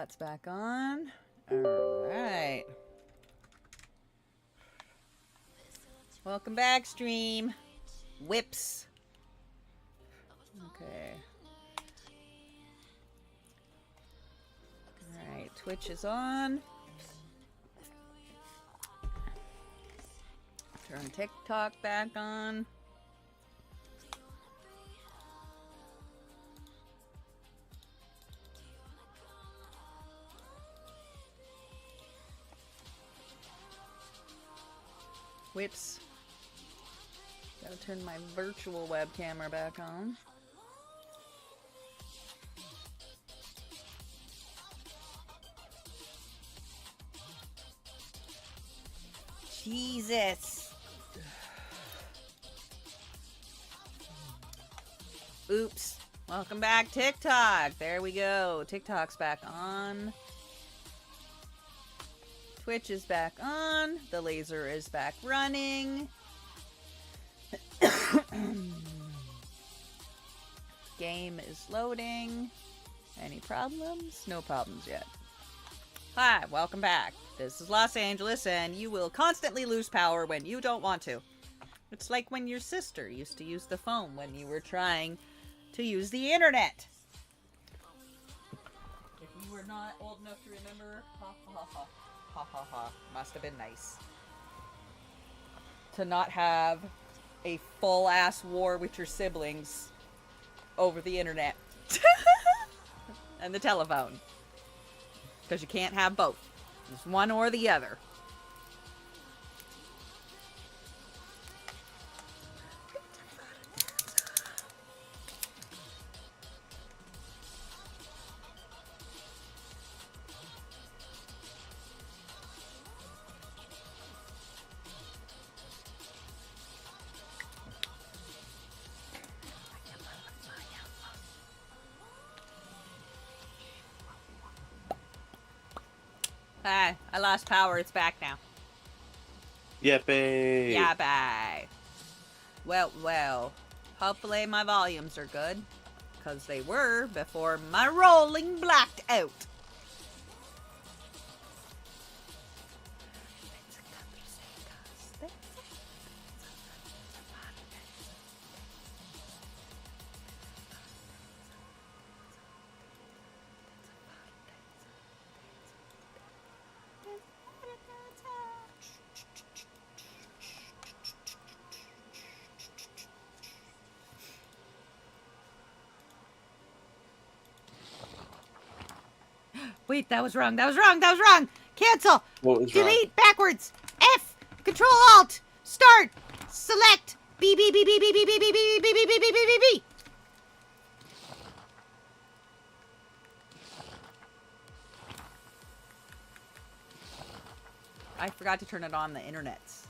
That's back on. Alright. Welcome back, stream. Whips. Okay. Alright, Twitch is on. Turn TikTok back on. Whips. Gotta turn my virtual web camera back on. Jesus. Oops. Welcome back, TikTok. There we go. TikTok's back on. Twitch is back on. The laser is back running. Game is loading. Any problems? No problems yet. Hi, welcome back. This is Los Angeles, and you will constantly lose power when you don't want to. It's like when your sister used to use the phone when you were trying to use the internet. If you were not old enough to remember, ha ha ha. Ha ha ha. Must have been nice. To not have a full-ass war with your siblings over the internet. And the telephone. Because you can't have both. It's one or the other. Hi, I lost power. It's back now. Yippee! Yeah, bye. Well, well. Hopefully my volumes are good. Because they were before my rolling blacked out. Wait, that was wrong. That was wrong. That was wrong. Cancel. What was Delete wrong? backwards. F. Control Alt. Start. Select. B B B B B B B B B B B B B B B B. I forgot to turn it on the internets.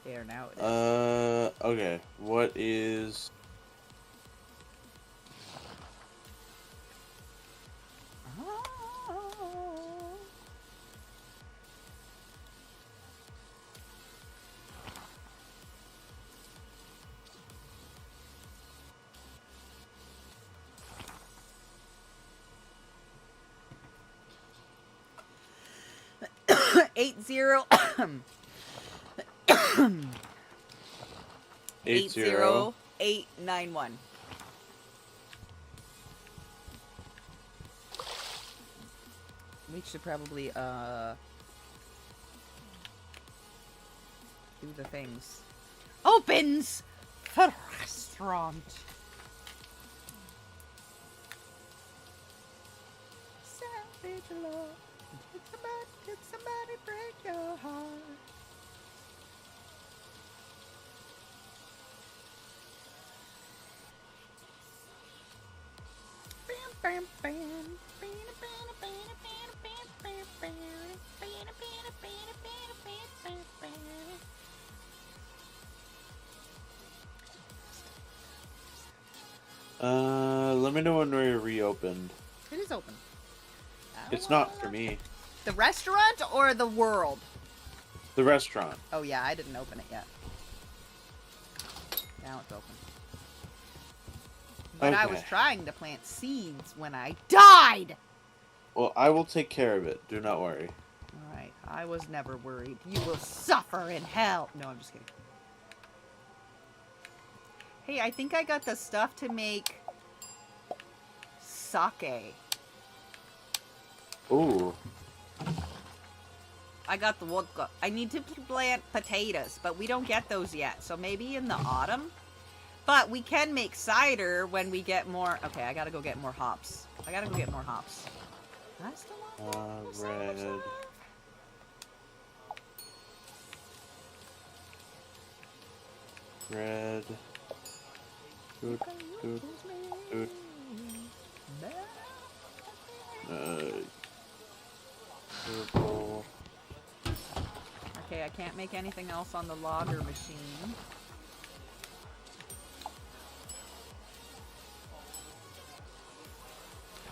There now it is. Okay. What is... Eight zero 80891. We should probably do the things. Opens the restaurant. Savage love. Did somebody break your heart? Bam, bam, bam. Let me know when we're reopened. It is open. It's not for me. The restaurant or the world? The restaurant. Oh yeah, I didn't open it yet. Now it's open. But I was Okay. trying to plant seeds when I died! Well, I will take care of it. Do not worry. Alright, I was never worried. You will suffer in hell! No, I'm just kidding. Hey, I think I got the stuff to make sake. Ooh. I got the vodka. I need to plant potatoes, but we don't get those yet. So maybe in the autumn? But we can make cider when we get more... Okay, I gotta go get more hops. I still want more cider Red. stuff. Red. Doot, doot, doot. Purple. Okay, I can't make anything else on the logger machine.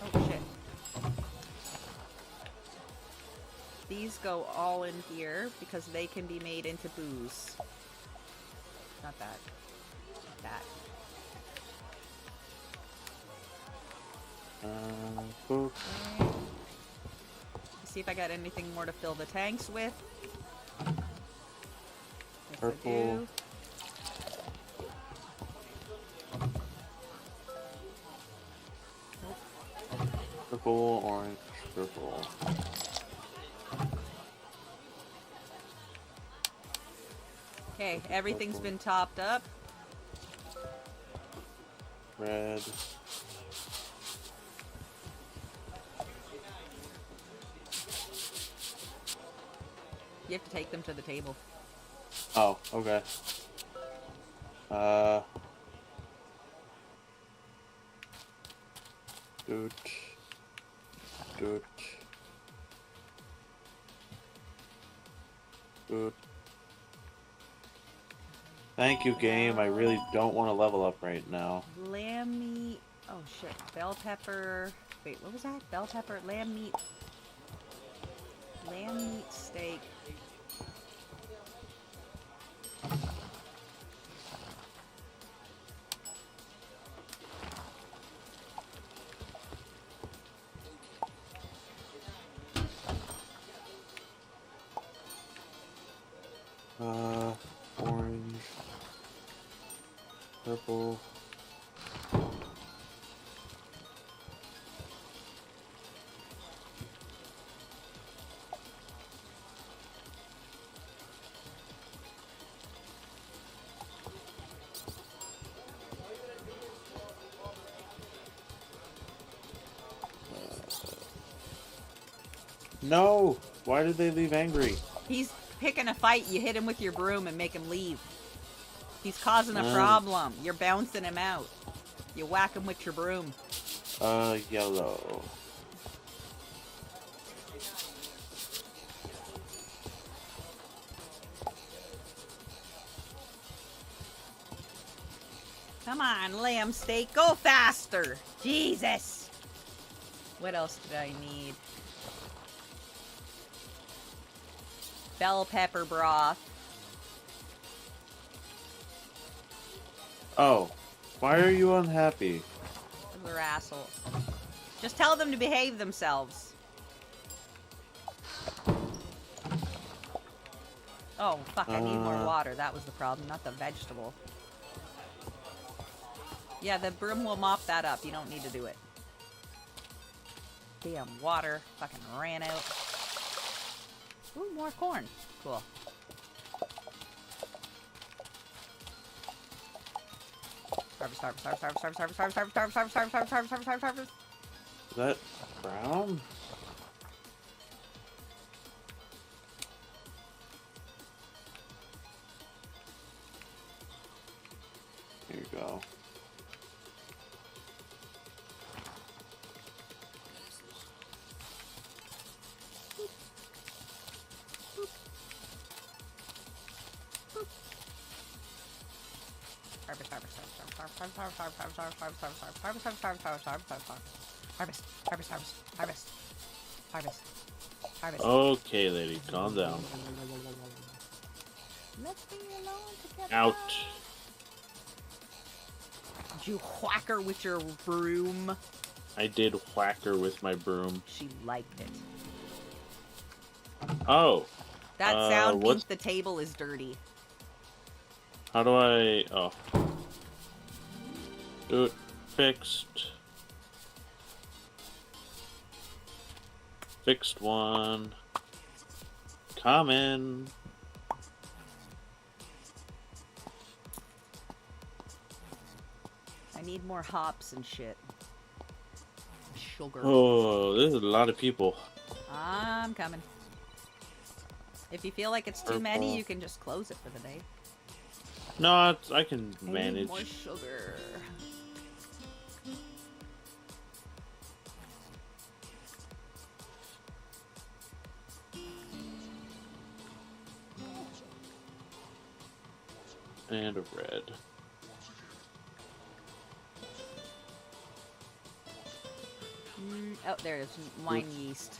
Oh, shit. These go all in here because they can be made into booze. Not that. That. Boop. Okay. Let's see if I got anything more to fill the tanks with. Yes, Purple. I do. Purple, orange, purple. Okay, everything's been topped up. Red. You have to take them to the table. Oh, okay. Doot. Doot. Doot. Thank you, game. I really don't want to level up right now. Lamb meat. Oh shit. Bell pepper. Wait, what was that? Bell pepper. Lamb meat. Lamb meat steak. Orange. Purple. No! Why did they leave angry? He's picking a fight. You hit him with your broom and make him leave. He's causing a problem. You're bouncing him out. You whack him with your broom. Yellow. Come on, lamb steak. Go faster. Jesus. What else did I need? Bell pepper broth. Oh. Why are you unhappy? They're assholes. Just tell them to behave themselves. Oh, fuck, I need more water. That was the problem, not the vegetable. Yeah, the broom will mop that up. You don't need to do it. Damn, water. Fucking ran out. Ooh, more corn. Cool. Harvest, harvest, harvest, harvest, harvest, harvest, harvest, harvest, harvest, harvest, harvest, harvest, harvest, harvest, harvest. Is that brown? Here you go. Harvest, harvest, harvest, harvest, harvest, harvest, harvest, harvest, harvest, harvest, harvest, harvest, harvest, harvest, harvest, harvest, harvest, harvest, harvest. Okay, lady, calm down. Let's be alone together. Out. Did you whack her with your broom? I did whack her with my broom. She liked it. Oh. That sound means what's... the table is dirty. How do I... Oh. Do it. Fixed. Fixed one. Common. I need more hops and shit. Sugar. Oh, there's a lot of people. I'm coming. If you feel like it's too many, you can just close it for the day. No, I can I manage. need more sugar. And a red. Oh, there it is. Wine yeast.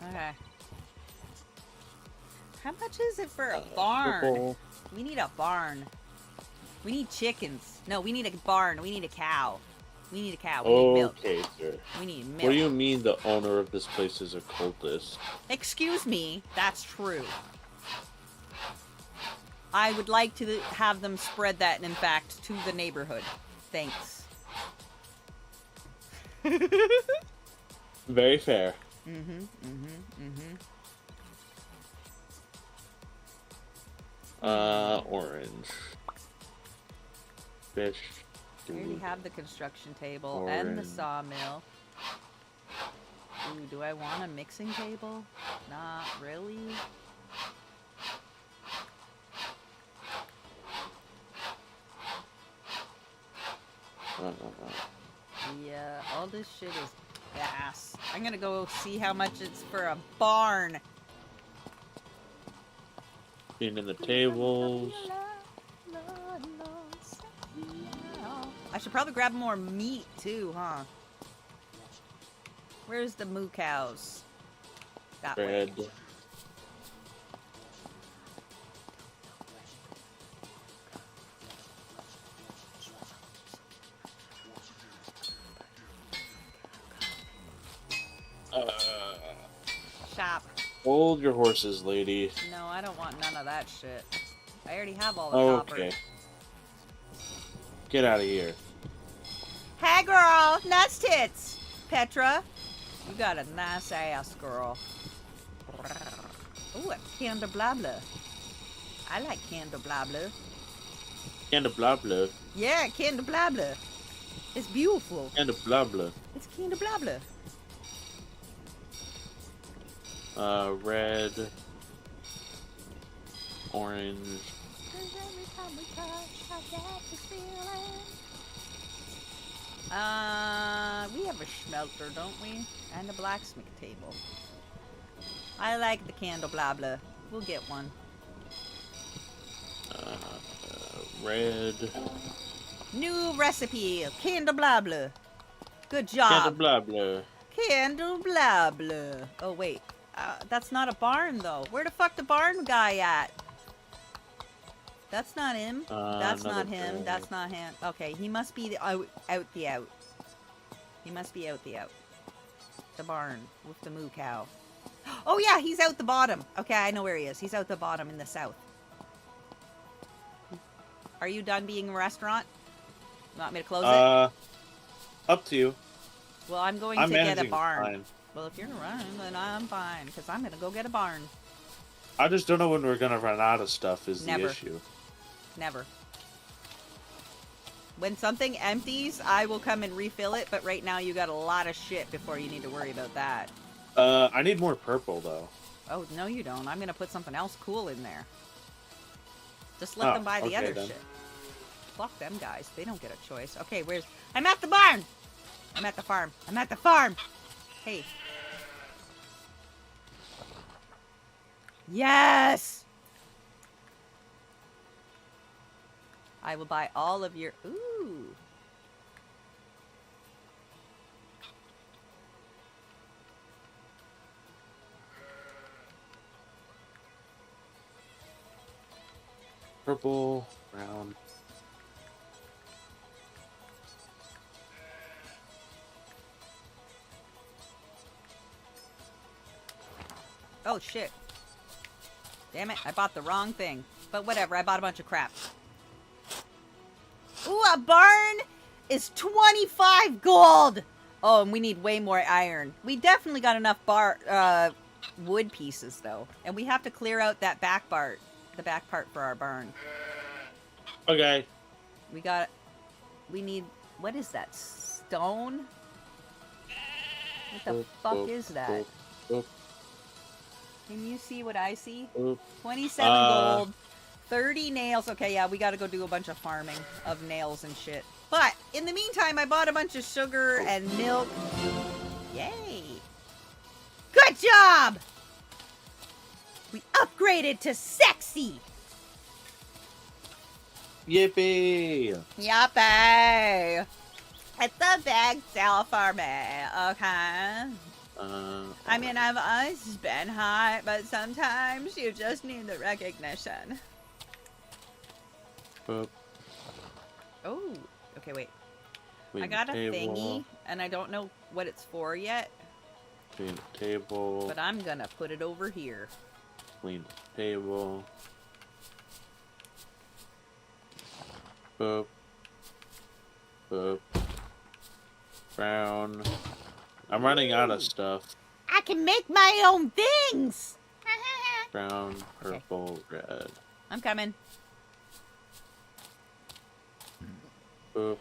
Okay. How much is it for a barn? Purple. We need a barn. We need chickens. No, we need a barn. We need a cow. We need a cow. We need milk. Okay, sir. We need milk. What do you mean the owner of this place is a cultist? Excuse me, that's true. I would like to have them spread that, in fact, to the neighborhood. Thanks. Very fair. Orange. Fish. I already have the construction table and the Orange. sawmill. Ooh, do I want a mixing table? Not really. Yeah, all this shit is gas. I'm gonna go see how much it's for a barn. Cleaning the tables. I should probably grab more meat too, huh? Where's the moo cows? That way. Red. Shop. Hold your horses, lady. No, I don't want none of that shit. I already have all the Okay. copper. Get out of here. Hey girl, nuts tits. Petra, you got a nice ass, girl. Ooh, a candelabra. I like candelabra. Candelabra. Yeah, candelabra. It's beautiful. Candelabra. It's candelabra. Red. Orange. We have a smelter, don't we? And a blacksmith table. I like the candelabra. We'll get one. Red. New recipe, candelabra. Good job. Candelabra. Candelabra. Oh, wait. That's not a barn, though. Where the fuck the barn guy at? That's not him. That's not him. barn. That's not him. Okay, he must be out the out. He must be out the out. The barn with the moo cow. Oh yeah, he's out the bottom. Okay, I know where he is. He's out the bottom in the south. Are you done being a restaurant? You want me to close it? Up to you. Well, I'm going I'm to get a managing barn. fine. Well, if you're running, then I'm fine, because I'm going to go get a barn. I just don't know when we're gonna run out of stuff is Never. the issue. Never. When something empties, I will come and refill it, but right now you got a lot of shit before you need to worry about that. I need more purple though. Oh, no you don't. I'm going to put something else cool in there. Just let them buy the other then. shit. Fuck them guys. They don't get a choice. Okay, where's... I'm at the barn! I'm at the farm. I'm at the farm! Hey. Yes! I will buy all of your... Ooh. Purple, brown. Oh, shit. Damn it, I bought the wrong thing. But whatever, I bought a bunch of crap. Ooh, a barn is 25 gold! Oh, and we need way more iron. We definitely got enough wood pieces, though. And we have to clear out that back part. The back part for our barn. Okay. We need... What is that? Stone? What the fuck is that? Can you see what I see? 27 gold, 30 nails. Okay, yeah, we gotta go do a bunch of farming of nails and shit. But, in the meantime, I bought a bunch of sugar and milk. Yay! Good job! We upgraded to sexy! Yippee! Yippee! It's a big sale for me, okay? I mean, I've always been hot, but sometimes you just need the recognition. Boop. Oh, okay, wait. Clean I got a table. thingy, and I don't know what it's for yet. Clean the table. But I'm gonna put it over here. Clean the table. Boop. Boop. Brown. I'm running out of stuff. I can make my own things! Brown, purple, red. I'm coming. Boop.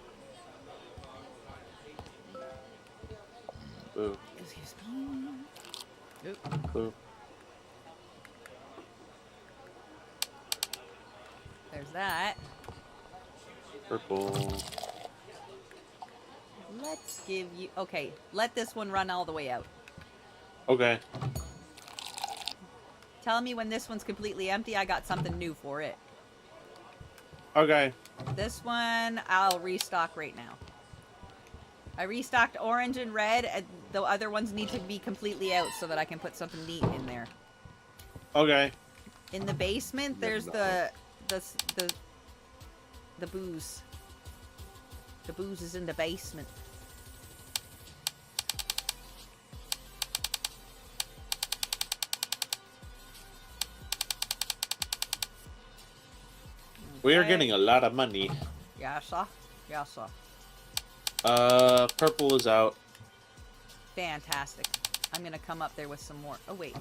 Boop. Excuse me. Oop. Boop. There's that. Purple. Let's give you... Okay, let this one run all the way out. Okay. Tell me when this one's completely empty. I got something new for it. Okay. This one, I'll restock right now. I restocked orange and red, and the other ones need to be completely out so that I can put something neat in there. Okay. In the basement, there's the booze. The booze is in the basement. We are Okay. getting a lot of money. Yeah, sir. Yeah, sir. Purple is out. Fantastic. I'm gonna come up there with some more. Oh, wait.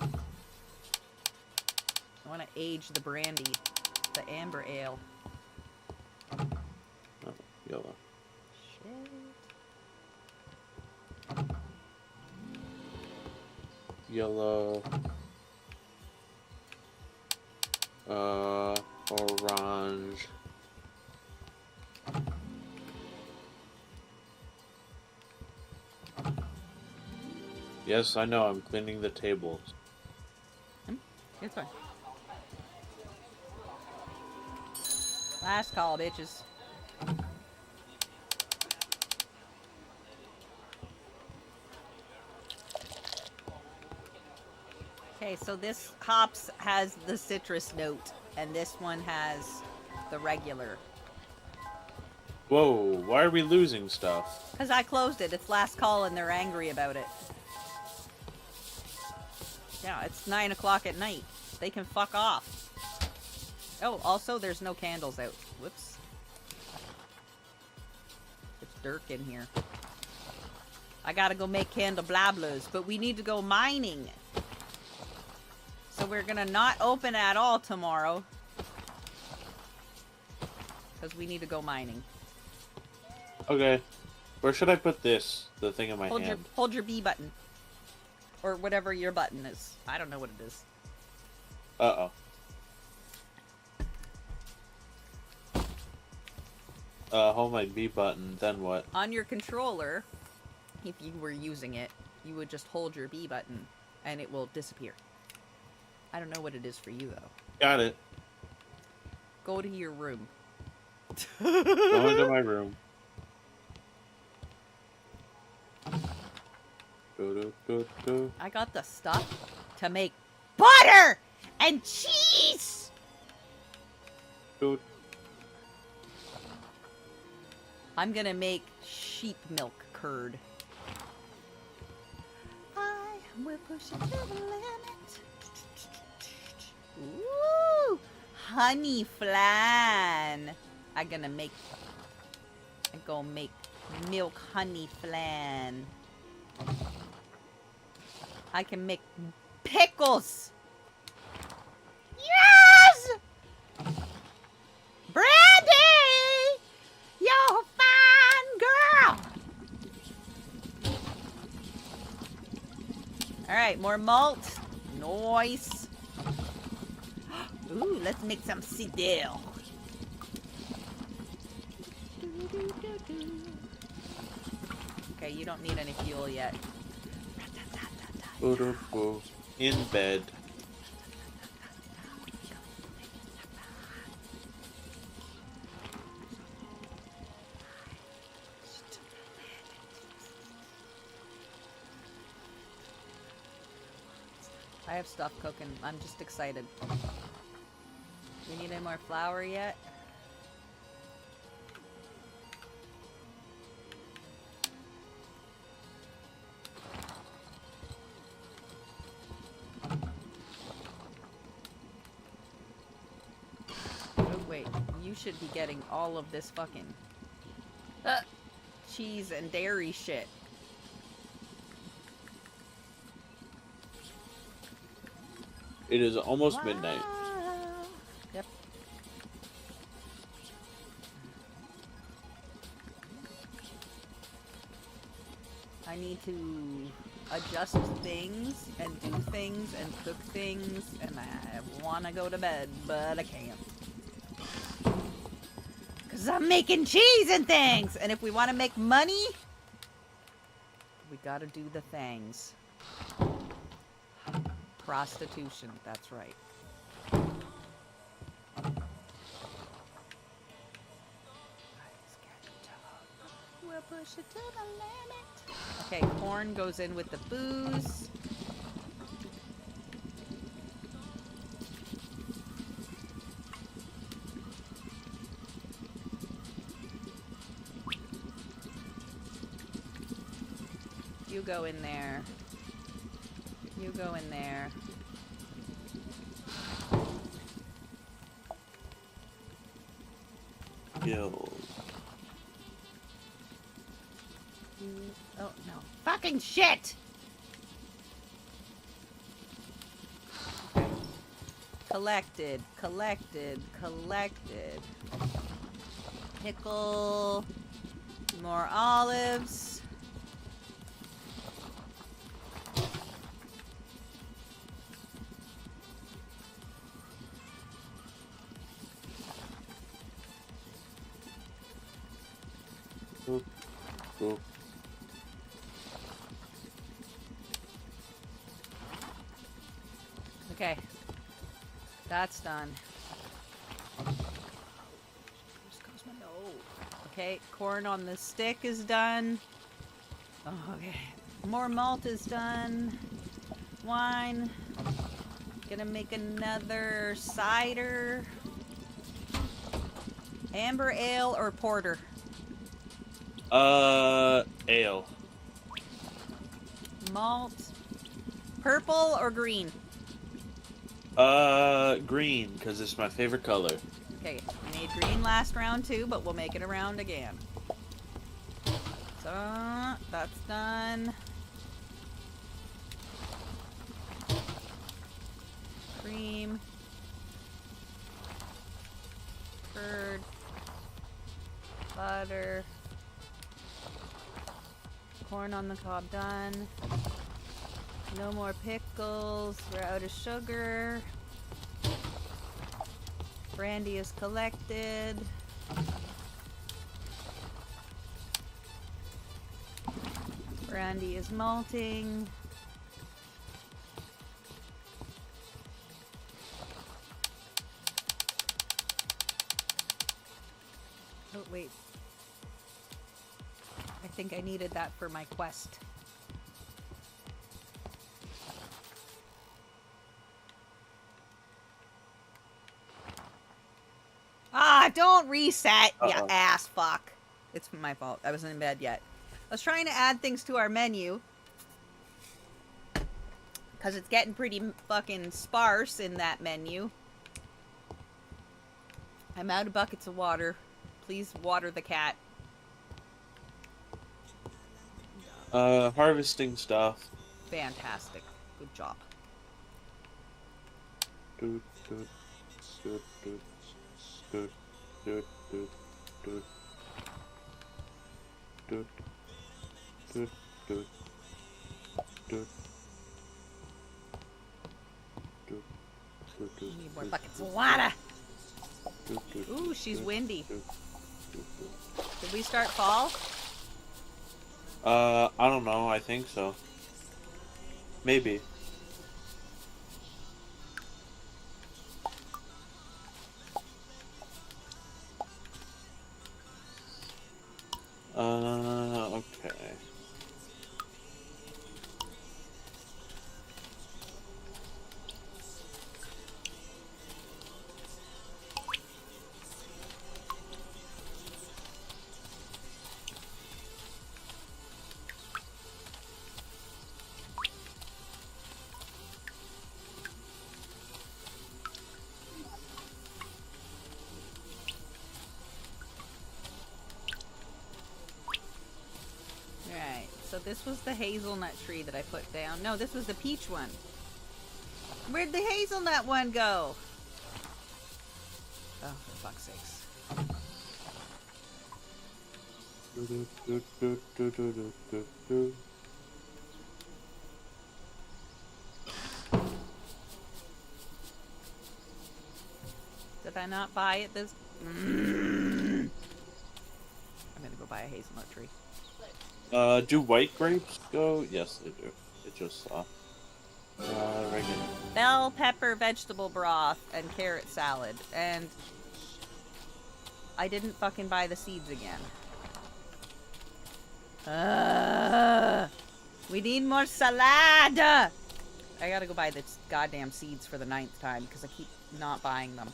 I want to age the brandy. The amber ale. Oh, yellow. Shit. Yellow. Orange. Yes, I know, I'm cleaning the tables. It's fine. Last call, bitches. Okay, so this hops has the citrus note, and this one has the regular. Whoa, why are we losing stuff? Because I closed it. It's last call, and they're angry about it. Yeah, it's 9 o'clock at night. They can fuck off. Oh, also, there's no candles out. Whoops. It's dark in here. I gotta go make candelabras, but we need to go mining. So we're gonna not open at all tomorrow. Because we need to go mining. Okay. Where should I put this? The thing in my hand. Hold your B button. Or whatever your button is. I don't know what it is. Uh-oh. Hold my B button, then what? On your controller, if you were using it, you would just hold your B button and it will disappear. I don't know what it is for you, though. Got it. Go to your room. Go into my room. Go. I got the stuff to make butter and cheese! Dude. I'm gonna make sheep milk curd. I will push it to the limit. Ooh, honey flan. I'm gonna make milk honey flan. I can make pickles. Yes! Brandy! You're a fine girl! Alright, more malt. Nice. Ooh, let's make some cedille. Okay, you don't need any fuel yet. In bed. I have stuff cooking. I'm just excited. We need any more flour yet? Oh, wait. You should be getting all of this fucking cheese and dairy shit. It is almost midnight. Yep. I need to adjust things and do things and cook things, and I want to go to bed, but I can't. Because I'm making cheese and things! And if we want to make money, we gotta do the things. Prostitution, that's right. We'll push it to the limit. Okay, corn goes in with the booze. You go in there. You go in there. Yo. Oh, no. Fucking shit! Okay. Collected, collected, collected. Pickle. More olives. Cool. Okay. That's done. Okay, corn on the stick is done. Oh, okay. More malt is done. Wine. Gonna make another cider. Amber ale or porter? Ale. Malt. Purple or green? Green, because it's my favorite color. Okay, we made green last round too, but we'll make it a round again. So, that's done. Cream. Curd. Butter. Corn on the cob done. No more pickles. We're out of sugar. Brandy is collected. Brandy is malting. Oh, wait. I think I needed that for my quest. Don't reset, you Uh-oh. ass fuck. It's my fault. I wasn't in bed yet. I was trying to add things to our menu. Because it's getting pretty fucking sparse in that menu. I'm out of buckets of water. Please water the cat. Harvesting stuff. Fantastic. Good job. Doot, doot, doot, doot, doot, doot, doot, doot. Doot, doot, doot, doot. Doot, doot, doot, Need more doot, buckets doot, of water. doot, doot, Ooh, she's doot, windy. doot, doot, doot. Did we start fall? I don't know. I think so. Maybe. Okay. Right. So this was the hazelnut tree that I put down. No, this was the peach one. Where'd the hazelnut one go? Oh, for fuck's sakes. Doot, doot, doot, doot, doot, doot, doot, doot. Did I not buy it this? I'm gonna go buy a hazelnut tree. Do white grapes go? Yes, they do. It just saw. Regular. Bell pepper vegetable broth and carrot salad. And I didn't fucking buy the seeds again. We need more salad! I gotta go buy the goddamn seeds for the 9th time because I keep not buying them.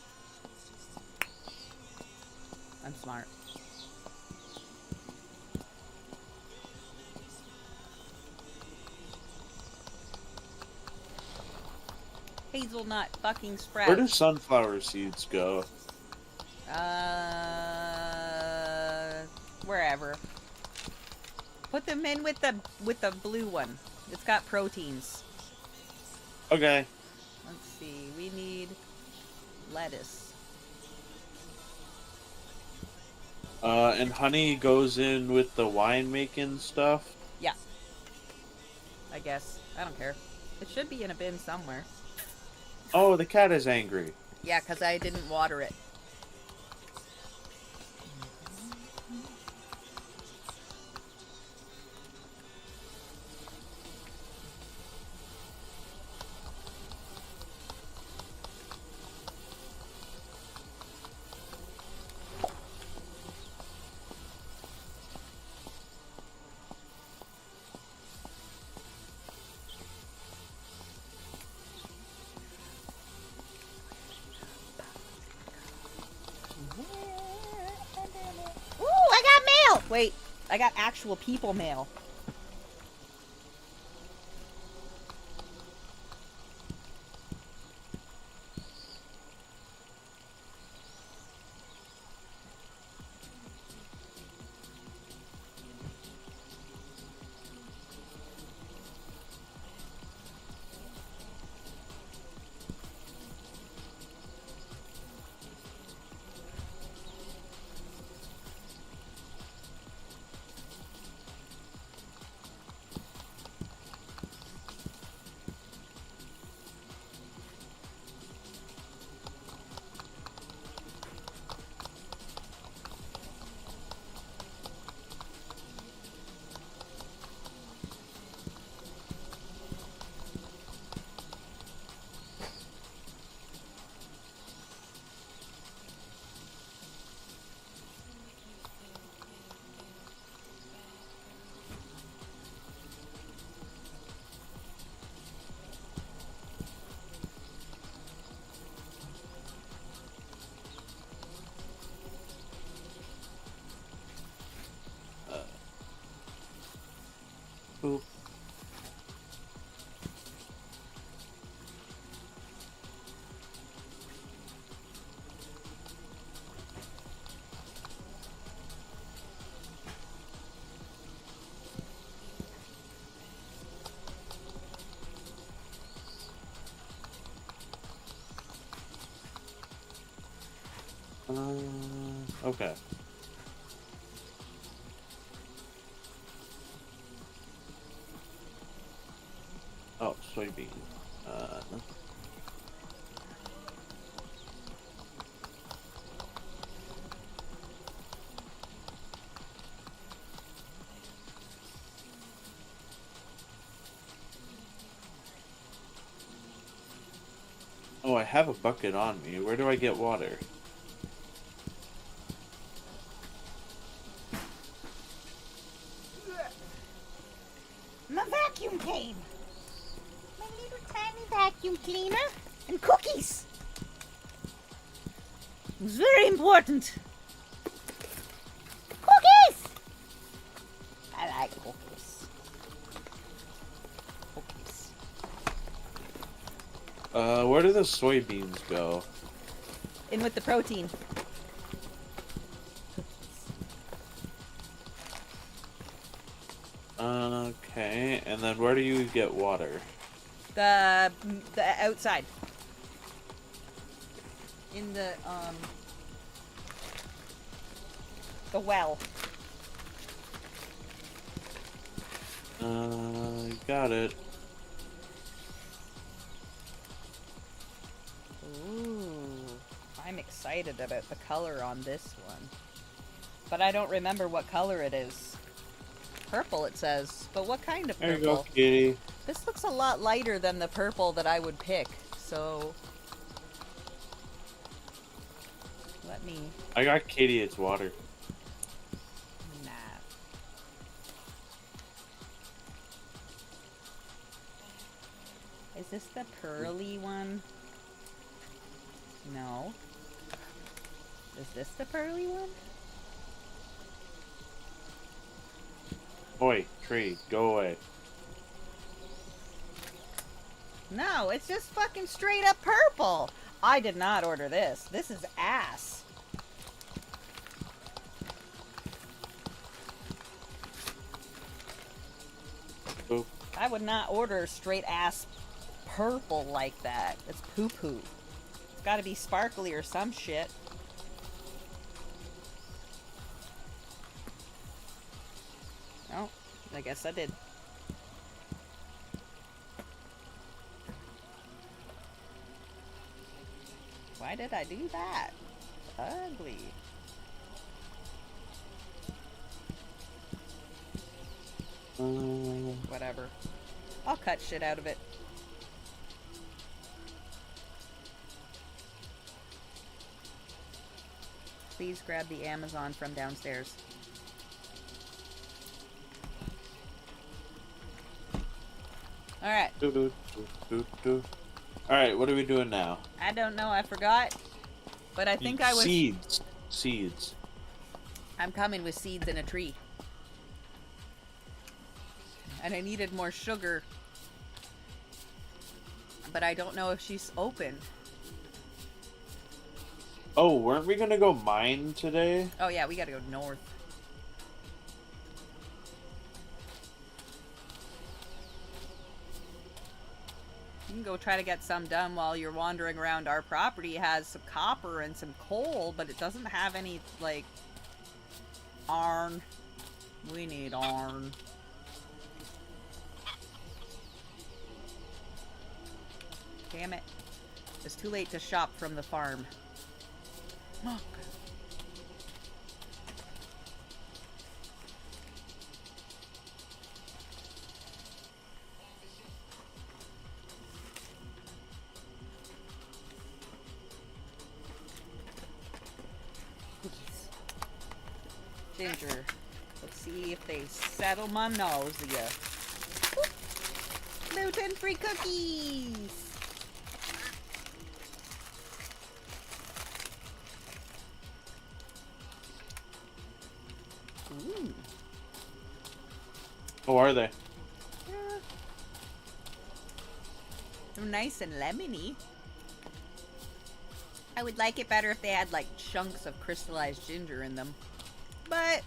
I'm smart. Hazelnut fucking sprout. Where do sunflower seeds go? Wherever. Put them in with the blue one. It's got proteins. Okay. Let's see. We need lettuce. And honey goes in with the winemaking stuff. Yeah. I guess. I don't care. It should be in a bin somewhere. Oh, the cat is angry. Yeah, because I didn't water it. Ooh, I got mail! Wait, I got actual people mail. Okay. Oh, soybean. Oh, I have a bucket on me. Where do I get water? My vacuum came. My little tiny vacuum cleaner and cookies. It was very important. Cookies! I like cookies. Cookies. Where do the soybeans go? In with the protein. Okay, and then where do you get water? The outside. In the well. Got it. Ooh, I'm excited about the color on this one. But I don't remember what color it is. Purple, it says. But what kind of purple? There you go, kitty. This looks a lot lighter than the purple that I would pick, so... Let me... I got Katie its water. Nah. Is this the pearly one? No. Is this the pearly one? Oi, tree, go away. No, it's just fucking straight up purple. I did not order this. This is ass. Boop. I would not order straight ass purple like that. It's poo poo. It's gotta be sparkly or some shit. Oh, I guess I did. Why did I do that? Ugly. Whatever. I'll cut shit out of it. Please grab the Amazon from downstairs. Alright. Alright, what are we doing now? I don't know, I forgot. But I think I was... Seeds. I'm coming with seeds in a tree. And I needed more sugar. But I don't know if she's open. Oh, weren't we gonna go mine today? Oh yeah, we gotta go north. You can go try to get some done while you're wandering around. Our property has some copper and some coal, but it doesn't have any, like, iron. We need iron. Damn it. It's too late to shop from the farm. Oh, Ginger. Let's see if they settle my nausea. Gluten-free cookies! Ooh. Oh, are they? Yeah. They're nice and lemony. I would like it better if they had, like, chunks of crystallized ginger in them. But...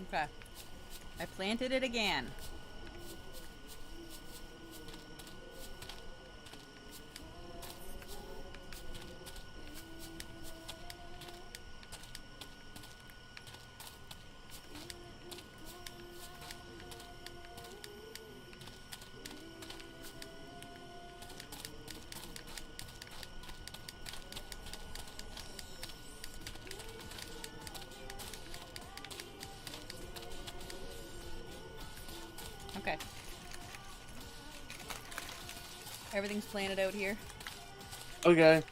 Okay. I planted it again. Okay. Everything's planted out here. Okay.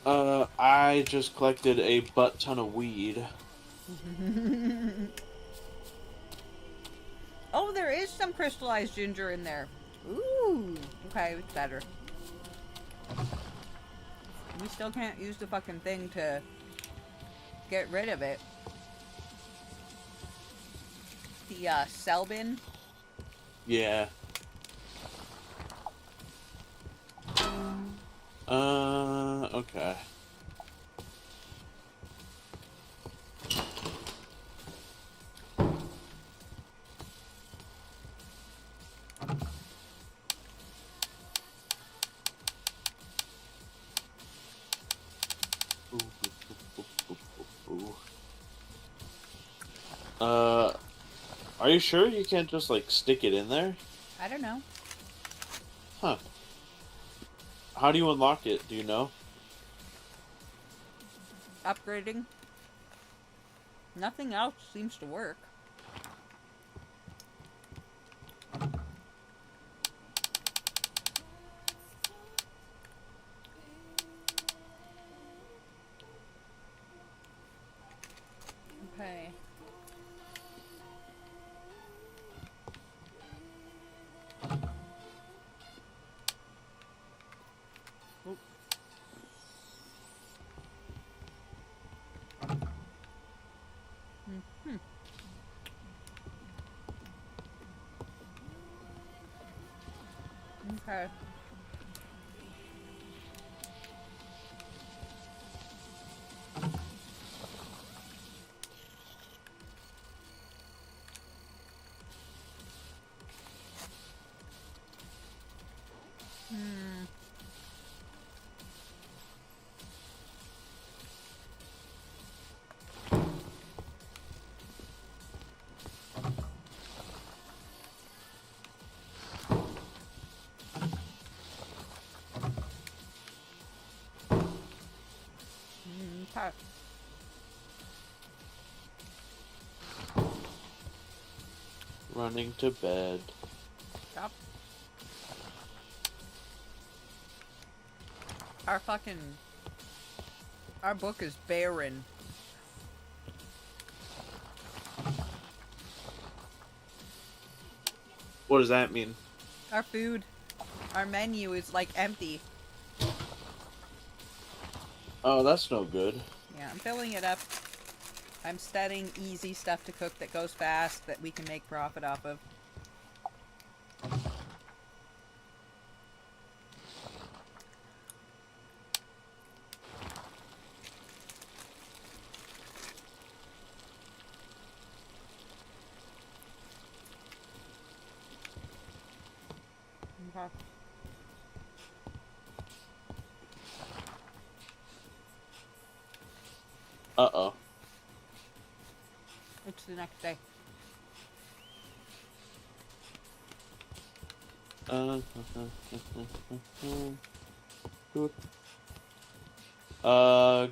Oh. I just collected a butt ton of weed. Oh, there is some crystallized ginger in there. Ooh. Okay, it's better. We still can't use the fucking thing to get rid of it. The, cell bin. Yeah. Okay. Ooh, ooh, ooh, ooh, ooh. Are you sure you can't just, like, stick it in there? I don't know. Huh. How do you unlock it? Do you know? Upgrading. Nothing else seems to work. Okay. Oop. Hmm. Okay. Hmm. Okay. Running to bed. Stop. Our fucking... Our book is barren. What does that mean? Our food. Our menu is, like, empty. Oh, that's no good. Yeah, I'm filling it up. I'm studying easy stuff to cook that goes fast that we can make profit off of. Okay. Uh-oh. It's the next day.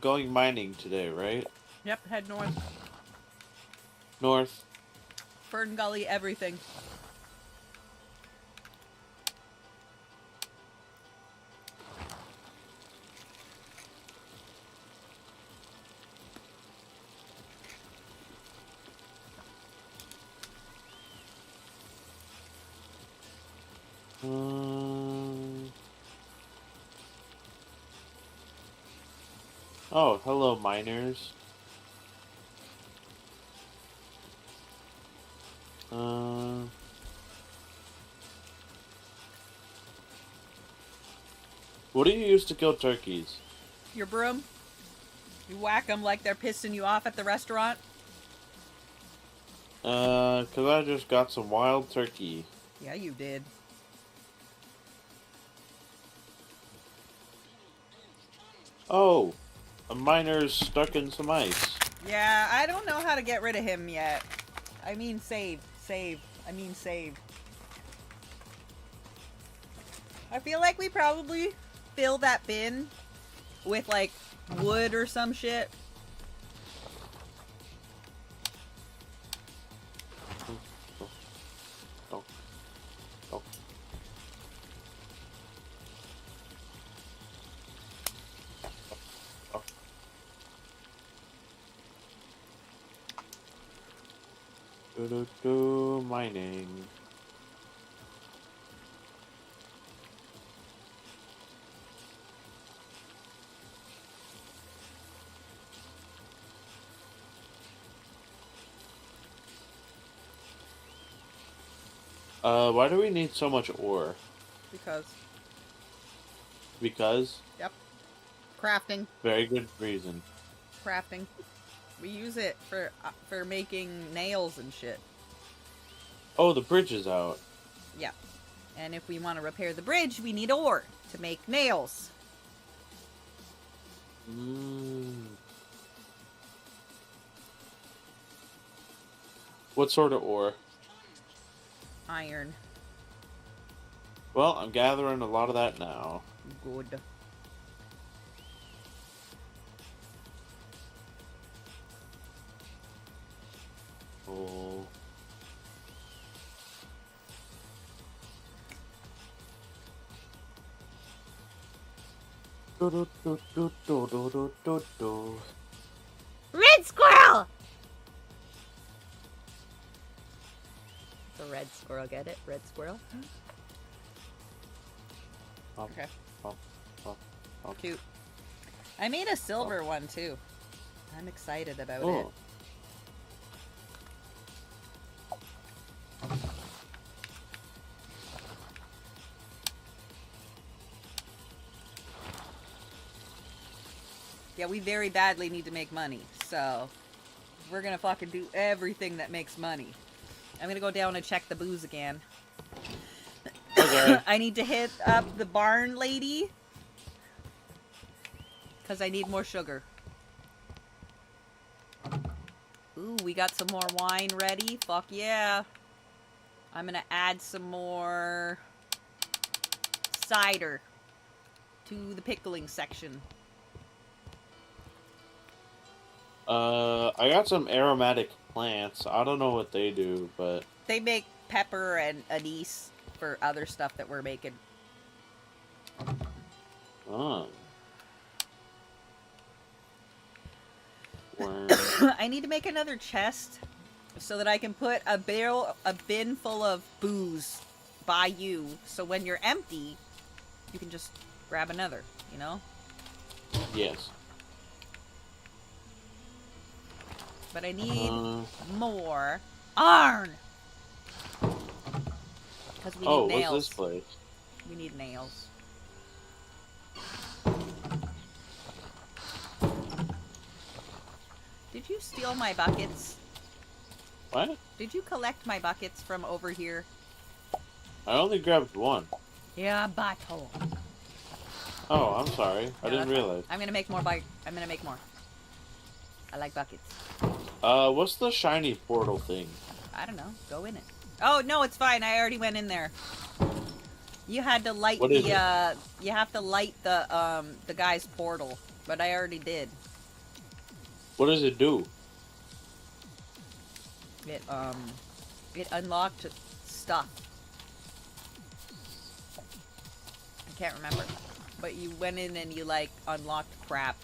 Going mining today, right? Yep, head north. North. Fern Gully, everything. Oh, hello, miners. What do you use to kill turkeys? Your broom? You whack them like they're pissing you off at the restaurant? 'Cause I just got some wild turkey. Yeah, you did. Oh, a miner's stuck in some ice. Yeah, I don't know how to get rid of him yet. I mean save. Save. I mean save. I feel like we probably fill that bin with, like, wood or some shit. Oh, oh. Mining. Why do we need so much ore? Because. Because? Yep. Crafting. Very good reason. Crafting. We use it for making nails and shit. Oh, the bridge is out. Yeah. And if we want to repair the bridge, we need ore to make nails. What sort of ore? Iron. Well, I'm gathering a lot of that now. Good. Oh. Red squirrel! The red squirrel, get it? Red squirrel? Okay. Cute. I made a silver one too. I'm excited about it. Yeah, we very badly need to make money, so we're gonna fucking do everything that makes money. I'm gonna go down and check the booze again. Okay. I need to hit up the barn lady because I need more sugar. Ooh, we got some more wine ready. Fuck yeah. I'm gonna add some more cider to the pickling section. I got some aromatic plants. I don't know what they do, but They make pepper and anise for other stuff that we're making. oh. I need to make another chest so that I can put a bin full of booze by you. So when you're empty, you can just grab another, you know? Yes. But I need more iron. Because we need nails. What's this place? We need nails. Did you steal my buckets? What? Did you collect my buckets from over here? I only grabbed one. Yeah, butthole. Oh, I'm sorry. I didn't realize. I'm gonna make more I'm gonna make more. I like buckets. What's the shiny portal thing? I don't know. Go in it. Oh no, it's fine. I already went in there. You had to light What is the you have to light the guy's portal, but I already did. What does it do? It unlocked stuff. I can't remember. But you went in and you like unlocked crap.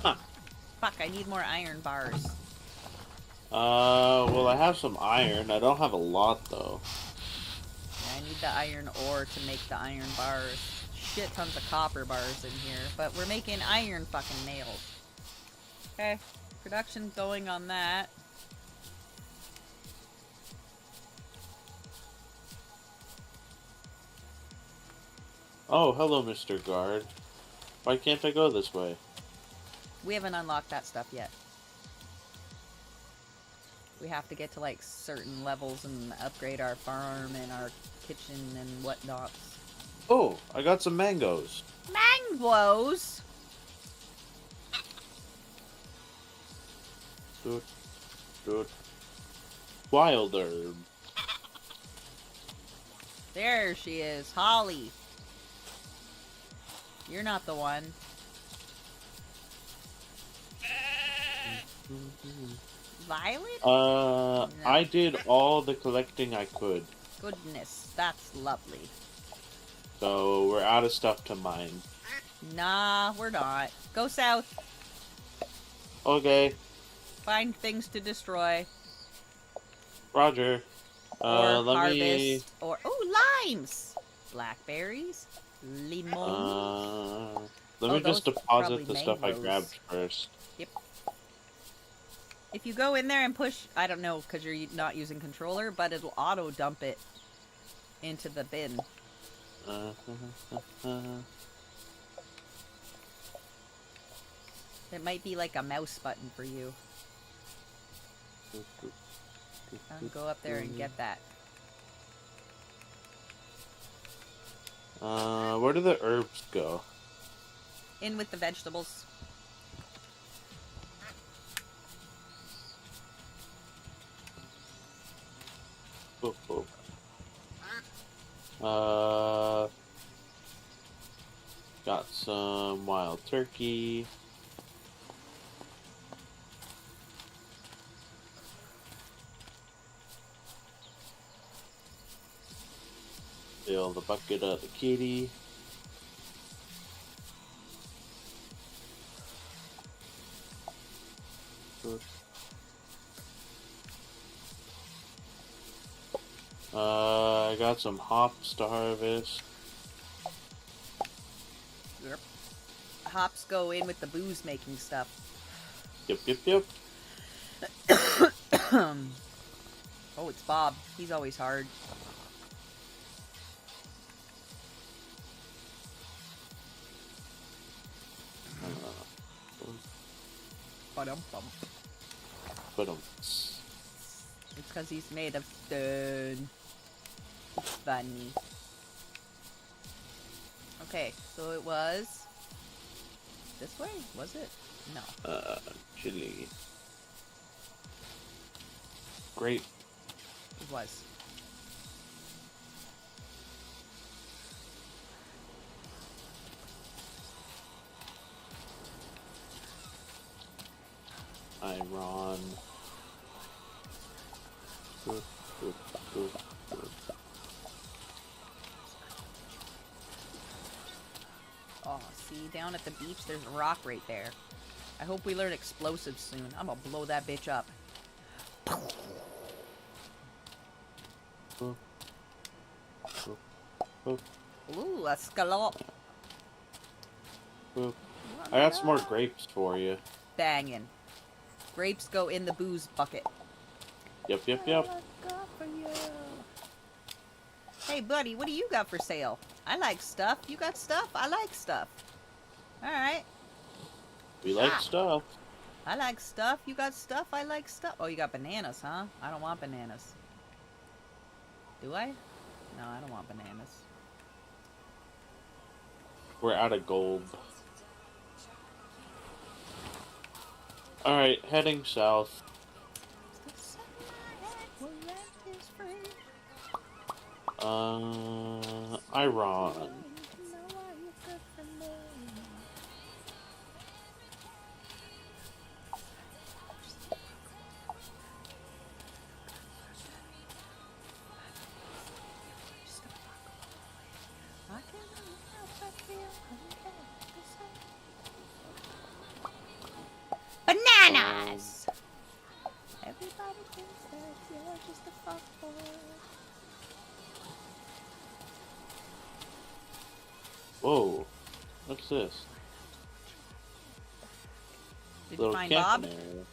Huh. Fuck, I need more iron bars. Well, I have some iron. I don't have a lot, though. Yeah, I need the iron ore to make the iron bars. Shit tons of copper bars in here, but we're making iron fucking nails. Okay, production going on that. Oh, hello, Mr. Guard. Why can't I go this way? We haven't unlocked that stuff yet. We have to get to like certain levels and upgrade our farm and our kitchen and whatnot. Oh, I got some mangoes. Mangoes? Good. Good. Wild herb. There she is, Holly. You're not the one. Violet? No. I did all the collecting I could. Goodness, that's lovely. So we're out of stuff to mine. Nah, we're not. Go south. Okay, Find things to destroy. Roger. Or Let harvest. me. Or, oh, limes! Blackberries. Limon. Let Oh, me those just are deposit probably the stuff I mangoes. grabbed first. Yep. If you go in there and push, I don't know, because you're not using controller, but it'll auto dump it into the bin. It might be like a mouse button for you. Go up there and get that. Where do the herbs go? In with the vegetables. Oh, oh. Got some wild turkey. Fill the bucket of the kitty. I got some hops to harvest. Yep. Hops go in with the booze making stuff. Yep. Oh, it's Bob. He's always hard. Ba-dum-bum. It's It's because he's made of stone. It's funny. Okay, so it was this way? Was it? No. chili. Grape. It was. Iron. Oh, see, down at the beach, there's a rock right there. I hope we learn explosives soon. I'm gonna blow that bitch up. Ooh, a scallop. I got some more grapes for you. Bangin'. Grapes go in the booze bucket. Yep. Hey, buddy, what do you got for sale? I like stuff. You got stuff? I like stuff. Alright. We like stuff. I like stuff. You got stuff? I like stuff. Oh, you got bananas, huh? I don't want bananas. Do I? No, I don't want bananas. We're out of gold. Alright, heading south. Iron. Bananas! Everybody thinks that you're just a fuckboy. Whoa. What's this? Did you Little find Bob? camping area.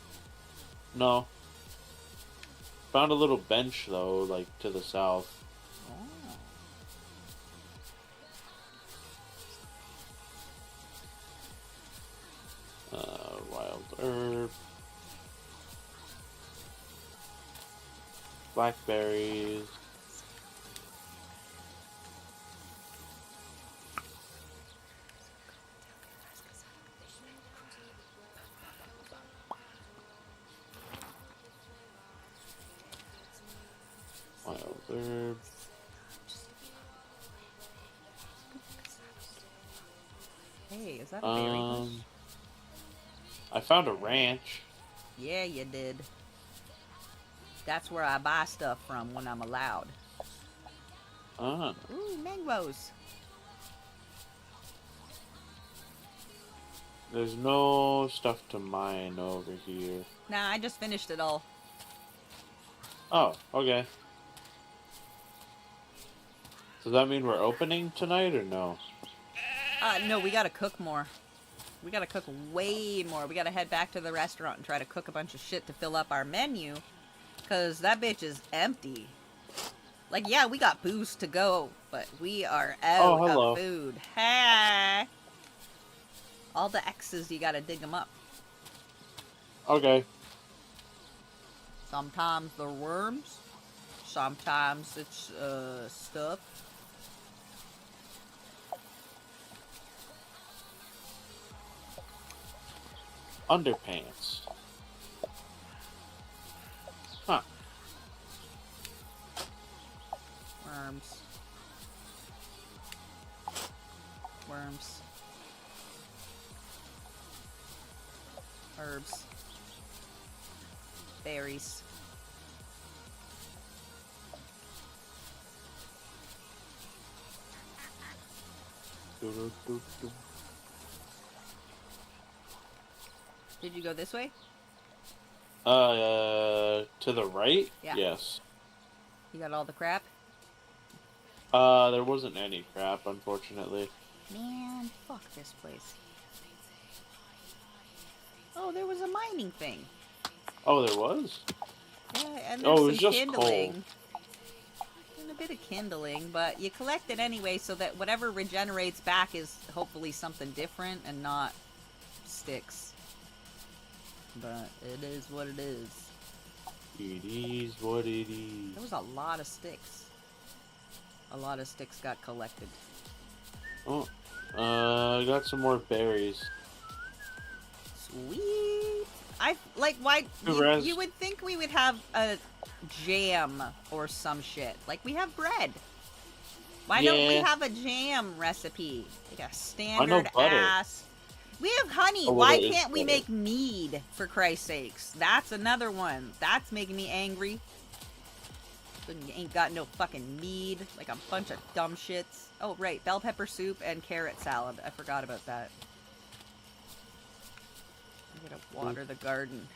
No. Found a little bench though, like to the south. Oh. herb. Blackberries. Wild herb. Hey, is that a berry bush? I found a ranch. Yeah, you did. That's where I buy stuff from when I'm allowed. Ah. Ooh, mangoes. There's no stuff to mine over here. Nah, I just finished it all. Oh, okay. Does that mean we're opening tonight or no? No, we gotta cook more. We gotta cook way more. We gotta head back to the restaurant and try to cook a bunch of shit to fill up our menu. Because that bitch is empty. Like, yeah, we got booze to go, but we are out hello. of food. Hey! All the X's, you gotta dig them up. Okay. Sometimes they're worms. Sometimes it's, stuff. Underpants. Huh. Worms. Worms. Herbs. Berries. Did you go this way? To the right? Yeah. Yes. You got all the crap? There wasn't any crap, unfortunately. Man, fuck this place. Oh, there was a mining thing. Oh, there was? Yeah, and there's Oh, it some was just kindling. coal. And a bit of kindling, but you collect it anyway so that whatever regenerates back is hopefully something different and not sticks. But it is what it is. It is what it is. There was a lot of sticks. A lot of sticks got collected. Oh, I got some more berries. Sweet. Why you would think we would have a jam or some shit. Like we have bread. Why don't we have a jam recipe? Like a standard ass. We have honey. Oh, well, Why there is can't we butter. make mead, for Christ's sakes? That's another one. That's making me angry. You ain't got no fucking mead. Like a bunch of dumb shits. Oh, right. Bell pepper soup and carrot salad. I forgot about that. I'm gonna water the garden.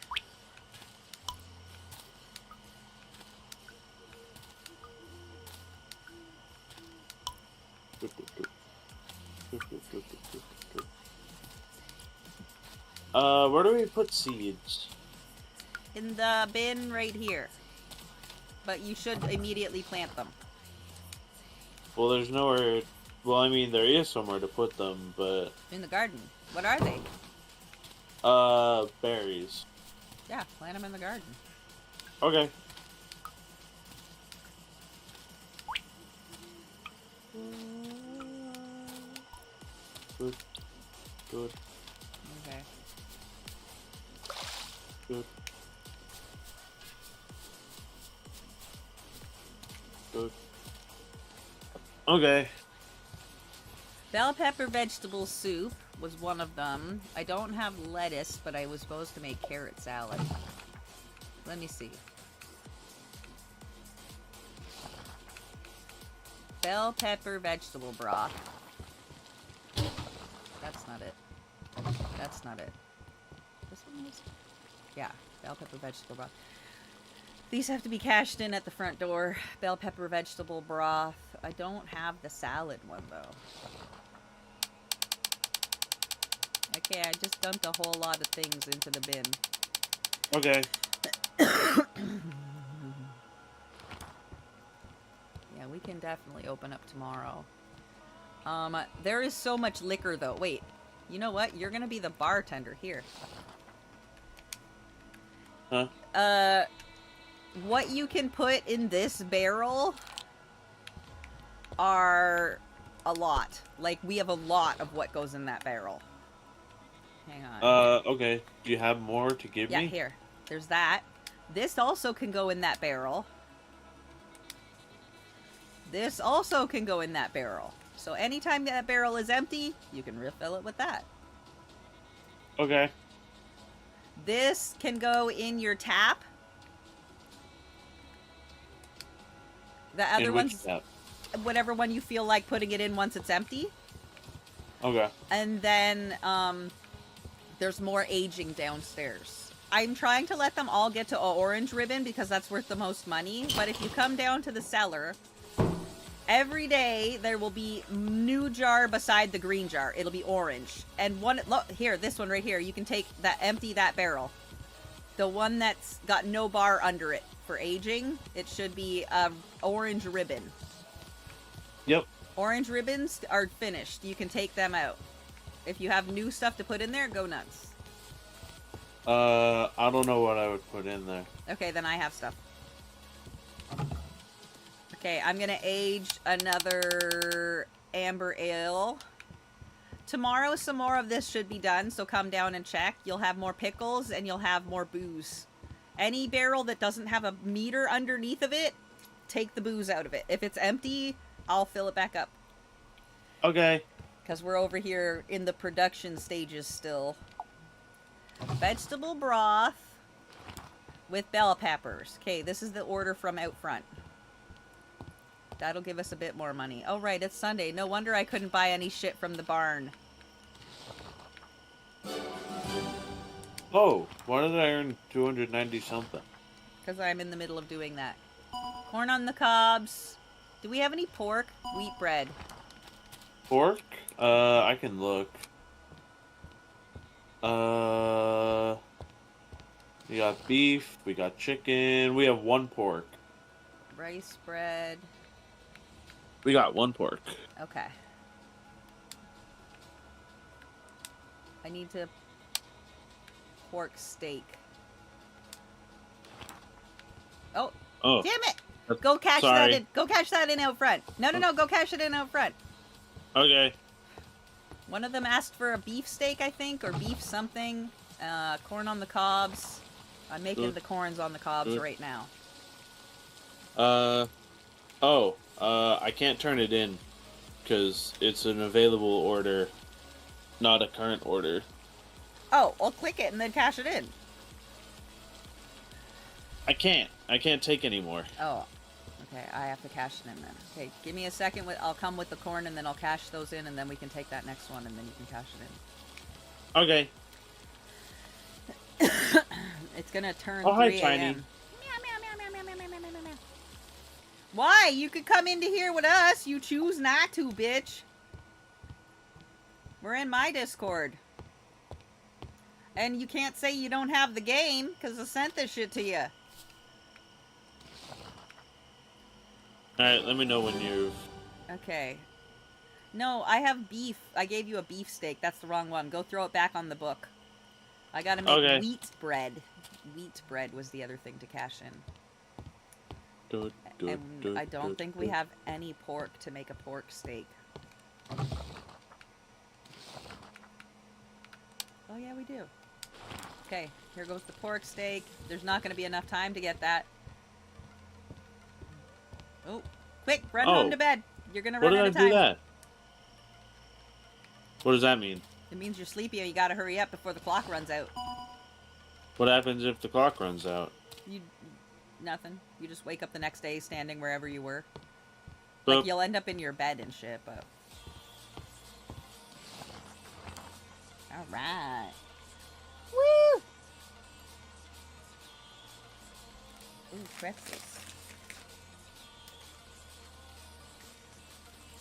Where do we put seeds? In the bin right here. But you should immediately plant them. Well, there's nowhere... Well, I mean, there is somewhere to put them, but... In the garden. What are they? Berries. Yeah, plant them in the garden. Okay. Good. Good. Okay. Good. Good. Okay. Bell pepper vegetable soup was one of them. I don't have lettuce, but I was supposed to make carrot salad. Let me see. Bell pepper vegetable broth. That's not it. That's not it. This one is? Yeah, bell pepper vegetable broth. These have to be cashed in at the front door. Bell pepper vegetable broth. I don't have the salad one, though. Okay, I just dumped a whole lot of things into the bin. Okay. Yeah, we can definitely open up tomorrow. There is so much liquor, though. Wait, you know what? You're gonna be the bartender here. Huh? What you can put in this barrel are a lot. Like, we have a lot of what goes in that barrel. Hang on. Okay. Do you have more to give Yeah, me? here. There's that. This also can go in that barrel. This also can go in that barrel. So anytime that barrel is empty, you can refill it with that. Okay. This can go in your tap. The other In one's which tab? whatever one you feel like putting it in once it's empty. Okay. And then there's more aging downstairs. I'm trying to let them all get to orange ribbon because that's worth the most money. But if you come down to the cellar, every day there will be new jar beside the green jar. It'll be orange. And one, look here, this one right here. You can take that, empty that barrel. The one that's got no bar under it for aging. It should be orange ribbon. Yep. Orange ribbons are finished. You can take them out. If you have new stuff to put in there, go nuts. I don't know what I would put in there. Okay, then I have stuff. Okay, I'm gonna age another amber ale. Tomorrow, some more of this should be done, so come down and check. You'll have more pickles, and you'll have more booze. Any barrel that doesn't have a meter underneath of it, take the booze out of it. If it's empty, I'll fill it back up. Okay. Because we're over here in the production stages still. Vegetable broth with bell peppers. Okay, this is the order from out front. That'll give us a bit more money. Oh, right, it's Sunday. No wonder I couldn't buy any shit from the barn. Oh, why did I earn 290 something? Because I'm in the middle of doing that. Corn on the cobs. Do we have any pork? Wheat bread. Pork? I can look. We got beef, we got chicken, we have one pork. Rice bread. We got one pork. Okay. I need to pork steak. Oh, Oh. damn it! Go cash Sorry. that in. Go cash that in out front. No. Go cash it in out front. Okay. One of them asked for a beef steak, I think, or beef something. Corn on the cobs. I'm making the corns on the cobs right now. I can't turn it in because it's an available order, not a current order. Oh, I'll click it and then cash it in. I can't take any more. Oh, okay. I have to cash it in then. Okay, give me a second. I'll come with the corn and then I'll cash those in and then we can take that next one and then you can cash it in. Okay. It's gonna turn 3 Oh, hi, a.m. Tiny. Meow, meow, meow, meow, meow, meow, meow, meow, meow. Why? You could come into here with us. You choose not to, bitch. We're in my Discord. And you can't say you don't have the game, because I sent this shit to you. Alright, let me know when you've... Okay. No, I have beef. I gave you a beef steak. That's the wrong one. Go throw it back on the book. I gotta make wheat bread. Wheat bread was the other thing to cash in. And I don't think we have any pork to make a pork steak. Oh yeah, we do. Okay, here goes the pork steak. There's not going to be enough time to get that. Oh, quick, run home to bed. You're going to run out of time. What did I do that? What does that mean? It means you're sleepy and you got to hurry up before the clock runs out. What happens if the clock runs out? Nothing. You just wake up the next day standing wherever you were. Boop. Like, you'll end up in your bed and shit, but... Alright. Woo! Ooh, pretzels.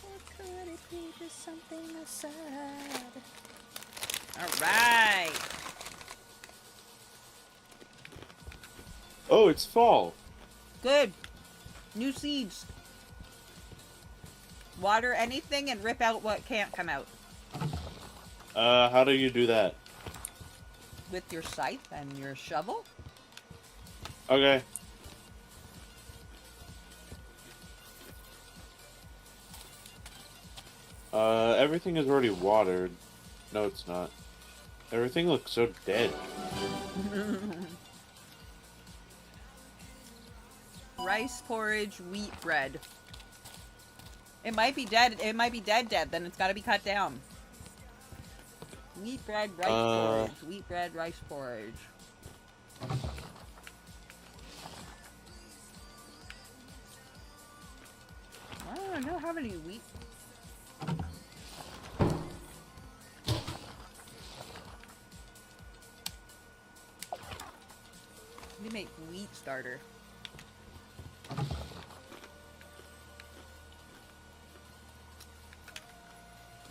Or could it be just something aside? Alright! Oh, it's fall. Good. New seeds. Water anything and rip out what can't come out. How do you do that? With your scythe and your shovel. Okay. Everything is already watered. No, it's not. Everything looks so dead. Rice porridge, wheat bread. It might be dead. It might be dead. Then it's got to be cut down. Wheat bread, rice porridge. Wheat bread, rice porridge. I don't have any wheat. Let me make wheat starter.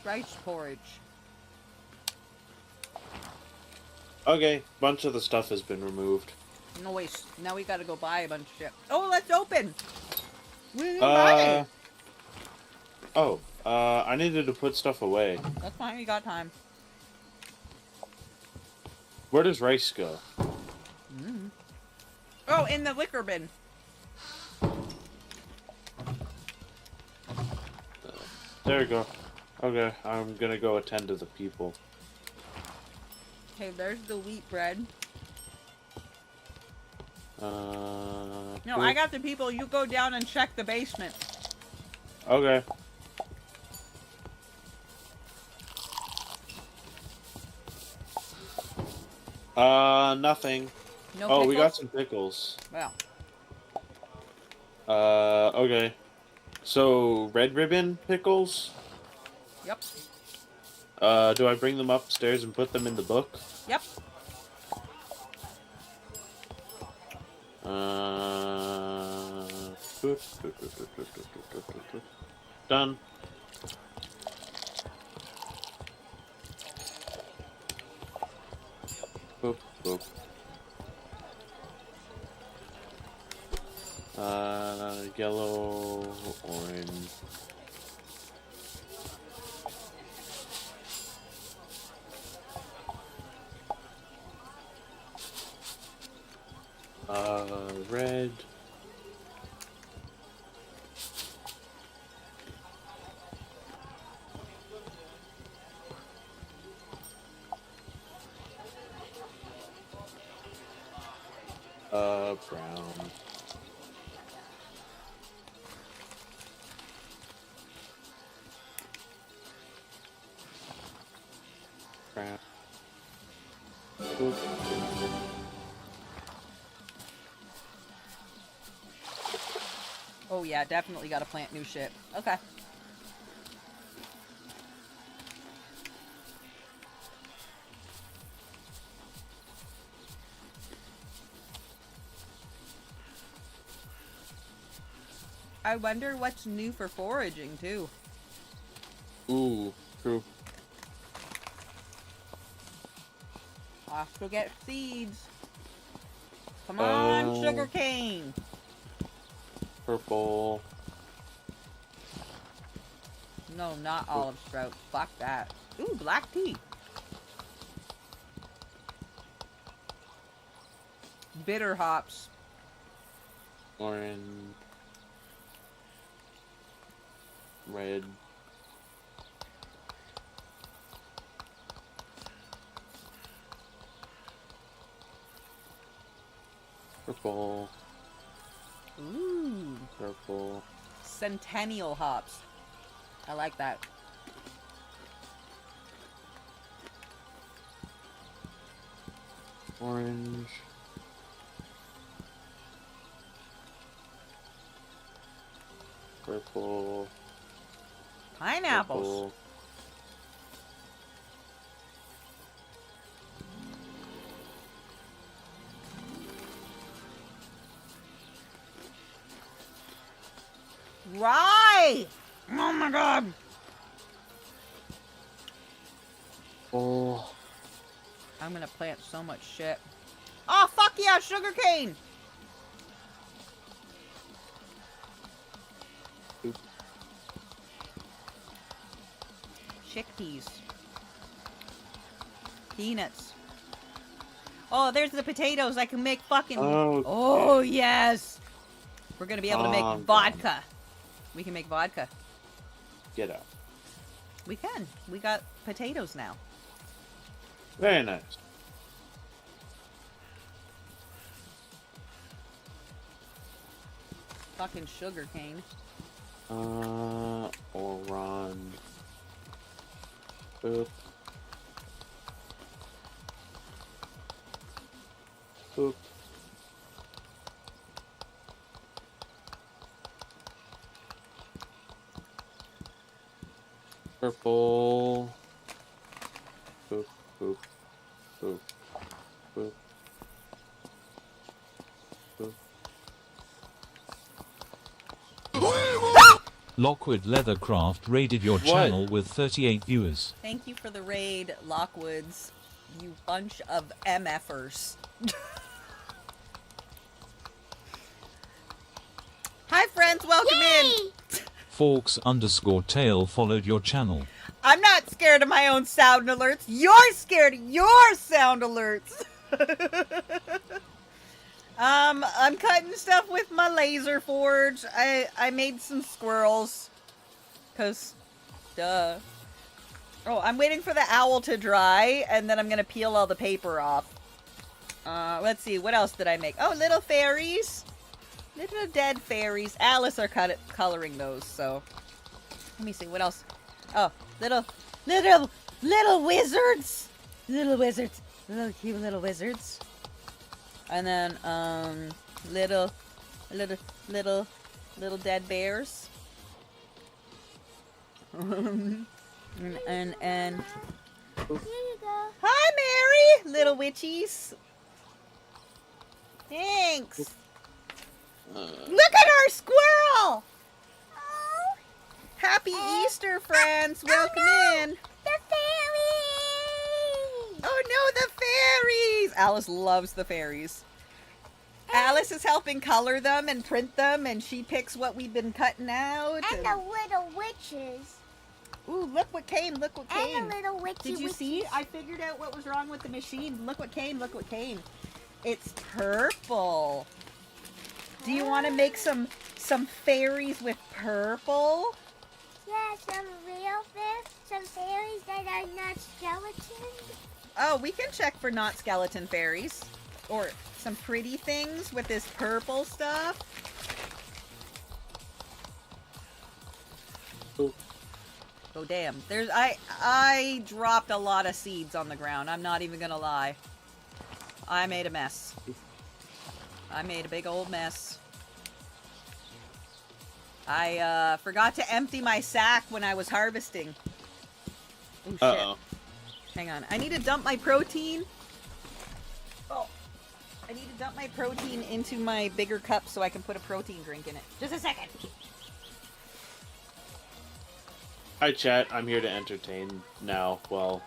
Rice porridge. Okay, bunch of the stuff has been removed. No wait, now we gotta go buy a bunch of shit. Oh, let's open! We didn't buy it! Oh, I needed to put stuff away. That's fine, we got time. Where does rice go? Oh, in the liquor bin. There we go. Okay, I'm gonna go attend to the people. Okay, there's the wheat bread. No, cool. I got the people. You go down and check the basement. Okay. Nothing. No Oh, pickles? we got some pickles. Well. Okay. So, red ribbon pickles? Yep. Do I bring them upstairs and put them in the book? Yep. Done. Boop, boop. Yellow, orange. Red. Brown. Brown. Boop. Oh yeah, definitely gotta plant new shit. Okay. I wonder what's new for foraging too. Ooh, true. Off to get seeds. Come on, sugarcane. Purple. No, not olive sprout. Fuck that. Ooh, black tea. Bitter hops. Orange. Red. Purple. Ooh. Purple. Centennial hops. I like that. Orange. Purple. Pineapples. Purple. Rye! Oh my god! Oh. I'm gonna plant so much shit. Oh, fuck yeah, sugarcane! Oop. Chickpeas. Peanuts. Oh, there's the potatoes. I can make fucking... Oh, Oh, yes. We're going to be able to make Calm vodka. down. We can make vodka. Get out. We can. We got potatoes now. Very nice. Fucking sugar cane. Oran. Boop. Boop. Purple. Boop, boop, boop, boop, boop. Lockwood Leathercraft raided your channel with 38 viewers. Thank you for the raid, Lockwoods. You bunch of MFers. Hi, friends. Welcome in. Forks_tail followed your channel. I'm not scared of my own sound alerts. You're scared of your sound alerts. I'm cutting stuff with my laser forge. I made some squirrels. Cause, duh. Oh, I'm waiting for the owl to dry, and then I'm gonna peel all the paper off. Let's see, what else did I make? Oh, little fairies. Little dead fairies. Alice are coloring those, so. Let me see, what else? Oh, little wizards. Little wizards. Little cute little wizards. And then, little dead bears. and Here you go. Hi, Mary! Little witchies. Thanks. Look at our squirrel! Oh, Happy Easter, friends. Welcome in. the fairy! Oh no, the fairies! Alice loves the fairies. Alice is helping color them and print them, and she picks what we've been cutting out. And the little witches. Ooh, look what came, look what And came. the little witchy Did you witches. see? I figured out what was wrong with the machine. Look what came, look what came. It's purple. Do you want to make some fairies with purple? Yeah, some real fish, some fairies that are not skeletons. Oh, we can check for not skeleton fairies. Or some pretty things with this purple stuff. Boop. Oh damn. I dropped a lot of seeds on the ground. I'm not even gonna lie. I made a mess. I made a big old mess. I forgot to empty my sack when I was harvesting. Oh shit. Uh-oh. Hang on. I need to dump my protein. Oh. I need to dump my protein into my bigger cup so I can put a protein drink in it. Just a second. Hi, chat. I'm here to entertain now while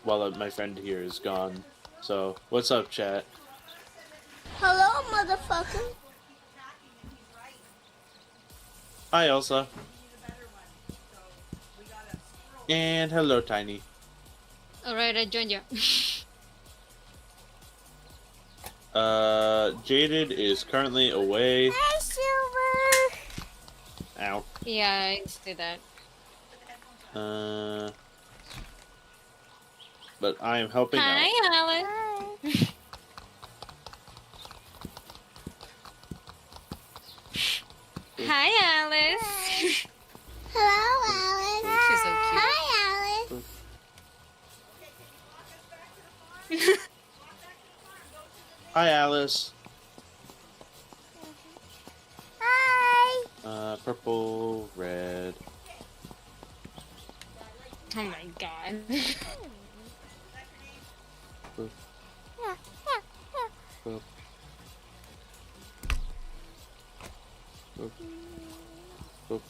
my friend here is gone. So, what's up, chat? Hello, motherfucker. Hi, Elsa. And hello, Tiny. Alright, I joined you. Jaded is currently away. Hi, Silver. Ow. Yeah, I just did that. But I am helping out. Hi, Alan. Hi. Hi, Alice. Hello, Alice. She's so cute. Hi, Alice. Hi, Alice. Hi. Purple, red. Oh my god. Boop, Yeah, yeah. boop. Boop, boop.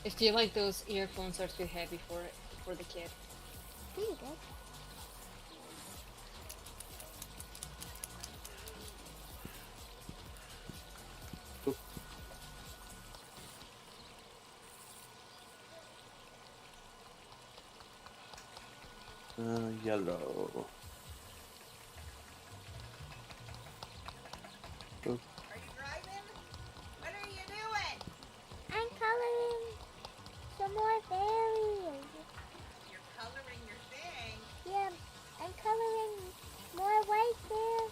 I feel like those earphones are too heavy for the kid. Pretty good. Yellow. Are you driving? What are you doing? I'm coloring some more berries. You're coloring your thing. Yeah, I'm coloring more white there.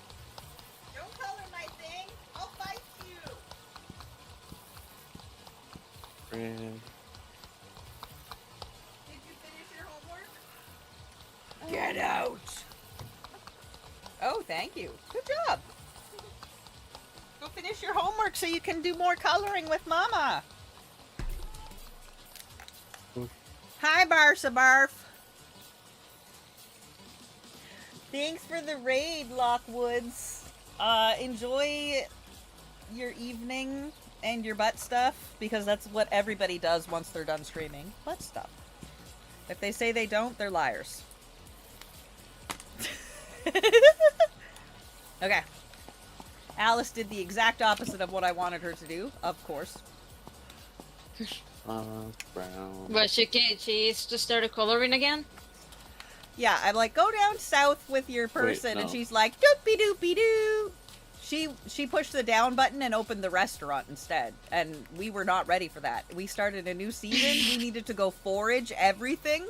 Don't color my thing. I'll fight you. Red. Did you finish your homework? Get out. Oh, thank you. Good job. Go finish your homework so you can do more coloring with Mama. Hi, Barsa Barf. Thanks for the raid, Lockwoods. Enjoy your evening and your butt stuff, because that's what everybody does once they're done streaming. Butt stuff. If they say they don't, they're liars. Okay. Alice did the exact opposite of what I wanted her to do, of course. Brown. But she's just started coloring again? Yeah, I'm like, go down south with your person, no. and she's like, doopy doopy doo. She pushed the down button and opened the restaurant instead, and we were not ready for that. We started a new season. We needed to go forage everything.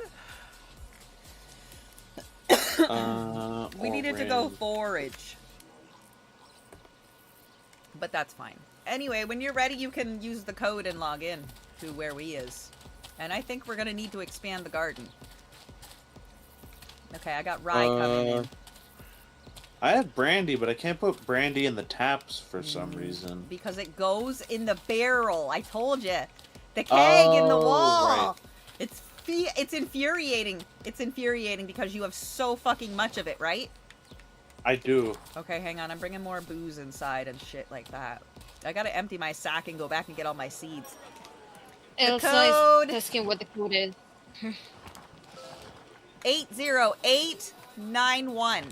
We needed to go forage. But that's fine. Anyway, when you're ready, you can use the code and log in to where we is. And I think we're gonna need to expand the garden. Okay, I got rye coming in. I have brandy, but I can't put brandy in the taps for some reason. Because it goes in the barrel. I told you. The keg in the wall. Right. It's infuriating. It's infuriating because you have so fucking much of it, right? I do. Okay, hang on. I'm bringing more booze inside and shit like that. I gotta empty my sack and go back and get all my seeds. Elsa is asking what the code is. 80891.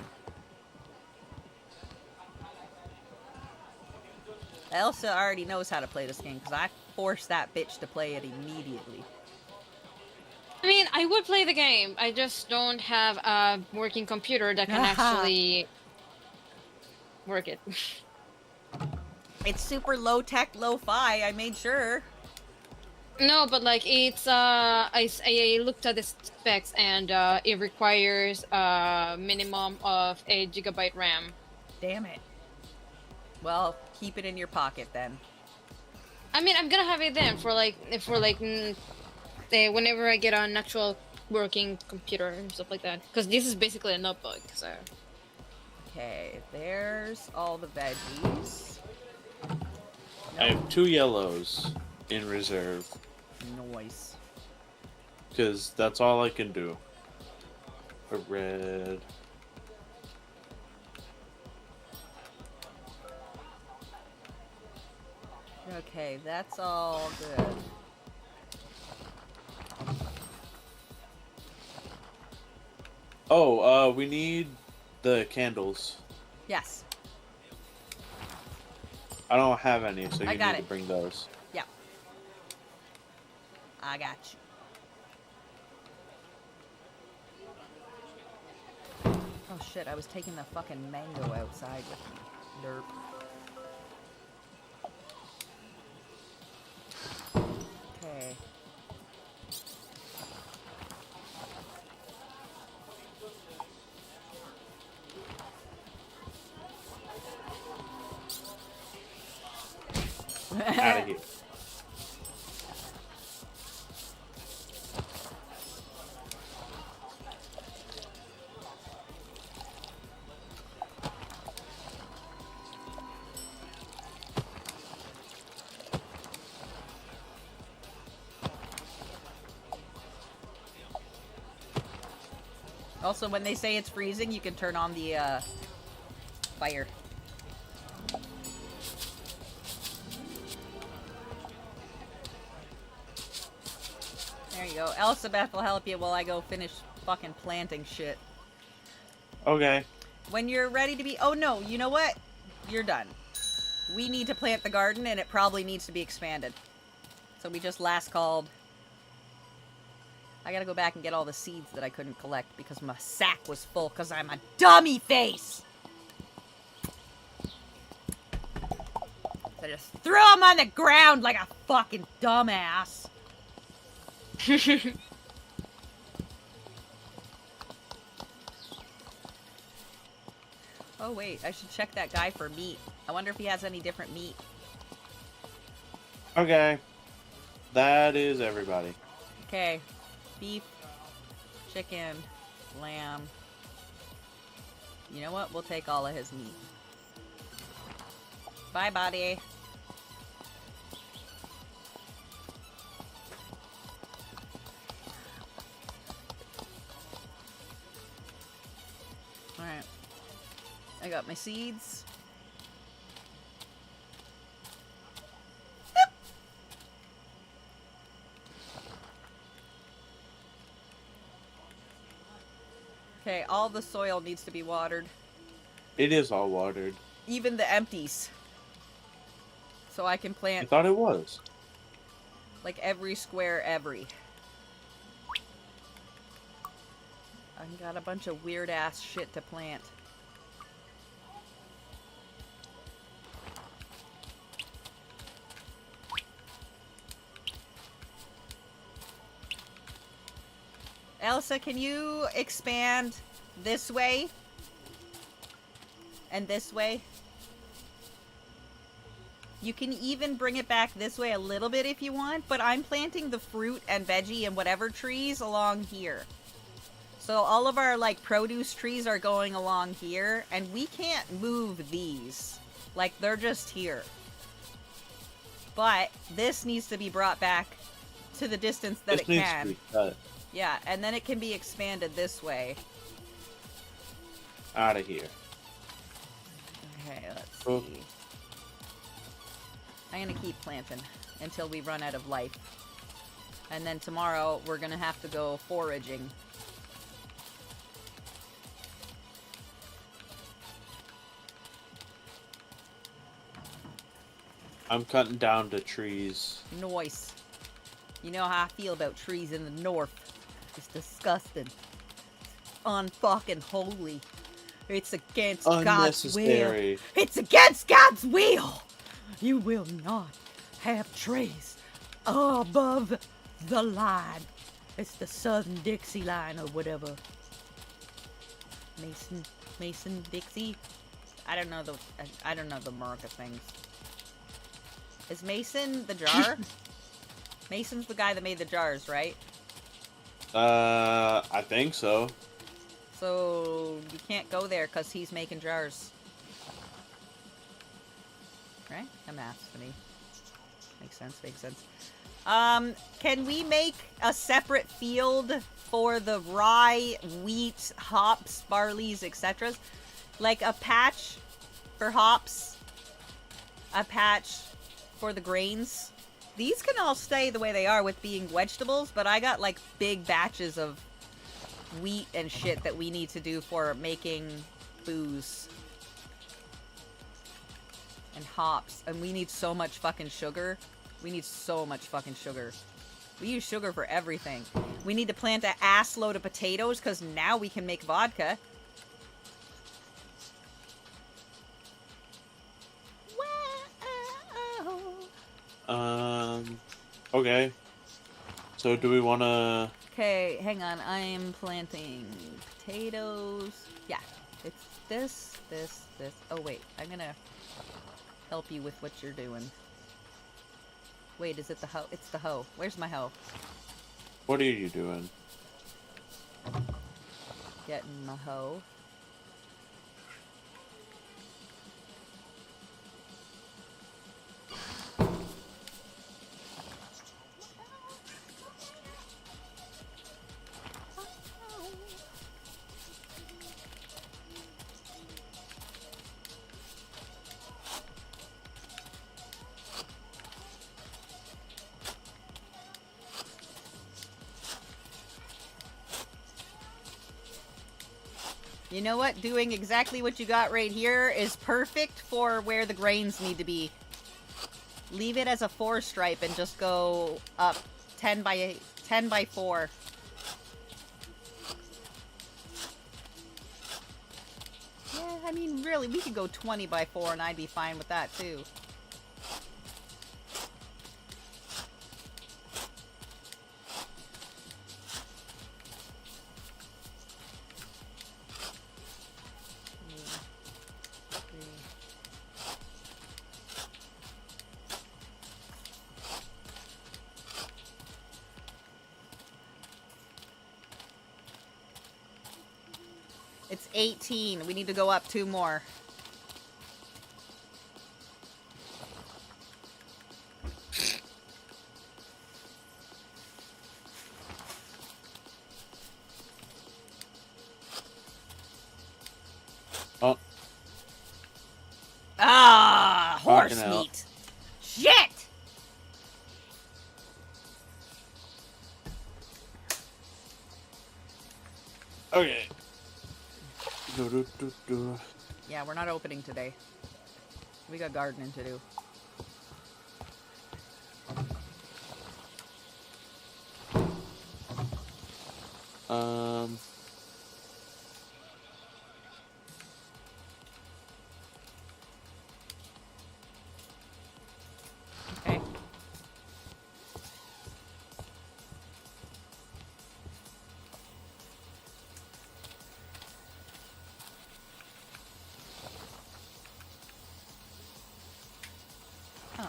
Elsa already knows how to play this game because I forced that bitch to play it immediately. I mean, I would play the game. I just don't have a working computer that can actually work it. It's super low tech, lo-fi. I made sure. No, but like it's I looked at the specs and it requires a minimum of 8 GB RAM. Damn it. Well, keep it in your pocket then. I mean, I'm gonna have it then for whenever I get an actual working computer and stuff like that. Because this is basically a notebook, so. Okay, there's all the veggies. I have 2 yellows in reserve. Noise. Because that's all I can do. A red. Okay, that's all good. Oh, we need the candles. Yes. I don't have any, so you I got need it. to bring those. Yeah. I got you. Oh shit, I was taking the fucking mango outside with me. Derp. Okay. Out of here. Also, when they say it's freezing, you can turn on the fire. There you go. Elsabeth will help you while I go finish fucking planting shit. Okay. When you're ready to be... Oh, no. You know what? You're done. We need to plant the garden, and it probably needs to be expanded. So we just last called... I gotta go back and get all the seeds that I couldn't collect because my sack was full because I'm a dummy face! I just threw them on the ground like a fucking dumbass. Oh wait, I should check that guy for meat. I wonder if he has any different meat. Okay. That is everybody. Okay. Beef, chicken, lamb. You know what? We'll take all of his meat. Bye, buddy. Alright. I got my seeds. Okay, all the soil needs to be watered. It is all watered. Even the empties. So I can I plant, thought it was. like, every square every. I've got a bunch of weird-ass shit to plant. Elsa, can you expand this way? And this way? You can even bring it back this way a little bit if you want, but I'm planting the fruit and veggie and whatever trees along here. So all of our, like, produce trees are going along here, and we can't move these. Like, they're just here. But this needs to be brought back to the distance that it can. Needs to be cut Yeah, and then it can be expanded this way. out of here. Okay, let's Cool. see. I'm gonna keep planting until we run out of life. And then tomorrow, we're gonna have to go foraging. I'm cutting down the trees. Nice. You know how I feel about trees in the north. It's disgusting. Unfucking holy. It's against God's will. Unnecessary. It's against God's will. You will not have trees above the line. It's the Southern Dixie line or whatever. Mason Dixie. I don't know the America things. Is Mason the jar? Mason's the guy that made the jars, right? I think so. So you can't go there because he's making jars. Right? A math to me. Makes sense, makes sense. Can we make a separate field for the rye, wheat, hops, barleys, etc.? Like a patch for hops, a patch for the grains. These can all stay the way they are with being vegetables, but I got like big batches of wheat and shit that we need to do for making booze. And hops. And we need so much fucking sugar. We need so much fucking sugar. We use sugar for everything. We need to plant an ass load of potatoes because now we can make vodka. Okay. So do we want to... Okay, hang on. I'm planting potatoes. Yeah, it's this. Oh, wait. I'm gonna help you with what you're doing. Wait, is it the hoe? It's the hoe. Where's my hoe? What are you doing? Getting my hoe. You know what? Doing exactly what you got right here is perfect for where the grains need to be. Leave it as a 4 stripe and just go up 10 by 4. mean, really, we could go 20 by 4 and I'd be fine with that too. It's 18. We need to go up 2 more. Oh, Ah, horse Fucking hell. meat. Shit! okay. Do. Yeah, we're not opening today. We got gardening to do. Okay. Huh.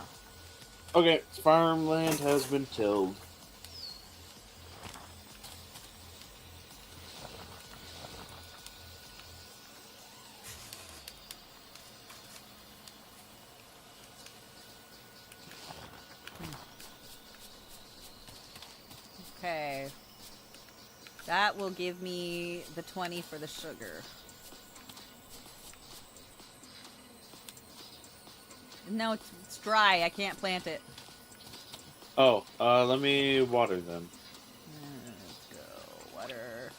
Okay, farmland has been tilled. Okay. That will give me the 20 for the sugar. No, it's dry. I can't plant it. Oh, let me water them. Let's go. Water.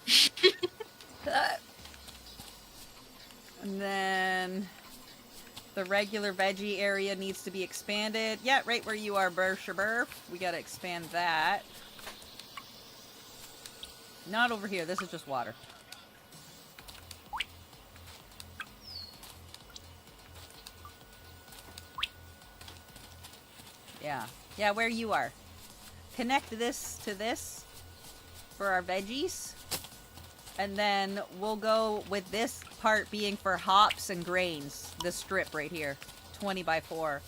And then the regular veggie area needs to be expanded. Yeah, right where you are, Burf. We gotta expand that. Not over here. This is just water. Yeah. Yeah, where you are. Connect this to this for our veggies. And then we'll go with this part being for hops and grains. This strip right here. 20 by 4.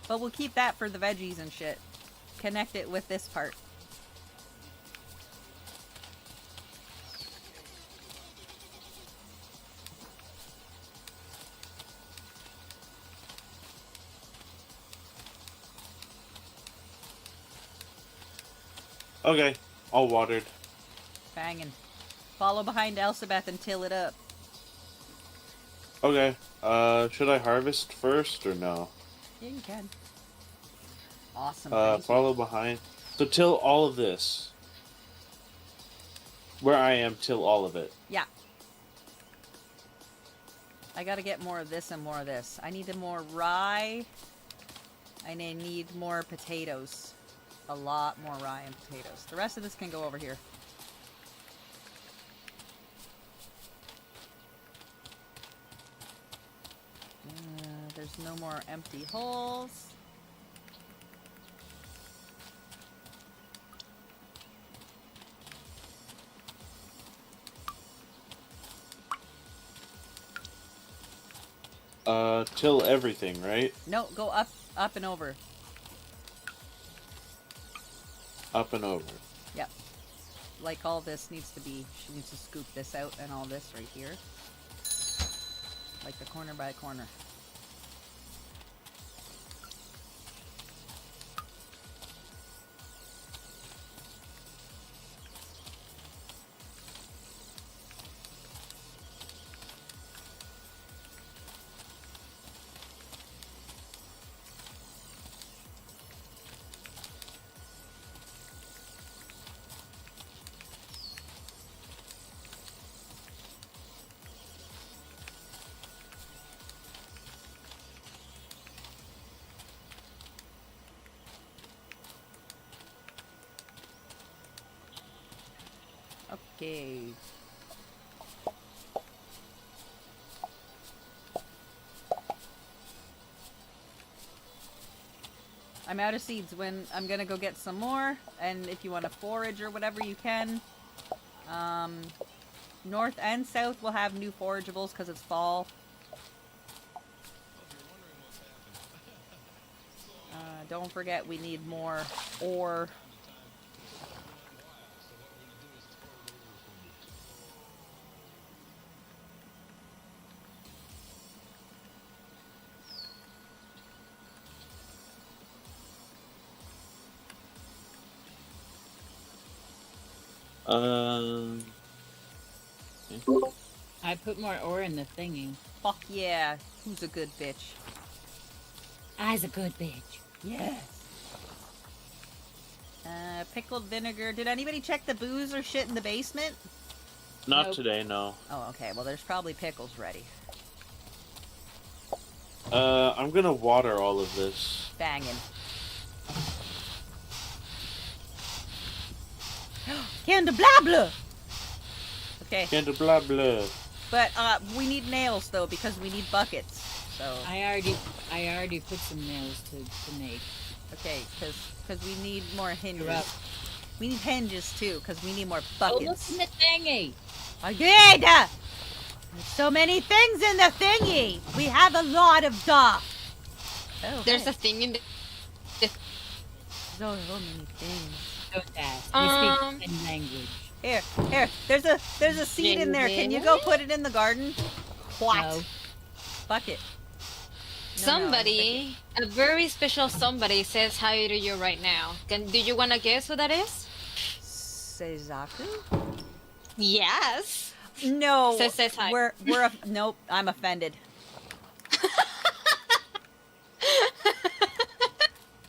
But we'll keep that for the veggies and shit. Connect it with this part. Okay, all watered. Banging. Follow behind Elsabeth and till it up. Okay, should I harvest first or no? Yeah, you can. Awesome. Thank you. Follow behind. So till all of this. Where I am, till all of it. Yeah. I gotta get more of this and more of this. I need more rye. And I need more potatoes. A lot more rye and potatoes. The rest of this can go over here. There's no more empty holes. Till everything, right? No, go up, up and over. Up and over. Yep. Like all this needs to be, she needs to scoop this out and all this right here. Like the corner by corner. Okay. I'm out of seeds. When I'm gonna go get some more, and if you want to forage or whatever, you can. North and south will have new forageables because it's fall. Don't forget we need more ore. I put more ore in the thingy. Fuck yeah. Who's a good bitch? I's a good bitch. Yes. Pickled vinegar. Did anybody check the booze or shit in the basement? Not Nope. today, no. Oh, okay. Well, there's probably pickles ready. I'm gonna water all of this. Banging. Candelabra! Okay, And blah blah. but we need nails though because we need buckets. So I already put some nails to make. okay, because we need more You're hinges. up. We need hinges too because we need more Oh, look buckets. in the thingy. Again! There's so many things in the thingy. We have a lot of stuff. Oh, There's hey. a thing in the. so many things. Don't ask. Um, We speak in language. Here. There's a seed in there. Can you go put it in the garden? What? No. Bucket. No, Somebody, a very special somebody, says hi to you right now. Do you want to guess who that is? Seizaku? Yes. No. Says hi. Nope. I'm offended.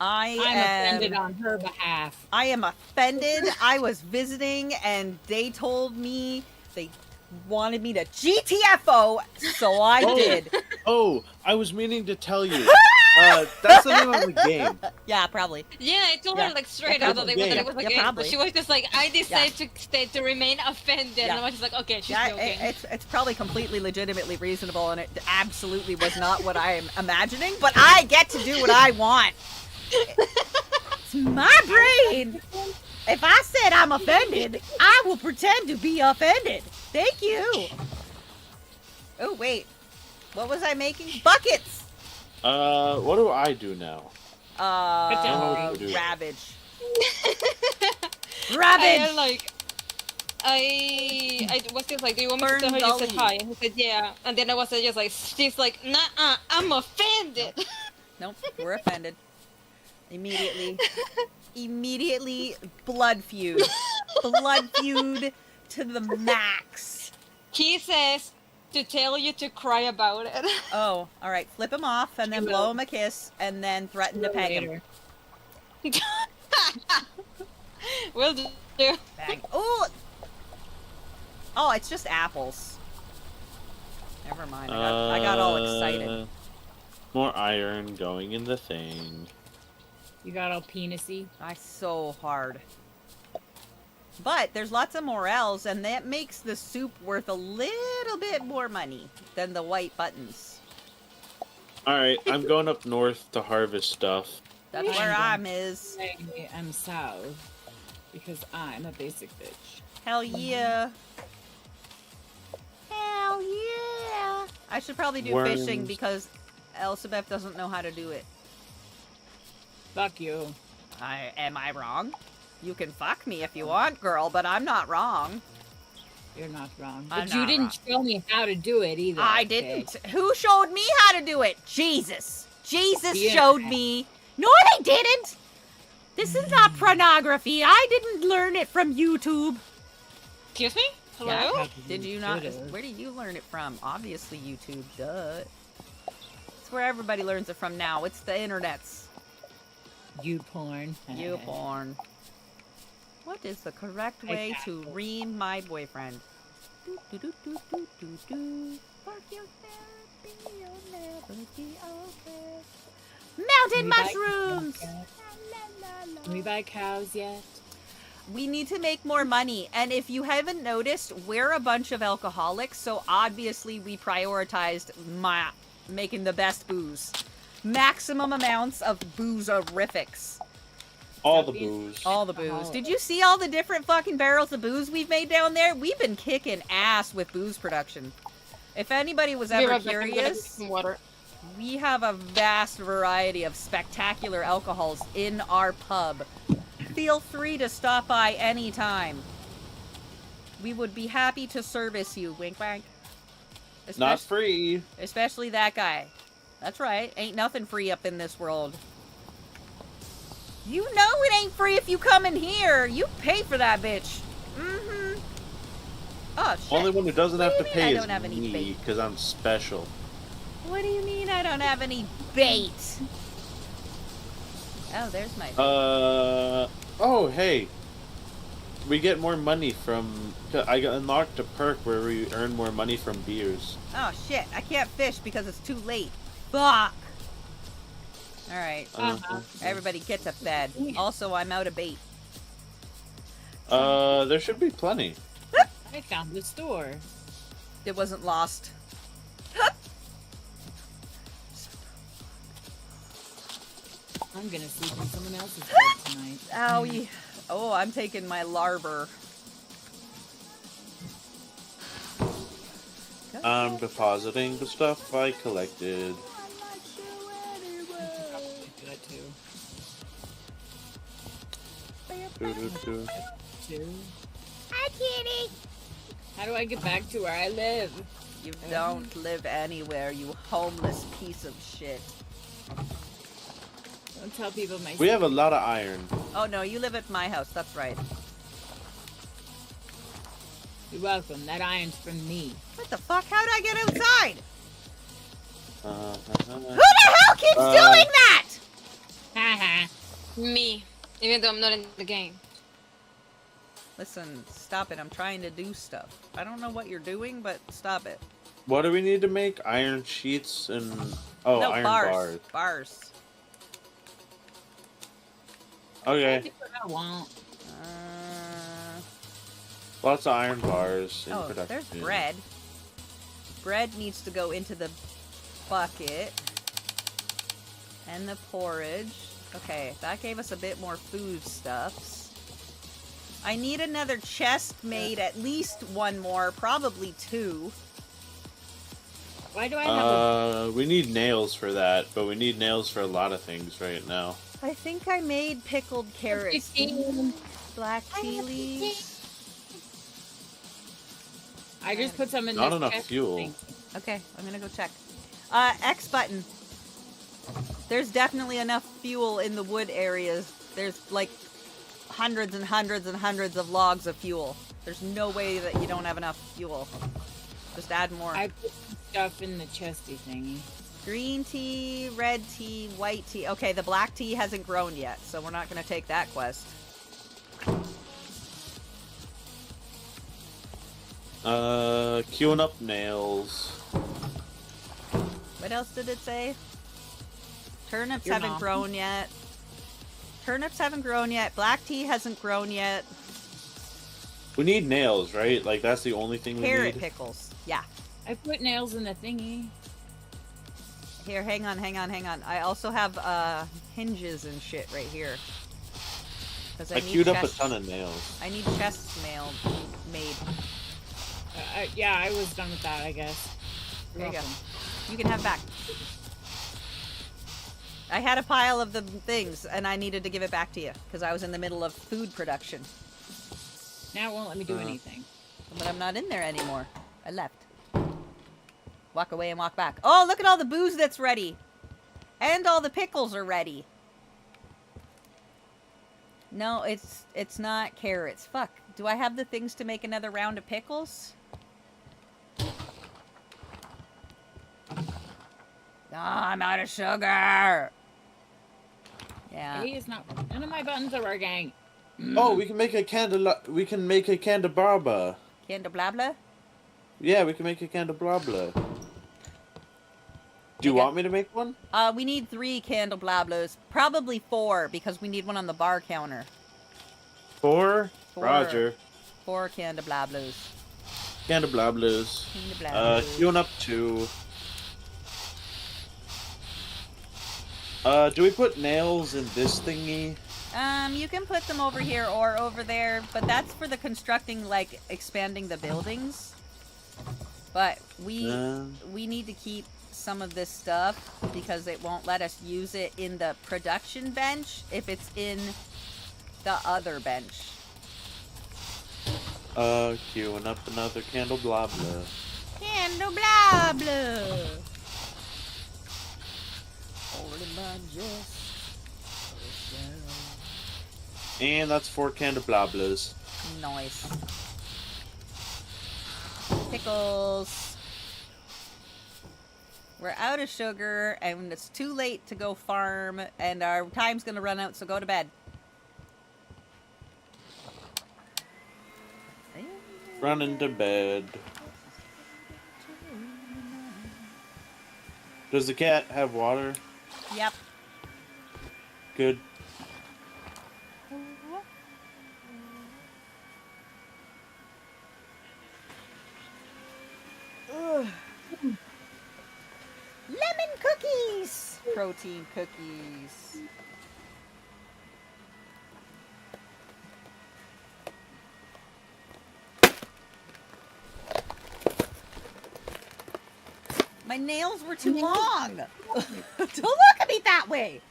I'm offended on her behalf. I am offended. I was visiting and they told me they wanted me to GTFO, so I did. Oh, I was meaning to tell you. That's the name of the game. Yeah, probably. Yeah, I told Yeah. her like straight Yeah, out that it was a yeah, game. probably. But she was just like, I decided to stay to remain offended, Yeah. and I was just like, okay, she's Yeah, joking. it's probably completely legitimately reasonable, and it absolutely was not what I am imagining. But I get to do what I want. It's my brain. If I said I'm offended, I will pretend to be offended. Thank you. Oh wait, what was I making? Buckets. What do I do now? Pretend. Ravage. I Ravage. like, I was just like, do you want me to tell her you said Ferngully. hi? And he said, yeah. And then I was just like, she's like, nah, I'm offended. Nope, we're offended. Immediately, blood feud. Blood feud to the max. He says to tell you to cry about it. Oh, all right. Flip him off and then She blow will. him a kiss and then threaten to peg him. Later. Will do. Bang. Oh, it's just apples. Never mind. I got all excited. More iron going in the thing. You got all penisy. I so hard. But there's lots of morels, and that makes the soup worth a little bit more money than the white buttons. Alright, I'm going up north to harvest stuff. That's I'm where going I'm is. I'm south because I'm a basic bitch. Hell yeah. Hell yeah. I should probably do fishing Worms. because Elizabeth doesn't know how to do it. Fuck you. Am I wrong? You can fuck me if you want, girl, but I'm not wrong. You're not wrong. I'm But you not didn't wrong. show me how to do it either. I okay? didn't. Who showed me how to do it? Jesus. Jesus The showed internet. me. No, they didn't. This is not pornography. I didn't learn it from YouTube. Excuse me? Hello? Yeah. Probably Did you not? should've. Where did you learn it from? Obviously YouTube. Duh. It's where everybody learns it from now. It's the internets. You porn. You porn. What is the correct way to ream my boyfriend? Do, do, do, do, do, do, do. Work your therapy, you'll never be okay. Mountain mushrooms! Can we buy cows yet? We need to make more money, and if you haven't noticed, we're a bunch of alcoholics, so obviously we prioritized making the best booze. maximum amounts of boozerifics. All the booze. All the booze. Did you see all the different fucking barrels of booze we've made down there? We've been kicking ass with booze production. If anybody was Be ever right back, I'm gonna get curious, some water. we have a vast variety of spectacular alcohols in our pub. Feel free to stop by anytime. We would be happy to service you. Wink, wink. Not free. Especially that guy. That's right. Ain't nothing free up in this world. You know it ain't free if you come in here. You pay for that bitch. Mm-hmm. Oh, shit. Only one who doesn't have to I pay don't is have any me, bait. because I'm special. What do you mean I don't have any bait? Oh, there's my bait. Oh, hey. We get more money from... I got unlocked a perk where we earn more money from beers. Oh, shit. I can't fish because it's too late. Fuck. Alright. Everybody get to bed. Also, I'm out of bait. There should be plenty. I found the store. It wasn't lost. I'm gonna sleep in someone else's bed tonight. Owie. Oh, I'm taking my larber. I'm depositing the stuff I collected. Do that too. Two. Hi, kitty. How do I get back to where I live? You don't live anywhere, you homeless piece of shit. Don't tell people my. We have a lot of iron. Oh no, you live at my house, that's right. You're welcome. That iron's from me. What the fuck? How did I get outside? Uh-huh. Who the hell keeps doing that? Haha. Me, even though I'm not in the game. Listen, stop it. I'm trying to do stuff. I don't know what you're doing, but stop it. What do we need to make? Iron sheets and... Oh, no, iron bars. bars. Bars. Okay. That's what I want. Lots of iron bars in Oh, production. there's bread. Bread needs to go into the bucket. And the porridge. Okay, that gave us a bit more foodstuffs. I need another chest made, at least one more, probably two. Why do I have We need nails for that, but we need nails for a lot of things right now. I think I made pickled carrots. Black tea leaves. I just put some in Not this enough chest fuel. thing. Okay, I'm gonna go check. X button. There's definitely enough fuel in the wood areas. There's like hundreds and hundreds and hundreds of logs of fuel. There's no way that you don't have enough fuel. Just add more. I put some stuff in the chesty thingy. Green tea, red tea, white tea. Okay, the black tea hasn't grown yet, so we're not gonna take that quest. Queuing up nails. What else did it say? Turnips Your haven't mom. grown yet. Turnips haven't grown yet. Black tea hasn't grown yet. We need nails, right? Like, that's the only thing we Carrot need. pickles. Yeah. I put nails in the thingy. Here, hang on. I also have hinges and shit right here. 'Cause I need queued up a chests- ton of nails. I need chests made. Yeah, I was done with that, I guess. There you go. Welcome. You can have back. I had a pile of the things, and I needed to give it back to you because I was in the middle of food production. Now it won't let me do anything. But I'm not in there anymore. I left. Walk away and walk back. Oh, look at all the booze that's ready. And all the pickles are ready. No, it's not carrots. Fuck. Do I have the things to make another round of pickles? Ah, I'm out of sugar. Yeah. Hey, it's not. None of my buttons are working. Oh, we can make a candelabra. Candelabra? Yeah, we can make a candelabra. Do you Okay. want me to make one? We need 3 candelabras. Probably 4, because we need one on the bar counter. 4? 4. Roger. 4 candelabras. Candelabras. Candelabras. Queuing up 2. Do we put nails in this thingy? You can put them over here or over there, but that's for the constructing, like, expanding the buildings. But we need to keep some of this stuff because it won't let us use it in the production bench if it's in the other bench. Queuing up another candle blah blah. Candle blah blah. Holy my just. And that's 4 candle blah blahs. Nice. Pickles. We're out of sugar, and it's too late to go farm, and our time's gonna run out, so go to bed. Running to bed. Does the cat have water? Yep. Good. Lemon cookies! Protein cookies. My nails were too long! Don't look at me that way!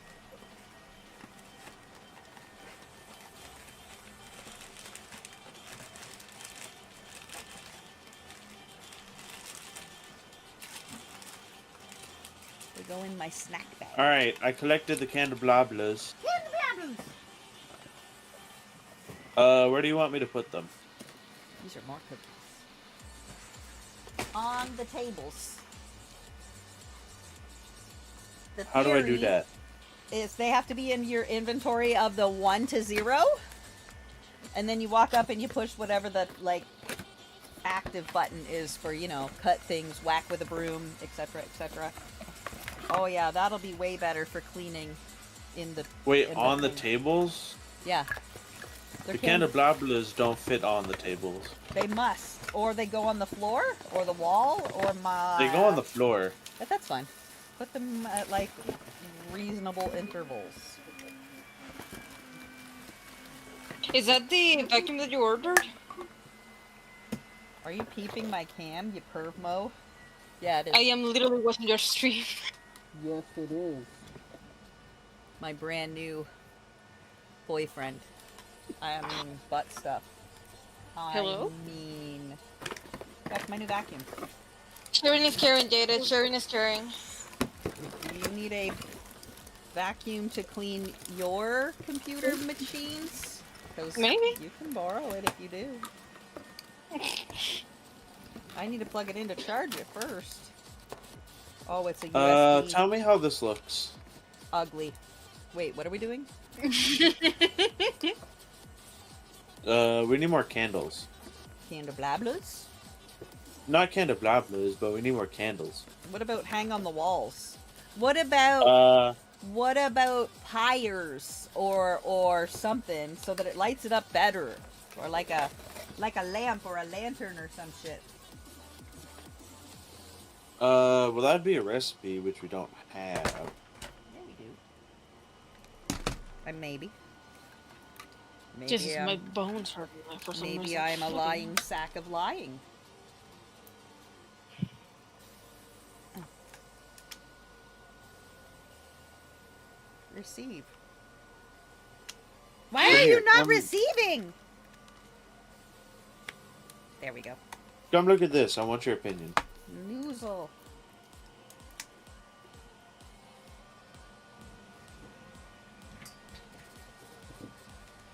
They go in my snack bag. Alright, I collected the candelabras. Candelabras! Where do you want me to put them? These are more cookies. On the tables. The How do I do theory that? is they have to be in your inventory of the 1 to 0. And then you walk up and you push whatever the, like, active button is for, you know, cut things, whack with a broom, etc., etc. Oh yeah, that'll be way better for cleaning in the... Wait, in on the thing. tables? Yeah. The candelabras don't fit on the tables. They must. Or they go on the floor, or the wall, or my... They go on the floor. But that's fine. Put them at, like, reasonable intervals. Is that the vacuum that you ordered? Are you peeping my cam, you perv mo? Yeah, it is. I am literally watching your stream. Yes, it is. My brand new boyfriend. I mean, butt stuff. Hello? I mean... That's my new vacuum. Sharing is caring, Jada. Sharing is caring. Do you need a vacuum to clean your computer machines? 'Cause Maybe. you can borrow it if you do. I need to plug it in to charge it first. Oh, it's a USB. Tell me how this looks. Ugly. Wait, what are we doing? We need more candles. Candelabras? Not candelabras, but we need more candles. What about hang on the walls? What about pyres or something so that it lights it up better? Or like a lamp or a lantern or some shit. Well, that'd be a recipe, which we don't have. Yeah, we do. Maybe. Jesus, my bones hurt for some reason. Maybe I am a lying sack of lying. Receive. Why are you not receiving? There we go. Come look at this. I want your opinion. Noozle.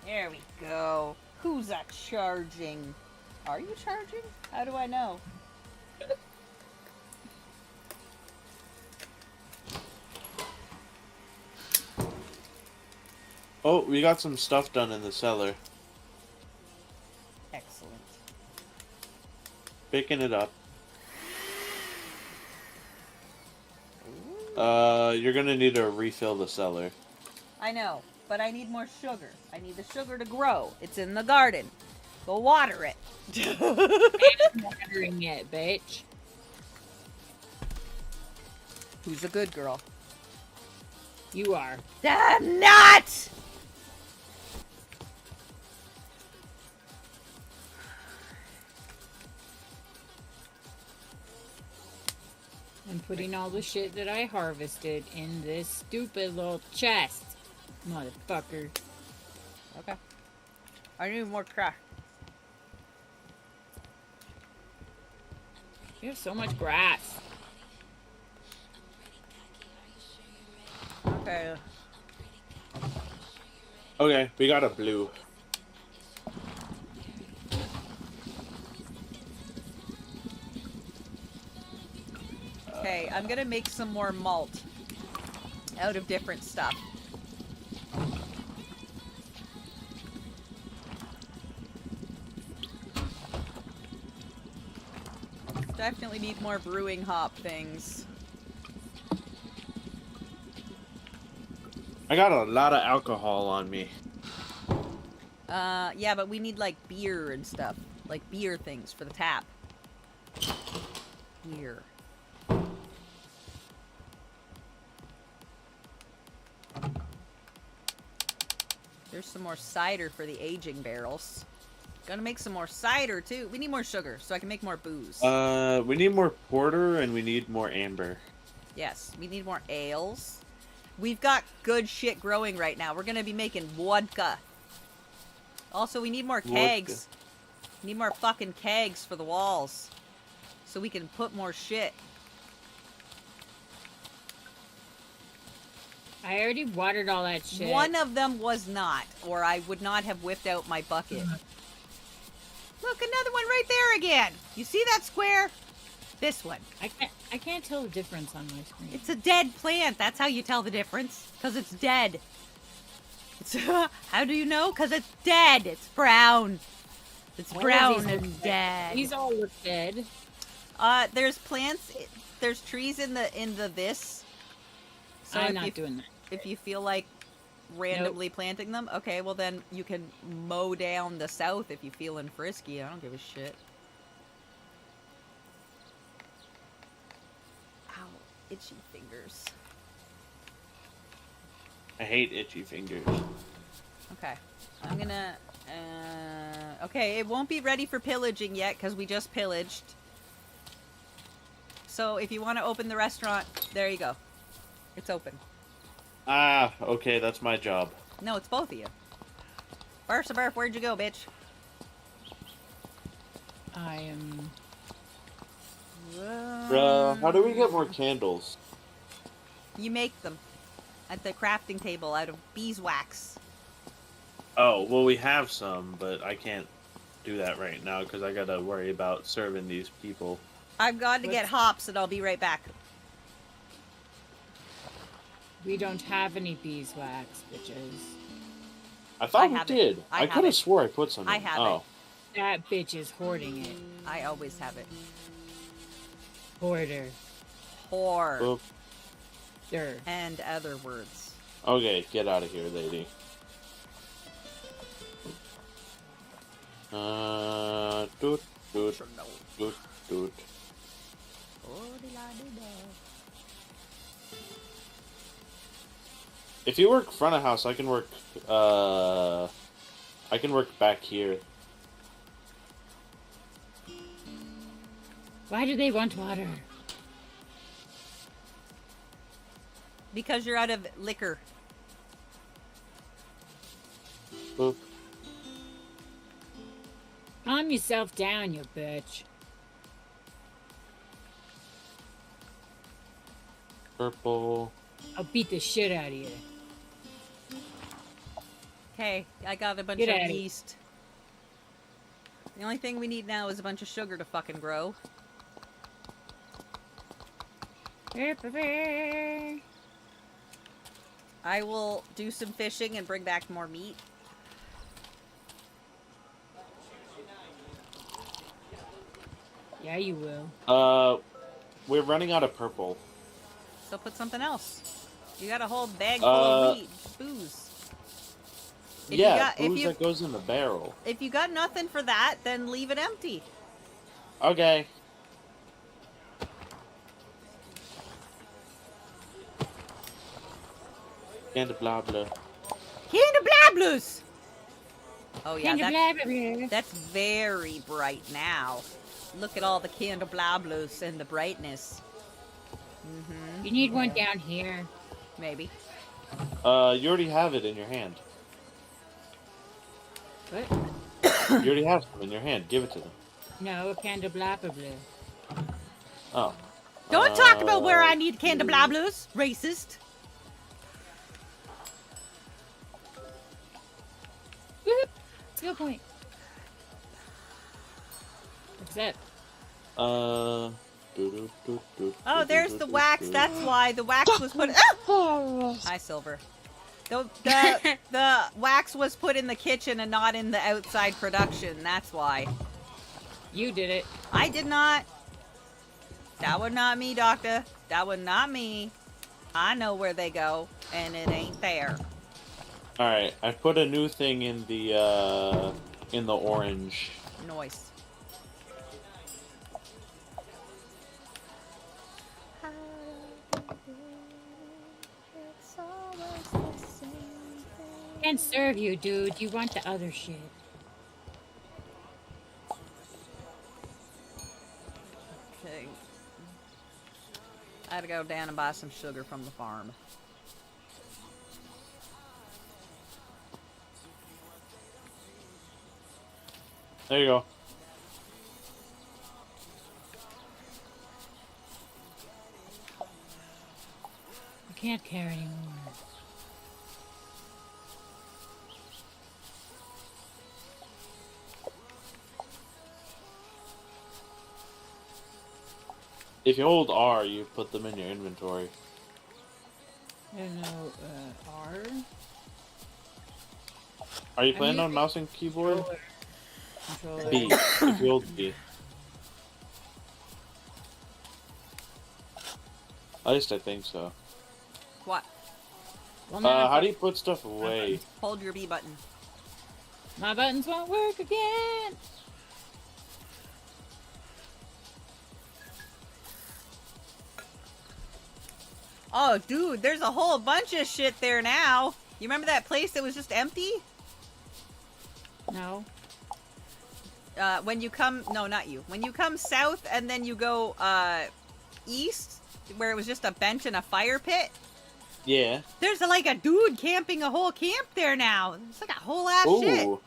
There we go. Who's that charging? Are you charging? How do I know? Oh, we got some stuff done in the cellar. Excellent. Picking it up. You're gonna need to refill the cellar. I know, but I need more sugar. I need the sugar to grow. It's in the garden. Go water it. Watering it, bitch. Who's a good girl? You are. I'm not! I'm putting all the shit that I harvested in this stupid little chest. Motherfucker. Okay. I need more crack. You have so much grass. Okay. Okay, we got a blue. Okay, I'm gonna make some more malt out of different stuff. Definitely need more brewing hop things. I got a lot of alcohol on me. Yeah, but we need like beer and stuff. Like beer things for the tap. Beer. There's some more cider for the aging barrels. Gonna make some more cider too. We need more sugar so I can make more booze. We need more porter and we need more amber. Yes, we need more ales. We've got good shit growing right now. We're gonna be making vodka. Also, we need more kegs. We need more fucking kegs for the walls. So we can put more shit. I already watered all that shit. One of them was not, or I would not have whipped out my bucket. Look, another one right there again. You see that square? This one. I can't tell the difference on my screen. It's a dead plant. That's how you tell the difference. Because it's dead. It's, how do you know? Because it's dead. It's brown. It's All of brown these look and dead. dead. These all look dead. There's plants. There's trees in the this. So I'm if not you, doing that. if you feel like randomly planting them, okay, well then you can mow down the south if you're feeling frisky. I don't give a shit. Ow, itchy fingers. I hate itchy fingers. Okay, I'm gonna. Okay, it won't be ready for pillaging yet because we just pillaged. So if you want to open the restaurant, there you go. It's open. Ah, okay, that's my job. No, it's both of you. Burf, where'd you go, bitch? I am. How do we get more candles? You make them at the crafting table out of beeswax. Oh, well, we have some, but I can't do that right now because I gotta worry about serving these people. I've got to get hops and I'll be right back. We don't have any beeswax, bitches. I thought I we have it. did. I I have could have it. swore I put some I in. have Oh. That bitch is hoarding it. I always have it. Hoarder. Whore. Oop. There. And other words. Okay, get out of here, lady. Doot, doot, doot, doot. If you work front of house, I can work back here. Why do they want water? Because you're out of liquor. Boop. Calm yourself down, you bitch. Purple. I'll beat the shit out of you. Okay, I got a bunch Get of outta here. yeast. The only thing we need now is a bunch of sugar to fucking grow. I will do some fishing and bring back more meat. Yeah, you will. We're running out of purple. So put something else. You got a whole bag full of wheat, booze. If you Yeah, got- if booze you- that goes in the barrel. If you got nothing for that, then leave it empty. Okay. Candelabra. Candelabras! Oh yeah, Candelabra. that's very bright now. Look at all the candelabras and the brightness. You need one down here. Maybe. You already have it in your hand. What? You already have some in your hand. Give it to them. No, a candelabra. Oh. Don't talk about where I need candelabras, racist. Woohoo! Skill point. What's that? Oh, there's the wax. That's why the wax was put. Hi, Silver. The wax was put in the kitchen and not in the outside production. That's why. You did it. I did not. That was not me, Doctor. That was not me. I know where they go, and it ain't there. Alright, I put a new thing in the orange. Noise. Can't serve you, dude. You want the other shit. Okay. I had to go down and buy some sugar from the farm. There you go. I can't carry anymore. If you hold R, you put them in your inventory. I don't know, R? Are you I'm playing on using mouse and keyboard? Controller. B. If you hold B. At least I think so. What? Well, now How do you put stuff away? Hold your B button. my buttons won't work again. Oh, dude, there's a whole bunch of shit there now. You remember that place that was just empty? No. When you come, no, not you. When you come south and then you go, east, where it was just a bench and a fire pit, Yeah. there's like a dude camping a whole camp there now. It's like a whole ass shit. Ooh.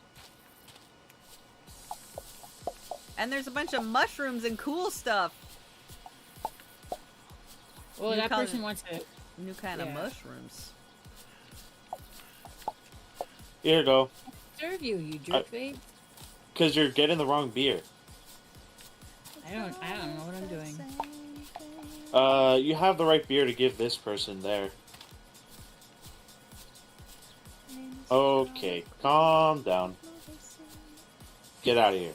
And there's a bunch of mushrooms and cool stuff. Well, New that color. person wants to. New kind of Yeah. mushrooms. Here you go. Serve you, you jerk face. Because you're getting the wrong beer. I don't know what I'm doing. You have the right beer to give this person there. Okay, calm down. Get out of here.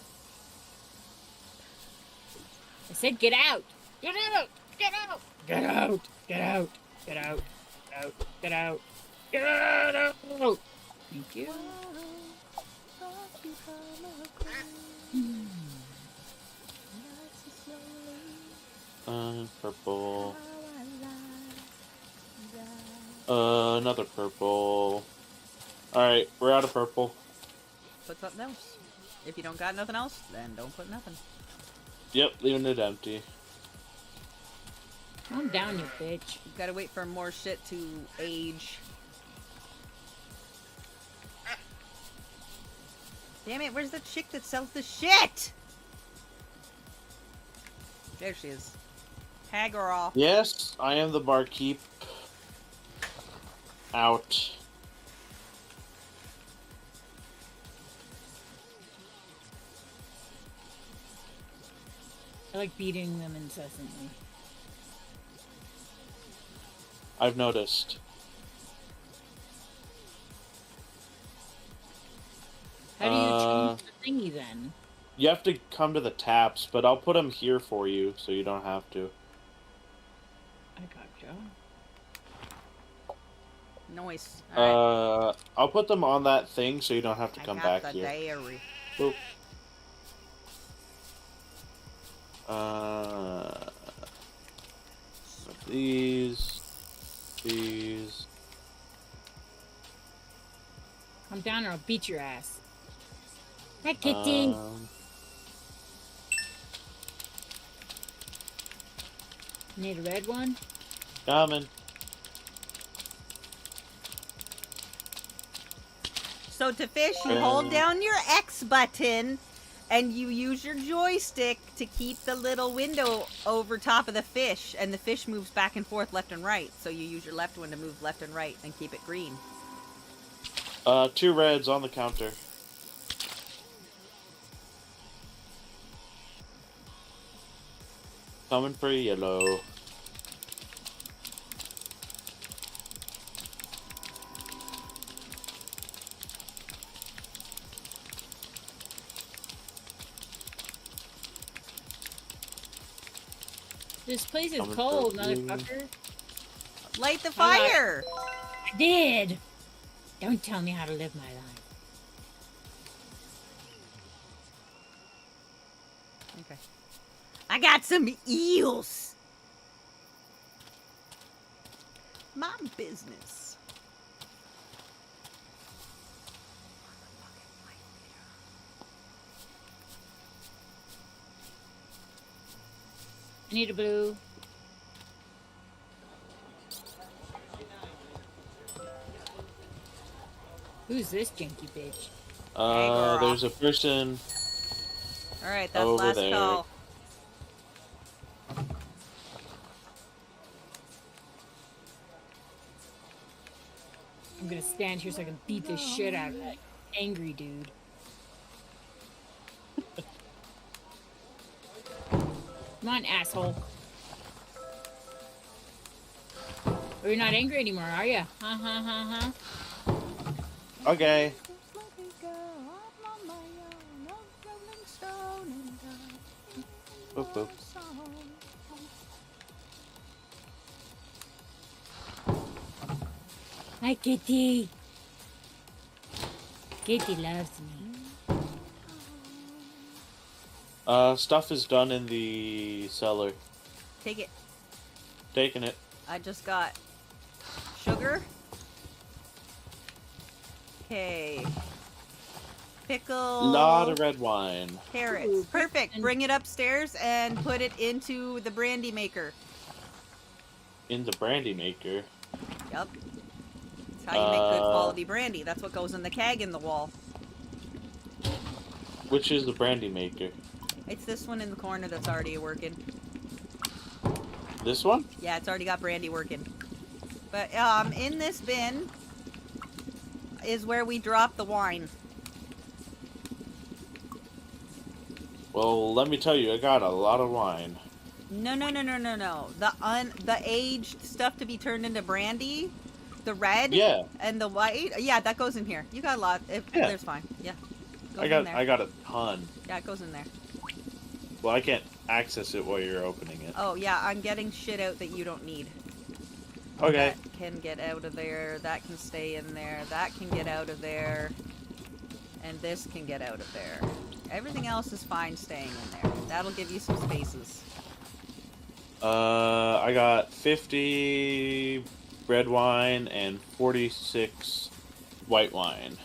I said get out! Get out! Get out! Get out! Get out! Get out! Get out! Get out! Get out! Thank you. Purple. Another purple. Alright, we're out of purple. Put something else. If you don't got nothing else, then don't put nothing. Yep, leaving it empty. Calm down, you bitch. You gotta wait for more shit to age. Damn it, where's the chick that sells the shit? There she is. Tag her off. Yes, I am the barkeep. Out. I like beating them incessantly. I've noticed. How do you change the thingy then? You have to come to the taps, but I'll put them here for you, so you don't have to. I gotcha. Noise. Alright. I'll put them on that thing, so you don't have to come I got back the here. diary. Boop. These. Come down or I'll beat your ass. Hi, kitty. Need a red one? Coming. So to fish, you hold down your X button and you use your joystick to keep the little window over top of the fish, and the fish moves back and forth left and right. So you use your left one to move left and right and keep it green. 2 reds on the counter. Coming for yellow. This place is Coming cold, for you. motherfucker. Light the fire! I did. Don't tell me how to live my life. Okay. I got some eels. My business. I need a blue. Who's this janky bitch? girl. There's a person. All right, that's Over last there. call. I'm gonna stand here so I can beat the shit out of that angry dude. Come on, asshole. Oh, you're not angry anymore, are you? Ha ha ha ha. Okay. Boop, boop. Hi, Kitty. Kitty loves me. Stuff is done in the cellar. Take it. Taking it. I just got sugar. Okay. Pickle. Lot of red wine. Carrots. Ooh, Perfect. and- Bring it upstairs and put it into the brandy maker. In the brandy maker. Yep. That's how you make good quality brandy. That's what goes in the keg in the wall. Which is the brandy maker? It's this one in the corner that's already working. This one? Yeah, it's already got brandy working. But in this bin is where we drop the wine. Well, let me tell you, I got a lot of wine. No. The aged stuff to be turned into brandy, the red Yeah. and the white. Yeah, that goes in here. You got a lot. Yeah. There's fine. Yeah. Goes I in there. got a ton. Yeah, it goes in there. Well, I can't access it while you're opening it. Oh, yeah, I'm getting shit out that you don't need. Okay. That can get out of there. That can stay in there. That can get out of there. And this can get out of there. Everything else is fine staying in there. That'll give you some spaces. I got 50 red wine and 46 white wine.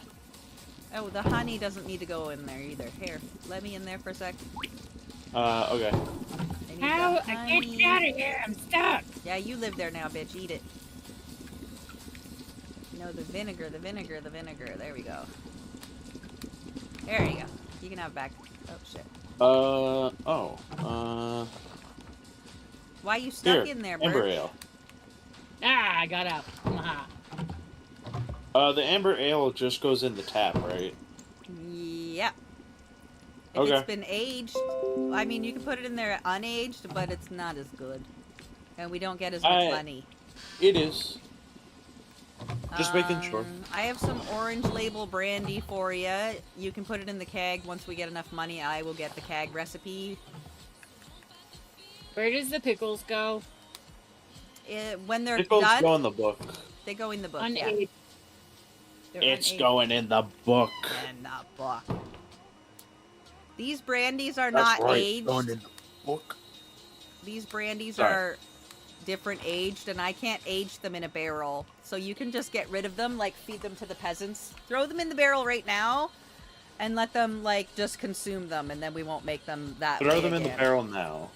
Oh, the honey doesn't need to go in there either. Here, let me in there for a sec. Okay. I need How? the I can't honey. get out of here. I'm stuck. Yeah, you live there now, bitch. Eat it. No, the vinegar. There we go. There you go. You can have it back. Oh, shit. Why you stuck Here, in there, amber Birch? ale. Ah, I got out. Haha. The amber ale just goes in the tap, right? Yeah. If Okay. it's been aged, I mean, you can put it in there unaged, but it's not as good. And we don't get as much money. It is. Just making sure. I have some orange label brandy for you. You can put it in the keg. Once we get enough money, I will get the keg recipe. Where does the pickles go? When they're Pickles done, go in the book. they go in the book. Yeah. Unaged. They're It's unaged going in the book. in the book. These brandies are That's not right, aged. going in the book. These brandies Sorry. are different aged, and I can't age them in a barrel. So you can just get rid of them, like feed them to the peasants. Throw them in the barrel right now, and let them like just consume them, and then we won't make them that Throw way them in the again. barrel now.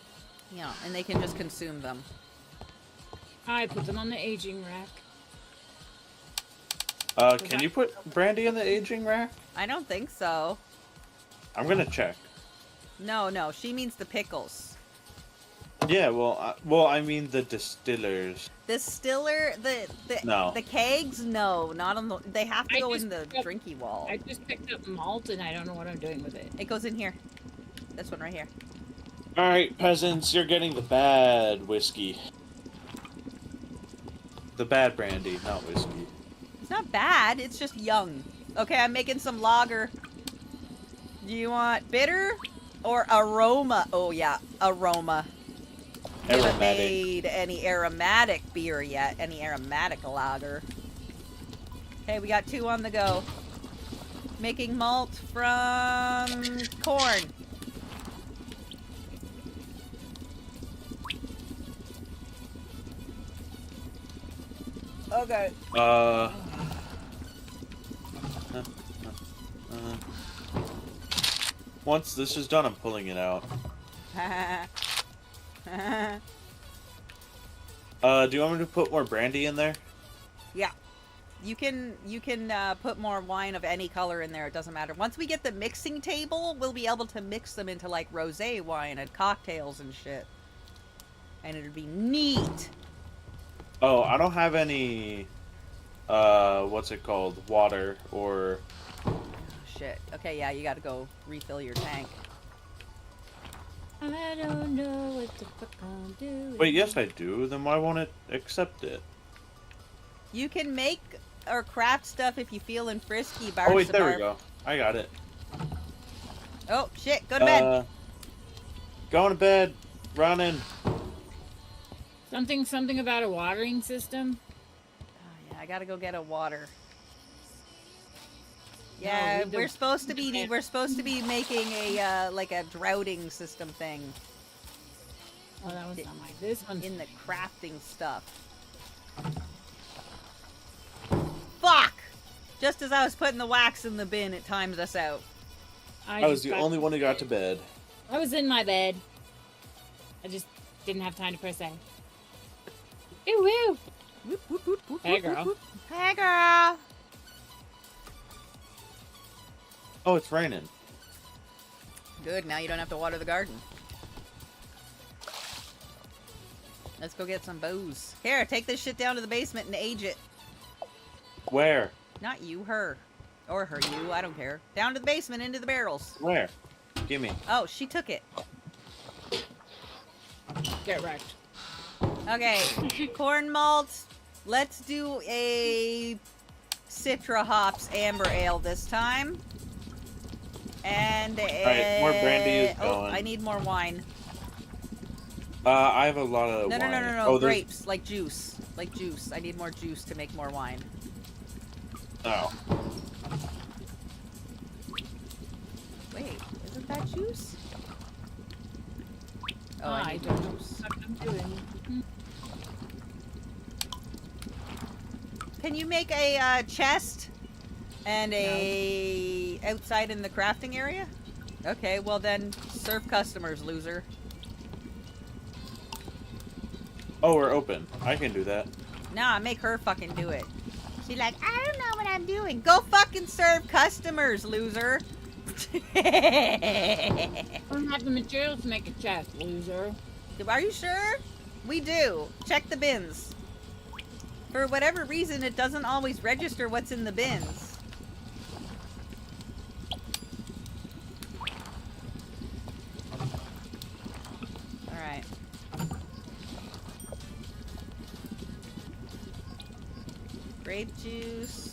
Yeah, and they can just consume them. I put them on the aging rack. Can you put brandy in the aging rack? I don't think so. I'm gonna check. No, she means the pickles. Yeah, well, I mean the distillers. The stiller, No. the kegs, no, not on the. They have to I go just in the picked up- drinky wall. I just picked up malt and I don't know what I'm doing with it. It goes in here. This one right here. All right, peasants, you're getting the bad whiskey. The bad brandy, not whiskey. It's not bad. It's just young. Okay, I'm making some lager. Do you want bitter or aroma? Oh yeah, aroma. We haven't Aromatic. made any aromatic beer yet. Any aromatic lager. Okay, we got 2 on the go. Making malt from corn. Okay. Once this is done, I'm pulling it out. Do you want me to put more brandy in there? Yeah. You can put more wine of any color in there. It doesn't matter. Once we get the mixing table, we'll be able to mix them into like rosé wine and cocktails and shit. And it'll be neat. Oh, I don't have any, what's it called? Water or... Oh, shit. Okay, yeah, you gotta go refill your tank. I don't know what the fuck I'm doing. Wait, yes I do. Then why won't it accept it? You can make or craft stuff if you feeling frisky, Oh wait, there we Barsabar. go. I got it. Oh, shit. Go to bed. Going to bed. Running. Something about a watering system. Oh, yeah, I gotta go get a water. No, Yeah, we we're don't- supposed to be making a like a droughting system thing Oh, that was not mine. This one's in the crafting stuff. Fuck! Just as I was putting the wax in the bin, it times us out. I was the only one who got to bed. I was in my bed. I just didn't have time to press A. Ew, woo. Whoop, whoop, whoop, whoop, Hey, whoop, girl. whoop, whoop. Hey, girl. Oh, it's raining. Good. Now you don't have to water the garden. Let's go get some booze. Here, take this shit down to the basement and age it. Where? Not you, her. Or her, you. I don't care. Down to the basement, into the barrels. Where? Gimme. Oh, she took it. Get wrecked. Okay. Corn malt. Let's do a Citra Hops Amber Ale this time. And Alright, more brandy is oh, going. I need more wine. I have a lot of No, no, wine. no, no, no. Oh, there's- Grapes. Like juice. Like juice. I need more juice to make more wine. Oh. Wait, isn't that juice? Oh, I need don't more know juice. what I'm doing. Can you make a chest and a outside in the crafting area? Okay, well then serve customers, loser. Oh, we're open. I can do that. Nah, make her fucking do it. She's like, I don't know what I'm doing. Go fucking serve customers, loser. I don't have the materials to make a chest, loser. Are you sure? We do. Check the bins. For whatever reason, it doesn't always register what's in the bins. Alright. Grape juice.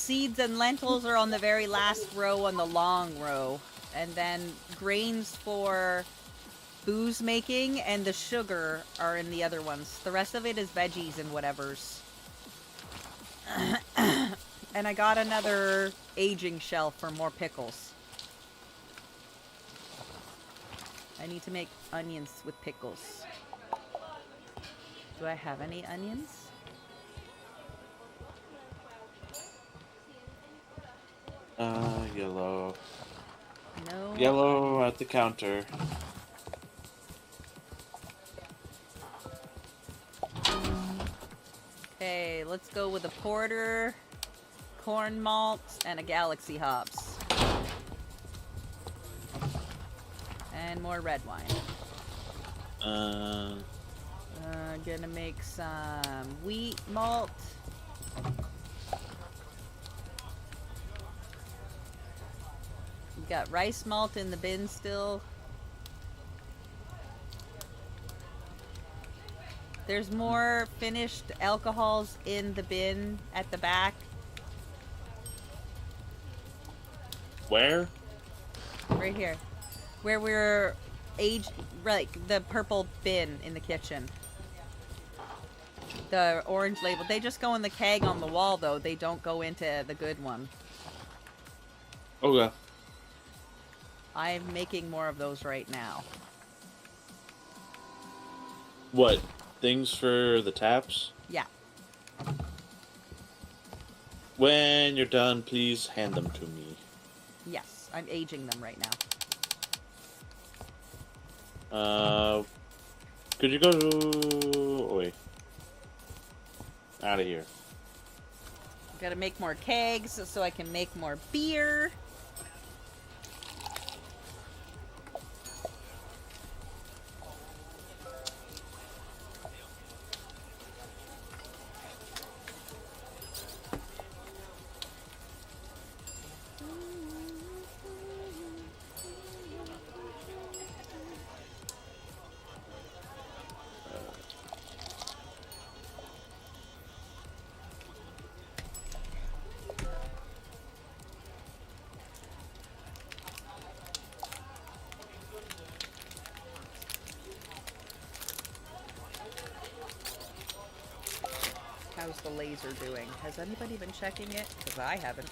seeds and lentils are on the very last row on the long row. And then grains for booze making and the sugar are in the other ones. The rest of it is veggies and whatevers. And I got another aging shelf for more pickles. I need to make onions with pickles. Do I have any onions? Yellow. No. Yellow at the counter. Okay, let's go with a porter, corn malt, and a galaxy hops. And more red wine. Gonna make some wheat malt. We got rice malt in the bin still. There's more finished alcohols in the bin at the back. Where? Right here. Where we're aged, like the purple bin in the kitchen. The orange label. They just go in the keg on the wall though. They don't go into the good one. Okay. I'm making more of those right now. What? Things for the taps? Yeah. When you're done, please hand them to me. Yes. I'm aging them right now. Could you go to... Oh, wait. Out of here. Gotta make more kegs so I can make more beer. How's the laser doing? Has anybody been checking it? Because I haven't.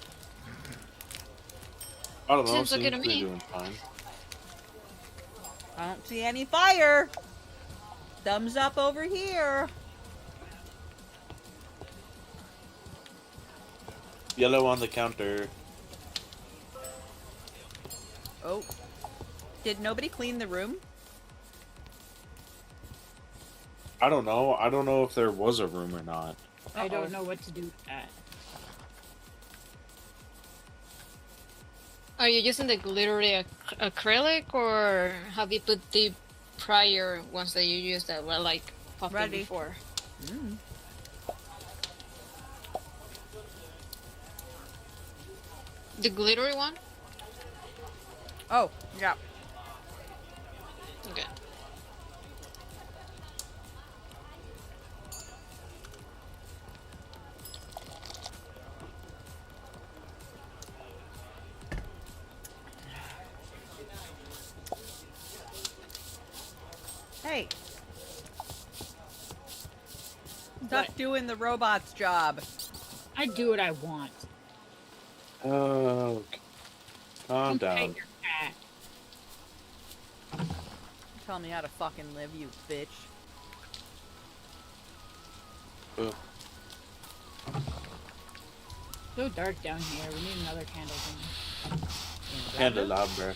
I don't know. Seems okay to to be me. doing fine. I don't see any fire. Thumbs up over here. Yellow on the counter. Oh. Did nobody clean the room? I don't know. I don't know if there was a room or not. I don't know what to do with that. Are you using the glittery acrylic, or have you put the prior ones that you used that were like popping Ready. before? Mm. The glittery one? Oh, yeah. Okay. Hey. Stop doing the robot's job. I do what I want. Oh, calm Don't pet down. your cat. Tell me how to fucking live, you bitch. Ugh. So dark down here. We need another candle thing. Candelabra.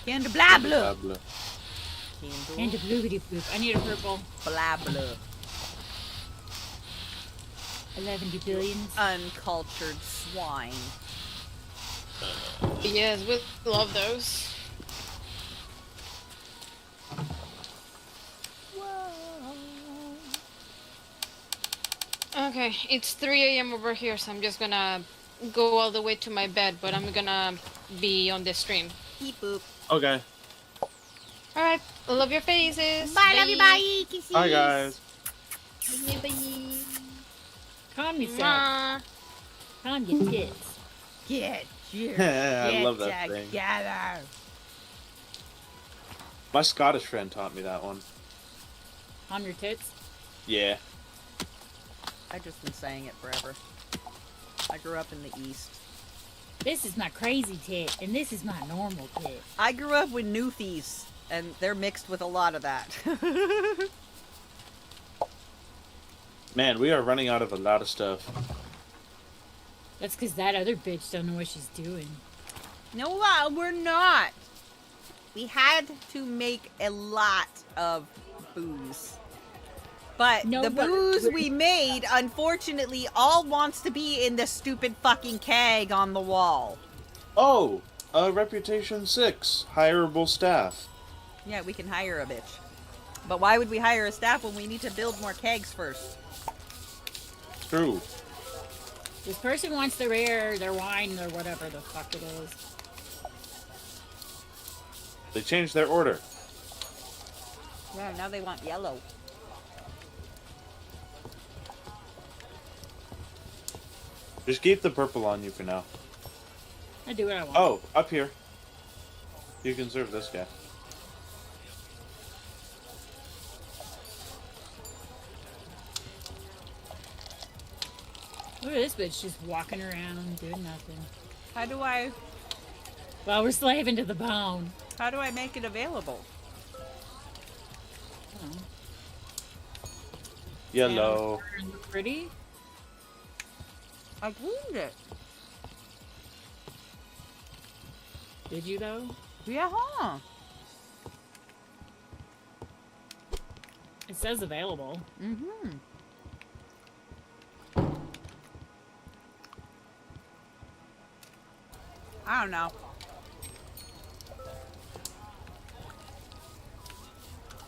Candelabra. Candelabra. And a bloogity bloop. I need a purple. Blabla. 11 billions. Uncultured swine. Yes, we love those. Okay, it's 3 a.m. over here, so I'm just gonna go all the way to my bed, but I'm gonna be on the stream. Beep boop. Okay. Alright, love your faces. Bye, love you, bye. Kisses. Hi, guys. Bye. Calm yourself. Mwah. Calm your tits. Get your I shit love that thing. together. My Scottish friend taught me that one. On your tits? Yeah. I've just been saying it forever. I grew up in the East. This is my crazy tit, and this is my normal tit. I grew up with Newfies, and they're mixed with a lot of that. Man, we are running out of a lot of stuff. That's because that other bitch don't know what she's doing. No, we're not. We had to make a lot of booze. But No, the but- booze we made, unfortunately, all wants to be in the stupid fucking keg on the wall. Oh! Reputation 6. Hireable staff. Yeah, we can hire a bitch. But why would we hire a staff when we need to build more kegs first? True. This person wants their beer, their wine, or whatever the fuck it is. They changed their order. Yeah, now they want yellow. Just keep the purple on you for now. I do what I want. Oh, up here. You can serve this guy. Look at this bitch just walking around, doing nothing. How do I Well, we're slaving to the bone. make it available? Oh. Yellow. And look pretty. I cleaned it. Did you though? Yeah, huh? It says available. Mm-hmm. I don't know.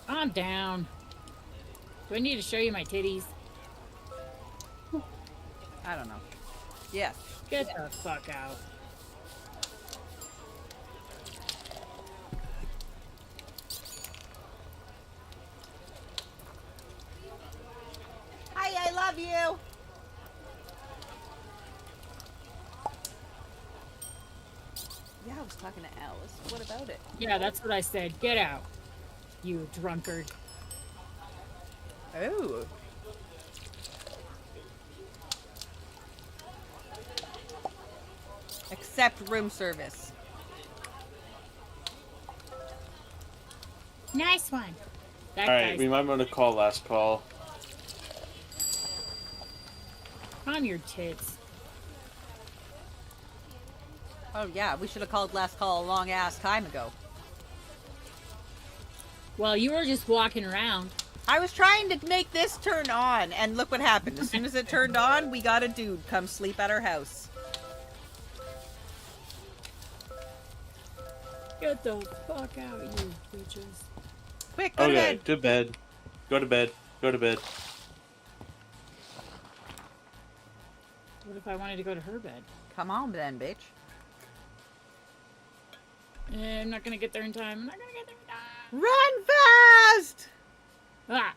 I'm down. Do I need to show you my titties? I don't know. Yes. Get the fuck out. Hi, I love you. Yeah, I was talking to Alice. What about it? Yeah, that's what I said. Get out, you drunkard. Oh. Accept room service. Nice one. That Alright, guy's we might want to call last call. on your tits. Oh yeah, we should have called last call a long ass time ago. Well, you were just walking around. I was trying to make this turn on, and look what happened. As soon as it turned on, we got a dude come sleep at our house. Get the fuck out, you bitches. Quick, go to Okay, bed. to bed. Go to bed. Go to bed. What if I wanted to go to her bed? Come on then, bitch. I'm not gonna get there in time. I'm not gonna get there in time. Run fast! Ah!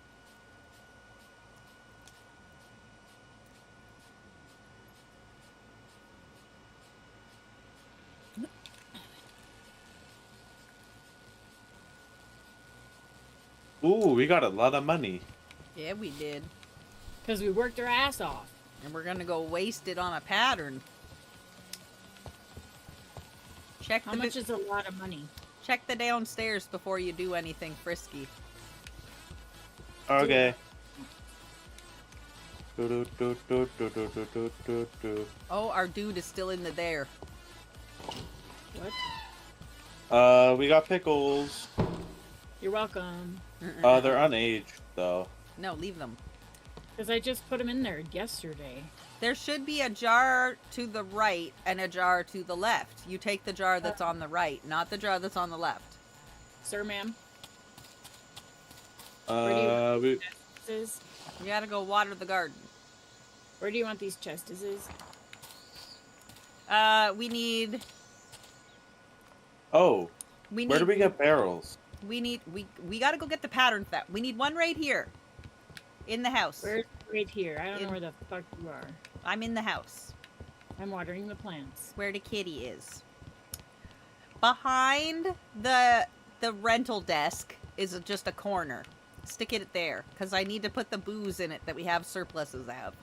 Ooh, we got a lot of money. Yeah, we did. Because we worked our ass off. And we're gonna go waste it on a pattern. Check How the much is a lot of money? check the downstairs before you do anything frisky. Okay. Oh, our dude is still in the there. What? We got pickles. You're welcome. They're unaged, though. No, leave them. Because I just put them in there yesterday. There should be a jar to the right and a jar to the left. You take the jar that's on the right, not the jar that's on the left. Sir, ma'am. We... Chestises? You gotta go water the garden. Where do you want these chestises? We need... Oh, We where need... do we get barrels? We gotta go get the pattern that we need one right here. In the house. Where's right here? I don't know where the fuck you are. I'm in the house. I'm watering the plants. Where the kitty is. Behind the rental desk is just a corner. Stick it there, because I need to put the booze in it that we have surpluses of.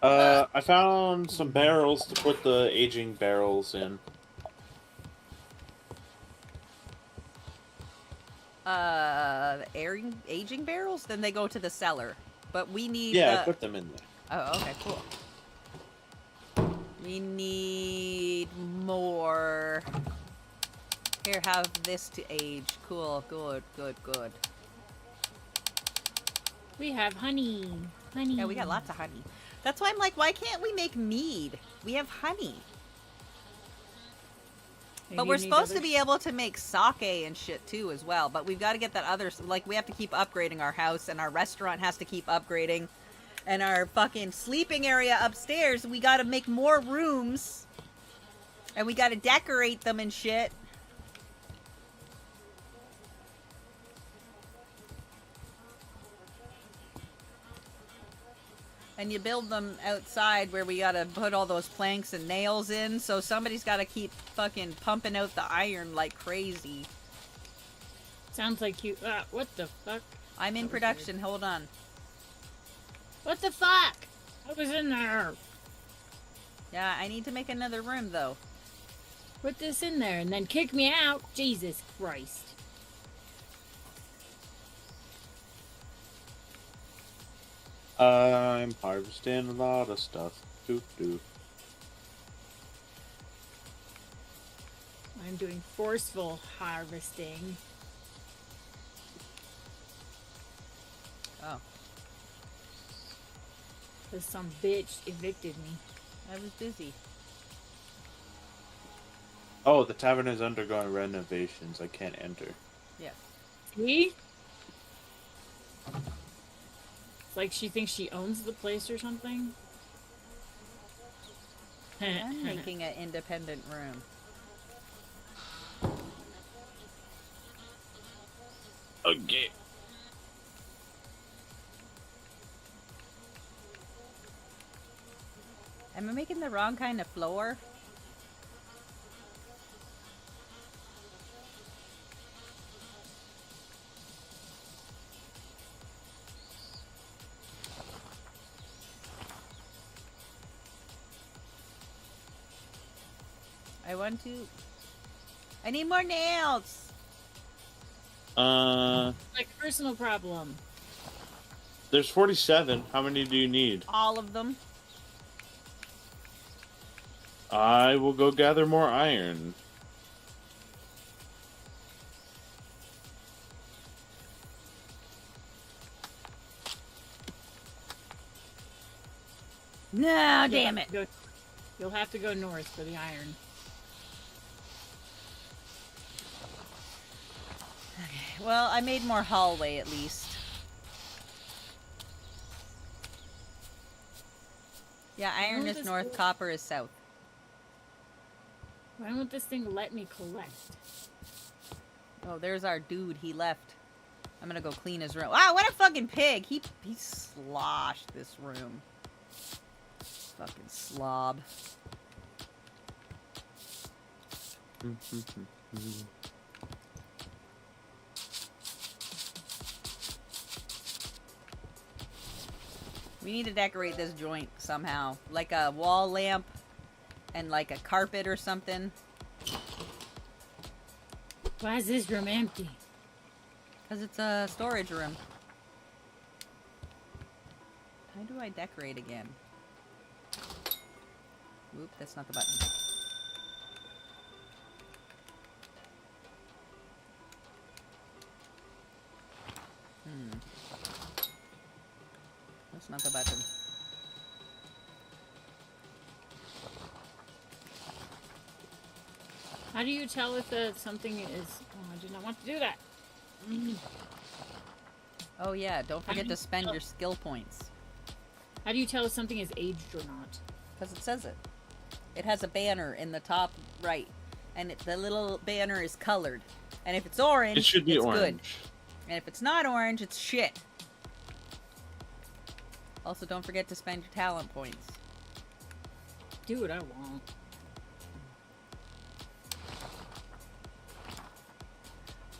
I found some barrels to put the aging barrels in. Aging barrels? Then they go to the cellar. But we need Yeah, I put them in there. Oh, okay, cool. We need more. Here, have this to age. Cool, good. We have honey. Honey. Yeah, we got lots of honey. That's why I'm like, why can't we make mead? We have honey. But we're supposed to be able to make sake and shit too as well. But we've got to get that other... Like, we have to keep upgrading our house, and our restaurant has to keep upgrading. And our fucking sleeping area upstairs, we got to make more rooms. And we got to decorate them and shit. And you build them outside where we gotta put all those planks and nails in, so somebody's gotta keep fucking pumping out the iron like crazy. Sounds like you... what the fuck? I'm in production, hold on. What the fuck? I was in there. Yeah, I need to make another room though. Put this in there and then kick me out. Jesus Christ. I'm harvesting a lot of stuff. Doo. I'm doing forceful harvesting. Oh, Because some bitch evicted me. I was busy. Oh, the tavern is undergoing renovations. I can't enter. Yeah. See? It's like she thinks she owns the place or something. I'm making an independent room. Okay. Am I making the wrong kind of floor? I need more nails! Like personal problem. There's 47. How many do you need? All of them. I will go gather more iron. No, damn it. You'll have to go north for the iron. Well, I made more hallway at least. Yeah, iron is north, copper is south. Why won't this thing let me collect? Oh, there's our dude. He left. I'm gonna go clean his room. Wow, what a fucking pig! He sloshed this room. Fucking slob. We need to decorate this joint somehow. Like a wall lamp and like a carpet or something. Why is this room empty? Because it's a storage room. How do I decorate again? Whoop, that's not the button. That's not the button. How do you tell if something is... Oh, I did not want to do that. Oh yeah, don't forget to spend your skill points. How do you tell if something is aged or not? Because it says it. It has a banner in the top right. And the little banner is colored. And if it's orange, It should be it's orange. good. And if it's not orange, it's shit. Also, don't forget to spend your talent points. do what I want.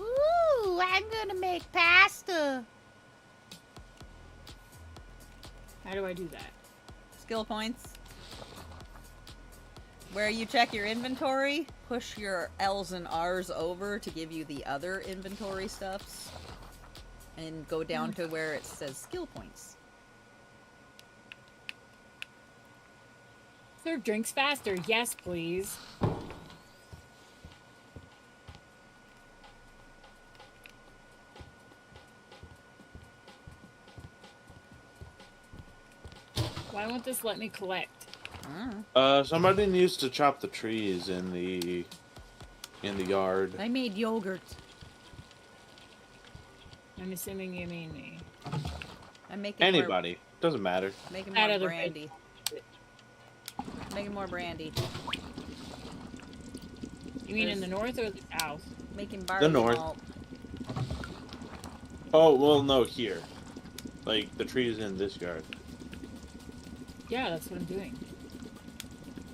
Ooh, I'm gonna make pasta. How do I do that? Skill points. Where you check your inventory, push your L's and R's over to give you the other inventory stuffs. And go down to where it says skill points. Serve drinks faster. Yes, please. Why won't this let me collect? Somebody needs to chop the trees in the yard. I made yogurt. I'm assuming you mean me. I'm making Anybody. Doesn't matter. Making That more other brandy. Making more brandy. You mean in the north or the south? Making barley north. malt. Oh, well, no, here. Like, the trees in this yard. Yeah, that's what I'm doing.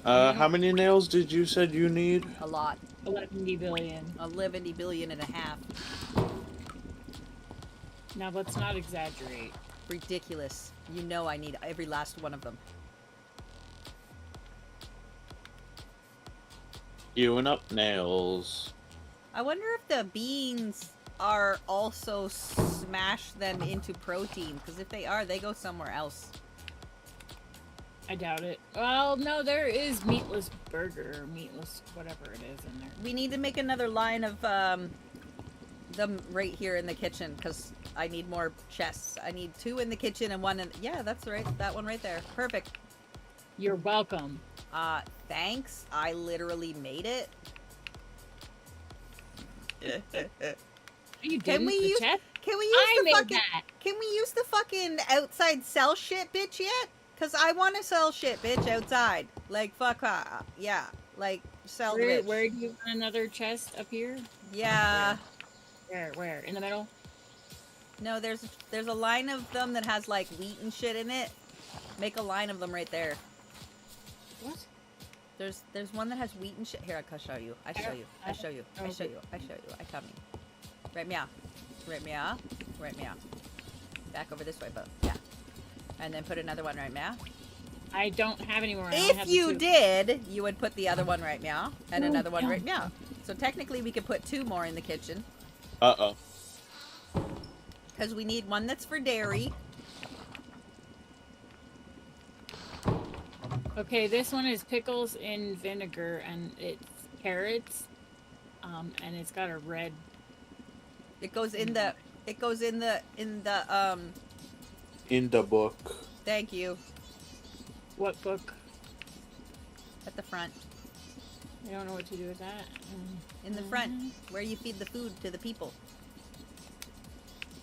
How many nails did you said you need? A lot. 11 billion. 11 billion and a half. Now let's not exaggerate. Ridiculous. You know I need every last one of them. Queuing up nails. I wonder if the beans are also smash them into protein, because if they are, they go somewhere else. I doubt it. Well, no, there is meatless burger, or meatless whatever it is in there. We need to make another line of them right here in the kitchen, because I need more chests. I need 2 in the kitchen and 1 in... Yeah, that's right. That one right there. Perfect. You're welcome. Thanks. I literally made it. You Can didn't? we The use... chest? Can we use I the made fucking... that. Can we use the fucking outside sell shit bitch yet? Because I want to sell shit bitch outside. Like, fuck yeah. Like, sell Where, bitch. where do you want another chest up here? Yeah. Where? In the middle? No, there's a line of them that has like wheat and shit in it. Make a line of them right there. What? There's one that has wheat and shit. Here, I can show you. I show you. I show you. I show you. I show you. I come me. Right meow. Right meow. Right meow. Back over this way, but yeah. And then put another one right meow. I don't have any more. I only If have you the 2. did, you would put the other one right meow and Oh, another one yeah. right meow. So technically, we could put 2 more in the kitchen Uh-oh. because we need one that's for dairy. Okay, this one is pickles in vinegar, and it's carrots, and it's got a red. It goes in the. It goes in the. In the book. Thank you. What book? At the front. I don't know what to do with that. In the front, where you feed the food to the people.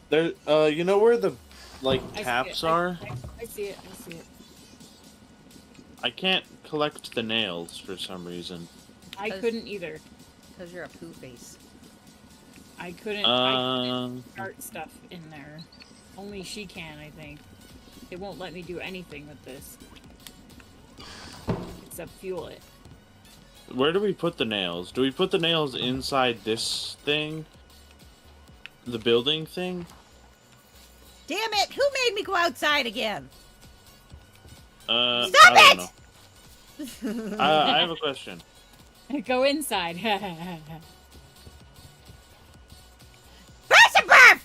There, you know where the, like, I see caps it. are? I see it. I see it. I can't collect the nails for some reason. I couldn't either. Because you're a poo face. I couldn't start stuff in there. Only she can, I think. It won't let me do anything with this. Except fuel it. Where do we put the nails? Do we put the nails inside this thing? The building thing? Damn it! Who made me go outside again? Stop it! I don't know. I have a question. Go inside. Press a burp!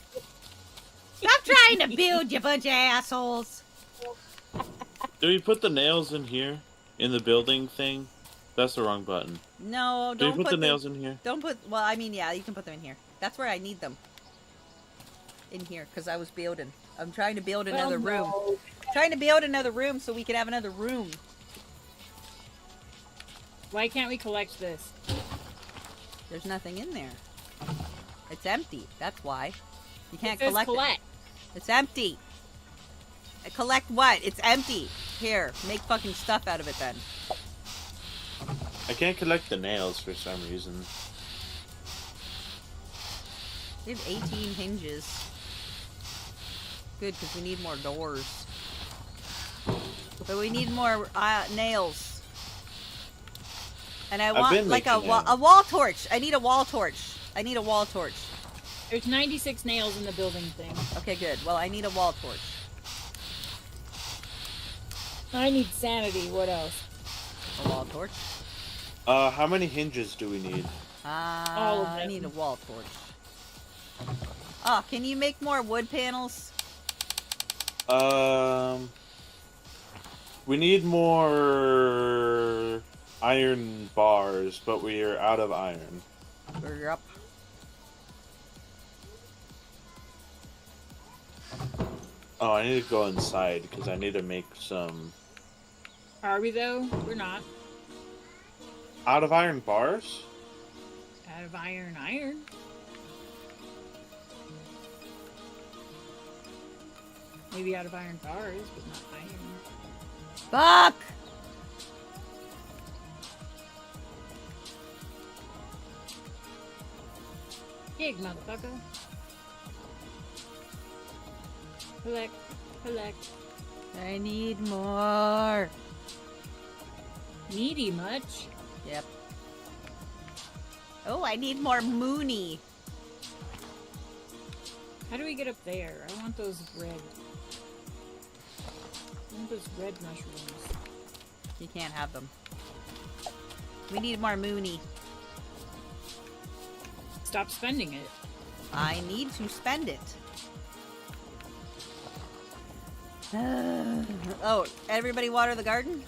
Stop trying to build, you bunch of assholes. Do we put the nails in here? In the building thing? That's the wrong button. No, Do don't we put the nails in here? Don't put... Well, I mean, yeah, you can put them in here. That's where I need them. In here, because I was building. I'm trying to build another room. Trying to build another room so we can have another room. Why can't we collect this? There's nothing in there. It's empty. That's why. You can't It says collect collect. it. It's empty. Collect what? It's empty. Here, make fucking stuff out of it then. I can't collect the nails for some reason. We have 18 hinges. Good, because we need more doors. But we need more nails. And I I've want been like a making it. a wall torch. I need a wall torch. I need a wall torch. There's 96 nails in the building thing. Okay, good. Well, I need a wall torch. I need sanity. What else? A wall torch. How many hinges do we need? All of I them. need a wall torch. Oh, can you make more wood panels? We need more iron bars, but we are out of iron. Hurry up. Oh, I need to go inside because I need to make some Are we though? We're not. out of iron bars. Out of iron. Maybe out of iron bars, but not iron. Fuck! Dig, motherfucker. Collect. I need more. Needy much? Yep. Oh, I need more Mooney. How do we get up there? I want those red. I want those red mushrooms. You can't have them. We need more Mooney. Stop spending it. I need to spend it. Oh, everybody water the garden?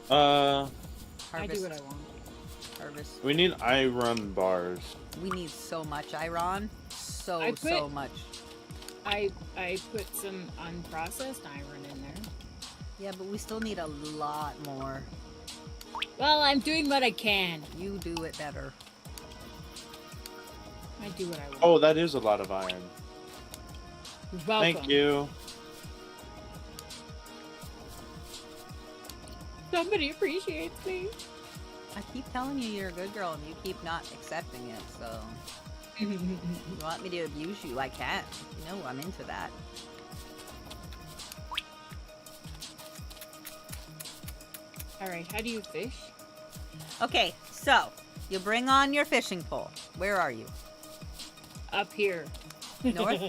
Uh, I do Harvest. what I want. Harvest. we need iron bars. We need so much iron. So I put- much. I put some unprocessed iron in there. Yeah, but we still need a lot more. Well, I'm doing what I can. You do it better. I do what I want. Oh, that is a lot of iron. You're welcome. Thank you. Somebody appreciates me. I keep telling you you're a good girl and you keep not accepting it, so... You want me to abuse you? I can't. You know I'm into that. Alright, how do you fish? Okay, so, you bring on your fishing pole. Where are you? Up here. North?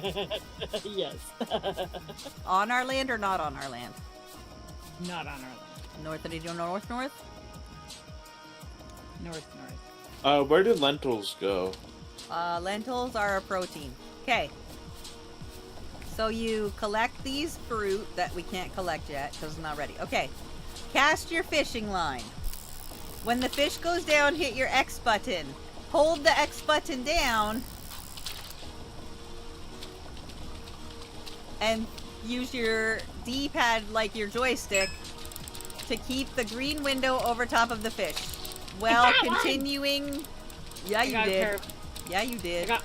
Yes. On our land or not on our land? Not on our land. North, did you know north? North. Where did lentils go? Lentils are a protein. Okay. So you collect these fruit that we can't collect yet because it's not ready. Okay. Cast your fishing line. When the fish goes down, hit your X button. Hold the X button down. And use your D-pad like your joystick to keep the green window over top of the fish. While got one! continuing... Yeah, I you got a pair did. of- Yeah, you I did. got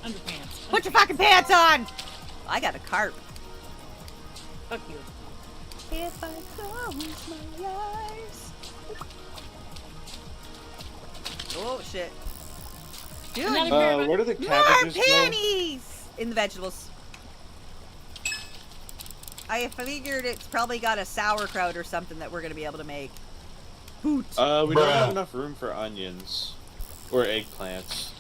underpants. Put your fucking pants on! I got a carp. Fuck you. If I close my eyes. Oh shit. Dude, Another pair of- Where do the more cabbages go? panties! In the vegetables. I figured it's probably got a sauerkraut or something that we're gonna be able to make. Boot. We don't have enough room for onions. Or eggplants.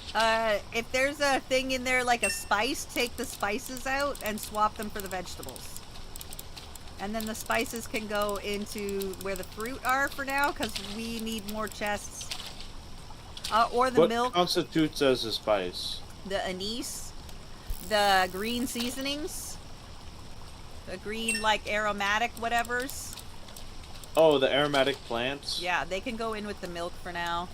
If there's a thing in there like a spice, take the spices out and swap them for the vegetables. And then the spices can go into where the fruit are for now, because we need more chests. Or the What milk, constitutes as a spice? the anise, the green seasonings, the green, like, aromatic whatevers. Oh, the aromatic plants? Yeah, they can go in with the milk for now.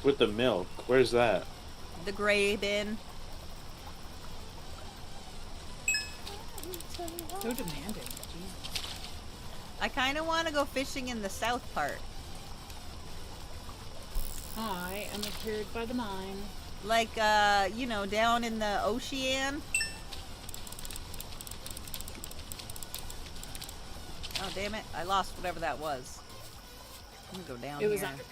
With the milk. Where's that? The gray bin. So demanding. Jesus. I kind of want to go fishing in the south part. I am appeared by the mine. Like, you know, down in the ocean. Oh, damn it. I lost whatever that was. I'm gonna go down It was here. under-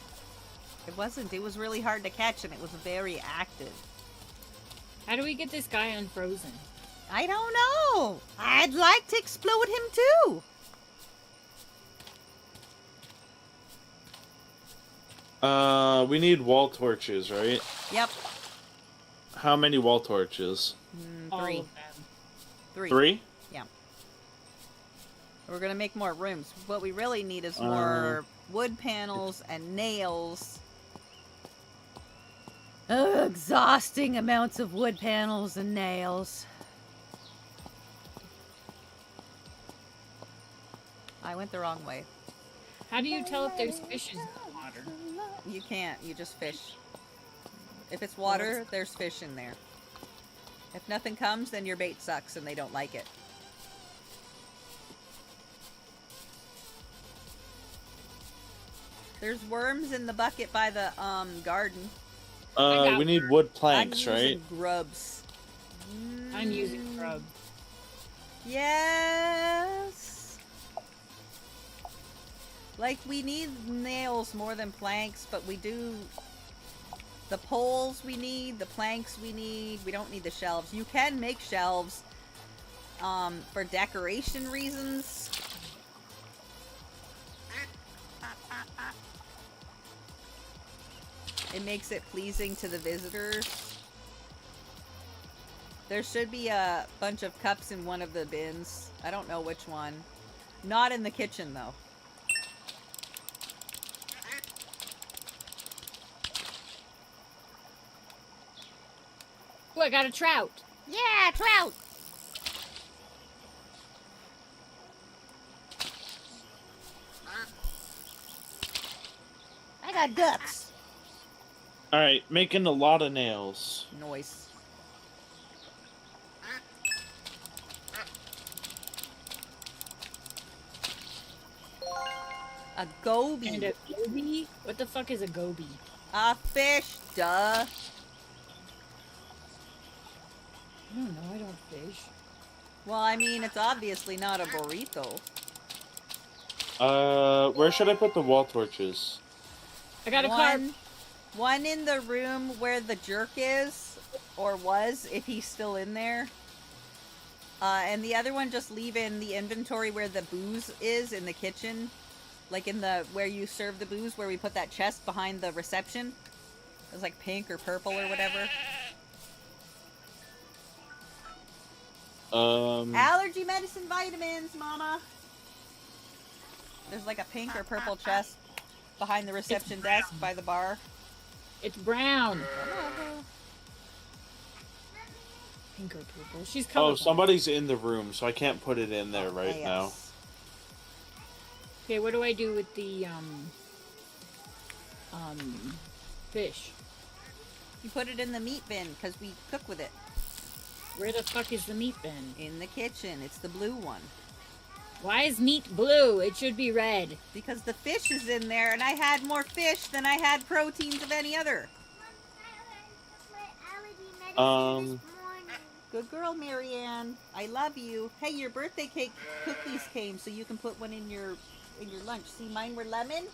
It wasn't. It was really hard to catch, and it was very active. How do we get this guy unfrozen? I don't know. I'd like to explode him, too. We need wall torches, right? Yep. How many wall torches? All Three. of them. Three? Yeah. We're gonna make more rooms. What we really need is more wood panels and nails. Exhausting amounts of wood panels and nails. I went the wrong way. How do you tell if there's fishes in the water? You can't. You just fish. If it's water, there's fish in there. If nothing comes, then your bait sucks and they don't like it. There's worms in the bucket by the garden. We need wood planks, I'm right? using grubs. I'm using grub. Yes. Like, we need nails more than planks, but we do... The poles we need, the planks we need. We don't need the shelves. You can make shelves for decoration reasons. It makes it pleasing to the visitors. There should be a bunch of cups in one of the bins. I don't know which one. Not in the kitchen, though. Oh, I got a trout. Yeah, trout. I got ducks. Alright, making a lot of nails. Noise. A goby. And a goby? What the fuck is a goby? A fish, duh. I don't know, I don't fish. Well, I mean, it's obviously not a burrito. Where should I put the wall torches? I got a carp. One in the room where the jerk is, or was, if he's still in there. And the other one just leave in the inventory where the booze is in the kitchen. Like in the, where you serve the booze, where we put that chest behind the reception. It was like pink or purple or whatever. Allergy medicine vitamins, mama. There's like a pink or purple chest behind the reception desk by the bar. It's brown. Pink or purple. She's colorblind. Oh, somebody's in the room, so I can't put it in there right Yes. now. Okay, what do I do with the, fish? You put it in the meat bin, because we cook with it. Where the fuck is the meat bin? In the kitchen. It's the blue one. Why is meat blue? It should be red. Because the fish is in there, and I had more fish than I had proteins of any other. Good girl, Marianne. I love you. Hey, your birthday cake cookies came, so you can put one in your lunch. See, mine were lemon,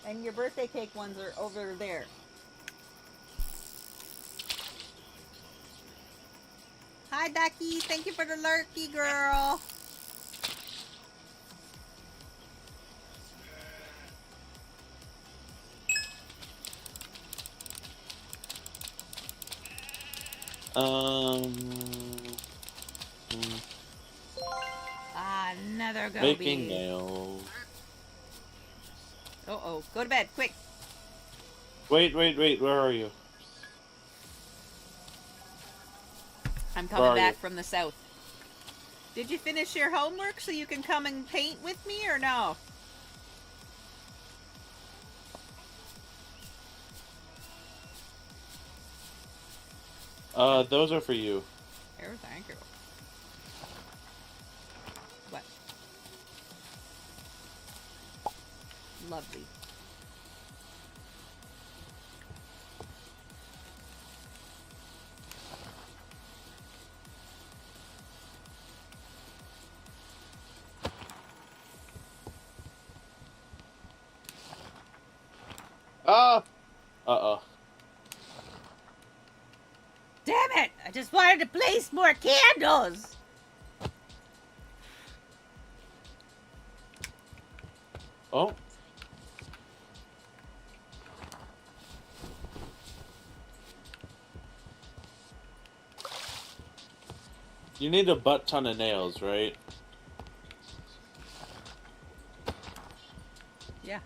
and your birthday cake ones are over there. Hi, Ducky. Thank you for the lurky, girl. Another goby. Making nails. Uh-oh. Go to bed, quick. Wait, where are you? I'm Where coming are back you? from the south. Did you finish your homework so you can come and paint with me, or no? Those are for you. Here, thank you. What? Lovely. Ah! Uh-oh. Damn it! I just wanted to place more candles! Oh. You need a butt ton of nails, right? Yeah.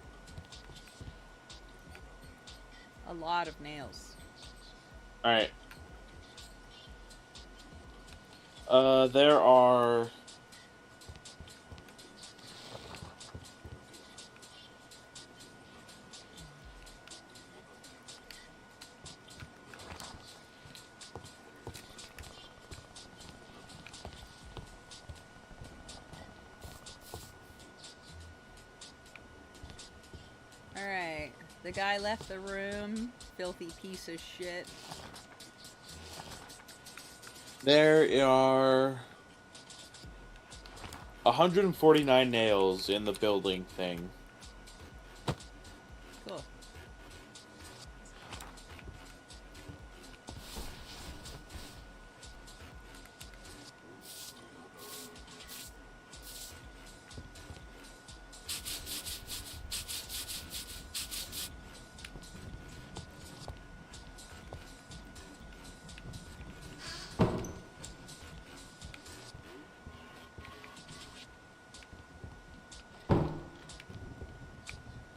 A lot of nails. Alright. There are... Alright. The guy left the room. Filthy piece of shit. There are 149 nails in the building thing. Cool.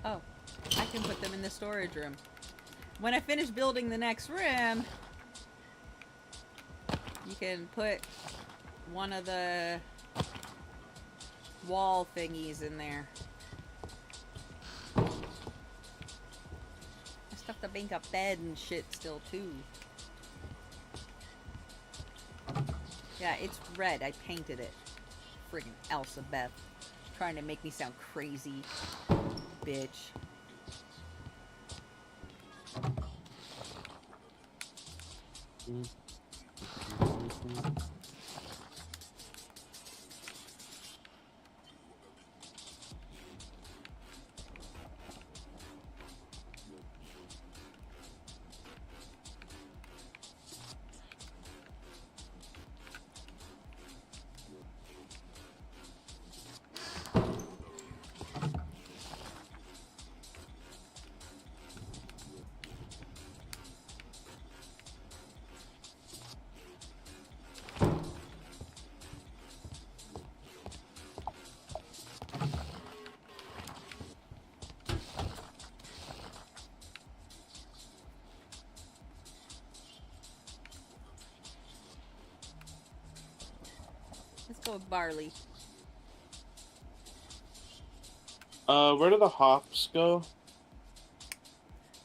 Oh, I can put them in the storage room. When I finish building the next room, you can put one of the wall thingies in there. I still have to make a bed and shit still too. Yeah, it's red. I painted it. Friggin' Elsabeth. Trying to make me sound crazy. Bitch. Let's go with barley. Where do the hops go?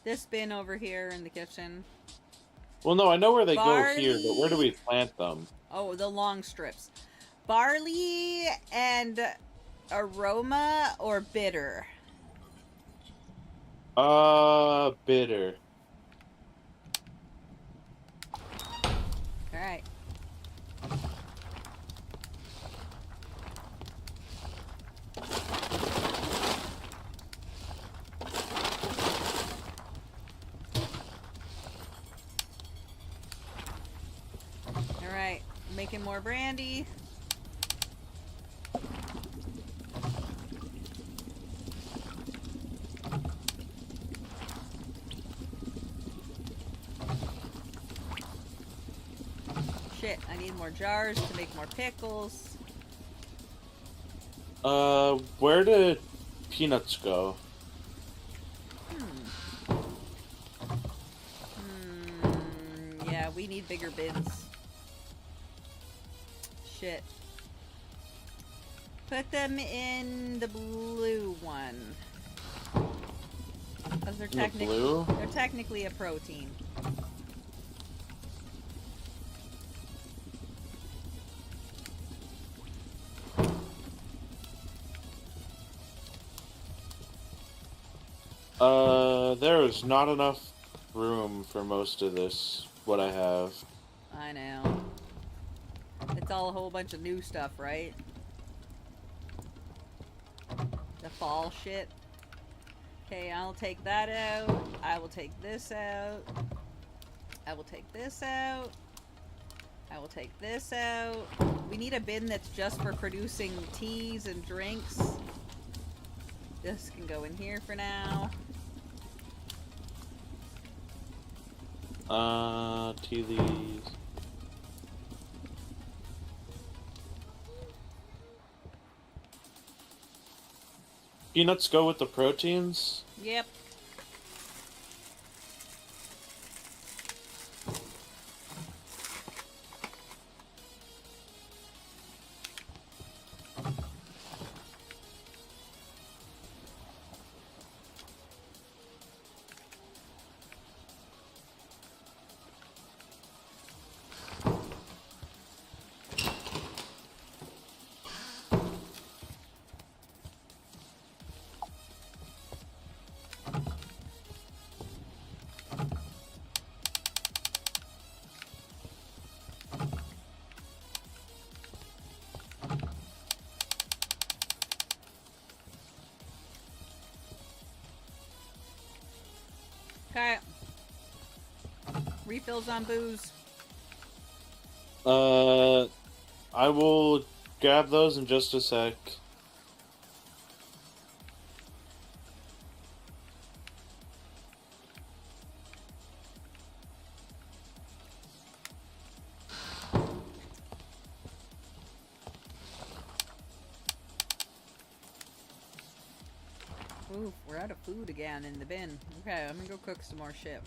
This bin over here in the kitchen. Well, no, I know where they Barley. go here, but where do we plant them? Oh, the long strips. Barley and aroma or bitter? Bitter. Alright. Alright, making more brandy. Shit, I need more jars to make more pickles. Where did peanuts go? Yeah, we need bigger bins. Shit. Put them in the blue one. Because they're, Blue? they're technically a protein. There is not enough room for most of this, what I have. I know. It's all a whole bunch of new stuff, right? The fall shit. Okay, I'll take that out. I will take this out. I will take this out. I will take this out. We need a bin that's just for producing teas and drinks. This can go in here for now. Tea leaves. peanuts go with the proteins? Yep. Okay. Refills on booze. I will grab those in just a sec. Ooh, we're out of food again in the bin. Okay, I'm gonna go cook some more shit.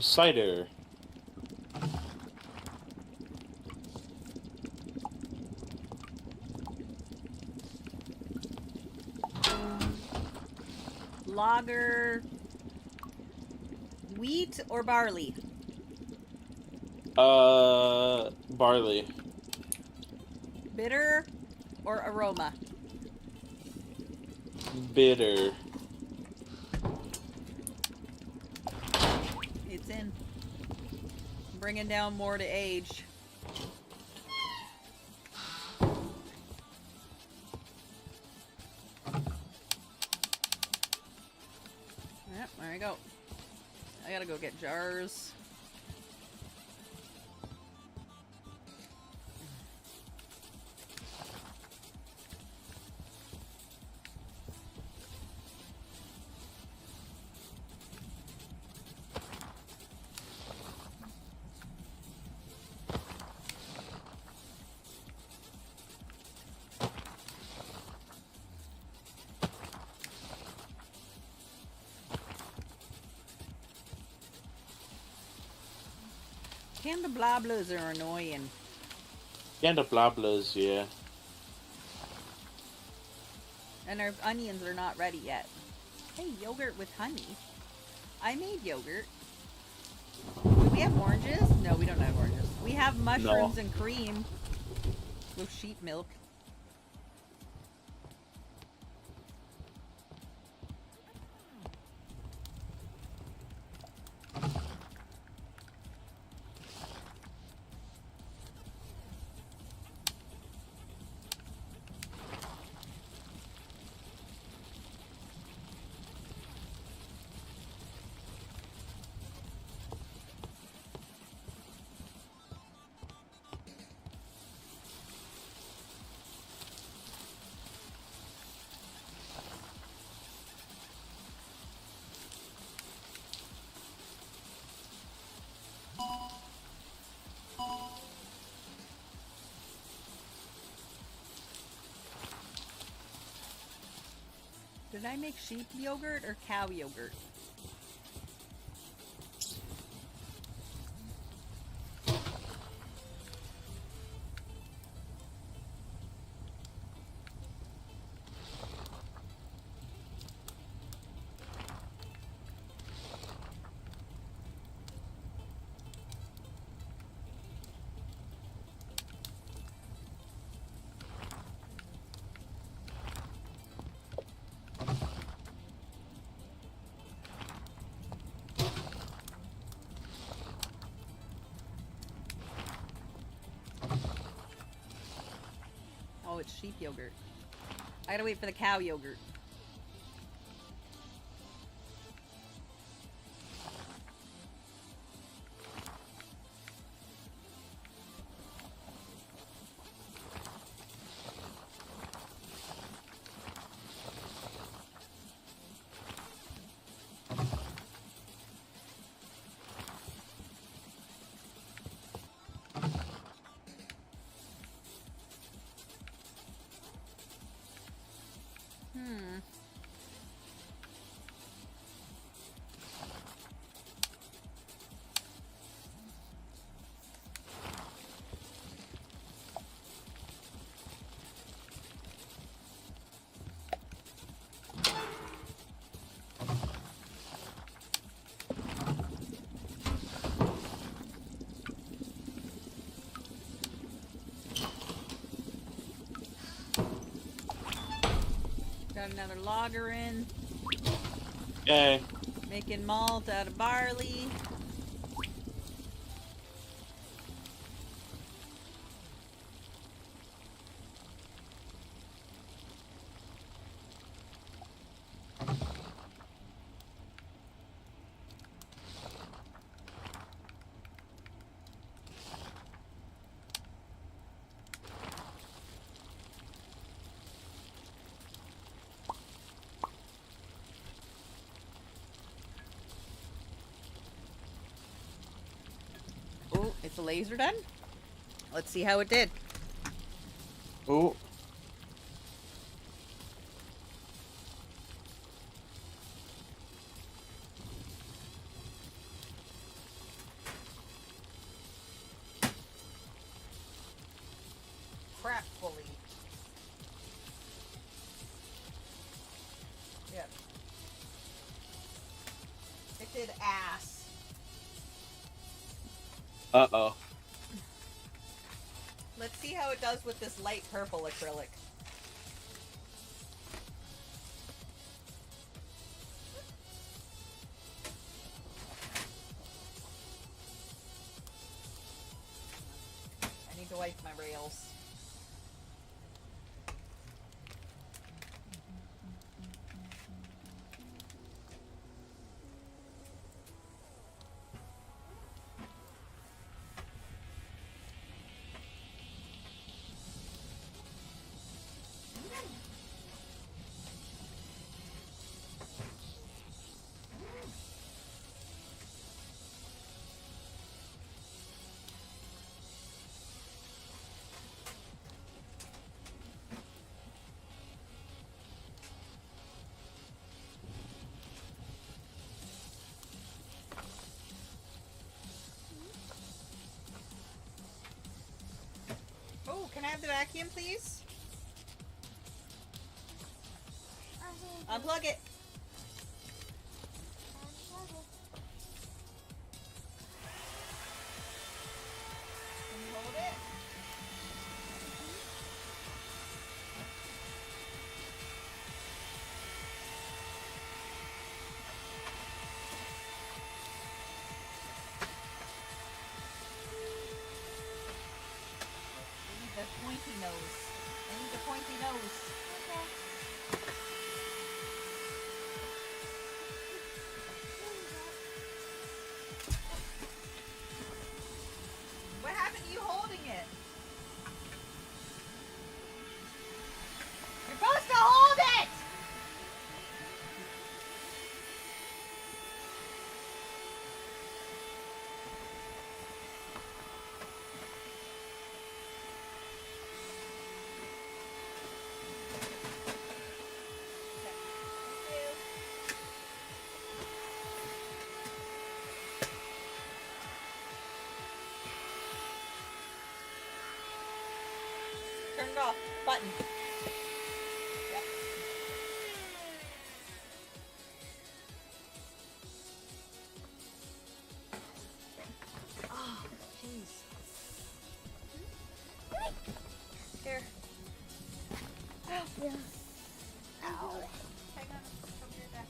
Cider. Lager. Wheat or barley? Barley. Bitter or aroma? Bitter. It's in. Bringing down more to age. Yep, there we go. I gotta go get jars. Candelabras are annoying. Candelabras, yeah. And our onions are not ready yet. Hey, yogurt with honey. I made yogurt. Do we have oranges? No, we don't have oranges. We have mushrooms and cream. With sheep milk. Did I make sheep yogurt or cow yogurt? Oh, it's sheep yogurt. I gotta wait for the cow yogurt. Got another logger in. Yay. Making malt out of barley. Oh, it's a laser done. Let's see how it did. Oh. Crap fully. Yep. It did ass. Uh-oh. Let's see how it does with this light purple acrylic. I need to wipe my rails. Oh, can I have the vacuum, please? Unplug it. Can you hold it? I need the pointy nose. I need the pointy nose. What happened to you holding it? You're supposed to hold it! Turn it off. Button. Yep. Oh, jeez. Here. Yeah. Ow. Hang on. Come here, Dad.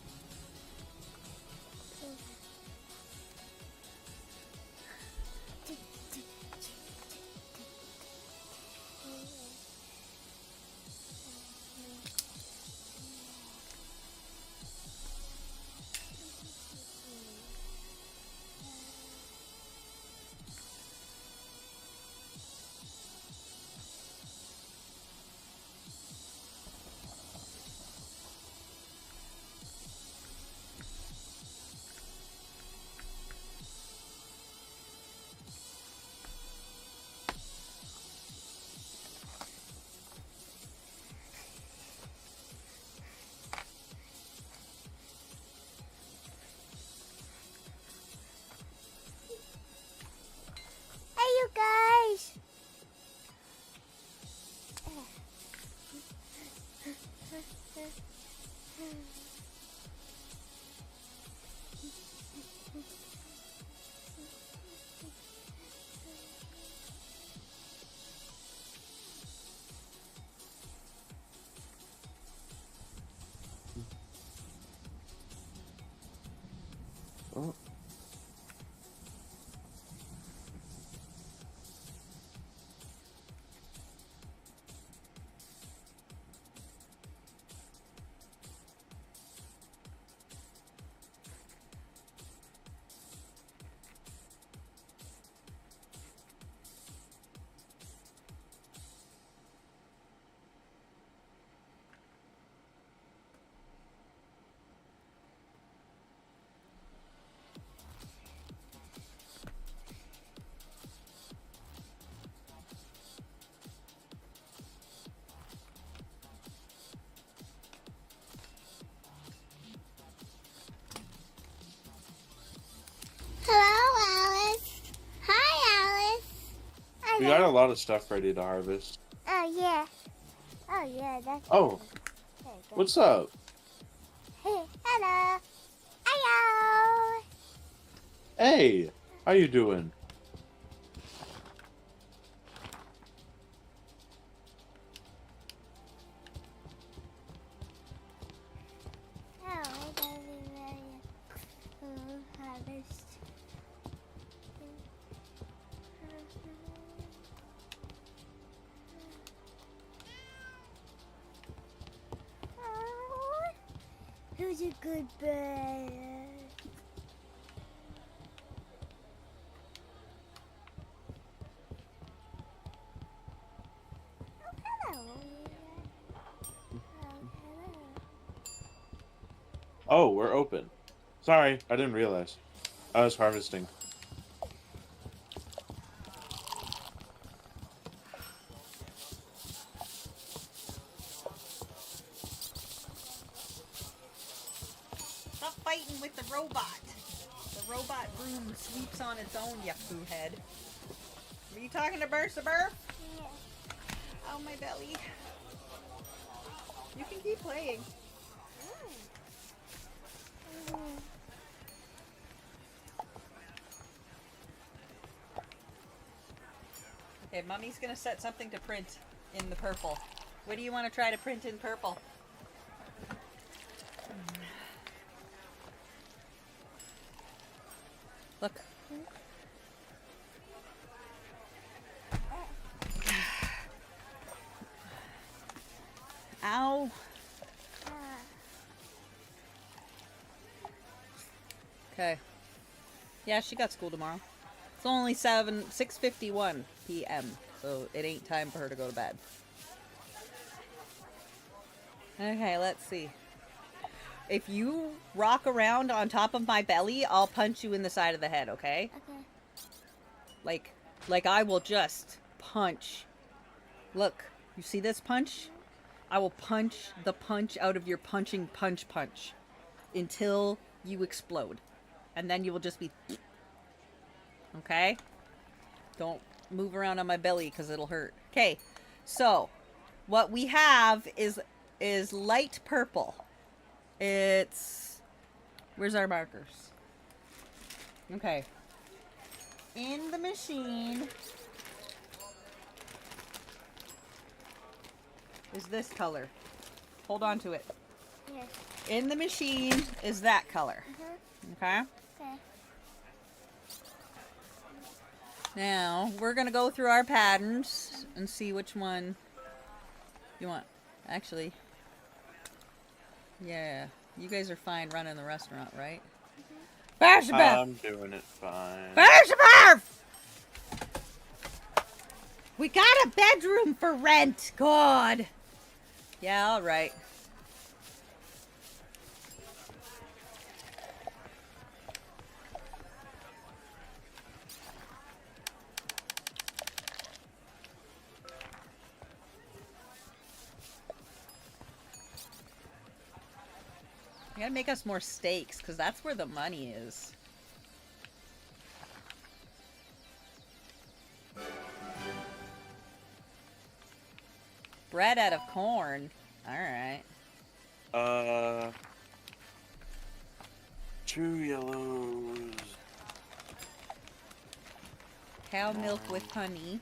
We got a lot of stuff ready to harvest. Oh, yeah. Oh, yeah, that's Oh, there you go. what's up? Hey, hello. Hello. Hey, how you doing? Oh, I don't even harvest. Oh, who's a good bird? Oh, hello. Oh, hello. Oh, we're open. Sorry, I didn't realize. I was harvesting. Stop fighting with the robot. The robot broom sweeps on its own, you foo head. Are you talking to Bursa Burf? Yeah. Oh, my belly. You can keep playing. Mm. Okay, Mummy's gonna set something to print in the purple. What do you want to try to print in purple? Look. Ow. Ah. Okay. Yeah, she got school tomorrow. It's only 6:51 p.m., so it ain't time for her to go to bed. Okay, let's see. If you rock around on top of my belly, I'll punch you in the side of the head, okay? Okay. Like I will just punch. Look, you see this punch? I will punch the punch out of your punch until you explode. And then you will just be... Okay? Don't move around on my belly because it'll hurt. Okay, so what we have is light purple. It's... Where's our markers? Okay. In the machine is this color. Hold on to it. Yes. In the machine is that color. Okay? Okay. Now, we're going to go through our patterns and see which one you want. Actually, yeah, you guys are fine running the restaurant, right? I'm doing it fine. We got a bedroom for rent. God. Yeah, all right. You gotta make us more steaks, because that's where the money is. Bread out of corn. Alright. 2 yellows. Cow milk with honey.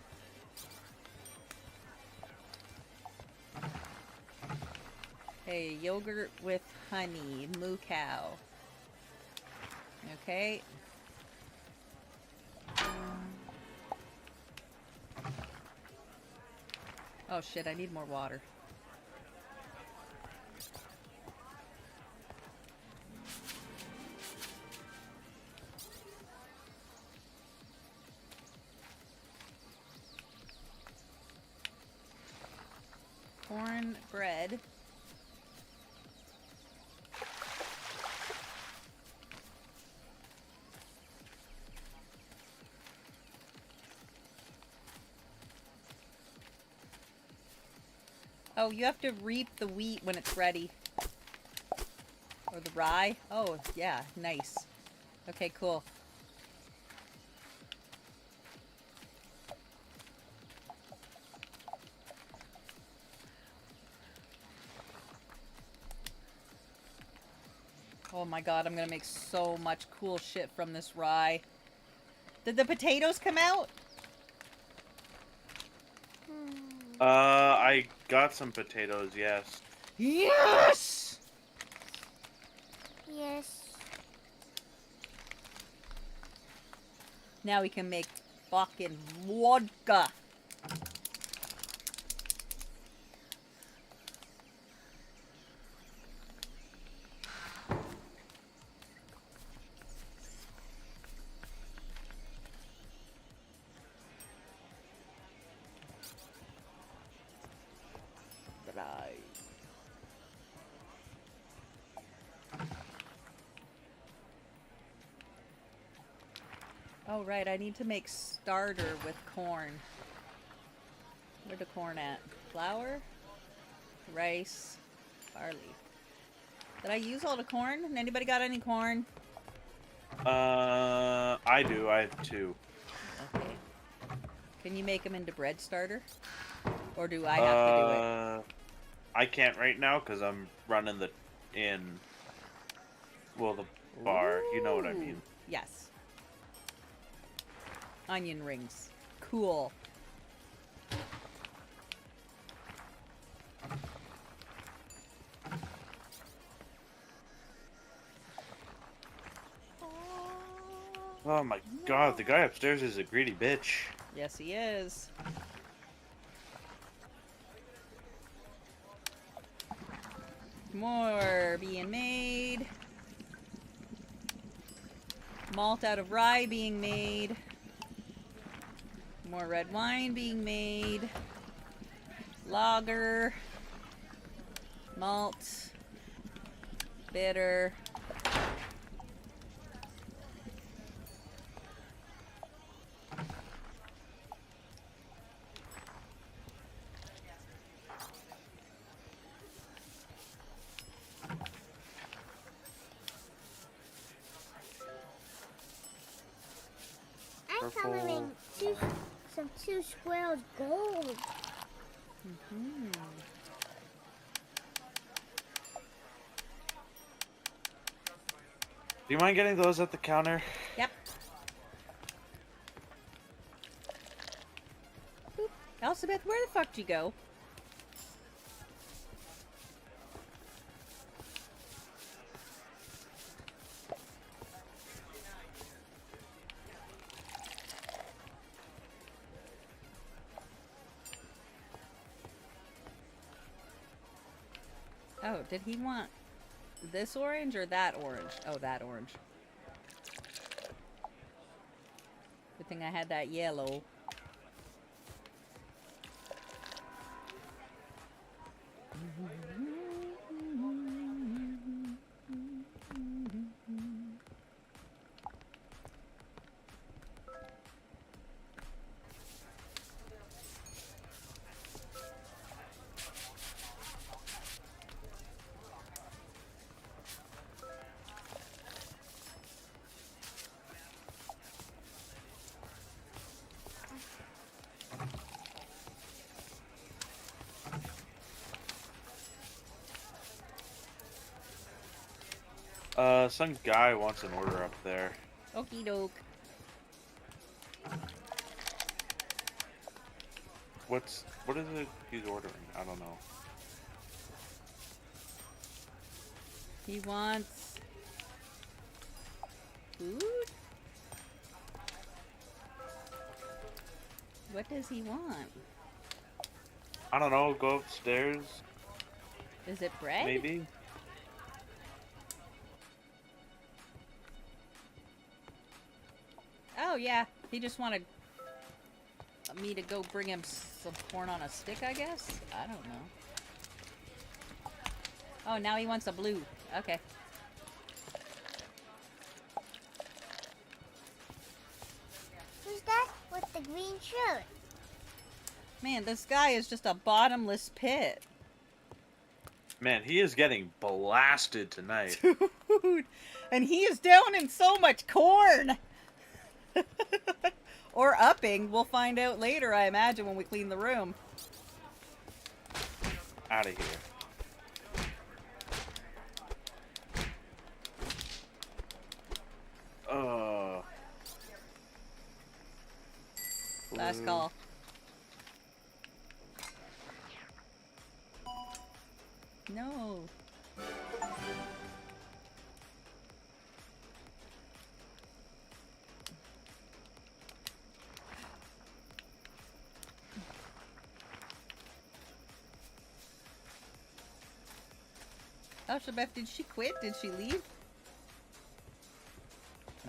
Hey, yogurt with honey. Moo cow. Okay. Oh shit, I need more water. Corn bread. Oh, you have to reap the wheat when it's ready. Or the rye. Oh, yeah, nice. Okay, cool. Oh my god, I'm gonna make so much cool shit from this rye. Did the potatoes come out? I got some potatoes, yes. Yes! Yes. Now we can make fucking vodka. Right. Oh, right, I need to make starter with corn. Where's the corn at? Flour, rice, barley. Did I use all the corn? Anybody got any corn? I do. I have 2. Okay. Can you make them into bread starter? Or do I have to do it? I can't right now because I'm running the the bar. You know what I mean. Yes. Onion rings. Cool. Oh my god, the guy upstairs is a greedy bitch. Yes, he is. More being made. Malt out of rye being made. More red wine being made. Lager. Malt. Bitter. I'm coloring some 2 squirrels gold. Do you mind getting those at the counter? Yep. Boop. Elizabeth, where the fuck did you go? Oh, did he want this orange or that orange? Oh, that orange. Good thing I had that yellow. Some guy wants an order up there. Okie doke. What is it he's ordering? I don't know. He wants food? What does he want? I don't know, go upstairs, Is it bread? maybe? Oh, yeah. He just wanted me to go bring him some corn on a stick, I guess? I don't know. Oh, now he wants a blue. Okay. Who's that with the green shirt? Man, this guy is just a bottomless pit. Man, he is getting blasted tonight. Dude. And he is down in so much corn. Or upping. We'll find out later, I imagine, when we clean the room. Out of here. Uh. Last blue. call. No. Alshabeth, did she quit? Did she leave?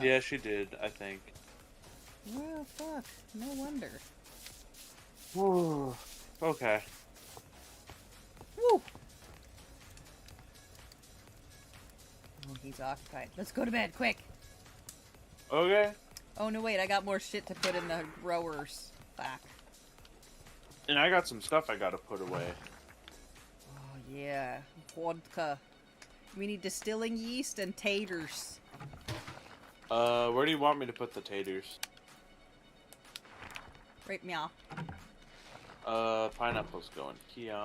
Yeah, she did, I think. Well, fuck. No wonder. Okay. Woo! Oh, he's occupied. Let's go to bed, quick! Okay. Oh, no, wait. I got more shit to put in the growers. Fuck. And I got some stuff I gotta put away. Oh, yeah. Vodka. We need distilling yeast and taters. Where do you want me to put the taters? Right, meow. Pineapple's going here.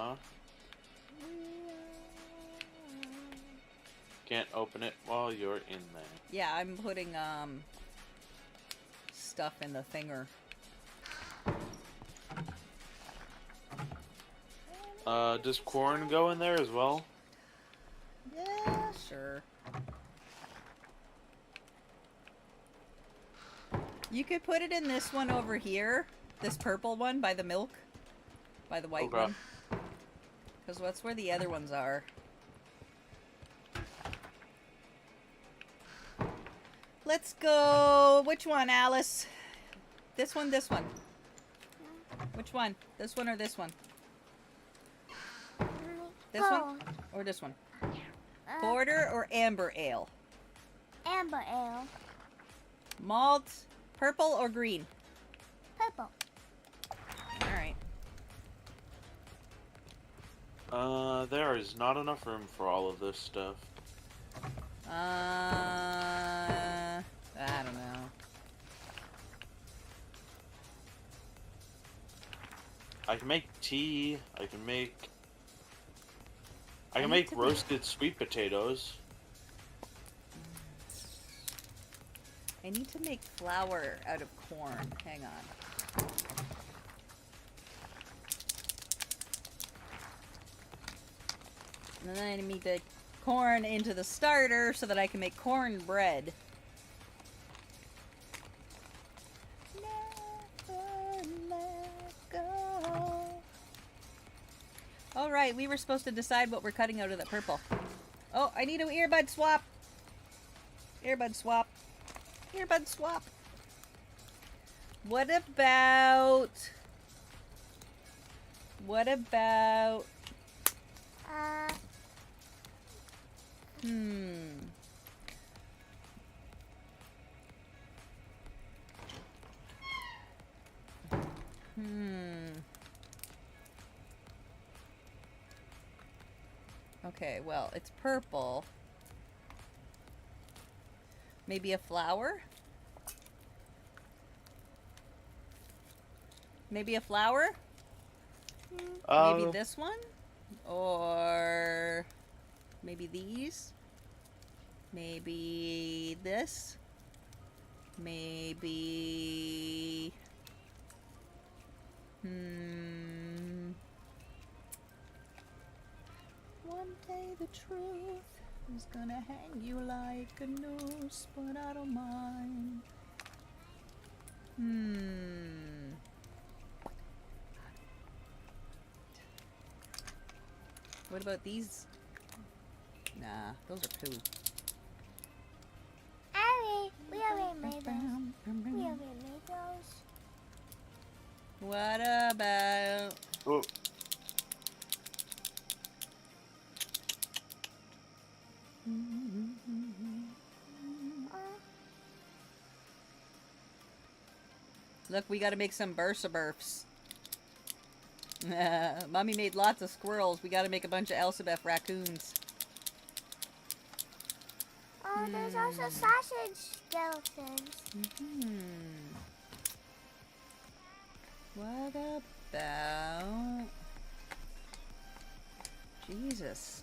Can't open it while you're in there. Yeah, I'm putting, stuff in the thinger. Does corn go in there as well? Yeah, sure. You could put it in this one over here. This purple one by the milk. By the white Okay. one. Because that's where the other ones are. Let's go. Which one, Alice? This one, this one. Which one? This one or this one? This one or this one? Porter or amber ale? Amber ale. Malt, purple or green? Purple. Alright. There is not enough room for all of this stuff. I don't know. I can make tea. I can make I need to be- roasted sweet potatoes. I need to make flour out of corn. Hang on. And then I need the corn into the starter so that I can make corn bread. Never let go. Alright, we were supposed to decide what we're cutting out of the purple. Oh, I need an earbud swap. Earbud swap. Earbud swap. What about... Okay, well, it's purple. Maybe a flower? Maybe a flower? Maybe this one? Or maybe these? Maybe this? Maybe... One day the truth is gonna hang you like a noose, but I don't mind. What about these? Nah, those are poo. We already made those. We already made those. What about... Oh, Look, we gotta make some bursa burfs. Mommy made lots of squirrels. We gotta make a bunch of Elsabeth raccoons. Oh, there's also sausage skeletons. What about... Jesus.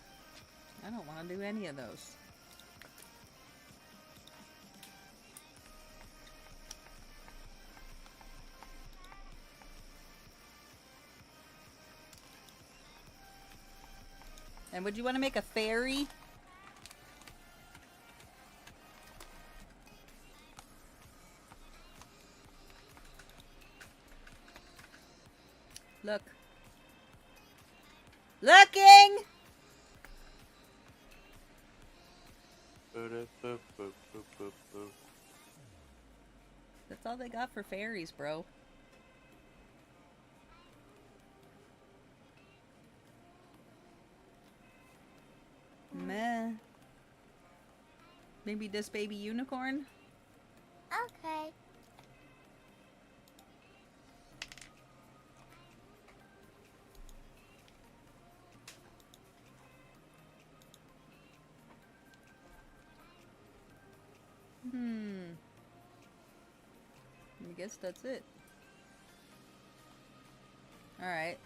I don't want to do any of those. And would you want to make a fairy? Look. Looking! That's all they got for fairies, bro. Meh. Maybe this baby unicorn? Okay. I guess that's it. Alright.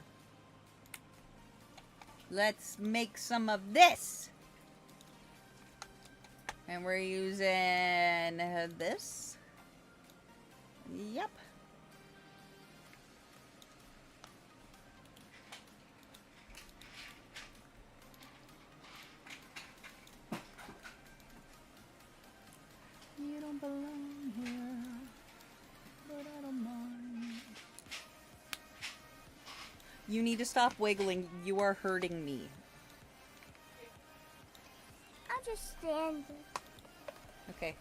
Let's make some of this! And we're using this. Yep. You don't belong here, but I don't mind. You need to stop wiggling. You are hurting me. I'll just stand there. Okay.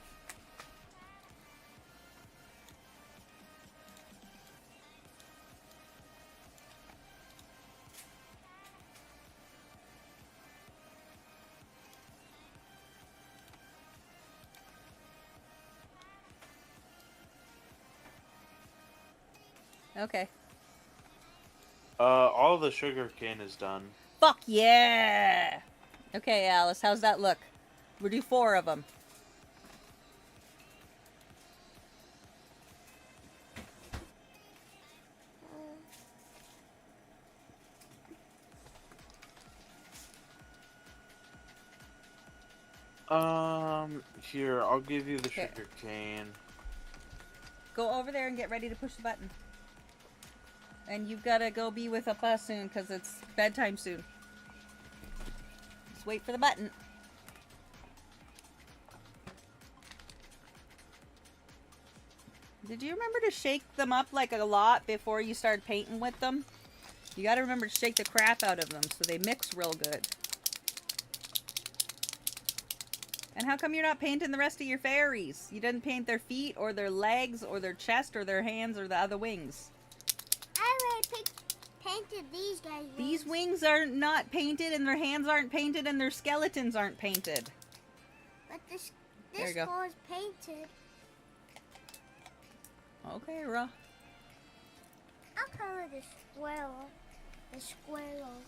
Okay. All the sugar cane is done. Fuck yeah! Okay, Alice, how's that look? We'll do 4 of them. Here, I'll give you the Okay. sugar cane. Go over there and get ready to push the button. And you've got to go be with Appa soon, because it's bedtime soon. Just wait for the button. Did you remember to shake them up like a lot before you start painting with them? You got to remember to shake the crap out of them so they mix real good. And how come you're not painting the rest of your fairies? You didn't paint their feet or their legs or their chest or their hands or the other wings. I already painted these guys. These wings are not painted and their hands aren't painted and their skeletons aren't painted. But this There you go. skull is painted. Okay, Ra. I'll color the squirrel. The squirrel.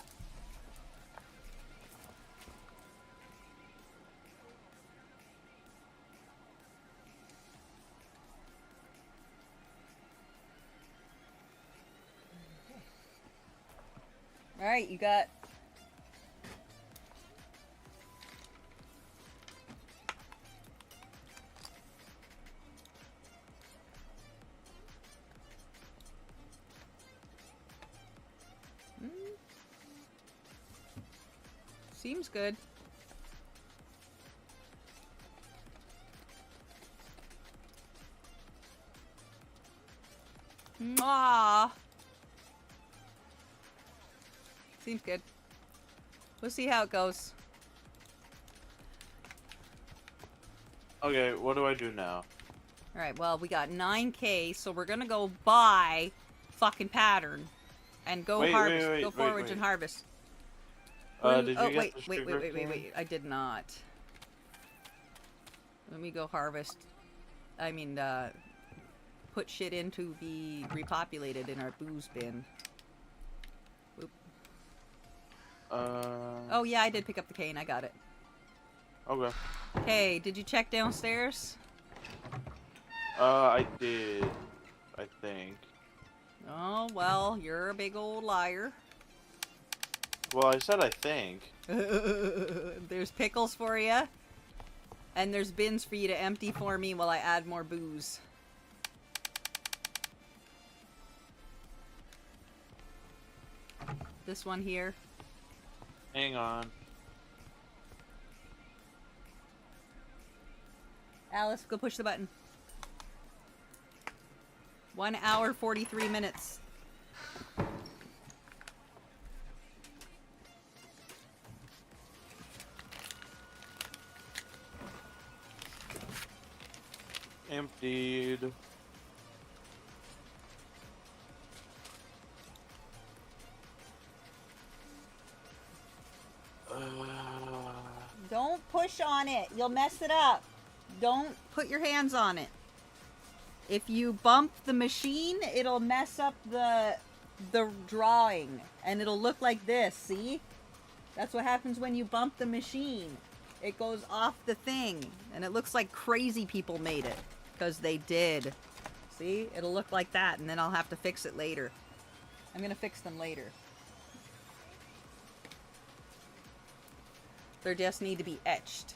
Alright, you got... Seems good. Mwah. Seems good. We'll see how it goes. Okay, what do I do now? Alright, well, we got 9K, so we're gonna go buy fucking pattern. And go harvest. Go forage and harvest. Did you oh, get wait, the wait, sugar cane? wait. I did not. Let me go harvest. I mean, put shit in to be repopulated in our booze bin. Oop. Oh, yeah, I did pick up the cane. I got it. Okay. Hey, did you check downstairs? I did. I think. Oh, well, you're a big old liar. Well, I said I think. There's pickles for you. And there's bins for you to empty for me while I add more booze. This one here. Hang on. Alice, go push the button. 1 hour, 43 minutes. Emptied. Don't push on it. You'll mess it up. Don't put your hands on it. If you bump the machine, it'll mess up the drawing. And it'll look like this, see? That's what happens when you bump the machine. It goes off the thing. And it looks like crazy people made it. Because they did. See? It'll look like that, and then I'll have to fix it later. I'm gonna fix them later. They just need to be etched.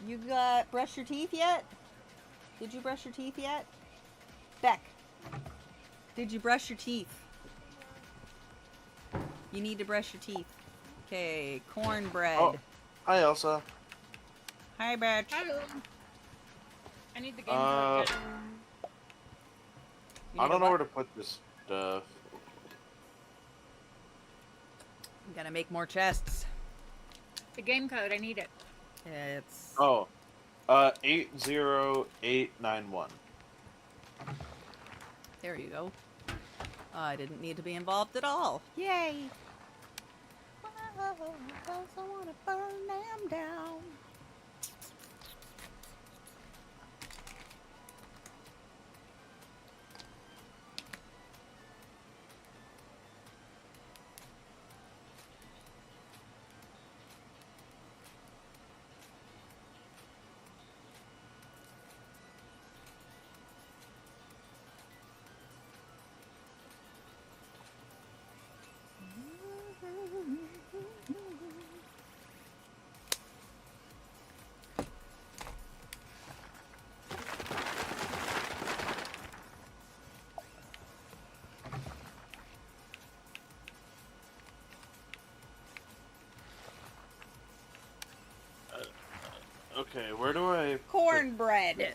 You got brush your teeth yet? Did you brush your teeth yet? Beck, did you brush your teeth? You need to brush your teeth. Okay, cornbread. Oh, hi Elsa. Hi, bitch. Hello. I need the game Uh, card. You I need don't a know what? where to put this stuff. I'm gonna make more chests. The game code. I need it. It's... Oh, 80891. There you go. I didn't need to be involved at all. Yay! I wanna burn them down. Okay, where do I... Cornbread.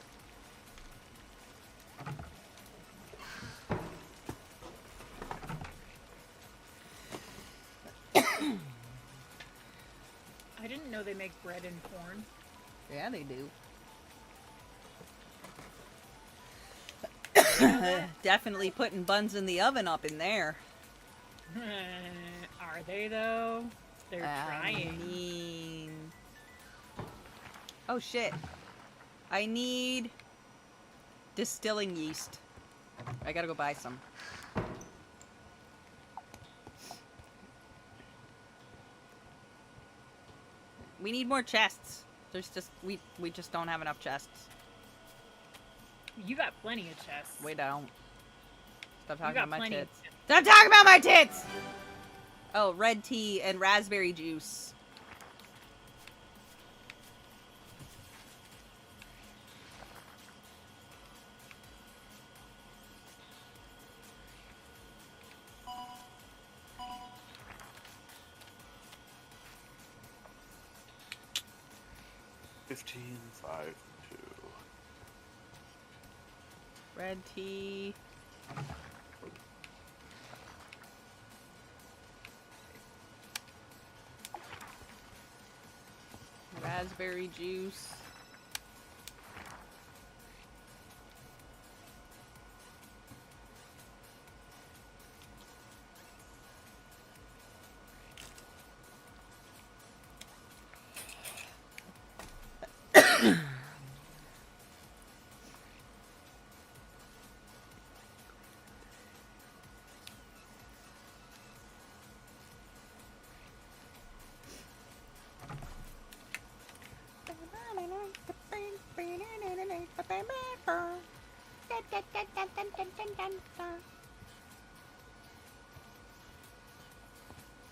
I didn't know they make bread and corn. Yeah, they do. Definitely putting buns in the oven up in there. Are they though? They're trying. I mean... Oh shit. I need distilling yeast. I gotta go buy some. We need more chests. There's just we just don't have enough chests. You got plenty of chests. We don't. Stop You talking got about my plenty of tits. chests. Stop talking about my tits! Oh, red tea and raspberry juice. Fifteen, 5, 2. Red tea. Raspberry juice.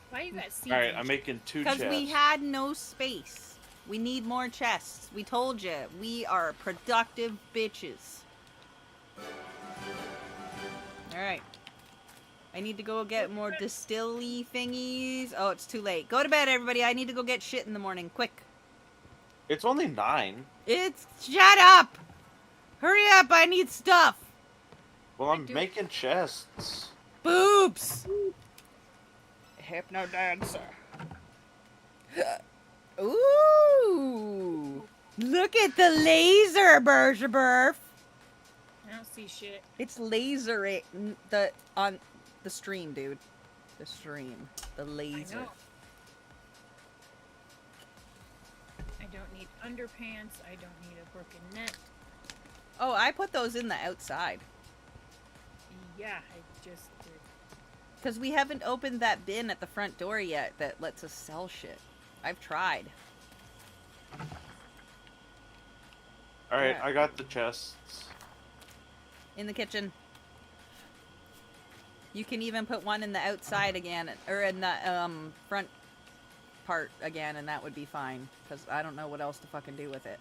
Why you got seeds? Alright, I'm making 2 chests. Because we had no space. We need more chests. We told you, we are productive bitches. Alright. I need to go get more distilly thingies. Oh, it's too late. Go to bed, everybody. I need to go get shit in the morning. Quick. It's only 9. It's... Shut up! Hurry up, I need stuff! Well, I'm making chests. Boobs! Hypno dancer. Ooh! Look at the laser, Bergerberf! I don't see shit. It's laser on the stream, dude. The stream. The laser. I know. I don't need underpants. I don't need a broken net. Oh, I put those in the outside. Yeah, I just did. Because we haven't opened that bin at the front door yet that lets us sell shit. I've tried. Alright, Yeah. I got the chests. In the kitchen. You can even put one in the outside again, or in the front part again, and that would be fine. Because I don't know what else to fucking do with it.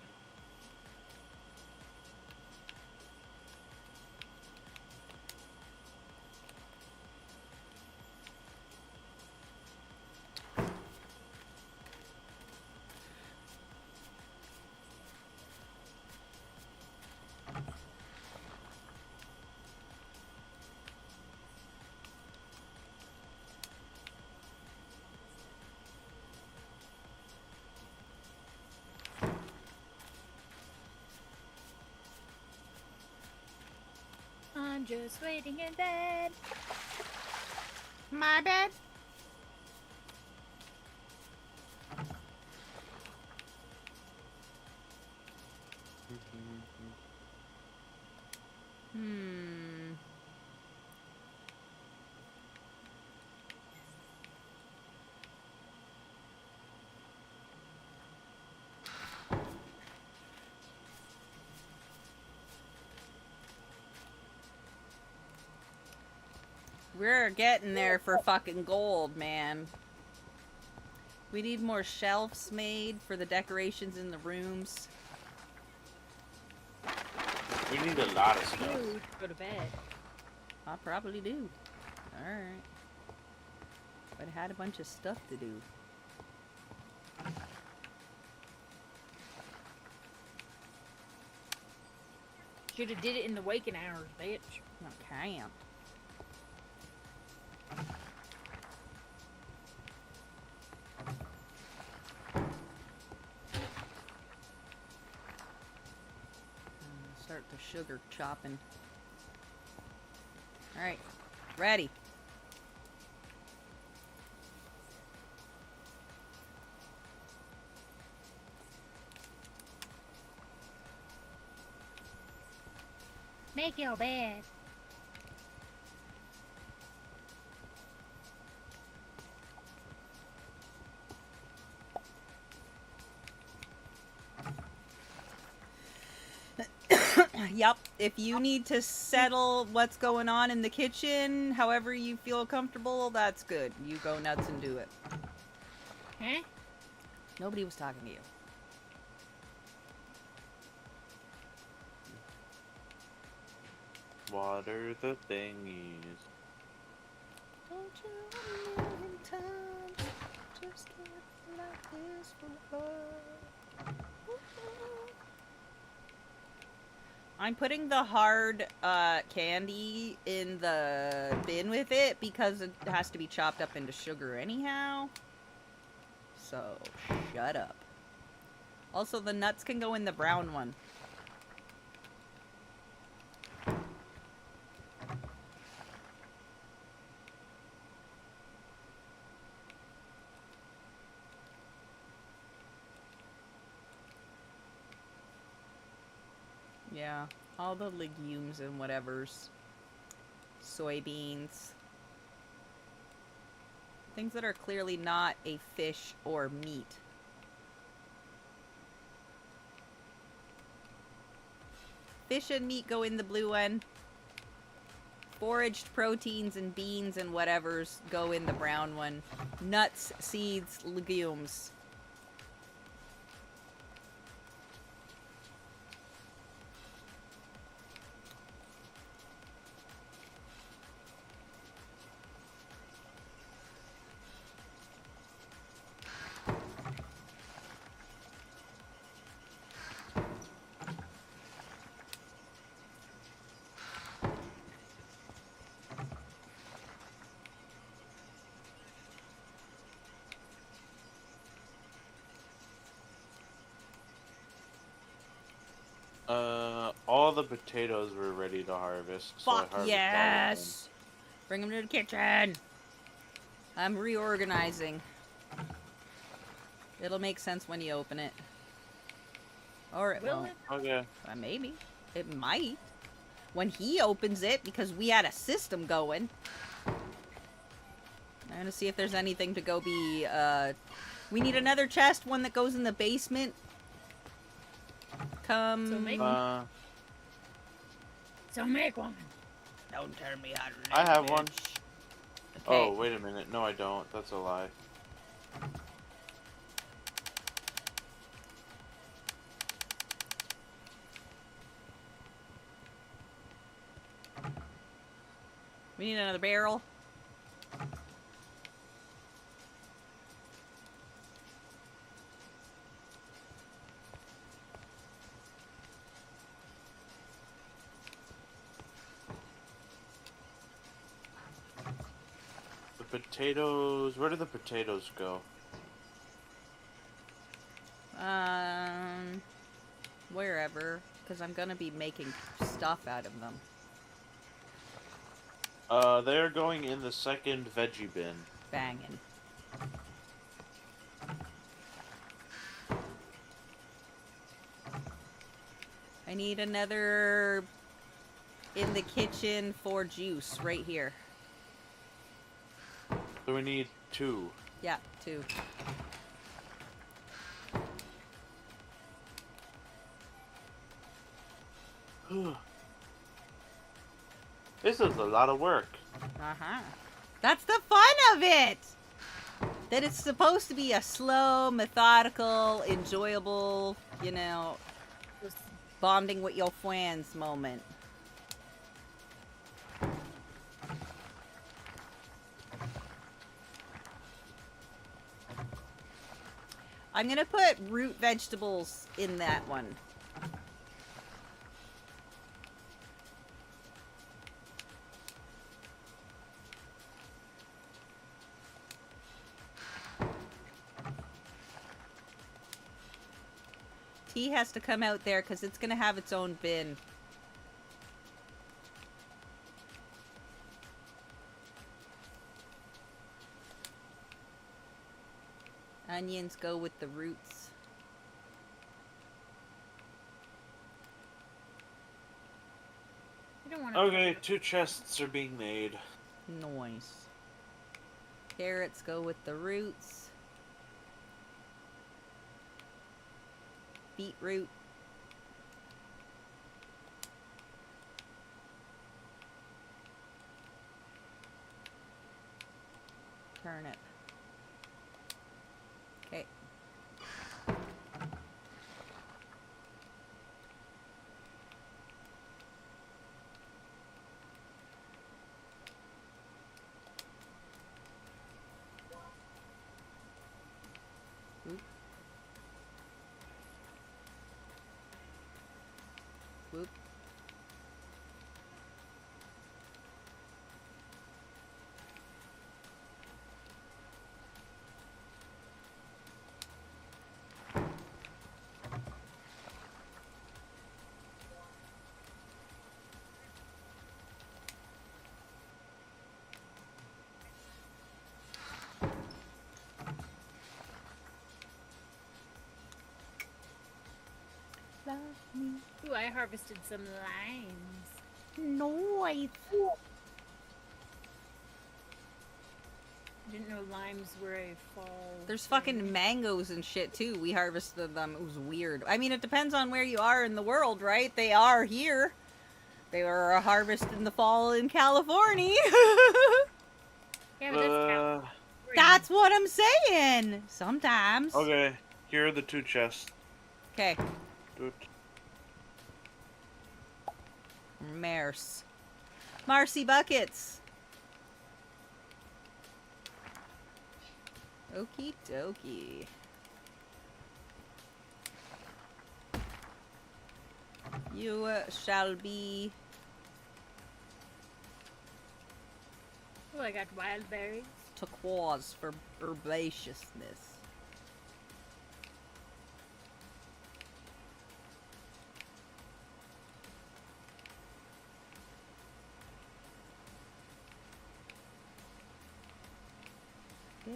I'm just waiting in bed. My bed. Hmm. We're getting there for fucking gold, man. We need more shelves made for the decorations in the rooms. We need a lot of stuff. Ooh, go to bed. I probably do. Alright. But I had a bunch of stuff to do. Should have did it in the waking hours, bitch. I can't. Start the sugar chopping. Alright. Ready. Make your bed. Yep. If you need to settle what's going on in the kitchen, however you feel comfortable, that's good. You go nuts and do it. Huh? Nobody was talking to you. Water the thingies. Don't you a million times just can't like this forever. I'm putting the hard candy in the bin with it because it has to be chopped up into sugar anyhow. So, shut up. Also, the nuts can go in the brown one. Yeah, all the legumes and whatevers. Soybeans. Things that are clearly not a fish or meat. Fish and meat go in the blue one. Foraged proteins and beans and whatevers go in the brown one. Nuts, seeds, legumes. all the potatoes were ready to harvest. So I Fuck harvested all of them. yes! Bring them to the kitchen. I'm reorganizing. It'll make sense when you open it. Or it Will won't. it? Okay. Maybe. It might. When he opens it, because we had a system going. I'm gonna see if there's anything to go be, we need another chest, one that goes in the basement. Come. So make So make one. Don't tell me how to live, I have one. bitch. Oh, Okay. wait a minute. No, I don't. That's a lie. We need another barrel. The potatoes... Where do the potatoes go? Wherever, because I'm gonna be making stuff out of them. They're going in the second veggie bin. Banging. I need another in the kitchen for juice right here. So we need 2. Yeah, 2. This is a lot of work. Uh-huh. That's the fun of it! That it's supposed to be a slow, methodical, enjoyable, you know, bonding with your friends moment. I'm gonna put root vegetables in that one. Tea has to come out there because it's gonna have its own bin. Onions go with the roots. You don't want to. Okay, 2 chests are being made. Nice. Carrots go with the roots. Beetroot. Turnip. Okay. Oop. Whoop. Love me. Ooh, I harvested some limes. Nice. I didn't know limes were a fall. There's thing. fucking mangoes and shit too. We harvested them. It was weird. I mean, it depends on where you are in the world, right? They are here. They were harvested in the fall in California. Yeah, but that's California. That's what I'm saying. Sometimes. Okay, here are the 2 chests. Okay. Doot. Marcy buckets. Okie dokie. You shall be. Oh, I got wild berries. Turquoise for herbaceousness.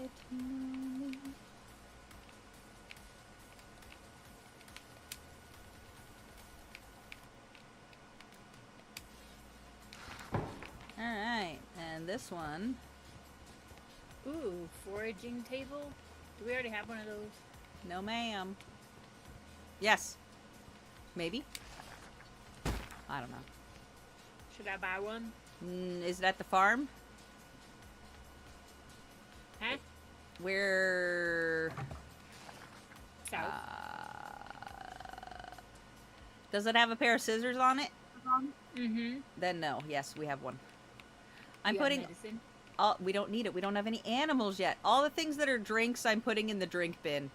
get to know me. Alright, and this one. Ooh, foraging table. Do we already have one of those? No, ma'am. Yes. Maybe? I don't know. Should I buy one? Is it at the farm? Huh? Where... South. Does it have a pair of scissors on it? Mm-hmm. Then no. Yes, we have one. I'm You have putting... medicine? all, we don't need it. We don't have any animals yet. All the things that are drinks, I'm putting in the drink bin.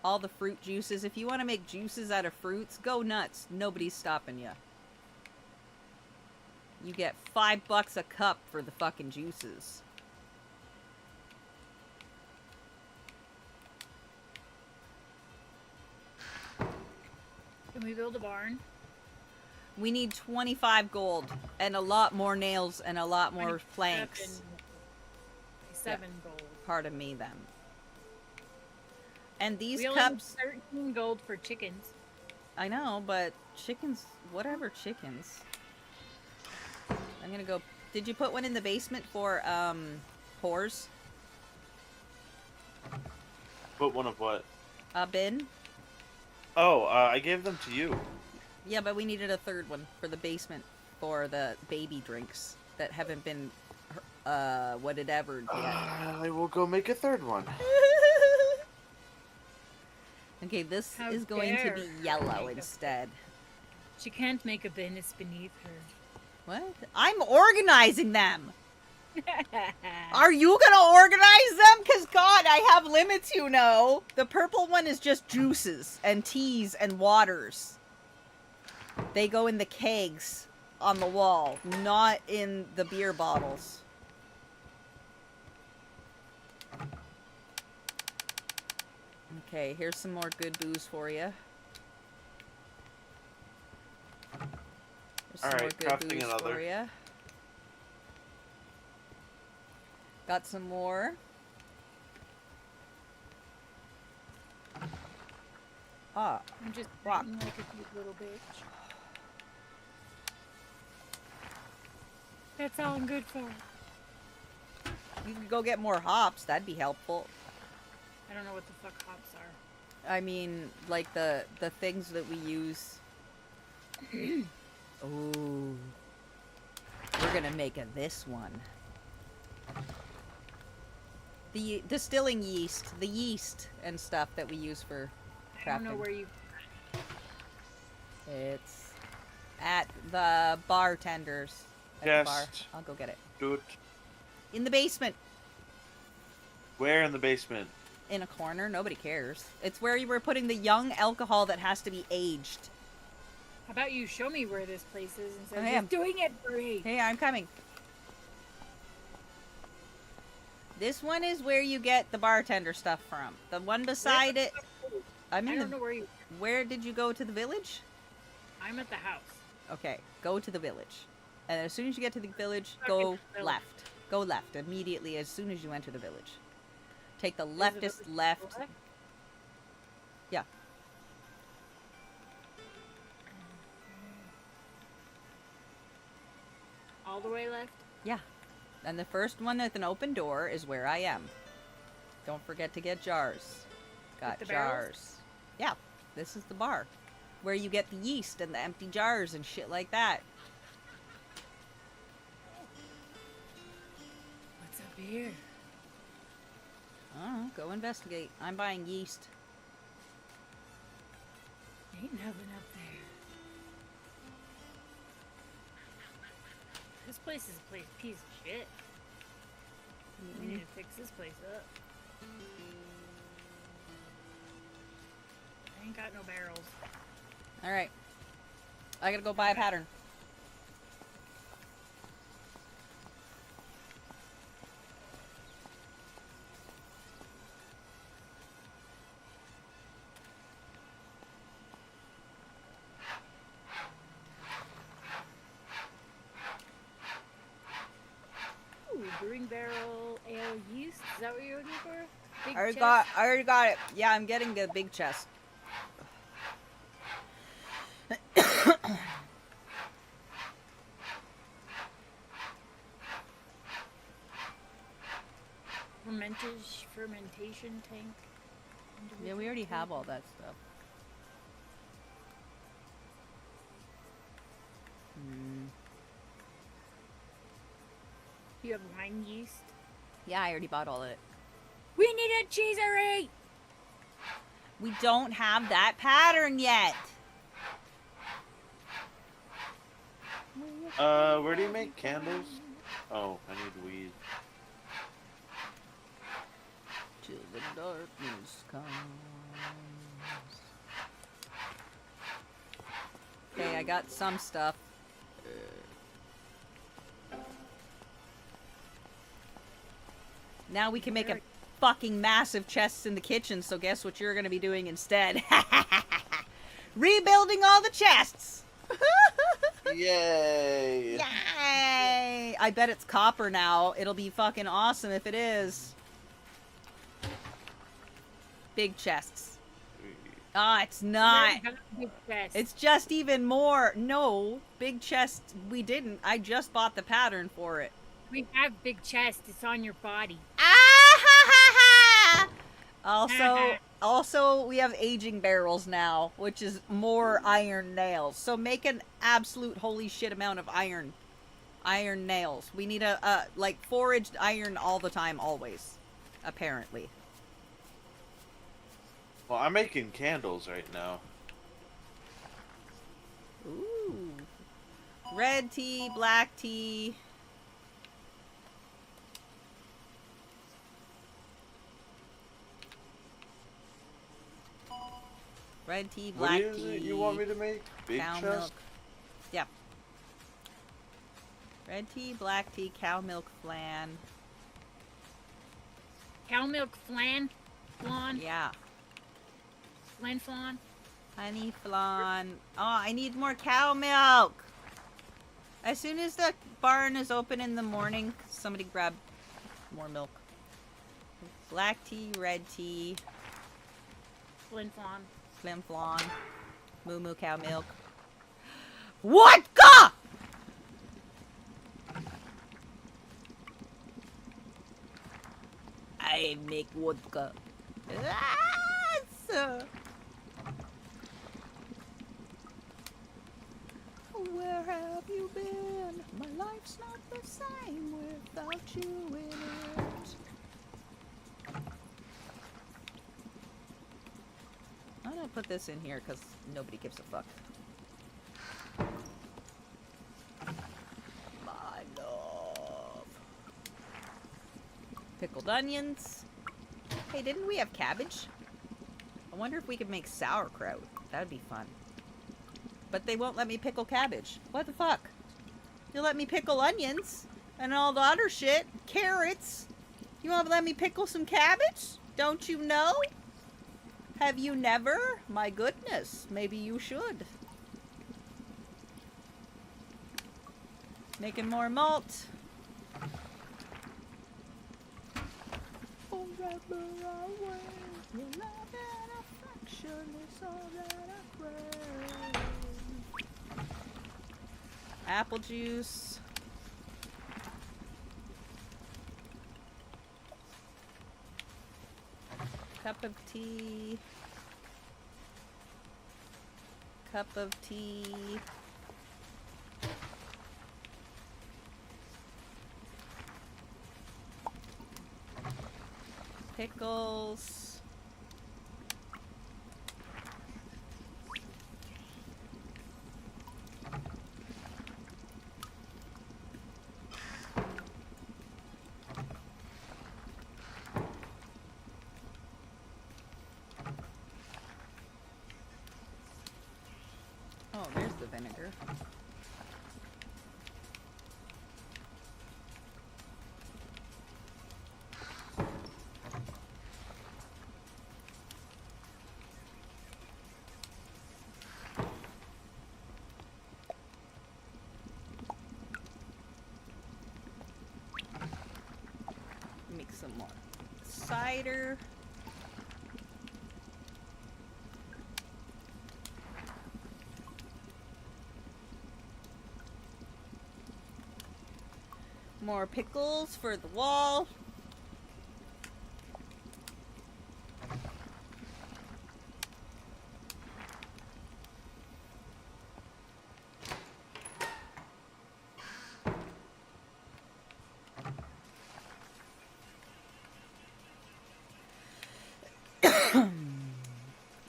All the fruit juices. If you want to make juices out of fruits, go nuts. Nobody's stopping you. You get $5 a cup for the fucking juices. Can we build a barn? We need 25 gold and a lot more nails and a lot more planks. 7 gold. Pardon me, then. And these We cups... only need 13 gold for chickens. I know, but chickens... Whatever chickens. I'm gonna go... Did you put one in the basement for, whores? Put one of what? A bin? Oh, I gave them to you. Yeah, but we needed a third one for the basement for the baby drinks that haven't been, whatever yet. I will go make a third one. Okay, this How is going to dare be her yellow make a- instead. She can't make a bin, it's beneath her. What? I'm organizing them! Are you gonna organize them? Cause God, I have limits, you know. The purple one is just juices and teas and waters. They go in the kegs on the wall, not in the beer bottles. Okay, here's some more good booze for you. Here's some more Alright, good crafting booze another. for you. Got some more. Ah, I'm just Rock. eating like a cute little bitch. That's all I'm good for. you could go get more hops. That'd be helpful. I don't know what the fuck hops are. I mean, like the things that we use. Ooh. We're gonna make this one. The distilling yeast, the yeast and stuff that we use for crafting. I don't know where you... It's at the bartenders. At the bar. Just I'll go get it. do it. In the basement. Where in the basement? In a corner. Nobody cares. It's where you were putting the young alcohol that has to be aged. How about you show me where this place is instead I of am. just doing it for me? Hey, I'm coming. This one is where you get the bartender stuff from. The one beside it. I'm I in don't the. know where you... Where did you go to the village? I'm at the house. Okay, go to the village. And as soon as you get to the village, Okay, go village. left. Go left immediately as soon as you enter the village. Take the Is it leftist over left. left? Yeah. All the way left? Yeah. And the first one with an open door is where I am. Don't forget to get jars. Got With the barrels? jars. Yeah. This is the bar. Where you get the yeast and the empty jars and shit like that. What's up here? I don't know. Go investigate. I'm buying yeast. Ain't nothing up there. This place is a piece of shit. We need to fix this place up. I ain't got no barrels. Alright. I gotta go buy a pattern. Ooh, brewing barrel ale yeast that what you're looking for? Big I already chest? got it. Yeah, I'm getting the big chest. Fermentation tank. Yeah, we already have all that stuff. You have wine yeast. Yeah, I already bought all of it. We need a cheesery! We don't have that pattern yet. Where do you make candles? Oh, I need weed. Till the darkness comes. Okay, I got some stuff. Now we can make a fucking massive chests in the kitchen, so guess what you're gonna be doing instead? Rebuilding all the chests! Yay! Yay! I bet it's copper now. It'll be fucking awesome if it is. Big chests. Ah, it's not. Big chest. It's just even more. No, big chest. We didn't. I just bought the pattern for it. We have big chest. It's on your body. Ah ha ha ha! Also, we have aging barrels now, which is more iron nails. So make an absolute holy shit amount of iron nails. We need a like foraged iron all the time, always. Apparently. Well, I'm making candles right now. Ooh. Red tea, black tea. Red tea, black What is tea. it you want me to make? Big cow chest? milk. Yeah. Red tea, black tea, cow milk flan. Cow milk flan? Flan? Yeah. Flan flan? Honey flan. Oh, I need more cow milk. As soon as the barn is open in the morning, somebody grab more milk. Black tea, red tea, Flan flan. flim flan, moo moo cow milk. Vodka! I make vodka. Yes! Where have you been? My life's not the same without you in it. I'm gonna put this in here because nobody gives a fuck. My love. Pickled onions. Hey, didn't we have cabbage? I wonder if we could make sauerkraut. That'd be fun. But they won't let me pickle cabbage. What the fuck? You'll let me pickle onions and all the other shit. Carrots. You won't let me pickle some cabbage? Don't you know? Have you never? My goodness. Maybe you should. Making more malt. Forever away. Your love and affection is all that I crave. Apple juice. Cup of tea. Cup of tea. Pickles. Oh, there's the vinegar. Make some more. cider. More pickles for the wall.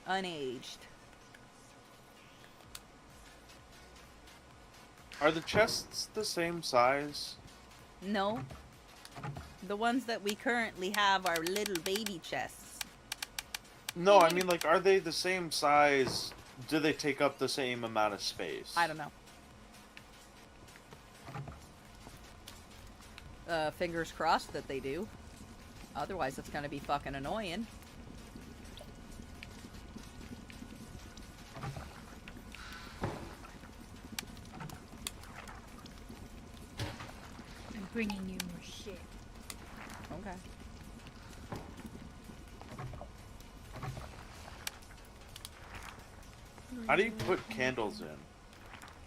Unaged. Are the chests the same size? No. The ones that we currently have are little baby chests. No, I mean, like, are they the same size? Do they take up the same amount of space? I don't know. Fingers crossed that they do. Otherwise, it's gonna be fucking annoying. I'm bringing you more shit. Okay. How do you put candles in?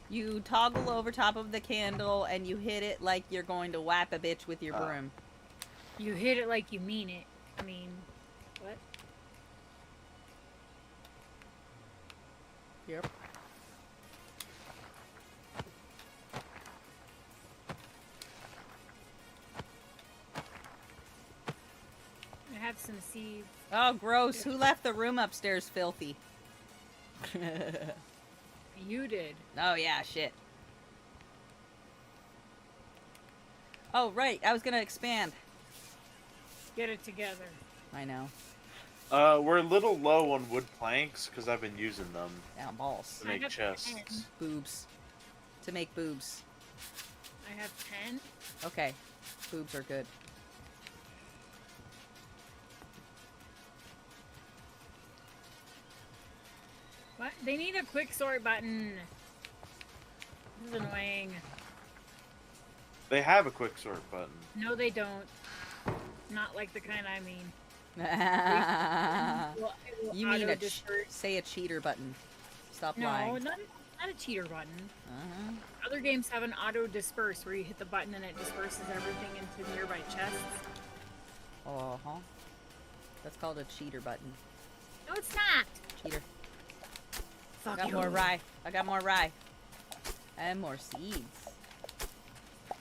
You toggle over top of the candle and you hit it like you're going to whap a bitch with your broom. You hit it like you mean it. I mean, what? Yep. I have some seeds. Oh, gross. Who left the room upstairs filthy? You did. Oh, yeah, shit. Oh, right. I was gonna expand. Get it together. I know. We're a little low on wood planks because I've been using them Down balls. to make got chests. 10. Boobs. To make boobs. I have 10. Okay. Boobs are good. What? They need a quick sort button. This is annoying. They have a quick sort button. No, they don't. Not like the kind I mean. Well, it will You mean auto-disperse. say a cheater button. Stop No, lying. not a cheater button. Uh-huh. Other games have an auto disperse where you hit the button and it disperses everything into nearby chests. Uh-huh. That's called a cheater button. No, it's not. Cheater. I Fuck got you. more rye. I got more rye. And more seeds.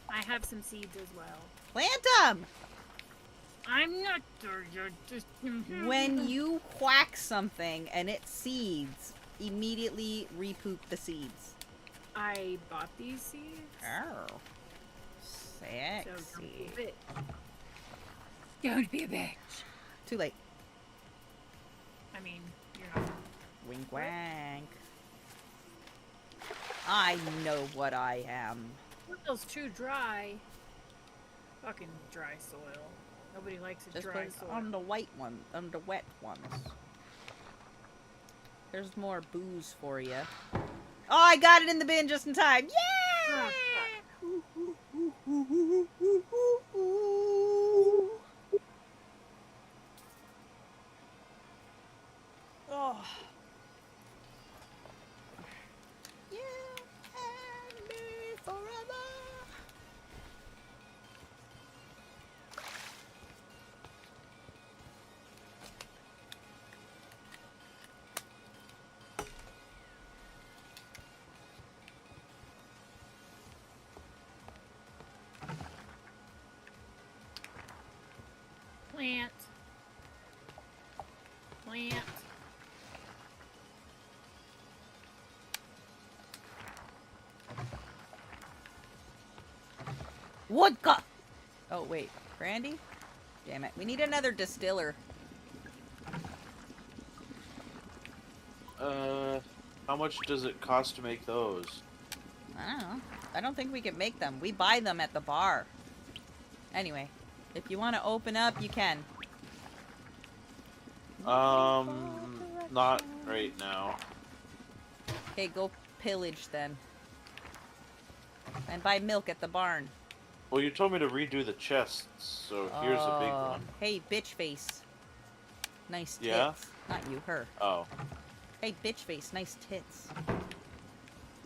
I have some seeds as well. Plant them! I'm not sure. You're just. When you quack something and it seeds, immediately repoop the seeds. I bought these seeds. Oh. So Sexy. don't be a bitch. Don't be a bitch. Too late. I mean, you're not. Wink wank. I know what I am. Soil's too dry. Fucking dry soil. Nobody likes a Just dry put it soil. on the white one, on the wet ones. There's more booze for you. Oh, I got it in the bin just in time. Yeah! Oh. Yeah, and me forever. Plant. Plant. Vodka! Oh, wait. Brandy? Damn it. We need another distiller. How much does it cost to make those? I don't know. I don't think we can make them. We buy them at the bar. Anyway, if you want to open up, you can. Not right now. Okay, go pillage then. And buy milk at the barn. Well, you told me to redo the chests, so here's a big one. Hey, bitch face. Nice tits. Yeah? Not you, her. Oh. Hey, bitch face. Nice tits.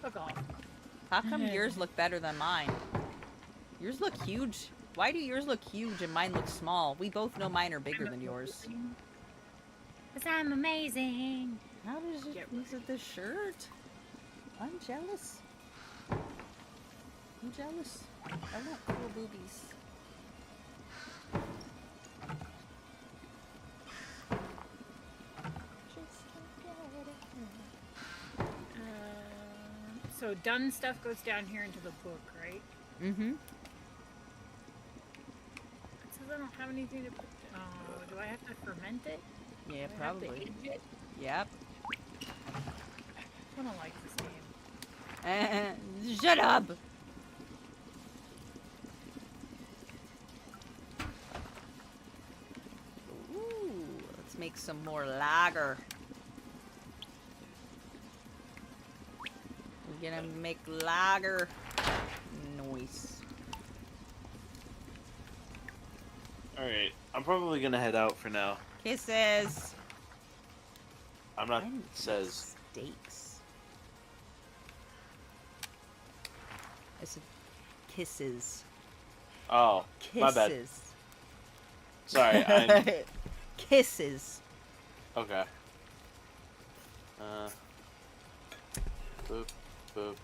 Fuck off. How come yours look better than mine? Yours look huge. Why do yours look huge and mine look small? We both know mine are bigger than yours. Because I'm amazing. How does it... Is it the shirt? I'm jealous. I'm jealous. I want cool boobies. So done stuff goes down here into the book, right? Mm-hmm. It says I don't have anything to put. Oh, do I have to ferment it? Yeah, Do I have to probably. age it? Yep. I don't like this game. Shut up! Ooh, let's make some more lager. We're gonna make lager. Nice. Alright, I'm probably gonna head out for now. Kisses. I'm not. I need Says. steaks. I said kisses. Oh, Kisses. my bad. Sorry, I'm. Kisses. Okay. Boop, boop.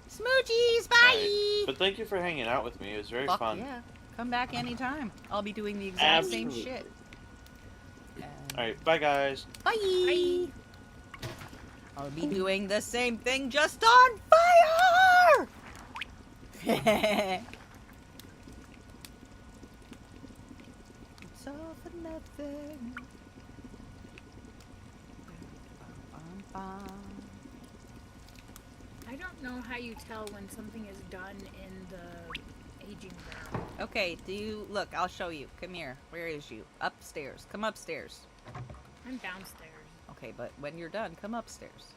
Smoochies, bye! Alright. But thank you for hanging out with me. It was very Fuck fun. yeah. Come back anytime. I'll be doing the exact same Absolutely. shit. Alright, bye guys. Bye! Bye. I'll be doing the same thing just on fire! It's all for nothing. I don't know how you tell when something is done in the aging barrel. Okay, do you... Look, I'll show you. Come here. Where is you? Upstairs. Come upstairs. I'm downstairs. Okay, but when you're done, come upstairs.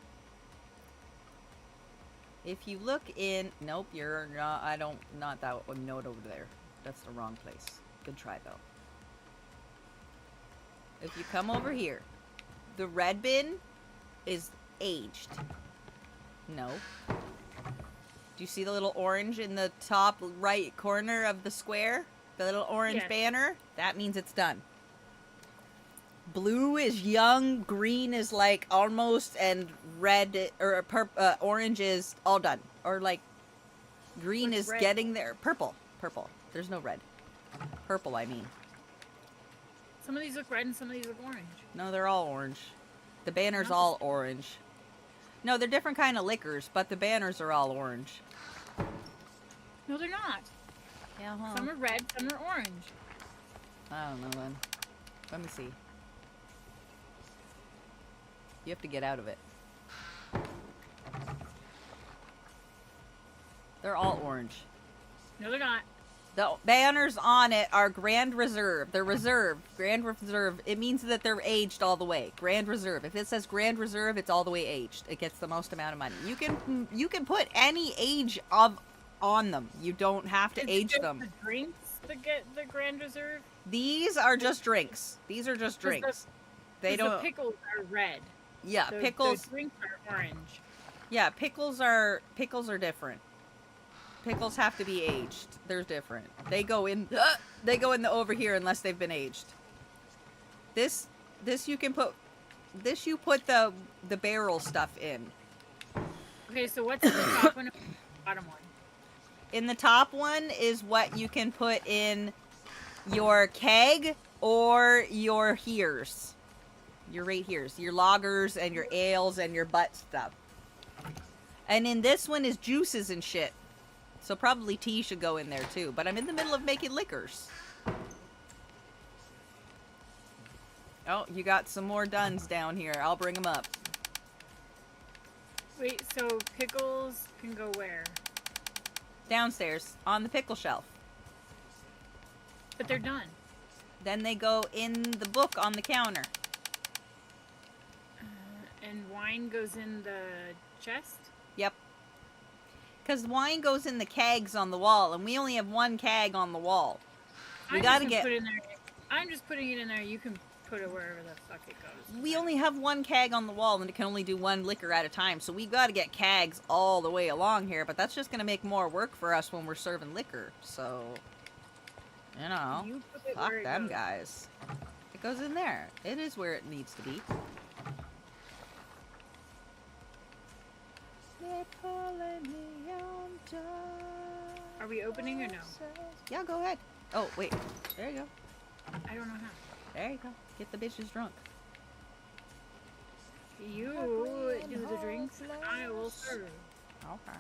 If you look in... Nope, you're not... I don't... Not that one note over there. That's the wrong place. Good try, though. If you come over here, the red bin is aged. No. Do you see the little orange in the top right corner of the square? The little orange Yes. banner? That means it's done. Blue is young, green is like almost, and red or orange is all done. Or like green What's is red? getting there. Purple. Purple. There's no red. Purple, I mean. Some of these look red and some of these look orange. No, they're all orange. The banner's Not the all orange. No, they're different kind of liquors, but the banners are all orange. No, they're not. Yeah, huh? Some are red, some are orange. I don't know then. Let me see. You have to get out of it. They're all orange. No, they're not. The banners on it are Grand Reserve. They're reserved. Grand Reserve. It means that they're aged all the way. Grand Reserve. If it says Grand Reserve, it's all the way aged. It gets the most amount of money. You can put any age on them. You don't have to Is it age just them. The drinks that get the Grand Reserve. These are just drinks. These are just drinks. They 'Cause don't. The pickles are red. Yeah, The pickles. drinks are orange. Yeah, pickles are different. Pickles have to be aged. They're different. They go in the over here unless they've been aged. This you can put you put the barrel stuff in. Okay, so what's in the top one and the bottom one? In the top one is what you can put in your keg or your heres. Your right heres, your lagers and your ales and your butt stuff. And in this one is juices and shit. So probably tea should go in there too. But I'm in the middle of making liquors. Oh, you got some more duns down here. I'll bring them up. Wait, so pickles can go where? Downstairs on the pickle shelf. But they're done. Then they go in the book on the counter. And wine goes in the chest? Yep. Because wine goes in the kegs on the wall, and we only have one keg on the wall. We I'm gotta just get. gonna put it in there. I'm just putting it in there. You can put it wherever the fuck it goes. We only have one keg on the wall, and it can only do one liquor at a time. So we gotta get kegs all the way along here. But that's just gonna make more work for us when we're serving liquor. So, you know, You put it fuck where it them goes. guys. It goes in there. It is where it needs to be. They're calling me on time. Are we opening or no? Yeah, go ahead. Oh, wait. There you go. I don't know how. There you go. Get the bitches drunk. You do the drinks, and I will serve. Okay.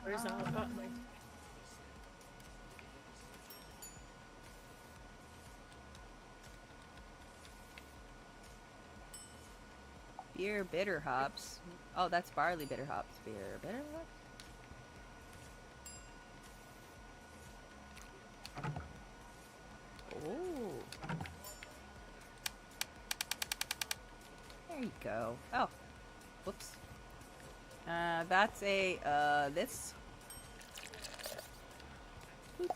Where's the hot pot? Like, Beer bitter hops. Oh, that's barley bitter hops. Beer bitter hops? Oh. There you go. Oh. Whoops. That's a, this. Boop.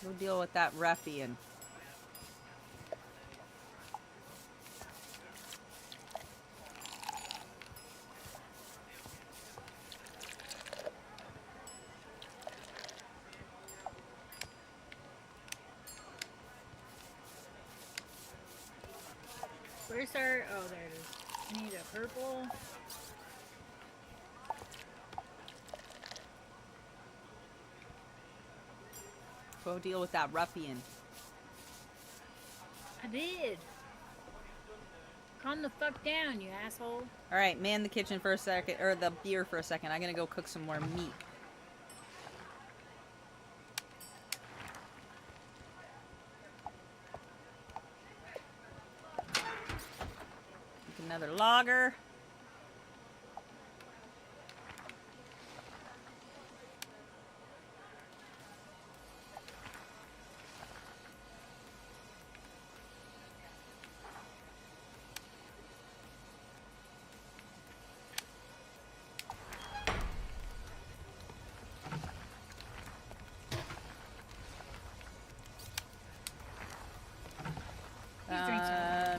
We'll deal with that ruffian. where's our? Oh, there it is. I need a purple. Go deal with that ruffian. I did. Calm the fuck down, you asshole. Alright, man the kitchen for a second, or the beer for a second. I'm gonna go cook some more meat. Make another lager.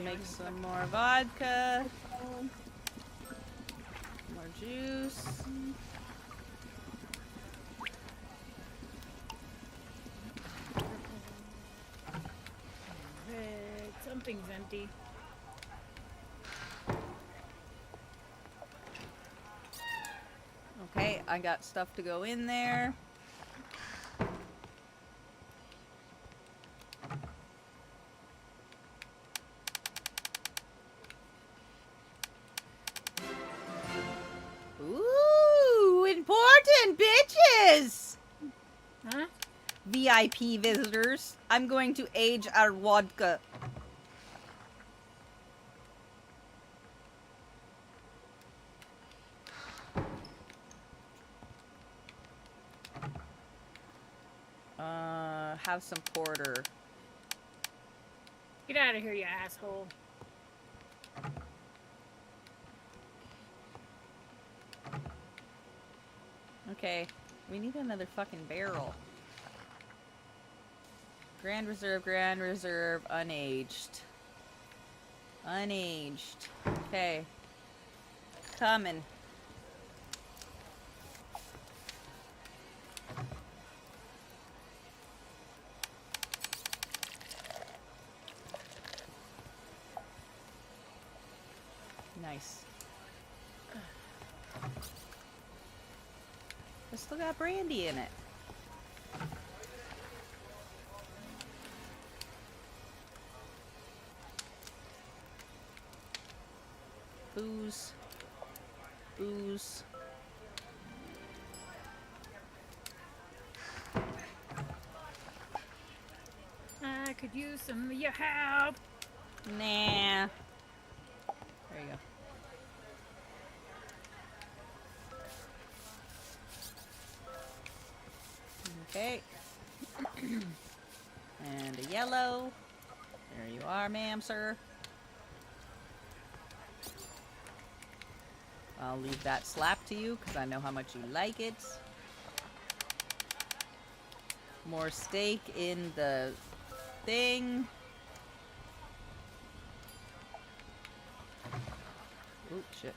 Make some more vodka. More juice. Red. Something's empty. Okay, I got stuff to go in there. Ooh, important bitches! Huh? VIP visitors. I'm going to age our vodka. Have some porter. Get out of here, you asshole. Okay, we need another fucking barrel. Grand Reserve, unaged. Unaged. Okay. Coming. Nice. It's still got brandy in it. Booze. Booze. I could use some of your help. Nah. There you go. And a yellow. There you are, ma'am, sir. I'll leave that slap to you, because I know how much you like it. More steak in the thing. Oh, shit.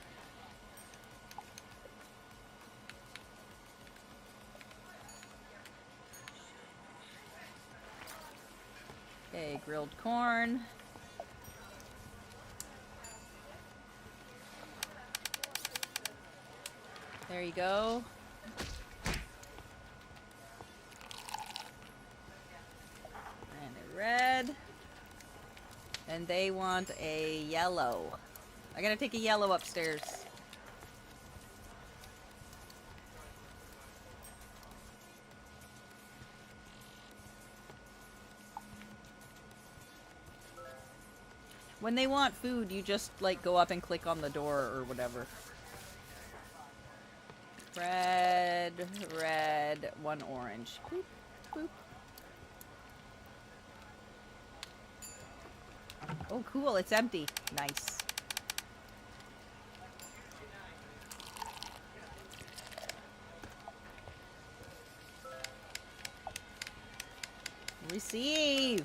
Okay, grilled corn. There you go. And a red. And they want a yellow. I gotta take a yellow upstairs. When they want food, you just, like, go up and click on the door or whatever. Red, red, one orange. Boop, boop. Oh, cool, it's empty. Nice. Receive!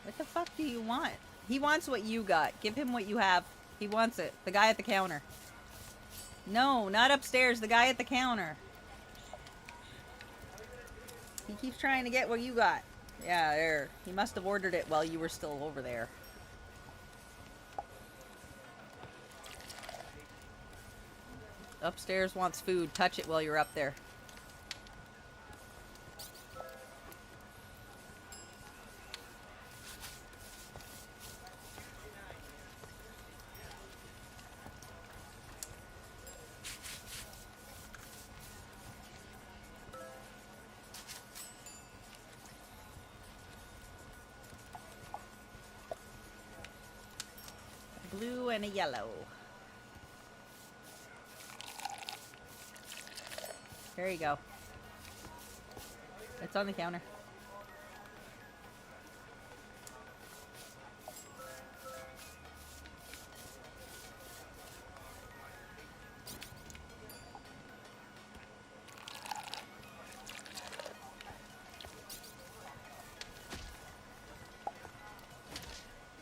What the fuck do you want? He wants what you got. Give him what you have. He wants it. The guy at the counter. No, not upstairs. The guy at the counter. He keeps trying to get what you got. Yeah, there. He must have ordered it while you were still over there. Upstairs wants food. Touch it while you're up there. Blue and a yellow. There you go. It's on the counter.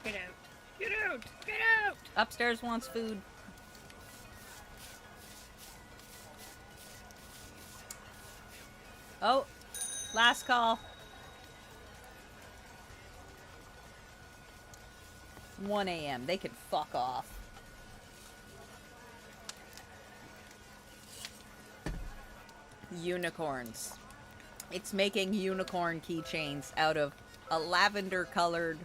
Get out. Get out. Get out. Upstairs wants food. Oh, last call. 1 a.m. They can fuck off. Unicorns. It's making unicorn keychains out of a lavender colored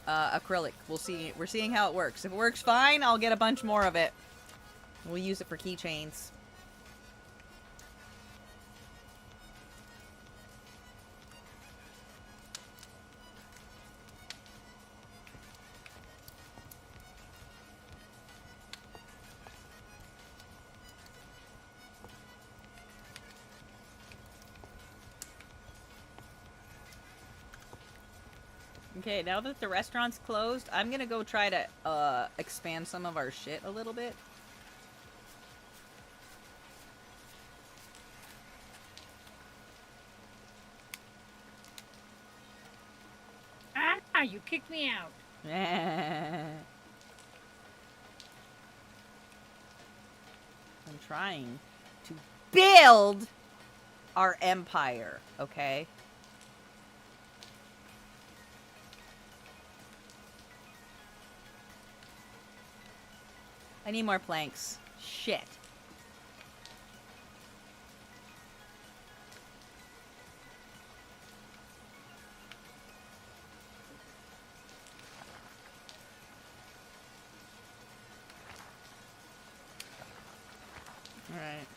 acrylic. We'll see. We're seeing how it works. If it works fine, I'll get a bunch more of it. We'll use it for keychains. Okay, now that the restaurant's closed, I'm gonna go try to expand some of our shit a little bit. Ah, you kicked me out. I'm trying to build our empire, okay? I need more planks. Shit. Alright.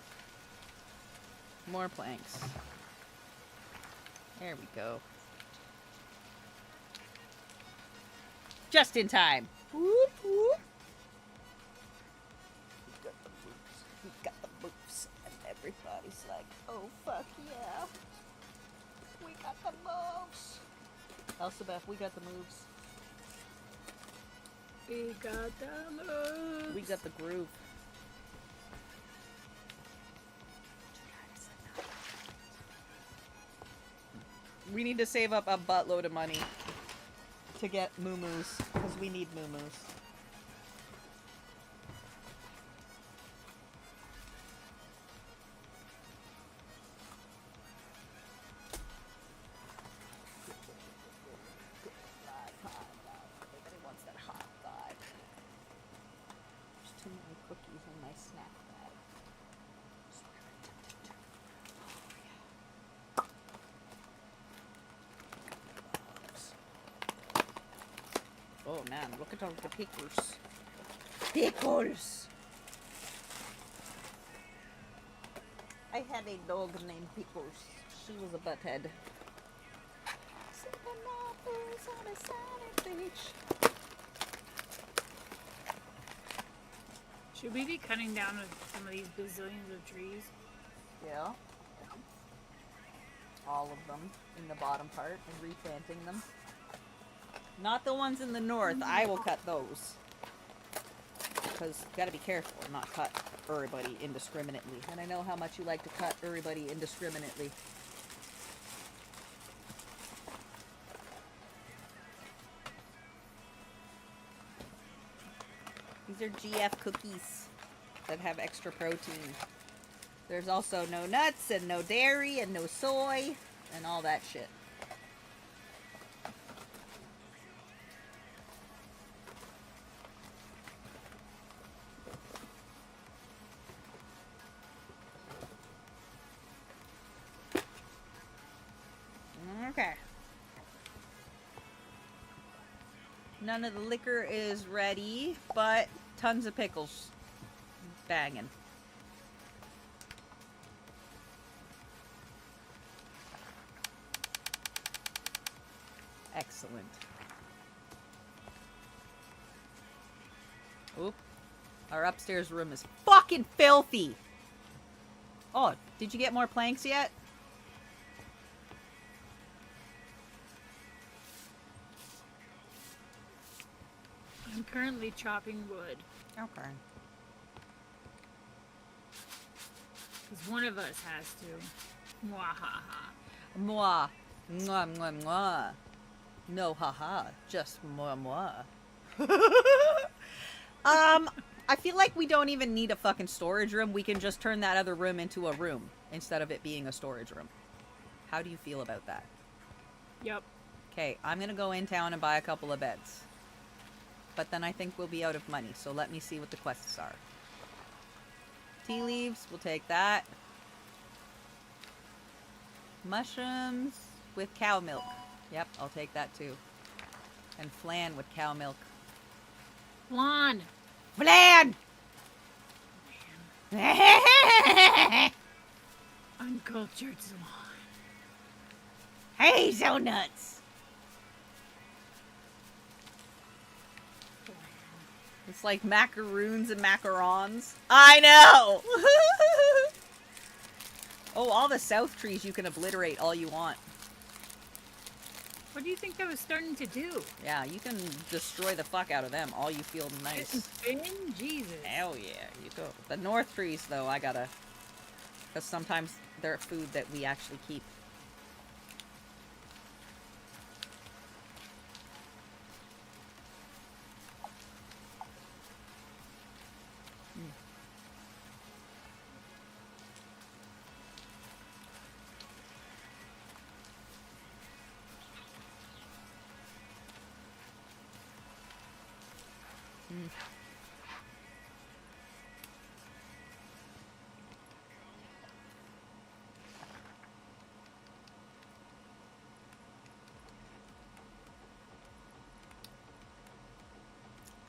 More planks. There we go. Just in time. Whoop, whoop. Oh, fuck yeah. We got the moves. Elsabeth, we got the moves. We got the moves. We got the groove. We need to save up a buttload of money to get moo-moos, because we need moo-moos. Everybody wants that hot vibe. There's too many cookies in my snack bag. Oh man, look at all the pickles. Pickles! I had a dog named Pickles. She was a butthead. Sipping apples on a sunny beach. Should we be cutting down some of these bazillions of trees? Yeah. All of them in the bottom part and replanting them. Not the ones in the north. I will cut those. Because gotta be careful and not cut everybody indiscriminately. And I know how much you like to cut everybody indiscriminately. These are GF cookies that have extra protein. There's also no nuts and no dairy and no soy and all that shit. Okay. None of the liquor is ready, but tons of pickles. Banging. Excellent. Oop. Our upstairs room is fucking filthy. Oh, did you get more planks yet? I'm currently chopping wood. Okay. Because one of us has to. Mwahaha. Moi. Mwah, mwah, mwah. No, haha. Just moi, moi. I feel like we don't even need a fucking storage room. We can just turn that other room into a room instead of it being a storage room. How do you feel about that? Yep. Okay, I'm gonna go in town and buy a couple of beds. But then I think we'll be out of money, so let me see what the quests are. Tea leaves, we'll take that. Mushrooms with cow milk. Yep, I'll take that too. And flan with cow milk. Flan! Flan! Uncultured swan. Hey, so nuts! It's like macaroons and macarons. I know! Oh, all the south trees you can obliterate all you want. What do you think I was starting to do? Yeah, you can destroy the fuck out of them. All you feel nice. Spin? Jesus. Hell yeah, you go. The north trees, though, I gotta... Because sometimes they're food that we actually keep.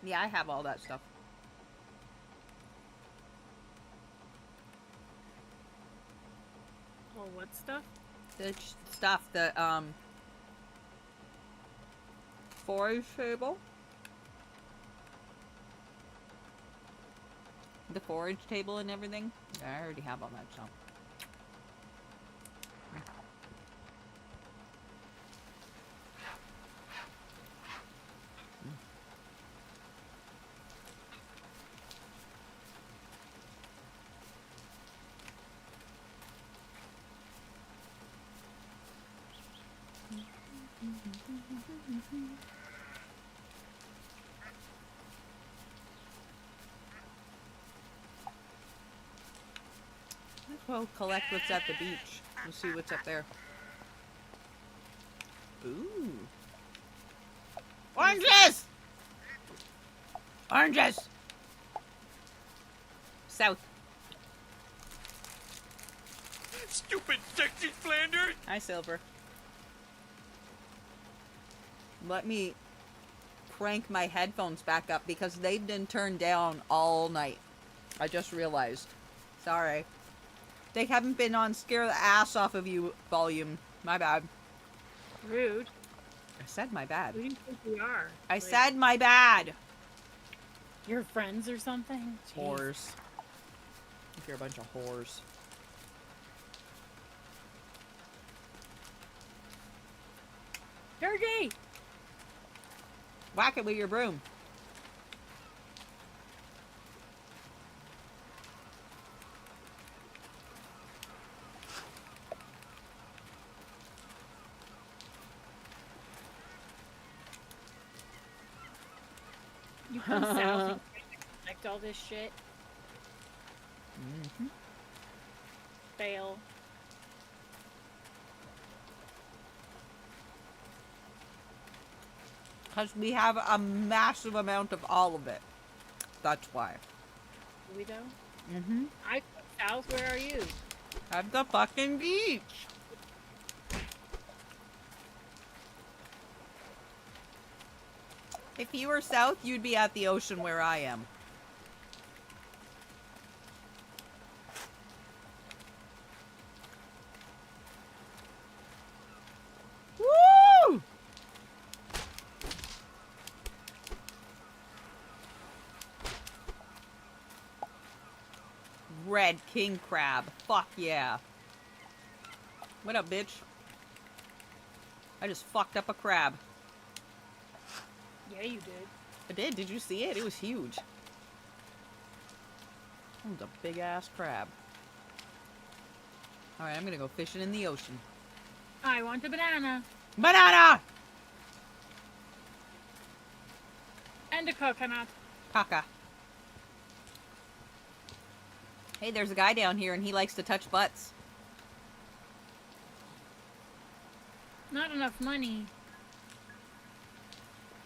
Yeah, I have all that stuff. Oh, what stuff? The stuff, the, forage table. The forage table and everything. I already have all that stuff. go collect what's at the beach. We'll see what's up there. Ooh. Oranges! Oranges! South. Stupid sexy Flanders! Hi, Silver. Let me crank my headphones back up because they've been turned down all night. I just realized. Sorry. They haven't been on scare the ass off of you volume. My bad. Rude. I said my bad. Who do you think we are? I said my bad. Your friends or something? Jeez. Whores. If you're a bunch of whores. Turkey! Whack it with your broom. You come south and collect all this shit. Mm-hmm. Fail. Because we have a massive amount of all of it. That's why. Do we though? Mm-hmm. I come south, where are you? At the fucking beach. If you were south, you'd be at the ocean where I am. Woo! Red king crab. Fuck yeah. What up, bitch? I just fucked up a crab. Yeah, you did. I did. Did you see it? It was huge. It was a big ass crab. Alright, I'm gonna go fishing in the ocean. I want a banana. Banana! And a coconut. Caca. Hey, there's a guy down here and he likes to touch butts. Not enough money.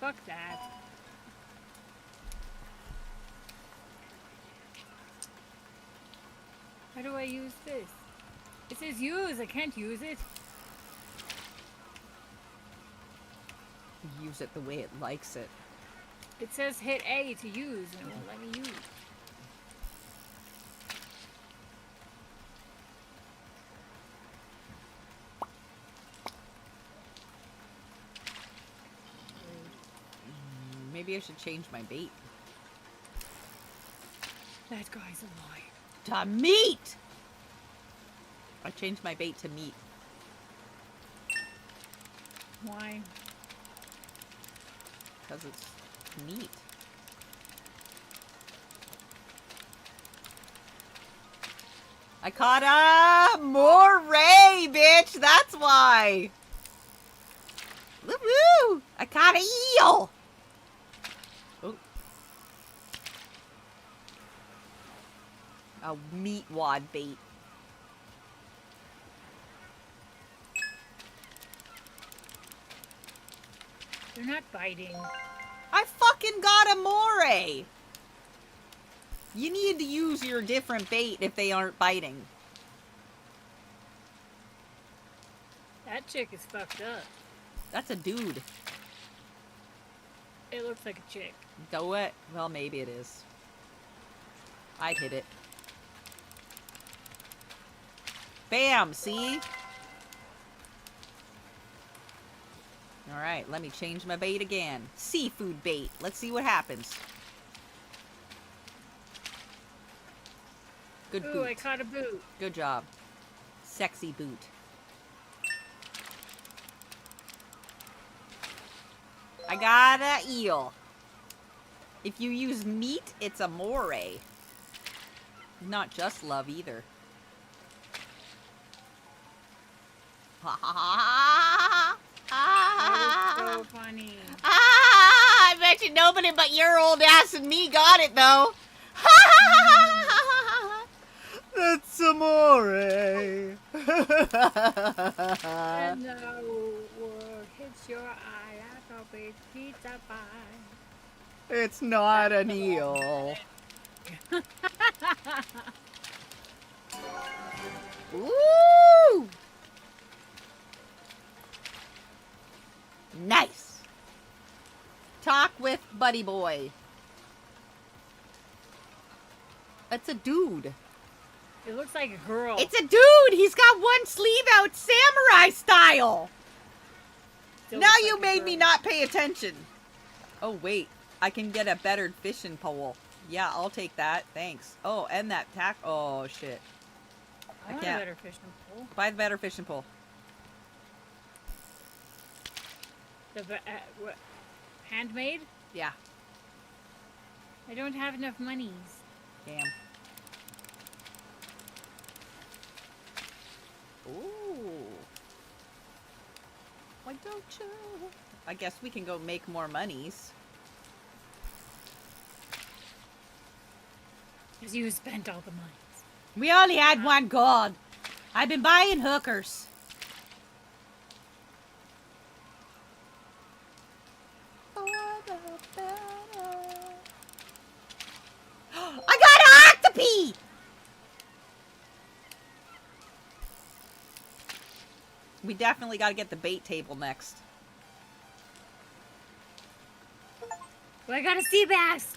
Fuck that. How do I use this? It says use. I can't use it. Use it the way it likes it. It says hit A to use, and it won't let me use. Maybe I should change my bait. That guy's a liar. To meat! I changed my bait to meat. Why? Because it's meat. I caught a moray, bitch! That's why! Woo-woo! I caught an eel! Oh. A meat wad bait. They're not biting. I fucking got a moray! You need to use your different bait if they aren't biting. That chick is fucked up. That's a dude. It looks like a chick. Do it? Well, maybe it is. I'd hit it. Bam! See? Alright, let me change my bait again. Seafood bait. Let's see what happens. Good Ooh, boot. I caught a boot. Good job. Sexy boot. I got a eel. If you use meat, it's a moray. Not just love either. Ha ha ha That was so funny. I bet you nobody but your old ass and me got it though. That's S'amore. And the word hits your eye like a big pizza pie. It's not an eel. Woo! Nice. Talk with Buddy Boy. That's a dude. It looks like a girl. It's a dude. He's got one sleeve out, samurai style. Still Now looks you like a made girl. me not pay attention. Oh wait, I can get a better fishing pole. Yeah, I'll take that. Thanks. Oh, and that tack. Oh shit. I want can't. a better fishing pole. Buy the better fishing pole. What? Handmade? Yeah. I don't have enough monies. Damn. Ooh. Why don't you? I guess we can go make more monies. Because you spent all the monies. We only had one gold. I've been buying hookers. I got an octopi! We definitely got to get the bait table next. Well, I got a sea bass.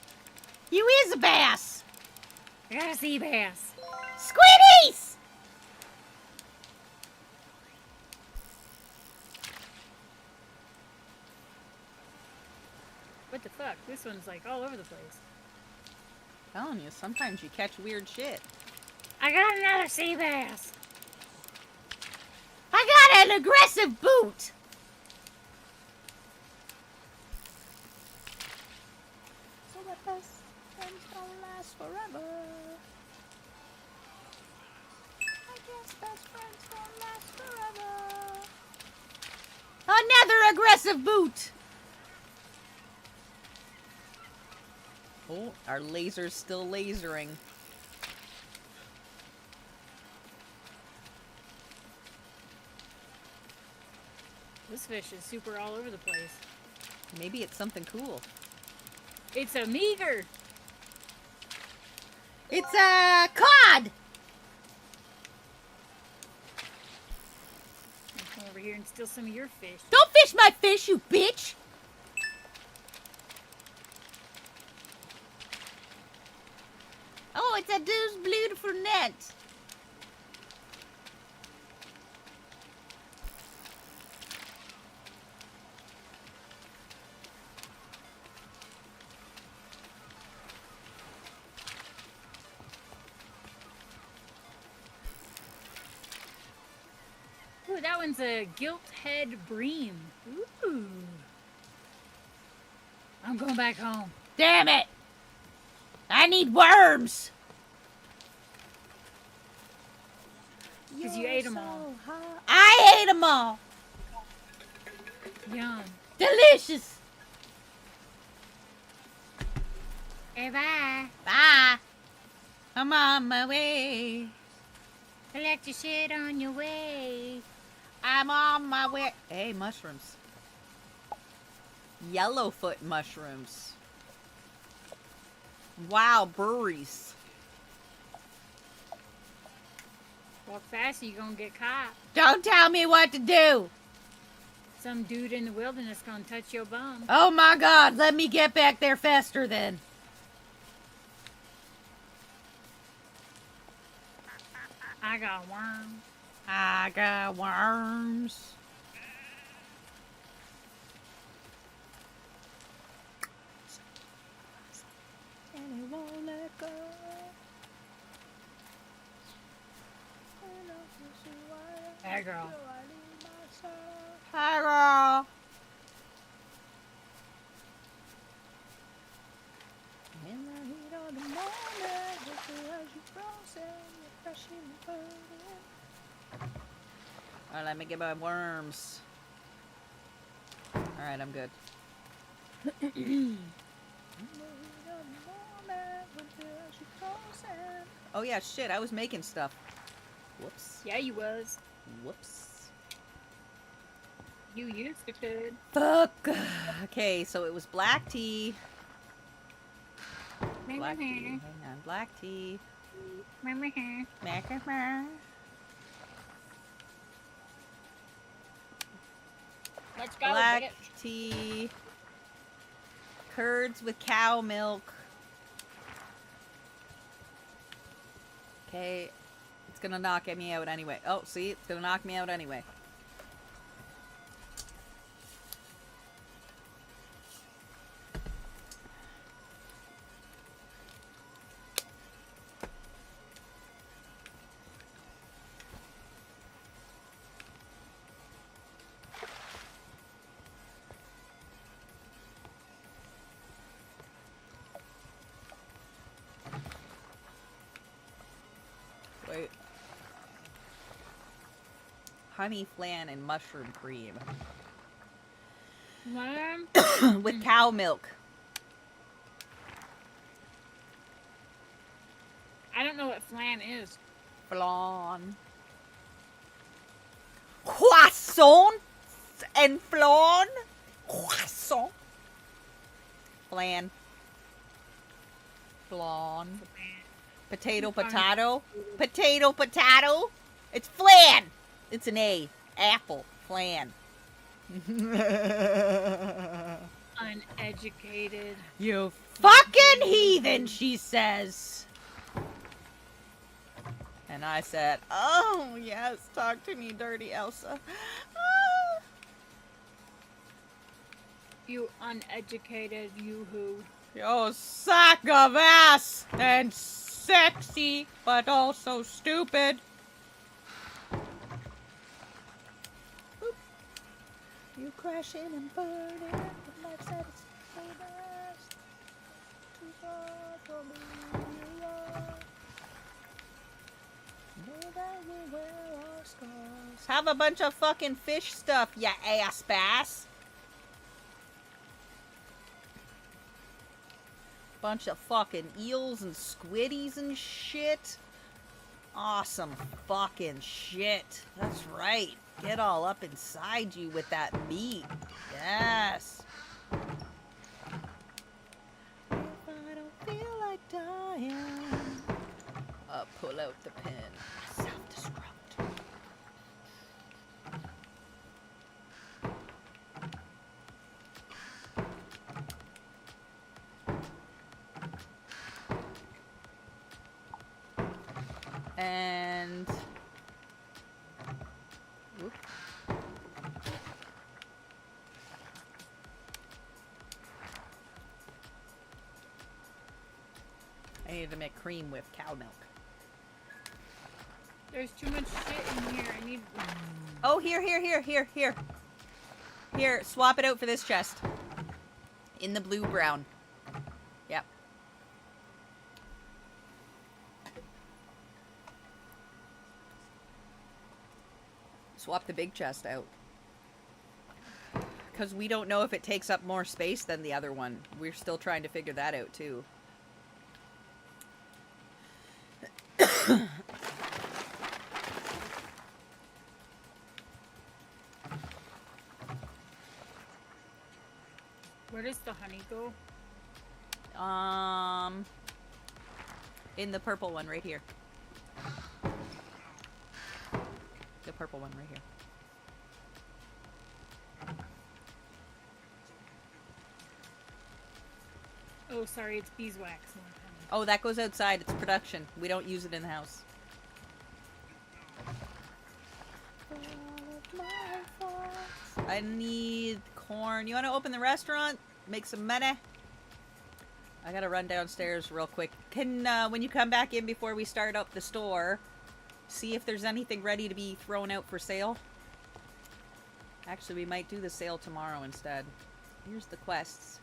You is a bass. I got a sea bass. Squiddies! What the fuck? This one's like all over the place. Telling you, sometimes you catch weird shit. I got another sea bass. I got an aggressive boot. So the best friends don't last forever. I guess best friends don't last forever. Another aggressive boot. Oh, our laser's still lasering. This fish is super all over the place. Maybe it's something cool. It's a meager. It's a cod. I'll come over here and steal some of your fish. Don't fish my fish, you bitch. Oh, it's a dude's beautiful net. Ooh, that one's a gilt head bream. Ooh. I'm going back home. Damn it. I need worms. Because you ate them all. I ate them all. Yum. Delicious. Hey, bye. Bye. I'm on my way. Collect your shit on your way. I'm on my way. Hey, mushrooms. Yellowfoot mushrooms. Wow, berries. Walk fast or you're going to get caught. Don't tell me what to do. Some dude in the wilderness going to touch your bum. Oh my God, let me get back there faster then. I got worms. I got worms. And it won't let go. Hey, girl. Hi, girl. In the heat of the morning, with the as you frozen, refreshing and burning. Alright, let me get my worms. Alright, I'm good. In the heat of the morning, Oh yeah, shit, I was making stuff. Whoops. Yeah, you was. Whoops. You used to could. Fuck. Okay, so it was black tea. Black tea. Hang on, black tea. Let's go, Black bitch. tea. Curds with cow milk. Okay. It's gonna knock me out anyway. Oh, see? It's gonna knock me out anyway. Wait. Honey flan and mushroom cream. With cow milk. I don't know what flan is. Flan. Croissant and flan. Croissant. Flan. Flan. Potato, potato. Potato, potato. It's flan. It's an A. Apple. Flan. Uneducated. You fucking heathen, she says. And I said, oh, yes, talk to me, dirty Elsa. Ah. You uneducated yoo-hoo. You sack of ass and sexy, but also stupid. Boop. You crashing and burning, but life said it's so best. Too far from who you are. Know that we wear our scars. Have a bunch of fucking fish stuff, ya ass bass. Bunch of fucking eels and squiddies and shit. Awesome fucking shit. That's right. Get all up inside you with that meat. Yes. If I don't feel like dying, pull out the pin. Self-destruct. And whoop. I need to make cream with cow milk. There's too much shit in here. I need. Oh, here. Here, swap it out for this chest. In the blue-brown. Yep. Swap the big chest out. Because we don't know if it takes up more space than the other one. We're still trying to figure that out, too. Where does the honey go? In the purple one right here. The purple one right here. Oh, sorry, it's beeswax. Not honey. Oh, that goes outside. It's production. We don't use it in the house. I need corn. You want to open the restaurant? Make some money? I gotta run downstairs real quick. Can, when you come back in before we start up the store, see if there's anything ready to be thrown out for sale? Actually, we might do the sale tomorrow instead. Here's the quests.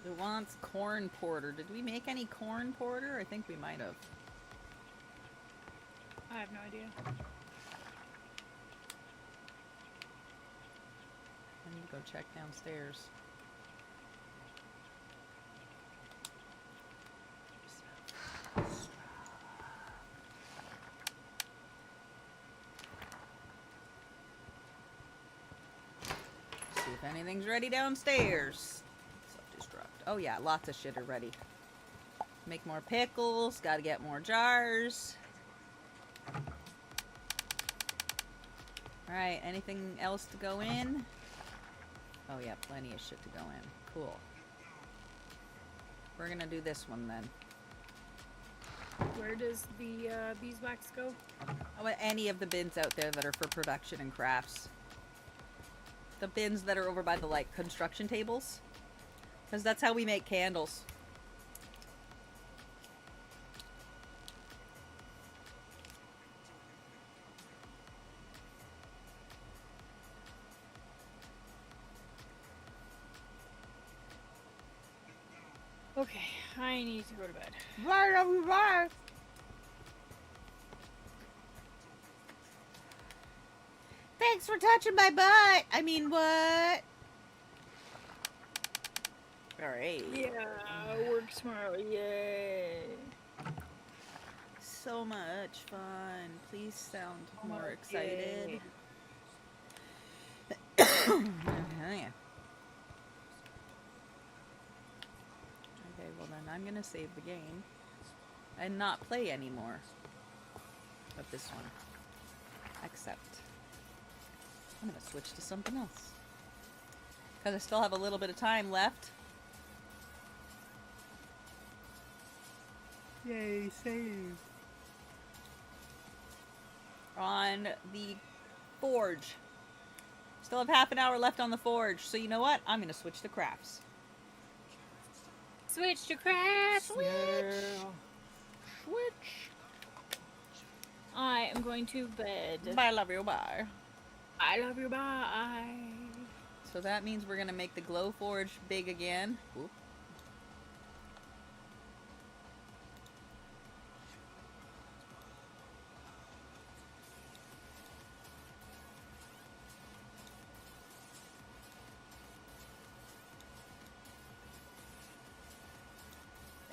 It wants corn porter. Did we make any corn porter? I think we might have. I have no idea. I need to go check downstairs. See if anything's ready downstairs. Self-destruct. Oh yeah, lots of shit are ready. Make more pickles. Gotta get more jars. Alright, anything else to go in? Oh yeah, plenty of shit to go in. Cool. We're gonna do this one then. Where does the beeswax go? I want any of the bins out there that are for production and crafts. The bins that are over by the, like, construction tables. Because that's how we make candles. Okay, I need to go to bed. Bye. Thanks for touching my butt. I mean, what? Alright. Yeah, work tomorrow. Yay. So much fun. Please sound more excited. Okay, well then I'm gonna save the game and not play anymore of this one. Except I'm gonna switch to something else. Because I still have a little bit of time left. Yay, save. On the forge. Still have half an hour left on the forge, so you know what? I'm gonna switch to crafts. Switch to craft. Switch. Yeah. Switch. I am going to bed. Bye, love you, bye. I love you. Bye. So that means we're gonna make the glow forge big again. Oop.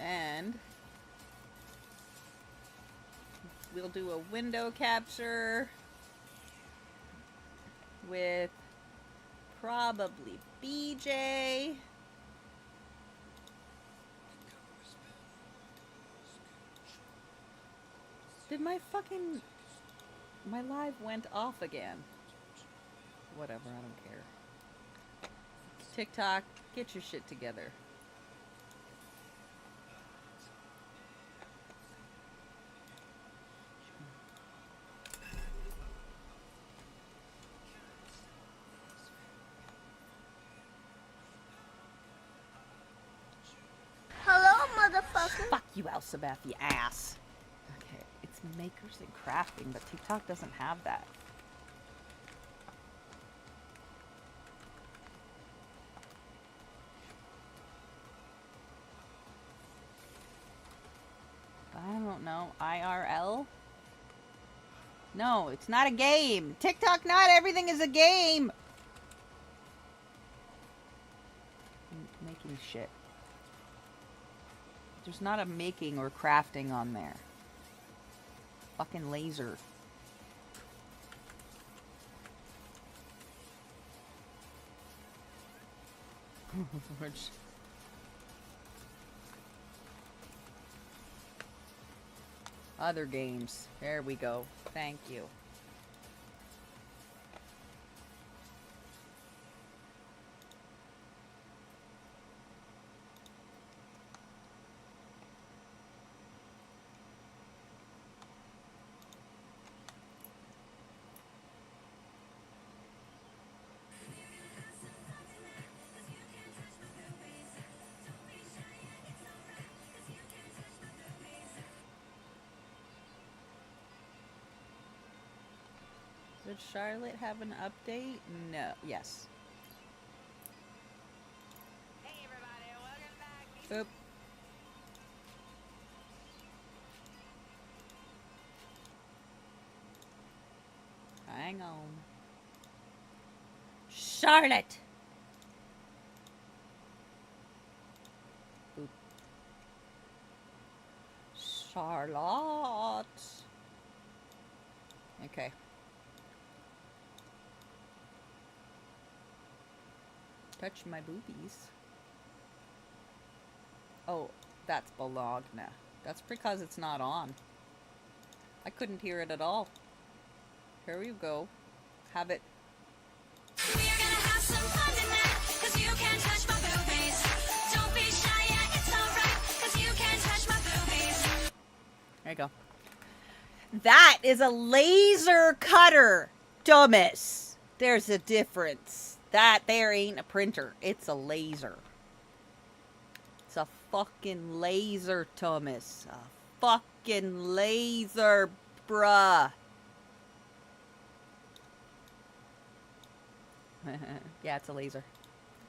And we'll do a window capture with probably BJ. Did my live went off again? Whatever, I don't care. TikTok, get your shit together. Hello, motherfucker. Fuck you, Elsabeth, you ass. Okay, it's makers and crafting, but TikTok doesn't have that. I don't know. IRL? No, it's not a game. TikTok, not everything is a game. I'm making shit. There's not a making or crafting on there. Fucking laser. Which... Other games. There we go. Thank you. Did Charlotte have an update? No. Yes. Hey everybody, welcome Boop. Hang on. Charlotte! Boop. Charlotte! Okay. Touch my boobies. Oh, that's Bologna. That's because it's not on. I couldn't hear it at all. Here you go. Have it. We're gonna have some fun tonight, 'cause you can't touch my boobies. Don't be shy, yeah, it's alright, 'cause you can't touch my boobies. There you go. That is a laser cutter, dumbass. There's a difference. That there ain't a printer. It's a laser. It's a fucking laser, Thomas. A fucking laser, bruh. Yeah, it's a laser.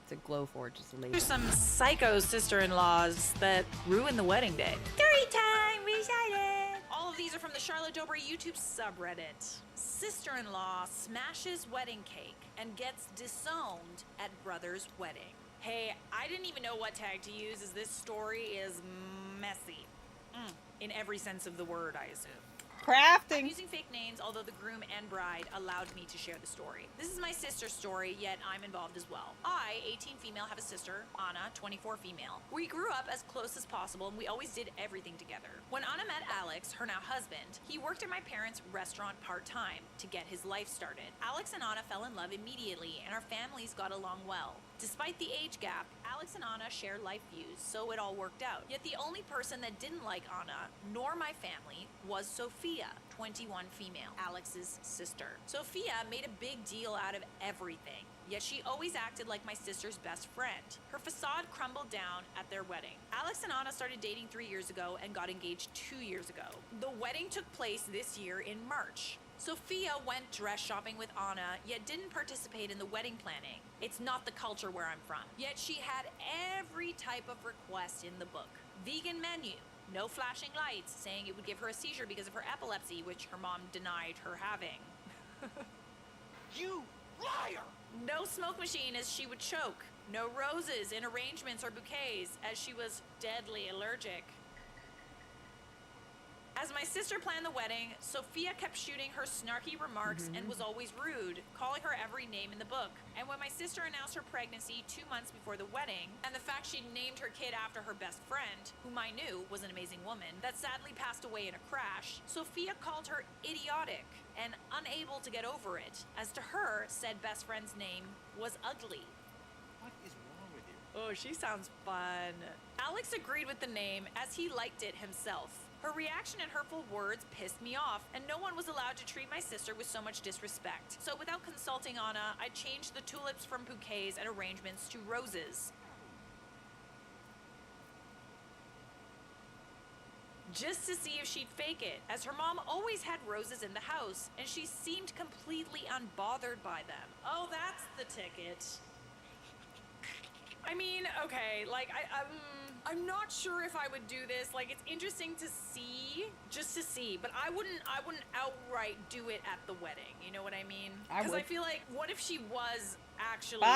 It's a Glowforge. It's a laser. There's some psycho sister-in-laws that ruin the wedding day. Story time! We excited! All of these are from the Charlotte Dobre YouTube subreddit. Sister-in-law smashes wedding cake and gets disowned at brother's wedding. Hey, I didn't even know what tag to use, as this story is messy. In every sense of the word, I assume. I'm Crafting. using fake names, although the groom and bride allowed me to share the story. This is my sister's story, yet I'm involved as well. I, 18 female, have a sister, Anna, 24 female. We grew up as close as possible, and we always did everything together. When Anna met Alex, her now husband, he worked at my parents' restaurant part-time to get his life started. Alex and Anna fell in love immediately, and our families got along well. Despite the age gap, Alex and Anna share life views, so it all worked out. Yet the only person that didn't like Anna, nor my family, was Sophia, 21 female, Alex's sister. Sophia made a big deal out of everything, yet she always acted like my sister's best friend. Her facade crumbled down at their wedding. Alex and Anna started dating 3 years ago and got engaged 2 years ago. The wedding took place this year in March. Sophia went dress shopping with Anna, yet didn't participate in the wedding planning. It's not the culture where I'm from. Yet she had every type of request in the book. Vegan menu, no flashing lights, saying it would give her a seizure because of her epilepsy, which her mom denied her having. You liar! No smoke machine, as she would choke. No roses in arrangements or bouquets, as she was deadly allergic. As my sister planned the wedding, Sophia kept shooting her snarky remarks and was always rude, calling her every name in the book. And when my sister announced her pregnancy 2 months before the wedding, and the fact she named her kid after her best friend, whom I knew was an amazing woman, that sadly passed away in a crash, Sophia called her idiotic and unable to get over it, as to her, said best friend's name was ugly. What is wrong with you? Oh, she sounds fun. Alex agreed with the name as he liked it himself. Her reaction and hurtful words pissed me off, and no one was allowed to treat my sister with so much disrespect. So without consulting Anna, I changed the tulips from bouquets and arrangements to roses. Just to see if she'd fake it, as her mom always had roses in the house, and she seemed completely unbothered by them. Oh, that's the ticket. I mean, okay, like, I'm not sure if I would do this. Like, it's interesting to see, just to see, but I wouldn't outright do it at the wedding. You know what I mean? Because I feel like, what if she was actually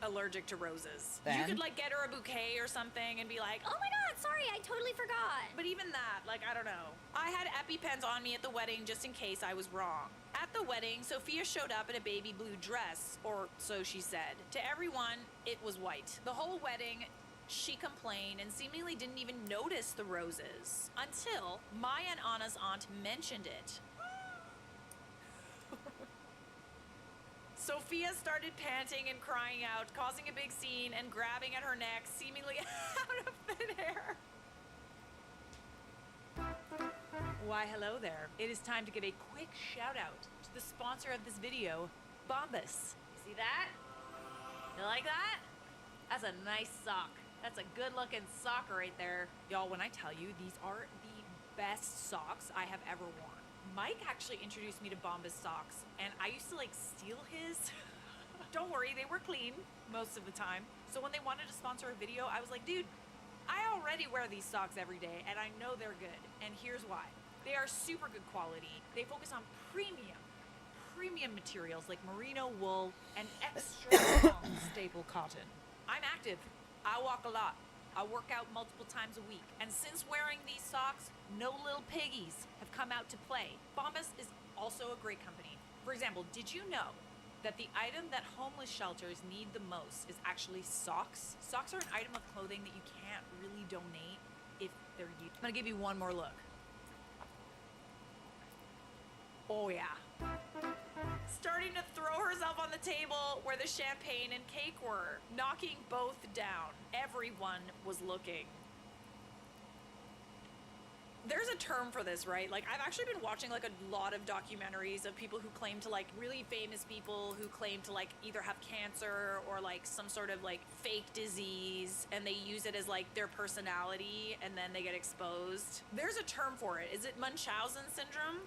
allergic to roses? Then? You could, like, get her a bouquet or something and be like, Oh my god, sorry, I totally forgot. but even that, like, I don't know. I had EpiPens on me at the wedding just in case I was wrong. At the wedding, Sophia showed up in a baby blue dress, or so she said. To everyone, it was white. The whole wedding, she complained and seemingly didn't even notice the roses until Maya and Anna's aunt mentioned it. Sophia started panting and crying out, causing a big scene and grabbing at her neck, seemingly out of thin air. Why, hello there. It is time to give a quick shout out to the sponsor of this video, Bombas. You see that? You like that? That's a nice sock. That's a good looking sock right there. Y'all, when I tell you, these are the best socks I have ever worn. Mike actually introduced me to Bombas socks, and I used to like steal his. Don't worry, they were clean most of the time. So when they wanted to sponsor a video, I was like, dude, I already wear these socks every day, and I know they're good. And here's why. They are super good quality. They focus on premium materials like merino wool and extra long staple cotton. I'm active. I walk a lot. I work out multiple times a week. And since wearing these socks, no little piggies have come out to play. Bombas is also a great company. For example, did you know that the item that homeless shelters need the most is actually socks? Socks are an item of clothing that you can't really donate if they're used. I'm gonna give you one more look. Oh yeah. Starting to throw herself on the table where the champagne and cake were, knocking both down. Everyone was looking. There's a term for this, right? Like, I've actually been watching like a lot of documentaries of people who claim to, like, really famous people who claim to, like, either have cancer or like some sort of like fake disease, and they use it as like their personality, and then they get exposed. There's a term for it. Is it Munchausen syndrome?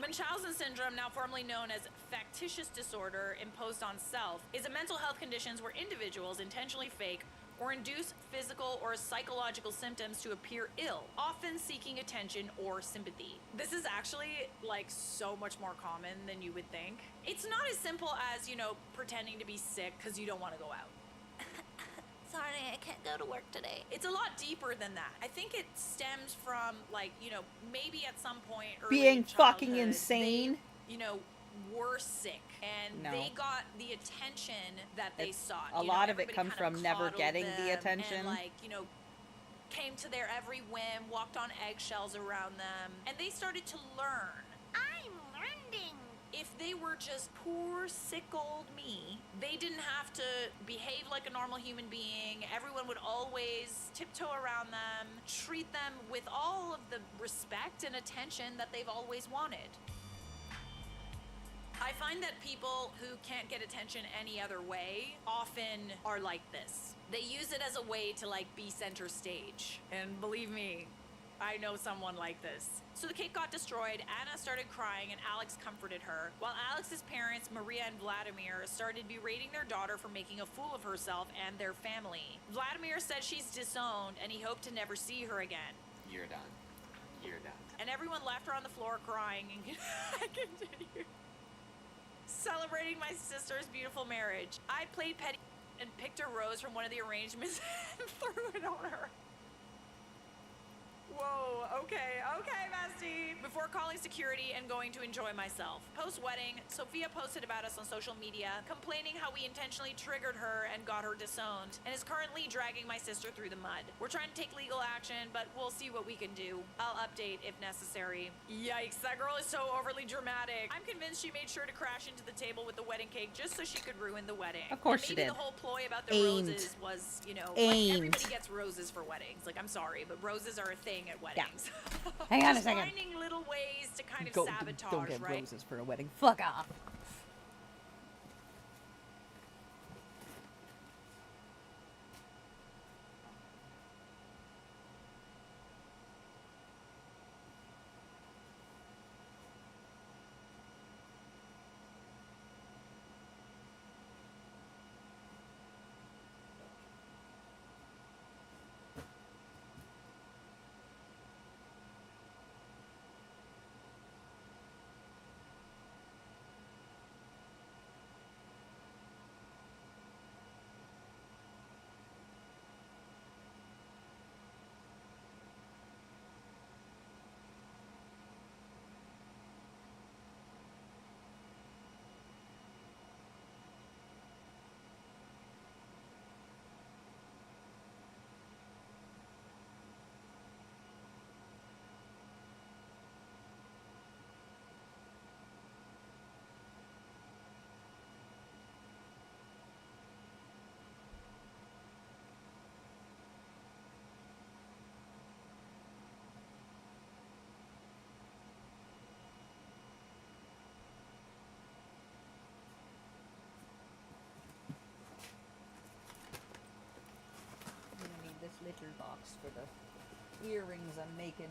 Munchausen syndrome, now formerly known as factitious disorder imposed on self, is a mental health condition where individuals intentionally fake or induce physical or psychological symptoms to appear ill, often seeking attention or sympathy. This is actually like so much more common than you would think. It's not as simple as, you know, pretending to be sick because you don't want to go out. Sorry, I can't go to work today. It's a lot deeper than that. I think it stems from, like, you know, maybe at some point early Being in fucking childhood, insane. they, you know, were sick, and No. they got the attention that they sought. A You know, lot of it everybody comes kinda from never coddled getting them the attention. and, like, you know, came to their every whim, walked on eggshells around them, and they started to learn. I'm learning. If they were just poor, sick old me, they didn't have to behave like a normal human being. Everyone would always tiptoe around them, treat them with all of the respect and attention that they've always wanted. I find that people who can't get attention any other way often are like this. They use it as a way to, like, be center stage. And believe me, I know someone like this. So the cake got destroyed, Anna started crying, and Alex comforted her, while Alex's parents, Maria and Vladimir, started berating their daughter for making a fool of herself and their family. Vladimir said she's disowned, and he hoped to never see her again. You're done. You're done. And everyone left her on the floor crying and continued celebrating my sister's beautiful marriage. I played petty and picked a rose from one of the arrangements and threw it on her. Whoa, okay, bestie. Before calling security and going to enjoy myself. Post-wedding, Sophia posted about us on social media, complaining how we intentionally triggered her and got her disowned, and is currently dragging my sister through the mud. We're trying to take legal action, but we'll see what we can do. I'll update if necessary. Yikes, that girl is so overly dramatic. I'm convinced she made sure to crash into the table with the wedding cake just so she could ruin the wedding. Of course And she maybe did. the whole ploy about the Aimed. roses was, you know, Aimed. like, everybody gets roses for weddings. Like, I'm sorry, but roses are a thing at weddings. Hang on a Just second. finding little ways to kind of Don't sabotage, get right? roses for a wedding. Fuck off. I'm gonna need this litter box for the earrings I'm making.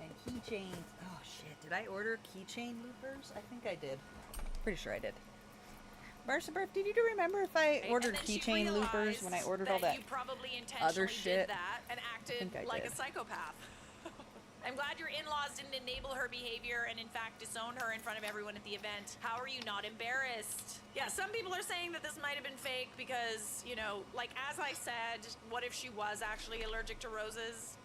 And keychains. Oh shit, did I order keychain loopers? I think I did. Pretty sure I did. Mercifer, did you remember if I ordered And then she keychain loopers when I realized ordered all that you probably intentionally other shit? did that and acted think I like did. a psychopath. I'm glad your in-laws didn't enable her behavior and in fact disown her in front of everyone at the event. How are you not embarrassed? Yeah, some people are saying that this might have been fake because, you know, like as I said, what if she was actually allergic to roses?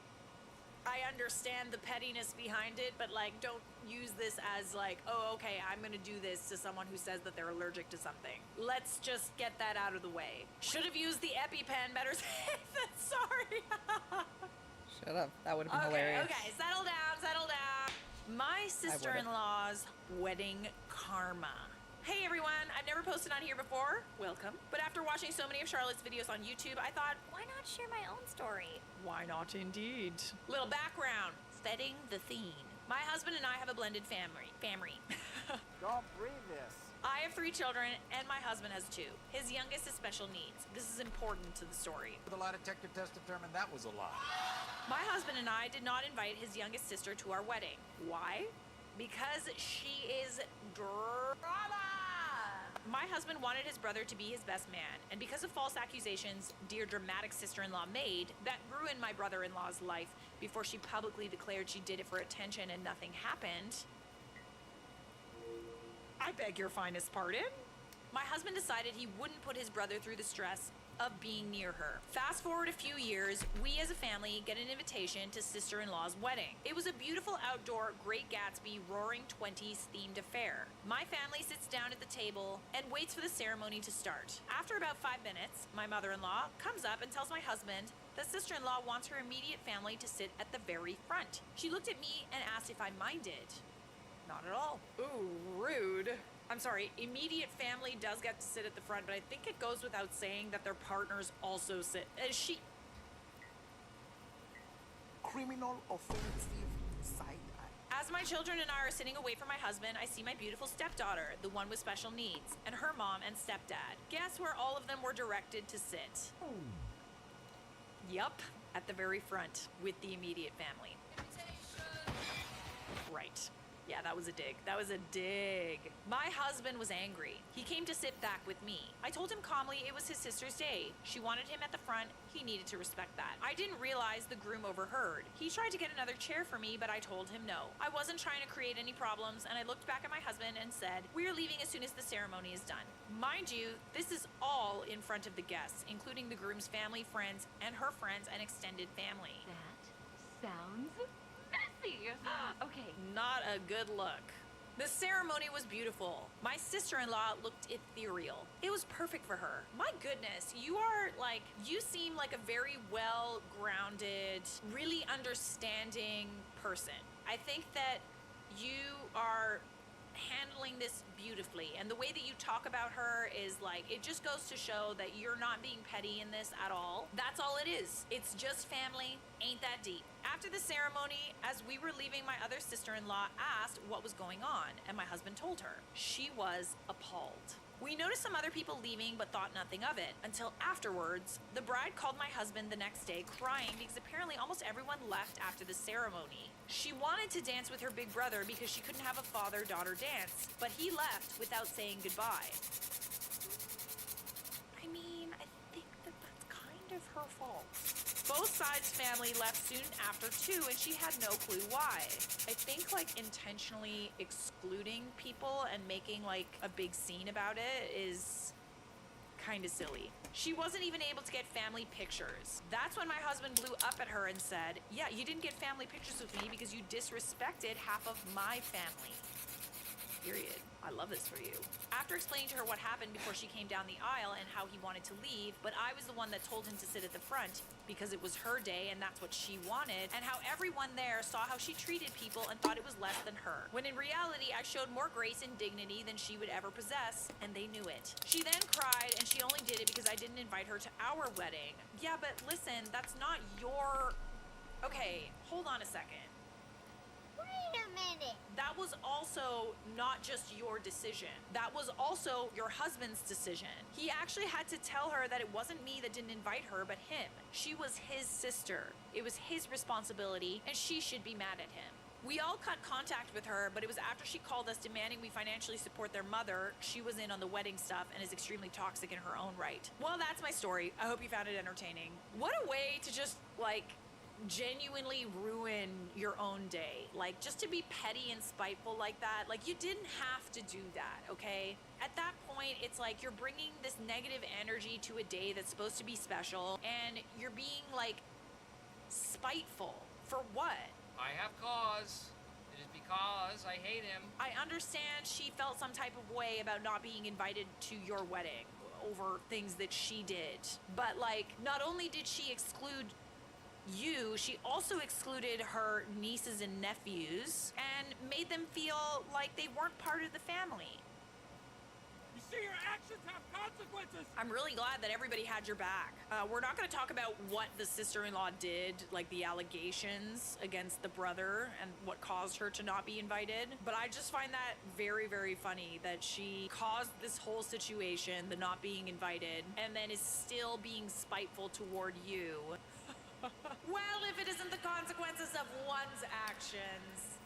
I understand the pettiness behind it, but like don't use this as like, oh, okay, I'm gonna do this to someone who says that they're allergic to something. Let's just get that out of the way. Should have used the EpiPen, better safe than sorry. Shut up. That would have been hilarious. Okay, settle down, settle down. My sister-in-law's wedding karma. Hey everyone, I've never posted on here before. Welcome. But after watching so many of Charlotte's videos on YouTube, I thought, Why not share my own story? why not indeed? Little background, setting the theme. My husband and I have a blended family. Don't breathe this. I have 3 children, and my husband has 2. His youngest is special needs. This is important to the story. The lie detector test determined that was a lie. My husband and I did not invite his youngest sister to our wedding. Why? Because she is drama. My husband wanted his brother to be his best man, and because of false accusations dear dramatic sister-in-law made, that ruined my brother-in-law's life before she publicly declared she did it for attention and nothing happened. I beg your finest pardon? My husband decided he wouldn't put his brother through the stress of being near her. Fast forward a few years, we as a family get an invitation to sister-in-law's wedding. It was a beautiful outdoor Great Gatsby Roaring 20s themed affair. My family sits down at the table and waits for the ceremony to start. After about 5 minutes, my mother-in-law comes up and tells my husband that sister-in-law wants her immediate family to sit at the very front. She looked at me and asked if I minded. Not at all. Ooh, rude. I'm sorry, immediate family does get to sit at the front, but I think it goes without saying that their partners also sit. Criminal offensive side eye. As my children and I are sitting away from my husband, I see my beautiful stepdaughter, the one with special needs, and her mom and stepdad. Guess where all of them were directed to sit? Yup, at the very front with the immediate family. Right. Yeah, that was a dig. That was a dig. My husband was angry. He came to sit back with me. I told him calmly it was his sister's day. She wanted him at the front. He needed to respect that. I didn't realize the groom overheard. He tried to get another chair for me, but I told him no. I wasn't trying to create any problems, and I looked back at my husband and said, "We're leaving as soon as the ceremony is done." Mind you, this is all in front of the guests, including the groom's family, friends, and her friends and extended family. That sounds messy. Okay. Not a good look. The ceremony was beautiful. My sister-in-law looked ethereal. It was perfect for her. My goodness, you seem like a very well-grounded, really understanding person. I think that you are handling this beautifully, and the way that you talk about her is like, it just goes to show that you're not being petty in this at all. That's all it is. It's just family. Ain't that deep. After the ceremony, as we were leaving, my other sister-in-law asked what was going on, and my husband told her. She was appalled. We noticed some other people leaving but thought nothing of it until afterwards. The bride called my husband the next day crying because apparently almost everyone left after the ceremony. She wanted to dance with her big brother because she couldn't have a father-daughter dance, but he left without saying goodbye. I mean, I think that that's kind of her fault. Both sides' family left soon after too, and she had no clue why. I think like intentionally excluding people and making like a big scene about it is kind of silly. She wasn't even able to get family pictures. That's when my husband blew up at her and said, "Yeah, you didn't get family pictures with me because you disrespected half of my family." Period. I love this for you. After explaining to her what happened before she came down the aisle and how he wanted to leave, but I was the one that told him to sit at the front because it was her day and that's what she wanted, and how everyone there saw how she treated people and thought it was less than her, when in reality I showed more grace and dignity than she would ever possess, and they knew it. She then cried, and she only did it because I didn't invite her to our wedding. Yeah, but listen, that's not your... Okay, hold on a second. Wait a minute. That was also not just your decision. That was also your husband's decision. He actually had to tell her that it wasn't me that didn't invite her, but him. She was his sister. It was his responsibility, and she should be mad at him. We all cut contact with her, but it was after she called us demanding we financially support their mother. She was in on the wedding stuff and is extremely toxic in her own right. Well, that's my story. I hope you found it entertaining. What a way to just, like, genuinely ruin your own day. Like, just to be petty and spiteful like that. Like, you didn't have to do that, okay? At that point, it's like you're bringing this negative energy to a day that's supposed to be special, and you're being, like, spiteful. For what? I have cause. It is because I hate him. I understand she felt some type of way about not being invited to your wedding over things that she did. But, like, not only did she exclude you, she also excluded her nieces and nephews and made them feel like they weren't part of the family. You see, your actions have consequences. I'm really glad that everybody had your back. We're not going to talk about what the sister-in-law did, like the allegations against the brother and what caused her to not be invited. But I just find that very, very funny that she caused this whole situation, the not being invited, and then is still being spiteful toward you. Well, if it isn't the consequences of one's actions.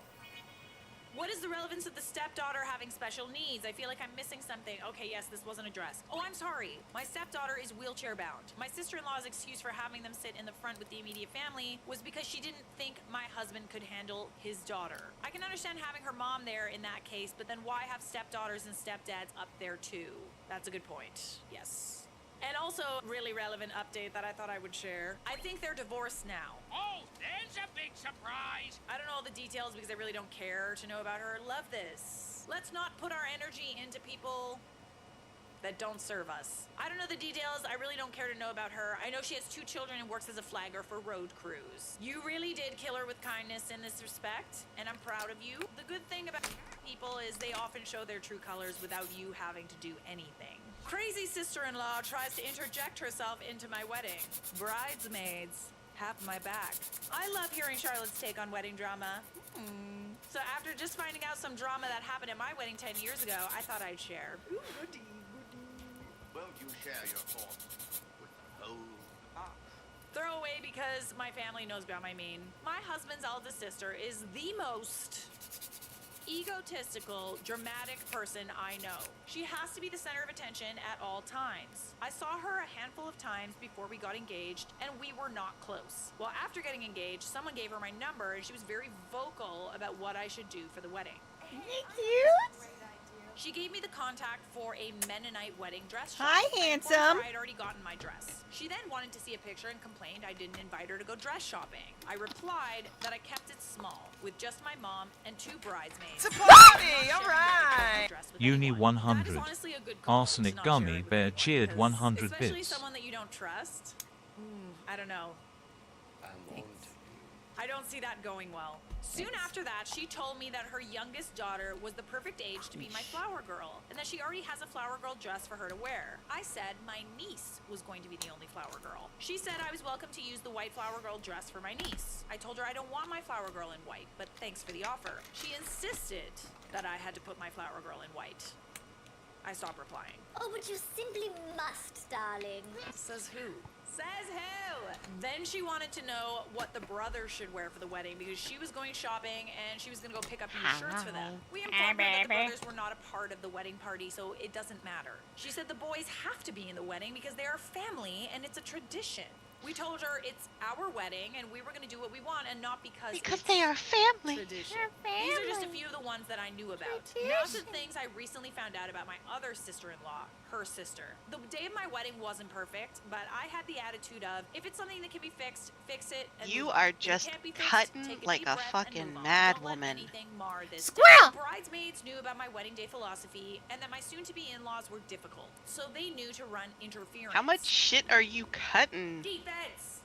What is the relevance of the stepdaughter having special needs? I feel like I'm missing something. Okay, yes, this wasn't addressed. Oh, I'm sorry. My stepdaughter is wheelchair bound. My sister-in-law's excuse for having them sit in the front with the immediate family was because she didn't think my husband could handle his daughter. I can understand having her mom there in that case, but then why have stepdaughters and stepdads up there too? That's a good point. Yes. And also, really relevant update that I thought I would share. I think they're divorced now. Oh, there's a big surprise. I don't know all the details because I really don't care to know about her. Love this. Let's not put our energy into people that don't serve us. I don't know the details. I really don't care to know about her. I know she has 2 children and works as a flagger for road crews. You really did kill her with kindness in this respect, and I'm proud of you. The good thing about people is they often show their true colors without you having to do anything. Crazy sister-in-law tries to interject herself into my wedding. Bridesmaids have my back. I love hearing Charlotte's take on wedding drama. So after just finding out some drama that happened at my wedding 10 years ago, I thought I'd share. Ooh, goody. Will you share your thoughts with the whole class? Throw away because my family knows about my mean. My husband's eldest sister is the most egotistical, dramatic person I know. She has to be the center of attention at all times. I saw her a handful of times before we got engaged, and we were not close. Well, after getting engaged, someone gave her my number, and she was very vocal about what I should do for the wedding. Cute. She gave me the contact for a Mennonite wedding dress shop. Hi, handsome. I had already gotten my dress. She then wanted to see a picture and complained I didn't invite her to go dress shopping. I replied that I kept it small, with just my mom and 2 bridesmaids. Support me, all right. Uni 100. That is honestly a good call Arsenic to not share Gummy it with Bear anyone, cheered because 100 especially bits. someone that you don't trust. I don't know. I don't see that going well. Soon after that, she told me that her youngest daughter was the perfect age to be my flower girl, and that she already has a flower girl dress for her to wear. I said my niece was going to be the only flower girl. She said I was welcome to use the white flower girl dress for my niece. I told her I don't want my flower girl in white, but thanks for the offer. She insisted that I had to put my flower girl in white. I stopped replying. Oh, but you simply must, darling. Says who? Says who? Then she wanted to know what the brother should wear for the wedding because she was going shopping and she was going to go pick up new shirts for them. We informed her that the brothers were not a part of the wedding party, so it doesn't matter. She said the boys have to be in the wedding because they are family and it's a tradition. We told her it's our wedding and we were going to do what we want and not because they are family. tradition. They're These are just a family. few of the ones that I knew about. Now to things I recently found out about my other sister-in-law, her sister. The day of my wedding wasn't perfect, but I had the attitude of, if it's something that can be fixed, fix it. And You move are on. If it just can't be fixed, cutting take like deep a breath and fucking move on. mad Don't let woman. anything mar this Squirrel! day. Bridesmaids knew about my wedding day philosophy and that my soon-to-be in-laws were difficult, so they knew to run interference. How much shit are you cutting? Defense.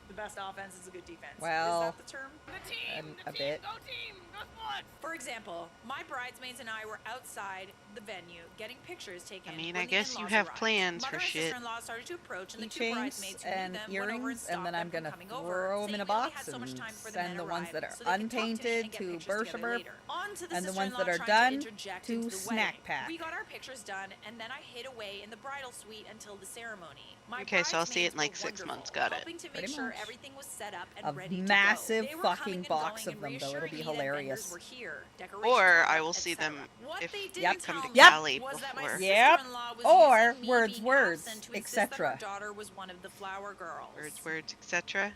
The best offense is a good defense. Well, is that the term? The team, a bit. Go team, go sports. For example, my bridesmaids and I were outside the venue getting pictures taken. I mean, when I the guess you in-laws have arrived. plans Mother for and shit. sister-in-law started to approach, and the 2 Keychains bridesmaids who and knew them went over and earrings, stopped and then them I'm from gonna coming throw over, them in saying a they only box had so much and time before the send men the ones that arrived, are so they could talk to me untainted and get to pictures together Bershaber, later. On to the and the ones sister-in-law that are trying to done interject to into the Snack wedding. Pack. We got our pictures done, and then I hid away in the bridal suite until the ceremony. My Okay, so I'll see it in bridesmaids like were 6 months. wonderful, Got it. helping to make Pretty sure much. everything was set up and A ready to go. massive They were fucking coming and box going of and them, though. It'll reassuring be me that hilarious. hilarious. Were here. Decorations Or were I up, will see etc. them What if they they didn't come tell to me Cali was that my before. Yep. sister-in-law was Or using me words, being words, absent to insist that her etc. daughter was one of the flower girls. Words, etc.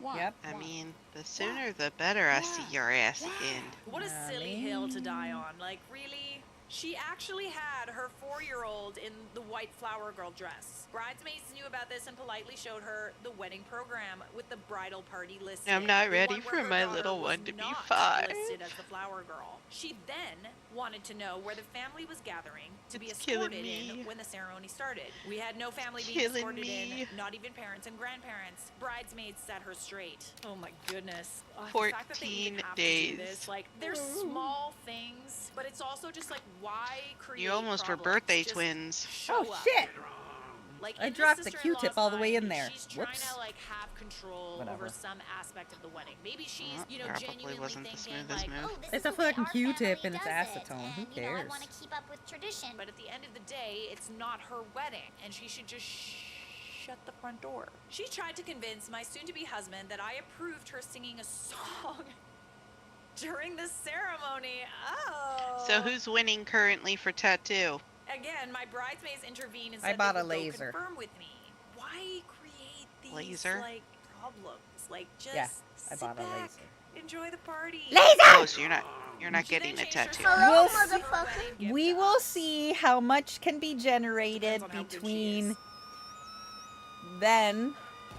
Yep. I mean, the sooner the better I see your ass again. What a silly hill to die on. Like, really? She actually had her 4-year-old in the white flower girl dress. Bridesmaids knew about this and politely showed her the wedding program with the bridal party listed. I'm not The ready one where for her my daughter little was one to be not 5. listed as the flower girl. She then wanted to know where the family was gathering to be It's killing escorted me. in when the ceremony started. We had no family being Killing escorted me. in, not even parents and grandparents. Bridesmaids set her straight. Oh my goodness. The fact that they even 14 have to do days. this, like, they're small things, but it's also just like, why create You almost were problems? birthday Just twins. show Oh up. shit! Like, I in the dropped the sister-in-law's Q-tip all the way in mind, there. She's trying Whoops. to like have control Whatever. over some aspect of the wedding. Maybe she's, Well, you know, probably genuinely wasn't the thinking smoothest like, move. oh, this It's is a the way fucking our Q-tip family and it's does it, acetone. Who and, you know, I cares? want to keep up with tradition. But at the end of the day, it's not her wedding, and she should just shut the front door. She tried to convince my soon-to-be husband that I approved her singing a song during the ceremony. Oh. So who's winning currently for tattoo? Again, my bridesmaids intervened and I said bought they a would go laser. confirm with me. Why create these Laser? like problems? Like, just Yeah, I sit bought a back, laser. enjoy the party. Oh, so you're not She getting then a changed her tattoo. story We'll to see- her wedding gift We to will us. see how much can be generated Depends on how good she between is. then,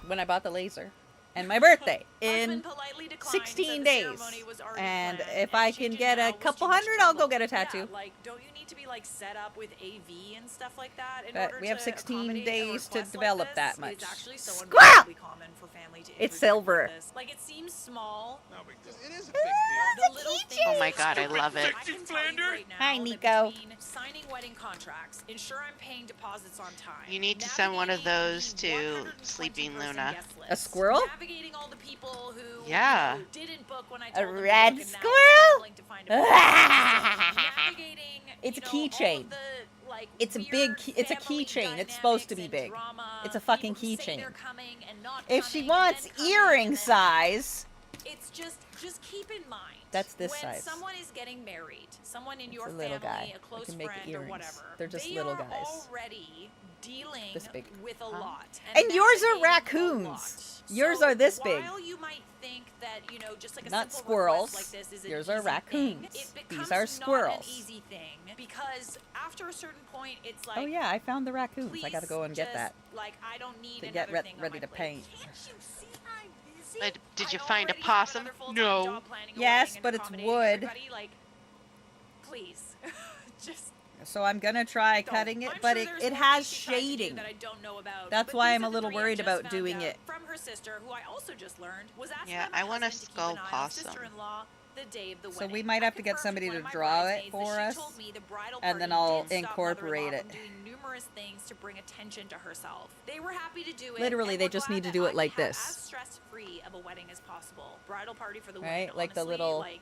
when I bought the laser, and my birthday in Husband politely declined, 16 said the days. ceremony was already And planned, if and I changing can get now a was couple too much hundred, I'll go trouble. get a tattoo. Yeah, like, don't you need to be like set up with AV and stuff like that in But order we have to 16 accommodate a days to request develop like that this? much. It's actually so Squirrel! unbelievably common for family to It's interject silver. like this. Like, it seems small. No big deal. It is a big deal. The little things Oh my that god, I happen. love it. I can tell you right now Hi, that Nico. between signing wedding contracts, ensure I'm paying deposits on time. You need to send one of navigating those the to 120 Sleeping person Luna. guest A list, squirrel? Navigating all the people who Yeah. you know, didn't book when I A told them to red book, and now squirrel? scrambling to find a place. Navigating, It's a you know, all keychain. of the, like, It's a weird big it's a family keychain. It's supposed to be dynamics and big. drama, It's a fucking people who say keychain. they're coming and not If she coming and wants then coming earring and then- size, it's just keep in mind. That's this when size. someone is getting married, someone in It's your a little family, guy. a close They can make friend or earrings. whatever, They're just they little are guys. already dealing This big. with a lot. And yours are navigating a raccoons. lot. Yours So are this big. While you might think that, you know, just like a Not simple squirrels. request like this is an Yours are easy raccoons. thing, it These becomes are not squirrels. an easy thing because after a certain point, it's like, oh yeah, I found the raccoons. I gotta please go and get just, that Like, I don't need to another get thing on ready my to plate. paint. Can't you see I'm busy? But did you I find a already have possum? another full-time No. job planning a Yes, wedding and but it's accommodating wood. everybody. Like, please, just So I'm gonna try don't. cutting it, I'm but sure it, there's it more has things she tried to do shading. that I don't know about, That's but why these I'm are a the little 3 I worried just about found doing out it. from her sister, who I also just learned was asked Yeah, by my I want a husband to keep skull an eye on possum. sister-in-law the day of the So wedding. we might I have to get confirmed somebody with to one of my draw it bridesmaids for that us, she told me the bridal and then party I'll did stop incorporate mother-in-law it. from doing numerous things to bring attention to herself. They were happy to do it. Literally, and they were just glad need to that do I it like could have this. as stress-free of a wedding as possible. Bridal party for the Right? win. Like the Honestly, little- like,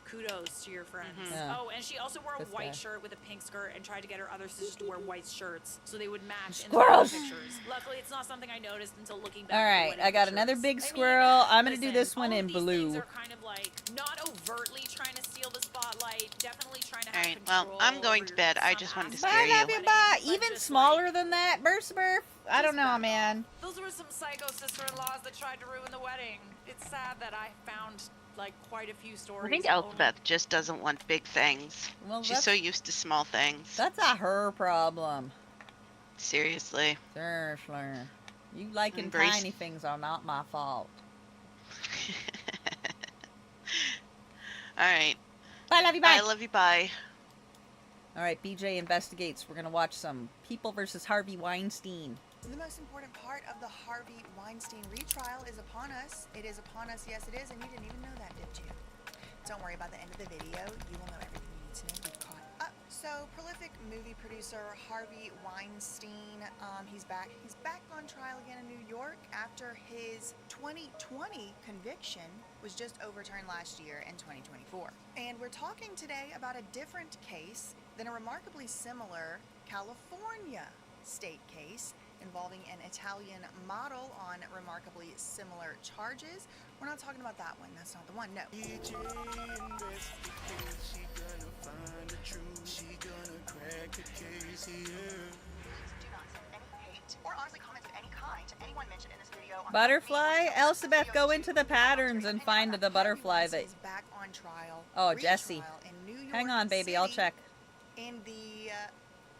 kudos to your friends. Yeah. Oh, and she also wore a This white guy. shirt with a pink skirt and tried to get her other sisters to wear white shirts so they would match in the Squirrels! pictures. Luckily, it's not something I noticed until looking back. All at the right, wedding I got pictures. another big I mean, squirrel. I'm gonna do listen, this one all of in these things blue. are kind of like not overtly trying to steal the spotlight, definitely trying to have Alright, control well, I'm going over to bed. I some just wanted to aspect scare of Bye, you. love you, wedding, bye. but Even just, smaller like, than that, Burst Burf. I don't just know, back man. off. Those were some psycho sister-in-laws that tried to ruin the wedding. It's sad that I found like quite a few stories. I think of only- Elspeth just doesn't want big things. Well, She's so used to small things. That's a her problem. Seriously. Seriously. You liking Embrace- tiny things are not my fault. Alright. Bye, love you, bye. I love you, bye. All right, BJ investigates. We're gonna watch some People versus Harvey Weinstein. The most important part of the Harvey Weinstein retrial is upon us. It is upon us, yes it is, and you didn't even know that, did you? Don't worry about the end of the video. You will know everything you need to know. We've caught up. So, prolific movie producer Harvey Weinstein, he's back. He's back on trial again in New York after his 2020 conviction was just overturned last year in 2024. And we're talking today about a different case than a remarkably similar California state case involving an Italian model on remarkably similar charges. We're not talking about that one. That's not the one. No. Or honestly comments of any kind to anyone mentioned in this video. Butterfly? Elizabeth, go into the patterns and find the butterfly that... Is back on trial. Oh, Jesse. In New York Hang on, baby. I'll City, check. In the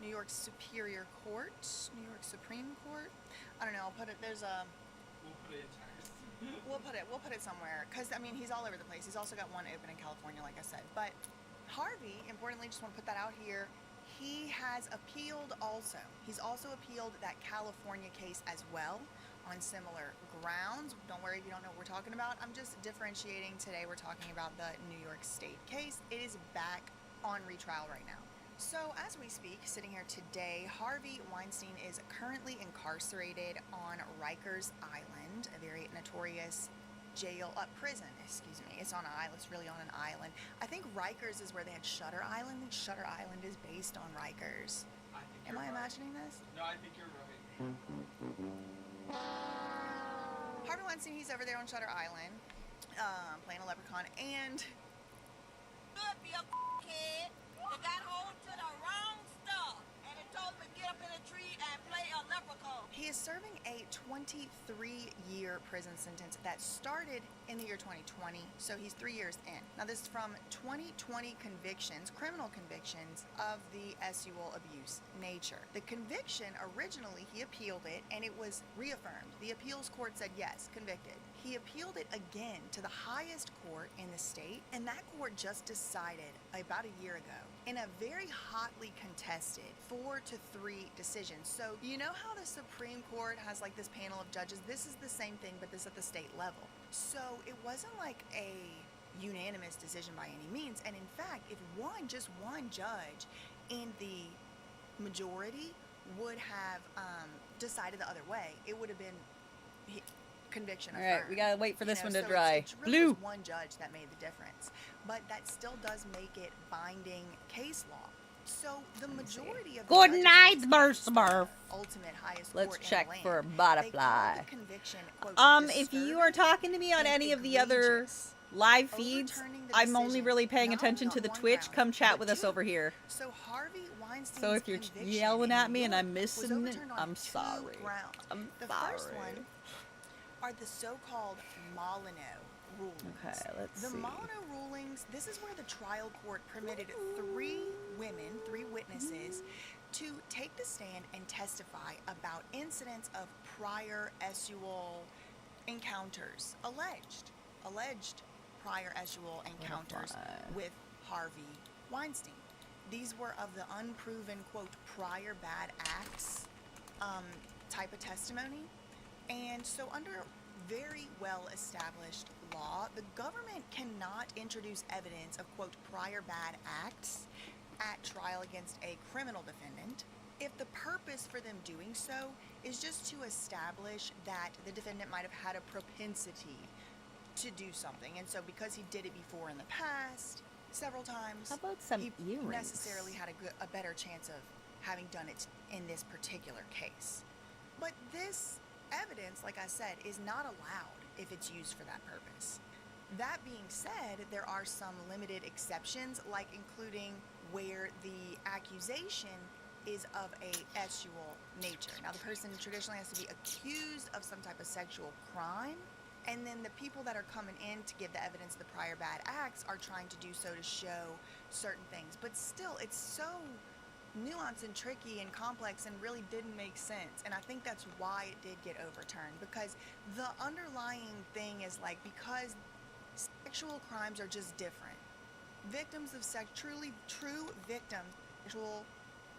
New York Superior Court, New York Supreme Court. I don't know. I'll put it. There's a. We'll put it somewhere, because I mean he's all over the place. He's also got one open in California, like I said. But Harvey, importantly, just want to put that out here. He has appealed also. He's also appealed that California case as well on similar grounds. Don't worry if you don't know what we're talking about. I'm just differentiating today. We're talking about the New York State case. It is back on retrial right now. So as we speak, sitting here today, Harvey Weinstein is currently incarcerated on Rikers Island, a very notorious prison, excuse me. It's on an island. It's really on an island. I think Rikers is where they had Shutter Island. I think Shutter Island is based on Rikers. Am I imagining this? No, I think you're right. Harvey Weinstein, he's over there on Shutter Island, playing a leprechaun, and... Could be a kid that got hold to the wrong stuff, and it told him to get up in a tree and play a leprechaun. He is serving a 23-year prison sentence that started in the year 2020, so he's 3 years in. Now this is from 2020 convictions, criminal convictions of the sexual abuse nature. The conviction, originally he appealed it and it was reaffirmed. The appeals court said yes, convicted. He appealed it again to the highest court in the state, and that court just decided about a year ago in a very hotly contested 4-3 decision. So you know how the Supreme Court has like this panel of judges? This is the same thing, but this at the state level. So it wasn't like a unanimous decision by any means. And in fact, if just one judge in the majority would have decided the other way, it would have been conviction affirmed. All right, we gotta wait for this one to so dry. It's really Blue. just one judge that made the difference, but that still does make it binding case law. So the majority of the Good judges night, in this Burst case, Smurf. ultimate highest Let's court in check the land, for a they called butterfly. the conviction, quote, If you are talking to me on any of the other live feeds, I'm only really paying attention to the Twitch. Come chat with us over here. So Harvey Weinstein's So if you're conviction yelling in at New me and York I'm was missing it, overturned on I'm two sorry. grounds. I'm The sorry. first one are the so-called Molyneux rulings. Okay, let's The see. Molyneux rulings, this is where the trial court permitted 3 witnesses, to take the stand and testify about incidents of prior sexual encounters, alleged prior sexual encounters with Harvey Weinstein. These were of the unproven, quote, prior bad acts type of testimony. And so under very well established law, the government cannot introduce evidence of, quote, prior bad acts at trial against a criminal defendant if the purpose for them doing so is just to establish that the defendant might have had a propensity to do something. And so because he did it before in the past several times, How about some he earrings? necessarily had a better chance of having done it in this particular case. But this evidence, like I said, is not allowed if it's used for that purpose. That being said, there are some limited exceptions, like including where the accusation is of a sexual nature. Now, the person traditionally has to be accused of some type of sexual crime, and then the people that are coming in to give the evidence of the prior bad acts are trying to do so to show certain things. But still, it's so nuanced and tricky and complex and really didn't make sense. And I think that's why it did get overturned, because the underlying thing is like, because sexual crimes are just different. Victims of true victims of sexual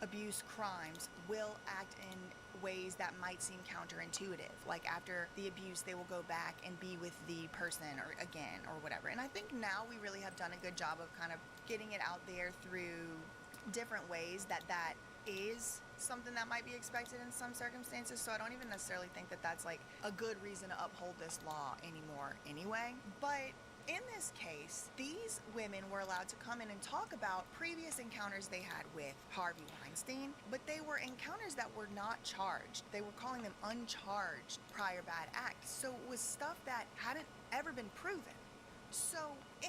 abuse crimes will act in ways that might seem counterintuitive. Like after the abuse, they will go back and be with the person or again or whatever. And I think now we really have done a good job of kind of getting it out there through different ways that is something that might be expected in some circumstances. So I don't even necessarily think that that's like a good reason to uphold this law anymore anyway. But In this case, these women were allowed to come in and talk about previous encounters they had with Harvey Weinstein, but they were encounters that were not charged. They were calling them uncharged prior bad acts. So it was stuff that hadn't ever been proven. So,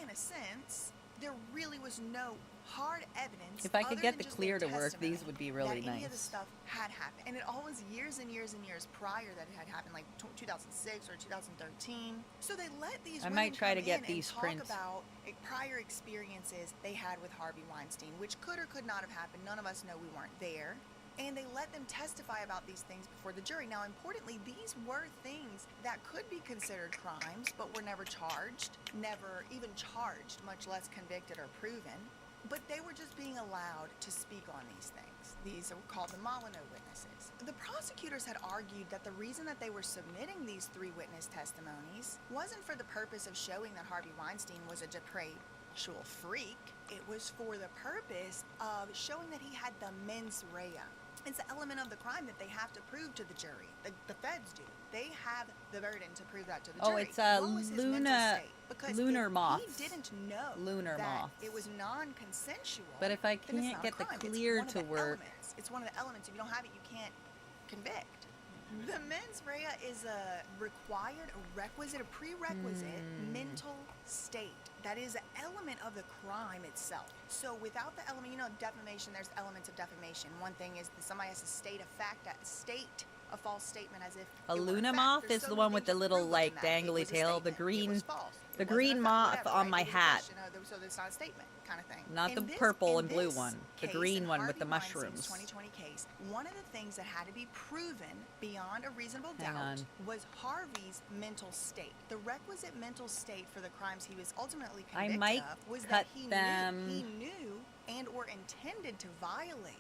in a sense, there really was no hard evidence. If I could other get than the just clear their to work, testimony these would be really that any of the nice. stuff had happened. And it all was years and years and years prior that it had happened, like 2006 or 2013. So they let these I women might try to come get in these and talk prints. about prior experiences they had with Harvey Weinstein, which could or could not have happened. None of us know, we weren't there. And they let them testify about these things before the jury. Now, importantly, these were things that could be considered crimes, but were never charged, never even charged, much less convicted or proven. But they were just being allowed to speak on these things. These are called the Molyneux witnesses. The prosecutors had argued that the reason that they were submitting these 3 witness testimonies wasn't for the purpose of showing that Harvey Weinstein was a depraved sexual freak. It was for the purpose of showing that he had the mens rea. It's an element of the crime that they have to prove to the jury. The feds do. They have the burden to prove that to the jury. Oh, it's What was his mental state? Because lunar if moths. he didn't know Lunar that moths. it was non-consensual. But if I then it's can't not a get the crime. It's clear one of to the work, elements. It's one of the elements. If you don't have it, you can't convict. The mens rea is a required, a requisite, a prerequisite mental state. That is an element of the crime itself. So without the element, you know, defamation, there's elements of defamation. One thing is that somebody has to state a fact, a false statement as if a it were Luna fact. moth There's is so the many one with things the to little prove like within that. It dangly was a tail. The statement. It green, was false. the It wasn't green a fact, moth whatever, on right? my It was a hat. question. So it's not a statement kind of thing. Not In the this- purple in and blue this one. The case, green in one with Harvey the Weinstein's mushrooms. 2020 case, one of the things that had to be proven beyond a reasonable Hang doubt on. was Harvey's mental state. The requisite mental state for the crimes he was ultimately I convicted might of was cut that he them. knew and or intended to violate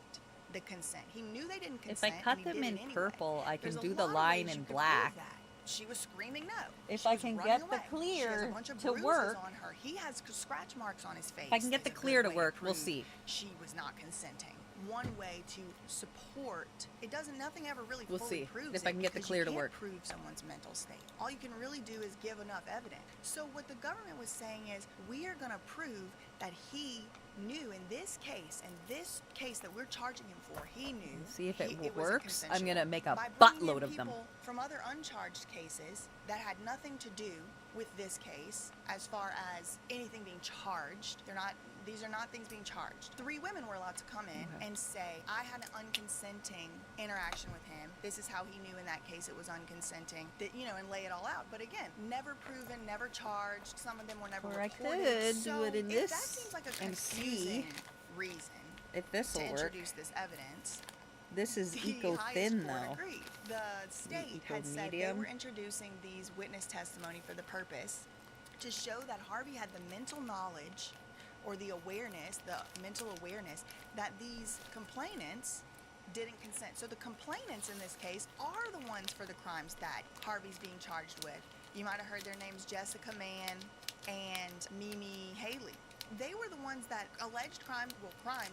the consent. He knew they didn't If I consent. cut and he them did in it anyway. purple, I can There's a do the lot of line ways in you could prove black. that. She was screaming no. If She I was can running get the away. She has a clear bunch of to bruises work. on her. He has scratch marks on his face. If I can get the It's a clear good to way work, we'll prove see. She was not consenting. One way to support it doesn't. Nothing ever really We'll fully see proves if I can get the because clear you to can't work. prove someone's mental state. All you can really do is give enough evidence. So what the government was saying is, we are going to prove that he knew in this case, that we're charging him for, he knew. See if it was works. I'm consensual. gonna make a By bringing in buttload of them. people from other uncharged cases that had nothing to do with this case as far as anything being charged. These are not things being charged. 3 women were allowed to come in and say, I had an unconsenting interaction with him. This is how he knew in that case it was unconsenting. And lay it all out. But again, never proven, never charged. Some of them were never Or I reported. could So do it in if this that seems like a and see confusing reason if this to will work. introduce this evidence. This is The eco highest thin court though. agreed. The state had said they eco-medium. were introducing these witness testimony for the purpose to show that Harvey had the mental knowledge or the awareness, the mental awareness that these complainants didn't consent. So the complainants in this case are the ones for the crimes that Harvey's being charged with. You might have heard their names, Jessica Mann and Mimi Haley. They were the ones that alleged crimes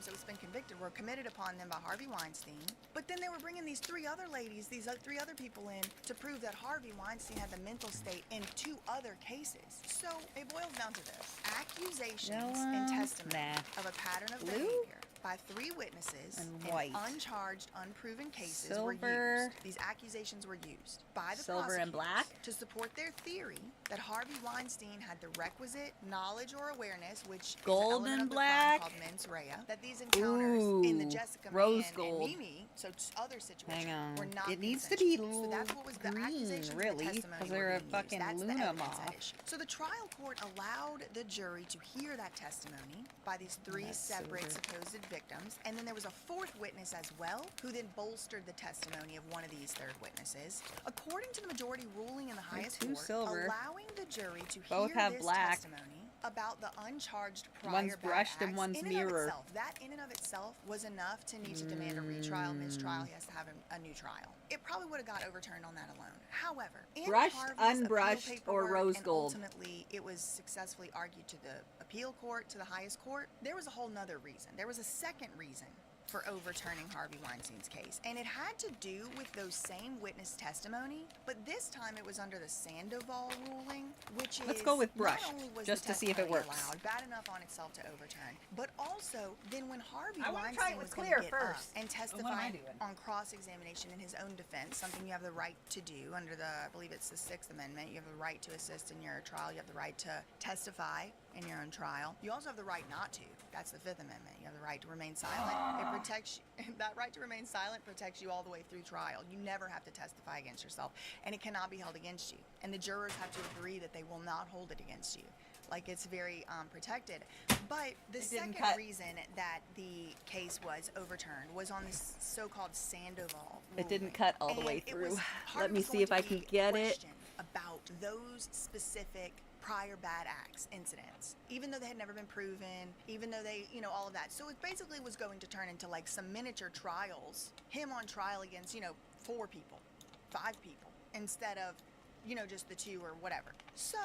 that was been convicted were committed upon them by Harvey Weinstein. But then they were bringing these 3 other ladies, these 3 other people in to prove that Harvey Weinstein had the mental state in 2 other cases. So it boils down to this. Accusations and testimony of a pattern of behavior by 3 witnesses And in white. uncharged, unproven cases Silver. were used. These accusations were used by the Silver and prosecutors black. to support their theory that Harvey Weinstein had the requisite knowledge or awareness, which is an Golden element of the black. crime called mens rea, that these encounters in the Ooh, Jessica rose Mann gold. and Mimi, so other situations, Hang on. were not It needs to be consensual. So that's what was the green, accusations and the really, testimony 'cause were they're a being used. fucking That's the Luna evidence at moth. issue. So the trial court allowed the jury to hear that testimony by these 3 That's separate silver. supposed victims, and then there was a 4th witness as well, who then bolstered the testimony of one of these 3rd witnesses. According to the majority ruling in the highest 2 court, silver. allowing the jury to Both hear have this black. testimony about the uncharged prior One's bad brushed and acts one's in and of mirror. itself, that in and of itself was enough to need to demand a retrial, mistrial. He has to have a new trial. It probably would have got overturned on that alone. However, in Brushed, Harvey's appeal unbrushed, or paperwork, rose and gold. ultimately it was successfully argued to the appeal court, to the highest court, there was a whole nother reason. There was a second reason for overturning Harvey Weinstein's case. And it had to do with those same witness testimony, but this time it was under the Sandoval ruling, which is Let's go with brush, not only was just the to see if it testimony works. allowed, bad enough on itself to overturn, but also then when Harvey I wanna try Weinstein it with was going clear to get up first. and Oh, what am I testify doing? on cross-examination in his own defense, something you have the right to do under the, I believe it's the 6th Amendment. You have the right to assist in your trial. You have the right to testify in your own trial. You also have the right not to. That's the 5th Amendment. You have the right to remain silent. It protects you. That right to remain silent protects you all the way through trial. You never have to testify against yourself, and it cannot be held against you. And the jurors have to agree that they will not hold it against you. Like, it's very protected. But the second reason that the case was overturned was on this so-called Sandoval It didn't cut all the And way it through. was- Let Harvey me was see going if I to can be get it. questioned about those specific prior bad acts, incidents, even though they had never been proven, even though they, all of that. So it basically was going to turn into like some miniature trials, him on trial against, 4 people, 5 people, instead of, just the 2 or whatever. So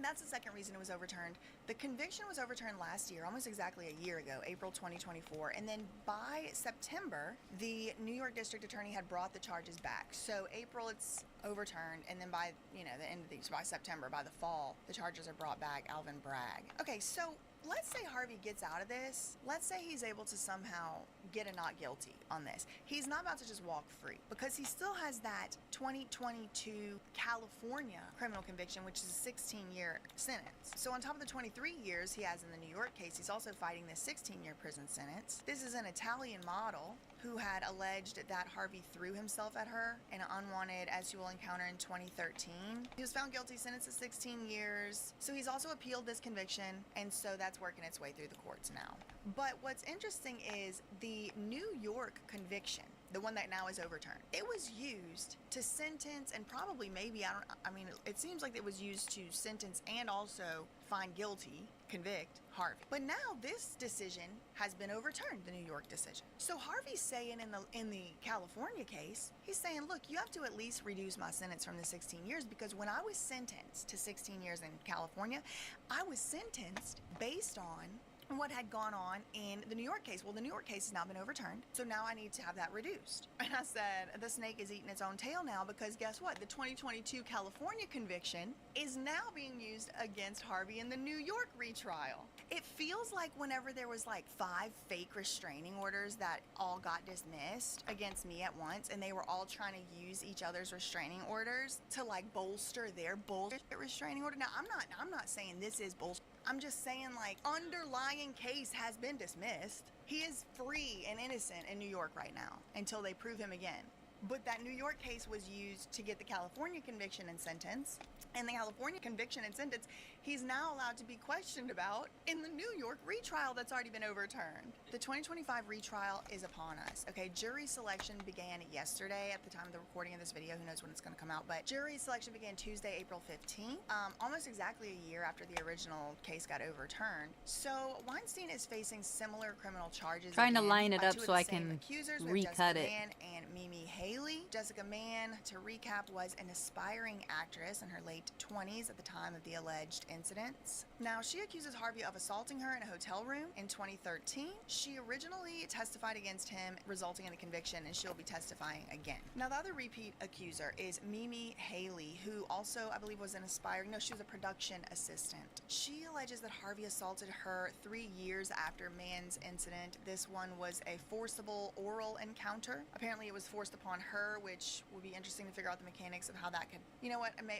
that's the second reason it was overturned. The conviction was overturned last year, almost exactly a year ago, April 2024. And then by September, the New York District Attorney had brought the charges back. So April, it's overturned. And then by, the end of these, by September, by the fall, the charges are brought back, Alvin Bragg. Okay, so let's say Harvey gets out of this. Let's say he's able to somehow get a not guilty on this. He's not about to just walk free because he still has that 2022 California criminal conviction, which is a 16-year sentence. So on top of the 23 years he has in the New York case, he's also fighting this 16-year prison sentence. This is an Italian model who had alleged that Harvey threw himself at her in an unwanted as-you-will encounter in 2013. He was found guilty, sentenced to 16 years. So he's also appealed this conviction, and so that's working its way through the courts now. But what's interesting is the New York conviction, the one that now is overturned, it was used to sentence and probably maybe, it seems like it was used to sentence and also find guilty, convict Harvey. But now this decision has been overturned, the New York decision. So Harvey's saying in the California case, he's saying, look, you have to at least reduce my sentence from the 16 years because when I was sentenced to 16 years in California, I was sentenced based on what had gone on in the New York case. Well, the New York case has now been overturned, so now I need to have that reduced. And I said, the snake is eating its own tail now because guess what? The 2022 California conviction is now being used against Harvey in the New York retrial. It feels like whenever there was like 5 fake restraining orders that all got dismissed against me at once, and they were all trying to use each other's restraining orders to like bolster their bullshit restraining order. Now, I'm not saying this is bullshit. I'm just saying, like, underlying case has been dismissed. He is free and innocent in New York right now until they prove him again. But that New York case was used to get the California conviction and sentence. And the California conviction and sentence, he's now allowed to be questioned about in the New York retrial that's already been overturned. The 2025 retrial is upon us. Okay, jury selection began yesterday at the time of the recording of this video. Who knows when it's going to come out? But jury selection began Tuesday, April 15th, almost exactly a year after the original case got overturned. So Weinstein is facing similar criminal charges. Trying to again line it by up 2 of so the I same can accusers. We have recut Jessica it. Mann and Mimi Haley. Jessica Mann, to recap, was an aspiring actress in her late 20s at the time of the alleged incidents. Now, she accuses Harvey of assaulting her in a hotel room in 2013. She originally testified against him, resulting in a conviction, and she'll be testifying again. Now, the other repeat accuser is Mimi Haley, who also, I believe, was she was a production assistant. She alleges that Harvey assaulted her 3 years after Mann's incident. This one was a forcible oral encounter. Apparently, it was forced upon her, which would be interesting to figure out the mechanics of how that could, I'm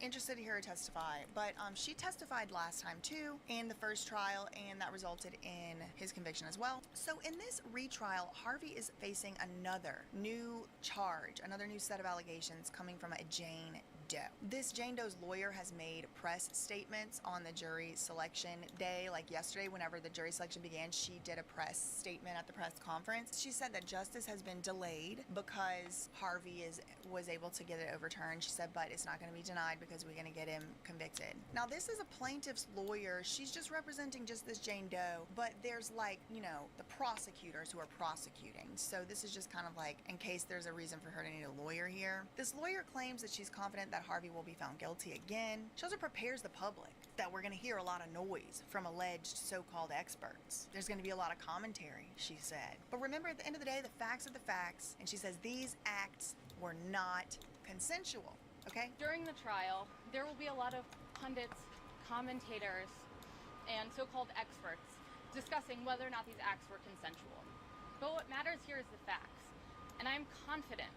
interested to hear her testify. But she testified last time too in the first trial, and that resulted in his conviction as well. So in this retrial, Harvey is facing another new charge, another new set of allegations coming from a Jane Doe. This Jane Doe's lawyer has made press statements on the jury selection day, like yesterday whenever the jury selection began. She did a press statement at the press conference. She said that justice has been delayed because Harvey was able to get it overturned. She said, but it's not going to be denied because we're going to get him convicted. Now, this is a plaintiff's lawyer. She's just representing just this Jane Doe, but there's the prosecutors who are prosecuting. So this is just kind of like in case there's a reason for her to need a lawyer here. This lawyer claims that she's confident that that Harvey will be found guilty again. She also prepares the public that we're going to hear a lot of noise from alleged so-called experts. There's going to be a lot of commentary, she said. But remember, at the end of the day, the facts are the facts. And she says these acts were not consensual, okay? During the trial, there will be a lot of pundits, commentators, and so-called experts discussing whether or not these acts were consensual. But what matters here is the facts. And I'm confident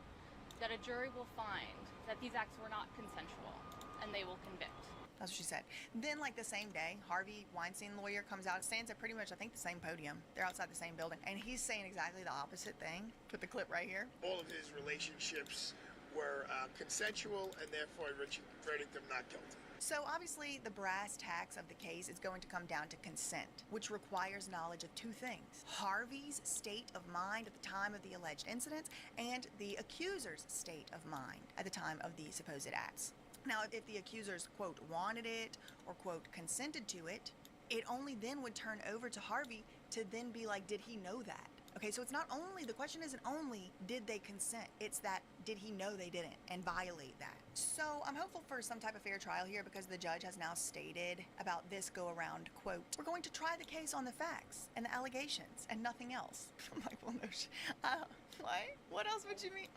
that a jury will find that these acts were not consensual, and they will convict. That's what she said. Then, like the same day, Harvey Weinstein lawyer comes out, stands at pretty much, I think, the same podium. They're outside the same building. And he's saying exactly the opposite thing. Put the clip right here. All of his relationships were consensual, and therefore Richard verdict him not guilty. So obviously the brass tacks of the case is going to come down to consent, which requires knowledge of two things: Harvey's state of mind at the time of the alleged incidents and the accuser's state of mind at the time of the supposed acts. Now, if the accusers, quote, wanted it or, quote, consented to it, it only then would turn over to Harvey to then be like, did he know that? Okay, so it's not only, the question isn't only, did they consent? It's that, did he know they didn't and violate that? So I'm hopeful for some type of fair trial here because the judge has now stated about this go around, quote, we're going to try the case on the facts and the allegations and nothing else. I'm like, well, no, what else would you mean?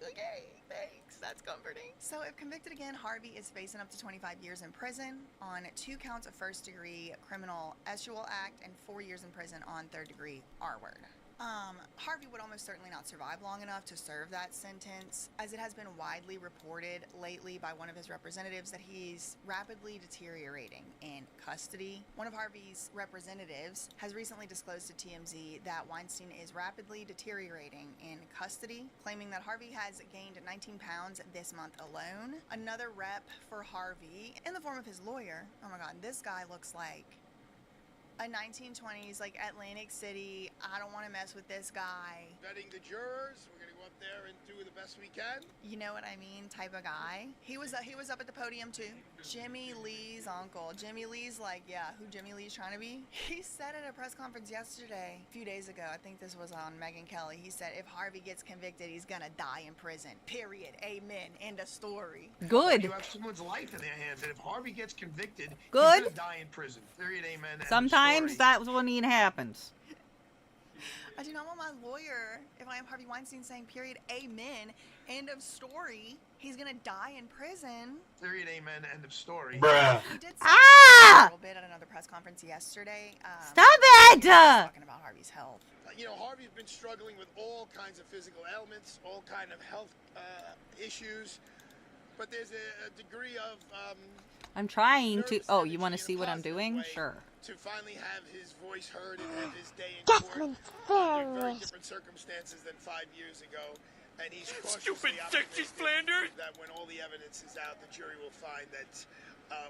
Okay, thanks, that's comforting. So if convicted again, Harvey is facing up to 25 years in prison on 2 counts of first-degree criminal eschewal act and 4 years in prison on third-degree R-word. Harvey would almost certainly not survive long enough to serve that sentence, as it has been widely reported lately by one of his representatives that he's rapidly deteriorating in custody. One of Harvey's representatives has recently disclosed to TMZ that Weinstein is rapidly deteriorating in custody, claiming that Harvey has gained 19 pounds this month alone. Another rep for Harvey, in the form of his lawyer, oh my god, this guy looks like a 1920s, like Atlantic City, I don't want to mess with this guy. Vetting the jurors, we're gonna go up there and do the best we can. You know what I mean? Type of guy. He was up at the podium too. Jimmy Lee's uncle. Jimmy Lee's like, yeah, who Jimmy Lee's trying to be? He said at a press conference yesterday, a few days ago, I think this was on Megyn Kelly, he said if Harvey gets convicted, he's gonna die in prison. Period. Amen. End of story. Good. You have someone's life in their hands, and if Harvey gets convicted, Good. he's gonna die in prison. Period. Amen. End of Sometimes story. that's when it happens. I do not want my lawyer, if I am Harvey Weinstein, saying period, amen, end of story. He's gonna die in prison. Period. Amen. End of story. Bruh. He did say a little bit at another press conference yesterday. Stop it! Talking about Harvey's health. You know, Harvey's been struggling with all kinds of physical ailments, all kind of health issues, but there's a degree of I'm trying to. Oh, you want to see what I'm doing? Sure. to finally have his voice heard and have his day in court under very different circumstances than 5 years ago. And he's cautiously optimistic that when all the evidence is out, the jury will find that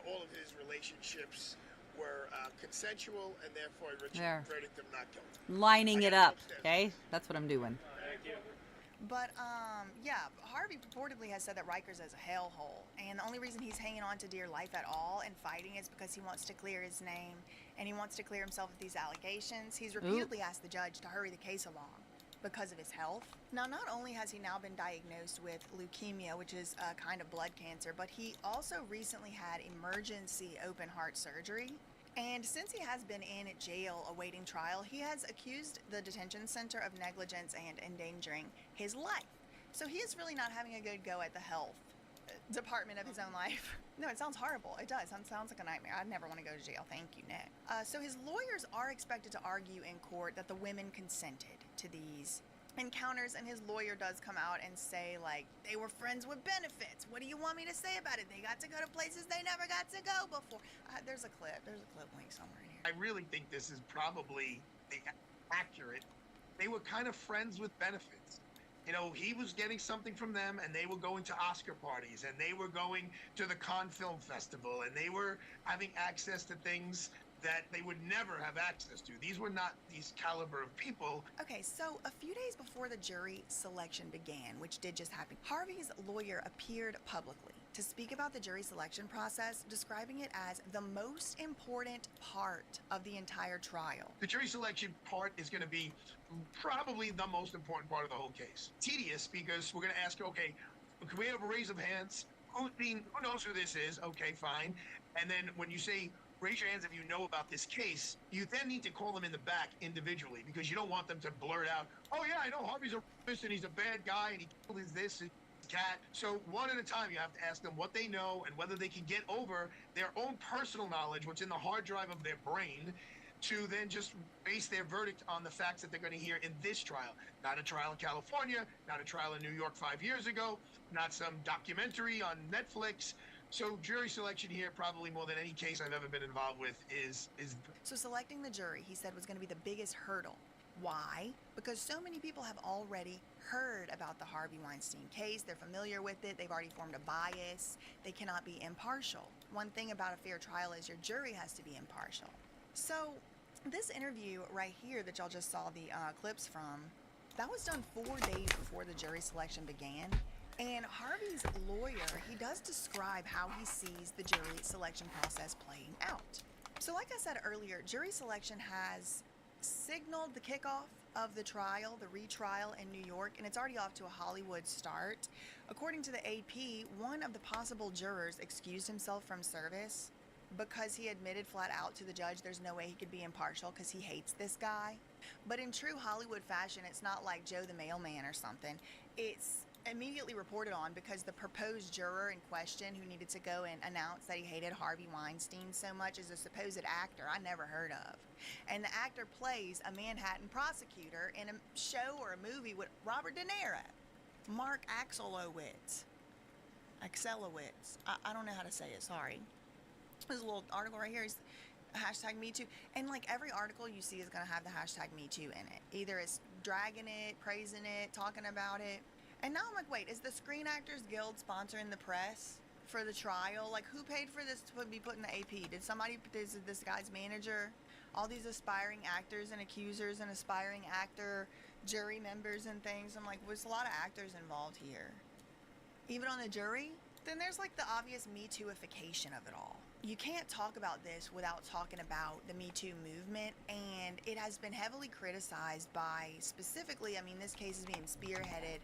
all of his relationships were consensual, and therefore Richard verdict him not guilty. Lining it up, okay? That's what I'm doing. Thank you. But, yeah, Harvey purportedly has said that Rikers is a hellhole, and the only reason he's hanging on to dear life at all and fighting is because he wants to clear his name, and he wants to clear himself of these allegations. He's repeatedly asked the judge to hurry the case along because of his health. Now, not only has he now been diagnosed with leukemia, which is a kind of blood cancer, but he also recently had emergency open heart surgery. And since he has been in jail awaiting trial, he has accused the detention center of negligence and endangering his life. So he is really not having a good go at the health department of his own life. No, it sounds horrible. It does. It sounds like a nightmare. I'd never want to go to jail. Thank you, Nick. So his lawyers are expected to argue in court that the women consented to these encounters, and his lawyer does come out and say, like, they were friends with benefits. What do you want me to say about it? They got to go to places they never got to go before. There's a clip link somewhere in here. I really think this is probably accurate. They were kind of friends with benefits. You know, he was getting something from them, and they were going to Oscar parties, and they were going to the Cannes Film Festival, and they were having access to things that they would never have access to. These were not these caliber of people. Okay, so a few days before the jury selection began, which did just happen, Harvey's lawyer appeared publicly to speak about the jury selection process, describing it as the most important part of the entire trial. The jury selection part is going to be probably the most important part of the whole case. Tedious because we're going to ask, okay, can we have a raise of hands? who knows who this is? Okay, fine. And then when you say raise your hands if you know about this case, you then need to call them in the back individually because you don't want them to blurt out, oh yeah, I know Harvey's a rapist and he's a bad guy and he killed his this and his cat. So one at a time, you have to ask them what they know and whether they can get over their own personal knowledge, what's in the hard drive of their brain, to then just base their verdict on the facts that they're going to hear in this trial. Not a trial in California, not a trial in New York 5 years ago, not some documentary on Netflix. So jury selection here, probably more than any case I've ever been involved with, is. So selecting the jury, he said, was going to be the biggest hurdle. Why? Because so many people have already heard about the Harvey Weinstein case. They're familiar with it. They've already formed a bias. They cannot be impartial. One thing about a fair trial is your jury has to be impartial. So this interview right here that y'all just saw the clips from, that was done 4 days before the jury selection began. And Harvey's lawyer, he does describe how he sees the jury selection process playing out. So like I said earlier, jury selection has signaled the kickoff of the trial, the retrial in New York, and it's already off to a Hollywood start. According to the AP, one of the possible jurors excused himself from service because he admitted flat out to the judge there's no way he could be impartial because he hates this guy. But in true Hollywood fashion, it's not like Joe the mailman or something. It's immediately reported on because the proposed juror in question who needed to go and announce that he hated Harvey Weinstein so much is a supposed actor I never heard of. And the actor plays a Manhattan prosecutor in a show or a movie with Robert De Niro. Mark Axelowitz. I don't know how to say it, sorry. There's a little article right here. Hashtag Me Too. And like every article you see is going to have the hashtag Me Too in it. Either it's dragging it, praising it, talking about it. And now I'm like, wait, is the Screen Actors Guild sponsoring the press for the trial? Like, who paid for this to be put in the AP? Did somebody, is it this guy's manager? All these aspiring actors and accusers and aspiring actor jury members and things. I'm like, there's a lot of actors involved here. Even on the jury? Then there's like the obvious Me Too-ification of it all. You can't talk about this without talking about the Me Too movement, and it has been heavily criticized by, specifically, I mean, this case is being spearheaded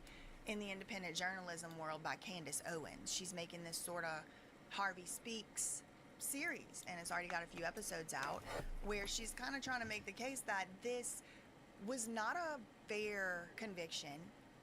in the independent journalism world by Candace Owens. She's making this sort of Harvey Speaks series, and it's already got a few episodes out, where she's kind of trying to make the case that this was not a fair conviction,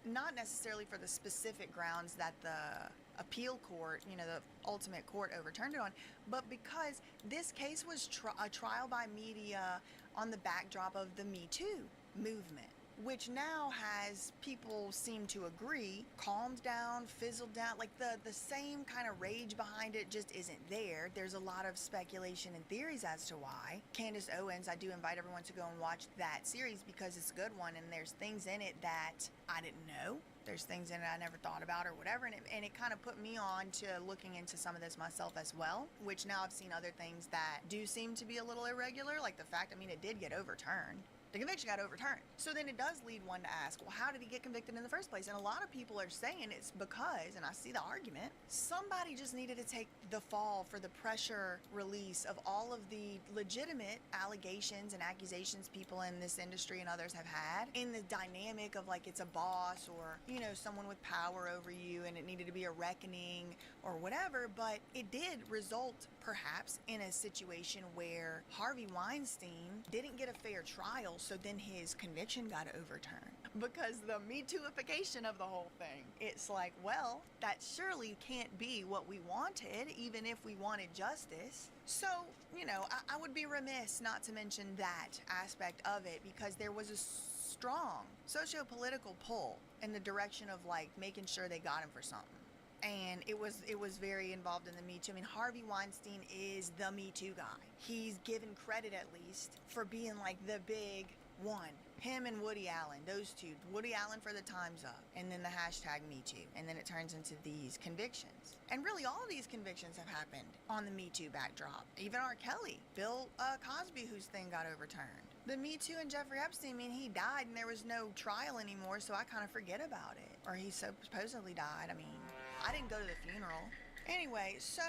not necessarily for the specific grounds that the appeal court, you know, the ultimate court overturned it on, but because this case was a trial by media on the backdrop of the Me Too movement, which now has, people seem to agree, calmed down, fizzled down. Like the same kind of rage behind it just isn't there. There's a lot of speculation and theories as to why. Candace Owens, I do invite everyone to go and watch that series because it's a good one, and there's things in it that I didn't know. There's things in it I never thought about or whatever, and it kind of put me on to looking into some of this myself as well, which now I've seen other things that do seem to be a little irregular, like the fact, I mean, it did get overturned. The conviction got overturned. So then it does lead one to ask, well, how did he get convicted in the first place? And a lot of people are saying it's because, and I see the argument, somebody just needed to take the fall for the pressure release of all of the legitimate allegations and accusations people in this industry and others have had in the dynamic of like it's a boss or, you know, someone with power over you and it needed to be a reckoning or whatever. But it did result perhaps in a situation where Harvey Weinstein didn't get a fair trial, so then his conviction got overturned because the Me Too-ification of the whole thing. It's like, well, that surely can't be what we wanted, even if we wanted justice. So, you know, I would be remiss not to mention that aspect of it because there was a strong socio-political pull in the direction of like making sure they got him for something. And it was very involved in the Me Too. I mean, Harvey Weinstein is the Me Too guy. He's given credit, at least, for being like the big one. Him and Woody Allen, those two. Woody Allen for the Time's Up, and then the hashtag Me Too. And then it turns into these convictions. And really, all of these convictions have happened on the Me Too backdrop. Even R. Kelly, Bill Cosby, whose thing got overturned. The Me Too and Jeffrey Epstein, I mean, he died and there was no trial anymore, so I kind of forget about it. Or he supposedly died. I mean, I didn't go to the funeral. Anyway, so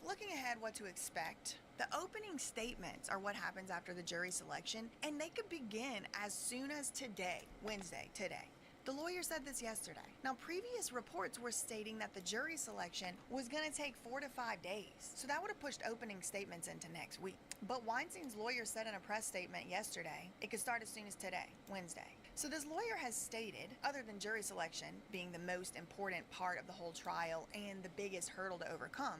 looking ahead what to expect. The opening statements are what happens after the jury selection, and they could begin as soon as today, Wednesday, today. The lawyer said this yesterday. Now, previous reports were stating that the jury selection was going to take 4 to 5 days. So that would have pushed opening statements into next week. But Weinstein's lawyer said in a press statement yesterday it could start as soon as today, Wednesday. So this lawyer has stated, other than jury selection being the most important part of the whole trial and the biggest hurdle to overcome,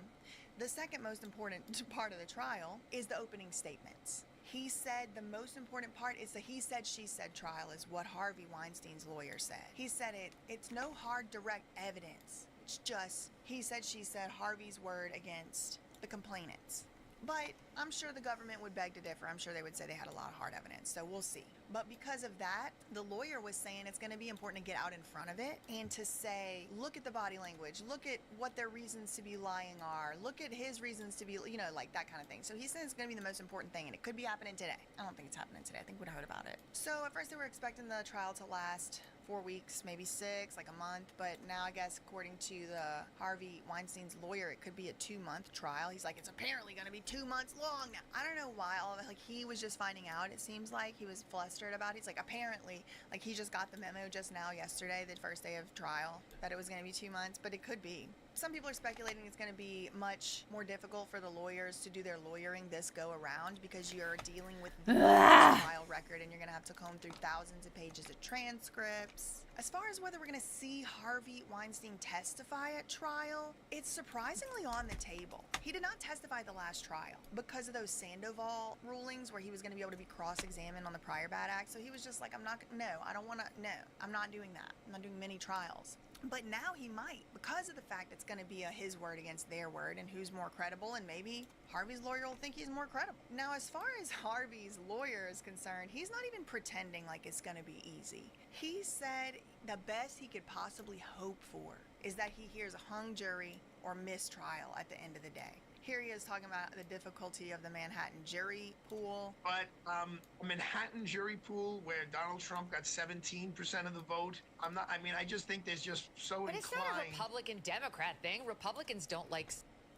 the second most important part of the trial is the opening statements. He said the most important part is the he said, she said trial is what Harvey Weinstein's lawyer said. He said it's no hard direct evidence. It's just he said, she said, Harvey's word against the complainants. But I'm sure the government would beg to differ. I'm sure they would say they had a lot of hard evidence, so we'll see. But because of that, the lawyer was saying it's going to be important to get out in front of it and to say, look at the body language, look at what their reasons to be lying are, look at his reasons to be, you know, like that kind of thing. So he said it's going to be the most important thing, and it could be happening today. I don't think it's happening today. I think we'd heard about it. So at first they were expecting the trial to last 4 weeks, maybe 6, like a month, but now I guess according to the Harvey Weinstein's lawyer, it could be a 2-month trial. He's like, it's apparently going to be 2 months long. Now, I don't know why all of it, like he was just finding out, it seems like he was flustered about it. He's like, apparently, like he just got the memo just now yesterday, the first day of trial, that it was going to be 2 months, but it could be. Some people are speculating it's going to be much more difficult for the lawyers to do their lawyering this go around because you're dealing with the trial record and you're going to have to comb through thousands of pages of transcripts. As far as whether we're going to see Harvey Weinstein testify at trial, it's surprisingly on the table. He did not testify at the last trial because of those Sandoval rulings where he was going to be able to be cross-examined on the prior bad act. So he was just like, I'm not doing that. I'm not doing many trials. But now he might, because of the fact it's going to be his word against their word and who's more credible, and maybe Harvey's lawyer will think he's more credible. Now, as far as Harvey's lawyer is concerned, he's not even pretending like it's going to be easy. He said the best he could possibly hope for is that he hears a hung jury or mistrial at the end of the day. Here he is talking about the difficulty of the Manhattan jury pool. But a Manhattan jury pool where Donald Trump got 17% of the vote, I just think there's just so But inclined. it's not a Republican-Democrat thing. Republicans don't like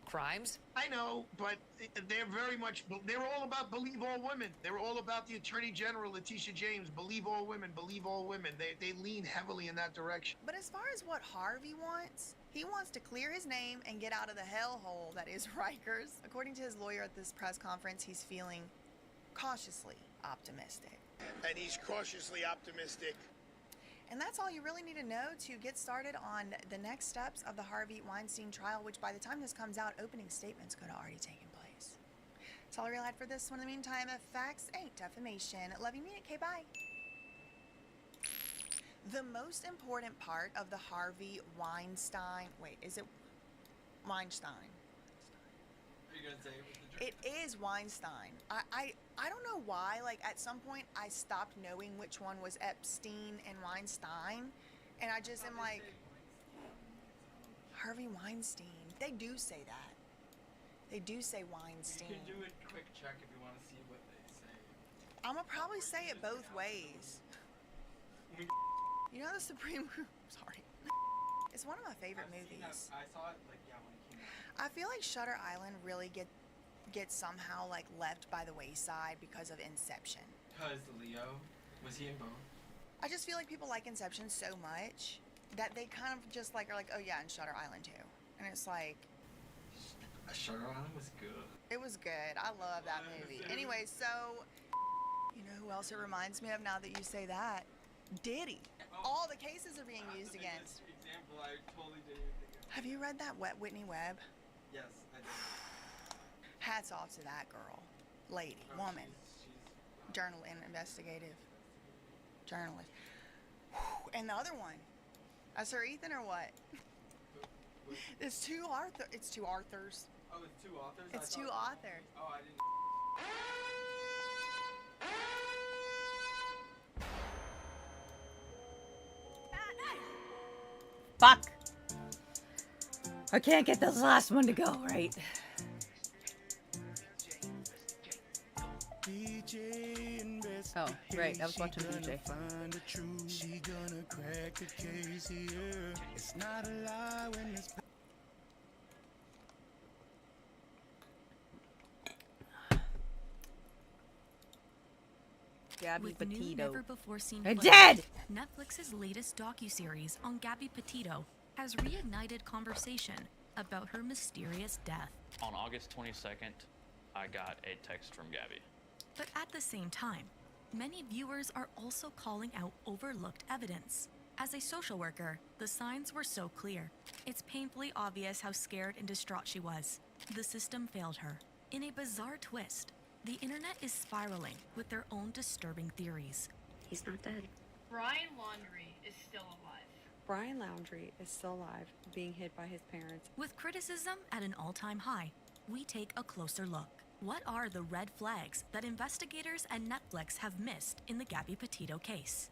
crimes. I know, but they're all about believe all women. They were all about the Attorney General, Letitia James, believe all women, believe all women. They lean heavily in that direction. But as far as what Harvey wants, he wants to clear his name and get out of the hellhole that is Rikers. According to his lawyer at this press conference, he's feeling cautiously optimistic. And he's cautiously optimistic. And that's all you really need to know to get started on the next steps of the Harvey Weinstein trial, which by the time this comes out, opening statements could have already taken place. That's all I really had for this one. In the meantime, if facts ain't defamation, love you, mean it, okay, bye. The most important part of the Harvey Weinstein, is it Weinstein? Are you gonna say it with the It is Weinstein. I don't know why, like at some point I stopped knowing which one was Epstein and Weinstein, and I just am like, Harvey Weinstein. They do say that. They do say Weinstein. You can do a quick check if you want to see what they say. I'm gonna probably say it both ways. You know the Supreme sorry. It's one of my favorite movies. I saw it when it came out. I feel like Shutter Island really gets somehow like left by the wayside because of Inception. Because Leo, was he in both? I just feel like people like Inception so much that they kind of just like are like, oh yeah, and Shutter Island too. And it's like, Shutter Island was good. it was good. I love that movie. Anyway, so you know who else it reminds me of now that you say that? Diddy. All the cases are being used against. Example, I totally didn't even think of. Have you read that Whitney Webb? Yes, I did. Hats off to that girl, lady, woman, investigative journalist. Whew. And the other one, Sir Ethan or what? It's two Arthurs. Oh, it's two authors? It's two authors. Oh, I didn't. Fuck! I can't get this last one to go right. Oh, right. I was watching DJ. She gonna crack the case here. It's not a lie when it's Yeah, Gabby with new Petito. never-before-seen I footage, did! Netflix's latest docuseries on Gabby Petito has reignited conversation about her mysterious death. On August 22nd, I got a text from Gabby. But at the same time, many viewers are also calling out overlooked evidence. As a social worker, the signs were so clear. It's painfully obvious how scared and distraught she was. The system failed her. In a bizarre twist, the internet is spiraling with their own disturbing theories. He's not dead. Brian Laundrie is still alive. Brian Laundrie is still alive, being hid by his parents. With criticism at an all-time high, we take a closer look. What are the red flags that investigators and Netflix have missed in the Gabby Petito case?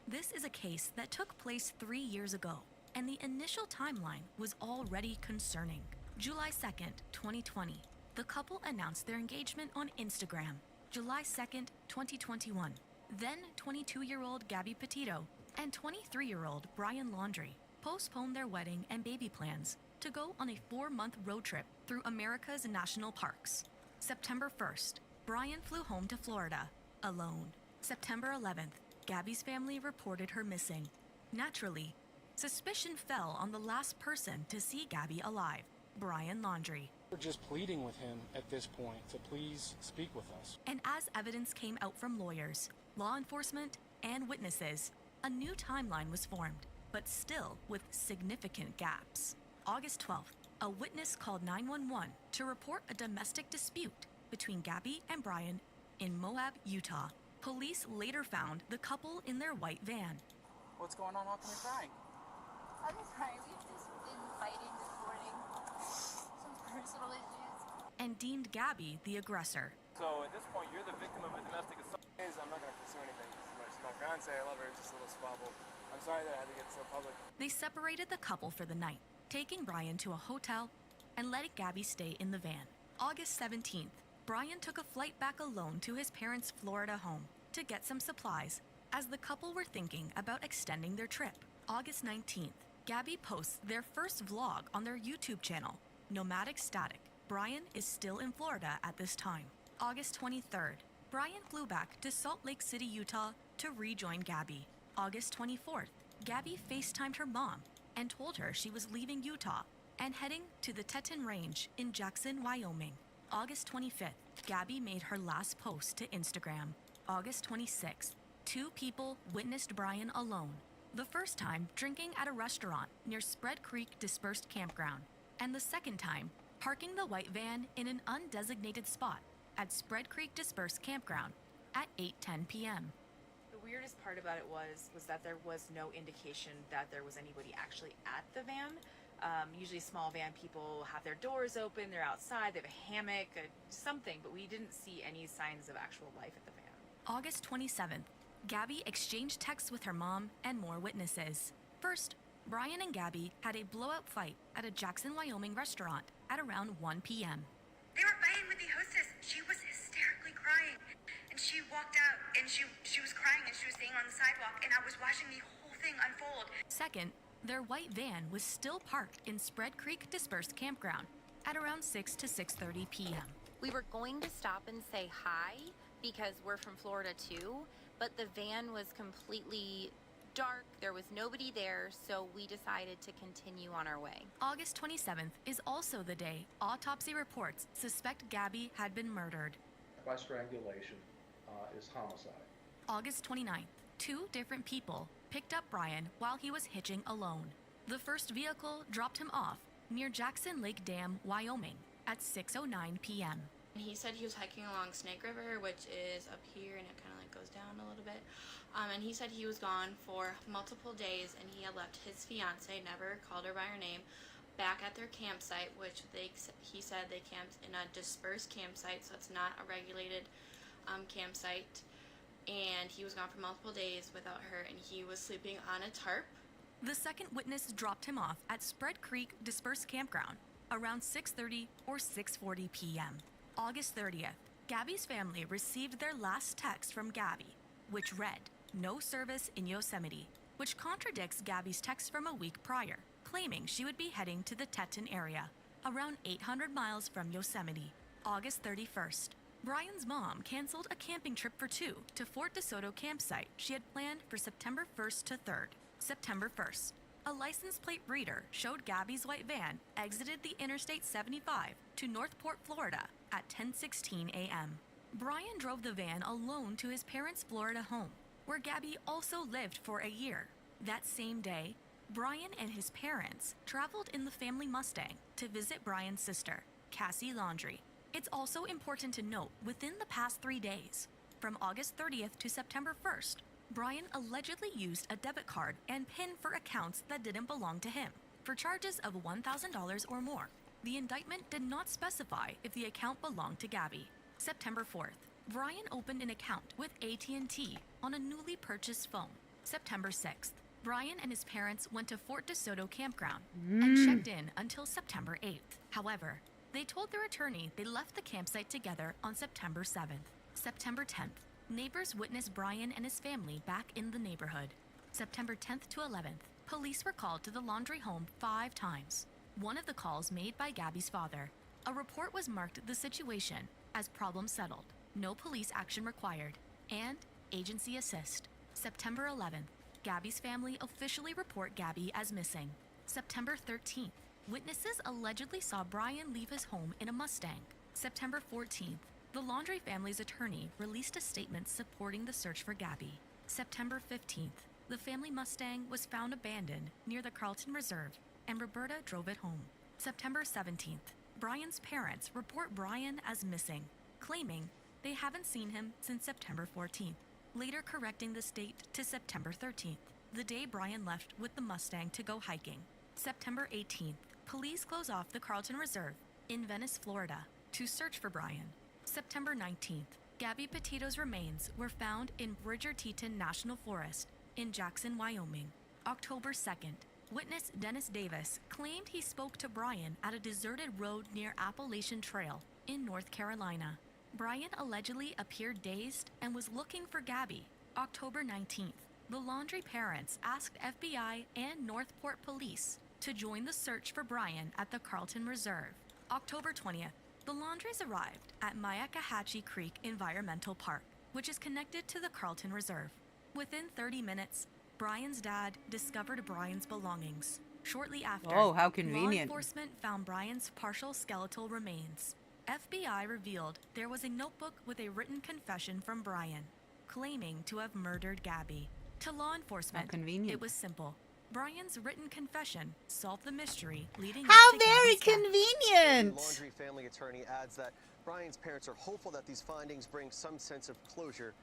This is a case that took place 3 years ago, and the initial timeline was already concerning. July 2nd, 2020, the couple announced their engagement on Instagram. July 2nd, 2021, then 22-year-old Gabby Petito and 23-year-old Brian Laundrie postponed their wedding and baby plans to go on a 4-month road trip through America's national parks. September 1st, Brian flew home to Florida, alone. September 11th, Gabby's family reported her missing. Naturally, suspicion fell on the last person to see Gabby alive, Brian Laundrie. We're just pleading with him at this point to please speak with us. And as evidence came out from lawyers, law enforcement, and witnesses, a new timeline was formed, but still with significant gaps. August 12th, a witness called 911 to report a domestic dispute between Gabby and Brian in Moab, Utah. Police later found the couple in their white van. What's going on? How come you're crying? I'm sorry, we've just been fighting this morning. Some personal issues. And deemed Gabby the aggressor. So at this point, you're the victim of a domestic assault. I'm not going to pursue anything as much. My fiance, I love her, it's just a little squabble. I'm sorry that I had to get so public. They separated the couple for the night, taking Brian to a hotel and letting Gabby stay in the van. August 17th, Brian took a flight back alone to his parents' Florida home to get some supplies as the couple were thinking about extending their trip. August 19th, Gabby posts their first vlog on their YouTube channel, Nomadic Static. Brian is still in Florida at this time. August 23rd, Brian flew back to Salt Lake City, Utah to rejoin Gabby. August 24th, Gabby FaceTimed her mom and told her she was leaving Utah and heading to the Teton Range in Jackson, Wyoming. August 25th, Gabby made her last post to Instagram. August 26th, 2 people witnessed Brian alone. The first time drinking at a restaurant near Spread Creek Dispersed Campground, and the second time parking the white van in an undesignated spot at Spread Creek Dispersed Campground at 8:10 p.m. The weirdest part about it was that there was no indication that there was anybody actually at the van. Usually small van people have their doors open, they're outside, they have a hammock, something, but we didn't see any signs of actual life at the van. August 27th, Gabby exchanged texts with her mom and more witnesses. First, Brian and Gabby had a blowout fight at a Jackson, Wyoming restaurant at around 1 p.m. They were fighting with the hostess. She was hysterically crying. And she walked out and she was crying and she was staying on the sidewalk and I was watching the whole thing unfold. Second, their white van was still parked in Spread Creek Dispersed Campground at around 6 to 6:30 p.m. We were going to stop and say hi because we're from Florida too, but the van was completely dark. There was nobody there, so we decided to continue on our way. August 27th is also the day autopsy reports suspect Gabby had been murdered. By strangulation is homicide. August 29th, 2 different people picked up Brian while he was hitching alone. The first vehicle dropped him off near Jackson Lake Dam, Wyoming at 6:09 p.m. He said he was hiking along Snake River, which is up here, and it kind of like goes down a little bit. And he said he was gone for multiple days, and he had left his fiance, never called her by her name, back at their campsite, which he said they camped in a dispersed campsite, so it's not a regulated campsite. And he was gone for multiple days without her, and he was sleeping on a tarp. The second witness dropped him off at Spread Creek Dispersed Campground around 6:30 or 6:40 p.m. August 30th, Gabby's family received their last text from Gabby, which read, "No service in Yosemite," which contradicts Gabby's text from a week prior, claiming she would be heading to the Teton area, around 800 miles from Yosemite. August 31st, Brian's mom canceled a camping trip for two to Fort DeSoto campsite she had planned for September 1st to 3rd. September 1st, a license plate reader showed Gabby's white van exited the Interstate 75 to Northport, Florida at 10:16 a.m. Brian drove the van alone to his parents' Florida home, where Gabby also lived for a year. That same day, Brian and his parents traveled in the family Mustang to visit Brian's sister, Cassie Laundrie. It's also important to note, within the past 3 days, from August 30th to September 1st, Brian allegedly used a debit card and PIN for accounts that didn't belong to him, for charges of $1,000 or more. The indictment did not specify if the account belonged to Gabby. September 4th, Brian opened an account with AT&T on a newly purchased phone. September 6th, Brian and his parents went to Fort DeSoto campground and checked in until September 8th. However, they told their attorney they left the campsite together on September 7th. September 10th, neighbors witnessed Brian and his family back in the neighborhood. September 10th to 11th, police were called to the Laundrie home 5 times. One of the calls made by Gabby's father. A report was marked the situation as problem settled, no police action required, and agency assist. September 11th, Gabby's family officially report Gabby as missing. September 13th, witnesses allegedly saw Brian leave his home in a Mustang. September 14th, the Laundrie family's attorney released a statement supporting the search for Gabby. September 15th, the family Mustang was found abandoned near the Carlton Reserve, and Roberta drove it home. September 17th, Brian's parents report Brian as missing, claiming they haven't seen him since September 14th, later correcting the date to September 13th, the day Brian left with the Mustang to go hiking. September 18th, police close off the Carlton Reserve in Venice, Florida, to search for Brian. September 19th, Gabby Petito's remains were found in Bridger-Teton National Forest in Jackson, Wyoming. October 2nd, witness Dennis Davis claimed he spoke to Brian at a deserted road near Appalachian Trail in North Carolina. Brian allegedly appeared dazed and was looking for Gabby. October 19th, the Laundrie parents asked FBI and Northport police to join the search for Brian at the Carlton Reserve. October 20th, the Laundries arrived at Myakkahatchee Creek Environmental Park, which is connected to the Carlton Reserve. Within 30 minutes, Brian's dad discovered Brian's belongings. Shortly after, Oh, how convenient. law enforcement found Brian's partial skeletal remains. FBI revealed there was a notebook with a written confession from Brian, claiming to have murdered Gabby. To law enforcement, it was simple. Brian's written confession solved the mystery leading How up to very Gabby's death. convenient! The Laundrie family attorney adds that Brian's parents are hopeful that these findings bring some sense of closure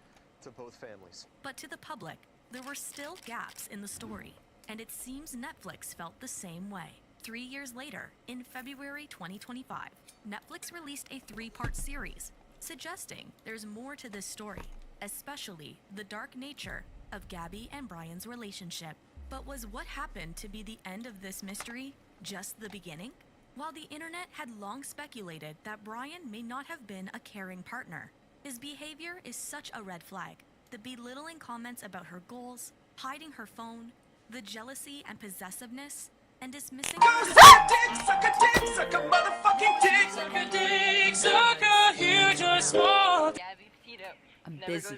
to both families. But to the public, there were still gaps in the story, and it seems Netflix felt the same way. 3 years later, in February 2025, Netflix released a 3-part series, suggesting there's more to this story, especially the dark nature of Gabby and Brian's relationship. But was what happened to be the end of this mystery just the beginning? While the internet had long speculated that Brian may not have been a caring partner, his behavior is such a red flag. The belittling comments about her goals, hiding her phone, the jealousy and possessiveness, and dismissing I'm busy.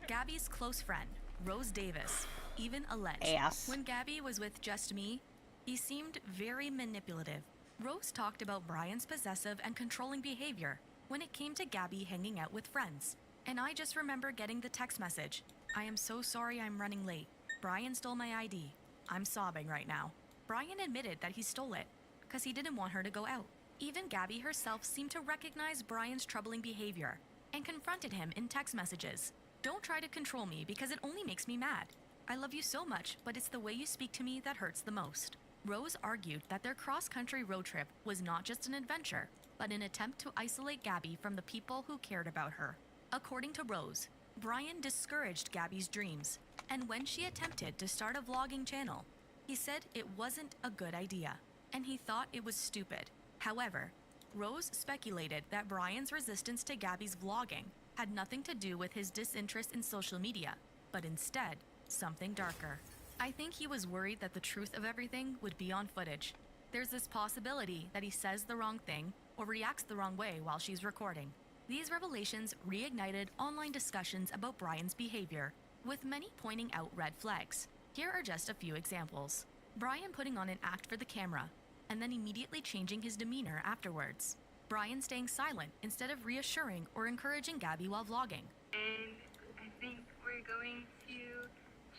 Gabby's close friend, Rose Davis, even alleged when Gabby was with Just Me, he seemed very manipulative. Rose talked about Brian's possessive and controlling behavior when it came to Gabby hanging out with friends. And I just remember getting the text message, "I am so sorry I'm running late. Brian stole my ID. I'm sobbing right now." Brian admitted that he stole it because he didn't want her to go out. Even Gabby herself seemed to recognize Brian's troubling behavior and confronted him in text messages. "Don't try to control me because it only makes me mad. I love you so much, but it's the way you speak to me that hurts the most." Rose argued that their cross-country road trip was not just an adventure, but an attempt to isolate Gabby from the people who cared about her. According to Rose, Brian discouraged Gabby's dreams, and when she attempted to start a vlogging channel, he said it wasn't a good idea, and he thought it was stupid. However, Rose speculated that Brian's resistance to Gabby's vlogging had nothing to do with his disinterest in social media, but instead, something darker. "I think he was worried that the truth of everything would be on footage. There's this possibility that he says the wrong thing or reacts the wrong way while she's recording. These revelations reignited online discussions about Brian's behavior, with many pointing out red flags. Here are just a few examples. Brian putting on an act for the camera, and then immediately changing his demeanor afterwards. Brian staying silent instead of reassuring or encouraging Gabby while vlogging. And I think we're going to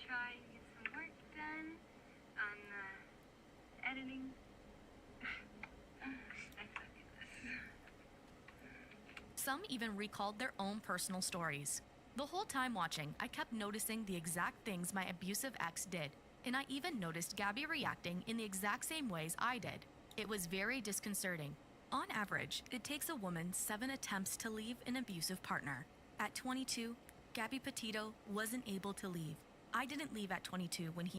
try and get some work done on the editing. I suck at this. Some even recalled their own personal stories. The whole time watching, I kept noticing the exact things my abusive ex did, and I even noticed Gabby reacting in the exact same ways I did. It was very disconcerting. On average, it takes a woman 7 attempts to leave an abusive partner. At 22, Gabby Petito wasn't able to leave. I didn't leave at 22 when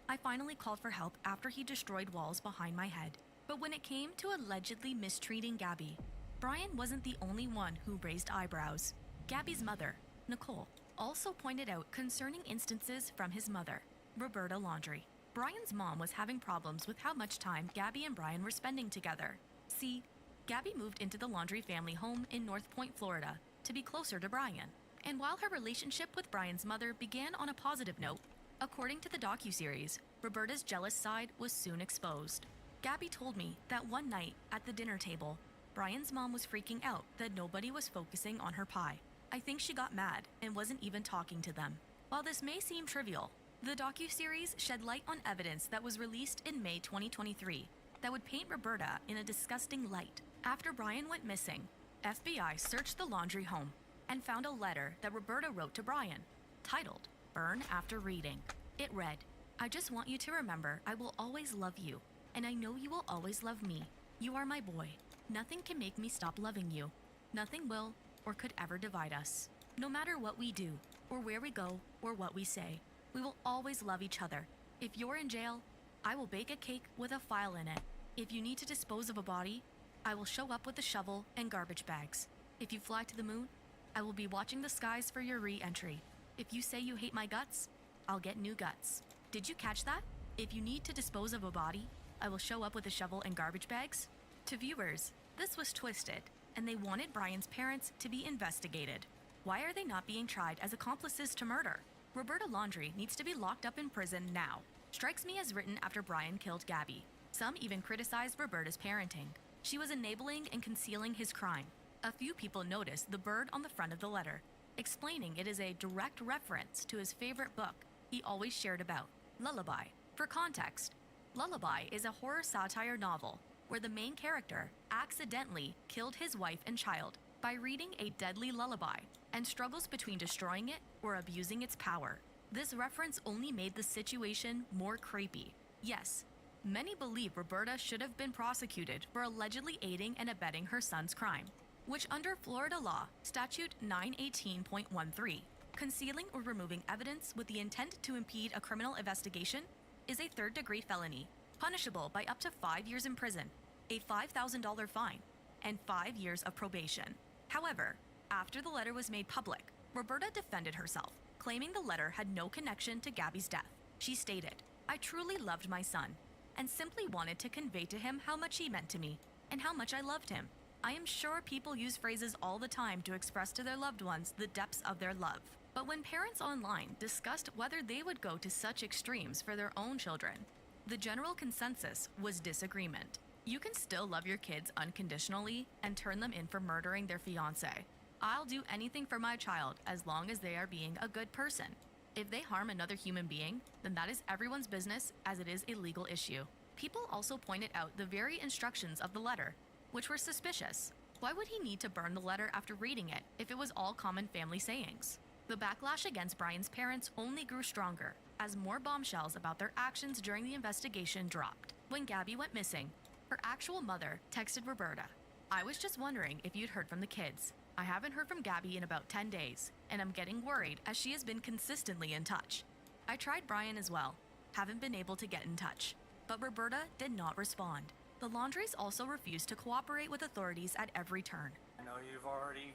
I finally called for help after he destroyed walls behind my head. But when it came to allegedly mistreating Gabby, Brian wasn't the only one who raised eyebrows. Gabby's mother, Nicole, also pointed out concerning instances from his mother, Roberta Laundrie. Brian's mom was having problems with how much time Gabby and Brian were spending together. See, Gabby moved into the Laundrie family home in North Point, Florida, to be closer to Brian. And while her relationship with Brian's mother began on a positive note, according to the docuseries, Roberta's jealous side was soon exposed. Gabby told me that one night at the dinner table, Brian's mom was freaking out that nobody was focusing on her pie. I think she got mad and wasn't even talking to them. While this may seem trivial, the docuseries shed light on evidence that was released in May 2023 that would paint Roberta in a disgusting light. After Brian went missing, FBI searched the Laundrie home and found a letter that Roberta wrote to Brian, titled, "Burn After Reading." It read, "I just want you to remember I will always love you, and I know you will always love me. You are my boy. Nothing can make me stop loving you. Nothing will or could ever divide us. No matter what we do, or where we go, or what we say, we will always love each other. If you're in jail, I will bake a cake with a file in it. If you need to dispose of a body, I will show up with a shovel and garbage bags. If you fly to the moon, I will be watching the skies for your re-entry. If you say you hate my guts, I'll get new guts. Did you catch that? If you need to dispose of a body, I will show up with a shovel and garbage bags." To viewers, this was twisted, and they wanted Brian's parents to be investigated. Why are they not being tried as accomplices to murder? Roberta Laundrie needs to be locked up in prison now. Strikes me as written after Brian killed Gabby. Some even criticized Roberta's parenting. She was enabling and concealing his crime. A few people noticed the bird on the front of the letter, explaining it is a direct reference to his favorite book he always shared about, Lullaby. For context, Lullaby is a horror satire novel where the main character accidentally killed his wife and child by reading a deadly lullaby and struggles between destroying it or abusing its power. This reference only made the situation more creepy. Yes, many believe Roberta should have been prosecuted for allegedly aiding and abetting her son's crime, which under Florida law, statute 918.13, concealing or removing evidence with the intent to impede a criminal investigation is a third-degree felony, punishable by up to 5 years in prison, a $5,000 fine, and 5 years of probation. However, after the letter was made public, Roberta defended herself, claiming the letter had no connection to Gabby's death. She stated, "I truly loved my son, and simply wanted to convey to him how much he meant to me, and how much I loved him. I am sure people use phrases all the time to express to their loved ones the depths of their love. But when parents online discussed whether they would go to such extremes for their own children, the general consensus was disagreement. You can still love your kids unconditionally and turn them in for murdering their fiancé. I'll do anything for my child as long as they are being a good person. If they harm another human being, then that is everyone's business, as it is a legal issue." People also pointed out the very instructions of the letter, which were suspicious. Why would he need to burn the letter after reading it if it was all common family sayings? The backlash against Brian's parents only grew stronger as more bombshells about their actions during the investigation dropped. When Gabby went missing, her actual mother texted Roberta, "I was just wondering if you'd heard from the kids. I haven't heard from Gabby in about 10 days, and I'm getting worried as she has been consistently in touch. I tried Brian as well, haven't been able to get in touch." But Roberta did not respond. The Laundries also refused to cooperate with authorities at every turn. I know you've already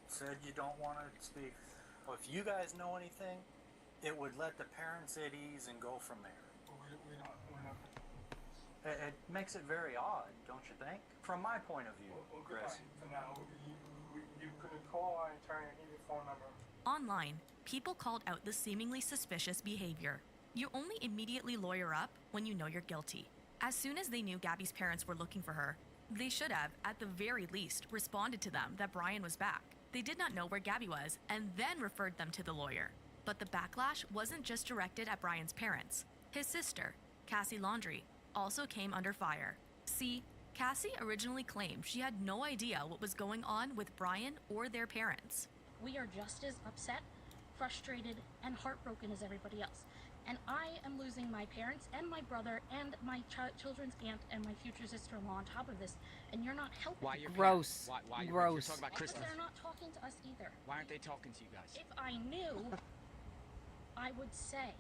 said you don't want to speak. Well, if you guys know anything, it would let the parents at ease and go from there. We're not. It makes it very odd, don't you think? From my point of view, Okay, Chris. fine. For now, You can call our attorney and give your phone number. Online, people called out the seemingly suspicious behavior. You only immediately lawyer up when you know you're guilty. As soon as they knew Gabby's parents were looking for her, they should have, at the very least, responded to them that Brian was back. They did not know where Gabby was and then referred them to the lawyer. But the backlash wasn't just directed at Brian's parents. His sister, Cassie Laundrie, also came under fire. See, Cassie originally claimed she had no idea what was going on with Brian or their parents. We are just as upset, frustrated, and heartbroken as everybody else. And I am losing my parents and my brother and my children's aunt and my future sister-in-law on top of this, and you're not helping. Why your Gross. parents? Why Gross. You're talking about Because Christmas. they're not talking to us either. Why aren't they talking to you guys? If I knew, I would say.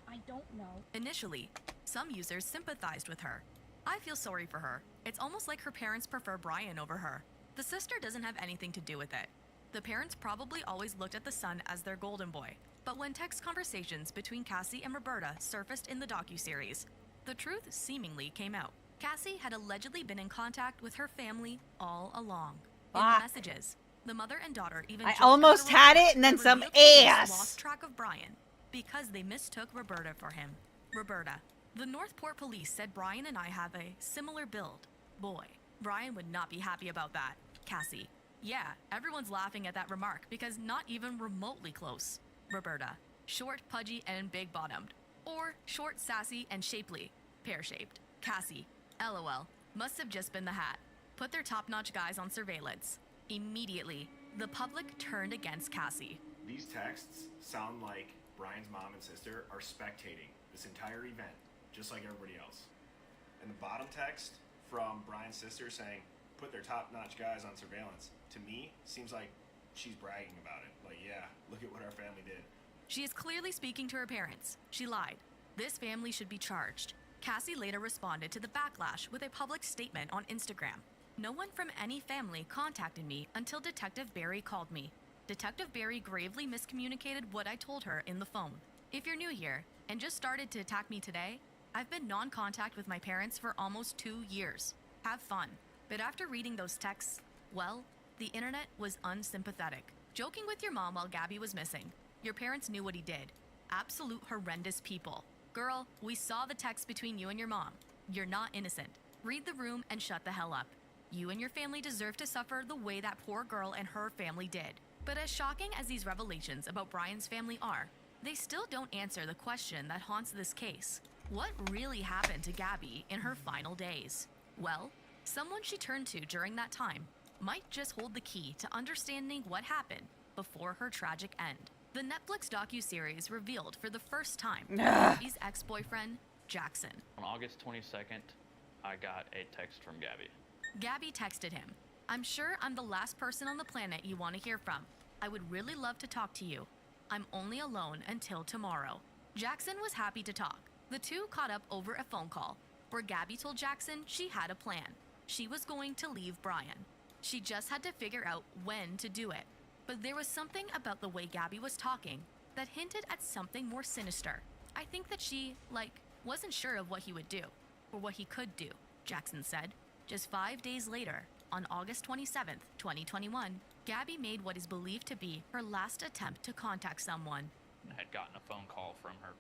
I don't know. Initially, some users sympathized with her. I feel sorry for her. It's almost like her parents prefer Brian over her. The sister doesn't have anything to do with it. The parents probably always looked at the son as their golden boy. But when text conversations between Cassie and Roberta surfaced in the docuseries, the truth seemingly came out. Cassie had allegedly been in contact with her family all along. In the messages, the mother and daughter even I joked almost about had Roberta it and then that some revealed police ass. lost track of Brian because they mistook Roberta for him. Roberta. The Northport police said Brian and I have a similar build. Boy, Brian would not be happy about that. Cassie. Yeah, everyone's laughing at that remark because not even remotely close. Roberta. Short, pudgy, and big-bottomed. Or short, sassy, and shapely. Pear-shaped. Cassie. LOL. Must have just been the hat. Put their top-notch guys on surveillance. Immediately, the public turned against Cassie. These texts sound like Brian's mom and sister are spectating this entire event, just like everybody else. And the bottom text from Brian's sister saying, put their top-notch guys on surveillance, to me, seems like she's bragging about it. Like, yeah, look at what our family did. She is clearly speaking to her parents. She lied. This family should be charged. Cassie later responded to the backlash with a public statement on Instagram. No one from any family contacted me until Detective Barry called me. Detective Barry gravely miscommunicated what I told her in the phone. If you're new here and just started to attack me today, I've been non-contact with my parents for almost 2 years. Have fun. But after reading those texts, well, the internet was unsympathetic. Joking with your mom while Gabby was missing. Your parents knew what he did. Absolute horrendous people. Girl, we saw the text between you and your mom. You're not innocent. Read the room and shut the hell up. You and your family deserve to suffer the way that poor girl and her family did. But as shocking as these revelations about Brian's family are, they still don't answer the question that haunts this case. What really happened to Gabby in her final days? Well, someone she turned to during that time might just hold the key to understanding what happened before her tragic end. The Netflix docuseries revealed for the first time Gabby's ex-boyfriend, Jackson. On August 22nd, I got a text from Gabby. Gabby texted him, I'm sure I'm the last person on the planet you want to hear from. I would really love to talk to you. I'm only alone until tomorrow. Jackson was happy to talk. The two caught up over a phone call, where Gabby told Jackson she had a plan. She was going to leave Brian. She just had to figure out when to do it. But there was something about the way Gabby was talking that hinted at something more sinister. I think that she, wasn't sure of what he would do, or what he could do, Jackson said. Just 5 days later, on August 27th, 2021, Gabby made what is believed to be her last attempt to contact someone. I had gotten a phone call from her.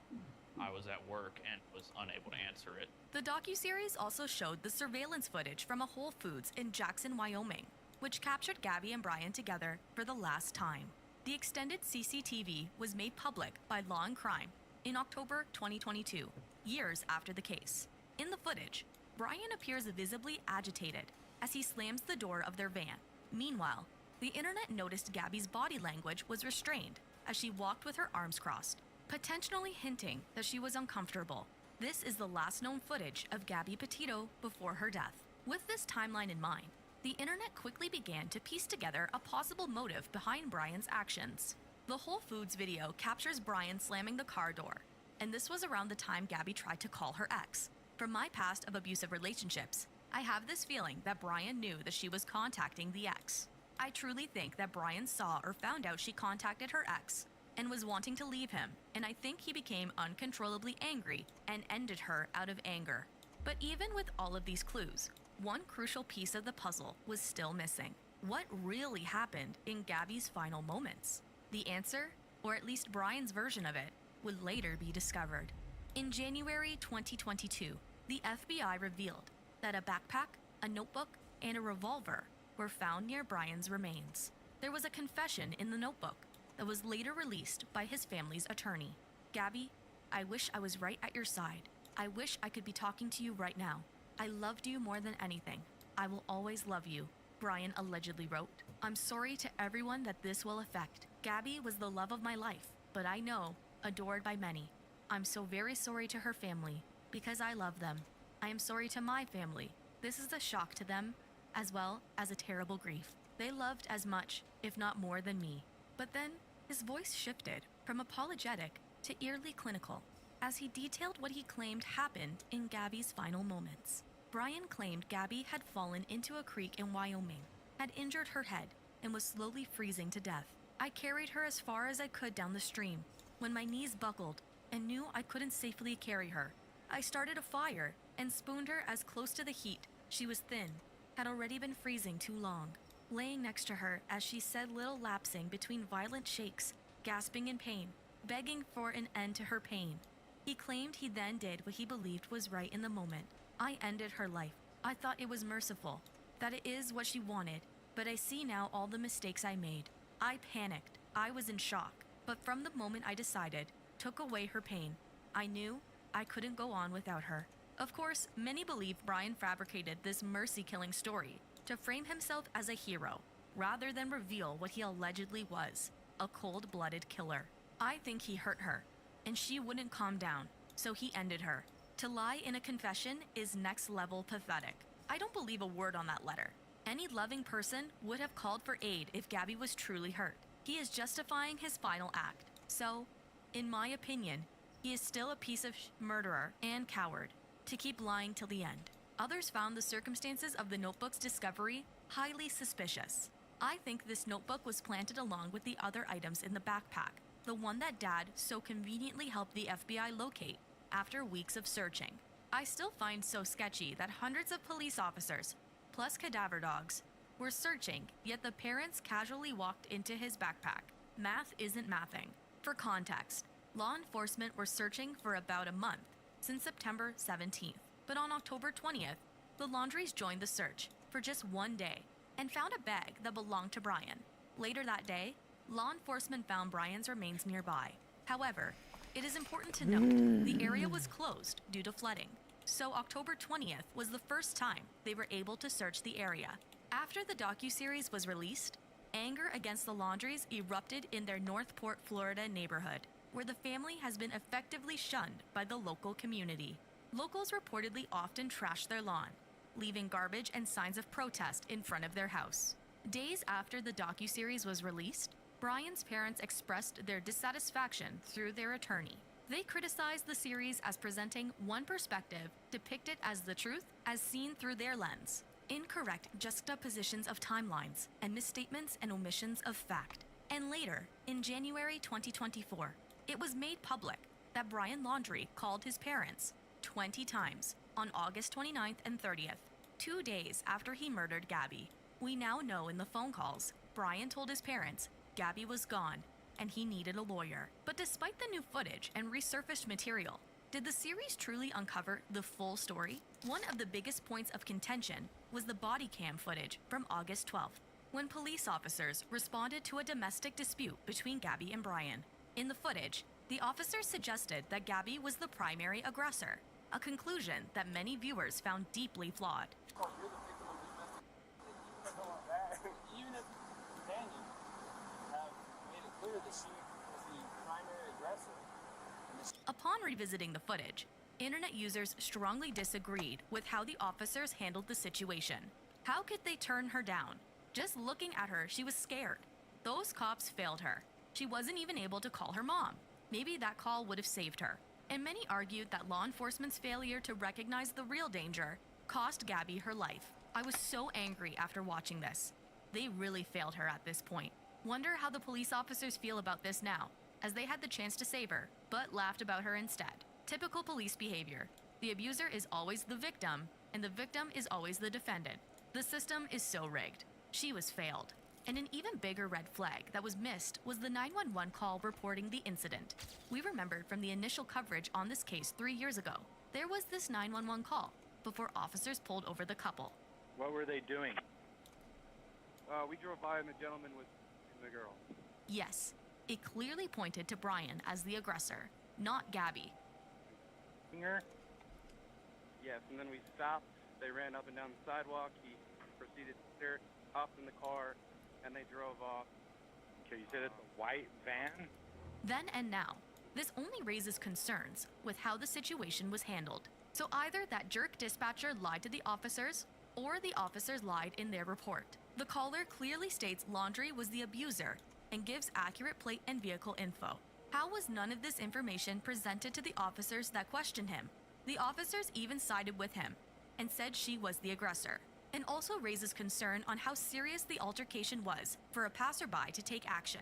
I was at work and was unable to answer it. The docuseries also showed the surveillance footage from a Whole Foods in Jackson, Wyoming, which captured Gabby and Brian together for the last time. The extended CCTV was made public by Law and Crime in October 2022, years after the case. In the footage, Brian appears visibly agitated as he slams the door of their van. Meanwhile, the internet noticed Gabby's body language was restrained as she walked with her arms crossed, potentially hinting that she was uncomfortable. This is the last known footage of Gabby Petito before her death. With this timeline in mind, the internet quickly began to piece together a possible motive behind Brian's actions. The Whole Foods video captures Brian slamming the car door, and this was around the time Gabby tried to call her ex. From my past of abusive relationships, I have this feeling that Brian knew that she was contacting the ex. I truly think that Brian saw or found out she contacted her ex and was wanting to leave him, and I think he became uncontrollably angry and ended her out of anger. But even with all of these clues, one crucial piece of the puzzle was still missing. What really happened in Gabby's final moments? The answer, or at least Brian's version of it, would later be discovered. In January 2022, the FBI revealed that a backpack, a notebook, and a revolver were found near Brian's remains. There was a confession in the notebook that was later released by his family's attorney. "Gabby, I wish I was right at your side. I wish I could be talking to you right now. I loved you more than anything. I will always love you," Brian allegedly wrote. "I'm sorry to everyone that this will affect. Gabby was the love of my life, but I know, adored by many. I'm so very sorry to her family, because I love them. I am sorry to my family. This is a shock to them, as well as a terrible grief. They loved as much, if not more than me." But then, his voice shifted from apologetic to eerily clinical, as he detailed what he claimed happened in Gabby's final moments. Brian claimed Gabby had fallen into a creek in Wyoming, had injured her head, and was slowly freezing to death. "I carried her as far as I could down the stream, when my knees buckled and knew I couldn't safely carry her. I started a fire and spooned her as close to the heat. She was thin, had already been freezing too long. Laying next to her as she said, little lapsing between violent shakes, gasping in pain, begging for an end to her pain." He claimed he then did what he believed was right in the moment. "I ended her life. I thought it was merciful, that it is what she wanted, but I see now all the mistakes I made. I panicked. I was in shock. But from the moment I decided, took away her pain, I knew I couldn't go on without her." Of course, many believe Brian fabricated this mercy-killing story to frame himself as a hero, rather than reveal what he allegedly was, a cold-blooded killer. "I think he hurt her, and she wouldn't calm down, so he ended her. To lie in a confession is next-level pathetic. I don't believe a word on that letter. Any loving person would have called for aid if Gabby was truly hurt. He is justifying his final act. So, in my opinion, he is still a piece of murderer and coward to keep lying till the end." Others found the circumstances of the notebook's discovery highly suspicious. "I think this notebook was planted along with the other items in the backpack, the one that Dad so conveniently helped the FBI locate after weeks of searching. I still find so sketchy that hundreds of police officers, plus cadaver dogs, were searching, yet the parents casually walked into his backpack. Math isn't mathing." For context, law enforcement were searching for about a month, since September 17th. But on October 20th, the Laundries joined the search for just one day and found a bag that belonged to Brian. Later that day, law enforcement found Brian's remains nearby. However, it is important to note the area was closed due to flooding, so October 20th was the first time they were able to search the area. After the docuseries was released, anger against the Laundries erupted in their Northport, Florida neighborhood, where the family has been effectively shunned by the local community. Locals reportedly often trashed their lawn, leaving garbage and signs of protest in front of their house. Days after the docuseries was released, Brian's parents expressed their dissatisfaction through their attorney. They criticized the series as presenting one perspective depicted as the truth as seen through their lens, incorrect juxtapositions of timelines, and misstatements and omissions of fact. And later, in January 2024, it was made public that Brian Laundrie called his parents 20 times on August 29th and 30th, 2 days after he murdered Gabby. We now know in the phone calls, Brian told his parents Gabby was gone and he needed a lawyer. But despite the new footage and resurfaced material, did the series truly uncover the full story? One of the biggest points of contention was the body cam footage from August 12th, when police officers responded to a domestic dispute between Gabby and Brian. In the footage, the officers suggested that Gabby was the primary aggressor, a conclusion that many viewers found deeply flawed. Even if Daniel have made it clear that she was the primary aggressor. Upon revisiting the footage, internet users strongly disagreed with how the officers handled the situation. How could they turn her down? Just looking at her, she was scared. Those cops failed her. She wasn't even able to call her mom. Maybe that call would have saved her. And many argued that law enforcement's failure to recognize the real danger cost Gabby her life. I was so angry after watching this. They really failed her at this point. Wonder how the police officers feel about this now, as they had the chance to save her, but laughed about her instead. Typical police behavior. The abuser is always the victim, and the victim is always the defendant. The system is so rigged. She was failed. And an even bigger red flag that was missed was the 911 call reporting the incident. We remembered from the initial coverage on this case 3 years ago, there was this 911 call before officers pulled over the couple. What were they doing? We drove by and the gentleman was the girl. Yes, it clearly pointed to Brian as the aggressor, not Gabby. Her? Yes, and then we stopped. They ran up and down the sidewalk. He proceeded to stare, hopped in the car, and they drove off. Okay, you said it's a white van? Then and now, this only raises concerns with how the situation was handled. So either that jerk dispatcher lied to the officers, or the officers lied in their report. The caller clearly states Laundrie was the abuser and gives accurate plate and vehicle info. How was none of this information presented to the officers that questioned him? The officers even sided with him and said she was the aggressor, and also raises concern on how serious the altercation was for a passerby to take action.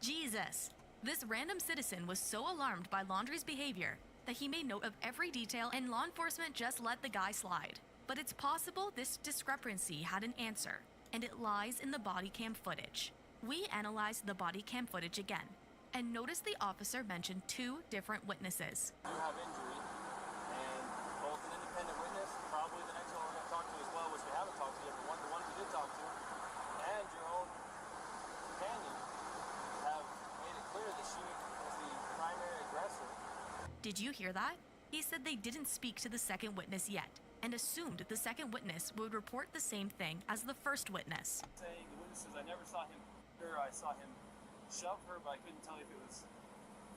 Jesus! This random citizen was so alarmed by Laundrie's behavior that he made note of every detail and law enforcement just let the guy slide. But it's possible this discrepancy had an answer, and it lies in the body cam footage. We analyzed the body cam footage again, and noticed the officer mentioned 2 different witnesses. You have injury, and both an independent witness, probably the next one we're going to talk to as well, which we haven't talked to yet, but the one we did talk to, and your own companion have made it clear that she was the primary aggressor. Did you hear that? He said they didn't speak to the second witness yet, and assumed the second witness would report the same thing as the first witness. Saying the witnesses, I never saw him hit her, I saw him shove her, but I couldn't tell if it was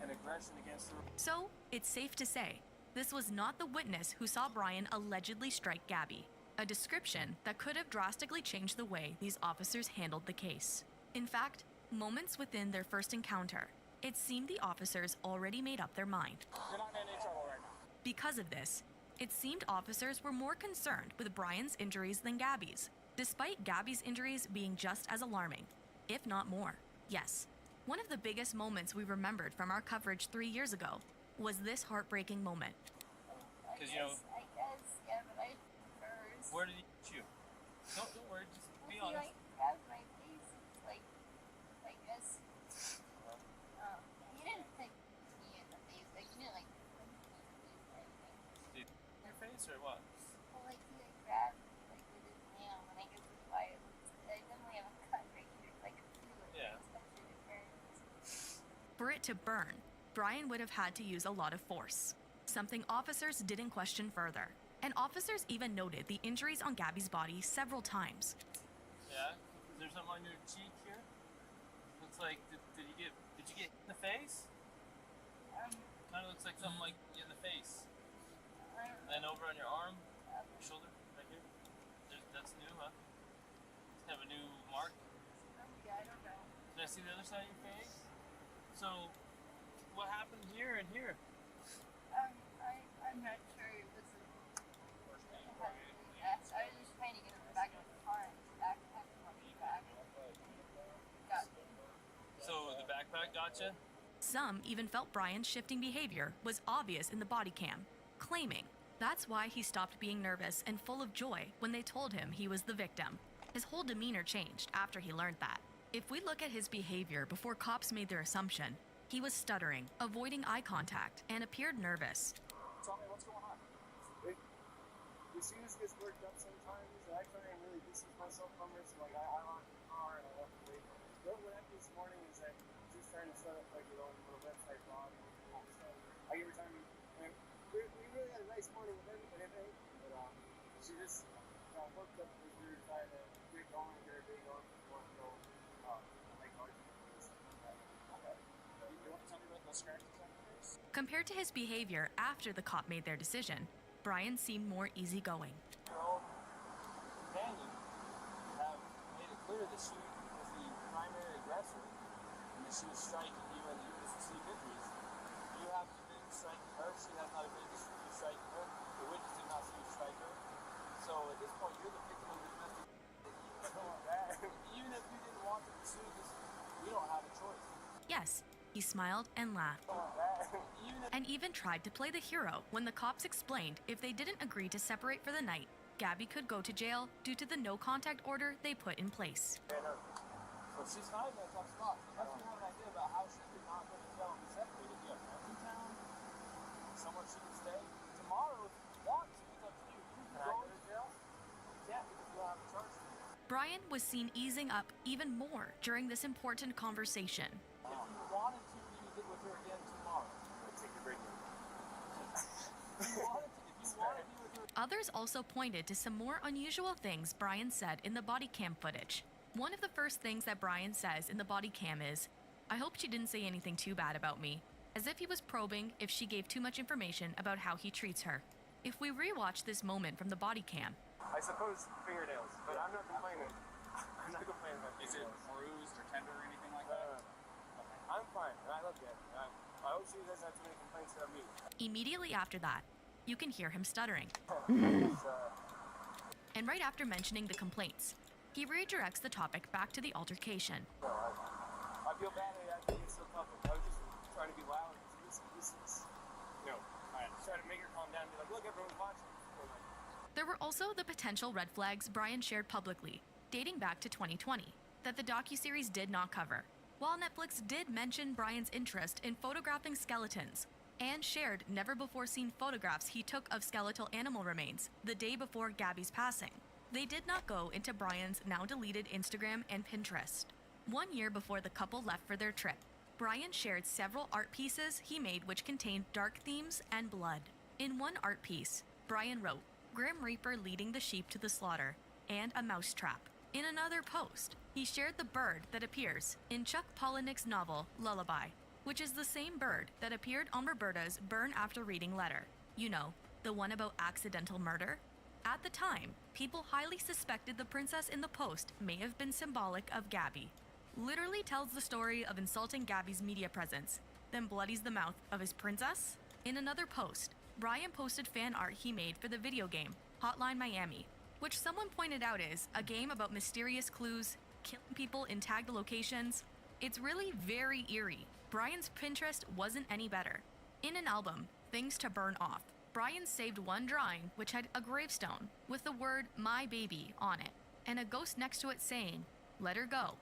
an aggression against her. So, it's safe to say, this was not the witness who saw Brian allegedly strike Gabby, a description that could have drastically changed the way these officers handled the case. In fact, moments within their first encounter, it seemed the officers already made up their mind. You're not in any trouble right now. Because of this, it seemed officers were more concerned with Brian's injuries than Gabby's, despite Gabby's injuries being just as alarming, if not more. Yes, one of the biggest moments we remembered from our coverage 3 years ago was this heartbreaking moment. Because, you know, I guess, yeah, but I first. where did he hit you? Don't worry, just be honest. He, grabbed my face, like this. He didn't hit me in the face, like, he didn't, like, punch me in the face or anything. Did your face or what? Well, like, he, like, grabbed, like, with his nail, and I guess that's why it looks, I definitely have a cut right here, like, a few, like, Yeah. For it to burn, Brian would have had to use a lot of force, something officers didn't question further. And officers even noted the injuries on Gabby's body several times. Yeah? Is there something on your cheek here? Looks like, did you get hit in the face? Kind of looks like something like in the face. And over on your arm, your shoulder, right here. That's new, huh? It's kind of a new mark. Yeah, I don't know. Can I see the other side of your face? So, what happened here and here? I'm not sure. It was I was just trying to get in the back of the car and the backpack on the back. Got me. So, the backpack got you? Some even felt Brian's shifting behavior was obvious in the body cam, claiming that's why he stopped being nervous and full of joy when they told him he was the victim. His whole demeanor changed after he learned that. If we look at his behavior before cops made their assumption, he was stuttering, avoiding eye contact, and appeared nervous. Tell me what's going on. You see this gets worked up sometimes, and I try and really distance myself from it, so like I locked the car and I left away from it. What happened this morning is that just trying to set up like your own little website blog and all this stuff. Like every time we really had a nice morning with everything, but she just worked up as we were trying to get going, get her day going before we go like ours. Okay. You want to tell me about those scratches on your face? Compared to his behavior after the cop made their decision, Brian seemed more easygoing. Your own companion have made it clear that she was the primary aggressor and that she was striking you and you just received injuries. You have been striking her, she has not admitted to you striking her, the witness did not see you strike her. So at this point, you're the victim of the domestic even if you didn't want to pursue this, we don't have a choice. Yes, he smiled and laughed, and even tried to play the hero when the cops explained if they didn't agree to separate for the night, Gabby could go to jail due to the no contact order they put in place. So she's not in that tough spot. Unless you have an idea about how she could not go to jail and be separated, you have friends in town, somewhere she can stay. Tomorrow, if you want to, it's up to you. You can go to jail. You can't because you don't have a charge. Brian was seen easing up even more during this important conversation. If you wanted to, you could get with her again tomorrow. Take your break. If you wanted to be with her. Others also pointed to some more unusual things Brian said in the body cam footage. One of the first things that Brian says in the body cam is, "I hope she didn't say anything too bad about me," as if he was probing if she gave too much information about how he treats her. If we rewatch this moment from the body cam, I suppose fingernails, but I'm not complaining. I'm not complaining about fingernails. Is it bruised or tender or anything like that? I'm fine, and I look good. I hope she doesn't have too many complaints about me. immediately after that, you can hear him stuttering. And right after mentioning the complaints, he redirects the topic back to the altercation. I feel bad that I think it's so public. I was just trying to be loud. This is, I just trying to make her calm down and be like, look, everyone's watching. There were also the potential red flags Brian shared publicly, dating back to 2020, that the docuseries did not cover. While Netflix did mention Brian's interest in photographing skeletons, and shared never-before-seen photographs he took of skeletal animal remains the day before Gabby's passing, they did not go into Brian's now-deleted Instagram and Pinterest. 1 year before the couple left for their trip, Brian shared several art pieces he made which contained dark themes and blood. In one art piece, Brian wrote, "Grim Reaper leading the sheep to the slaughter," and a mouse trap. In another post, he shared the bird that appears in Chuck Palahniuk's novel Lullaby, which is the same bird that appeared on Roberta's Burn After Reading letter. You know, the one about accidental murder? At the time, people highly suspected the princess in the post may have been symbolic of Gabby. Literally tells the story of insulting Gabby's media presence, then bloodies the mouth of his princess? In another post, Brian posted fan art he made for the video game Hotline Miami, which someone pointed out is a game about mysterious clues, killing people in tagged locations. It's really very eerie. Brian's Pinterest wasn't any better. In an album, Things to Burn Off, Brian saved one drawing which had a gravestone with the word "my baby" on it, and a ghost next to it saying, let her go,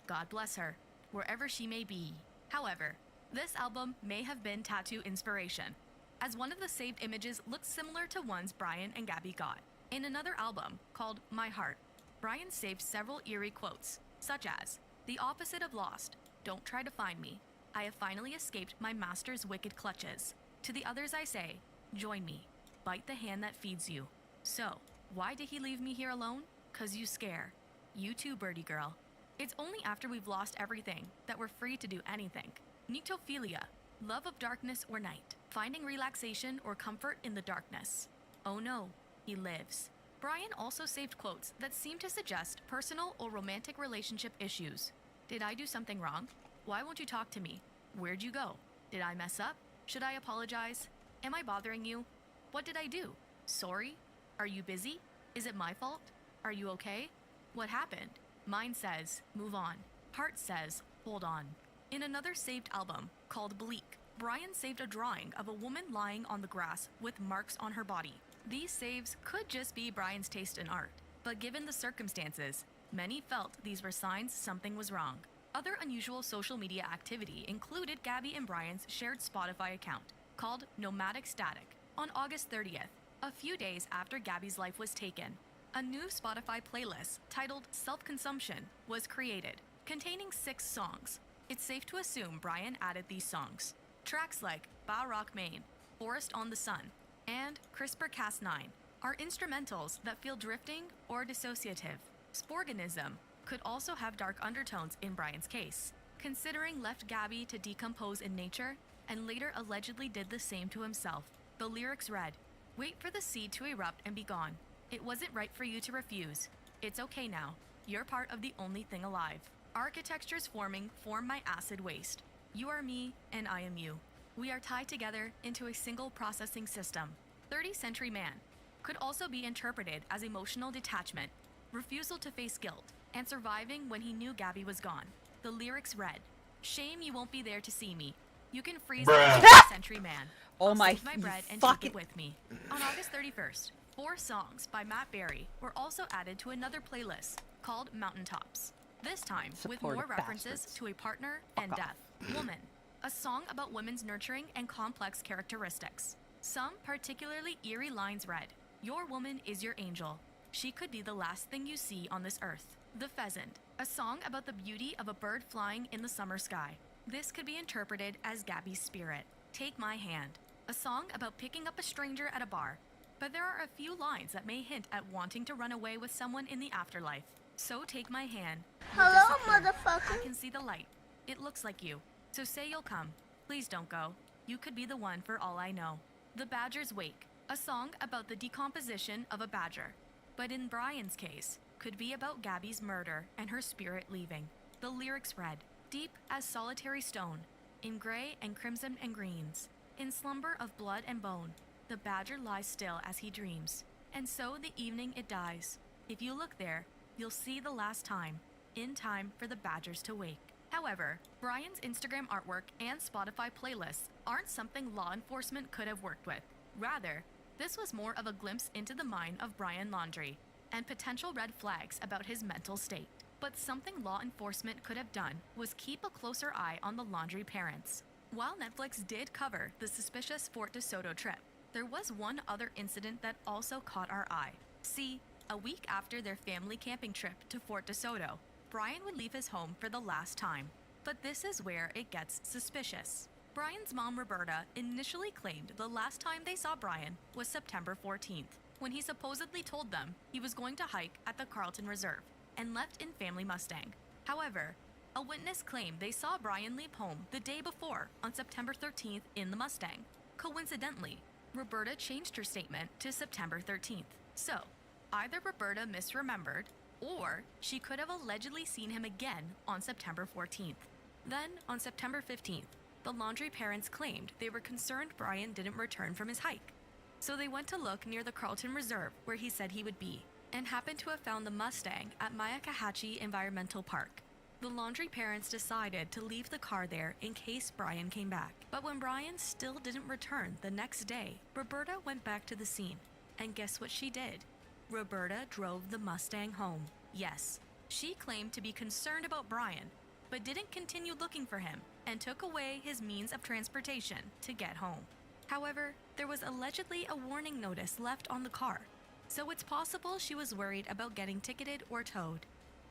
God bless her, wherever she may be. However, this album may have been tattoo inspiration, as one of the saved images looks similar to ones Brian and Gabby got. In another album, called My Heart, Brian saved several eerie quotes, such as, "The opposite of lost, don't try to find me. I have finally escaped my master's wicked clutches. To the others I say, join me. Bite the hand that feeds you. So, why did he leave me here alone? 'Cause you scare. You too, birdie girl." It's only after we've lost everything that we're free to do anything. Nyctophilia, love of darkness or night, finding relaxation or comfort in the darkness. Oh no, he lives. Brian also saved quotes that seem to suggest personal or romantic relationship issues. Did I do something wrong? Why won't you talk to me? Where'd you go? Did I mess up? Should I apologize? Am I bothering you? What did I do? Sorry? Are you busy? Is it my fault? Are you okay? What happened? Mine says, move on. Heart says, hold on. In another saved album, called Bleak, Brian saved a drawing of a woman lying on the grass with marks on her body. These saves could just be Brian's taste in art, but given the circumstances, many felt these were signs something was wrong. Other unusual social media activity included Gabby and Brian's shared Spotify account, called Nomadic Static. On August 30th, a few days after Gabby's life was taken, a new Spotify playlist titled Self-Consumption was created, containing 6 songs. It's safe to assume Brian added these songs. Tracks like Ba Rock Main, Forest on the Sun, and CRISPR-Cas9 are instrumentals that feel drifting or dissociative. Sporganism could also have dark undertones in Brian's case, considering left Gabby to decompose in nature and later allegedly did the same to himself. The lyrics read, "Wait for the seed to erupt and be gone. It wasn't right for you to refuse. It's okay now. You're part of the only thing alive. Architectures forming form my acid waste. You are me and I am you. We are tied together into a single processing system." 30th Century Man could also be interpreted as emotional detachment, refusal to face guilt, and surviving when he knew Gabby was gone. The lyrics read, "Shame you won't be there to see me. You can freeze the 30th Century Man. Oh I'll my save my bread and fucking take it with me." On August 31st, 4 songs by Matt Berry were also added to another playlist called Mountaintops. This time with more Supportive references bastards. to a partner and death. Woman, a song about women's nurturing and complex characteristics. Some particularly eerie lines read, "Your woman is your angel. She could be the last thing you see on this earth." The Pheasant, a song about the beauty of a bird flying in the summer sky. This could be interpreted as Gabby's spirit. Take My Hand, a song about picking up a stranger at a bar. But there are a few lines that may hint at wanting to run away with someone in the afterlife. So Take My Hand. Hello, motherfucker. I can see the light. It looks like you. So say you'll come. Please don't go. You could be the one for all I know. The Badger's Wake, a song about the decomposition of a badger. But in Brian's case, could be about Gabby's murder and her spirit leaving. The lyrics read, "Deep as solitary stone, in gray and crimson and greens, in slumber of blood and bone, the badger lies still as he dreams. And so the evening it dies. If you look there, you'll see the last time, in time for the badgers to wake." However, Brian's Instagram artwork and Spotify playlists aren't something law enforcement could have worked with. Rather, this was more of a glimpse into the mind of Brian Laundrie and potential red flags about his mental state. But something law enforcement could have done was keep a closer eye on the Laundrie parents. While Netflix did cover the suspicious Fort DeSoto trip, there was one other incident that also caught our eye. See, a week after their family camping trip to Fort DeSoto, Brian would leave his home for the last time. But this is where it gets suspicious. Brian's mom, Roberta, initially claimed the last time they saw Brian was September 14th, when he supposedly told them he was going to hike at the Carlton Reserve and left in family Mustang. However, a witness claimed they saw Brian leave home the day before on September 13th in the Mustang. Coincidentally, Roberta changed her statement to September 13th. So, either Roberta misremembered, or she could have allegedly seen him again on September 14th. Then, on September 15th, the Laundrie parents claimed they were concerned Brian didn't return from his hike. So they went to look near the Carlton Reserve where he said he would be, and happened to have found the Mustang at Myakkahatchee Environmental Park. The Laundrie parents decided to leave the car there in case Brian came back. But when Brian still didn't return the next day, Roberta went back to the scene. And guess what she did? Roberta drove the Mustang home. Yes, she claimed to be concerned about Brian, but didn't continue looking for him and took away his means of transportation to get home. However, there was allegedly a warning notice left on the car, so it's possible she was worried about getting ticketed or towed.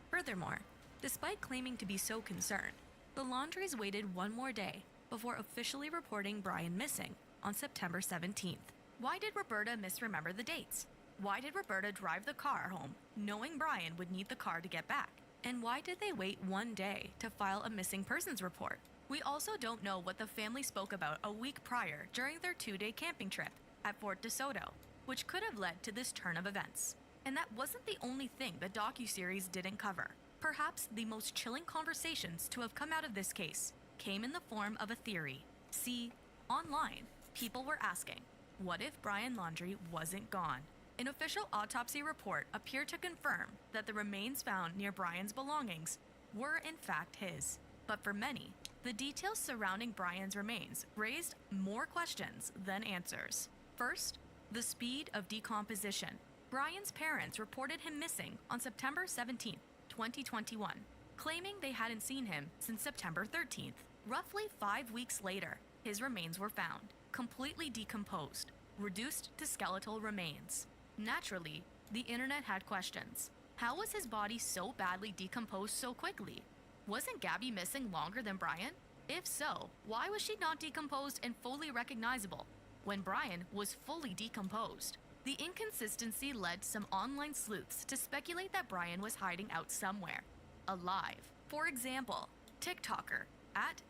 Furthermore, despite claiming to be so concerned, the Laundries waited one more day before officially reporting Brian missing on September 17th. Why did Roberta misremember the dates? Why did Roberta drive the car home knowing Brian would need the car to get back? And why did they wait one day to file a missing persons report? We also don't know what the family spoke about a week prior during their 2-day camping trip at Fort DeSoto, which could have led to this turn of events. And that wasn't the only thing the docuseries didn't cover. Perhaps the most chilling conversations to have come out of this case came in the form of a theory. See, online, people were asking, what if Brian Laundrie wasn't gone? An official autopsy report appeared to confirm that the remains found near Brian's belongings were in fact his. But for many, the details surrounding Brian's remains raised more questions than answers. First, the speed of decomposition. Brian's parents reported him missing on September 17, 2021, claiming they hadn't seen him since September 13th. Roughly 5 weeks later, his remains were found, completely decomposed, reduced to skeletal remains. Naturally, the internet had questions. How was his body so badly decomposed so quickly? Wasn't Gabby missing longer than Brian? If so, why was she not decomposed and fully recognizable when Brian was fully decomposed? The inconsistency led some online sleuths to speculate that Brian was hiding out somewhere, alive. For example, TikToker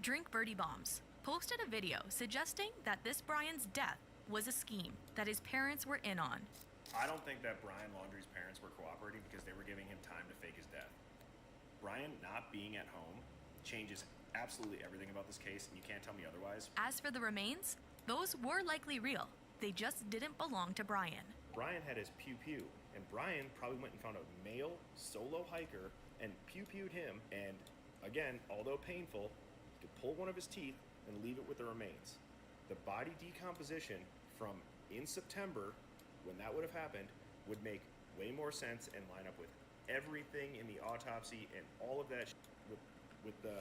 @DrinkBirdieBombs posted a video suggesting that this Brian's death was a scheme that his parents were in on. I don't think that Brian Laundrie's parents were cooperating because they were giving him time to fake his death. Brian not being at home changes absolutely everything about this case, and you can't tell me otherwise. As for the remains, those were likely real. They just didn't belong to Brian. Brian had his pew-pew, and Brian probably went and found a male solo hiker and pew-pewed him, and again, although painful, he could pull one of his teeth and leave it with the remains. The body decomposition from in September when that would have happened would make way more sense and line up with everything in the autopsy and all of that with the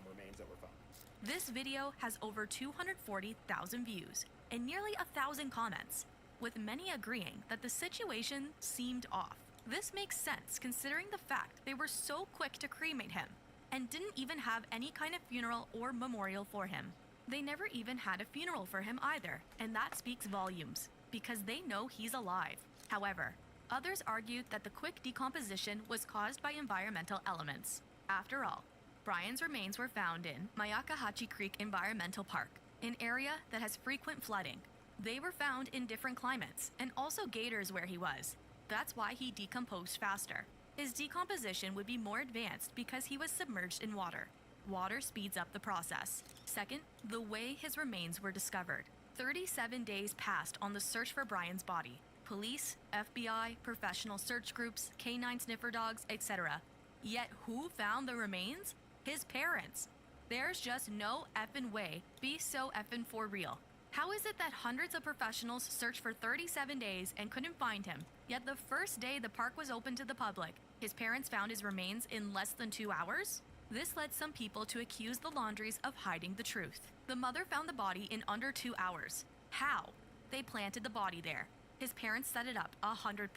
remains that were found. This video has over 240,000 views and nearly 1,000 comments, with many agreeing that the situation seemed off. This makes sense considering the fact they were so quick to cremate him and didn't even have any kind of funeral or memorial for him. They never even had a funeral for him either, and that speaks volumes, because they know he's alive. However, others argued that the quick decomposition was caused by environmental elements. After all, Brian's remains were found in Mayakahachi Creek Environmental Park, an area that has frequent flooding. They were found in different climates, and also gators where he was. That's why he decomposed faster. His decomposition would be more advanced because he was submerged in water. Water speeds up the process. Second, the way his remains were discovered. 37 days passed on the search for Brian's body. Police, FBI, professional search groups, canine sniffer dogs, etc. Yet who found the remains? His parents. There's just no effing way. Be so effing for real. How is it that hundreds of professionals searched for 37 days and couldn't find him, yet the first day the park was open to the public, his parents found his remains in less than 2 hours? This led some people to accuse the Laundries of hiding the truth. The mother found the body in under 2 hours. How? They planted the body there. His parents set it up 100%.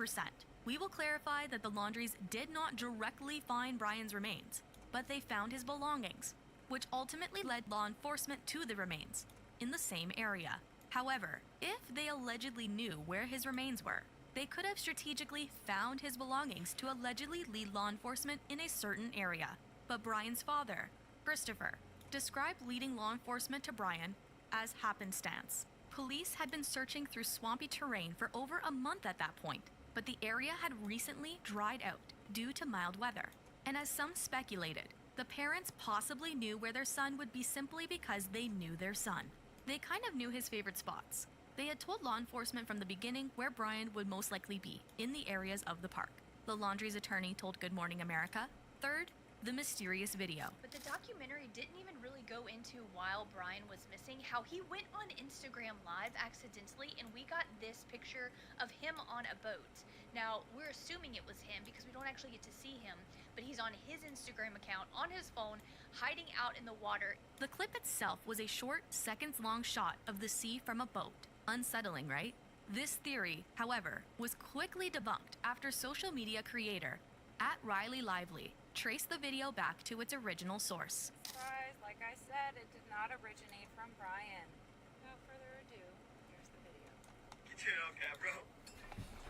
We will clarify that the Laundries did not directly find Brian's remains, but they found his belongings, which ultimately led law enforcement to the remains in the same area. However, if they allegedly knew where his remains were, they could have strategically found his belongings to allegedly lead law enforcement in a certain area. But Brian's father, Christopher, described leading law enforcement to Brian as happenstance. Police had been searching through swampy terrain for over a month at that point, but the area had recently dried out due to mild weather. And as some speculated, the parents possibly knew where their son would be simply because they knew their son. They kind of knew his favorite spots. They had told law enforcement from the beginning where Brian would most likely be, in the areas of the park. The Laundry's attorney told Good Morning America. Third, the mysterious video. But the documentary didn't even really go into while Brian was missing, how he went on Instagram Live accidentally and we got this picture of him on a boat. Now, we're assuming it was him because we don't actually get to see him, but he's on his Instagram account, on his phone, hiding out in the water. The clip itself was a short, seconds-long shot of the sea from a boat. Unsettling, right? This theory, however, was quickly debunked after social media creator @RileyLively traced the video back to its original source. Surprise, like I said, it did not originate from Brian. Without further ado, here's the video. Get your okay, bro.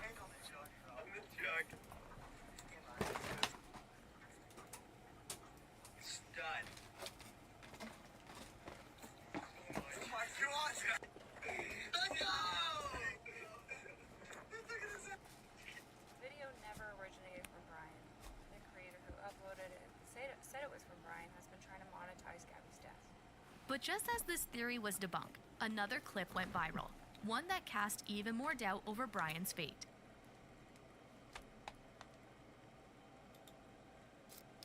Hang on the truck, bro. In the truck. Stud. Oh my god! Video never originated from Brian. The creator who uploaded it said it was from Brian has been trying to monetize Gabby's death. But just as this theory was debunked, another clip went viral, one that cast even more doubt over Brian's fate.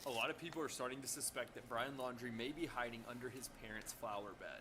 A lot of people are starting to suspect that Brian Laundrie may be hiding under his parents' flower bed.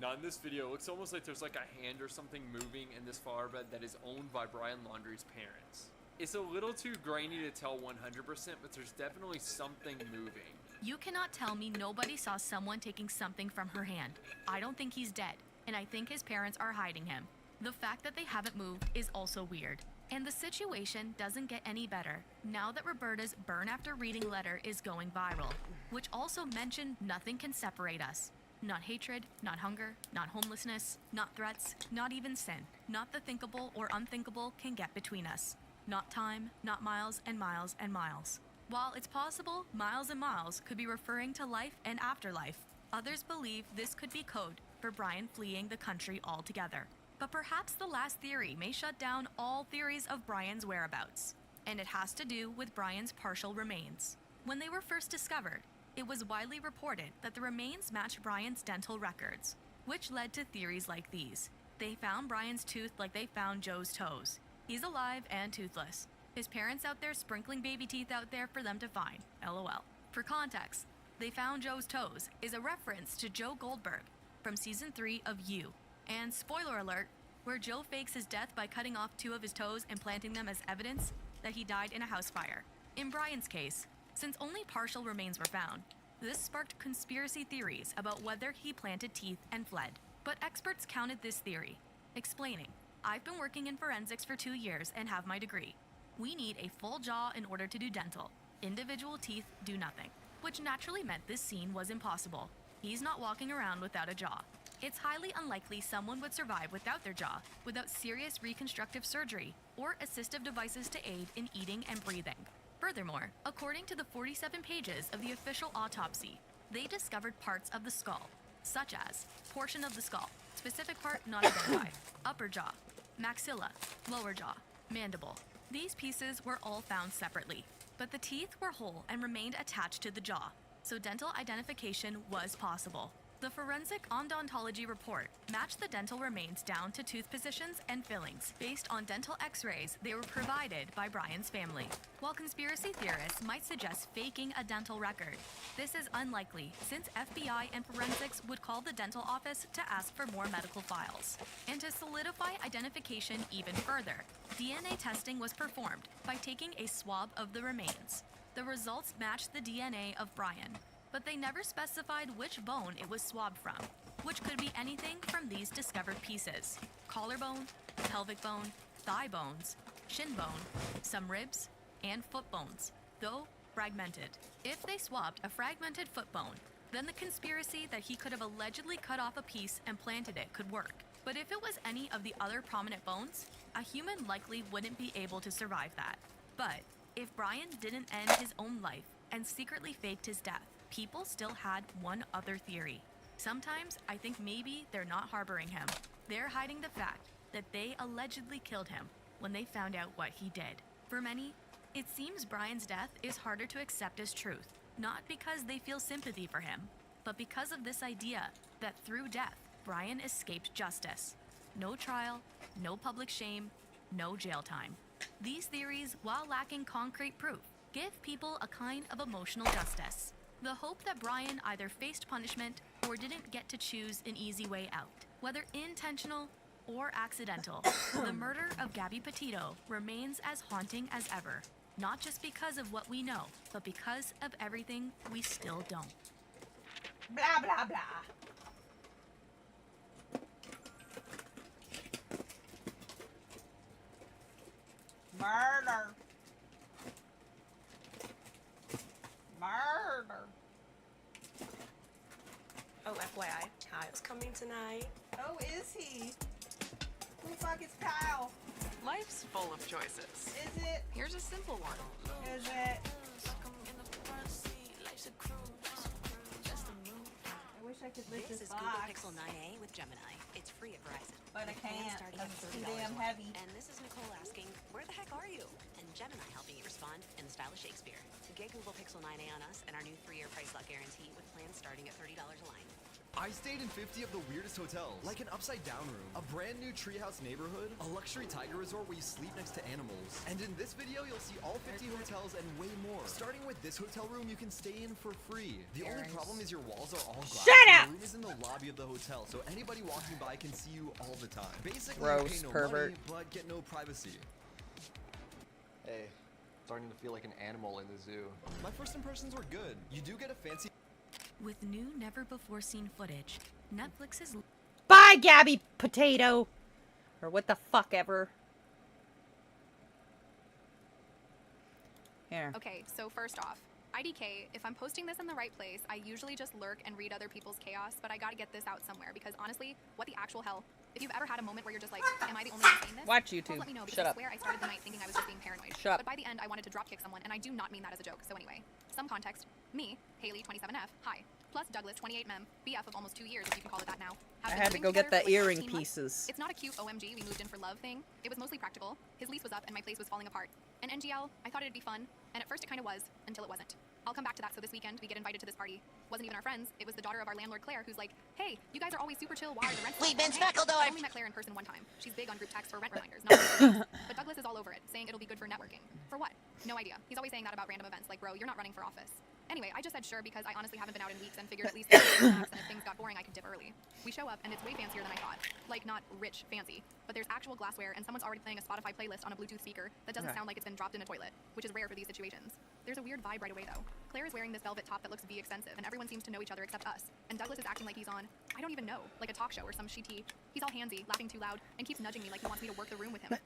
Now in this video, it looks almost like there's like a hand or something moving in this flower bed that is owned by Brian Laundrie's parents. It's a little too grainy to tell 100%, but there's definitely something moving. You cannot tell me nobody saw someone taking something from her hand. I don't think he's dead, and I think his parents are hiding him. The fact that they haven't moved is also weird. And the situation doesn't get any better now that Roberta's burn after reading letter is going viral, which also mentioned nothing can separate us. Not hatred, not hunger, not homelessness, not threats, not even sin. Not the thinkable or unthinkable can get between us. Not time, not miles and miles and miles. While it's possible miles and miles could be referring to life and afterlife, others believe this could be code for Brian fleeing the country altogether. But perhaps the last theory may shut down all theories of Brian's whereabouts, and it has to do with Brian's partial remains. When they were first discovered, it was widely reported that the remains matched Brian's dental records, which led to theories like these. They found Brian's tooth like they found Joe's toes. He's alive and toothless. His parents out there sprinkling baby teeth out there for them to find. LOL. For context, they found Joe's toes is a reference to Joe Goldberg from season 3 of You. And spoiler alert, where Joe fakes his death by cutting off 2 of his toes and planting them as evidence that he died in a house fire. In Brian's case, since only partial remains were found, this sparked conspiracy theories about whether he planted teeth and fled. But experts countered this theory, explaining, "I've been working in forensics for 2 years and have my degree. We need a full jaw in order to do dental. Individual teeth do nothing," which naturally meant this scene was impossible. He's not walking around without a jaw. It's highly unlikely someone would survive without their jaw, without serious reconstructive surgery or assistive devices to aid in eating and breathing. Furthermore, according to the 47 pages of the official autopsy, they discovered parts of the skull, such as portion of the skull, specific part not identified, upper jaw, maxilla, lower jaw, mandible. These pieces were all found separately, but the teeth were whole and remained attached to the jaw, so dental identification was possible. The forensic odontology report matched the dental remains down to tooth positions and fillings based on dental x-rays they were provided by Brian's family. While conspiracy theorists might suggest faking a dental record, this is unlikely since FBI and forensics would call the dental office to ask for more medical files. And to solidify identification even further, DNA testing was performed by taking a swab of the remains. The results matched the DNA of Brian, but they never specified which bone it was swabbed from, which could be anything from these discovered pieces: collarbone, pelvic bone, thigh bones, shin bone, some ribs, and foot bones, though fragmented. If they swabbed a fragmented foot bone, then the conspiracy that he could have allegedly cut off a piece and planted it could work. But if it was any of the other prominent bones, a human likely wouldn't be able to survive that. But if Brian didn't end his own life and secretly faked his death, people still had one other theory. Sometimes I think maybe they're not harboring him. They're hiding the fact that they allegedly killed him when they found out what he did. For many, it seems Brian's death is harder to accept as truth, not because they feel sympathy for him, but because of this idea that through death, Brian escaped justice. No trial, no public shame, no jail time. These theories, while lacking concrete proof, give people a kind of emotional justice. The hope that Brian either faced punishment or didn't get to choose an easy way out. Whether intentional or accidental, the murder of Gabby Petito remains as haunting as ever, not just because of what we know, but because of everything we still don't. Blah, blah, blah. Murder. Murder. Oh, FYI, Kyle's coming tonight. Oh, is he? Who the fuck is Kyle? Life's full of choices. Is it? Here's a simple one. Is it? I wish I could lift This this is Google box. Pixel 9a with Gemini. It's free at Verizon. But I can't, Starting because at it's too $30 damn a month. heavy. And this is Nicole asking, where the heck are you? And Gemini helping you respond in the style of Shakespeare. Get Google Pixel 9a on us and our new 3-year price lock guarantee with plans starting at $30 a line. I stayed in 50 of the weirdest hotels, like an upside-down room, a brand new treehouse neighborhood, a luxury tiger resort where you sleep next to animals. And in this video, you'll see all 50 hotels and way more. Starting with this hotel room, you can stay in for free. The only problem is your walls are all glass. Shut up! The room is in the lobby of the hotel, so anybody walking by can see you all the time. Basically, Gross, you pay no pervert. money, but get no privacy. Hey, starting to feel like an animal in the zoo. My first impressions were good. You do get a fancy... With new never-before-seen footage, Netflix is... Bye, Gabby Potato! Or what the fuck ever. Here. Okay, so first off, IDK, if I'm posting this in the right place, I usually just lurk and read other people's chaos, but I gotta get this out somewhere, because honestly, what the actual hell? If you've ever had a moment where you're just like, am I the only one saying this? Watch Please YouTube. let me know, because Shut I up. swear I started the night thinking I was just being paranoid. Shut up. But by the end, I wanted to dropkick someone, and I do not mean that as a joke, so anyway. Some context. Me, Haley, 27F, hi. Plus Douglas, 28mem, BF of almost 2 years, if you can call it that now. I Have been had to living go get together the for like earring 13 months. pieces. It's not a cute OMG, we moved in for love thing. It was mostly practical. His lease was up and my place was falling apart. And NGL, I thought it'd be fun, and at first it kind of was, until it wasn't. I'll come back to that. So this weekend, we get invited to this party. Wasn't even our friends. It was the daughter of our landlord, Claire, who's like, hey, you guys are always super chill. Why are the rents? We've been Hey, speckled on. I only met Claire in person one time. She's big on group text for rent reminders. Not for but Douglas is all over it, saying it'll be good for networking. For what? No idea. He's always saying that about random events, like, bro, you're not running for office. Anyway, I just said sure because I honestly haven't been out in weeks and figured at least snacks, and if things got boring, I could dip early. We show up, and it's way fancier than I thought. Like, not rich fancy, but there's actual glassware, and someone's already playing a Spotify playlist on a Bluetooth speaker that doesn't sound like it's been dropped in a toilet, which is rare for these situations. There's a weird vibe right away, though. Claire is wearing this velvet top that looks expensive, and everyone seems to know each other except us. And Douglas is acting like he's on, I don't even know, like a talk show or some shitty. He's all handsy, laughing too loud, and keeps nudging me like he wants me to work the room with him.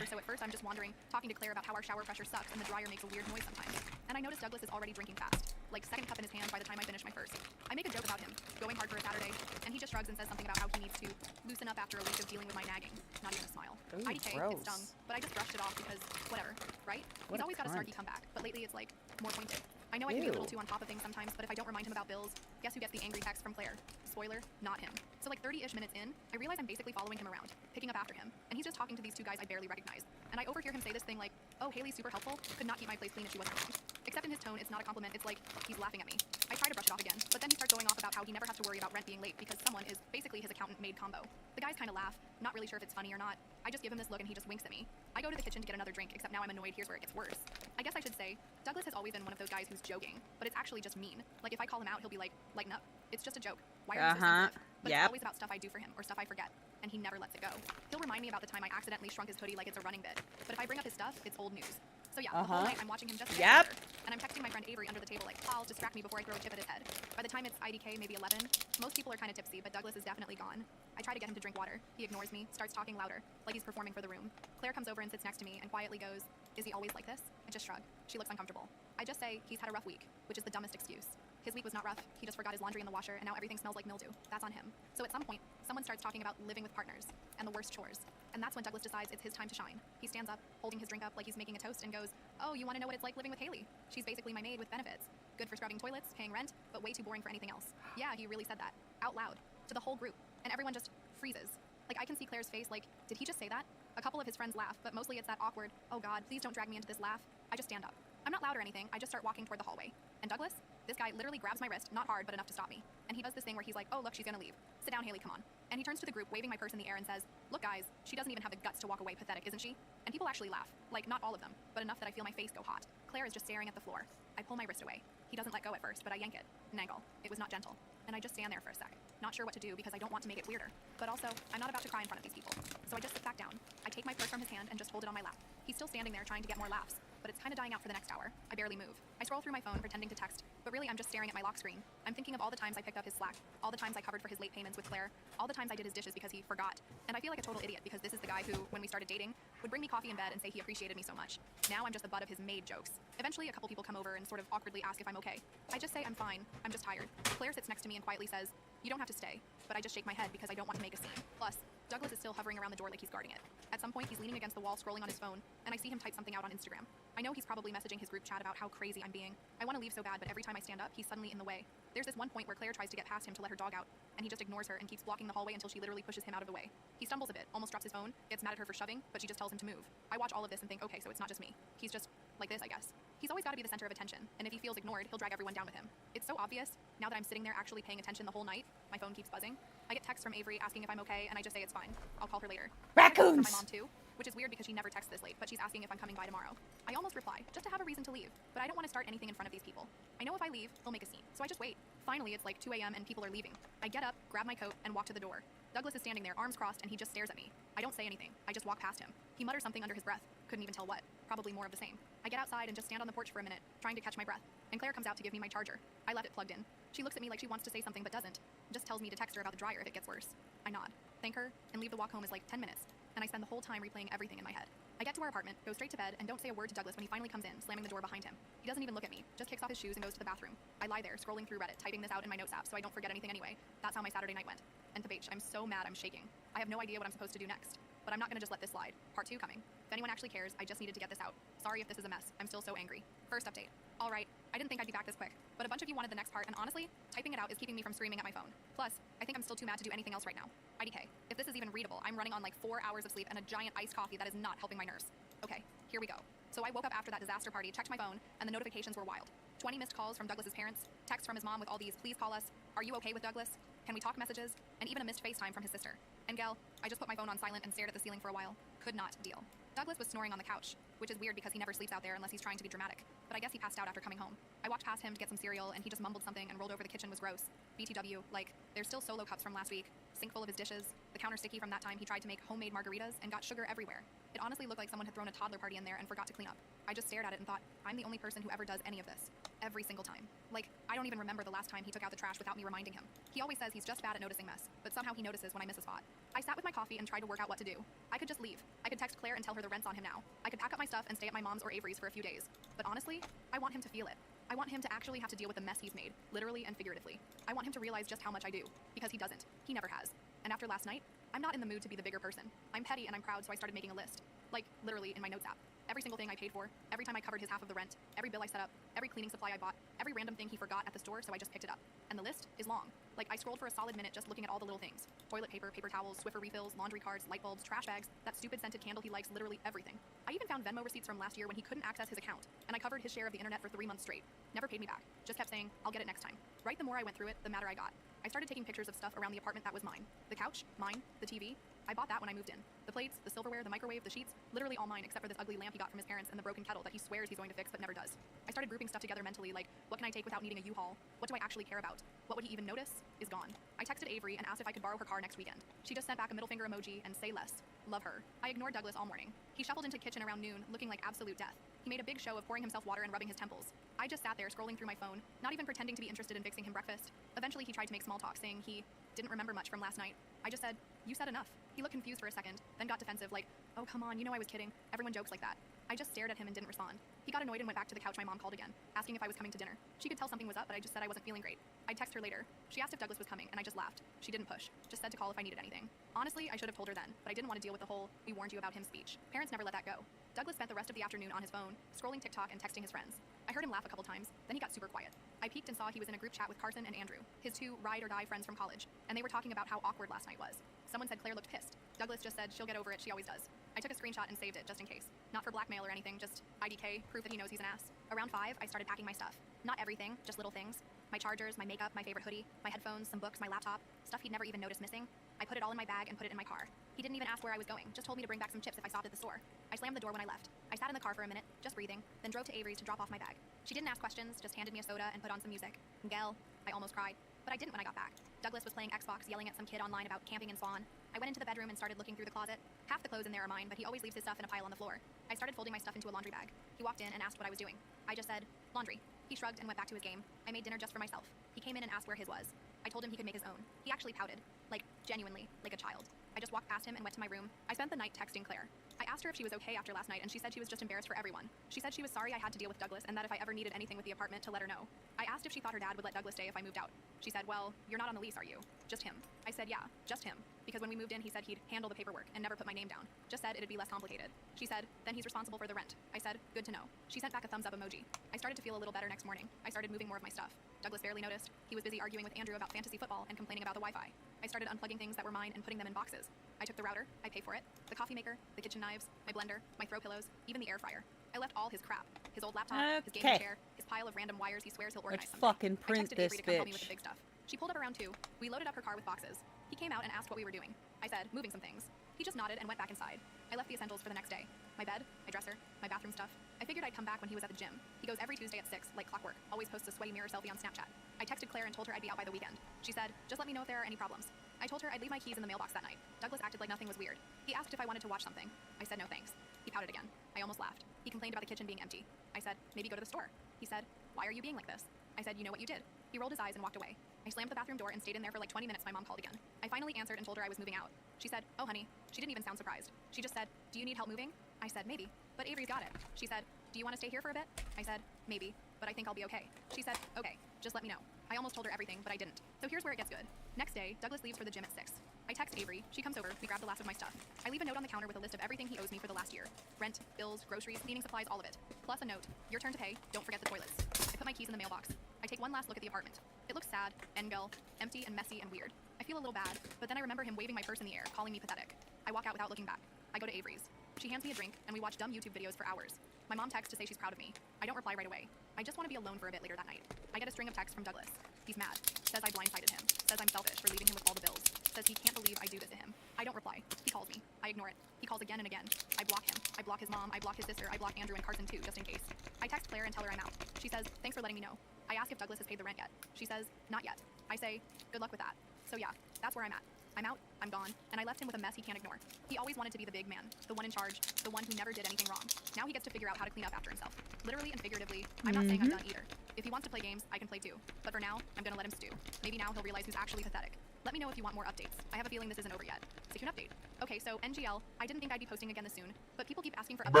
So at first I'm just wandering, talking to Claire about how our shower pressure sucks and the dryer makes a weird noise sometimes. And I notice Douglas is already drinking fast, like second cup in his hand by the time I finish my first. I make a joke about him, going hard for a Saturday, and he just shrugs and says something about how he needs to loosen up after a week of dealing with my nagging. Not even a smile. Ooh, IDK, gross. it stung, but I just brushed it off because, whatever, right? What He's a always got a snarky cunt. comeback, but lately it's like, more pointed. I know I can be a little Ew. too on top of things sometimes, but if I don't remind him about bills, guess who gets the angry text from Claire? Spoiler, not him. So like 30-ish minutes in, I realize I'm basically following him around, picking up after him, and he's just talking to these two guys I barely recognize. And I overhear him say this thing like, oh, Haley's super helpful, could not keep my place clean if she wasn't around. Except in his tone, it's not a compliment, it's like, he's laughing at me. I try to brush it off again, but then he starts going off about how he never has to worry about rent being late because someone is basically his accountant-made combo. The guys kind of laugh, not really sure if it's funny or not. I just give him this look and he just winks at me. I go to the kitchen to get another drink, except now I'm annoyed. Here's where it gets worse. I guess I should say, Douglas has always been one of those guys who's joking, but it's actually just mean. Like if I call him out, he'll be like, lighten up. It's just a joke. Why are you so sensitive? But it's always about stuff I do for him or stuff I forget, and he never lets it go. He'll remind me about the time I accidentally shrunk his hoodie like it's a running bit. But if I bring up his stuff, it's old news. So yeah, the whole night I'm watching him just get better, and I'm texting my friend Avery under the table like, I'll distract me before I throw a chip at his head. By the time it's IDK, maybe 11, most people are kind of tipsy, but Douglas is definitely gone. I try to get him to drink water. He ignores me, starts talking louder, like he's performing for the room. Claire comes over and sits next to me and quietly goes, is he always like this? I just shrug. She looks uncomfortable. I just say he's had a rough week, which is the dumbest excuse. His week was not rough. He just forgot his laundry in the washer, and now everything smells like mildew. That's on him. So at some point, someone starts talking about living with partners and the worst chores. And that's when Douglas decides it's his time to shine. He stands up, holding his drink up like he's making a toast, and goes, oh, you want to know what it's like living with Haley? She's basically my maid with benefits. Good for scrubbing toilets, paying rent, but way too boring for anything else. Yeah, he really said that. Out loud. To the whole group. And everyone just freezes. Like, I can see Claire's face like, did he just say that? A couple of his friends laugh, but mostly it's that awkward, oh God, please don't drag me into this laugh. I just stand up. I'm not loud or anything, I just start walking toward the hallway. And Douglas, this guy literally grabs my wrist, not hard, but enough to stop me. And he does this thing where he's like, oh, look, she's gonna leave. Sit down, Haley, come on. And he turns to the group, waving my purse in the air and says, look, guys, she doesn't even have the guts to walk away, pathetic, isn't she? And people actually laugh. Like, not all of them, but enough that I feel my face go hot. Claire is just staring at the floor. I pull my wrist away. He doesn't let go at first, but I yank it. An angle. It was not gentle. And I just stand there for a sec. Not sure what to do because I don't want to make it weirder. But also, I'm not about to cry in front of these people. So I just sit back down. I take my purse from his hand and just hold it on my lap. He's still standing there trying to get more laughs, but it's kind of dying out for the next hour. I barely move. I scroll through my phone pretending to text, but really I'm just staring at my lock screen. I'm thinking of all the times I picked up his slack, all the times I covered for his late payments with Claire, all the times I did his dishes because he forgot. And I feel like a total idiot because this is the guy who, when we started dating, would bring me coffee in bed and say he appreciated me so much. Now I'm just the butt of his maid jokes. Eventually a couple people come over and sort of awkwardly ask if I'm okay. I just say I'm fine, I'm just tired. Claire sits next to me and quietly says, you don't have to stay, but I just shake my head because I don't want to make a scene. Plus, Douglas is still hovering around the door like he's guarding it. At some point, he's leaning against the wall scrolling on his phone, and I see him type something out on Instagram. I know he's probably messaging his group chat about how crazy I'm being. I want to leave so bad, but every time I stand up, he's suddenly in the way. There's this one point where Claire tries to get past him to let her dog out, and he just ignores her and keeps blocking the hallway until she literally pushes him out of the way. He stumbles a bit, almost drops his phone, gets mad at her for shoving, but she just tells him to move. I watch all of this and think, okay, so it's not just me. He's just like this, I guess. He's always got to be the center of attention, and if he feels ignored, he'll drag everyone down with him. It's so obvious, now that I'm sitting there actually paying attention the whole night, my phone keeps buzzing. I get texts from Avery asking if I'm okay, and I just say it's fine. I'll call her later. Raccoons! From my mom too, which is weird because she never texts this late, but she's asking if I'm coming by tomorrow. I almost reply, just to have a reason to leave, but I don't want to start anything in front of these people. I know if I leave, they'll make a scene, so I just wait. Finally, it's like 2 a.m. and people are leaving. I get up, grab my coat, and walk to the door. Douglas is standing there, arms crossed, and he just stares at me. I don't say anything. I just walk past him. He mutters something under his breath. Couldn't even tell what. Probably more of the same. I get outside and just stand on the porch for a minute, trying to catch my breath. And Claire comes out to give me my charger. I left it plugged in. She looks at me like she wants to say something but doesn't. Just tells me to text her about the dryer if it gets worse. I nod, thank her, and leave. The walk home is like 10 minutes, and I spend the whole time replaying everything in my head. I get to our apartment, go straight to bed, and don't say a word to Douglas when he finally comes in, slamming the door behind him. He doesn't even look at me, just kicks off his shoes and goes to the bathroom. I lie there, scrolling through Reddit, typing this out in my notes app so I don't forget anything anyway. That's how my Saturday night went. And to H, I'm so mad I'm shaking. I have no idea what I'm supposed to do next. But I'm not gonna just let this slide. Part 2 coming. If anyone actually cares, I just needed to get this out. Sorry if this is a mess. I'm still so angry. First update. Alright, I didn't think I'd be back this quick, but a bunch of you wanted the next part, and honestly, typing it out is keeping me from screaming at my phone. Plus, I think I'm still too mad to do anything else right now. IDK. If this is even readable, I'm running on like 4 hours of sleep and a giant iced coffee that is not helping my nerves. Okay, here we go. So I woke up after that disaster party, checked my phone, and the notifications were wild. 20 missed calls from Douglas's parents, texts from his mom with all these, please call us, are you okay with Douglas? Can we talk messages? And even a missed FaceTime from his sister. And Gel, I just put my phone on silent and stared at the ceiling for a while. Could not deal. Douglas was snoring on the couch, with which is weird because he never sleeps out there unless he's trying to be dramatic. But I guess he passed out after coming home. I walked past him to get some cereal, and he just mumbled something and rolled over. The kitchen was gross. BTW, like, there's still Solo cups from last week, sink full of his dishes, the counter sticky from that time he tried to make homemade margaritas and got sugar everywhere. It honestly looked like someone had thrown a toddler party in there and forgot to clean up. I just stared at it and thought, I'm the only person who ever does any of this. Every single time. Like, I don't even remember the last time he took out the trash without me reminding him. He always says he's just bad at noticing mess, but somehow he notices when I miss a spot. I sat with my coffee and tried to work out what to do. I could just leave. I could text Claire and tell her the rent's on him now. I could pack up my stuff and stay at my mom's or Avery's for a few days. But honestly, I want him to feel it. I want him to actually have to deal with the mess he's made, literally and figuratively. I want him to realize just how much I do, because he doesn't. He never has. And after last night, I'm not in the mood to be the bigger person. I'm petty and I'm proud, so I started making a list. Like, literally in my notes app. Every single thing I paid for, every time I covered his half of the rent, every bill I set up, every cleaning supply I bought, every random thing he forgot at the store, so I just picked it up. And the list is long. Like, I scrolled for a solid minute just looking at all the little things. Toilet paper, paper towels, Swiffer refills, laundry cards, light bulbs, trash bags, that stupid scented candle he likes, literally everything. I even found Venmo receipts from last year when he couldn't access his account, and I covered his share of the internet for 3 months straight. Never paid me back. Just kept saying, I'll get it next time. Right, the more I went through it, the madder I got. I started taking pictures of stuff around the apartment that was mine. The couch, mine. The TV, I bought that when I moved in. The plates, the silverware, the microwave, the sheets, literally all mine except for this ugly lamp he got from his parents and the broken kettle that he swears he's going to fix but never does. I started grouping stuff together mentally, like, what can I take without needing a U-Haul? What do I actually care about? What would he even notice? Is gone. I texted Avery and asked if I could borrow her car next weekend. She just sent back a middle finger emoji and say less. Love her. I ignored Douglas all morning. He shuffled into the kitchen around noon, looking like absolute death. He made a big show of pouring himself water and rubbing his temples. I just sat there scrolling through my phone, not even pretending to be interested in fixing him breakfast. Eventually he tried to make small talk, saying he didn't remember much from last night. I just said, you said enough. He looked confused for a second, then got defensive, like, oh come on, you know I was kidding. Everyone jokes like that. I just stared at him and didn't respond. He got annoyed and went back to the couch. My mom called again, asking if I was coming to dinner. She could tell something was up, but I just said I wasn't feeling great. I'd text her later. She asked if Douglas was coming, and I just laughed. She didn't push, just said to call if I needed anything. Honestly, I should have told her then, but I didn't want to deal with the whole, we warned you about him speech. Parents never let that go. Douglas spent the rest of the afternoon on his phone, scrolling TikTok and texting his friends. I heard him laugh a couple times, then he got super quiet. I peeked and saw he was in a group chat with Carson and Andrew, his two ride-or-die friends from college, and they were talking about how awkward last night was. Someone said Claire looked pissed. Douglas just said she'll get over it, she always does. I took a screenshot and saved it, just in case. Not for blackmail or anything, just IDK, proof that he knows he's an ass. Around 5, I started packing my stuff. Not everything, just little things. My chargers, my makeup, my favorite hoodie, my headphones, some books, my laptop, stuff he'd never even noticed missing. I put it all in my bag and put it in my car. He didn't even ask where I was going, just told me to bring back some chips if I stopped at the store. I slammed the door when I left. I sat in the car for a minute, just breathing, then drove to Avery's to drop off my bag. She didn't ask questions, just handed me a soda and put on some music. Miguel, I almost cried, but I didn't when I got back. Douglas was playing Xbox, yelling at some kid online about camping in Swan. I went into the bedroom and started looking through the closet. Half the clothes in there are mine, but he always leaves his stuff in a pile on the floor. I started folding my stuff into a laundry bag. He walked in and asked what I was doing. I just said, laundry. He shrugged and went back to his game. I made dinner just for myself. He came in and asked where his was. I told him he could make his own. He actually pouted. Like, genuinely, like a child. I just walked past him and went to my room. I spent the night texting Claire. I asked her if she was okay after last night, and she said she was just embarrassed for everyone. She said she was sorry I had to deal with Douglas, and that if I ever needed anything with the apartment, to let her know. I asked if she thought her dad would let Douglas stay if I moved out. She said, well, you're not on the lease, are you? Just him. I said, yeah, just him. Because when we moved in, he said he'd handle the paperwork and never put my name down. Just said it'd be less complicated. She said, then he's responsible for the rent. I said, good to know. She sent back a thumbs up emoji. I started to feel a little better next morning. I started moving more of my stuff. Douglas barely noticed. He was busy arguing with Andrew about fantasy football and complaining about the Wi-Fi. I started unplugging things that were mine and putting them in boxes. I took the router, I pay for it, the coffee maker, the kitchen knives, my blender, my throw pillows, even the air fryer. I left all his crap. His old laptop, his gaming chair, his pile of random wires he swears he'll organize someday. Fucking print I texted this Avery to come help me with bitch. the big stuff. She pulled up around 2. We loaded up her car with boxes. He came out and asked what we were doing. I said, moving some things. He just nodded and went back inside. I left the essentials for the next day. My bed, my dresser, my bathroom stuff. I figured I'd come back when he was at the gym. He goes every Tuesday at 6, like clockwork. Always posts a sweaty mirror selfie on Snapchat. I texted Claire and told her I'd be out by the weekend. She said, just let me know if there are any problems. I told her I'd leave my keys in the mailbox that night. Douglas acted like nothing was weird. He asked if I wanted to watch something. I said no thanks. He pouted again. I almost laughed. He complained about the kitchen being empty. I said, maybe go to the store. He said, why are you being like this? I said, you know what you did. He rolled his eyes and walked away. I slammed the bathroom door and stayed in there for like 20 minutes. My mom called again. I finally answered and told her I was moving out. She said, oh honey. She didn't even sound surprised. She just said, do you need help moving? I said, maybe. But Avery's got it. She said, do you want to stay here for a bit? I said, maybe, but I think I'll be okay. She said, okay, just let me know. I almost told her everything, but I didn't. So here's where it gets good. Next day, Douglas leaves for the gym at 6. I text Avery. She comes over. We grab the last of my stuff. I leave a note on the counter with a list of everything he owes me for the last year. Rent, bills, groceries, cleaning supplies, all of it. Plus a note. Your turn to pay. Don't forget the toilets. I put my keys in the mailbox. I take one last look at the apartment. It looks sad, Engel, empty and messy and weird. I feel a little bad, but then I remember him waving my purse in the air, calling me pathetic. I walk out without looking back. I go to Avery's. She hands me a drink, and we watch dumb YouTube videos for hours. My mom texts to say she's proud of me. I don't reply right away. I just want to be alone for a bit later that night. I get a string of texts from Douglas. He's mad. Says I blindsided him. Says I'm selfish for leaving him with all the bills. Says he can't believe I do this to him. I don't reply. He calls me. I ignore it. He calls again and again. I block him. I block his mom. I block his sister. I block Andrew and Carson too, just in case. I text Claire and tell her I'm out. She says, thanks for letting me know. I ask if Douglas has paid the rent yet. She says, not yet. I say, good luck with that. So yeah, that's where I'm at. I'm out, I'm gone, and I left him with a mess he can't ignore. He always wanted to be the big man, the one in charge, the one who never did anything wrong. Now he gets to figure out how to clean up after himself. Literally and figuratively, I'm not saying I'm done either. If he wants to play games, I can play too. But for now, I'm gonna let him stew. Maybe now he'll realize who's actually pathetic. Let me know if you want more updates. I have a feeling this isn't over yet. Stay tuned update. Okay, so NGL, I didn't think I'd be posting again this soon, but people keep asking for updates.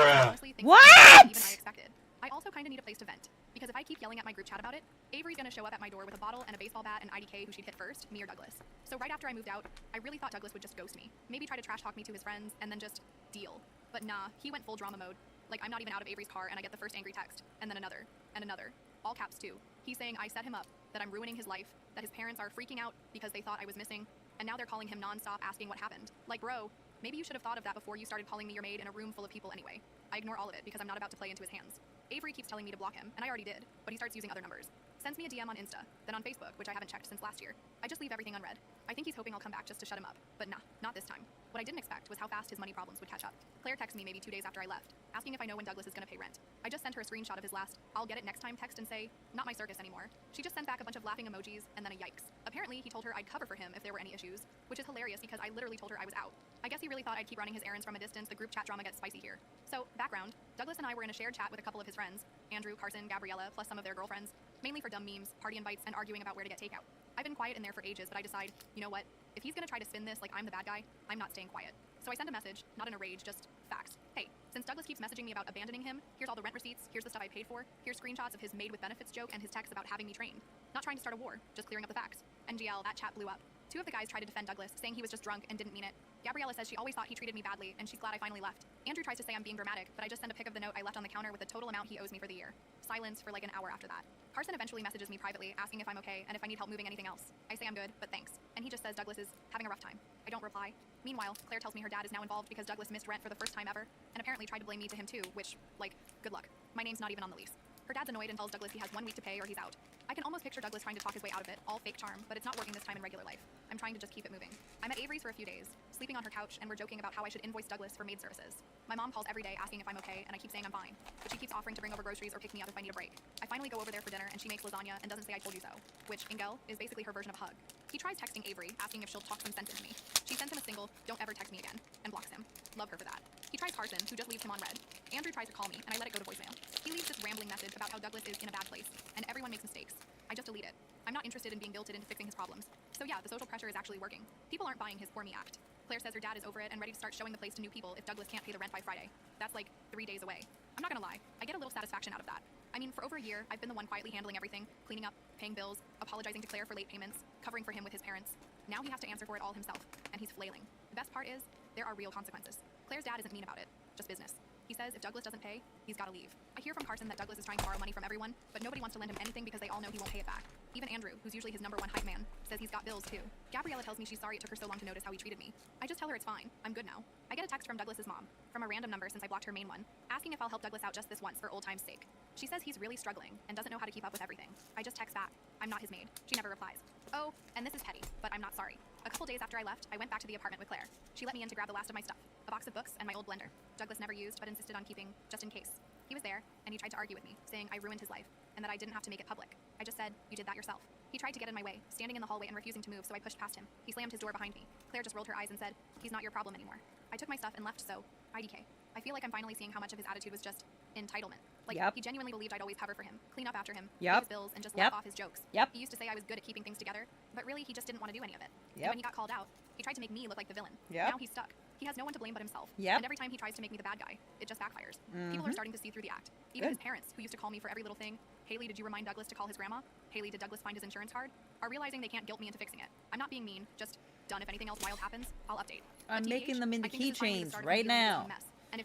I honestly think What? Even I expected. I also kind of need a place to vent, because if I keep yelling at my group chat about it, Avery's gonna show up at my door with a bottle and a baseball bat and IDK who she'd hit first, me or Douglas. So right after I moved out, I really thought Douglas would just ghost me, maybe try to trash talk me to his friends, and then just deal. But nah, he went full drama mode. Like I'm not even out of Avery's car and I get the first angry text, and then another, and another. All caps too. He's saying I set him up, that I'm ruining his life, that his parents are freaking out because they thought I was missing, and now they're calling him nonstop asking what happened. Like bro, maybe you should have thought of that before you started calling me your maid in a room full of people anyway. I ignore all of it because I'm not about to play into his hands. Avery keeps telling me to block him, and I already did, but he starts using other numbers. Sends me a DM on Insta, then on Facebook, which I haven't checked since last year. I just leave everything unread. I think he's hoping I'll come back just to shut him up, but nah, not this time. What I didn't expect was how fast his money problems would catch up. Claire texted me maybe 2 days after I left, asking if I know when Douglas is gonna pay rent. I just sent her a screenshot of his last "I'll get it next time" text and say, not my circus anymore. She just sent back a bunch of laughing emojis and then a yikes. Apparently, he told her I'd cover for him if there were any issues, which is hilarious because I literally told her I was out. I guess he really thought I'd keep running his errands from a distance. The group chat drama gets spicy here. So, background, Douglas and I were in a shared chat with a couple of his friends, Andrew, Carson, Gabriella, plus some of their girlfriends, mainly for dumb memes, party invites, and arguing about where to get takeout. I've been quiet in there for ages, but I decide, you know what? If he's gonna try to spin this like I'm the bad guy, I'm not staying quiet. So I send a message, not in a rage, just facts. Hey, since Douglas keeps messaging me about abandoning him, here's all the rent receipts, here's the stuff I paid for, here's screenshots of his made with benefits joke and his text about having me trained. Not trying to start a war, just clearing up the facts. NGL, that chat blew up. 2 of the guys tried to defend Douglas, saying he was just drunk and didn't mean it. Gabriella says she always thought he treated me badly, and she's glad I finally left. Andrew tries to say I'm being dramatic, but I just send a pic of the note I left on the counter with the total amount he owes me for the year. Silence for like an hour after that. Carson eventually messages me privately, asking if I'm okay and if I need help moving anything else. I say I'm good, but thanks. And he just says Douglas is having a rough time. I don't reply. Meanwhile, Claire tells me her dad is now involved because Douglas missed rent for the first time ever, and apparently tried to blame me to him too, which, like, good luck. My name's not even on the lease. Her dad's annoyed and tells Douglas he has 1 week to pay or he's out. I can almost picture Douglas trying to talk his way out of it, all fake charm, but it's not working this time in regular life. I'm trying to just keep it moving. I'm at Avery's for a few days, sleeping on her couch, and we're joking about how I should invoice Douglas for maid services. My mom calls every day asking if I'm okay, and I keep saying I'm fine, but she keeps offering to bring over groceries or pick me up if I need a break. I finally go over there for dinner, and she makes lasagna and doesn't say I told you so, which, Ingel, is basically her version of a hug. He tries texting Avery, asking if she'll talk some sense into me. She sends him a single, "Don't ever text me again," and blocks him. Love her for that. He tries Carson, who just leaves him on red. Andrew tries to call me, and I let it go to voicemail. He leaves this rambling message about how Douglas is in a bad place, and everyone makes mistakes. I just delete it. I'm not interested in being guilted into fixing his problems. So yeah, the social pressure is actually working. People aren't buying his poor me act. Claire says her dad is over it and ready to start showing the place to new people if Douglas can't pay the rent by Friday. That's like 3 days away. I'm not gonna lie, I get a little satisfaction out of that. I mean, for over a year, I've been the one quietly handling everything, cleaning up, paying bills, apologizing to Claire for late payments, covering for him with his parents. Now he has to answer for it all himself, and he's flailing. The best part is, there are real consequences. Claire's dad isn't mean about it, just business. He says if Douglas doesn't pay, he's gotta leave. I hear from Carson that Douglas is trying to borrow money from everyone, but nobody wants to lend him anything because they all know he won't pay it back. Even Andrew, who's usually his #1 hype man, says he's got bills too. Gabriella tells me she's sorry it took her so long to notice how he treated me. I just tell her it's fine, I'm good now. I get a text from Douglas's mom, from a random number since I blocked her main one, asking if I'll help Douglas out just this once for old time's sake. She says he's really struggling and doesn't know how to keep up with everything. I just text back, I'm not his maid. She never replies. Oh, and this is petty, but I'm not sorry. A couple days after I left, I went back to the apartment with Claire. She let me in to grab the last of my stuff, a box of books and my old blender. Douglas never used, but insisted on keeping, just in case. He was there, and he tried to argue with me, saying I ruined his life, and that I didn't have to make it public. I just said, you did that yourself. He tried to get in my way, standing in the hallway and refusing to move, so I pushed past him. He slammed his door behind me. Claire just rolled her eyes and said, he's not your problem anymore. I took my stuff and left, so IDK. I feel like I'm finally seeing how much of his attitude was just entitlement. Like, he genuinely believed I'd always cover for him, clean up after him, pay his bills, and just laugh off his jokes. He used to say I was good at keeping things together, but really he just didn't want to do any of it. And when he got called out, he tried to make me look like the villain. Now he's stuck. He has no one to blame but himself. And every time he tries to make me the bad guy, it just backfires. People are starting to see through the act. Even his parents, who used to call me for every little thing, Haley, did you remind Douglas to call his grandma? Haley, did Douglas find his insurance card? Are realizing they can't guilt me into fixing it. I'm not being mean, just done. If anything else wild happens, I'll update. I'm making them into keychains right right now.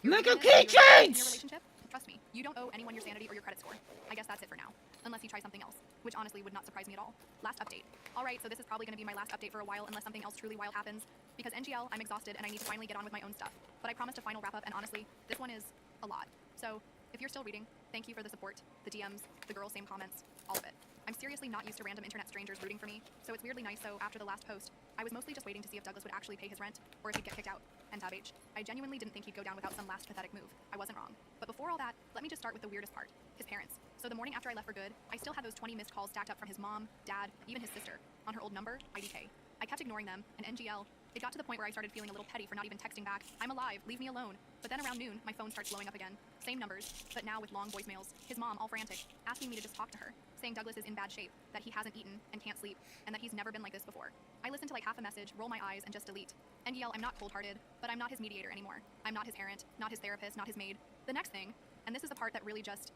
Make a keychains! Trust me, you don't owe anyone your sanity or your credit score. I guess that's it for now. Unless you try something else, which honestly would not surprise me at all. Last update. Alright, so this is probably going to be my last update for a while unless something else truly wild happens. Because NGL, I'm exhausted and I need to finally get on with my own stuff. But I promised a final wrap up and honestly, this one is a lot. So, if you're still reading, thank you for the support, the DMs, the girls' same comments, all of it. I'm seriously not used to random internet strangers rooting for me, so it's weirdly nice. So after the last post, I was mostly just waiting to see if Douglas would actually pay his rent, or if he'd get kicked out. And tab H, I genuinely didn't think he'd go down without some last pathetic move. I wasn't wrong. But before all that, let me just start with the weirdest part, his parents. So the morning after I left for good, I still had those 20 missed calls stacked up from his mom, dad, even his sister, on her old number, IDK. I kept ignoring them, and NGL, it got to the point where I started feeling a little petty for not even texting back, I'm alive, leave me alone. But then around noon, my phone starts blowing up again. Same numbers, but now with long voicemails. His mom, all frantic, asking me to just talk to her, saying Douglas is in bad shape, that he hasn't eaten and can't sleep, and that he's never been like this before. I listen to like half a message, roll my eyes, and just delete. NGL, I'm not cold-hearted, but I'm not his mediator anymore. I'm not his parent, not his therapist, not his maid. The next thing, and this is the part that really just,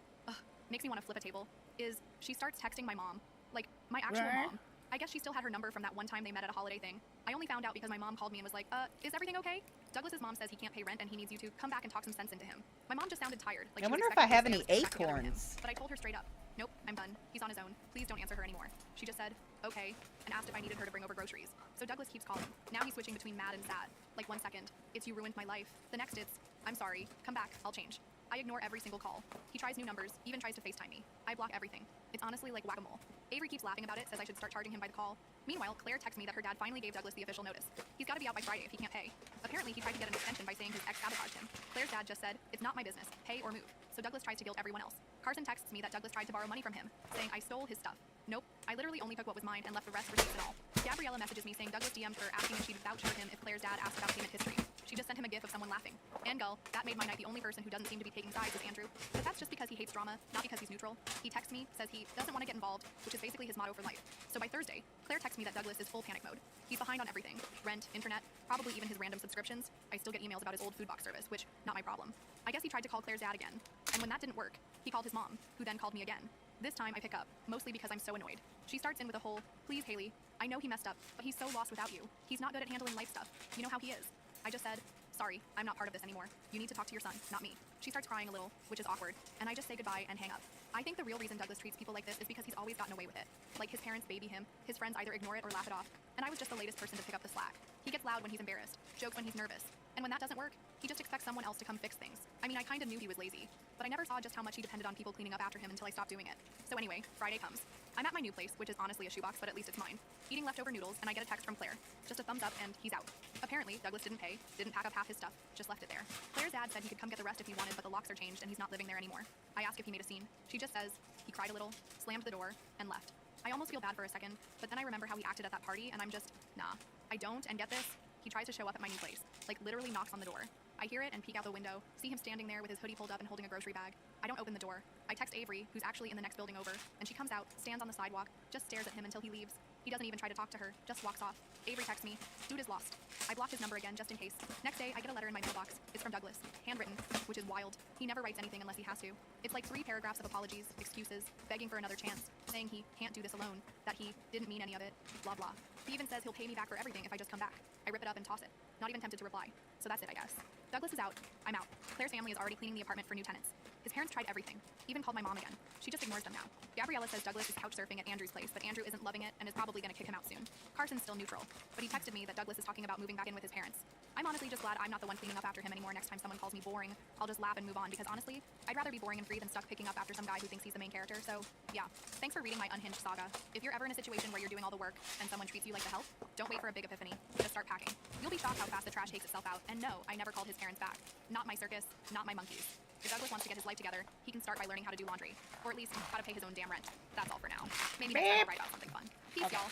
makes me want to flip a table, is she starts texting my mom. Like, my actual mom. I guess she still had her number from that one time they met at a holiday thing. I only found out because my mom called me and was like, is everything okay? Douglas's mom says he can't pay rent and he needs you to come back and talk some sense into him. My mom just sounded tired. Like I she was wonder if I expecting have me to any say I was distracting other acorns. men. But I told her straight up, nope, I'm done. He's on his own. Please don't answer her anymore. She just said, okay, and asked if I needed her to bring over groceries. So Douglas keeps calling. Now he's switching between mad and sad. Like 1 second, it's you ruined my life. The next it's, I'm sorry, come back, I'll change. I ignore every single call. He tries new numbers, even tries to FaceTime me. I block everything. It's honestly like whack-a-mole. Avery keeps laughing about it, says I should start charging him by the call. Meanwhile, Claire texts me that her dad finally gave Douglas the official notice. He's got to be out by Friday if he can't pay. Apparently, he tried to get an extension by saying his ex sabotaged him. Claire's dad just said, it's not my business, pay or move. So Douglas tries to guilt everyone else. Carson texts me that Douglas tried to borrow money from him, saying I stole his stuff. Nope, I literally only took what was mine and left the rest receipts and all. Gabriella messages me saying Douglas DM'd her asking if she'd vouch for him if Claire's dad asked about payment history. She just sent him a gif of someone laughing. And gull, that made my night. The only person who doesn't seem to be taking sides is Andrew. But that's just because he hates drama, not because he's neutral. He texts me, says he doesn't want to get involved, which is basically his motto for life. So by Thursday, Claire texts me that Douglas is full panic mode. He's behind on everything. Rent, internet, probably even his random subscriptions. I still get emails about his old food box service, which, not my problem. I guess he tried to call Claire's dad again. And when that didn't work, he called his mom, who then called me again. This time I pick up, mostly because I'm so annoyed. She starts in with a whole, please Haley, I know he messed up, but he's so lost without you. He's not good at handling life stuff. You know how he is. I just said, sorry, I'm not part of this anymore. You need to talk to your son, not me. She starts crying a little, which is awkward, and I just say goodbye and hang up. I think the real reason Douglas treats people like this is because he's always gotten away with it. Like his parents baby him, his friends either ignore it or laugh it off, and I was just the latest person to pick up the slack. He gets loud when he's embarrassed, jokes when he's nervous, and when that doesn't work, he just expects someone else to come fix things. I mean, I kinda knew he was lazy, but I never saw just how much he depended on people cleaning up after him until I stopped doing it. So anyway, Friday comes. I'm at my new place, which is honestly a shoebox, but at least it's mine. Eating leftover noodles, and I get a text from Claire. Just a thumbs up, and he's out. Apparently, Douglas didn't pay, didn't pack up half his stuff, just left it there. Claire's dad said he could come get the rest if he wanted, but the locks are changed, and he's not living there anymore. I ask if he made a scene. She just says he cried a little, slammed the door, and left. I almost feel bad for a second, but then I remember how he acted at that party, and I'm just, nah. I don't, and get this, he tries to show up at my new place. Like, literally knocks on the door. I hear it and peek out the window, see him standing there with his hoodie pulled up and holding a grocery bag. I don't open the door. I text Avery, who's actually in the next building over, and she comes out, stands on the sidewalk, just stares at him until he leaves. He doesn't even try to talk to her, just walks off. Avery texts me, dude is lost. I block his number again just in case. Next day, I get a letter in my mailbox. It's from Douglas, handwritten, which is wild. He never writes anything unless he has to. It's like 3 paragraphs of apologies, excuses, begging for another chance, saying he can't do this alone, that he didn't mean any of it, blah blah. He even says he'll pay me back for everything if I just come back. I rip it up and toss it. Not even tempted to reply. So that's it, I guess. Douglas is out. I'm out. Claire's family is already cleaning the apartment for new tenants. His parents tried everything. Even called my mom again. She just ignores them now. Gabriella says Douglas is couch surfing at Andrew's place, but Andrew isn't loving it and is probably going to kick him out soon. Carson's still neutral, but he texted me that Douglas is talking about moving back in with his parents. I'm honestly just glad I'm not the one cleaning up after him anymore. Next time someone calls me boring, I'll just laugh and move on because honestly, I'd rather be boring and free than stuck picking up after some guy who thinks he's the main character. So, yeah. Thanks for reading my unhinged saga. If you're ever in a situation where you're doing all the work and someone treats you like the help, don't wait for a big epiphany. Just start packing. You'll be shocked how fast the trash takes itself out. And no, I never called his parents back. Not my circus, not my monkeys. If Douglas wants to get his life together, he can start by learning how to do laundry. Or at least, how to pay his own damn rent. That's all for now. Maybe next time I'll write about something fun. Peace, y'all.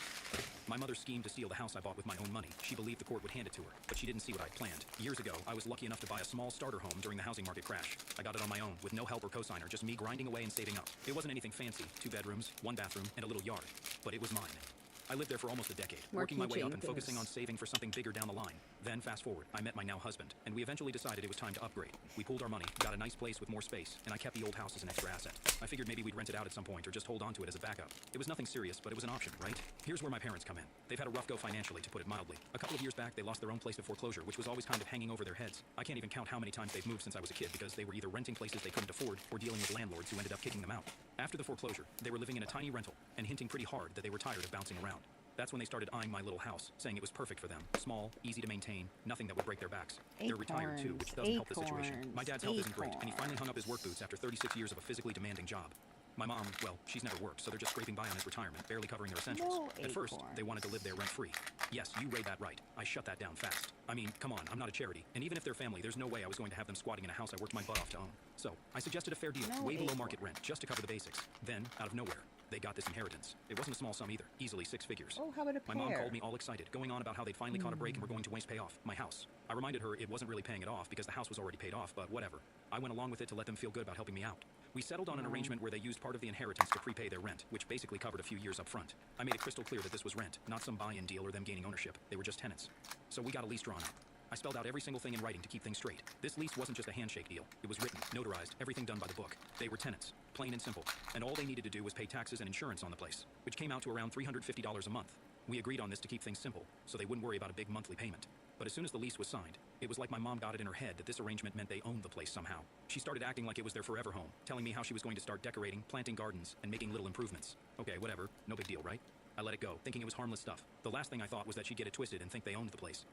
My mother schemed to steal the house I bought with my own money. She believed the court would hand it to her, but she didn't see what I'd planned. Years ago, I was lucky enough to buy a small starter home during the housing market crash. I got it on my own, with no help or cosigner, just me grinding away and saving up. It wasn't anything fancy, 2 bedrooms, 1 bathroom, and a little yard. But it was mine. I lived there for almost a decade, working my way up and focusing on saving for something bigger down the line. Then, fast forward, I met my now husband, and we eventually decided it was time to upgrade. We pooled our money, got a nice place with more space, and I kept the old house as an extra asset. I figured maybe we'd rent it out at some point or just hold on to it as a backup. It was nothing serious, but it was an option, right? Here's where my parents come in. They've had a rough go financially, to put it mildly. A couple of years back, they lost their own place to foreclosure, which was always kind of hanging over their heads. I can't even count how many times they've moved since I was a kid because they were either renting places they couldn't afford or dealing with landlords who ended up kicking them out. After the foreclosure, they were living in a tiny rental and hinting pretty hard that they were tired of bouncing around. That's when they started eyeing my little house, saying it was perfect for them. Small, easy to maintain, nothing that would break their backs. They're retired too, which doesn't help the situation. My dad's health isn't great, and he finally hung up his work boots after 36 years of a physically demanding job. My mom, well, she's never worked, so they're just scraping by on his retirement, barely covering their essentials. At first, they wanted to live there rent-free. Yes, you read that right. I shut that down fast. I mean, come on, I'm not a charity. And even if they're family, there's no way I was going to have them squatting in a house I worked my butt off to own. So, I suggested a fair deal, way below market rent, just to cover the basics. Then, out of nowhere, they got this inheritance. It wasn't a small sum either, easily 6 figures. Oh, how about a My mom called me all excited, going on about how they'd finally caught a break and were going to waste pay off my house. I reminded her it wasn't really paying it off because the house was already paid off, but whatever. I went along with it to let them feel good about helping me out. We settled on an arrangement where they used part of the inheritance to prepay their rent, which basically covered a few years up front. I made it crystal clear that this was rent, not some buy-in deal or them gaining ownership. They were just tenants. So we got a lease drawn up. I spelled out every single thing in writing to keep things straight. This lease wasn't just a handshake deal. It was written, notarized, everything done by the book. They were tenants, plain and simple. And all they needed to do was pay taxes and insurance on the place, which came out to around $350 a month. We agreed on this to keep things simple, so they wouldn't worry about a big monthly payment. But as soon as the lease was signed, it was like my mom got it in her head that this arrangement meant they owned the place somehow. She started acting like it was their forever home, telling me how she was going to start decorating, planting gardens, and making little improvements. Okay, whatever, no big deal, right? I let it go, thinking it was harmless stuff. The last thing I thought was that she'd get it twisted and think they owned the place.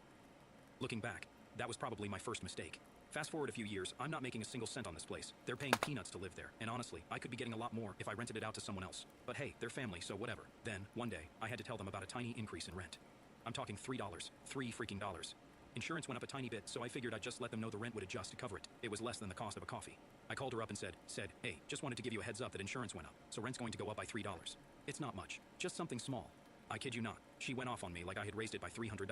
Looking back, that was probably my first mistake. Fast forward a few years, I'm not making a single cent on this place. They're paying peanuts to live there, and honestly, I could be getting a lot more if I rented it out to someone else. But hey, they're family, so whatever. Then, one day, I had to tell them about a tiny increase in rent. I'm talking $3. $3 freaking dollars. Insurance went up a tiny bit, so I figured I'd just let them know the rent would adjust to cover it. It was less than the cost of a coffee. I called her up and said, hey, just wanted to give you a heads up that insurance went up, so rent's going to go up by $3. It's not much, just something small. I kid you not, she went off on me like I had raised it by $300.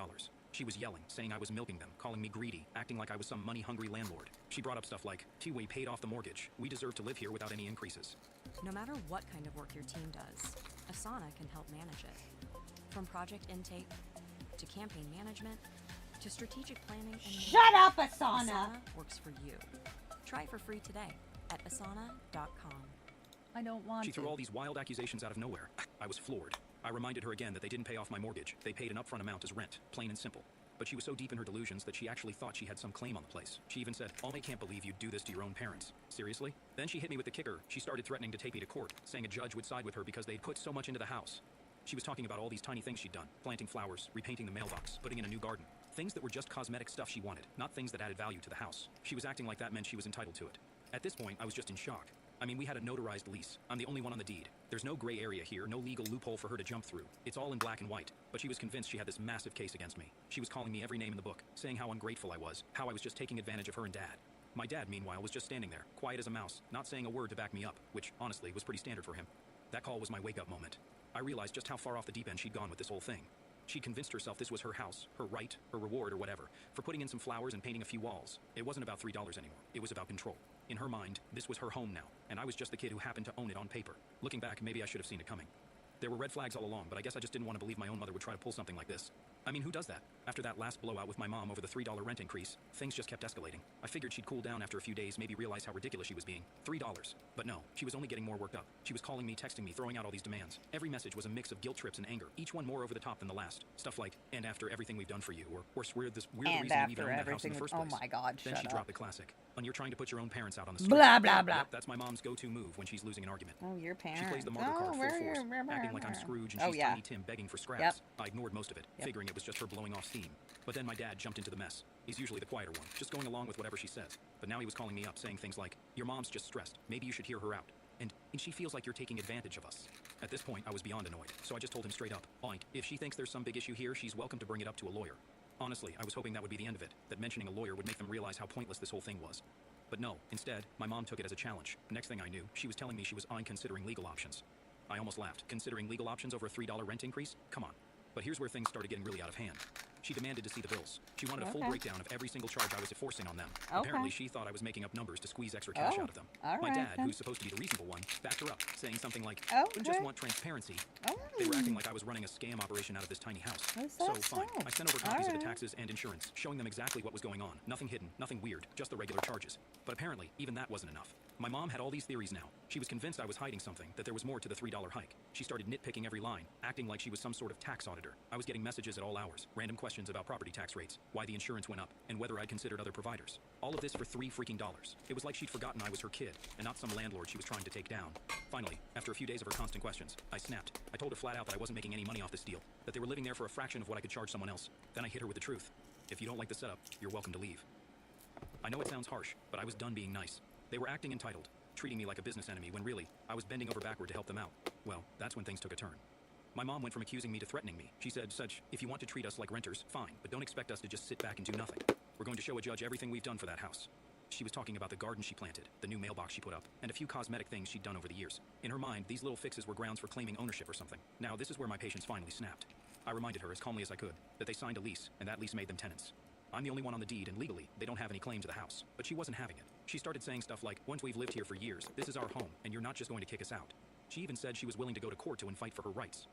She was yelling, saying I was milking them, calling me greedy, acting like I was some money-hungry landlord. She brought up stuff like, we paid off the mortgage. We deserve to live here without any increases. No matter what kind of work your team does, Asana can help manage it. From project intake, to campaign management, to strategic planning and Shut up, Asana! Asana works for you. Try it for free today at asana.com. I don't want She threw all these wild accusations out of nowhere. I was floored. I reminded her again that they didn't pay off my mortgage. They paid an upfront amount as rent, plain and simple. But she was so deep in her delusions that she actually thought she had some claim on the place. She even said, I can't believe you'd do this to your own parents. Seriously? Then she hit me with the kicker. She started threatening to take me to court, saying a judge would side with her because they'd put so much into the house. She was talking about all these tiny things she'd done, planting flowers, repainting the mailbox, putting in a new garden. Things that were just cosmetic stuff she wanted, not things that added value to the house. She was acting like that meant she was entitled to it. At this point, I was just in shock. I mean, we had a notarized lease. I'm the only one on the deed. There's no gray area here, no legal loophole for her to jump through. It's all in black and white. But she was convinced she had this massive case against me. She was calling me every name in the book, saying how ungrateful I was, how I was just taking advantage of her and Dad. My dad, meanwhile, was just standing there, quiet as a mouse, not saying a word to back me up, which, honestly, was pretty standard for him. That call was my wake-up moment. I realized just how far off the deep end she'd gone with this whole thing. She'd convinced herself this was her house, her right, her reward, or whatever, for putting in some flowers and painting a few walls. It wasn't about $3 anymore. It was about control. In her mind, this was her home now, and I was just the kid who happened to own it on paper. Looking back, maybe I should have seen it coming. There were red flags all along, but I guess I just didn't want to believe my own mother would try to pull something like this. I mean, who does that? After that last blowout with my mom over the $3 rent increase, things just kept escalating. I figured she'd cool down after a few days, maybe realize how ridiculous she was being. $3. But no, she was only getting more worked up. She was calling me, texting me, throwing out all these demands. Every message was a mix of guilt trips and anger, each one more over the top than the last. Stuff like, and after everything we've done for you, or we're the reason you even owned that house in the first place. Oh my God, then shut she up. dropped the classic. And you're trying to put your own parents out on the street. Blah, blah, blah. Yep, that's my mom's go-to move when she's losing an argument. Oh, your parents. She plays the martyr card full force, acting like I'm Scrooge and she's Tiny Tim begging for scraps. Yep. I ignored most of it, figuring it was just her blowing off steam. But then my dad jumped into the mess. He's usually the quieter one, just going along with whatever she says. But now he was calling me up, saying things like, your mom's just stressed. Maybe you should hear her out. And she feels like you're taking advantage of us. At this point, I was beyond annoyed, so I just told him straight up, Oink, if she thinks there's some big issue here, she's welcome to bring it up to a lawyer. Honestly, I was hoping that would be the end of it, that mentioning a lawyer would make them realize how pointless this whole thing was. But no, instead, my mom took it as a challenge. Next thing I knew, she was telling me she was considering legal options. I almost laughed. Considering legal options over a $3 rent increase? Come on. But here's where things started getting really out of hand. She demanded to see the bills. She wanted a full breakdown of every single charge I was enforcing on them. Apparently, she thought I was making up numbers to squeeze extra cash out of them. My dad, who's supposed to be the reasonable one, backed her up, saying something like, "We just want transparency." They were acting like I was running a scam operation out of this tiny house. So fine, I sent over copies of the taxes and insurance, showing them exactly what was going on. Nothing hidden, nothing weird, just the regular charges. But apparently, even that wasn't enough. My mom had all these theories now. She was convinced I was hiding something, that there was more to the $3 hike. She started nitpicking every line, acting like she was some sort of tax auditor. I was getting messages at all hours, random questions questions about property tax rates, why the insurance went up, and whether I'd considered other providers. All of this for $3 freaking. It was like she'd forgotten I was her kid, and not some landlord she was trying to take down. Finally, after a few days of her constant questions, I snapped. I told her flat out that I wasn't making any money off this deal, that they were living there for a fraction of what I could charge someone else. Then I hit her with the truth. If you don't like the setup, you're welcome to leave. I know it sounds harsh, but I was done being nice. They were acting entitled, treating me like a business enemy when really, I was bending over backward to help them out. Well, that's when things took a turn. My mom went from accusing me to threatening me. She said, such, if you want to treat us like renters, fine, but don't expect us to just sit back and do nothing. We're going to show a judge everything we've done for that house. She was talking about the garden she planted, the new mailbox she put up, and a few cosmetic things she'd done over the years. In her mind, these little fixes were grounds for claiming ownership or something. Now, this is where my patience finally snapped. I reminded her as calmly as I could that they signed a lease, and that lease made them tenants. I'm the only one on the deed, and legally, they don't have any claim to the house. But she wasn't having it. She started saying stuff like, once we've lived here for years, this is our home, and you're not just going to kick us out. She even said she was willing to go to court to and fight for her rights.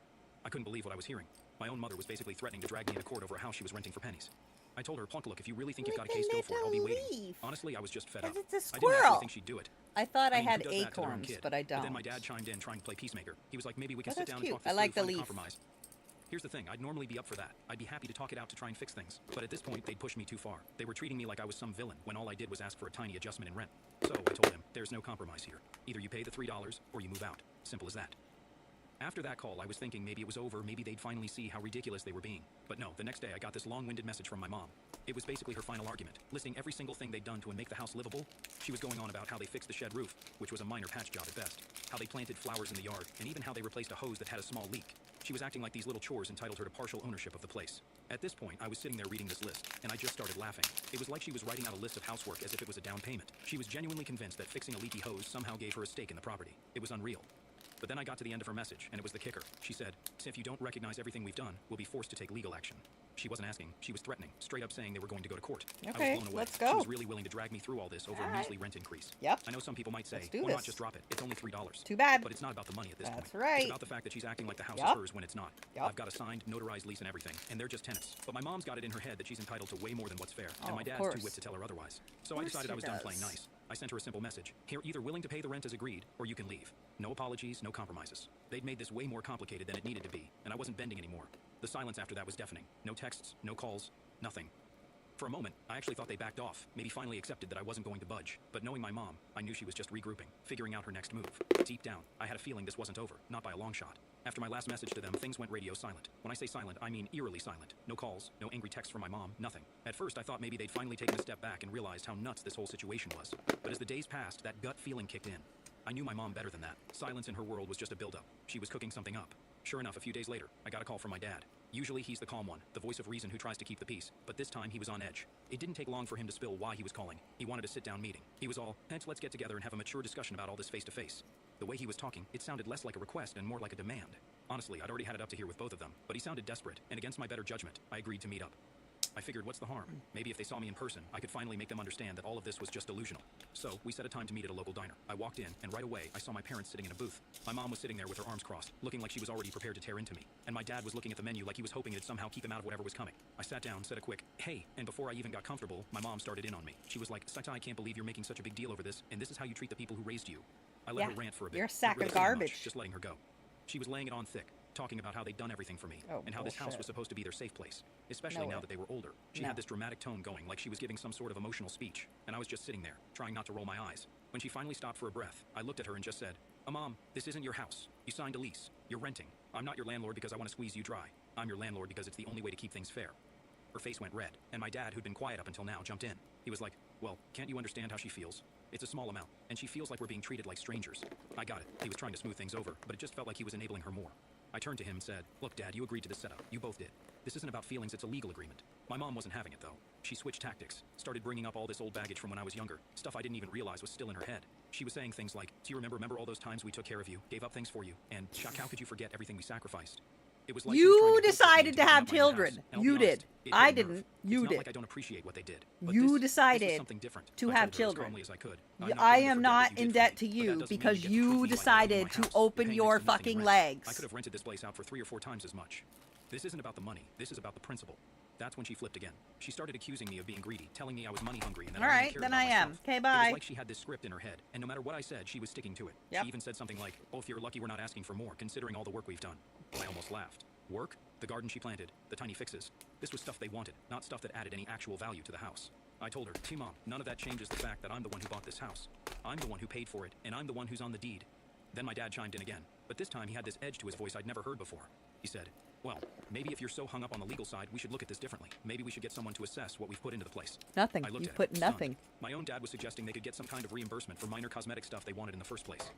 I couldn't believe what I was hearing. My own mother was basically threatening to drag me into court over a house she was renting for pennies. I told her, look, if you really think you've got a case, go for it. I'll be waiting. Honestly, I was just fed up. It's a I squirrel. didn't actually think she'd do it. I thought I mean, had who does that to their own acorns, kid? but I don't. But then my dad chimed in trying to play peacemaker. He was like, maybe we can Oh, sit that's down cute. and talk this I like through, the find a leaf. compromise. Here's the thing, I'd normally be up for that. I'd be happy to talk it out to try and fix things. But at this point, they'd pushed me too far. They were treating me like I was some villain, when all I did was ask for a tiny adjustment in rent. So I told them, there's no compromise here. Either you pay the $3, or you move out. Simple as that. After that call, I was thinking maybe it was over, maybe they'd finally see how ridiculous they were being. But no, the next day I got this long-winded message from my mom. It was basically her final argument, listing every single thing they'd done to make the house livable. She was going on about how they fixed the shed roof, which was a minor patch job at best, how they planted flowers in the yard, and even how they replaced a hose that had a small leak. She was acting like these little chores entitled her to partial ownership of the place. At this point, I was sitting there reading this list, and I just started laughing. It was like she was writing out a list of housework as if it was a down payment. She was genuinely convinced that fixing a leaky hose somehow gave her a stake in the property. It was unreal. But then I got to the end of her message, and it was the kicker. She said, if you don't recognize everything we've done, we'll be forced to take legal action. She wasn't asking, she was threatening, straight up saying they were going to go to court. Okay, I was blown away. let's go. She was really willing to drag me through all this over a measly rent increase. Yep. I know some people might say, Let's do why this. not just drop it? It's only $3. Too bad. But it's not about the money at this point. That's right. It's about the fact that she's acting like the house Yep. is hers when it's not. Yep. I've got a signed, notarized lease and everything, and they're just tenants. But my mom's got it in her head that she's entitled to way more than what's fair, Oh, and my of dad's course. too whipped to tell her otherwise. So Of I course decided he I was done does. playing nice. I sent her a simple message. You're either willing to pay the rent as agreed, or you can leave. No apologies, no compromises. They'd made this way more complicated than it needed to be, and I wasn't bending anymore. The silence after that was deafening. No texts, no calls, nothing. For a moment, I actually thought they backed off, maybe finally accepted that I wasn't going to budge. But knowing my mom, I knew she was just regrouping, figuring out her next move. Deep down, I had a feeling this wasn't over, not by a long shot. After my last message to them, things went radio silent. When I say silent, I mean eerily silent. No calls, no angry texts from my mom, nothing. At first, I thought maybe they'd finally taken a step back and realized how nuts this whole situation was. But as the days passed, that gut feeling kicked in. I knew my mom better than that. Silence in her world was just a buildup. She was cooking something up. Sure enough, a few days later, I got a call from my dad. Usually he's the calm one, the voice of reason who tries to keep the peace, but this time he was on edge. It didn't take long for him to spill why he was calling. He wanted a sit-down meeting. He was all, let's get together and have a mature discussion about all this face-to-face. The way he was talking, it sounded less like a request and more like a demand. Honestly, I'd already had it up to here with both of them, but he sounded desperate, and against my better judgment, I agreed to meet up. I figured, what's the harm? Maybe if they saw me in person, I could finally make them understand that all of this was just delusional. So, we set a time to meet at a local diner. I walked in, and right away, I saw my parents sitting in a booth. My mom was sitting there with her arms crossed, looking like she was already prepared to tear into me. And my dad was looking at the menu like he was hoping it'd somehow keep him out of whatever was coming. I sat down, said a quick, hey, and before I even got comfortable, my mom started in on me. She was like, Santa, I can't believe you're making such a big deal over this, and this is how you treat the people who raised you. I let her rant for a bit. You're a sack Not really of saying much, garbage. just letting her go. She was laying it on thick, talking about how they'd done everything for me, and how this house bullshit. was supposed to be their safe place, especially No now way. that they were older. She No. had this dramatic tone going, like she was giving some sort of emotional speech, and I was just sitting there, trying not to roll my eyes. When she finally stopped for a breath, I looked at her and just said, Mom, this isn't your house. You signed a lease. You're renting. I'm not your landlord because I want to squeeze you dry. I'm your landlord because it's the only way to keep things fair. Her face went red, and my dad, who'd been quiet up until now, jumped in. He was like, well, can't you understand how she feels? It's a small amount, and she feels like we're being treated like strangers. I got it. He was trying to smooth things over, but it just felt like he was enabling her more. I turned to him and said, look, Dad, you agreed to this setup. You both did. This isn't about feelings, it's a legal agreement. My mom wasn't having it, though. She switched tactics, started bringing up all this old baggage from when I was younger, stuff I didn't even realize was still in her head. She was saying things like, do you remember all those times we took care of you, gave up things for you, and Chuck, how could you forget everything we sacrificed? It was like she was You trying to guilt trip me decided into to giving have up my own house, children. and I'll be You honest, did. it I hit a nerve. didn't. It's You not did. like I don't appreciate what they did. But You this was decided something different. to I have told her as children. calmly as I could. Y- I'm not I going to am forget not what you in did debt for to me, but you that doesn't mean because you get to you treat me like I owe you decided my to house, open paying your next to nothing fucking rent. legs. I could have rented this place out for 3 or 4 times as much. This isn't about the money. This is about the principle. That's when she flipped again. She started accusing me of being greedy, telling me I was money hungry and that All I only right, cared then about I am. myself. Okay, It bye. was like she had this script in her head, and no matter what I said, she was sticking to it. Yep. She even said something like, "Oh, if you're lucky we're not asking for more, considering all the work we've done." I almost laughed. Work? The garden she planted, the tiny fixes. This was stuff they wanted, not stuff that added any actual value to the house. I told her, T-Mom, none of that changes the fact that I'm the one who bought this house. I'm the one who paid for it, and I'm the one who's on the deed. Then my dad chimed in again, but this time he had this edge to his voice I'd never heard before. He said, well, maybe if you're so hung up on the legal side, we should look at this differently. Maybe we should get someone to assess what we've put into the place. Nothing. I looked You at put him, nothing. stunned. My own dad was suggesting they could get some kind of reimbursement for minor cosmetic stuff they wanted in the first place.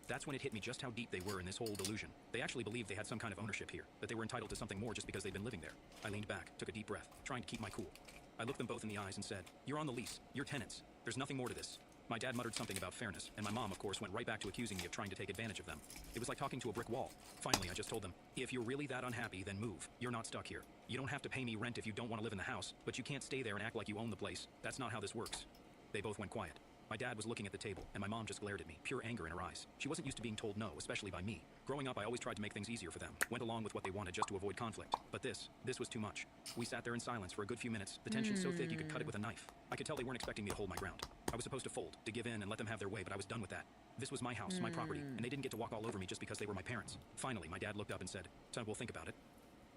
That's when it hit me just how deep they were in this whole delusion. They actually believed they had some kind of ownership here, that they were entitled to something more just because they'd been living there. I leaned back, took a deep breath, trying to keep my cool. I looked them both in the eyes and said, you're on the lease. You're tenants. There's nothing more to this. My dad muttered something about fairness, and my mom, of course, went right back to accusing me of trying to take advantage of them. It was like talking to a brick wall. Finally, I just told them, if you're really that unhappy, then move. You're not stuck here. You don't have to pay me rent if you don't want to live in the house, but you can't stay there and act like you own the place. That's not how this works. They both went quiet. My dad was looking at the table, and my mom just glared at me, pure anger in her eyes. She wasn't used to being told no, especially by me. Growing up, I always tried to make things easier for them, went along with what they wanted just to avoid conflict. But this was too much. We sat there in silence for a good few minutes, the tension so thick you could cut it with a knife. I could tell they weren't expecting me to hold my ground. I was supposed to fold, to give in and let them have their way, but I was done with that. This was my house, my property, and they didn't get to walk all over me just because they were my parents. Finally, my dad looked up and said, son, we'll think about it.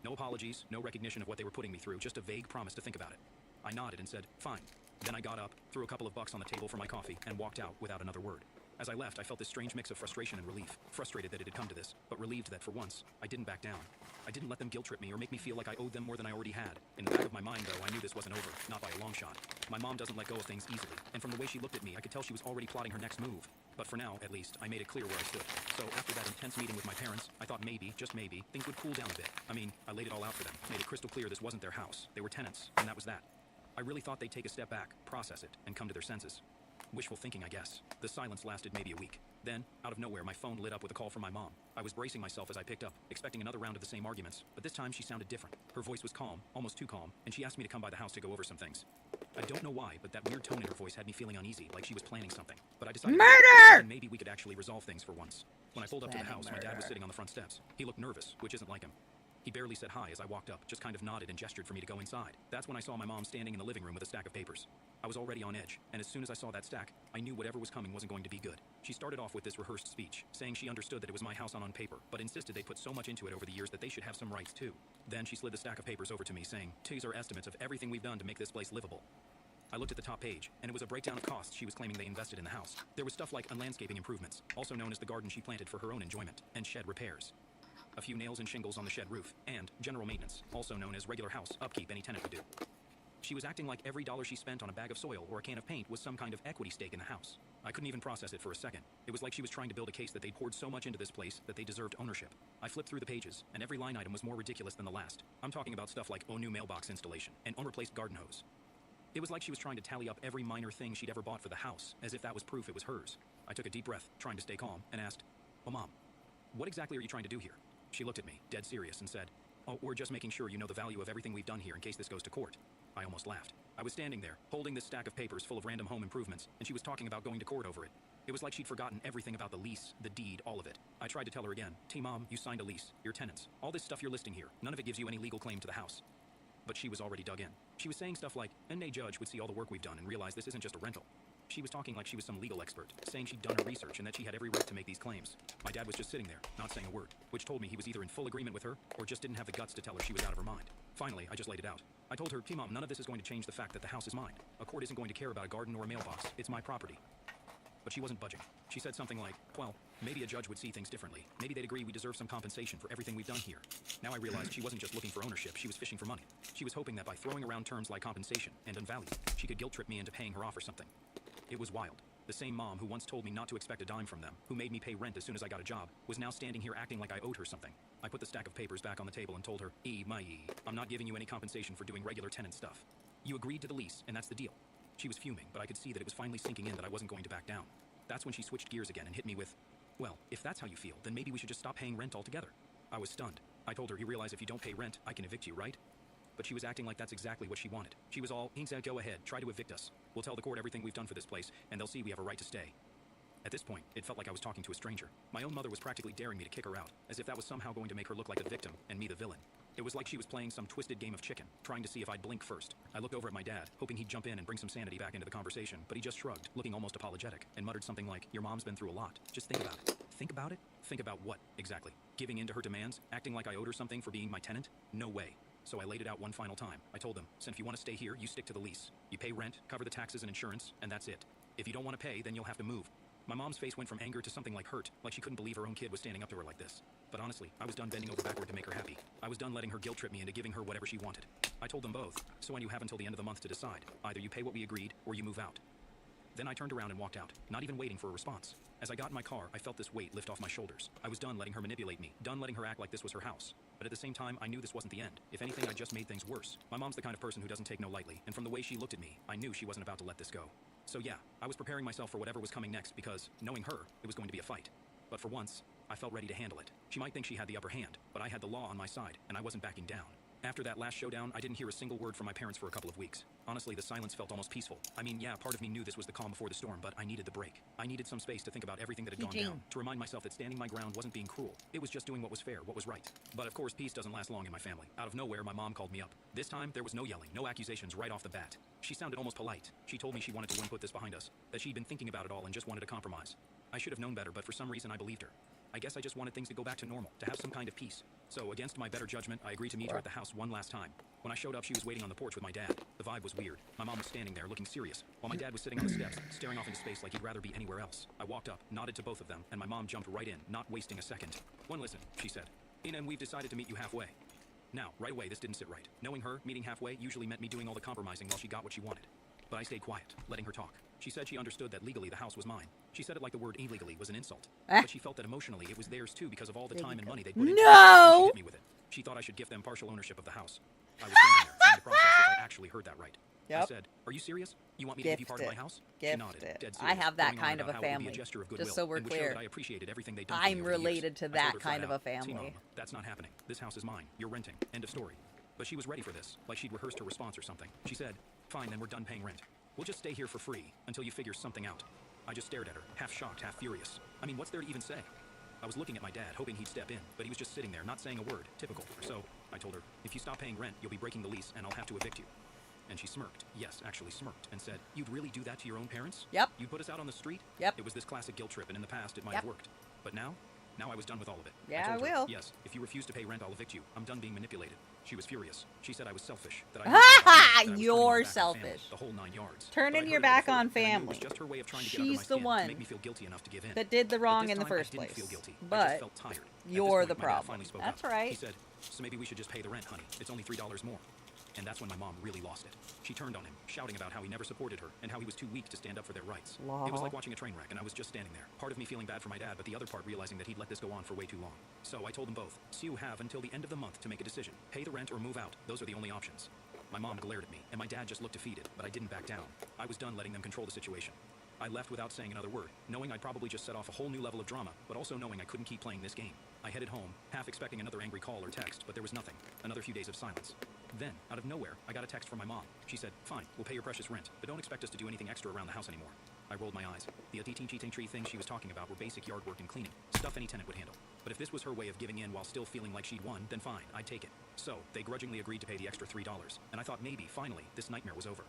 No apologies, no recognition of what they were putting me through, just a vague promise to think about it. I nodded and said, fine. Then I got up, threw a couple of bucks on the table for my coffee, and walked out without another word. As I left, I felt this strange mix of frustration and relief. Frustrated that it had come to this, but relieved that for once, I didn't back down. I didn't let them guilt-trip me or make me feel like I owed them more than I already had. In the back of my mind, though, I knew this wasn't over, not by a long shot. My mom doesn't let go of things easily, and from the way she looked at me, I could tell she was already plotting her next move. But for now, at least, I made it clear where I stood. So after that intense meeting with my parents, I thought maybe, just maybe, things would cool down a bit. I mean, I laid it all out for them, made it crystal clear this wasn't their house. They were tenants, and that was that. I really thought they'd take a step back, process it, and come to their senses. Wishful thinking, I guess. The silence lasted maybe a week. Then, out of nowhere, my phone lit up with a call from my mom. I was bracing myself as I picked up, expecting another round of the same arguments, but this time she sounded different. Her voice was calm, almost too calm, and she asked me to come by the house to go over some things. I don't know why, but that weird tone in her voice had me feeling uneasy, like she was planning something. But I decided Murder! Maybe we could actually resolve things for once. When I pulled up to the house, my dad was sitting on the front steps. He looked nervous, which isn't like him. He barely said hi as I walked up, just kind of nodded and gestured for me to go inside. That's when I saw my mom standing in the living room with a stack of papers. I was already on edge, and as soon as I saw that stack, I knew whatever was coming wasn't going to be good. She started off with this rehearsed speech, saying she understood that it was my house on paper, but insisted they put so much into it over the years that they should have some rights too. Then she slid the stack of papers over to me, saying, "These are estimates of everything we've done to make this place livable." I looked at the top page, and it was a breakdown of costs she was claiming they invested in the house. There was stuff like landscaping improvements, also known as the garden she planted for her own enjoyment, and shed repairs. A few nails and shingles on the shed roof, and general maintenance, also known as regular house upkeep any tenant would do. She was acting like every dollar she spent on a bag of soil or a can of paint was some kind of equity stake in the house. I couldn't even process it for a second. It was like she was trying to build a case that they'd poured so much into this place that they deserved ownership. I flipped through the pages, and every line item was more ridiculous than the last. I'm talking about stuff like new mailbox installation and unreplaced garden hose. It was like she was trying to tally up every minor thing she'd ever bought for the house, as if that was proof it was hers. I took a deep breath, trying to stay calm, and asked, "Oh, Mom, what exactly are you trying to do here?" She looked at me, dead serious, and said, "Oh, we're just making sure you know the value of everything we've done here in case this goes to court." I almost laughed. I was standing there, holding this stack of papers full of random home improvements, and she was talking about going to court over it. It was like she'd forgotten everything about the lease, the deed, all of it. I tried to tell her again, "T-Mom, you signed a lease. You're tenants. All this stuff you're listing here, none of it gives you any legal claim to the house." But she was already dug in. She was saying stuff like, "N.A. judge would see all the work we've done and realize this isn't just a rental." She was talking like she was some legal expert, saying she'd done her research and that she had every right to make these claims. My dad was just sitting there, not saying a word, which told me he was either in full agreement with her or just didn't have the guts to tell her she was out of her mind. Finally, I just laid it out. I told her, "T-Mom, none of this is going to change the fact that the house is mine. A court isn't going to care about a garden or a mailbox. It's my property." But she wasn't budging. She said something like, "Well, maybe a judge would see things differently. Maybe they'd agree we deserve some compensation for everything we've done here." Now I realized she wasn't just looking for ownership, she was fishing for money. She was hoping that by throwing around terms like compensation and unvalue, she could guilt-trip me into paying her off or something. It was wild. The same mom who once told me not to expect a dime from them, who made me pay rent as soon as I got a job, was now standing here acting like I owed her something. I put the stack of papers back on the table and told her, I'm not giving you any compensation for doing regular tenant stuff. You agreed to the lease, and that's the deal." She was fuming, but I could see that it was finally sinking in that I wasn't going to back down. That's when she switched gears again and hit me with, "Well, if that's how you feel, then maybe we should just stop paying rent altogether." I was stunned. I told her, "You realize if you don't pay rent, I can evict you, right?" But she was acting like that's exactly what she wanted. She was all, "Go ahead, try to evict us. We'll tell the court everything we've done for this place, and they'll see we have a right to stay." At this point, it felt like I was talking to a stranger. My own mother was practically daring me to kick her out, as if that was somehow going to make her look like the victim and me the villain. It was like she was playing some twisted game of chicken, trying to see if I'd blink first. I looked over at my dad, hoping he'd jump in and bring some sanity back into the conversation, but he just shrugged, looking almost apologetic, and muttered something like, "Your mom's been through a lot. Just think about it." Think about it? Think about what, exactly? Giving in to her demands? Acting like I owed her something for being my tenant? No way. So I laid it out one final time. I told them, "So if you want to stay here, you stick to the lease. You pay rent, cover the taxes and insurance, and that's it. If you don't want to pay, then you'll have to move." My mom's face went from anger to something like hurt, like she couldn't believe her own kid was standing up to her like this. But honestly, I was done bending over backward to make her happy. I was done letting her guilt trip me into giving her whatever she wanted. I told them both, "So when you have until the end of the month to decide. Either you pay what we agreed, or you move out." Then I turned around and walked out, not even waiting for a response. As I got in my car, I felt this weight lift off my shoulders. I was done letting her manipulate me, done letting her act like this was her house. But at the same time, I knew this wasn't the end. If anything, I just made things worse. My mom's the kind of person who doesn't take no lightly, and from the way she looked at me, I knew she wasn't about to let this go. So yeah, I was preparing myself for whatever was coming next because, knowing her, it was going to be a fight. But for once, I felt ready to handle it. She might think she had the upper hand, but I had the law on my side, and I wasn't backing down. After that last showdown, I didn't hear a single word from my parents for a couple of weeks. Honestly, the silence felt almost peaceful. I mean, yeah, part of me knew this was the calm before the storm, but I needed the break. I needed some space to think about everything that had gone down, to remind myself that standing my ground wasn't being cruel. It was just doing what was fair, what was right. But of course, peace doesn't last long in my family. Out of nowhere, my mom called me up. This time, there was no yelling, no accusations right off the bat. She sounded almost polite. She told me she wanted to put this behind us, that she'd been thinking about it all and just wanted a compromise. I should have known better, but for some reason I believed her. I guess I just wanted things to go back to normal, to have some kind of peace. So, against my better judgment, I agreed to meet her at the house one last time. When I showed up, she was waiting on the porch with my dad. The vibe was weird. My mom was standing there, looking serious, while my dad was sitting on the steps, staring off into space like he'd rather be anywhere else. I walked up, nodded to both of them, and my mom jumped right in, not wasting a second. "One listen," she said. "And we've decided to meet you halfway." Now, right away, this didn't sit right. Knowing her, meeting halfway usually meant me doing all the compromising while she got what she wanted. But I stayed quiet, letting her talk. She said she understood that legally the house was mine. She said it like the word illegally was an insult. But she felt that emotionally it was theirs too because of all the time and money they put into it. And she hit me with it. She thought I should gift them partial ownership of the house. I was standing there, trying to process if I actually heard that right. I said, "Are you serious? You want me to give you part of my house?" She nodded, dead serious. I have that going on kind of about a how it would be family. gesture of Just goodwill so we're and would show clear. that I appreciated everything they'd done for me I'm over the years. related to I told that her kind flat of a out, "See, family. Mom, that's not happening. This house is mine. You're renting. End of story." But she was ready for this, like she'd rehearsed her response or something. She said, "Fine, then we're done paying rent. We'll just stay here for free until you figure something out." I just stared at her, half shocked, half furious. I mean, what's there to even say? I was looking at my dad, hoping he'd step in, but he was just sitting there, not saying a word. Typical. So I told her, "If you stop paying rent, you'll be breaking the lease, and I'll have to evict you." And she smirked. Yes, actually smirked, and said, "You'd really do that to your own parents? Yep. You'd put us out on the street?" Yep. It was this classic guilt trip, and in the past it might Yep. have worked. But now I was done with all of it. Yeah, I told I her, will. "Yes, if you refuse to pay rent, I'll evict you. I'm done being manipulated." She was furious. She said I was selfish. That I Ha that I was turning You're my back on family, selfish. the whole 9 yards. Turning But I your heard it all back before, on and I knew it family. was just her way of trying to get under my She's the skin, to one make me feel guilty enough to give in. that did the But wrong this in the time, I first didn't place. feel guilty. I But just felt tired. At this you're point, the my dad problem. finally spoke That's up. right. He said, "So maybe we should just pay the rent, honey. It's only $3 more." And that's when my mom really lost it. She turned on him, shouting about how he never supported her and how he was too weak to stand up for their rights. Law. It was like watching a train wreck, and I was just standing there. Part of me feeling bad for my dad, but the other part realizing that he'd let this go on for way too long. So I told them both, "So you have until the end of the month to make a decision. Pay the rent or move out. Those are the only options." My mom glared at me, and my dad just looked defeated, but I didn't back down. I was done letting them control the situation. I left without saying another word, knowing I'd probably just set off a whole new level of drama, but also knowing I couldn't keep playing this game. I headed home, half expecting another angry call or text, but there was nothing. Another few days of silence. Then, out of nowhere, I got a text from my mom. She said, "Fine, we'll pay your precious rent, but don't expect us to do anything extra around the house anymore." I rolled my eyes. The teaching cheating tree things she was talking about were basic yard work and cleaning, stuff any tenant would handle. But if this was her way of giving in while still feeling like she'd won, then fine, I'd take it. So, they grudgingly agreed to pay the extra $3, and I thought maybe, finally, this nightmare was over.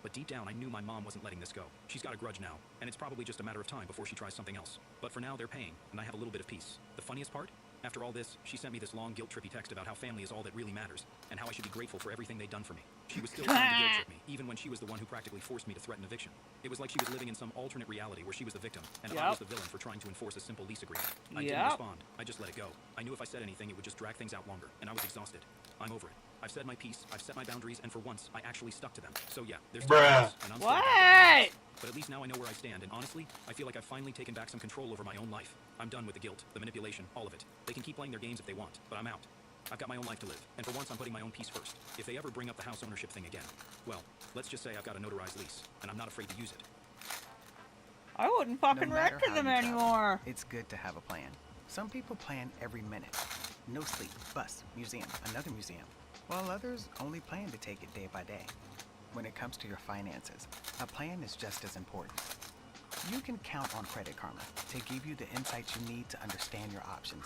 But deep down, I knew my mom wasn't letting this go. She's got a grudge now, and it's probably just a matter of time before she tries something else. But for now, they're paying, and I have a little bit of peace. The funniest part? After all this, she sent me this long guilt-trippy text about how family is all that really matters, and how I should be grateful for everything they'd done for me. She was still trying to guilt-trip me, even when she was the one who practically forced me to threaten eviction. It was like she was living in some alternate reality where she was the victim, and I was the villain for trying to enforce a simple lease agreement. I didn't respond. I just let it go. I knew if I said anything, it would just drag things out longer, and I was exhausted. I'm over it. I've said my piece, I've set my boundaries, and for once, I actually stuck to them. So yeah, there's still and I'm still What? but at least now I know where I stand, and honestly, I feel like I've finally taken back some control over my own life. I'm done with the guilt, the manipulation, all of it. They can keep playing their games if they want, but I'm out. I've got my own life to live, and for once I'm putting my own peace first. If they ever bring up the house ownership thing again, well, let's just say I've got a notarized lease, and I'm not afraid to use it. I wouldn't fucking No rent matter to how them you travel, anymore. It's good to have a plan. Some people plan every minute. No sleep, bus, museum, another museum. While others only plan to take it day by day. When it comes to your finances, a plan is just as important. You can count on Credit Karma to give you the insights you need to understand your options,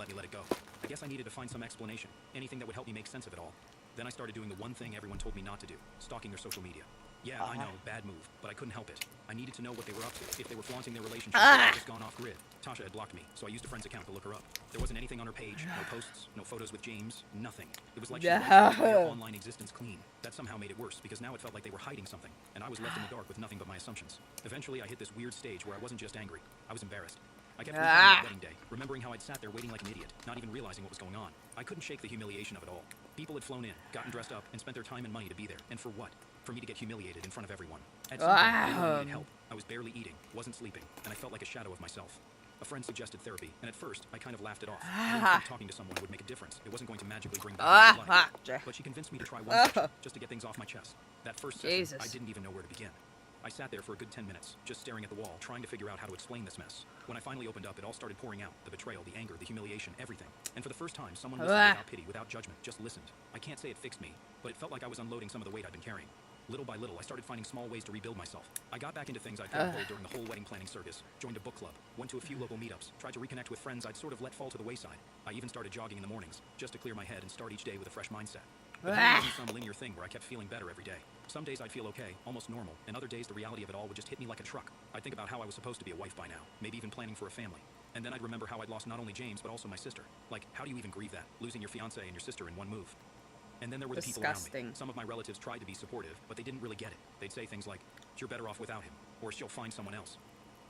let me let it go. I guess I needed to find some explanation, anything that would help me make sense of it all. Then I started doing the one thing everyone told me not to do, stalking their social media. Yeah, I know, bad move, but I couldn't help it. I needed to know what they were up to, if they were flaunting their relationship or had just gone off grid. Tasha had blocked me, so I used a friend's account to look her up. There wasn't anything on her page, no posts, no photos with James, nothing. It was like she wiped her entire online existence clean. That somehow made it worse, because now it felt like they were hiding something, and I was left in the dark with nothing but my assumptions. Eventually, I hit this weird stage where I wasn't just angry, I was embarrassed. I kept replaying my wedding day, remembering how I'd sat there waiting like an idiot, not even realizing what was going on. I couldn't shake the humiliation of it all. People had flown in, gotten dressed up, and spent their time and money to be there. And for what? For me to get humiliated in front of everyone. At some point, I really needed help. I was barely eating, wasn't sleeping, and I felt like a shadow of myself. A friend suggested therapy, and at first, I kind of laughed it off. I didn't think talking to someone would make a difference. It wasn't going to magically bring back my life. But she convinced me to try one session, just to get things off my chest. That first session, I didn't even know where to begin. I sat there for a good 10 minutes, just staring at the wall, trying to figure out how to explain this mess. When I finally opened up, it all started pouring out. The betrayal, the anger, the humiliation, everything. And for the first time, someone listened without pity, without judgment, just listened. I can't say it fixed me, but it felt like I was unloading some of the weight I'd been carrying. Little by little, I started finding small ways to rebuild myself. I got back into things I'd put on hold during the whole wedding planning circus, joined a book club, went to a few local meetups, tried to reconnect with friends I'd sort of let fall to the wayside. I even started jogging in the mornings, just to clear my head and start each day with a fresh mindset. But then it wasn't some linear thing where I kept feeling better every day. Some days I'd feel okay, almost normal, and other days the reality of it all would just hit me like a truck. I'd think about how I was supposed to be a wife by now, maybe even planning for a family. And then I'd remember how I'd lost not only James, but also my sister. Like, how do you even grieve that? Losing your fiancé and your sister in one move. And then there were the people around me. Some of my relatives tried to be supportive, but they didn't really get it. They'd say things like, "You're better off without him," or "She'll find someone else."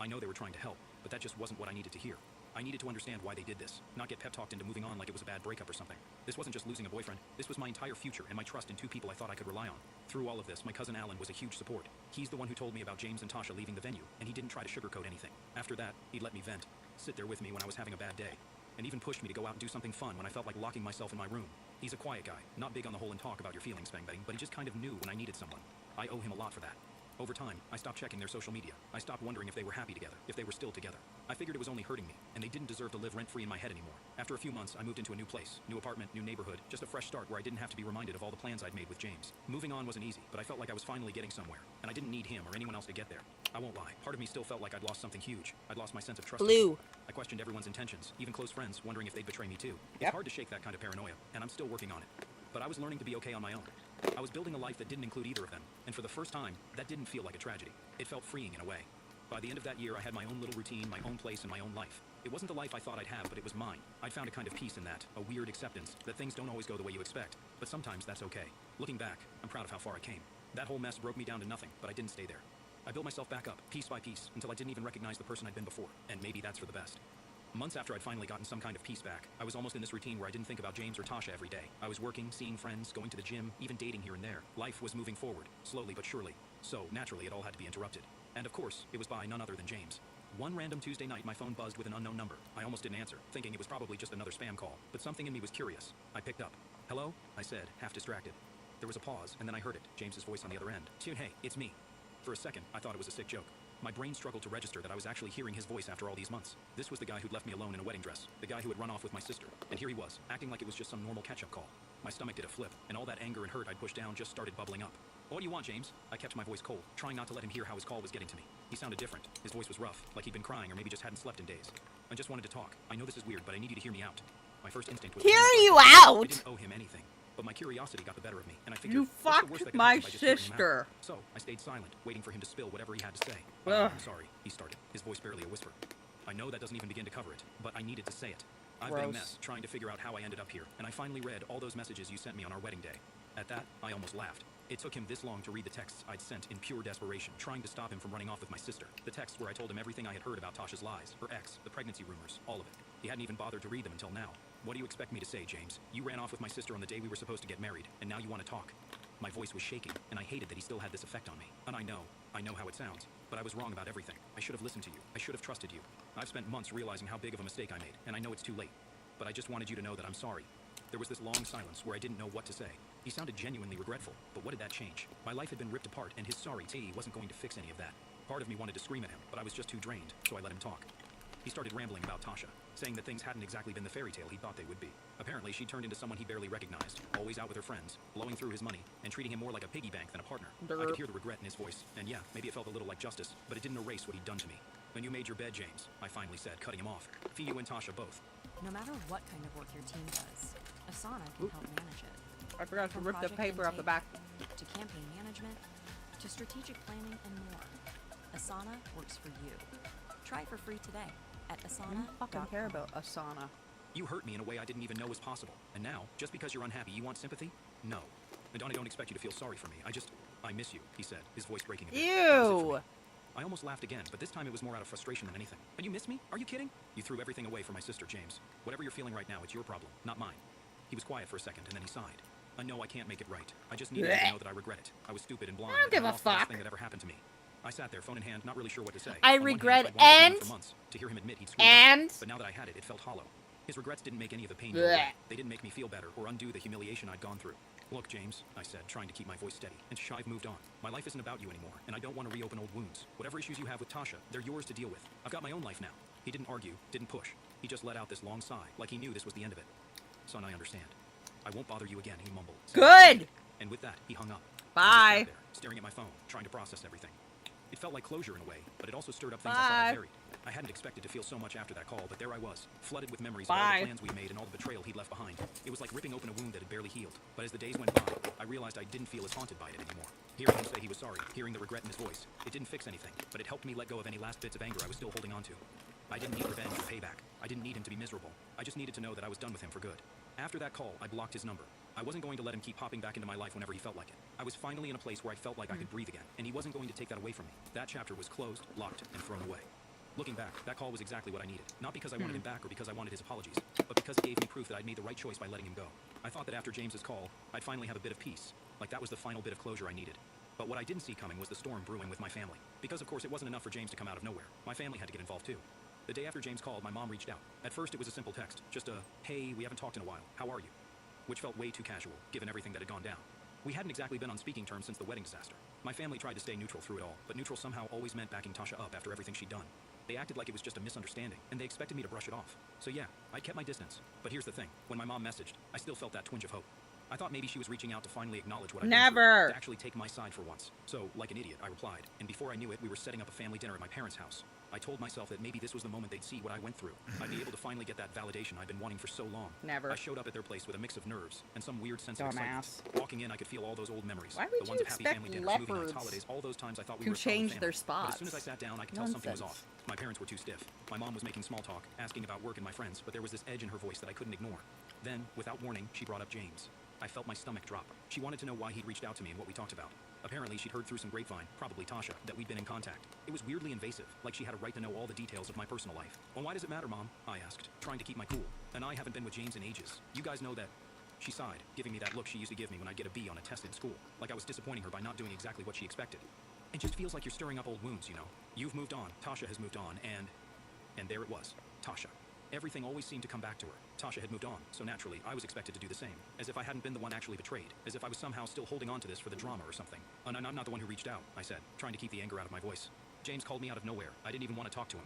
I know they were trying to help, but that just wasn't what I needed to hear. I needed to understand why they did this, not get pep-talked into moving on like it was a bad breakup or something. This wasn't just losing a boyfriend, this was my entire future and my trust in two people I thought I could rely on. Through all of this, my cousin Alan was a huge support. He's the one who told me about James and Tasha leaving the venue, and he didn't try to sugarcoat anything. After that, he'd let me vent, sit there with me when I was having a bad day, and even pushed me to go out and do something fun when I felt like locking myself in my room. He's a quiet guy, not big on the whole and talk about your feelings bang, but he just kind of knew when I needed someone. I owe him a lot for that. Over time, I stopped checking their social media. I stopped wondering if they were happy together, if they were still together. I figured it was only hurting me, and they didn't deserve to live rent-free in my head anymore. After a few months, I moved into a new place, new apartment, new neighborhood, just a fresh start where I didn't have to be reminded of all the plans I'd made with James. Moving on wasn't easy, but I felt like I was finally getting somewhere, and I didn't need him or anyone else to get there. I won't lie, part of me still felt like I'd lost something huge. I'd lost my sense of trust. I questioned everyone's intentions, even close friends, wondering if they'd betray me too. It's hard to shake that kind of paranoia, and I'm still working on it. But I was learning to be okay on my own. I was building a life that didn't include either of them, and for the first time, that didn't feel like a tragedy. It felt freeing in a way. By the end of that year, I had my own little routine, my own place, and my own life. It wasn't the life I thought I'd have, but it was mine. I'd found a kind of peace in that, a weird acceptance, that things don't always go the way you expect, but sometimes that's okay. Looking back, I'm proud of how far I came. That whole mess broke me down to nothing, but I didn't stay there. I built myself back up, piece by piece, until I didn't even recognize the person I'd been before, and maybe that's for the best. Months after I'd finally gotten some kind of peace back, I was almost in this routine where I didn't think about James or Tasha every day. I was working, seeing friends, going to the gym, even dating here and there. Life was moving forward, slowly but surely. So, naturally, it all had to be interrupted. And of course, it was by none other than James. One random Tuesday night, my phone buzzed with an unknown number. I almost didn't answer, thinking it was probably just another spam call. But something in me was curious. I picked up. "Hello?" I said, half distracted. There was a pause, and then I heard it, James's voice on the other end. "Hey, it's me." For a second, I thought it was a sick joke. My brain struggled to register that I was actually hearing his voice after all these months. This was the guy who'd left me alone in a wedding dress, the guy who had run off with my sister, and here he was, acting like it was just some normal catch-up call. My stomach did a flip, and all that anger and hurt I'd pushed down just started bubbling up. "What do you want, James?" I kept my voice cold, trying not to let him hear how his call was getting to me. He sounded different. His voice was rough, like he'd been crying or maybe just hadn't slept in days. "I just wanted to talk. I know this is weird, but I need you to hear me out." My first instinct was... Hear you out?! I didn't owe him anything. But my curiosity got the better of me, and I figured, "You fucked my sister." So I stayed silent, waiting for him to spill whatever he had to say. "I'm sorry," he started, his voice barely a whisper. I know that doesn't even begin to cover it, but I needed to say it. I've been a mess, trying to figure out how I ended up here, and I finally read all those messages you sent me on our wedding day. At that, I almost laughed. It took him this long to read the texts I'd sent in pure desperation, trying to stop him from running off with my sister. The texts where I told him everything I had heard about Tasha's lies, her ex, the pregnancy rumors, all of it. He hadn't even bothered to read them until now. "What do you expect me to say, James? You ran off with my sister on the day we were supposed to get married, and now you want to talk." My voice was shaking, and I hated that he still had this effect on me. And I know how it sounds, but I was wrong about everything. I should have listened to you. I should have trusted you. I've spent months realizing how big of a mistake I made, and I know it's too late. But I just wanted you to know that I'm sorry. There was this long silence where I didn't know what to say. He sounded genuinely regretful, but what did that change? My life had been ripped apart, and his sorry wasn't going to fix any of that. Part of me wanted to scream at him, but I was just too drained, so I let him talk. He started rambling about Tasha, saying that things hadn't exactly been the fairy tale he thought they would be. Apparently, she turned into someone he barely recognized, always out with her friends, blowing through his money, and treating him more like a piggy bank than a partner. I could hear the regret in his voice, and yeah, maybe it felt a little like justice, but it didn't erase what he'd done to me. "When you made your bed, James," I finally said, cutting him off. "For you and Tasha both." No matter what kind of work your team does, Asana can help manage it. I forgot to rip the paper off the back. To campaign management, to strategic planning and more. Asana works for you. Try it for free today at Asana. I don't fucking care about Asana. "You hurt me in a way I didn't even know was possible. And now, just because you're unhappy, you want sympathy? No. And I don't expect you to feel sorry for me. I miss you," he said, his voice breaking a bit. Ew! I almost laughed again, but this time it was more out of frustration than anything. And you miss me? Are you kidding? You threw everything away for my sister, James. Whatever you're feeling right now, it's your problem, not mine. He was quiet for a second, and then he sighed. I know I can't make it right. I just needed to know that I regret it. I was stupid and blind. I don't give a lost the best fuck. thing that ever happened to me. I sat there, phone in hand, not really sure what to say. I On one hand, regret I'd wanted to and- do it for months, to hear him admit he'd screwed and- up. But now that I had it, it felt hollow. His regrets didn't make any of the pain go Blech. away. They didn't make me feel better or undo the humiliation I'd gone through. Look, James, I said, trying to keep my voice steady, and I've moved on. My life isn't about you anymore, and I don't want to reopen old wounds. Whatever issues you have with Tasha, they're yours to deal with. I've got my own life now. He didn't argue, didn't push. He just let out this long sigh, like he knew this was the end of it. Son, I understand. I won't bother you again, he mumbled. Good! And with that, he hung up. Bye. I just sat there, staring at my phone, trying to process everything. It felt like closure in a way, but it also stirred up things I thought I'd Bye. buried. I hadn't expected to feel so much after that call, but there I was, flooded with memories of Bye. all the plans we made and all the betrayal he'd left behind. It was like ripping open a wound that had barely healed. But as the days went by, I realized I didn't feel as haunted by it anymore. Hearing him say he was sorry, hearing the regret in his voice, it didn't fix anything, but it helped me let go of any last bits of anger I was still holding on to. I didn't need revenge or payback. I didn't need him to be miserable. I just needed to know that I was done with him for good. After that call, I blocked his number. I wasn't going to let him keep popping back into my life whenever he felt like it. I was finally in a place where I felt like I could breathe again, and he wasn't going to take that away from me. That chapter was closed, locked, and thrown away. Looking back, that call was exactly what I needed. Not because I wanted him back or because I wanted his apologies, but because it gave me proof that I'd made the right choice by letting him go. I thought that after James's call, I'd finally have a bit of peace, like that was the final bit of closure I needed. But what I didn't see coming was the storm brewing with my family. Because of course it wasn't enough for James to come out of nowhere. My family had to get involved too. The day after James called, my mom reached out. At first it was a simple text, just a, "Hey, we haven't talked in a while, how are you?" Which felt way too casual, given everything that had gone down. We hadn't exactly been on speaking terms since the wedding disaster. My family tried to stay neutral through it all, but neutral somehow always meant backing Tasha up after everything she'd done. They acted like it was just a misunderstanding, and they expected me to brush it off. So yeah, I kept my distance. But here's the thing, when my mom messaged, I still felt that twinge of hope. I thought maybe she was reaching out to finally acknowledge what I'd been Never. through, to actually take my side for once. So, like an idiot, I replied, and before I knew it, we were setting up a family dinner at my parents' house. I told myself that maybe this was the moment they'd see what I went through. I'd be able to finally get that validation I'd been wanting for so long. Never. I showed up at their place with a mix of nerves and some weird sense of Dumbass. excitement. Walking in, I could feel all those old memories. Why would the ones you of happy expect family dinners, movie nights, leopards holidays, all those times I thought we to were a solid change family. their But spots? as soon as I sat down, I could tell something was Nonsense. off. My parents were too stiff. My mom was making small talk, asking about work and my friends, but there was this edge in her voice that I couldn't ignore. Then, without warning, she brought up James. I felt my stomach drop. She wanted to know why he'd reached out to me and what we talked about. Apparently, she'd heard through some grapevine, probably Tasha, that we'd been in contact. It was weirdly invasive, like she had a right to know all the details of my personal life. Well, why does it matter, Mom? I asked, trying to keep my cool. And I haven't been with James in ages. You guys know that. She sighed, giving me that look she used to give me when I'd get a B on a test in school, like I was disappointing her by not doing exactly what she expected. It just feels like you're stirring up old wounds, you know. You've moved on, Tasha has moved on, and there it was, Tasha. Everything always seemed to come back to her. Tasha had moved on, so naturally, I was expected to do the same. As if I hadn't been the one actually betrayed. As if I was somehow still holding on to this for the drama or something. And I'm not the one who reached out, I said, trying to keep the anger out of my voice. James called me out of nowhere. I didn't even want to talk to him.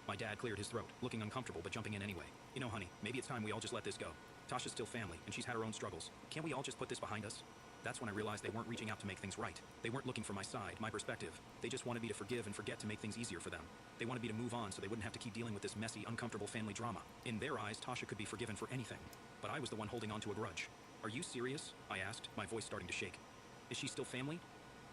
My dad cleared his throat, looking uncomfortable but jumping in anyway. You know, honey, maybe it's time we all just let this go. Tasha's still family, and she's had her own struggles. Can't we all just put this behind us? That's when I realized they weren't reaching out to make things right. They weren't looking for my side, my perspective. They just wanted me to forgive and forget to make things easier for them. They wanted me to move on so they wouldn't have to keep dealing with this messy, uncomfortable family drama. In their eyes, Tasha could be forgiven for anything. But I was the one holding on to a grudge. Are you serious? I asked, my voice starting to shake. Is she still family?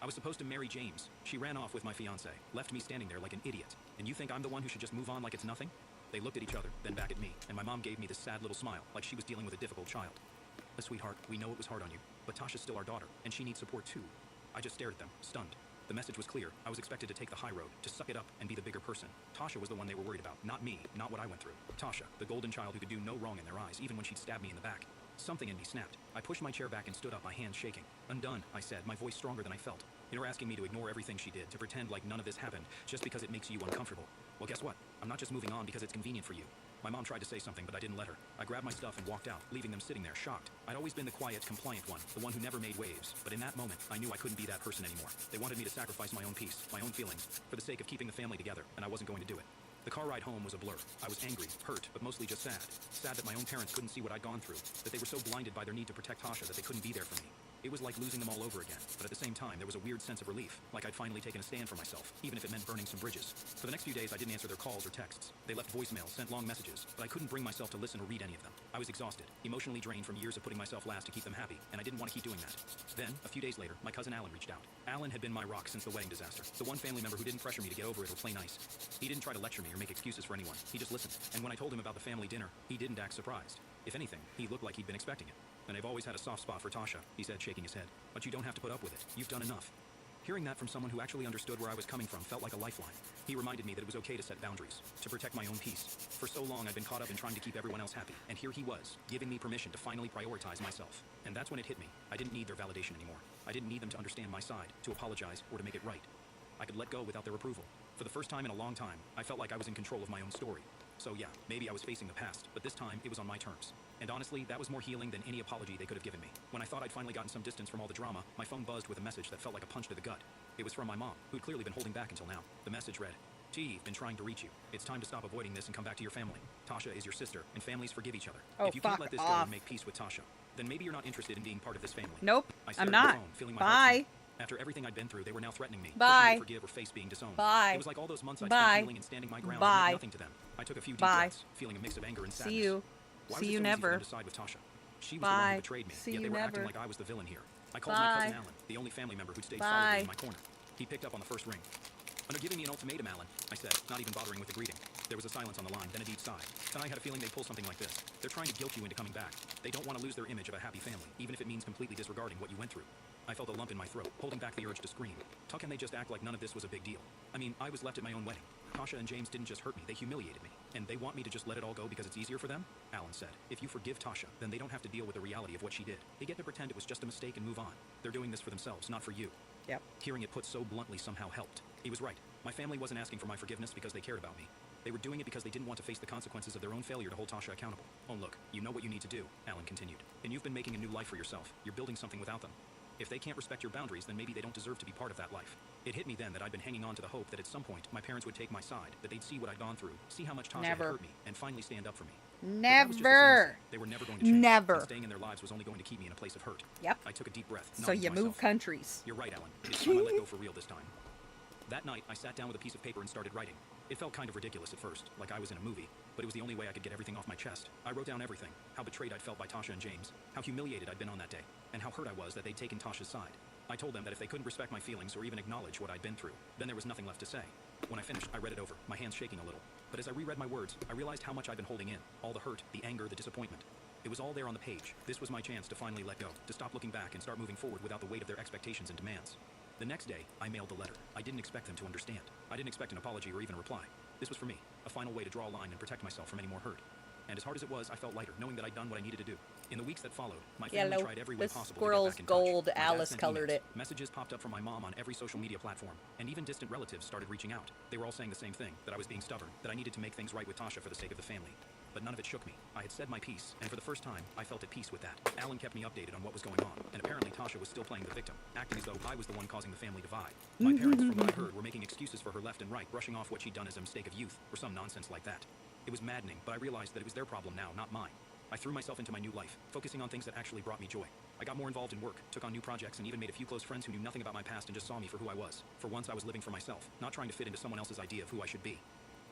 I was supposed to marry James. She ran off with my fiancé, left me standing there like an idiot. And you think I'm the one who should just move on like it's nothing? They looked at each other, then back at me, and my mom gave me this sad little smile, like she was dealing with a difficult child. Sweetheart, we know it was hard on you, but Tasha's still our daughter, and she needs support too. I just stared at them, stunned. The message was clear. I was expected to take the high road, to suck it up and be the bigger person. Tasha was the one they were worried about, not me, not what I went through. Tasha, the golden child who could do no wrong in their eyes, even when she'd stab me in the back. Something in me snapped. I pushed my chair back and stood up, my hands shaking. Undone, I said, my voice stronger than I felt. You're asking me to ignore everything she did, to pretend like none of this happened, just because it makes you uncomfortable. Well, guess what? I'm not just moving on because it's convenient for you. My mom tried to say something, but I didn't let her. I grabbed my stuff and walked out, leaving them sitting there, shocked. I'd always been the quiet, compliant one, the one who never made waves. But in that moment, I knew I couldn't be that person anymore. They wanted me to sacrifice my own peace, my own feelings, for the sake of keeping the family together, and I wasn't going to do it. The car ride home was a blur. I was angry, hurt, but mostly just sad. Sad that my own parents couldn't see what I'd gone through, that they were so blinded by their need to protect Tasha that they couldn't be there for me. It was like losing them all over again, but at the same time, there was a weird sense of relief, like I'd finally taken a stand for myself, even if it meant burning some bridges. For the next few days, I didn't answer their calls or texts. They left voicemails, sent long messages, but I couldn't bring myself to listen or read any of them. I was exhausted, emotionally drained from years of putting myself last to keep them happy, and I didn't want to keep doing that. Then, a few days later, my cousin Alan reached out. Alan had been my rock since the wedding disaster, the one family member who didn't pressure me to get over it or play nice. He didn't try to lecture me or make excuses for anyone. He just listened, and when I told him about the family dinner, he didn't act surprised. If anything, he looked like he'd been expecting it. And I've always had a soft spot for Tasha, he said, shaking his head. But you don't have to put up with it. You've done enough. Hearing that from someone who actually understood where I was coming from felt like a lifeline. He reminded me that it was okay to set boundaries, to protect my own peace. For so long I'd been caught up in trying to keep everyone else happy, and here he was, giving me permission to finally prioritize myself. And that's when it hit me. I didn't need their validation anymore. I didn't need them to understand my side, to apologize, or to make it right. I could let go without their approval. For the first time in a long time, I felt like I was in control of my own story. So yeah, maybe I was facing the past, but this time it was on my terms. And honestly, that was more healing than any apology they could have given me. When I thought I'd finally gotten some distance from all the drama, my phone buzzed with a message that felt like a punch to the gut. It was from my mom, who'd clearly been holding back until now. The message read, "T, been trying to reach you. It's time to stop avoiding this and come back to your family. Tasha is your sister, and families forgive each other. Oh, if you can't fuck let this go off. and make peace with Tasha, then maybe you're not interested in being part of this family." Nope, I I'm stared at not. the phone, feeling my heart Bye. sink. After everything I'd been through, they were now threatening me. Bye. pushing me to forgive or face being disowned. Bye. It was like all those months I'd Bye. spent healing and standing my ground Bye. meant nothing to them. I took a few deep Bye. breaths, feeling a mix of anger and sadness. See you. Why See was it you so easy for never. them to side with Tasha? She was the one Bye. who betrayed me, See yet you they were acting never. like I was the villain here. I called my Bye. cousin Alan, the only family member who'd stayed Bye. solidly in my corner. He picked up on the first ring. "Under giving me an ultimatum, Alan," I said, not even bothering with the greeting. There was a silence on the line, then a deep sigh. Then I had a feeling they'd pull something like this. They're trying to guilt you into coming back. They don't want to lose their image of a happy family, even if it means completely disregarding what you went through. I felt a lump in my throat, holding back the urge to scream. How can they just act like none of this was a big deal? I mean, I was left at my own wedding. Tasha and James didn't just hurt me, they humiliated me. And they want me to just let it all go because it's easier for them? Alan said, "If you forgive Tasha, then they don't have to deal with the reality of what she did. They get to pretend it was just a mistake and move on. They're doing this for themselves, not for you." Yep. Hearing it put so bluntly somehow helped. He was right. My family wasn't asking for my forgiveness because they cared about me. They were doing it because they didn't want to face the consequences of their own failure to hold Tasha accountable. "Oh look, you know what you need to do," Alan continued. "And you've been making a new life for yourself. You're building something without them. If they can't respect your boundaries, then maybe they don't deserve to be part of that life." It hit me then that I'd been hanging on to the hope that at some point my parents would take my side, that they'd see what I'd gone through, see how much Tasha had Never. hurt me, and finally stand up for me. But that was just a Never. fantasy. They were never going to change. Never. And staying in their lives was only going to keep me in a place of hurt. Yep. I took a deep breath. So nodding you to move myself. countries. You're right, Alan. It's time I let go for real this time. That night, I sat down with a piece of paper and started writing. It felt kind of ridiculous at first, like I was in a movie, but it was the only way I could get everything off my chest. I wrote down everything, how betrayed I'd felt by Tasha and James, how humiliated I'd been on that day, and how hurt I was that they'd taken Tasha's side. I told them that if they couldn't respect my feelings or even acknowledge what I'd been through, then there was nothing left to say. When I finished, I read it over, my hands shaking a little. But as I reread my words, I realized how much I'd been holding in. All the hurt, the anger, the disappointment. It was all there on the page. This was my chance to finally let go, to stop looking back and start moving forward without the weight of their expectations and demands. The next day, I mailed the letter. I didn't expect them to understand. I didn't expect an apology or even a reply. This was for me, a final way to draw a line and protect myself from any more hurt. And as hard as it was, I felt lighter, knowing that I'd done what I needed to do. In the weeks that followed, my family Yellow. tried every way The possible squirrel's to get back in touch. gold. My dad Alice sent colored emails. it. Messages popped up from my mom on every social media platform, and even distant relatives started reaching out. They were all saying the same thing, that I was being stubborn, that I needed to make things right with Tasha for the sake of the family. But none of it shook me. I had said my piece, and for the first time, I felt at peace with that. Alan kept me updated on what was going on, and apparently Tasha was still playing the victim, acting as though I was the one causing the family divide. My parents, from what I heard, were making excuses for her left and right, brushing off what she'd done as a mistake of youth, or some nonsense like that. It was maddening, but I realized that it was their problem now, not mine. I threw myself into my new life, focusing on things that actually brought me joy. I got more involved in work, took on new projects, and even made a few close friends who knew nothing about my past and just saw me for who I was. For once, I was living for myself, not trying to fit into someone else's idea of who I should be.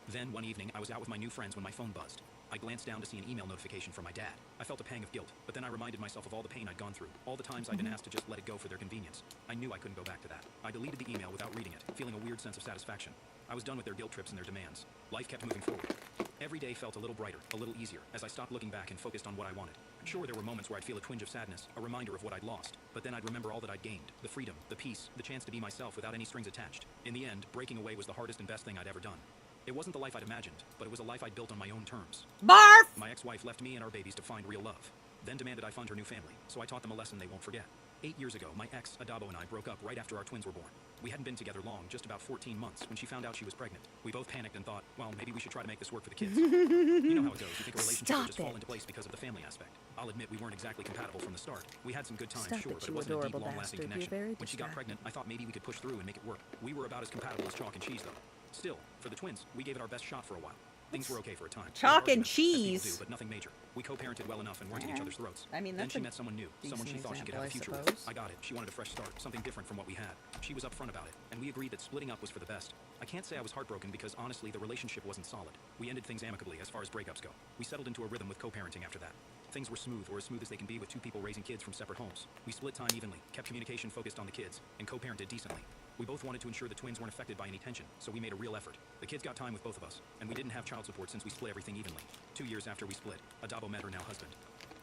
Then, one evening, I was out with my new friends when my phone buzzed. I glanced down to see an email notification from my dad. I felt a pang of guilt, but then I reminded myself of all the pain I'd gone through, all the times I'd been asked to just let it go for their convenience. I knew I couldn't go back to that. I deleted the email without reading it, feeling a weird sense of satisfaction. I was done with their guilt trips and their demands. Life kept moving forward. Every day felt a little brighter, a little easier, as I stopped looking back and focused on what I wanted. Sure, there were moments where I'd feel a twinge of sadness, a reminder of what I'd lost, but then I'd remember all that I'd gained, the freedom, the peace, the chance to be myself without any strings attached. In the end, breaking away was the hardest and best thing I'd ever done. It wasn't the life I'd imagined, but it was a life I'd built on my own terms. Barf! My ex-wife left me and our babies to find real love, then demanded I fund her new family, so I taught them a lesson they won't forget. 8 years ago, my ex, Adabo, and I broke up right after our twins were born. We hadn't been together long, just about 14 months, when she found out she was pregnant. We both panicked and thought, well, maybe we should try to make this work for the kids. You know how it goes. You think a relationship will just fall into place because of the family aspect. I'll admit we weren't exactly compatible from the start. We had some good times, Stop sure, it, but you it wasn't a deep, adorable long-lasting bastard. You're connection. very When she got distracting. pregnant, I thought maybe we could push through and make it work. We were about as compatible as chalk and cheese, though. Still, for the twins, we gave it our best shot for a while. Things were okay for a time. Chalk and Arguments, as people cheese. do, but nothing major. We co-parented well enough and weren't at each other's throats. I mean, Then that's she a met someone new, someone she decent thought she could have a future example, I with. suppose. I got it. She wanted a fresh start, something different from what we had. She was upfront about it, and we agreed that splitting up was for the best. I can't say I was heartbroken because honestly, the relationship wasn't solid. We ended things amicably as far as breakups go. We settled into a rhythm with co-parenting after that. Things were smooth, or as smooth as they can be with two people raising kids from separate homes. We split time evenly, kept communication focused on the kids, and co-parented decently. We both wanted to ensure the twins weren't affected by any tension, so we made a real effort. The kids got time with both of us, and we didn't have child support since we split everything evenly. 2 years after we split, Adabo met her now husband.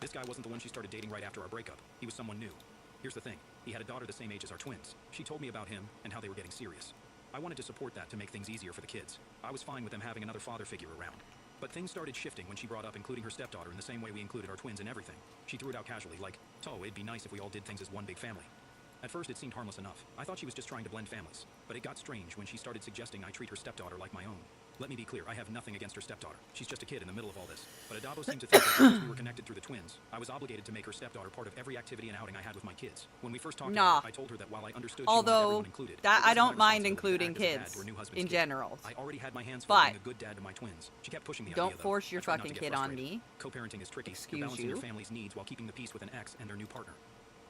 This guy wasn't the one she started dating right after our breakup. He was someone new. Here's the thing. He had a daughter the same age as our twins. She told me about him and how they were getting serious. I wanted to support that to make things easier for the kids. I was fine with them having another father figure around. But things started shifting when she brought up including her stepdaughter in the same way we included our twins in everything. She threw it out casually, like, "Oh, it'd be nice if we all did things as one big family." At first, it seemed harmless enough. I thought she was just trying to blend families. But it got strange when she started suggesting I treat her stepdaughter like my own. Let me be clear, I have nothing against her stepdaughter. She's just a kid in the middle of all this. But Adabo seemed to think that because we were connected through the twins, I was obligated to make her stepdaughter part of every activity and outing I had with my kids. When we first talked about it, I told her that while I understood she wanted everyone included, that I don't mind responsibility including to act as a dad kids to her new husband's in kid. general. I already had my hands full being a good dad to my twins. She kept pushing the idea, Don't though. force your I tried not fucking to get kid on frustrated. me. Co-parenting is tricky. Excuse You're balancing you. your family's needs while keeping the peace with an ex and their new partner.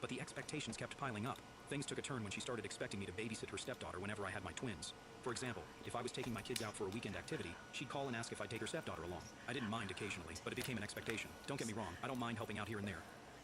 But the expectations kept piling up. Things took a turn when she started expecting me to babysit her stepdaughter whenever I had my twins. For example, if I was taking my kids out for a weekend activity, she'd call and ask if I'd take her stepdaughter along. I didn't mind occasionally, but it became an expectation. Don't get me wrong, I don't mind helping out here and there.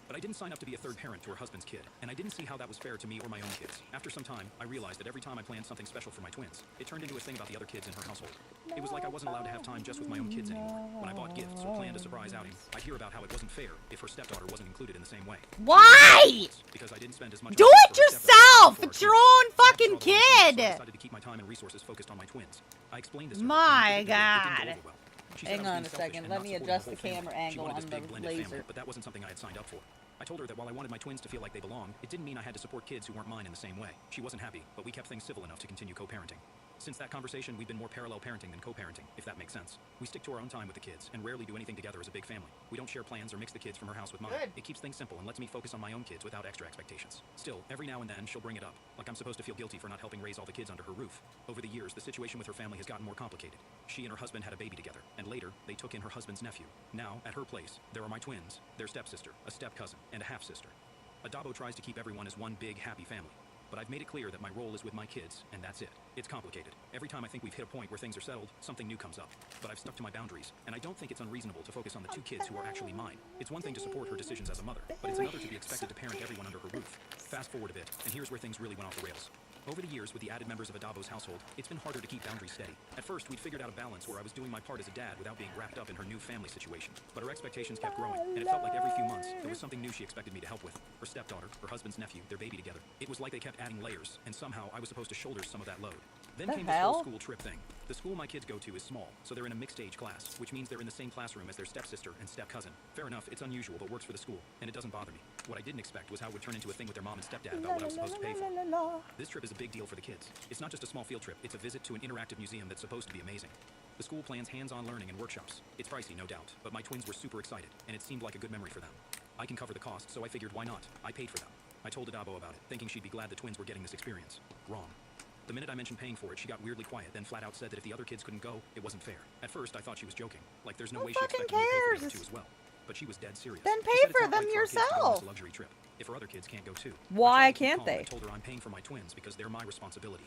But I didn't sign up to be a third parent to her husband's kid, and I didn't see how that was fair to me or my own kids. After some time, I realized that every time I planned something special for my twins, it turned into a thing about the other kids in her household. It was like I wasn't allowed to have time just with my own kids anymore. When I bought gifts or planned a surprise outing, I'd hear about how it wasn't fair if her stepdaughter wasn't included in the same way. Why? Because I didn't spend as much Do time it for her stepdaughter yourself! before It's her your twins. own I had to fucking draw the line somewhere, so I kid! decided to keep my time and resources focused on my twins. I explained this to her, My and it didn't go God. over well. She said Hang I was on being a selfish second. and Let not me supporting adjust whole the camera family. She angle wanted on this the big blended laser. family, but that wasn't something I had signed up for. I told her that while I wanted my twins to feel like they belonged, it didn't mean I had to support kids who weren't mine in the same way. She wasn't happy, but we kept things civil enough to continue co-parenting. Since that conversation, we've been more parallel parenting than co-parenting, if that makes sense. We stick to our own time with the kids and rarely do anything together as a big family. We don't share plans or mix the kids from her house with mine. Good. It keeps things simple and lets me focus on my own kids without extra expectations. Still, every now and then she'll bring it up, like I'm supposed to feel guilty for not helping raise all the kids under her roof. Over the years, the situation with her family has gotten more complicated. She and her husband had a baby together, and later, they took in her husband's nephew. Now, at her place, there are my twins, their stepsister, a step-cousin, and a half-sister. Adabo tries to keep everyone as one big, happy family. But I've made it clear that my role is with my kids, and that's it. It's complicated. Every time I think we've hit a point where things are settled, something new comes up. But I've stuck to my boundaries, and I don't think it's unreasonable to focus on the two kids who are actually mine. It's one thing to support her decisions as a mother, but it's another to be expected to parent everyone under her roof. Fast forward a bit, and here's where things really went off the rails. Over the years, with the added members of Adabo's household, it's been harder to keep boundaries steady. At first, we'd figured out a balance where I was doing my part as a dad without being wrapped up in her new family situation. But her expectations kept growing, and it felt like every few months, there was something new she expected me to help with. Her stepdaughter, her husband's nephew, their baby together. It was like they kept adding layers, and somehow I was supposed to shoulder some of that load. Then came this whole school trip thing. The school my kids go to is small, so they're in a mixed-age class, which means they're in the same classroom as their stepsister and step-cousin. Fair enough, it's unusual, but works for the school, and it doesn't bother me. What I didn't expect was how it would turn into a thing with their mom and stepdad about what I was supposed to pay for. This trip is a big deal for the kids. It's not just a small field trip, it's a visit to an interactive museum that's supposed to be amazing. The school plans hands-on learning and workshops. It's pricey, no doubt, but my twins were super excited, and it seemed like a good memory for them. I can cover the cost, so I figured why not? I paid for them. I told Adabo about it, thinking she'd be glad the twins were getting this experience. Wrong. The minute I mentioned paying for it, she got weirdly quiet, then flat out said that if the other kids couldn't go, it wasn't fair. At first, I thought she was joking. Like, there's no way she expected me to pay for the other two as well. But she was dead serious. Then She pay said it's for not them right our kids to go on yourself. this luxury trip if her other kids can't go too. Why I tried to keep can't calm. they? I told her I'm paying for my twins because they're my responsibility.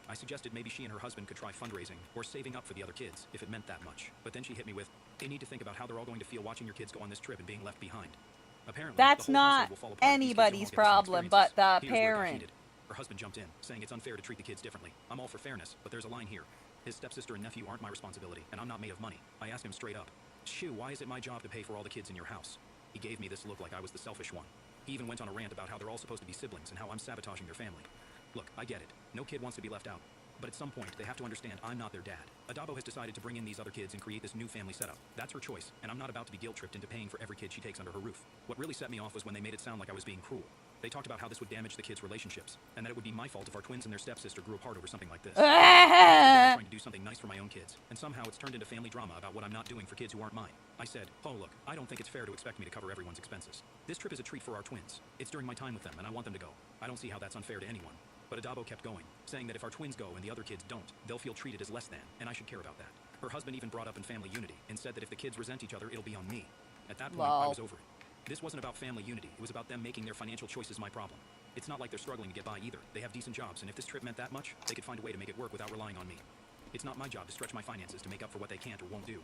I suggested maybe she and her husband could try fundraising or saving up for the other kids if it meant that much. But then she hit me with, they need to think about how they're all going to feel watching your kids go on this trip and being left behind. Apparently, That's the whole household not will fall apart if these kids don't all anybody's get the same problem but experiences. the Here's where it got parent. heated. Her husband jumped in, saying it's unfair to treat the kids differently. I'm all for fairness, but there's a line here. His stepsister and nephew aren't my responsibility, and I'm not made of money. I asked him straight up, Shoo, why is it my job to pay for all the kids in your house? He gave me this look like I was the selfish one. He even went on a rant about how they're all supposed to be siblings and how I'm sabotaging their family. Look, I get it. No kid wants to be left out. But at some point, they have to understand I'm not their dad. Adabo has decided to bring in these other kids and create this new family setup. That's her choice, and I'm not about to be guilt-tripped into paying for every kid she takes under her roof. What really set me off was when they made it sound like I was being cruel. They talked about how this would damage the kids' relationships, and that it would be my fault if our twins and their stepsister grew apart over something like this. I'm trying to do something nice for my own kids, and somehow it's turned into family drama about what I'm not doing for kids who aren't mine. I said, oh look, I don't think it's fair to expect me to cover everyone's expenses. This trip is a treat for our twins. It's during my time with them, and I want them to go. I don't see how that's unfair to anyone. But Adabo kept going, saying that if our twins go and the other kids don't, they'll feel treated as less than, and I should care about that. Her husband even brought up in family unity, and said that if the kids resent each other, it'll be on me. At that point, I was over it. This wasn't about family unity, it was about them making their financial choices my problem. It's not like they're struggling to get by either. They have decent jobs, and if this trip meant that much, they could find a way to make it work without relying on me. It's not my job to stretch my finances to make up for what they can't or won't do.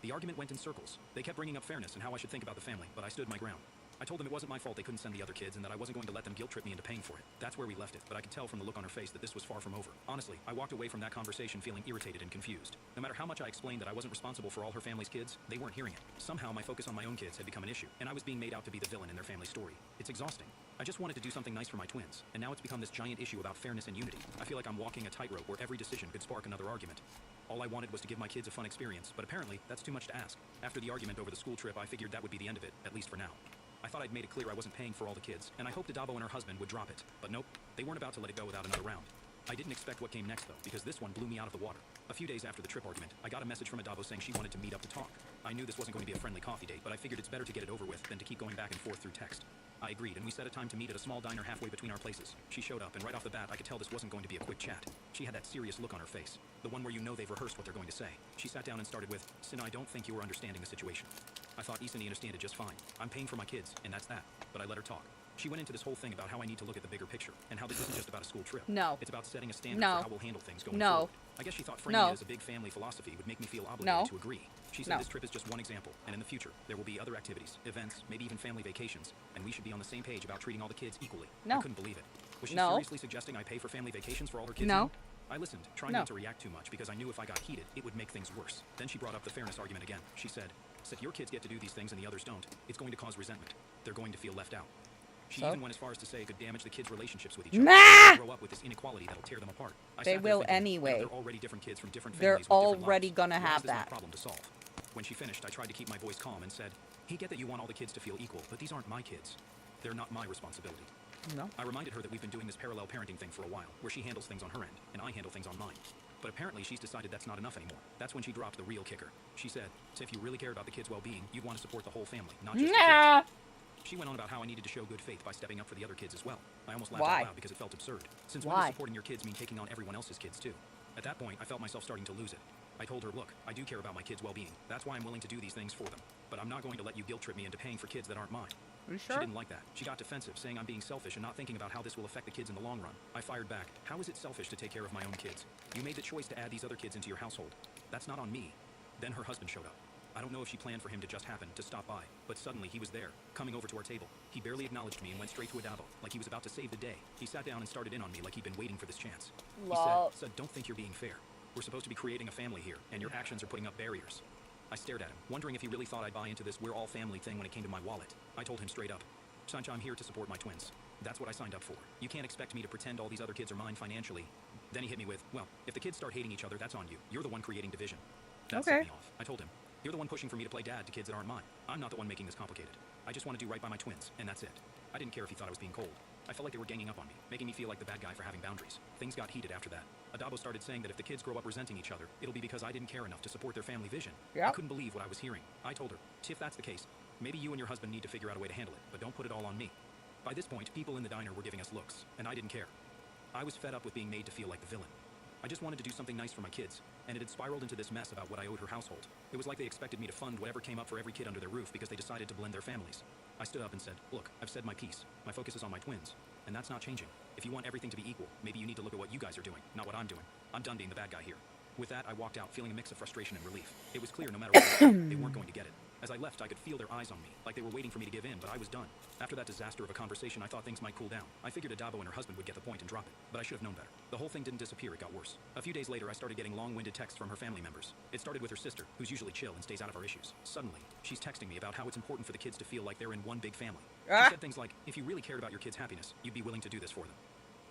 The argument went in circles. They kept bringing up fairness and how I should think about the family, but I stood my ground. I told them it wasn't my fault they couldn't send the other kids and that I wasn't going to let them guilt-trip me into paying for it. That's where we left it, but I could tell from the look on her face that this was far from over. Honestly, I walked away from that conversation feeling irritated and confused. No matter how much I explained that I wasn't responsible for all her family's kids, they weren't hearing it. Somehow my focus on my own kids had become an issue, and I was being made out to be the villain in their family story. It's exhausting. I just wanted to do something nice for my twins, and now it's become this giant issue about fairness and unity. I feel like I'm walking a tightrope where every decision could spark another argument. All I wanted was to give my kids a fun experience, but apparently that's too much to ask. After the argument over the school trip, I figured that would be the end of it, at least for now. I thought I'd made it clear I wasn't paying for all the kids, and I hoped Adabo and her husband would drop it. But nope, they weren't about to let it go without another round. I didn't expect what came next, though, because this one blew me out of the water. A few days after the trip argument, I got a message from Adabo saying she wanted to meet up to talk. I knew this wasn't going to be a friendly coffee date, but I figured it's better to get it over with than to keep going back and forth through text. I agreed, and we set a time to meet at a small diner halfway between our places. She showed up, and right off the bat, I could tell this wasn't going to be a quick chat. She had that serious look on her face, the one where you know they've rehearsed what they're going to say. She sat down and started with, "Sin, I don't think you were understanding the situation." I thought Isani understood it just fine. I'm paying for my kids, and that's that. But I let her talk. She went into this whole thing about how I need to look at the bigger picture, and how this isn't just about a school trip. No. It's about setting a standard No. for how we'll handle things going No. forward. I guess she thought framing No. it as a big family philosophy would make me feel obligated No. to agree. She said No. this trip is just one example, and in the future, there will be other activities, events, maybe even family vacations, and we should be on the same page about treating all the kids equally. No. I couldn't believe it. Was she No. seriously suggesting I pay for family vacations for all her kids No. now? I listened, trying No. not to react too much because I knew if I got heated, it would make things worse. Then she brought up the fairness argument again. She said, "So if your kids get to do these things and the others don't, it's going to cause resentment. They're going to feel left out." She So? even went as far as to say it could damage the kids' relationships with each other. Nah! They'll grow up with this inequality that'll tear them apart. I They sat there will thinking, anyway. they're already different kids from different They're families with different already lives. gonna Why have is this my that. problem to solve? When she finished, I tried to keep my voice calm and said, "He get that you want all the kids to feel equal, but these aren't my kids. They're not my responsibility." No. I reminded her that we've been doing this parallel parenting thing for a while, where she handles things on her end, and I handle things on mine. But apparently she's decided that's not enough anymore. That's when she dropped the real kicker. She said, "So if you really care about the kids' well-being, you'd want to support the whole family, not just the Nah. kids." She went on about how I needed to show good faith by stepping up for the other kids as well. I almost laughed Why? out loud because it felt absurd. Since when Why? does supporting your kids mean taking on everyone else's kids too? At that point, I felt myself starting to lose it. I told her, "Look, I do care about my kids' well-being. That's why I'm willing to do these things for them. But I'm not going to let you guilt trip me into paying for kids that aren't mine." Are you She sure? didn't like that. She got defensive, saying I'm being selfish and not thinking about how this will affect the kids in the long run. I fired back, "How is it selfish to take care of my own kids? You made the choice to add these other kids into your household. That's not on me." Then her husband showed up. I don't know if she planned for him to just happen to stop by, but suddenly he was there, coming over to our table. He barely acknowledged me and went straight to Adabo, like he was about to save the day. He sat down and started in on me like he'd been waiting for this chance. Lol. He said, "Don't think you're being fair. We're supposed to be creating a family here, and your actions are putting up barriers." I stared at him, wondering if he really thought I'd buy into this we're all family thing when it came to my wallet. I told him straight up, "Sancha, I'm here to support my twins. That's what I signed up for. You can't expect me to pretend all these other kids are mine financially." Then he hit me with, "Well, if the kids start hating each other, that's on you. You're the one creating division." That set Okay. me off. I told him, "You're the one pushing for me to play dad to kids that aren't mine. I'm not the one making this complicated. I just want to do right by my twins, and that's it." I didn't care if he thought I was being cold. I felt like they were ganging up on me, making me feel like the bad guy for having boundaries. Things got heated after that. Adabo started saying that if the kids grow up resenting each other, it'll be because I didn't care enough to support their family vision. Yep. I couldn't believe what I was hearing. I told her, "If that's the case, maybe you and your husband need to figure out a way to handle it, but don't put it all on me." By this point, people in the diner were giving us looks, and I didn't care. I was fed up with being made to feel like the villain. I just wanted to do something nice for my kids, and it had spiraled into this mess about what I owed her household. It was like they expected me to fund whatever came up for every kid under their roof because they decided to blend their families. I stood up and said, "Look, I've said my piece. My focus is on my twins, and that's not changing. If you want everything to be equal, maybe you need to look at what you guys are doing, not what I'm doing. I'm done being the bad guy here." With that, I walked out feeling a mix of frustration and relief. It was clear no matter what they did, they weren't going to get it. As I left, I could feel their eyes on me, like they were waiting for me to give in, but I was done. After that disaster of a conversation, I thought things might cool down. I figured Adabo and her husband would get the point and drop it, but I should have known better. The whole thing didn't disappear, it got worse. A few days later, I started getting long-winded texts from her family members. It started with her sister, who's usually chill and stays out of our issues. Suddenly, she's texting me about how it's important for the kids to feel like they're in one big family. She said things like, "If you really cared about your kids' happiness, you'd be willing to do this for them."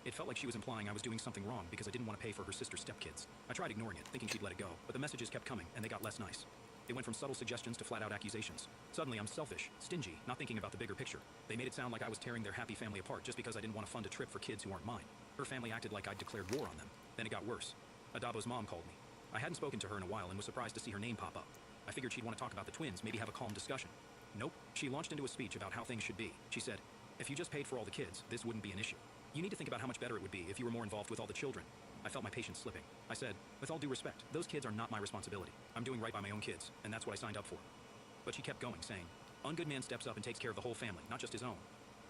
It felt like she was implying I was doing something wrong because I didn't want to pay for her sister's stepkids. I tried ignoring it, thinking she'd let it go, but the messages kept coming, and they got less nice. It went from subtle suggestions to flat-out accusations. Suddenly, I'm selfish, stingy, not thinking about the bigger picture. They made it sound like I was tearing their happy family apart just because I didn't want to fund a trip for kids who aren't mine. Her family acted like I'd declared war on them. Then it got worse. Adabo's mom called me. I hadn't spoken to her in a while and was surprised to see her name pop up. I figured she'd want to talk about the twins, maybe have a calm discussion. Nope. She launched into a speech about how things should be. She said, "If you just paid for all the kids, this wouldn't be an issue. You need to think about how much better it would be if you were more involved with all the children." I felt my patience slipping. I said, "With all due respect, those kids are not my responsibility. I'm doing right by my own kids, and that's what I signed up for." But she kept going, saying, "A good man steps up and takes care of the whole family, not just his own."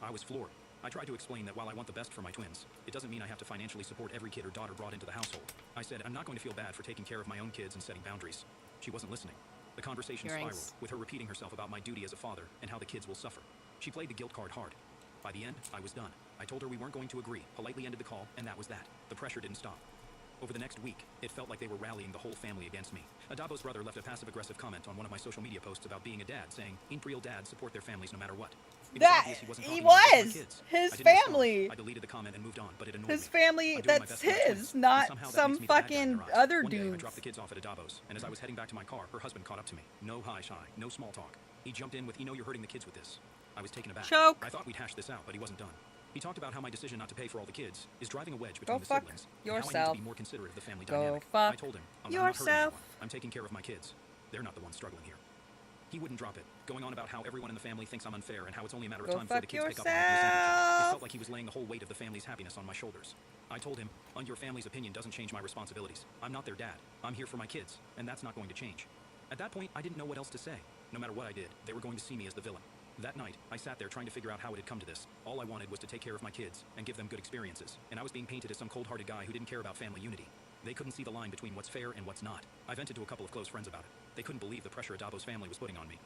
I was floored. I tried to explain that while I want the best for my twins, it doesn't mean I have to financially support every kid or daughter brought into the household. I said, "I'm not going to feel bad for taking care of my own kids and setting boundaries." She wasn't listening. The conversation spiraled, with her repeating herself about my duty as a father and how the kids will suffer. She played the guilt card hard. By the end, I was done. I told her we weren't going to agree, politely ended the call, and that was that. The pressure didn't stop. Over the next week, it felt like they were rallying the whole family against me. Adabo's brother left a passive-aggressive comment on one of my social media posts about being a dad, saying, "Ain't real dads support their families no matter what." It That obvious he wasn't he talking about just was my kids. his I didn't respond. family. I deleted the comment and moved on, but it annoyed His me. family, I'm doing my that's best for my his, twins, and not somehow that some makes me the bad guy in fucking their eyes. other One day, I dudes. dropped the kids off at Adavo's, and as I was heading back to my car, her husband caught up to me. No hi, shy, no small talk. He jumped in with, you know you're hurting the kids with this. I was taken aback. Choke. I thought we'd hash this out, but he wasn't done. He talked about how my decision not to pay for all the kids is driving a wedge between the fuck siblings, and how I need yourself. to be more considerate of the family Go dynamic. fuck I told him, I'm not hurting yourself. anyone. I'm taking care of my kids. They're not the ones struggling here. He wouldn't drop it, going on about how everyone in the family thinks I'm unfair and how it's only a matter of Go time before the fuck kids pick up on it and resent each other. It yourself. felt like he was laying the whole weight of the family's happiness on my shoulders. I told him, your family's opinion doesn't change my responsibilities. I'm not their dad. I'm here for my kids, and that's not going to change. At that point, I didn't know what else to say. No matter what I did, they were going to see me as the villain. That night, I sat there trying to figure out how it had come to this. All I wanted was to take care of my kids and give them good experiences, and I was being painted as some cold-hearted guy who didn't care about family unity. They couldn't see the line between what's fair and what's not. I vented to a couple of close friends about it. They couldn't believe the pressure Adavo's family was putting on me.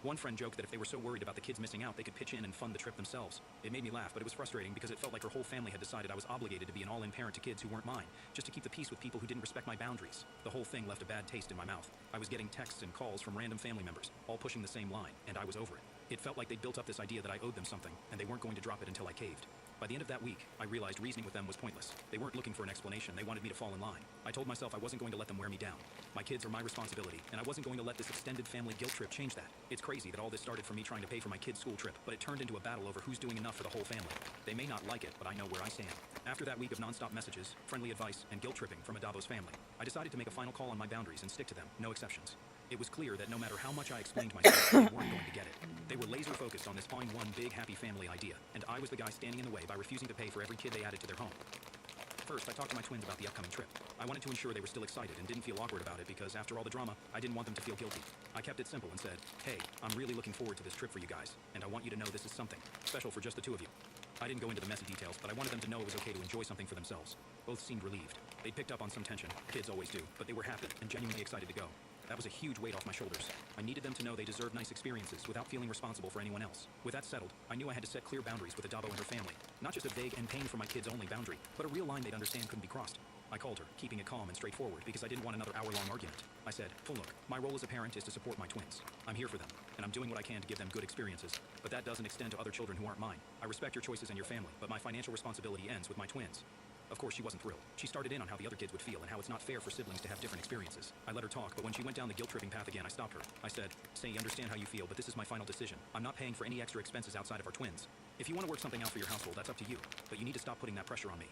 One friend joked that if they were so worried about the kids missing out, they could pitch in and fund the trip themselves. It made me laugh, but it was frustrating because it felt like her whole family had decided I was obligated to be an all-in parent to kids who weren't mine, just to keep the peace with people who didn't respect my boundaries. The whole thing left a bad taste in my mouth. I was getting texts and calls from random family members, all pushing the same line, and I was over it. It felt like they'd built up this idea that I owed them something, and they weren't going to drop it until I caved. By the end of that week, I realized reasoning with them was pointless. They weren't looking for an explanation, they wanted me to fall in line. I told myself I wasn't going to let them wear me down. My kids are my responsibility, and I wasn't going to let this extended family guilt trip change that. It's crazy that all this started from me trying to pay for my kids' school trip, but it turned into a battle over who's doing enough for the whole family. They may not like it, but I know where I stand. After that week of non-stop messages, friendly advice, and guilt tripping from Adavo's family, I decided to make a final call on my boundaries and stick to them, no exceptions. It was clear that no matter how much I explained myself, they weren't going to get it. They were laser focused on this fine one big happy family idea, and I was the guy standing in the way by refusing to pay for every kid they added to their home. First, I talked to my twins about the upcoming trip. I wanted to ensure they were still excited and didn't feel awkward about it because after all the drama, I didn't want them to feel guilty. I kept it simple and said, hey, I'm really looking forward to this trip for you guys, and I want you to know this is something special for just the two of you. I didn't go into the messy details, but I wanted them to know it was okay to enjoy something for themselves. Both seemed relieved. They picked up on some tension. Kids always do, but they were happy and genuinely excited to go. That was a huge weight off my shoulders. I needed them to know they deserved nice experiences without feeling responsible for anyone else. With that settled, I knew I had to set clear boundaries with Adavo and her family. Not just a vague and paying for my kids only boundary, but a real line they'd understand couldn't be crossed. I called her, keeping it calm and straightforward because I didn't want another hour-long argument. I said, look, my role as a parent is to support my twins. I'm here for them, and I'm doing what I can to give them good experiences, but that doesn't extend to other children who aren't mine. I respect your choices and your family, but my financial responsibility ends with my twins. Of course, she wasn't thrilled. She started in on how the other kids would feel and how it's not fair for siblings to have different experiences. I let her talk, but when she went down the guilt-tripping path again, I stopped her. I said, say, understand how you feel, but this is my final decision. I'm not paying for any extra expenses outside of our twins. If you want to work something out for your household, that's up to you, but you need to stop putting that pressure on me.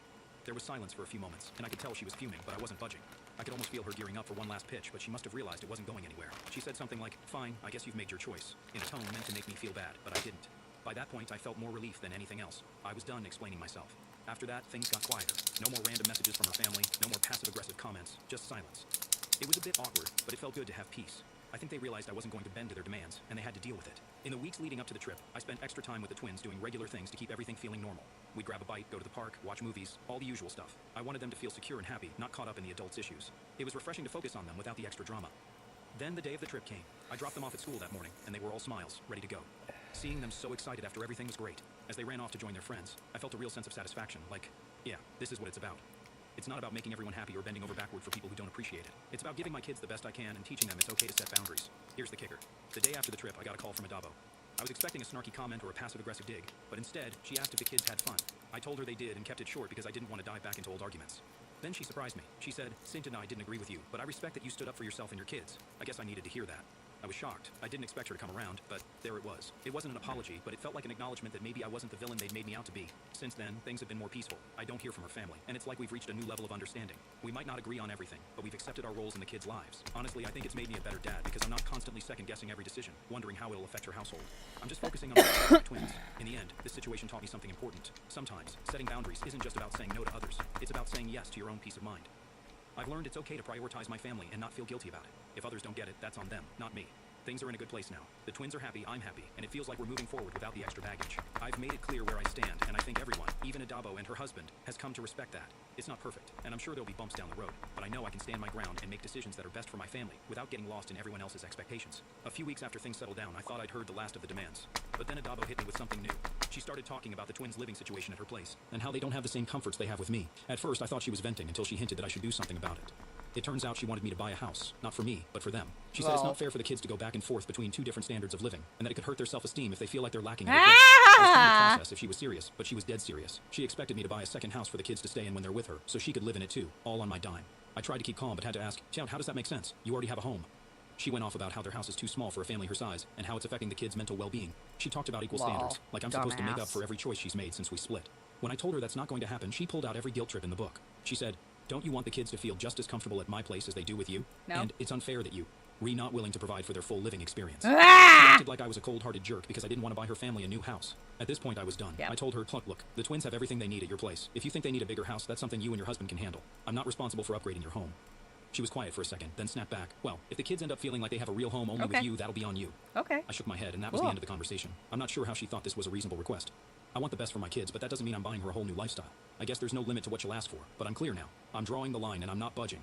There was silence for a few moments, and I could tell she was fuming, but I wasn't budging. I could almost feel her gearing up for one last pitch, but she must have realized it wasn't going anywhere. She said something like, fine, I guess you've made your choice, in a tone meant to make me feel bad, but I didn't. By that point, I felt more relief than anything else. I was done explaining myself. After that, things got quieter. No more random messages from her family, no more passive-aggressive comments, just silence. It was a bit awkward, but it felt good to have peace. I think they realized I wasn't going to bend to their demands, and they had to deal with it. In the weeks leading up to the trip, I spent extra time with the twins doing regular things to keep everything feeling normal. We'd grab a bite, go to the park, watch movies, all the usual stuff. I wanted them to feel secure and happy, not caught up in the adults' issues. It was refreshing to focus on them without the extra drama. Then the day of the trip came. I dropped them off at school that morning, and they were all smiles, ready to go. Seeing them so excited after everything was great. As they ran off to join their friends, I felt a real sense of satisfaction, like, yeah, this is what it's about. It's not about making everyone happy or bending over backward for people who don't appreciate it. It's about giving my kids the best I can and teaching them it's okay to set boundaries. Here's the kicker. The day after the trip, I got a call from Adavo. I was expecting a snarky comment or a passive-aggressive dig, but instead, she asked if the kids had fun. I told her they did and kept it short because I didn't want to dive back into old arguments. Then she surprised me. She said, Sint and I didn't agree with you, but I respect that you stood up for yourself and your kids. I guess I needed to hear that. I was shocked. I didn't expect her to come around, but there it was. It wasn't an apology, but it felt like an acknowledgement that maybe I wasn't the villain they'd made me out to be. Since then, things have been more peaceful. I don't hear from her family, and it's like we've reached a new level of understanding. We might not agree on everything, but we've accepted our roles in the kids' lives. Honestly, I think it's made me a better dad because I'm not constantly second-guessing every decision, wondering how it'll affect her household. I'm just focusing on my twins. In the end, this situation taught me something important. Sometimes, setting boundaries isn't just about saying no to others. It's about saying yes to your own peace of mind. I've learned it's okay to prioritize my family and not feel guilty about it. If others don't get it, that's on them, not me. Things are in a good place now. The twins are happy, I'm happy, and it feels like we're moving forward without the extra baggage. I've made it clear where I stand, and I think everyone, even Adavo and her husband, has come to respect that. It's not perfect, and I'm sure there'll be bumps down the road, but I know I can stand my ground and make decisions that are best for my family without getting lost in everyone else's expectations. A few weeks after things settled down, I thought I'd heard the last of the demands. But then Adavo hit me with something new. She started talking about the twins' living situation at her place, and how they don't have the same comforts they have with me. At first, I thought she was venting until she hinted that I should do something about it. It turns out she wanted me to buy a house, not for me, but for them. She said it's not fair for the kids to go back and forth between two different standards of living, and that it could hurt their self-esteem if they feel like they're lacking in their place. I was trying to process if she was serious, but she was dead serious. She expected me to buy a second house for the kids to stay in when they're with her, so she could live in it too, all on my dime. I tried to keep calm, but had to ask, Child, how does that make sense? You already have a home. She went off about how their house is too small for a family her size, and how it's affecting the kids' mental well-being. She talked about equal standards, like I'm supposed to make up for every choice she's made since we split. When I told her that's not going to happen, she pulled out every guilt trip in the book. She said, don't you want the kids to feel just as comfortable at my place as they do with you? No. And it's unfair that you, not willing to provide for their full living experience. Ah! She acted like I was a cold-hearted jerk because I didn't want to buy her family a new house. At this point, I was done. Yep. I told her, look, the twins have everything they need at your place. If you think they need a bigger house, that's something you and your husband can handle. I'm not responsible for upgrading your home. She was quiet for a second, then snapped back. Well, if the kids end up feeling like they have a real home only with you, that'll be on you. Okay. I shook my head, and that was the end of the conversation. I'm not sure how she thought this was a reasonable request. I want the best for my kids, but that doesn't mean I'm buying her a whole new lifestyle. I guess there's no limit to what she'll ask for, but I'm clear now. I'm drawing the line, and I'm not budging.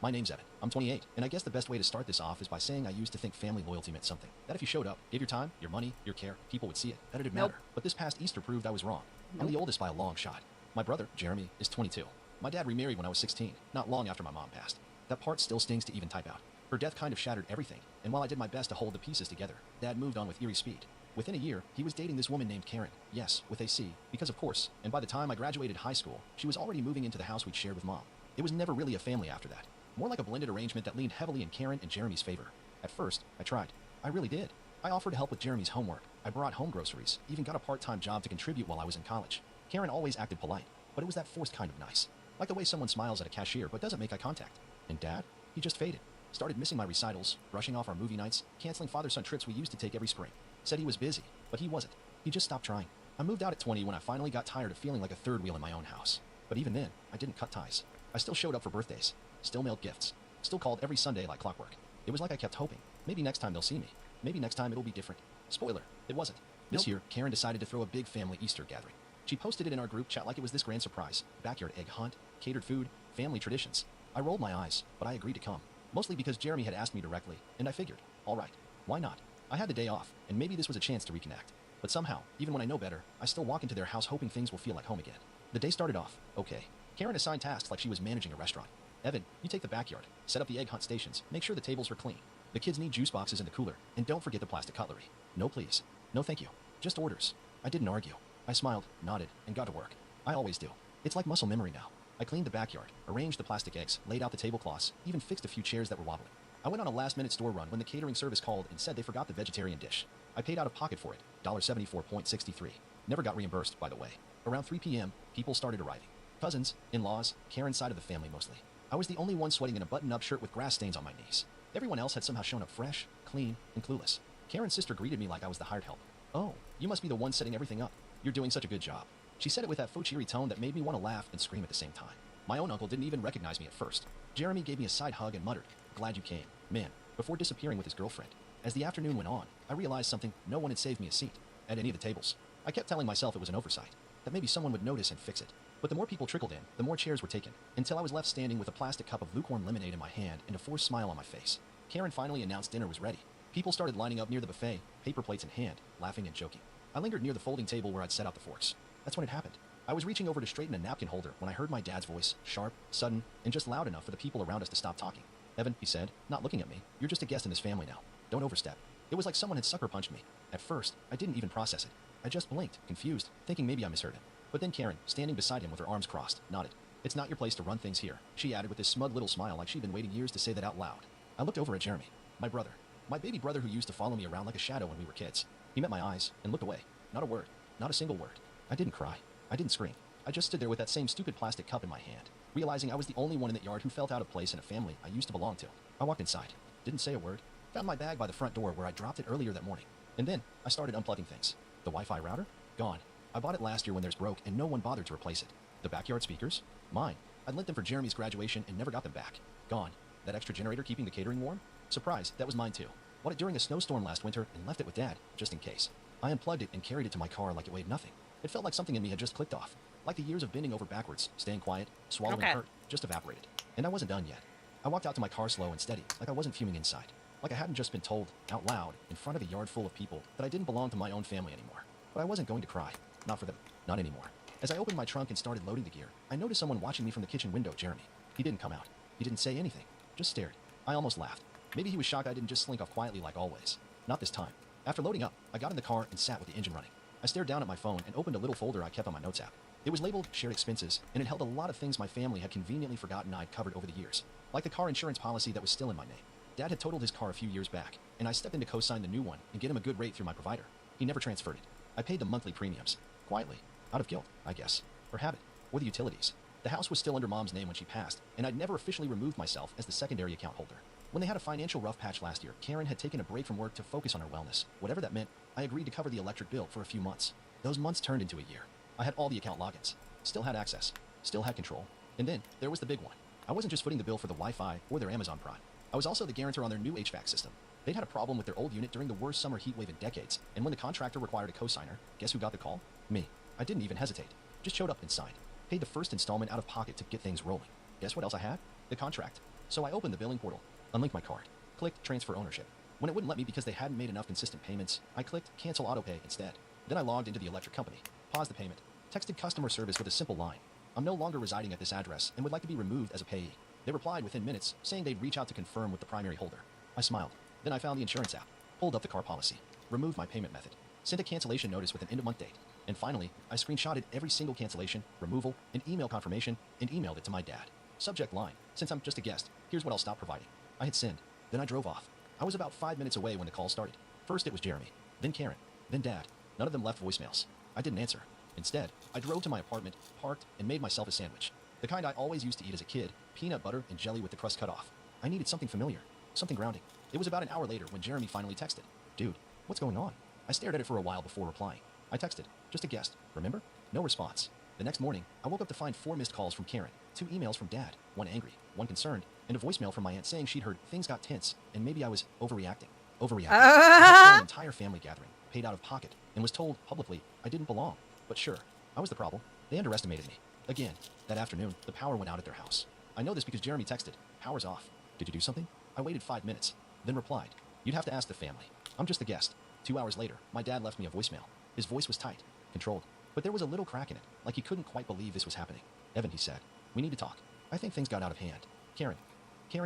My name's Evan. I'm 28, and I guess the best way to start this off is by saying I used to think family loyalty meant something. That if you showed up, gave your time, your money, your care, people would see it. That it'd matter. But this past Easter proved I was wrong. I'm the oldest by a long shot. My brother, Jeremy, is 22. My dad remarried when I was 16, not long after my mom passed. That part still stings to even type out. Her death kind of shattered everything, and while I did my best to hold the pieces together, Dad moved on with eerie speed. Within a year, he was dating this woman named Karen, yes, with a C, because of course, and by the time I graduated high school, she was already moving into the house we'd shared with Mom. It was never really a family after that. More like a blended arrangement that leaned heavily in Karen and Jeremy's favor. At first, I tried. I really did. I offered to help with Jeremy's homework. I brought home groceries, even got a part-time job to contribute while I was in college. Karen always acted polite, but it was that forced kind of nice. Like the way someone smiles at a cashier but doesn't make eye contact. And Dad? He just faded. Started missing my recitals, brushing off our movie nights, canceling father-son trips we used to take every spring. Said he was busy, but he wasn't. He just stopped trying. I moved out at 20 when I finally got tired of feeling like a third wheel in my own house. But even then, I didn't cut ties. I still showed up for birthdays, still mailed gifts, still called every Sunday like clockwork. It was like I kept hoping. Maybe next time they'll see me. Maybe next time it'll be different. Spoiler, it wasn't. This year, Karen decided to throw a big family Easter gathering. She posted it in our group chat like it was this grand surprise. Backyard egg hunt, catered food, family traditions. I rolled my eyes, but I agreed to come. Mostly because Jeremy had asked me directly, and I figured, all right, why not? I had the day off, and maybe this was a chance to reconnect. But somehow, even when I know better, I still walk into their house hoping things will feel like home again. The day started off, okay. Karen assigned tasks like she was managing a restaurant. Evan, you take the backyard, set up the egg hunt stations, make sure the tables are clean. The kids need juice boxes in the cooler, and don't forget the plastic cutlery. No please. No thank you. Just orders. I didn't argue. I smiled, nodded, and got to work. I always do. It's like muscle memory now. I cleaned the backyard, arranged the plastic eggs, laid out the tablecloths, even fixed a few chairs that were wobbling. I went on a last-minute store run when the catering service called and said they forgot the vegetarian dish. I paid out of pocket for it, $74.63. Never got reimbursed, by the way. Around 3 p.m., people started arriving. Cousins, in-laws, Karen's side of the family mostly. I was the only one sweating in a button-up shirt with grass stains on my knees. Everyone else had somehow shown up fresh, clean, and clueless. Karen's sister greeted me like I was the hired help. Oh, you must be the one setting everything up. You're doing such a good job. She said it with that faux cheery tone that made me want to laugh and scream at the same time. My own uncle didn't even recognize me at first. Jeremy gave me a side hug and muttered, "Glad you came, man," before disappearing with his girlfriend. As the afternoon went on, I realized something: no one had saved me a seat at any of the tables. I kept telling myself it was an oversight, that maybe someone would notice and fix it. But the more people trickled in, the more chairs were taken, until I was left standing with a plastic cup of lukewarm lemonade in my hand and a forced smile on my face. Karen finally announced dinner was ready. People started lining up near the buffet, paper plates in hand, laughing and joking. I lingered near the folding table where I'd set out the forks. That's when it happened. I was reaching over to straighten a napkin holder when I heard my dad's voice, sharp, sudden, and just loud enough for the people around us to stop talking. "Evan," he said, not looking at me, "you're just a guest in this family now. Don't overstep." It was like someone had sucker punched me. At first, I didn't even process it. I just blinked, confused, thinking maybe I misheard him. But then Karen, standing beside him with her arms crossed, nodded. "It's not your place to run things here," she added with this smug little smile like she'd been waiting years to say that out loud. I looked over at Jeremy, my brother, my baby brother who used to follow me around like a shadow when we were kids. He met my eyes and looked away. Not a word, not a single word. I didn't cry. I didn't scream. I just stood there with that same stupid plastic cup in my hand, realizing I was the only one in that yard who felt out of place in a family I used to belong to. I walked inside, didn't say a word, found my bag by the front door where I dropped it earlier that morning, and then I started unplugging things. The Wi-Fi router? Gone. I bought it last year when theirs broke and no one bothered to replace it. The backyard speakers? Mine. I'd lent them for Jeremy's graduation and never got them back. Gone. That extra generator keeping the catering warm? Surprise, that was mine too. Bought it during a snowstorm last winter and left it with Dad, just in case. I unplugged it and carried it to my car like it weighed nothing. It felt like something in me had just clicked off. Like the years of bending over backwards, staying quiet, swallowing hurt, just evaporated. And I wasn't done yet. I walked out to my car slow and steady, like I wasn't fuming inside. Like I hadn't just been told, out loud, in front of a yard full of people, that I didn't belong to my own family anymore. But I wasn't going to cry. Not for them. Not anymore. As I opened my trunk and started loading the gear, I noticed someone watching me from the kitchen window, Jeremy. He didn't come out. He didn't say anything, just stared. I almost laughed. Maybe he was shocked I didn't just slink off quietly like always. Not this time. After loading up, I got in the car and sat with the engine running. I stared down at my phone and opened a little folder I kept on my notes app. It was labeled Shared Expenses, and it held a lot of things my family had conveniently forgotten I'd covered over the years, like the car insurance policy that was still in my name. Dad had totaled his car a few years back, and I stepped in to co-sign the new one and get him a good rate through my provider. He never transferred it. I paid the monthly premiums, quietly, out of guilt, I guess, or habit, or the utilities. The house was still under Mom's name when she passed, and I'd never officially removed myself as the secondary account holder. When they had a financial rough patch last year, Karen had taken a break from work to focus on her wellness. Whatever that meant, I agreed to cover the electric bill for a few months. Those months turned into a year. I had all the account logins, still had access, still had control. And then, there was the big one. I wasn't just footing the bill for the Wi-Fi or their Amazon Prime. I was also the guarantor on their new HVAC system. They'd had a problem with their old unit during the worst summer heat wave in decades, and when the contractor required a co-signer, guess who got the call? Me. I didn't even hesitate. Just showed up and signed. Paid the first installment out of pocket to get things rolling. Guess what else I had? The contract. So I opened the billing portal, unlinked my card, clicked transfer ownership. When it wouldn't let me because they hadn't made enough consistent payments, I clicked cancel autopay instead. Then I logged into the electric company, paused the payment, texted customer service with a simple line. I'm no longer residing at this address and would like to be removed as a payee. They replied within minutes, saying they'd reach out to confirm with the primary holder. I smiled. Then I found the insurance app, pulled up the car policy, removed my payment method, sent a cancellation notice with an end-of-month date, and finally, I screenshotted every single cancellation, removal, and email confirmation, and emailed it to my dad. Subject line, since I'm just a guest, here's what I'll stop providing. I hit send. Then I drove off. I was about 5 minutes away when the call started. First it was Jeremy, then Karen, then Dad. None of them left voicemails. I didn't answer. Instead, I drove to my apartment, parked, and made myself a sandwich. The kind I always used to eat as a kid, peanut butter and jelly with the crust cut off. I needed something familiar, something grounding. It was about an hour later when Jeremy finally texted. Dude, what's going on? I stared at it for a while before replying. I texted, just a guest, remember? No response. The next morning, I woke up to find 4 missed calls from Karen, 2 emails from Dad, 1 angry, 1 concerned, and a voicemail from my aunt saying she'd heard things got tense, and maybe I was overreacting. I had an entire family gathering, paid out of pocket, and was told publicly I didn't belong. But sure, I was the problem. They underestimated me. Again, that afternoon, the power went out at their house. I know this because Jeremy texted, power's off. Did you do something? I waited 5 minutes, then replied, you'd have to ask the family. I'm just a guest. 2 hours later, my dad left me a voicemail. His voice was tight, controlled, but there was a little crack in it, like he couldn't quite believe this was happening. Evan, he said, we need to talk. I think things got out of hand. Karen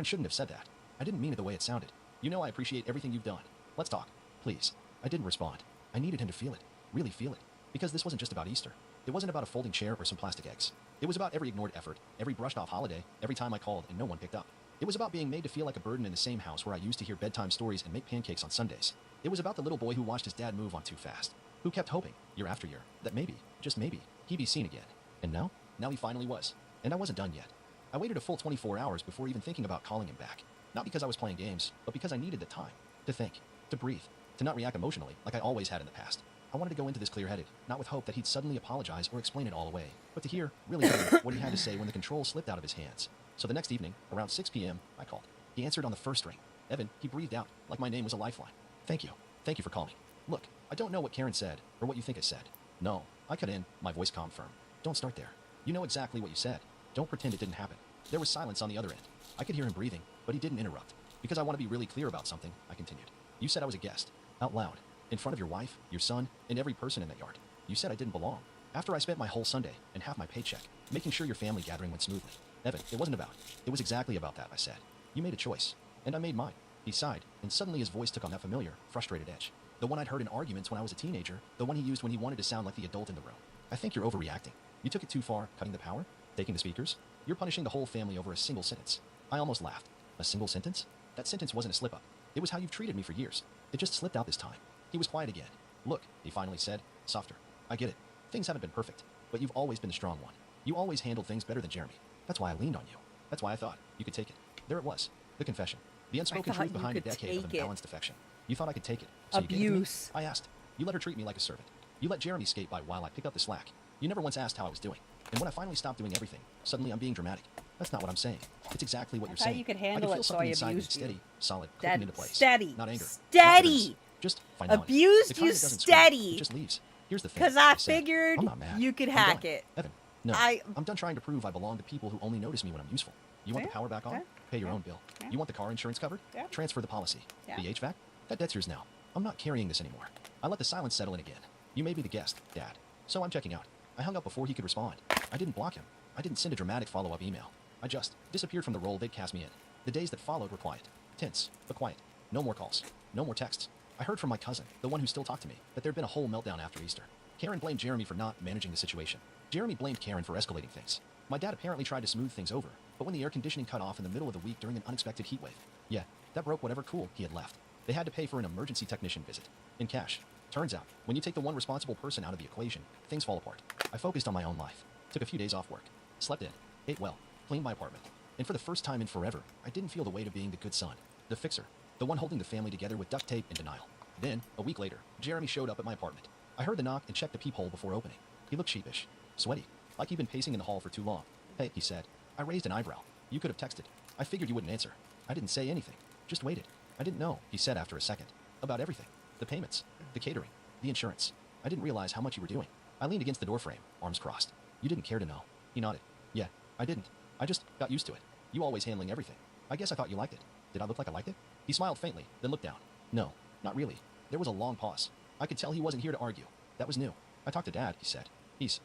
shouldn't have said that. I didn't mean it the way it sounded. You know I appreciate everything you've done. Let's talk, please. I didn't respond. I needed him to feel it, really feel it, because this wasn't just about Easter. It wasn't about a folding chair or some plastic eggs. It was about every ignored effort, every brushed off holiday, every time I called and no one picked up. It was about being made to feel like a burden in the same house where I used to hear bedtime stories and make pancakes on Sundays. It was about the little boy who watched his dad move on too fast, who kept hoping, year after year, that maybe, just maybe, he'd be seen again. And now? Now he finally was. And I wasn't done yet. I waited a full 24 hours before even thinking about calling him back. Not because I was playing games, but because I needed the time. To think, to breathe, to not react emotionally like I always had in the past. I wanted to go into this clear-headed, not with hope that he'd suddenly apologize or explain it all away, but to hear, really hear, what he had to say when the control slipped out of his hands. So the next evening, around 6 p.m., I called. He answered on the first ring. Evan, he breathed out, like my name was a lifeline. Thank you. Thank you for calling. Look, I don't know what Karen said, or what you think it said. No, I cut in, my voice calm firm. Don't start there. You know exactly what you said. Don't pretend it didn't happen. There was silence on the other end. I could hear him breathing, but he didn't interrupt. Because I want to be really clear about something, I continued. You said I was a guest, out loud, in front of your wife, your son, and every person in that yard. You said I didn't belong. After I spent my whole Sunday, and half my paycheck, making sure your family gathering went smoothly. Evan, it wasn't about. It was exactly about that, I said. You made a choice, and I made mine. He sighed, and suddenly his voice took on that familiar, frustrated edge. The one I'd heard in arguments when I was a teenager, the one he used when he wanted to sound like the adult in the room. I think you're overreacting. You took it too far, cutting the power, taking the speakers. You're punishing the whole family over a single sentence. I almost laughed. A single sentence? That sentence wasn't a slip-up. It was how you've treated me for years. It just slipped out this time. He was quiet again. Look, he finally said, softer. I get it. Things haven't been perfect, but you've always been the strong one. You always handled things better than Jeremy. That's why I leaned on you. That's why I thought you could take it. There it was. The confession. The unspoken truth behind a decade of imbalanced affection. You thought I could take it. So you gave it to me? I asked. You let her treat me like a servant. You let Jeremy skate by while I picked up the slack. You never once asked how I was doing. And when I finally stopped doing everything, suddenly I'm being dramatic. That's not what I'm saying. It's exactly what you're saying. You could handle I could feel it, so something I inside me abused steady, you. solid, clicking into place. Steady. Not anger. Steady. Just finality. Abused The kind you that doesn't scream, steady. it just leaves. Here's the thing. Because I said, figured I'm not mad. you could I'm hack done. it. Evan, no. I'm done trying to prove I belong to people who only notice me when I'm useful. You want the power back on? Pay your own bill. You want the car insurance covered? Transfer the policy. The HVAC? That debt's yours now. I'm not carrying this anymore. I let the silence settle in again. You made me the guest, Dad. So I'm checking out. I hung up before he could respond. I didn't block him. I didn't send a dramatic follow-up email. I just disappeared from the role they'd cast me in. The days that followed were quiet. Tense, but quiet. No more calls. No more texts. I heard from my cousin, the one who still talked to me, that there'd been a whole meltdown after Easter. Karen blamed Jeremy for not managing the situation. Jeremy blamed Karen for escalating things. My dad apparently tried to smooth things over, but when the air conditioning cut off in the middle of the week during an unexpected heat wave, yeah, that broke whatever cool he had left. They had to pay for an emergency technician visit. In cash. Turns out, when you take the one responsible person out of the equation, things fall apart. I focused on my own life. Took a few days off work. Slept in. Ate well. Cleaned my apartment. And for the first time in forever, I didn't feel the weight of being the good son. The fixer. The one holding the family together with duct tape and denial. Then, a week later, Jeremy showed up at my apartment. I heard the knock and checked the peephole before opening. He looked sheepish. Sweaty. Like he'd been pacing in the hall for too long. Hey, he said. I raised an eyebrow. You could have texted. I figured you wouldn't answer. I didn't say anything. Just waited. I didn't know, he said after a second. About everything. The payments. The catering. The insurance. I didn't realize how much you were doing. I leaned against the doorframe, arms crossed. You didn't care to know. He nodded. Yeah, I didn't. I just got used to it. You always handling everything. I guess I thought you liked it. Did I look like I liked it? He smiled faintly, then looked down. No, not really. There was a long pause. I could tell he wasn't here to argue. That was new. I talked to Dad, he said. He's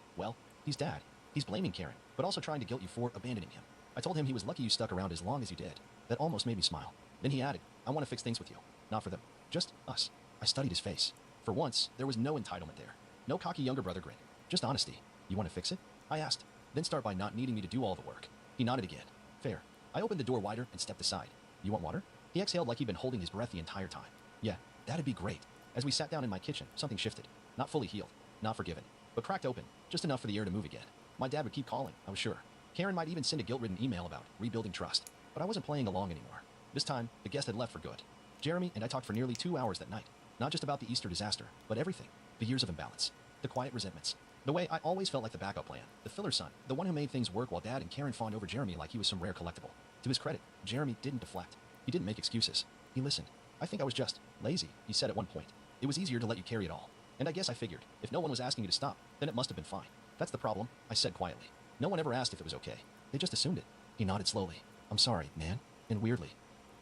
Dad. He's blaming Karen, but also trying to guilt you for abandoning him. I told him he was lucky you stuck around as long as you did. That almost made me smile. Then he added, I want to fix things with you. Not for them. Just us. I studied his face. For once, there was no entitlement there. No cocky younger brother grin. Just honesty. You want to fix it? I asked. Then start by not needing me to do all the work. He nodded again. Fair. I opened the door wider and stepped aside. You want water? He exhaled like he'd been holding his breath the entire time. Yeah, that'd be great. As we sat down in my kitchen, something shifted. Not fully healed. Not forgiven. But cracked open. Just enough for the air to move again. My dad would keep calling, I was sure. Karen might even send a guilt-ridden email about rebuilding trust. But I wasn't playing along anymore. This time, the guest had left for good. Jeremy and I talked for nearly 2 hours that night. Not just about the Easter disaster, but everything. The years of imbalance. The quiet resentments. The way I always felt like the backup plan. The filler son. The one who made things work while Dad and Karen fawned over Jeremy like he was some rare collectible. To his credit, Jeremy didn't deflect. He didn't make excuses. He listened. I think I was just lazy, he said at one point. It was easier to let you carry it all. And I guess I figured, if no one was asking you to stop, then it must have been fine. That's the problem, I said quietly. No one ever asked if it was okay. They just assumed it. He nodded slowly. I'm sorry, man. And weirdly,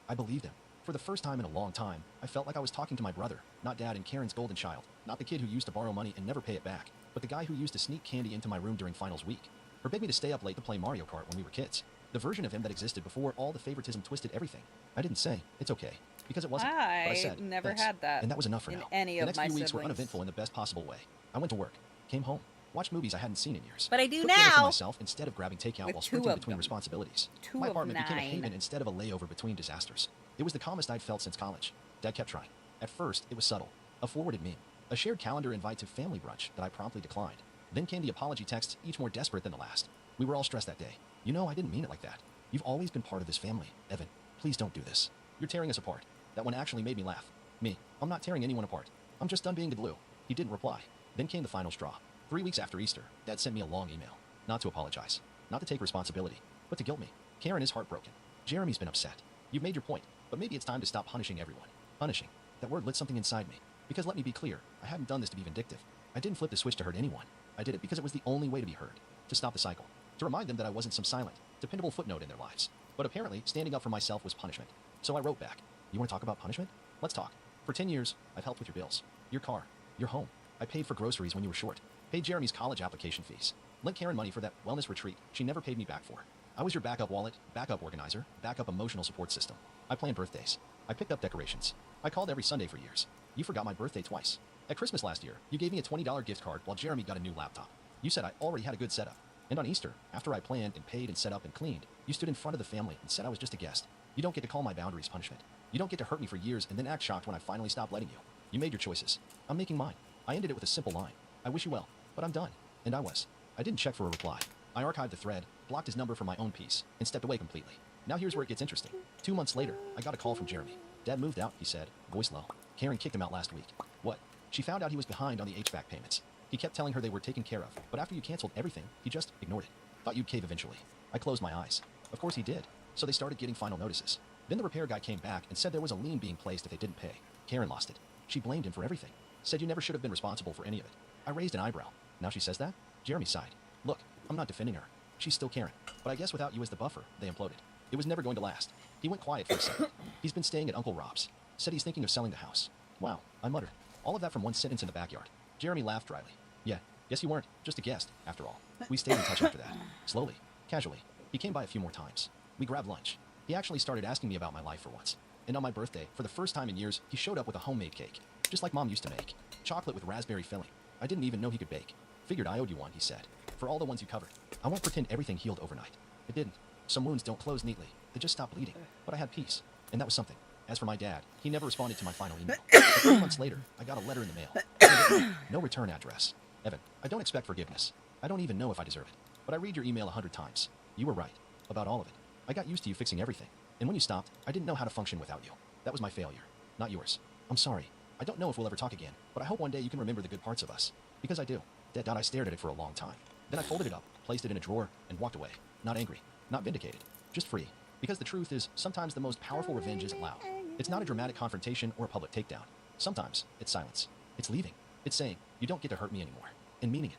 I believed him. For the first time in a long time, I felt like I was talking to my brother, not Dad and Karen's golden child, not the kid who used to borrow money and never pay it back, but the guy who used to sneak candy into my room during finals week, or beg me to stay up late to play Mario Kart when we were kids. The version of him that existed before all the favoritism twisted everything. I didn't say, it's okay, because it wasn't. But I said, never thanks. had that. And that was enough for in now. Any the of next my few weeks were siblings. uneventful in the best possible way. I went to work, came home, watched movies I hadn't seen in years. But I do Cooked dinner for now. myself instead of grabbing takeout With while two sprinting of between them. responsibilities. Two My of apartment became a 9. haven instead of a layover between disasters. It was the calmest I'd felt since college. Dad kept trying. At first, it was subtle. A forwarded meme. A shared calendar invite to family brunch that I promptly declined. Then came the apology texts, each more desperate than the last. We were all stressed that day. You know, I didn't mean it like that. You've always been part of this family. Evan, please don't do this. You're tearing us apart. That one actually made me laugh. Me, I'm not tearing anyone apart. I'm just done being the glue. He didn't reply. Then came the final straw. 3 weeks after Easter, Dad sent me a long email. Not to apologize. Not to take responsibility. But to guilt me. Karen is heartbroken. Jeremy's been upset. You've made your point, but maybe it's time to stop punishing everyone. Punishing. That word lit something inside me. Because let me be clear, I hadn't done this to be vindictive. I didn't flip the switch to hurt anyone. I did it because it was the only way to be heard. To stop the cycle. To remind them that I wasn't some silent, dependable footnote in their lives. But apparently, standing up for myself was punishment. So I wrote back. You want to talk about punishment? Let's talk. For 10 years, I've helped with your bills. Your car. Your home. I paid for groceries when you were short. Paid Jeremy's college application fees. Lent Karen money for that wellness retreat she never paid me back for. I was your backup wallet, backup organizer, backup emotional support system. I planned birthdays. I picked up decorations. I called every Sunday for years. You forgot my birthday twice. At Christmas last year, you gave me a $20 gift card while Jeremy got a new laptop. You said I already had a good setup. And on Easter, after I planned and paid and set up and cleaned, you stood in front of the family and said I was just a guest. You don't get to call my boundaries punishment. You don't get to hurt me for years and then act shocked when I finally stop letting you. You made your choices. I'm making mine. I ended it with a simple line. I wish you well, but I'm done. And I was. I didn't check for a reply. I archived the thread, blocked his number for my own peace, and stepped away completely. Now here's where it gets interesting. 2 months later, I got a call from Jeremy. Dad moved out, he said, voice low. Karen kicked him out last week. What? She found out he was behind on the HVAC payments. He kept telling her they were taken care of, but after you canceled everything, he just ignored it. Thought you'd cave eventually. I closed my eyes. Of course he did. So they started getting final notices. Then the repair guy came back and said there was a lien being placed if they didn't pay. Karen lost it. She blamed him for everything. Said you never should have been responsible for any of it. I raised an eyebrow. Now she says that? Jeremy sighed. Look, I'm not defending her. She's still Karen. But I guess without you as the buffer, they imploded. It was never going to last. He went quiet for a second. He's been staying at Uncle Rob's. Said he's thinking of selling the house. Wow, I muttered. All of that from one sentence in the backyard. Jeremy laughed dryly. Yeah, guess you weren't. Just a guest, after all. We stayed in touch after that. Slowly. Casually. He came by a few more times. We grabbed lunch. He actually started asking me about my life for once. And on my birthday, for the first time in years, he showed up with a homemade cake, just like Mom used to make. Chocolate with raspberry filling. I didn't even know he could bake. Figured I owed you one, he said, for all the ones you covered. I won't pretend everything healed overnight. It didn't. Some wounds don't close neatly. They just stop bleeding. But I had peace. And that was something. As for my dad, he never responded to my final email. But 3 months later, I got a letter in the mail. No return address. Evan, I don't expect forgiveness. I don't even know if I deserve it. But I read your email 100 times. You were right. About all of it. I got used to you fixing everything. And when you stopped, I didn't know how to function without you. That was my failure. Not yours. I'm sorry. I don't know if we'll ever talk again, but I hope one day you can remember the good parts of us. Because I do. I stared at it for a long time. Then I folded it up, placed it in a drawer, and walked away. Not angry. Not vindicated. Just free. Because the truth is, sometimes the most powerful revenge isn't loud. It's not a dramatic confrontation or a public takedown. Sometimes, it's silence. It's leaving. It's saying, you don't get to hurt me anymore. And meaning it.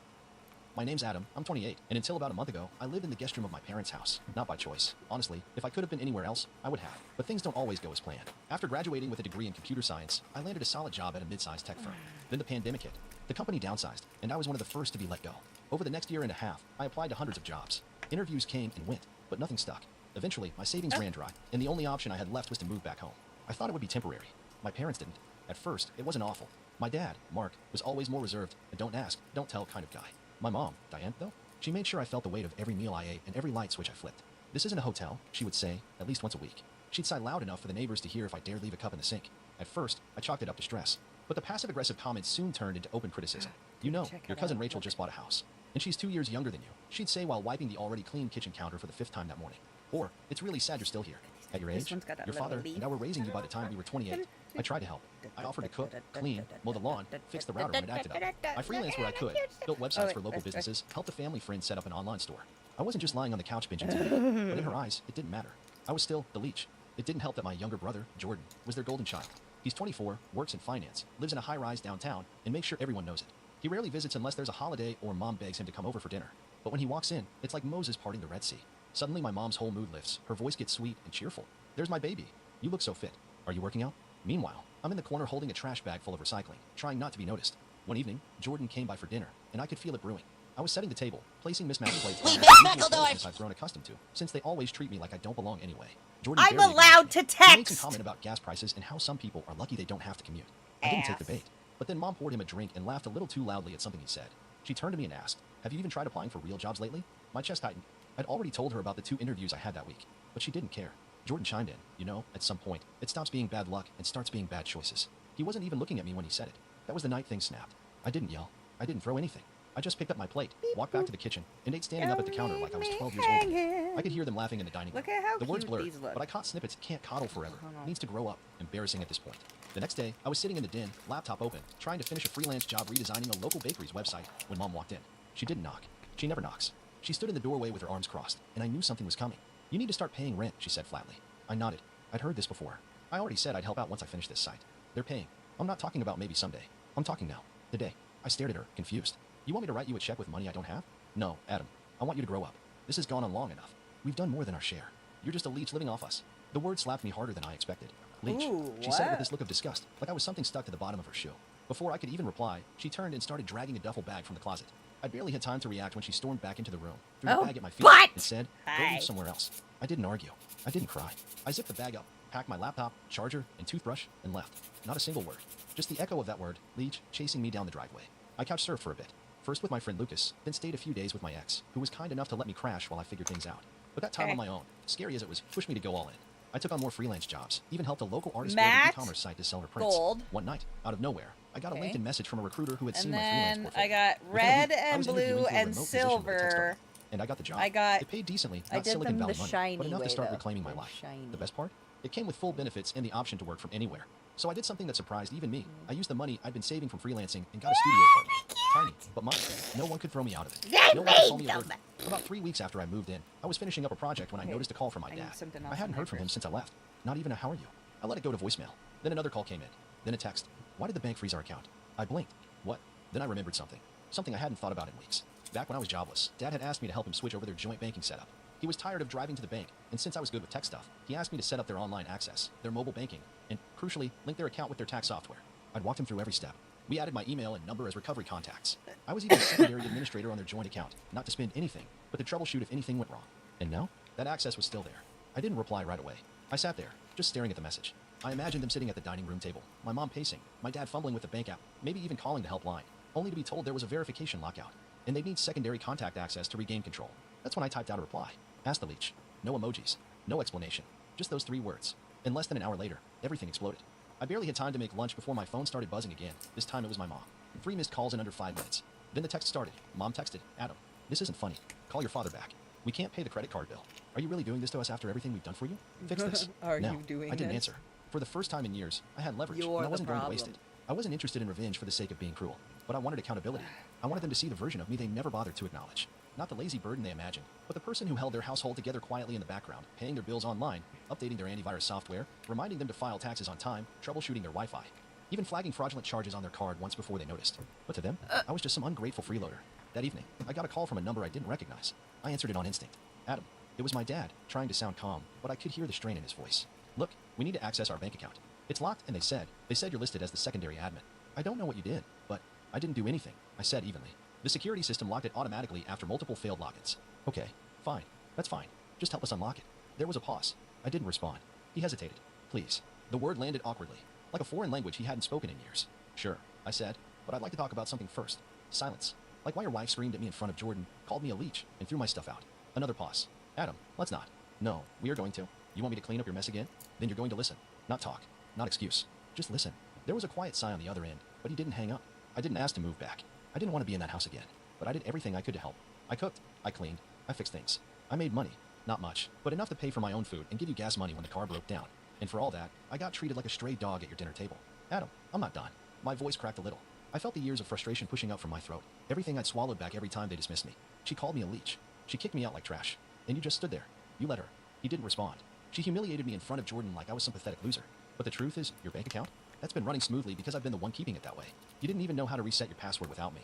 My name's Adam, I'm 28, and until about a month ago, I lived in the guest room of my parents' house. Not by choice. Honestly, if I could have been anywhere else, I would have. But things don't always go as planned. After graduating with a degree in computer science, I landed a solid job at a mid-sized tech firm. Then the pandemic hit. The company downsized, and I was one of the first to be let go. Over the next year and a half, I applied to hundreds of jobs. Interviews came and went, but nothing stuck. Eventually, my savings ran dry, and the only option I had left was to move back home. I thought it would be temporary. My parents didn't. At first, it wasn't awful. My dad, Mark, was always more reserved, a don't ask, don't tell kind of guy. My mom, Diane, though, she made sure I felt the weight of every meal I ate and every light switch I flipped. This isn't a hotel, she would say, at least once a week. She'd sigh loud enough for the neighbors to hear if I dared leave a cup in the sink. At first, I chalked it up to stress. But the passive-aggressive comments soon turned into open criticism. You know, your cousin Rachel just bought a house. And she's 2 years younger than you, she'd say while wiping the already clean kitchen counter for the 5th time that morning. Or, it's really sad you're still here. At your age, your father and I were raising you by the time you were 28. I tried to help. I offered to cook, clean, mow the lawn, fix the router when it acted up. I freelanced where I could, built websites for local businesses, helped a family friend set up an online store. I wasn't just lying on the couch binging TV, but in her eyes, it didn't matter. I was still the leech. It didn't help that my younger brother, Jordan, was their golden child. He's 24, works in finance, lives in a high-rise downtown, and makes sure everyone knows it. He rarely visits unless there's a holiday or Mom begs him to come over for dinner. But when he walks in, it's like Moses parting the Red Sea. Suddenly my mom's whole mood lifts. Her voice gets sweet and cheerful. There's my baby. You look so fit. Are you working out? Meanwhile, I'm in the corner holding a trash bag full of recycling, trying not to be noticed. One evening, Jordan came by for dinner, and I could feel it brewing. I was setting the table, placing mismatched plates as I've grown accustomed to, since they always treat me like I don't belong anyway. Jordan I'm allowed to text! He made some comment about gas prices and how some people are lucky they don't have to commute. I didn't take the bait. But then Mom poured him a drink and laughed a little too loudly at something he said. She turned to me and asked, have you even tried applying for real jobs lately? My chest tightened. I'd already told her about the 2 interviews I had that week, but she didn't care. Jordan chimed in, you know, at some point, it stops being bad luck and starts being bad choices. He wasn't even looking at me when he said it. That was the night things snapped. I didn't yell. I didn't throw anything. I just picked up my plate, walked back to the kitchen, and ate standing up at the counter like I was 12 years old again. I could hear them laughing in the dining room. Look at how the words cute blurred, these look. but I caught snippets. Can't coddle forever. Needs to grow up. Embarrassing at this point. The next day, I was sitting in the den, laptop open, trying to finish a freelance job redesigning a local bakery's website when Mom walked in. She didn't knock. She never knocks. She stood in the doorway with her arms crossed, and I knew something was coming. You need to start paying rent, she said flatly. I nodded. I'd heard this before. I already said I'd help out once I finished this site. They're paying. I'm not talking about maybe someday. I'm talking now. Today. I stared at her, confused. You want me to write you a check with money I don't have? No, Adam. I want you to grow up. This has gone on long enough. We've done more than our share. You're just a leech living off us. The word slapped me harder than I expected. Leech. Ooh, she said it with this look of disgust, like I was something stuck to the bottom of her shoe. Before I could even reply, she turned and started dragging a duffel bag from the closet. I barely had time to react when she stormed back into the room, threw the bag at my feet, and said, go leave somewhere else. I didn't argue. I didn't cry. I zipped the bag up, packed my laptop, charger, and toothbrush, and left. Not a single word. Just the echo of that word, leech, chasing me down the driveway. I couch surfed for a bit. First with my friend Lucas, then stayed a few days with my ex, who was kind enough to let me crash while I figured things out. But that time on my own, scary as it was, pushed me to go all in. I took on more freelance jobs, even helped a local artist build an e-commerce site to sell her prints. Gold. One night, out of nowhere, I got a LinkedIn message from a recruiter who had And seen my freelance then portfolio. I got red and blue and silver. And I got the job. I got. It paid decently, I not did Silicon them Valley the money, shiny but enough way, to start though. reclaiming my They're life. shiny. The best part? It came with full benefits and the option to work from anywhere. So I did something that surprised even me. I used the money I'd been saving from freelancing and got a studio apartment. Tiny, but mine. No one could throw me out of it. No one could call me a burden. About 3 weeks after I moved in, I was finishing up a project when I noticed a call from my dad. I hadn't heard from him since I left. Not even a how are you. I let it go to voicemail. Then another call came in. Then a text. Why did the bank freeze our account? I blinked. What? Then I remembered something. Something I hadn't thought about in weeks. Back when I was jobless, Dad had asked me to help him switch over their joint banking setup. He was tired of driving to the bank, and since I was good with tech stuff, he asked me to set up their online access, their mobile banking, and, crucially, link their account with their tax software. I'd walked him through every step. We added my email and number as recovery contacts. I was even a secondary administrator on their joint account, not to spend anything, but to troubleshoot if anything went wrong. And now, That access was still there. I didn't reply right away. I sat there, just staring at the message. I imagined them sitting at the dining room table, my mom pacing, my dad fumbling with the bank app, maybe even calling the helpline, only to be told there was a verification lockout, and they'd need secondary contact access to regain control. That's when I typed out a reply. Asked the leech. No emojis. No explanation. Just those 3 words. And less than an hour later, everything exploded. I barely had time to make lunch before my phone started buzzing again. This time it was my mom. 3 missed calls in under 5 minutes. Then the text started. Mom texted, Adam, this isn't funny. Call your father back. We can't pay the credit card bill. Are you really doing this to us after everything we've done for you? Fix this. Are no, you doing I didn't this? answer. For the first time in years, I had leverage, You're and I the wasn't going to waste problem. it. I wasn't interested in revenge for the sake of being cruel, but I wanted accountability. I wanted them to see the version of me they never bothered to acknowledge. Not the lazy burden they imagined, but the person who held their household together quietly in the background, paying their bills online, updating their antivirus software, reminding them to file taxes on time, troubleshooting their Wi-Fi, even flagging fraudulent charges on their card once before they noticed. But to them, I was just some ungrateful freeloader. That evening, I got a call from a number I didn't recognize. I answered it on instinct. Adam. It was my dad, trying to sound calm, but I could hear the strain in his voice. Look, we need to access our bank account. It's locked, and they said you're listed as the secondary admin. I don't know what you did, but I didn't do anything, I said evenly. The security system locked it automatically after multiple failed logins. Okay, fine. That's fine. Just help us unlock it. There was a pause. I didn't respond. He hesitated. Please. The word landed awkwardly, like a foreign language he hadn't spoken in years. Sure, I said, but I'd like to talk about something first. Silence. Like why your wife screamed at me in front of Jordan, called me a leech, and threw my stuff out. Another pause. Adam, let's not. No, we are going to. You want me to clean up your mess again? Then you're going to listen. Not talk. Not excuse. Just listen. There was a quiet sigh on the other end, but he didn't hang up. I didn't ask to move back. I didn't want to be in that house again, but I did everything I could to help. I cooked. I cleaned. I fixed things. I made money. Not much, but enough to pay for my own food and give you gas money when the car broke down. And for all that, I got treated like a stray dog at your dinner table. Adam, I'm not done. My voice cracked a little. I felt the years of frustration pushing up from my throat. Everything I'd swallowed back every time they dismissed me. She called me a leech. She kicked me out like trash. And you just stood there. You let her. He didn't respond. She humiliated me in front of Jordan like I was some pathetic loser. But the truth is, your bank account? That's been running smoothly because I've been the one keeping it that way. You didn't even know how to reset your password without me.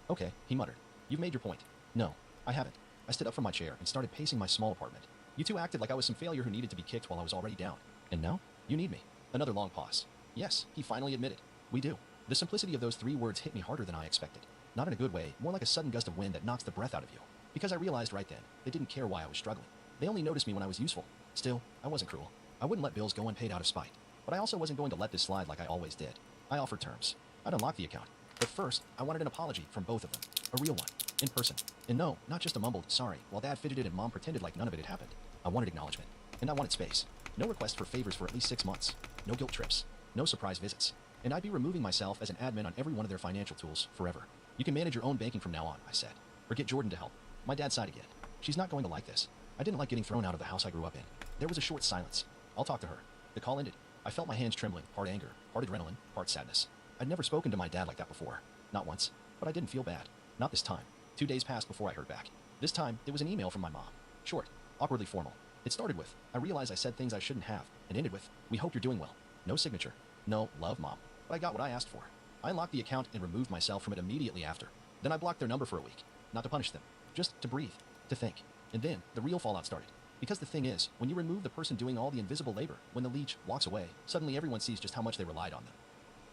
Okay, he muttered. You've made your point. No, I haven't. I stood up from my chair and started pacing my small apartment. You two acted like I was some failure who needed to be kicked while I was already down. And now, you need me. Another long pause. Yes, he finally admitted. We do. The simplicity of those 3 words hit me harder than I expected. Not in a good way, more like a sudden gust of wind that knocks the breath out of you. Because I realized right then, they didn't care why I was struggling. They only noticed me when I was useful. Still, I wasn't cruel. I wouldn't let bills go unpaid out of spite. But I also wasn't going to let this slide like I always did. I offered terms. I'd unlock the account. But first, I wanted an apology from both of them. A real one. In person. And no, not just a mumbled sorry, while Dad fidgeted and Mom pretended like none of it had happened. I wanted acknowledgement. And I wanted space. No request for favors for at least 6 months. No guilt trips. No surprise visits. And I'd be removing myself as an admin on every one of their financial tools forever. You can manage your own banking from now on, I said. Or get Jordan to help. My dad sighed again. She's not going to like this. I didn't like getting thrown out of the house I grew up in. There was a short silence. I'll talk to her. The call ended. I felt my hands trembling, part anger, part adrenaline, part sadness. I'd never spoken to my dad like that before. Not once. But I didn't feel bad. Not this time. 2 days passed before I heard back. This time, it was an email from my mom. Short. Awkwardly formal. It started with, I realize I said things I shouldn't have, and ended with, we hope you're doing well. No signature. No, love, Mom. But I got what I asked for. I unlocked the account and removed myself from it immediately after. Then I blocked their number for a week. Not to punish them. Just to breathe. To think. And then, the real fallout started. Because the thing is, when you remove the person doing all the invisible labor, when the leech walks away, suddenly everyone sees just how much they relied on them.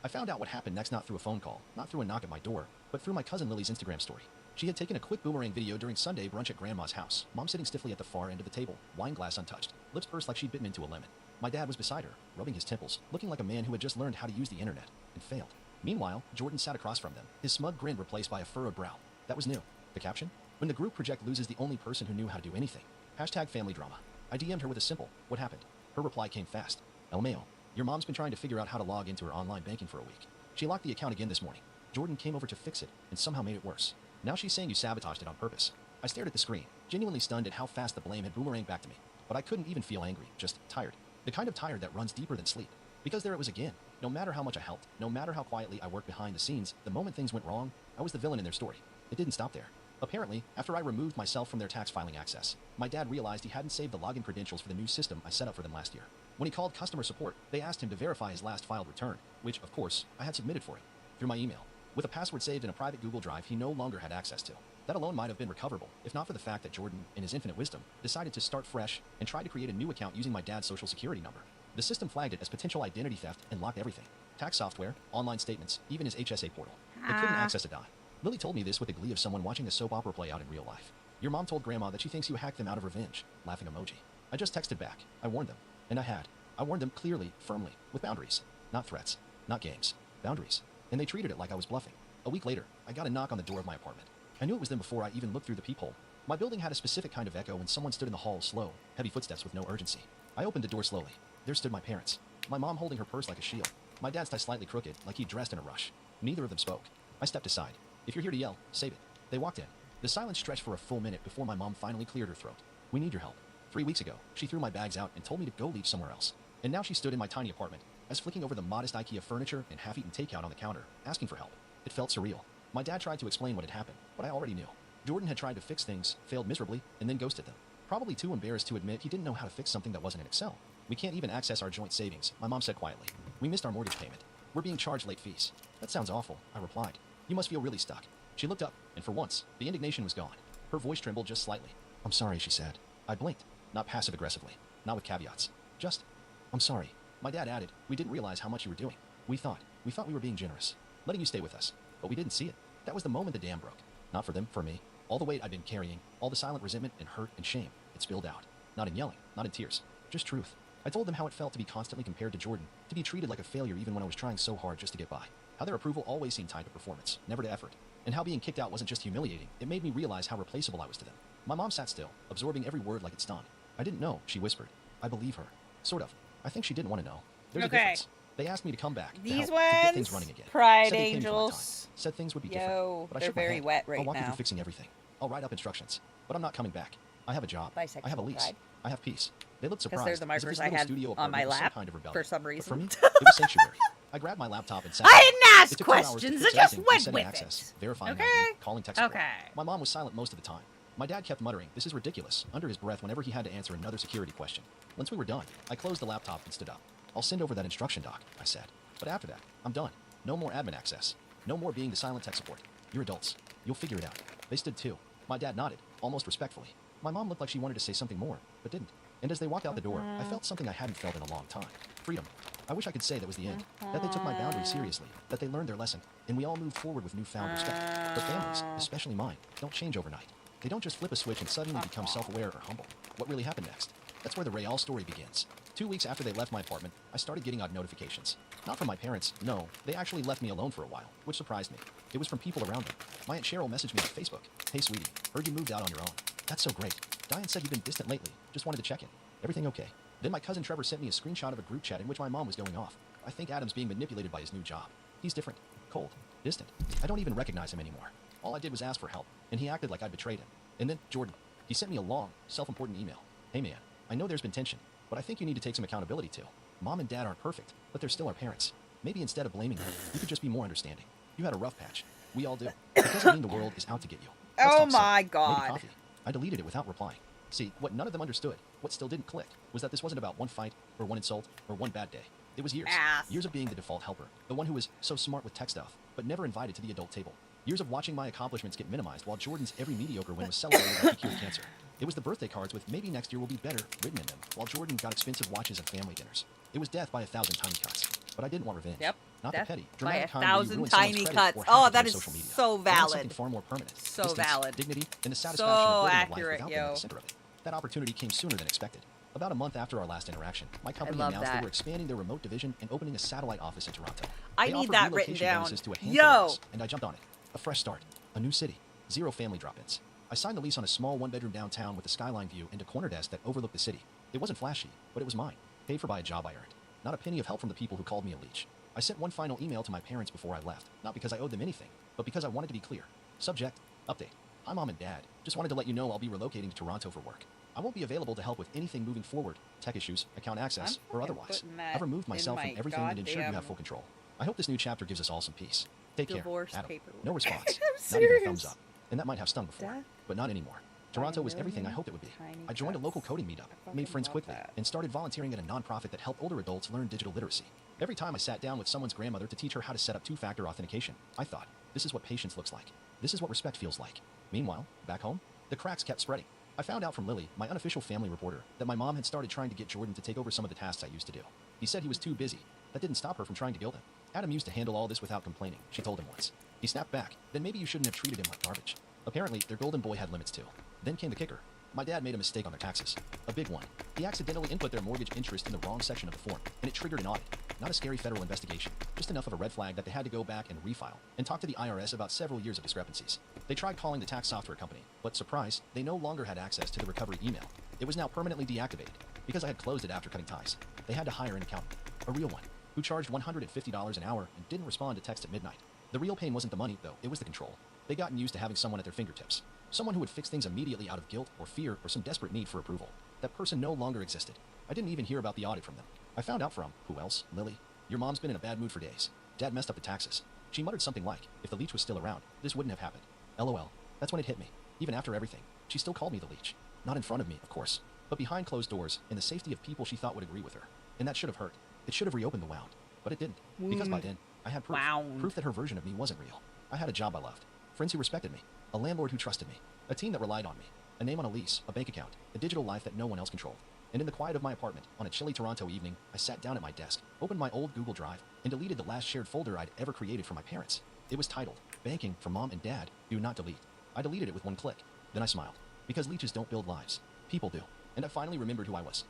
I found out what happened next not through a phone call, not through a knock at my door, but through my cousin Lily's Instagram story. She had taken a quick boomerang video during Sunday brunch at Grandma's house, Mom sitting stiffly at the far end of the table, wine glass untouched, lips pursed like she'd bitten into a lemon. My dad was beside her, rubbing his temples, looking like a man who had just learned how to use the internet, and failed. Meanwhile, Jordan sat across from them, his smug grin replaced by a furrowed brow. That was new. The caption? When the group project loses the only person who knew how to do anything. #family drama. I DM'd her with a simple, what happened? Her reply came fast. LMAO. Your mom's been trying to figure out how to log into her online banking for a week. She locked the account again this morning. Jordan came over to fix it and somehow made it worse. Now she's saying you sabotaged it on purpose. I stared at the screen, genuinely stunned at how fast the blame had boomeranged back to me. But I couldn't even feel angry, just tired. The kind of tired that runs deeper than sleep. Because there it was again. No matter how much I helped, no matter how quietly I worked behind the scenes, the moment things went wrong, I was the villain in their story. It didn't stop there. Apparently, after I removed myself from their tax filing access, my dad realized he hadn't saved the login credentials for the new system I set up for them last year. When he called customer support, they asked him to verify his last filed return, which, of course, I had submitted for him, through my email, with a password saved in a private Google Drive he no longer had access to. That alone might have been recoverable, if not for the fact that Jordan, in his infinite wisdom, decided to start fresh and try to create a new account using my dad's social security number. The system flagged it as potential identity theft and locked everything. Tax software, online statements, even his HSA portal. It couldn't access a dime. Lily told me this with the glee of someone watching a soap opera play out in real life. Your mom told Grandma that she thinks you hacked them out of revenge. Laughing emoji. I just texted back. I warned them. And I had. I warned them clearly, firmly, with boundaries. Not threats. Not games. Boundaries. And they treated it like I was bluffing. A week later, I got a knock on the door of my apartment. I knew it was them before I even looked through the peephole. My building had a specific kind of echo when someone stood in the hall slow, heavy footsteps with no urgency. I opened the door slowly. There stood my parents. My mom holding her purse like a shield. My dad's tie slightly crooked, like he'd dressed in a rush. Neither of them spoke. I stepped aside. If you're here to yell, save it. They walked in. The silence stretched for a full minute before my mom finally cleared her throat. We need your help. 3 weeks ago, she threw my bags out and told me to go leave somewhere else. And now she stood in my tiny apartment, as flicking over the modest IKEA furniture and half-eaten takeout on the counter, asking for help. It felt surreal. My dad tried to explain what had happened, but I already knew. Jordan had tried to fix things, failed miserably, and then ghosted them. Probably too embarrassed to admit he didn't know how to fix something that wasn't in Excel. We can't even access our joint savings, my mom said quietly. We missed our mortgage payment. We're being charged late fees. That sounds awful, I replied. You must feel really stuck. She looked up, and for once, the indignation was gone. Her voice trembled just slightly. I'm sorry, she said. I blinked, not passive-aggressively, not with caveats. Just, I'm sorry. My dad added, we didn't realize how much you were doing. We thought we were being generous, letting you stay with us. But we didn't see it. That was the moment the dam broke. Not for them, for me. All the weight I'd been carrying, all the silent resentment and hurt and shame, it spilled out. Not in yelling, not in tears, just truth. I told them how it felt to be constantly compared to Jordan, to be treated like a failure even when I was trying so hard just to get by. How their approval always seemed tied to performance, never to effort. And how being kicked out wasn't just humiliating, it made me realize how replaceable I was to them. My mom sat still, absorbing every word like it stung. I didn't know, she whispered. I believe her. Sort of. I think she didn't want to know. There's a difference. They asked me to come back These to get things ones, running again. Pride Said they came for my Angels. time. Said things would be Yo, different. But I they're shook my very head. wet right I'll walk you now. through fixing everything. I'll write up instructions. But I'm not coming back. I have a job. I have a Bisexual lease. pride. I have peace. They looked Because surprised. they're the as if markers this I little had studio on my apartment was some lap kind of rebellion. for some But reason. for me, it was sanctuary. I grabbed my laptop and sat I down. didn't ask It took 2 hours to questions, fix I just everything, went resetting with access, it. verifying Okay. ID, calling tech support. Okay. My mom was silent most of the time. My dad kept muttering, this is ridiculous, under his breath whenever he had to answer another security question. Once we were done, I closed the laptop and stood up. I'll send over that instruction doc, I said. But after that, I'm done. No more admin access. No more being the silent tech support. You're adults. You'll figure it out. They stood too. My dad nodded, almost respectfully. My mom looked like she wanted to say something more, but didn't. And as they walked out the door, I felt something I hadn't felt in a long time. Freedom. I wish I could say that was the end. That they took my boundaries seriously. That they learned their lesson. And we all moved forward with newfound respect. But families, especially mine, don't change overnight. They don't just flip a switch and suddenly become self-aware or humble. What really happened next? That's where the Rayal story begins. 2 weeks after they left my apartment, I started getting odd notifications. Not from my parents, no. They actually left me alone for a while, which surprised me. It was from people around them. My Aunt Cheryl messaged me on Facebook. Hey, sweetie, heard you moved out on your own. That's so great. Diane said you've been distant lately. Just wanted to check in. Everything okay? Then my cousin Trevor sent me a screenshot of a group chat in which my mom was going off. I think Adam's being manipulated by his new job. He's different. Cold. Distant. I don't even recognize him anymore. All I did was ask for help, and he acted like I betrayed him. And then, Jordan. He sent me a long, self-important email. Hey man, I know there's been tension, but I think you need to take some accountability too. Mom and Dad aren't perfect, but they're still our parents. Maybe instead of blaming them, you could just be more understanding. You had a rough patch. We all do. It doesn't mean the world is out to get you. Let's Oh talk some. my Maybe God. coffee. I deleted it without replying. See, what none of them understood, what still didn't click, was that this wasn't about one fight, or one insult, or one bad day. It was years. Years of being the default helper, the one who was so smart with tech stuff, but never invited to the adult table. Years of watching my accomplishments get minimized while Jordan's every mediocre win was celebrated like he cured cancer. It was the birthday cards with maybe next year will be better written in them, while Jordan got expensive watches and family dinners. It was death by 1,000 tiny cuts. But I didn't want revenge. Yep. Not Death the petty, by dramatic kind where you 1,000 ruin someone's tiny credit cuts. or Oh, hack that into is social media. so I want valid. something far more permanent. So Distance, valid. dignity, and the So satisfaction of building a life accurate, without them at yo. the center of it. That opportunity came sooner than expected. About a month after our last interaction, my company love announced that. they were expanding their remote division and opening a satellite office in Toronto. I They need offered that written relocation down. bonuses to a handful Yo. of us, and I jumped on it. A fresh start, a new city, 0 family drop-ins. I signed the lease on a small one-bedroom downtown with a skyline view and a corner desk that overlooked the city. It wasn't flashy, but it was mine, paid for by a job I earned. Not a penny of help from the people who called me a leech. I sent one final email to my parents before I left, not because I owed them anything, but because I wanted to be clear. Subject, update. Hi Mom and Dad, just wanted to let you know I'll be relocating to Toronto for work. I won't be available to help with anything moving forward, tech issues, account access, I'm or fucking otherwise. putting that I've removed in myself my from everything and ensured you goddamn have full control. I hope this new chapter gives us all some peace. Take divorce care, Adam. paperwork. No response. I'm Not even a serious. thumbs up. And that might have stung before, Death but not anymore. Toronto was everything I hoped it would be. I joined a local coding meetup, made friends quickly, and started volunteering at a nonprofit that helped older adults learn digital literacy. Every time I sat down with someone's grandmother to teach her how to set up two-factor authentication, I thought, this is what patience looks like. This is what respect feels like. Meanwhile, back home, the cracks kept spreading. I found out from Lily, my unofficial family reporter, that my mom had started trying to get Jordan to take over some of the tasks I used to do. He said he was too busy. That didn't stop her from trying to gild him. Adam used to handle all this without complaining, she told him once. He snapped back, then maybe you shouldn't have treated him like garbage. Apparently, their golden boy had limits too. Then came the kicker. My dad made a mistake on their taxes. A big one. He accidentally input their mortgage interest in the wrong section of the form, and it triggered an audit. Not a scary federal investigation, just enough of a red flag that they had to go back and refile and talk to the IRS about several years of discrepancies. They tried calling the tax software company, but surprise, they no longer had access to the recovery email. It was now permanently deactivated because I had closed it after cutting ties. They had to hire an accountant, a real one, who charged $150 an hour and didn't respond to text at midnight. The real pain wasn't the money, though, it was the control. They gotten used to having someone at their fingertips. Someone who would fix things immediately out of guilt or fear or some desperate need for approval. That person no longer existed. I didn't even hear about the audit from them. I found out from, who else? Lily. Your mom's been in a bad mood for days. Dad messed up the taxes. She muttered something like, if the leech was still around, this wouldn't have happened. LOL. That's when it hit me. Even after everything, she still called me the leech. Not in front of me, of course, but behind closed doors, in the safety of people she thought would agree with her. And that should have hurt. It should have reopened the wound. But it didn't. Because by then, I had proof. Proof that her version of me wasn't real. I had a job I loved. Friends who respected me. A landlord who trusted me. A team that relied on me. A name on a lease, a bank account, a digital life that no one else controlled. And in the quiet of my apartment, on a chilly Toronto evening, I sat down at my desk, opened my old Google Drive, and deleted the last shared folder I'd ever created for my parents. It was titled, Banking for Mom and Dad, Do Not Delete. I deleted it with one click. Then I smiled. Because leeches don't build lives. People do. And I finally remembered who I was.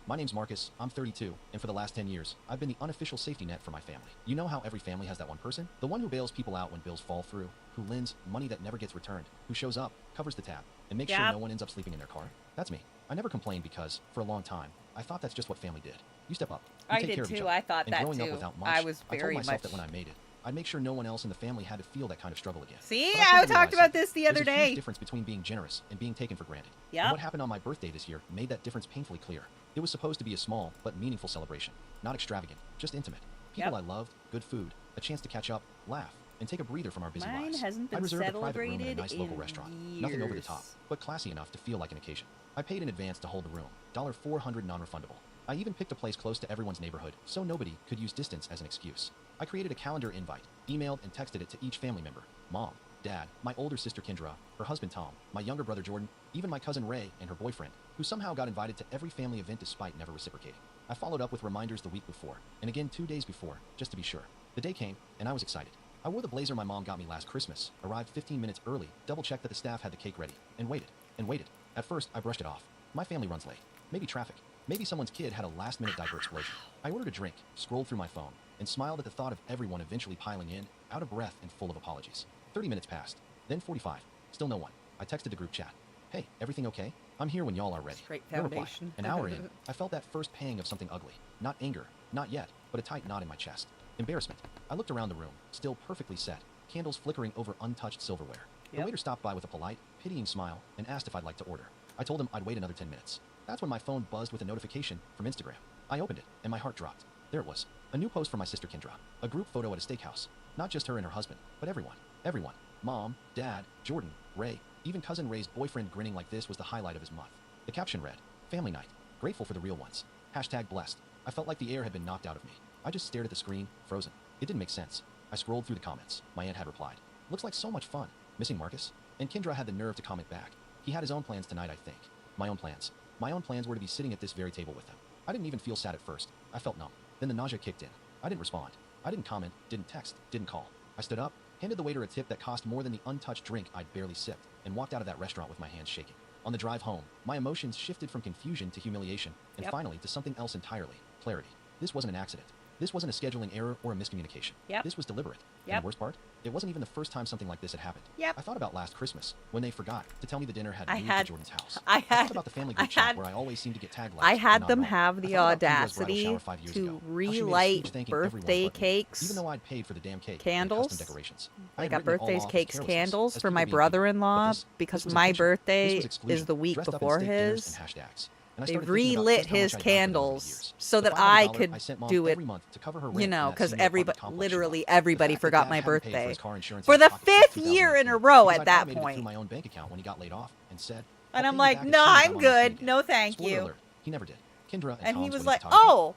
My name's Marcus, I'm 32, and for the last 10 years, I've been the unofficial safety net for my family. You know how every family has that one person? The one who bails people out when bills fall through, who lends money that never gets returned, who shows up, covers the tab, and makes sure no one ends up sleeping in their car. That's me. I never complained because, for a long time, I thought that's just what family did. You step up. You take care of each other. I thought and that growing too. Up without much, I was I told very myself much that when I made it, I'd make sure no one else in the family had to feel that kind of struggle again. See, But I come to talked realize about that this the other there's a day. huge difference between being generous and being taken for granted. Yep. And what happened on my birthday this year made that difference painfully clear. It was supposed to be a small but meaningful celebration, not extravagant, just intimate. People I loved, good food, a chance to catch up, laugh, and take a breather from our busy Mine lives. hasn't I been reserved a private room in a celebrated nice local in restaurant. Nothing over the top, years. but classy enough to feel like an occasion. I paid in advance to hold the room, $400 non-refundable. I even picked a place close to everyone's neighborhood, so nobody could use distance as an excuse. I created a calendar invite, emailed and texted it to each family member. Mom, Dad, my older sister Kendra, her husband Tom, my younger brother Jordan, even my cousin Ray and her boyfriend, who somehow got invited to every family event despite never reciprocating. I followed up with reminders the week before, and again 2 days before, just to be sure. The day came, and I was excited. I wore the blazer my mom got me last Christmas, arrived 15 minutes early, double-checked that the staff had the cake ready, and waited, and waited. At first, I brushed it off. My family runs late. Maybe traffic. Maybe someone's kid had a last-minute diaper explosion. I ordered a drink, scrolled through my phone, and smiled at the thought of everyone eventually piling in, out of breath and full of apologies. 30 minutes passed. Then 45. Still no one. I texted the group chat. Hey, everything okay? I'm here when y'all are ready. Straight No reply. foundation. An hour in, I felt that first pang of something ugly. Not anger, not yet, but a tight knot in my chest. Embarrassment. I looked around the room, still perfectly set, candles flickering over untouched silverware. The waiter stopped by with a polite, pitying smile and asked if I'd like to order. I told him I'd wait another 10 minutes. That's when my phone buzzed with a notification from Instagram. I opened it, and my heart dropped. There it was. A new post from my sister Kendra. A group photo at a steakhouse. Not just her and her husband, but everyone. Everyone. Mom, Dad, Jordan, Ray, even cousin Ray's boyfriend grinning like this was the highlight of his month. The caption read, Family night. Grateful for the real ones. #blessed. I felt like the air had been knocked out of me. I just stared at the screen, frozen. It didn't make sense. I scrolled through the comments. My aunt had replied. Looks like so much fun. Missing Marcus? And Kendra had the nerve to comment back. He had his own plans tonight, I think. My own plans. My own plans were to be sitting at this very table with him. I didn't even feel sad at first. I felt numb. Then the nausea kicked in. I didn't respond. I didn't comment, didn't text, didn't call. I stood up, handed the waiter a tip that cost more than the untouched drink I'd barely sipped, and walked out of that restaurant with my hands shaking. On the drive home, my emotions shifted from confusion to humiliation, and finally to something else entirely, clarity. This wasn't an accident. This wasn't a scheduling error or a miscommunication. This was deliberate. And the worst part? It wasn't even the first time something like this had happened. I thought about last Christmas, when they forgot to tell me the dinner had moved to Jordan's house. I thought about the family group chat where I always seem to get tagged last. I had and them not have the audacity to relight birthday cakes, even though I'd paid for the damn cake, candles. custom decorations. I got birthdays, cakes, candles for my brother-in-law because my birthday is the week before his. They relit his candles so that I could do it, you know, because literally everybody forgot my birthday. For the 5th year in a row at that point. And I'm like, no, I'm good. No, thank you. He never did. Kendra and he was like, oh,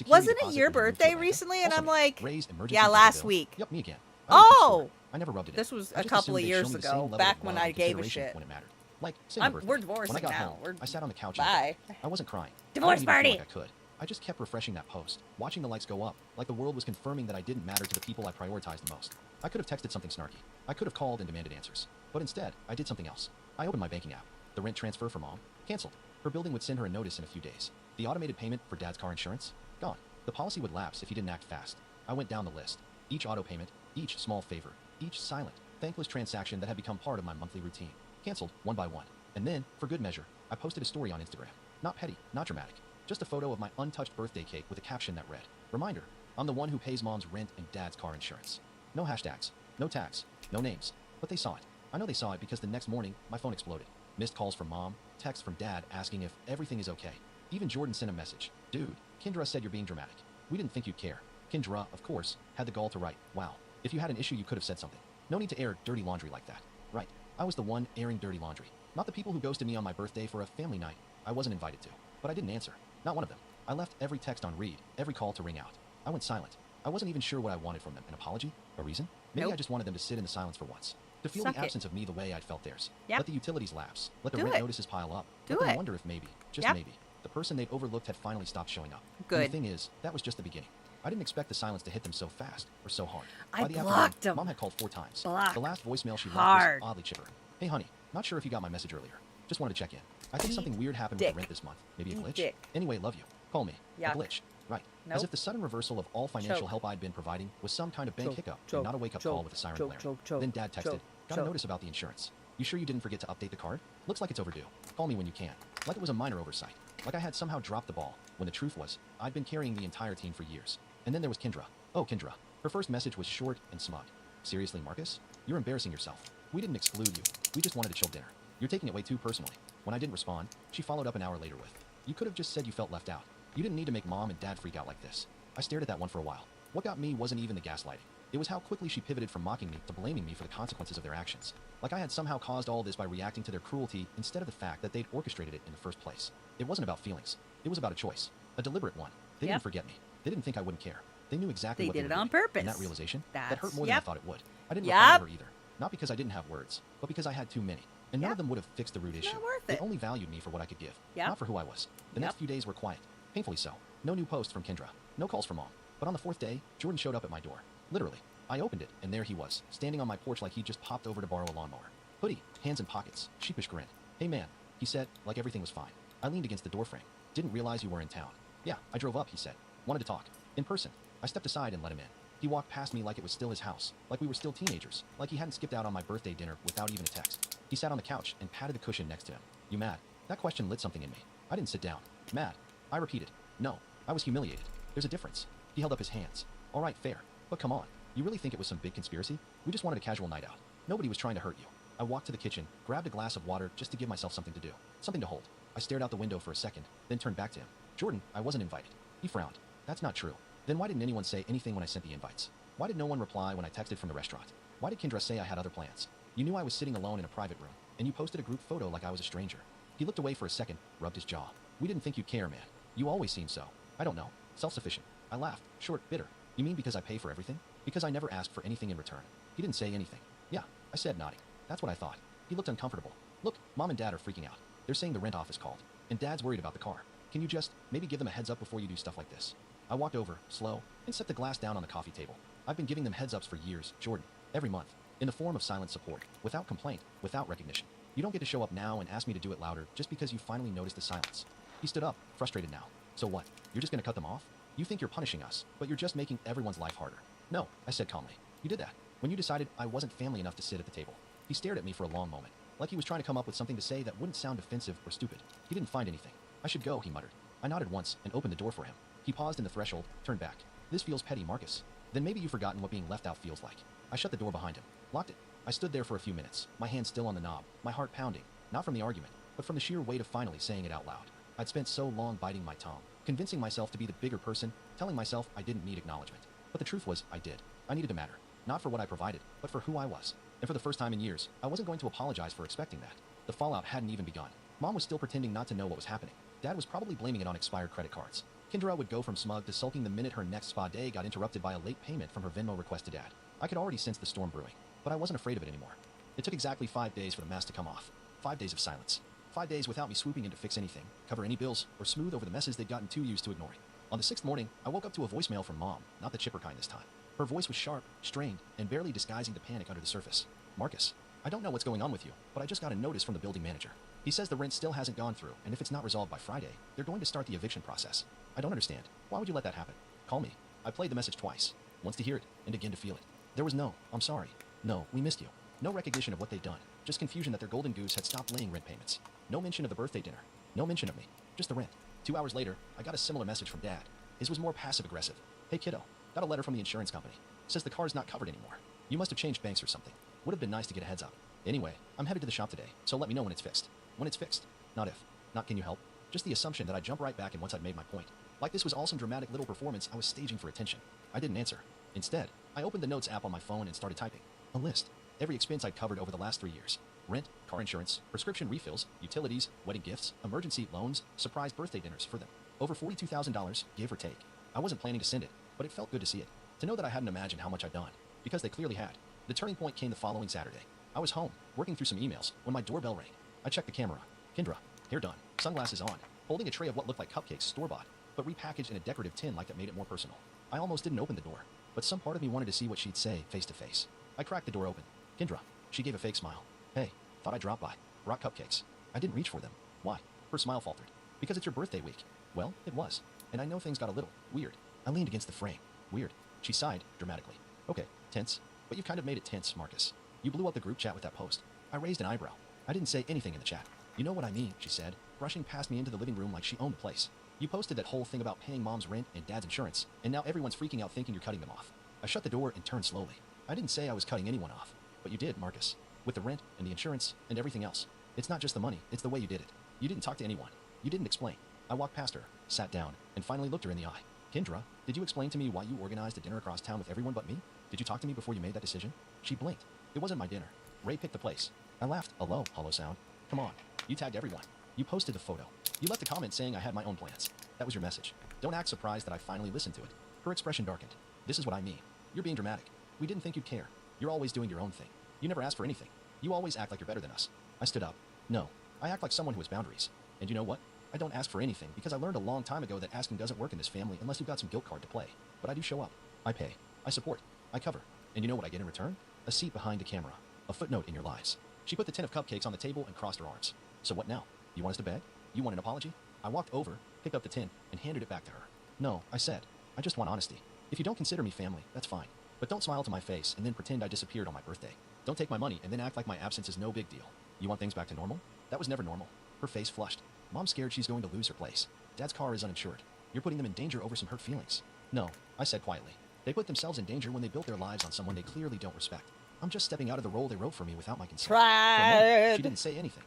wasn't it your birthday recently? And I'm like, yeah, last week. Yep, me again. Oh, I never rubbed it in. this was a couple of years ago, back when I gave a shit. When it mattered. Like, say my birthday. We're divorcing when I got now. home, I sat on the couch. Bye. I wasn't crying. Divorce party. Like I could. I just kept refreshing that post, watching the likes go up, like the world was confirming that I didn't matter to the people I prioritized the most. I could have texted something snarky. I could have called and demanded answers. But instead, I did something else. I opened my banking app. The rent transfer for Mom? Canceled. Her building would send her a notice in a few days. The automated payment for Dad's car insurance? Gone. The policy would lapse if he didn't act fast. I went down the list. Each auto payment, each small favor, each silent, thankless transaction that had become part of my monthly routine. Canceled one by one. And then, for good measure, I posted a story on Instagram. Not petty, not dramatic. Just a photo of my untouched birthday cake with a caption that read, "Reminder, I'm the one who pays Mom's rent and Dad's car insurance." No hashtags, no tags, no names. But they saw it. I know they saw it because the next morning, my phone exploded. Missed calls from Mom, texts from Dad asking if everything is okay. Even Jordan sent a message. "Dude, Kendra said you're being dramatic. We didn't think you'd care." Kendra, of course, had the gall to write, "Wow, if you had an issue you could have said something. No need to air dirty laundry like that." Right. I was the one airing dirty laundry. Not the people who ghosted me on my birthday for a family night I wasn't invited to. But I didn't answer. Not one of them. I left every text on read, every call to ring out. I went silent. I wasn't even sure what I wanted from them. An apology? A reason? Maybe I just wanted them to sit in the silence for once. To feel the absence of me the way I'd felt theirs. Yep. Let the utilities lapse. Let the Do rent it. notices pile up. Do Let them it. wonder if maybe, just Yep. maybe, the person they'd overlooked had finally stopped showing up. And Good. the thing is, that was just the beginning. I didn't expect the silence to hit them so fast or so hard. I By the blocked afternoon, them. Mom had called 4 times. Block. The last voicemail she left Hard. was oddly chipper. "Hey honey, not sure if you got my message earlier. Just wanted to check in. I think Eat something weird happened dick. with the rent this month. Maybe a Eat glitch? dick. Anyway, love you. Call me. Yuck. A glitch. Right. Nope. As if the sudden reversal of all financial Choke. help I'd been providing was some kind of bank Choke, hiccup choke, and not a wake-up choke, call with a siren choke, blaring. choke, choke, Then Dad texted, choke, "Got a choke. notice about the insurance. You sure you didn't forget to update the card? Looks like it's overdue. Call me when you can." Like it was a minor oversight. Like I had somehow dropped the ball, when the truth was, I'd been carrying the entire team for years. And then there was Kendra. Oh, Kendra. Her first message was short and smug. "Seriously, Marcus? You're embarrassing yourself. We didn't exclude you. We just wanted to chill dinner. You're taking it way too personally." When I didn't respond, she followed up an hour later with, "You could have just said you felt left out. You didn't need to make Mom and Dad freak out like this." I stared at that one for a while. What got me wasn't even the gaslighting. It was how quickly she pivoted from mocking me to blaming me for the consequences of their actions. Like I had somehow caused all this by reacting to their cruelty instead of the fact that they'd orchestrated it in the first place. It wasn't about feelings. It was about a choice. A deliberate one. They Yep. didn't forget me. They didn't think I wouldn't care. They knew exactly They what did they it were on doing. purpose. And that realization, that hurt That's- more than I yep. thought it would. I didn't Yep. reply to her either. Not because I didn't have words, but because I had too many. And none Yep. of them would have fixed the root issue. Not worth They it. only valued me for what I could give, Yep. not for who I was. The Yep. next few days were quiet. Painfully so. No new posts from Kendra. No calls from Mom. But on the 4th day, Jordan showed up at my door. Literally. I opened it, and there he was, standing on my porch like he'd just popped over to borrow a lawnmower. Hoodie, hands in pockets, sheepish grin. "Hey man," he said, like everything was fine. I leaned against the doorframe. "Didn't realize you were in town." "Yeah, I drove up," he said. "Wanted to talk. In person." I stepped aside and let him in. He walked past me like it was still his house, like we were still teenagers, like he hadn't skipped out on my birthday dinner without even a text. He sat on the couch and patted the cushion next to him. "You mad?" That question lit something in me. I didn't sit down. "Mad?" I repeated. "No, I was humiliated. There's a difference." He held up his hands. "All right, fair. But come on. You really think it was some big conspiracy? We just wanted a casual night out. Nobody was trying to hurt you." I walked to the kitchen, grabbed a glass of water just to give myself something to do, something to hold. I stared out the window for a second, then turned back to him. "Jordan, I wasn't invited." He frowned. "That's not true. Then why didn't anyone say anything when I sent the invites? Why did no one reply when I texted from the restaurant? Why did Kendra say I had other plans? You knew I was sitting alone in a private room, and you posted a group photo like I was a stranger." He looked away for a second, rubbed his jaw. "We didn't think you'd care, man. You always seem so. I don't know. Self-sufficient." I laughed, short, bitter. "You mean because I pay for everything? Because I never asked for anything in return?" He didn't say anything. "Yeah," I said, nodding. "That's what I thought." He looked uncomfortable. "Look, Mom and Dad are freaking out. They're saying the rent office called, and Dad's worried about the car. Can you just, maybe give them a heads up before you do stuff like this?" I walked over, slow, and set the glass down on the coffee table. I've been giving them heads ups for years, Jordan, every month, in the form of silent support, without complaint, without recognition. You don't get to show up now and ask me to do it louder just because you finally noticed the silence. He stood up, frustrated now. "So what? You're just gonna cut them off? You think you're punishing us, but you're just making everyone's life harder." "No," I said calmly. "You did that when you decided I wasn't family enough to sit at the table." He stared at me for a long moment, like he was trying to come up with something to say that wouldn't sound offensive or stupid. He didn't find anything. "I should go," he muttered. I nodded once and opened the door for him. He paused in the threshold, turned back. "This feels petty, Marcus. Then maybe you've forgotten what being left out feels like." I shut the door behind him, locked it. I stood there for a few minutes, my hand still on the knob, my heart pounding, not from the argument, but from the sheer weight of finally saying it out loud. I'd spent so long biting my tongue, convincing myself to be the bigger person, telling myself I didn't need acknowledgement. But the truth was, I did. I needed to matter, not for what I provided, but for who I was. And for the first time in years, I wasn't going to apologize for expecting that. The fallout hadn't even begun. Mom was still pretending not to know what was happening. Dad was probably blaming it on expired credit cards. Kendra would go from smug to sulking the minute her next spa day got interrupted by a late payment from her Venmo request to Dad. I could already sense the storm brewing, but I wasn't afraid of it anymore. It took exactly 5 days for the mask to come off. 5 days of silence. 5 days without me swooping in to fix anything, cover any bills, or smooth over the messes they'd gotten too used to ignoring. On the 6th morning, I woke up to a voicemail from Mom, not the chipper kind this time. Her voice was sharp, strained, and barely disguising the panic under the surface. "Marcus." I don't know what's going on with you, but I just got a notice from the building manager. He says the rent still hasn't gone through, and if it's not resolved by Friday, they're going to start the eviction process. I don't understand. Why would you let that happen? Call me. I played the message twice. Once to hear it, and again to feel it. There was no, I'm sorry. No, we missed you. No recognition of what they'd done. Just confusion that their golden goose had stopped laying rent payments. No mention of the birthday dinner. No mention of me. Just the rent. 2 hours later, I got a similar message from Dad. His was more passive-aggressive. Hey kiddo, got a letter from the insurance company. Says the car's not covered anymore. You must have changed banks or something. Would have been nice to get a heads up. Anyway, I'm headed to the shop today, so let me know when it's fixed. When it's fixed. Not if. Not can you help. Just the assumption that I jump right back in once I'd made my point. Like this was all some dramatic little performance I was staging for attention. I didn't answer. Instead, I opened the Notes app on my phone and started typing. A list. Every expense I'd covered over the last 3 years. Rent, car insurance, prescription refills, utilities, wedding gifts, emergency loans, surprise birthday dinners for them. Over $42,000, give or take. I wasn't planning to send it, but it felt good to see it. To know that I hadn't imagined how much I'd done. Because they clearly had. The turning point came the following Saturday. I was home, working through some emails, when my doorbell rang. I checked the camera. Kendra, hair done, sunglasses on, holding a tray of what looked like cupcakes store-bought, but repackaged in a decorative tin like that made it more personal. I almost didn't open the door, but some part of me wanted to see what she'd say face-to-face. I cracked the door open. Kendra. She gave a fake smile. Hey, thought I'd drop by. Brought cupcakes. I didn't reach for them. Why? Her smile faltered. Because it's your birthday week. Well, it was. And I know things got a little weird. I leaned against the frame. Weird. She sighed dramatically. Okay, tense. But you kind of made it tense, Marcus. You blew up the group chat with that post. I raised an eyebrow. I didn't say anything in the chat. You know what I mean, she said, brushing past me into the living room like she owned the place. You posted that whole thing about paying mom's rent and dad's insurance, and now everyone's freaking out thinking you're cutting them off. I shut the door and turned slowly. I didn't say I was cutting anyone off. But you did, Marcus. With the rent and the insurance and everything else. It's not just the money, it's the way you did it. You didn't talk to anyone. You didn't explain. I walked past her, sat down, and finally looked her in the eye. Kendra, did you explain to me why you organized a dinner across town with everyone but me? Did you talk to me before you made that decision? She blinked. It wasn't my dinner. Ray picked the place. I laughed. A low, hollow sound. Come on. You tagged everyone. You posted the photo. You left a comment saying I had my own plans. That was your message. Don't act surprised that I finally listened to it. Her expression darkened. This is what I mean. You're being dramatic. We didn't think you'd care. You're always doing your own thing. You never ask for anything. You always act like you're better than us. I stood up. No. I act like someone who has boundaries. And you know what? I don't ask for anything because I learned a long time ago that asking doesn't work in this family unless you've got some guilt card to play. But I do show up. I pay. I support. I cover. And you know what I get in return? A seat behind the camera. A footnote in your lives. She put the tin of cupcakes on the table and crossed her arms. So what now? You want us to beg? You want an apology? I walked over, picked up the tin, and handed it back to her. No, I said. I just want honesty. If you don't consider me family, that's fine. But don't smile to my face and then pretend I disappeared on my birthday. Don't take my money and then act like my absence is no big deal. You want things back to normal? That was never normal. Her face flushed. Mom's scared she's going to lose her place. Dad's car is uninsured. You're putting them in danger over some hurt feelings. No, I said quietly. They put themselves in danger when they built their lives on someone they clearly don't respect. I'm just stepping out of the role they wrote for me without my consent. For a moment, she didn't say anything.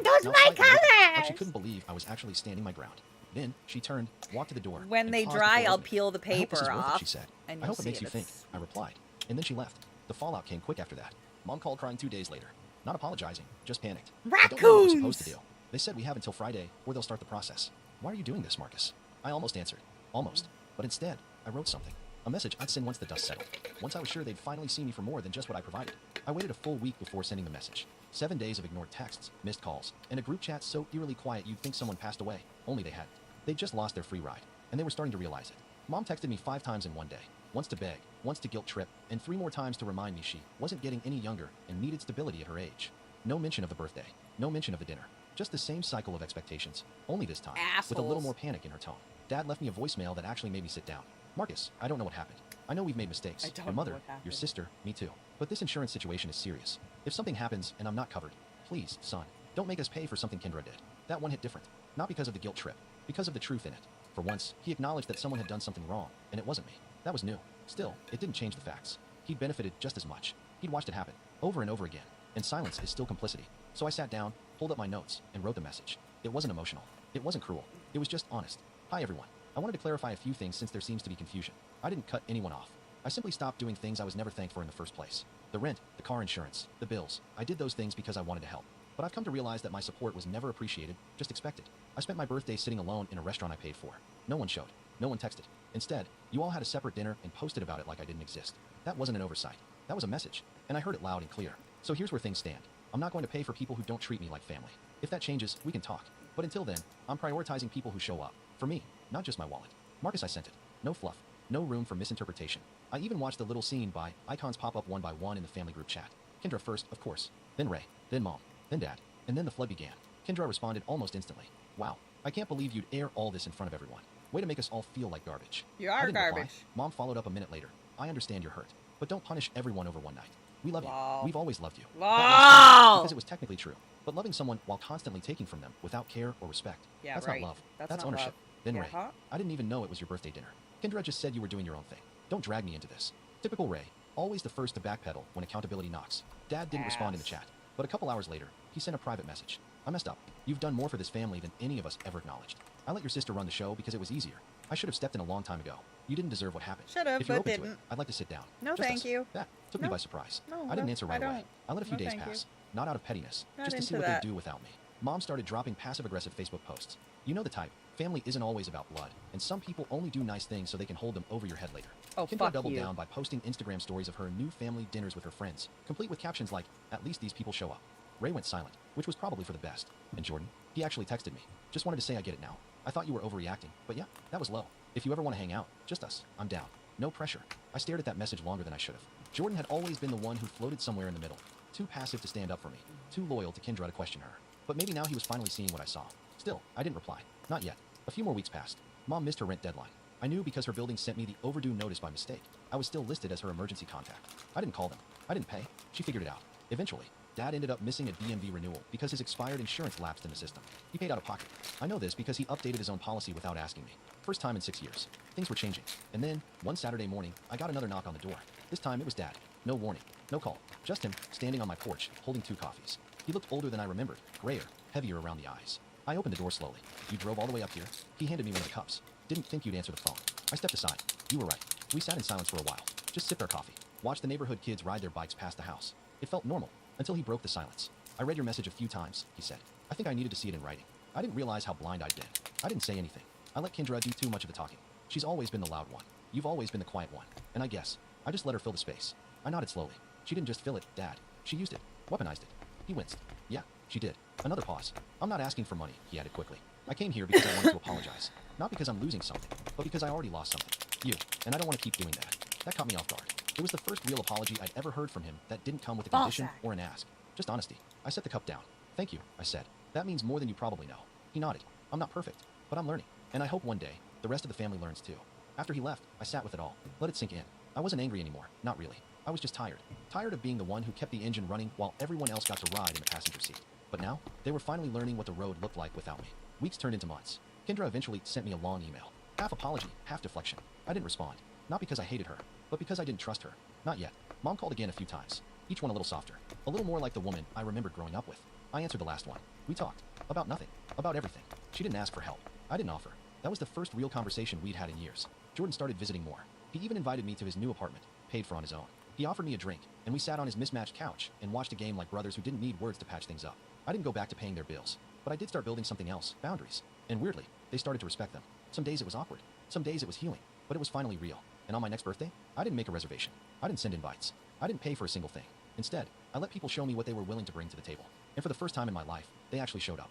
Those my colors! Like she couldn't believe I was actually standing my ground. Then she turned, walked to the door. When they dry, I'll peel the paper off. off. She said. And I hope it see makes you think. I replied. And then she left. The fallout came quick after that. Mom called crying 2 days later. Not apologizing, just panicked. I don't know what we're supposed to do. They said we have until Friday, or they'll start the process. Why are you doing this, Marcus? I almost answered. Almost. But instead, I wrote something. A message I'd send once the dust settled. Once I was sure they'd finally see me for more than just what I provided. I waited a full week before sending the message. 7 days of ignored texts, missed calls, and a group chat so eerily quiet you'd think someone passed away. Only they hadn't. They'd just lost their free ride, and they were starting to realize it. Mom texted me 5 times in one day. Once to beg, once to guilt trip, and 3 more times to remind me she wasn't getting any younger and needed stability at her age. No mention of the birthday. No mention of the dinner. Just the same cycle of expectations, only this time, with a little more panic in her tone. Dad left me a voicemail that actually made me sit down. Marcus, I don't know what happened. I know we've made mistakes. Your mother, your sister, me too. But this insurance situation is serious. If something happens and I'm not covered, please, son, don't make us pay for something Kendra did. That one hit different. Not because of the guilt trip, because of the truth in it. For once, he acknowledged that someone had done something wrong, and it wasn't me. That was new. Still, it didn't change the facts. He'd benefited just as much. He'd watched it happen, over and over again. And silence is still complicity. So I sat down, pulled up my notes, and wrote the message. It wasn't emotional. It wasn't cruel. It was just honest. Hi everyone. I wanted to clarify a few things since there seems to be confusion. I didn't cut anyone off. I simply stopped doing things I was never thanked for in the first place. The rent, the car insurance, the bills. I did those things because I wanted to help. But I've come to realize that my support was never appreciated, just expected. I spent my birthday sitting alone in a restaurant I paid for. No one showed. No one texted. Instead, you all had a separate dinner and posted about it like I didn't exist. That wasn't an oversight. That was a message. And I heard it loud and clear. So here's where things stand. I'm not going to pay for people who don't treat me like family. If that changes, we can talk. But until then, I'm prioritizing people who show up. For me, not just my wallet. Marcus, I sent it. No fluff. No room for misinterpretation. I even watched the little scene by icons pop up one by one in the family group chat. Kendra first, of course. then Ray, then Mom, then Dad, and then the flood began. Kendra responded almost instantly. Wow, I can't believe you'd air all this in front of everyone. Way to make us all feel like garbage. You I are didn't reply. garbage. Mom followed up a minute later. I understand you're hurt, but don't punish everyone over one night. We love you. We've always loved you. That was true, because it was technically true. But loving someone while constantly taking from them without care or respect, Yeah, that's right. not love. That's That's not ownership. love. Then Yeah, Ray, huh? I didn't even know it was your birthday dinner. Kendra just said you were doing your own thing. Don't drag me into this. Typical Ray, always the first to backpedal when accountability knocks. Dad didn't respond in the chat, but a couple hours later, he sent a private message. I messed up. You've done more for this family than any of us ever acknowledged. I let your sister run the show because it was easier. I should have stepped in a long time ago. You didn't deserve what happened. Should have, If you're but open to it, didn't. I'd like to sit down. No, Just thank us. you. That took me No. by surprise. No, I didn't no, answer right I away. don't. I let a few No, days thank you. pass, not out of pettiness, Not just to see into what that. they'd do without me. Mom started dropping passive-aggressive Facebook posts. You know the type. Family isn't always about blood, and some people only do nice things so they can hold them over your head later. Oh, Kendra fuck doubled you. down by posting Instagram stories of her new family dinners with her friends, complete with captions like, "At least these people show up." Ray went silent, which was probably for the best. And Jordan, he actually texted me. Just wanted to say I get it now. I thought you were overreacting, but yeah, that was low. If you ever want to hang out, just us. I'm down. No pressure. I stared at that message longer than I should have. Jordan had always been the one who floated somewhere in the middle. Too passive to stand up for me. Too loyal to Kendra to question her. But maybe now he was finally seeing what I saw. Still, I didn't reply. Not yet. A few more weeks passed. Mom missed her rent deadline. I knew because her building sent me the overdue notice by mistake. I was still listed as her emergency contact. I didn't call them. I didn't pay. She figured it out. Eventually, Dad ended up missing a DMV renewal because his expired insurance lapsed in the system. He paid out of pocket. I know this because he updated his own policy without asking me. First time in 6 years. Things were changing. And then, one Saturday morning, I got another knock on the door. This time it was Dad. No warning. No call. Just him, standing on my porch, holding 2 coffees. He looked older than I remembered. Grayer, heavier around the eyes. I opened the door slowly. "You drove all the way up here?" He handed me one of the cups. "Didn't think you'd answer the phone." I stepped aside. "You were right." We sat in silence for a while. Just sipped our coffee. Watched the neighborhood kids ride their bikes past the house. It felt normal, until he broke the silence. "I read your message a few times," he said. "I think I needed to see it in writing." I didn't realize how blind I'd been. I didn't say anything. I let Kendra do too much of the talking. She's always been the loud one. You've always been the quiet one. And I guess, I just let her fill the space. I nodded slowly. She didn't just fill it, Dad. She used it. Weaponized it. He winced. "Yeah, she did." Another pause. "I'm not asking for money," he added quickly. "I came here because I wanted to apologize. Not because I'm losing something, but because I already lost something. You. And I don't want to keep doing that." That caught me off guard. It was the first real apology I'd ever heard from him that didn't come with a condition or an ask. Just honesty. I set the cup down. "Thank you," I said. "That means more than you probably know." He nodded. "I'm not perfect, but I'm learning. And I hope one day, the rest of the family learns too." After he left, I sat with it all. Let it sink in. I wasn't angry anymore. Not really. I was just tired. Tired of being the one who kept the engine running while everyone else got to ride in the passenger seat. But now, they were finally learning what the road looked like without me. Weeks turned into months. Kendra eventually sent me a long email. Half apology, half deflection. I didn't respond. Not because I hated her, but because I didn't trust her. Not yet. Mom called again a few times. Each one a little softer. A little more like the woman I remembered growing up with. I answered the last one. We talked. About nothing. About everything. She didn't ask for help. I didn't offer. That was the first real conversation we'd had in years. Jordan started visiting more. He even invited me to his new apartment, paid for on his own. He offered me a drink, and we sat on his mismatched couch and watched a game like brothers who didn't need words to patch things up. I didn't go back to paying their bills, but I did start building something else, boundaries. And weirdly, they started to respect them. Some days it was awkward. Some days it was healing, but it was finally real. And on my next birthday, I didn't make a reservation. I didn't send invites. I didn't pay for a single thing. Instead, I let people show me what they were willing to bring to the table. And for the first time in my life, they actually showed up.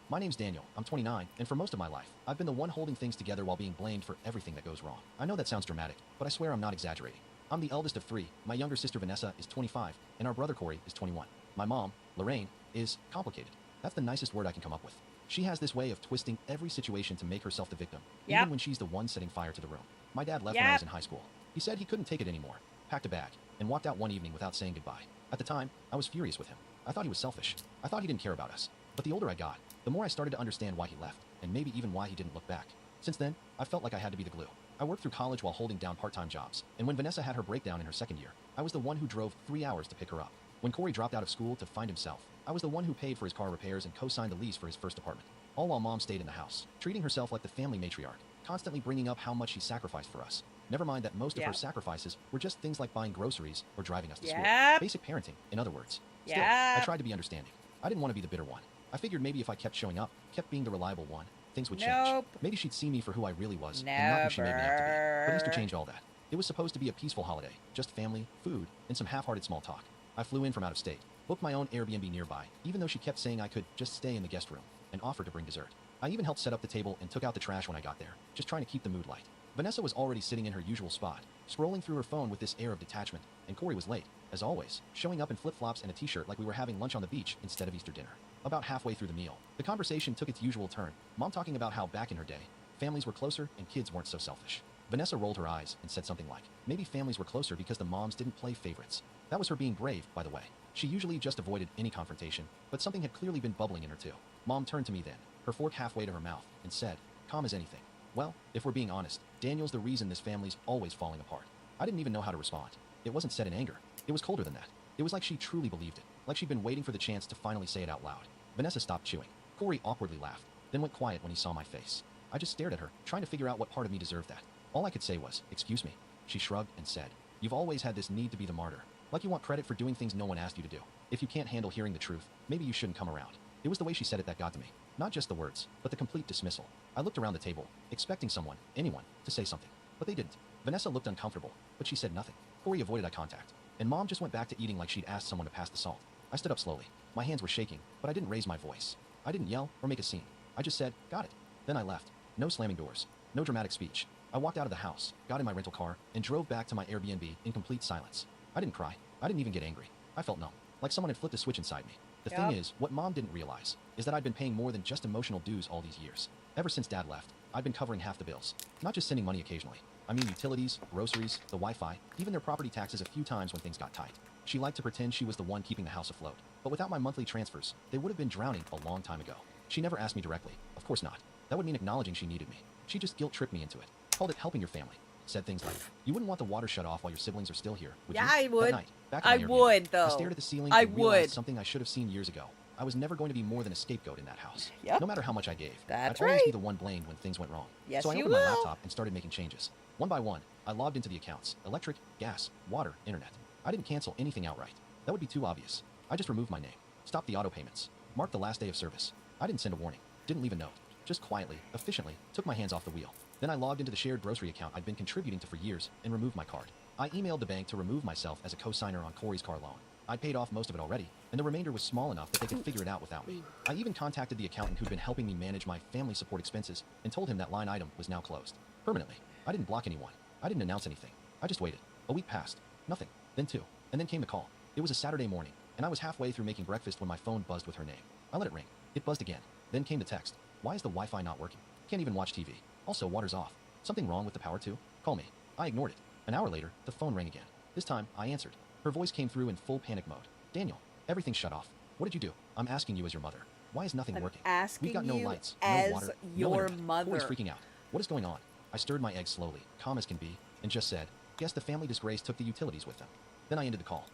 My name's Daniel, I'm 29, and for most of my life, I've been the one holding things together while being blamed for everything that goes wrong. I know that sounds dramatic, but I swear I'm not exaggerating. I'm the eldest of 3, my younger sister Vanessa is 25, and our brother Corey is 21. My mom, Lorraine, is complicated. That's the nicest word I can come up with. She has this way of twisting every situation to make herself the victim, even when she's the one setting fire to the room. My dad left when I was in high school. He said he couldn't take it anymore, packed a bag, and walked out one evening without saying goodbye. At the time, I was furious with him. I thought he was selfish. I thought he didn't care about us. But the older I got, the more I started to understand why he left, and maybe even why he didn't look back. Since then, I felt like I had to be the glue. I worked through college while holding down part-time jobs, and when Vanessa had her breakdown in her second year, I was the one who drove 3 hours to pick her up. When Corey dropped out of school to find himself, I was the one who paid for his car repairs and co-signed the lease for his first apartment. All while Mom stayed in the house, treating herself like the family matriarch, constantly bringing up how much she sacrificed for us. Never mind that most of her sacrifices were just things like buying groceries or driving us to school. Basic parenting, in other words. Still, I tried to be understanding. I didn't want to be the bitter one. I figured maybe if I kept showing up, kept being the reliable one, things would change. Maybe she'd see me for who I really was, and not who she made me out to be. But Easter changed all that. It was supposed to be a peaceful holiday, just family, food, and some half-hearted small talk. I flew in from out of state, booked my own Airbnb nearby, even though she kept saying I could just stay in the guest room, and offered to bring dessert. I even helped set up the table and took out the trash when I got there, just trying to keep the mood light. Vanessa was already sitting in her usual spot, scrolling through her phone with this air of detachment, and Corey was late, as always, showing up in flip-flops and a t-shirt like we were having lunch on the beach instead of Easter dinner. About halfway through the meal, the conversation took its usual turn, Mom talking about how back in her day, families were closer and kids weren't so selfish. Vanessa rolled her eyes and said something like, maybe families were closer because the moms didn't play favorites. That was her being brave, by the way. She usually just avoided any confrontation, but something had clearly been bubbling in her too. Mom turned to me then, her fork halfway to her mouth, and said, calm as anything. Well, if we're being honest, Daniel's the reason this family's always falling apart. I didn't even know how to respond. It wasn't said in anger. It was colder than that. It was like she truly believed it, like she'd been waiting for the chance to finally say it out loud. Vanessa stopped chewing. Corey awkwardly laughed, then went quiet when he saw my face. I just stared at her, trying to figure out what part of me deserved that. All I could say was, excuse me. She shrugged and said, you've always had this need to be the martyr. Like you want credit for doing things no one asked you to do. If you can't handle hearing the truth, maybe you shouldn't come around. It was the way she said it that got to me. Not just the words, but the complete dismissal. I looked around the table, expecting someone, anyone, to say something. But they didn't. Vanessa looked uncomfortable, but she said nothing. Corey avoided eye contact. And Mom just went back to eating like she'd asked someone to pass the salt. I stood up slowly. My hands were shaking, but I didn't raise my voice. I didn't yell or make a scene. I just said, got it. Then I left. No slamming doors. No dramatic speech. I walked out of the house, got in my rental car, and drove back to my Airbnb in complete silence. I didn't cry. I didn't even get angry. I felt numb, like someone had flipped a switch inside me. The thing is, what Mom didn't realize is that I'd been paying more than just emotional dues all these years. Ever since Dad left, I'd been covering half the bills. Not just sending money occasionally. I mean utilities, groceries, the Wi-Fi, even their property taxes a few times when things got tight. She liked to pretend she was the one keeping the house afloat. But without my monthly transfers, they would have been drowning a long time ago. She never asked me directly. Of course not. That would mean acknowledging she needed me. She just guilt-tripped me into it. Called it helping your family. Said things like, you wouldn't want the water shut off while your siblings are still here, would you? Yeah, I would. That night, back in I my Airbnb, would, though. I stared at the ceiling I and realized would. something I should have seen years ago. I was never going to be more than a scapegoat in that house. Yep. No matter how much I gave, That's I'd always be right. the one blamed when things went wrong. Yes, so I you opened my will. laptop and started making changes. One by one, I logged into the accounts: electric, gas, water, internet. I didn't cancel anything outright. That would be too obvious. I just removed my name, stopped the auto payments, marked the last day of service. I didn't send a warning, didn't leave a note. Just quietly, efficiently, took my hands off the wheel. Then I logged into the shared grocery account I'd been contributing to for years and removed my card. I emailed the bank to remove myself as a co-signer on Corey's car loan. I'd paid off most of it already, and the remainder was small enough that they could figure it out without me. I even contacted the accountant who'd been helping me manage my family support expenses and told him that line item was now closed. Permanently. I didn't block anyone. I didn't announce anything. I just waited. A week passed. Nothing. Then 2. And then came the call. It was a Saturday morning, and I was halfway through making breakfast when my phone buzzed with her name. I let it ring. It buzzed again. Then came the text. Why is the Wi-Fi not working? Can't even watch TV. Also, water's off. Something wrong with the power too? Call me. I ignored it. An hour later, the phone rang again. This time, I answered. Her voice came through in full panic mode. Daniel, everything's shut off. What did you do? I'm asking you as your mother. Why is nothing working? asking We've got no you lights, as no water, your no internet. mother. Corey's freaking out. What is going on? I stirred my eggs slowly, calm as can be, and just said, yes, the family disgrace took the utilities with them. Then I ended the call.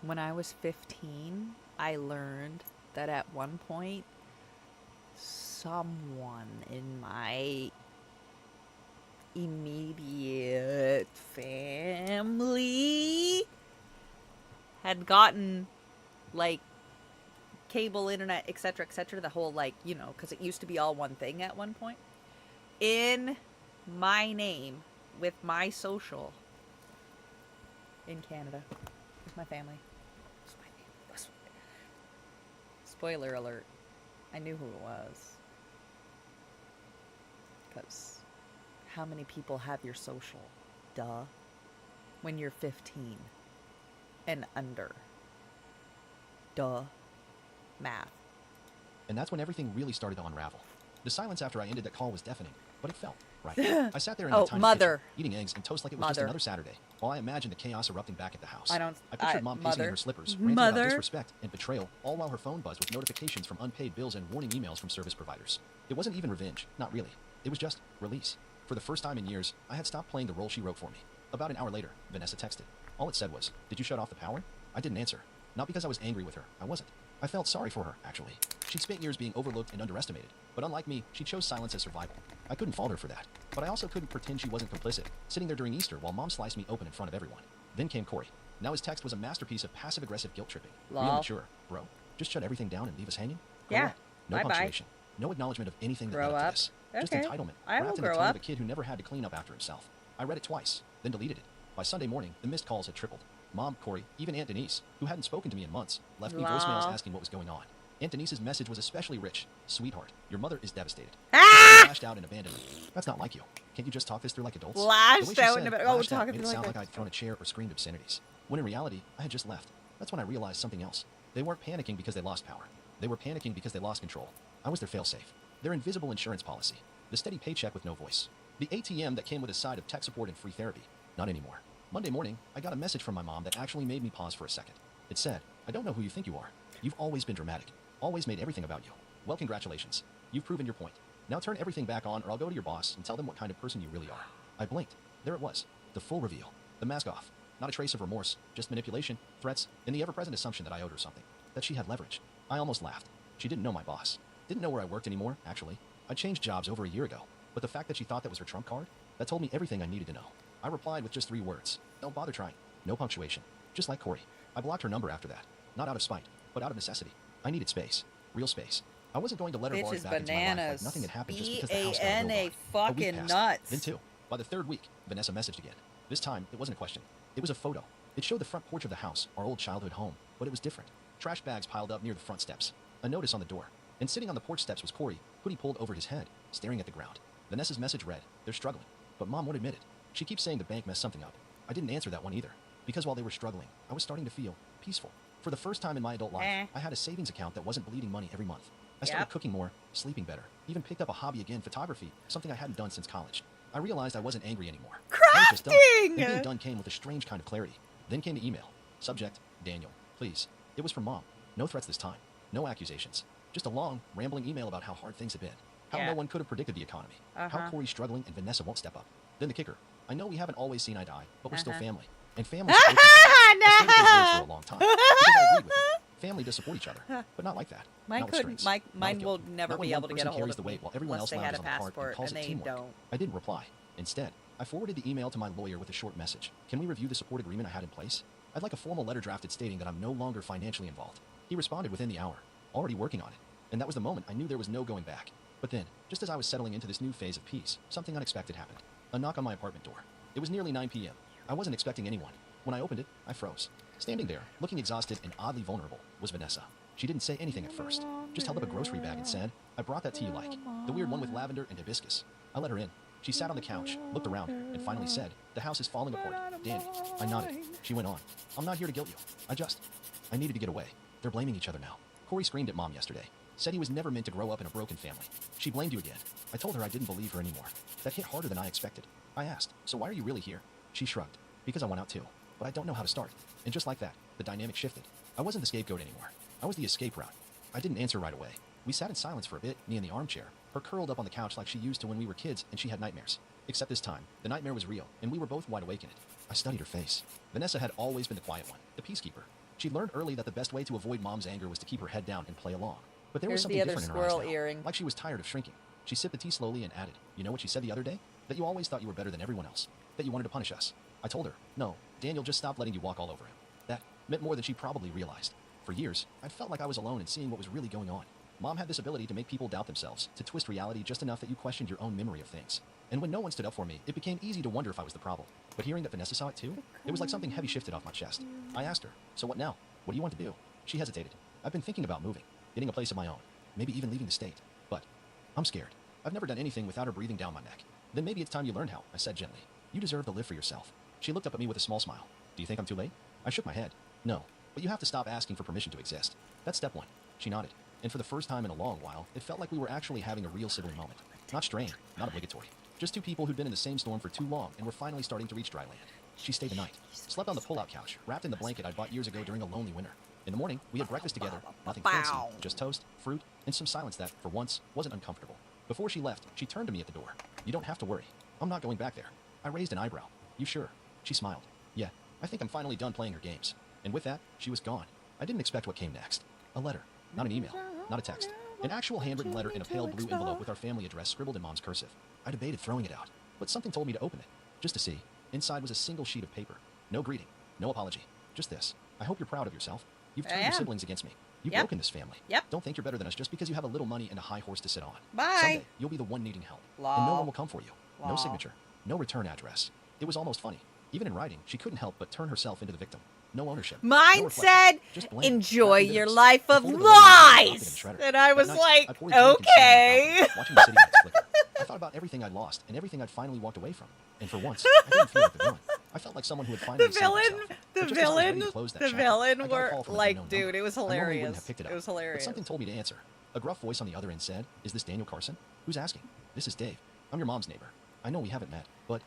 When I was 15, I learned that at one point, someone in my immediate family had gotten, like, cable, internet, etc., etc., the whole, like, you know, because it used to be all one thing at one point, in my name, with my social, in Canada, with my family. Spoiler alert. I knew who it was. Because how many people have your social? Duh. When you're 15 and under. Duh. Math. And that's when everything really started to unravel. The silence after I ended that call was deafening, but it felt right. I sat there in my tiny kitchen, eating eggs and toast like it was just another Saturday, while I imagined the chaos erupting back at the house. I pictured Mom pacing in her slippers, ranting about disrespect and betrayal, all while her phone buzzed with notifications from unpaid bills and warning emails from service providers. It wasn't even revenge, not really. It was just release. For the first time in years, I had stopped playing the role she wrote for me. About an hour later, Vanessa texted. All it said was, "Did you shut off the power?" I didn't answer. Not because I was angry with her. I wasn't. I felt sorry for her, actually. She'd spent years being overlooked and underestimated, but unlike me, she chose silence as survival. I couldn't fault her for that, but I also couldn't pretend she wasn't complicit, sitting there during Easter while Mom sliced me open in front of everyone. Then came Corey. Now his text was a masterpiece of passive-aggressive guilt-tripping. Real mature, bro. Just shut everything down and leave us hanging? Grow up. No punctuation. No acknowledgement of anything that led up to this. Just entitlement, wrapped in the tone of a kid who never had to clean up after himself. I read it twice, then deleted it. By Sunday morning, the missed calls had tripled. Mom, Corey, even Aunt Denise, who hadn't spoken to me in months, left me voicemails asking what was going on. Aunt Denise's message was especially rich. Sweetheart, your mother is devastated. She lashed out in abandonment. That's not like you. Can't you just talk this through like adults? Lashed The way she out said, in a bit. Oh, lashed out talking made it through sound like like I'd thrown a chair or screamed obscenities. When in reality, I had just left. That's when I realized something else. They weren't panicking because they lost power. They were panicking because they lost control. I was their failsafe. Their invisible insurance policy. The steady paycheck with no voice. The ATM that came with a side of tech support and free therapy. Not anymore. Monday morning, I got a message from my mom that actually made me pause for a second. It said, I don't know who you think you are. You've always been dramatic. Always made everything about you. Well, congratulations. You've proven your point. Now turn everything back on or I'll go to your boss and tell them what kind of person you really are. I blinked. There it was. The full reveal. The mask off. Not a trace of remorse. Just manipulation, threats, and the ever-present assumption that I owed her something. That she had leverage. I almost laughed. She didn't know my boss. Didn't know where I worked anymore, actually. I changed jobs over a year ago. But the fact that she thought that was her trump card, that told me everything I needed to know. I replied with just 3 words. Don't bother trying. No punctuation. Just like Corey. I blocked her number after that. Not out of spite, but out of necessity. I needed space. Real space. I wasn't going to let her barge back into my life like nothing had happened just because the house got a robe on. fucking A week passed. nuts. Then 2. By the 3rd week, Vanessa messaged again. This time, it wasn't a question. It was a photo. It showed the front porch of the house, our old childhood home, but it was different. Trash bags piled up near the front steps. A notice on the door. And sitting on the porch steps was Corey, hoodie pulled over his head, staring at the ground. Vanessa's message read, they're struggling. But Mom won't admit it. She keeps saying the bank messed something up. I didn't answer that one either. Because while they were struggling, I was starting to feel peaceful. For the first time in my adult life, I had a savings account that wasn't bleeding money every month. I started cooking more, sleeping better, even picked up a hobby again, photography, something I hadn't done since college. I realized I wasn't angry anymore. I was just done. And being done came with a strange kind of clarity. Then came the email. Subject, Daniel, please. It was from Mom. No threats this time. No accusations. Just a long, rambling email about how hard things had been. How no one could have predicted the economy. How Corey's struggling and Vanessa won't step up. Then the kicker. I know we haven't always seen eye to eye, but we're still family. And family supports each other. I stayed with those words for a long time. Because I agreed with them. Family does support each other, but not like that. Mine not with couldn't. strings. Mine will never Not when be one able to get person a hold carries of the me weight while everyone unless else they had lounges a on the cart and passport, calls and it they teamwork. don't. I didn't reply. Instead, I forwarded the email to my lawyer with a short message. Can we review the support agreement I had in place? I'd like a formal letter drafted stating that I'm no longer financially involved. He responded within the hour, already working on it. And that was the moment I knew there was no going back. But then, just as I was settling into this new phase of peace, something unexpected happened. A knock on my apartment door. It was nearly 9 p.m. I wasn't expecting anyone. When I opened it, I froze. Standing there, looking exhausted and oddly vulnerable, was Vanessa. She didn't say anything at first, just held up a grocery bag and said, I brought that tea you like, the weird one with lavender and hibiscus. I let her in. She sat on the couch, looked around, and finally said, the house is falling apart. Danny. I nodded. She went on. I'm not here to guilt you. I needed to get away. They're blaming each other now. Corey screamed at Mom yesterday. Said he was never meant to grow up in a broken family. She blamed you again. I told her I didn't believe her anymore. That hit harder than I expected. I asked, so why are you really here? She shrugged. Because I went out too. But I don't know how to start. And just like that, the dynamic shifted. I wasn't the scapegoat anymore. I was the escape route. I didn't answer right away. We sat in silence for a bit, me in the armchair, her curled up on the couch like she used to when we were kids and she had nightmares. Except this time, the nightmare was real, and we were both wide awake in it. I studied her face. Vanessa had always been the quiet one, the peacekeeper. She'd learned early that the best way to avoid Mom's anger was to keep her head down and play along. But there was something different in her eyes now, like she was tired of shrinking. She sipped the tea slowly and added, you know what she said the other day? That you always thought you were better than everyone else. That you wanted to punish us. I told her, no, Daniel just stopped letting you walk all over him. That meant more than she probably realized. For years, I'd felt like I was alone in seeing what was really going on. Mom had this ability to make people doubt themselves, to twist reality just enough that you questioned your own memory of things. And when no one stood up for me, it became easy to wonder if I was the problem. But hearing that Vanessa saw it too, it was like something heavy shifted off my chest. I asked her, so what now? What do you want to do? She hesitated. I've been thinking about moving, getting a place of my own, maybe even leaving the state. But I'm scared. I've never done anything without her breathing down my neck. Then maybe it's time you learn how, I said gently. You deserve to live for yourself. She looked up at me with a small smile. Do you think I'm too late? I shook my head. No, but you have to stop asking for permission to exist. That's step one. She nodded. And for the first time in a long while, it felt like we were actually having a real sibling moment. Not strained, not obligatory. Just two people who'd been in the same storm for too long and were finally starting to reach dry land. She stayed the night. Slept on the pull-out couch, wrapped in the blanket I'd bought years ago during a lonely winter. In the morning, we had breakfast together, nothing fancy, just toast, fruit, and some silence that, for once, wasn't uncomfortable. Before she left, she turned to me at the door. You don't have to worry. I'm not going back there. I raised an eyebrow. You sure? She smiled. Yeah, I think I'm finally done playing her games. And with that, she was gone. I didn't expect what came next. A letter. Not an email. Not a text. An actual handwritten letter in a pale blue envelope with our family address scribbled in Mom's cursive. I debated throwing it out, but something told me to open it, just to see. Inside was a single sheet of paper. No greeting. No apology. Just this. I hope you're proud of yourself. You've turned your siblings against me. You've broken this family. Don't think you're better than us just because you have a little money and a high horse to sit on. Someday, you'll be the one needing help. And no one will come for you. No signature. No return address. It was almost funny. Even in writing, she couldn't help but turn herself into the victim. No ownership. Mine said, enjoy your life of lies. And I was like, okay. Watching the city lights flicker. I thought about everything I'd lost and everything I'd finally walked away from. And for once, I didn't feel like the villain. I felt like someone who had finally saved himself. But just as I was ready to close that chapter, I got a call from an unknown number. it was I normally wouldn't hilarious. have picked it up, It was hilarious. but something told me to answer. A gruff voice on the other end said, "Is this Daniel Carson? Who's asking?" "This is Dave. I'm your mom's neighbor. I know we haven't met, but,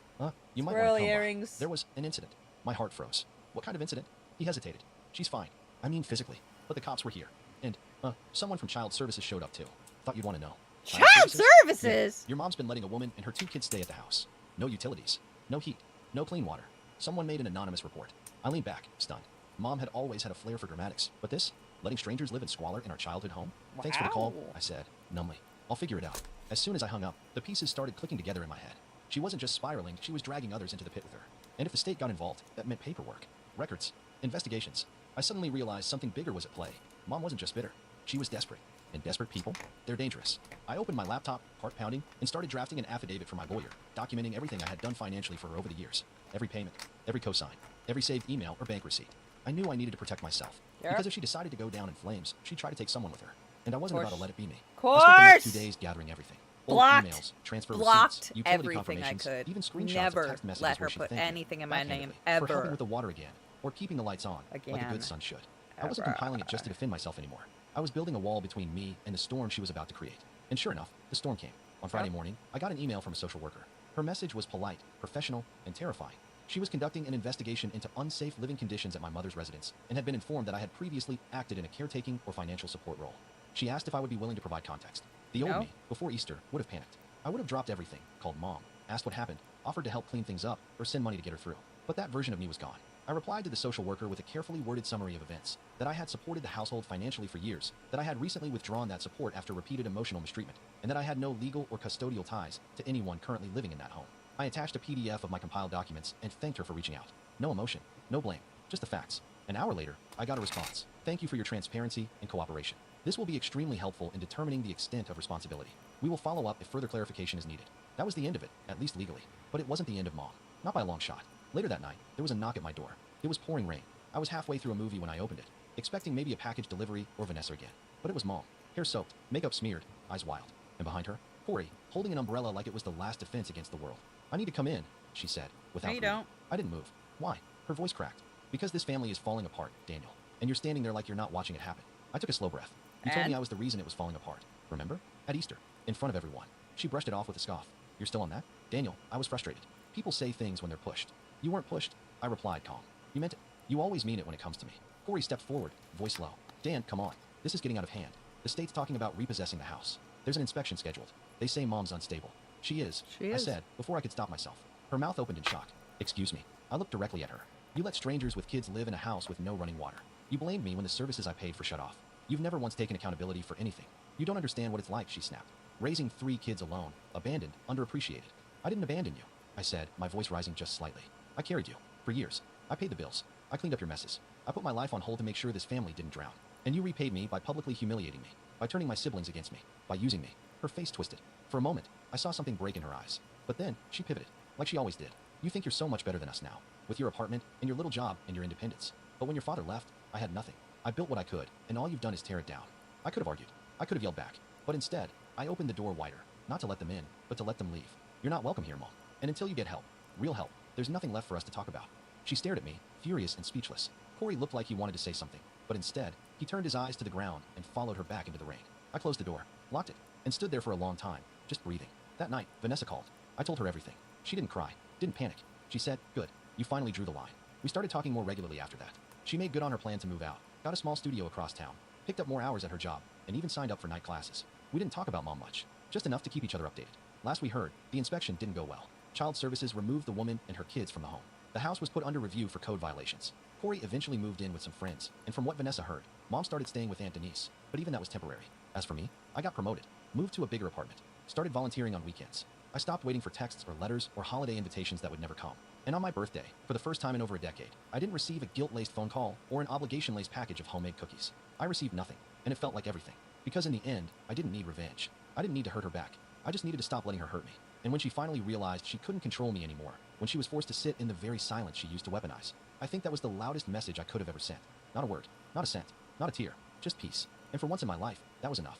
you might want to Squirrel come earrings. by. There was an incident." My heart froze. "What kind of incident?" He hesitated. "She's fine. I mean physically. But the cops were here. And, someone from Child Services showed up too. Thought you'd want to know." Child Services? Yeah. Your mom's been letting a woman and her 2 kids stay at the house. No utilities. No heat. No clean water. Someone made an anonymous report. I leaned back, stunned. Mom had always had a flair for dramatics, but this? Letting strangers live in squalor in our childhood home? "Thanks for the call," I said, numbly. "I'll figure it out." As soon as I hung up, the pieces started clicking together in my head. She wasn't just spiraling, she was dragging others into the pit with her. And if the state got involved, that meant paperwork, records, investigations. I suddenly realized something bigger was at play. Mom wasn't just bitter. She was desperate. And desperate people, they're dangerous. I opened my laptop, heart pounding, and started drafting an affidavit for my lawyer, documenting everything I had done financially for her over the years. Every payment, every cosign, every saved email or bank receipt. I knew I needed to protect myself. Yeah. Because if she decided to go down in flames, she'd try to take someone with her. And I wasn't about to let it be me. Course. I spent the next 2 days gathering everything. Old Blocked. emails, transfer Blocked receipts, utility everything I confirmations, could. even screenshots Never of text messages let her where she'd put thank me, anything in my name, backhandedly, for helping ever. with the water again, or keeping the lights on, like a Again. good son should. I wasn't compiling it just to defend myself anymore. I was building a wall between me and the storm she was about to create. And sure enough, the storm came. On Friday morning, I got an email from a social worker. Her message was polite, professional, and terrifying. She was conducting an investigation into unsafe living conditions at my mother's residence and had been informed that I had previously acted in a caretaking or financial support role. She asked if I would be willing to provide context. The old No. me, before Easter, would have panicked. I would have dropped everything, called Mom, asked what happened, offered to help clean things up, or send money to get her through. But that version of me was gone. I replied to the social worker with a carefully worded summary of events, that I had supported the household financially for years, that I had recently withdrawn that support after repeated emotional mistreatment, and that I had no legal or custodial ties to anyone currently living in that home. I attached a PDF of my compiled documents and thanked her for reaching out. No emotion, no blame, just the facts. An hour later, I got a response. "Thank you for your transparency and cooperation. This will be extremely helpful in determining the extent of responsibility. We will follow up if further clarification is needed." That was the end of it, at least legally. But it wasn't the end of Mom. Not by a long shot. Later that night, there was a knock at my door. It was pouring rain. I was halfway through a movie when I opened it, expecting maybe a package delivery or Vanessa again. But it was Mom. Hair soaked, makeup smeared, eyes wild. And behind her, Corey, holding an umbrella like it was the last defense against the world. "I need to come in," she said, without No, you greeting. don't. I didn't move. Why? Her voice cracked. "Because this family is falling apart, Daniel. And you're standing there like you're not watching it happen." I took a slow breath. "You told me And? I was the reason it was falling apart. Remember? At Easter. In front of everyone." She brushed it off with a scoff. "You're still on that?" "Daniel, I was frustrated. People say things when they're pushed." "You weren't pushed," I replied, calm. "You meant it. You always mean it when it comes to me." Corey stepped forward, voice low. "Dan, come on. This is getting out of hand. The state's talking about repossessing the house. There's an inspection scheduled. They say Mom's unstable." "She is," She I is. said, before I could stop myself. Her mouth opened in shock. "Excuse me." I looked directly at her. "You let strangers with kids live in a house with no running water. You blamed me when the services I paid for shut off. You've never once taken accountability for anything. You don't understand what it's like," she snapped. "Raising 3 kids alone, abandoned, underappreciated." "I didn't abandon you," I said, my voice rising just slightly. "I carried you. For years. I paid the bills. I cleaned up your messes. I put my life on hold to make sure this family didn't drown. And you repaid me by publicly humiliating me, by turning my siblings against me, by using me." Her face twisted. For a moment, I saw something break in her eyes. But then, she pivoted, like she always did. "You think you're so much better than us now, with your apartment and your little job and your independence. But when your father left, I had nothing. I built what I could, and all you've done is tear it down." I could have argued. I could have yelled back. But instead, I opened the door wider, not to let them in, but to let them leave. "You're not welcome here, Mom. And until you get help, real help, there's nothing left for us to talk about." She stared at me, furious and speechless. Corey looked like he wanted to say something, but instead, he turned his eyes to the ground and followed her back into the rain. I closed the door, locked it, and stood there for a long time, just breathing. That night, Vanessa called. I told her everything. She didn't cry, didn't panic. She said, "Good, you finally drew the line." We started talking more regularly after that. She made good on her plan to move out, got a small studio across town, picked up more hours at her job, and even signed up for night classes. We didn't talk about Mom much, just enough to keep each other updated. Last we heard, the inspection didn't go well. Child Services removed the woman and her kids from the home. The house was put under review for code violations. Corey eventually moved in with some friends, and from what Vanessa heard, Mom started staying with Aunt Denise, but even that was temporary. As for me, I got promoted, moved to a bigger apartment, started volunteering on weekends. I stopped waiting for texts or letters or holiday invitations that would never come. And on my birthday, for the first time in over a decade, I didn't receive a guilt-laced phone call or an obligation-laced package of homemade cookies. I received nothing, and it felt like everything. Because in the end, I didn't need revenge. I didn't need to hurt her back. I just needed to stop letting her hurt me. And when she finally realized she couldn't control me anymore, when she was forced to sit in the very silence she used to weaponize, I think that was the loudest message I could have ever sent. Not a word, not a cent, not a tear, just peace. And for once in my life, that was enough.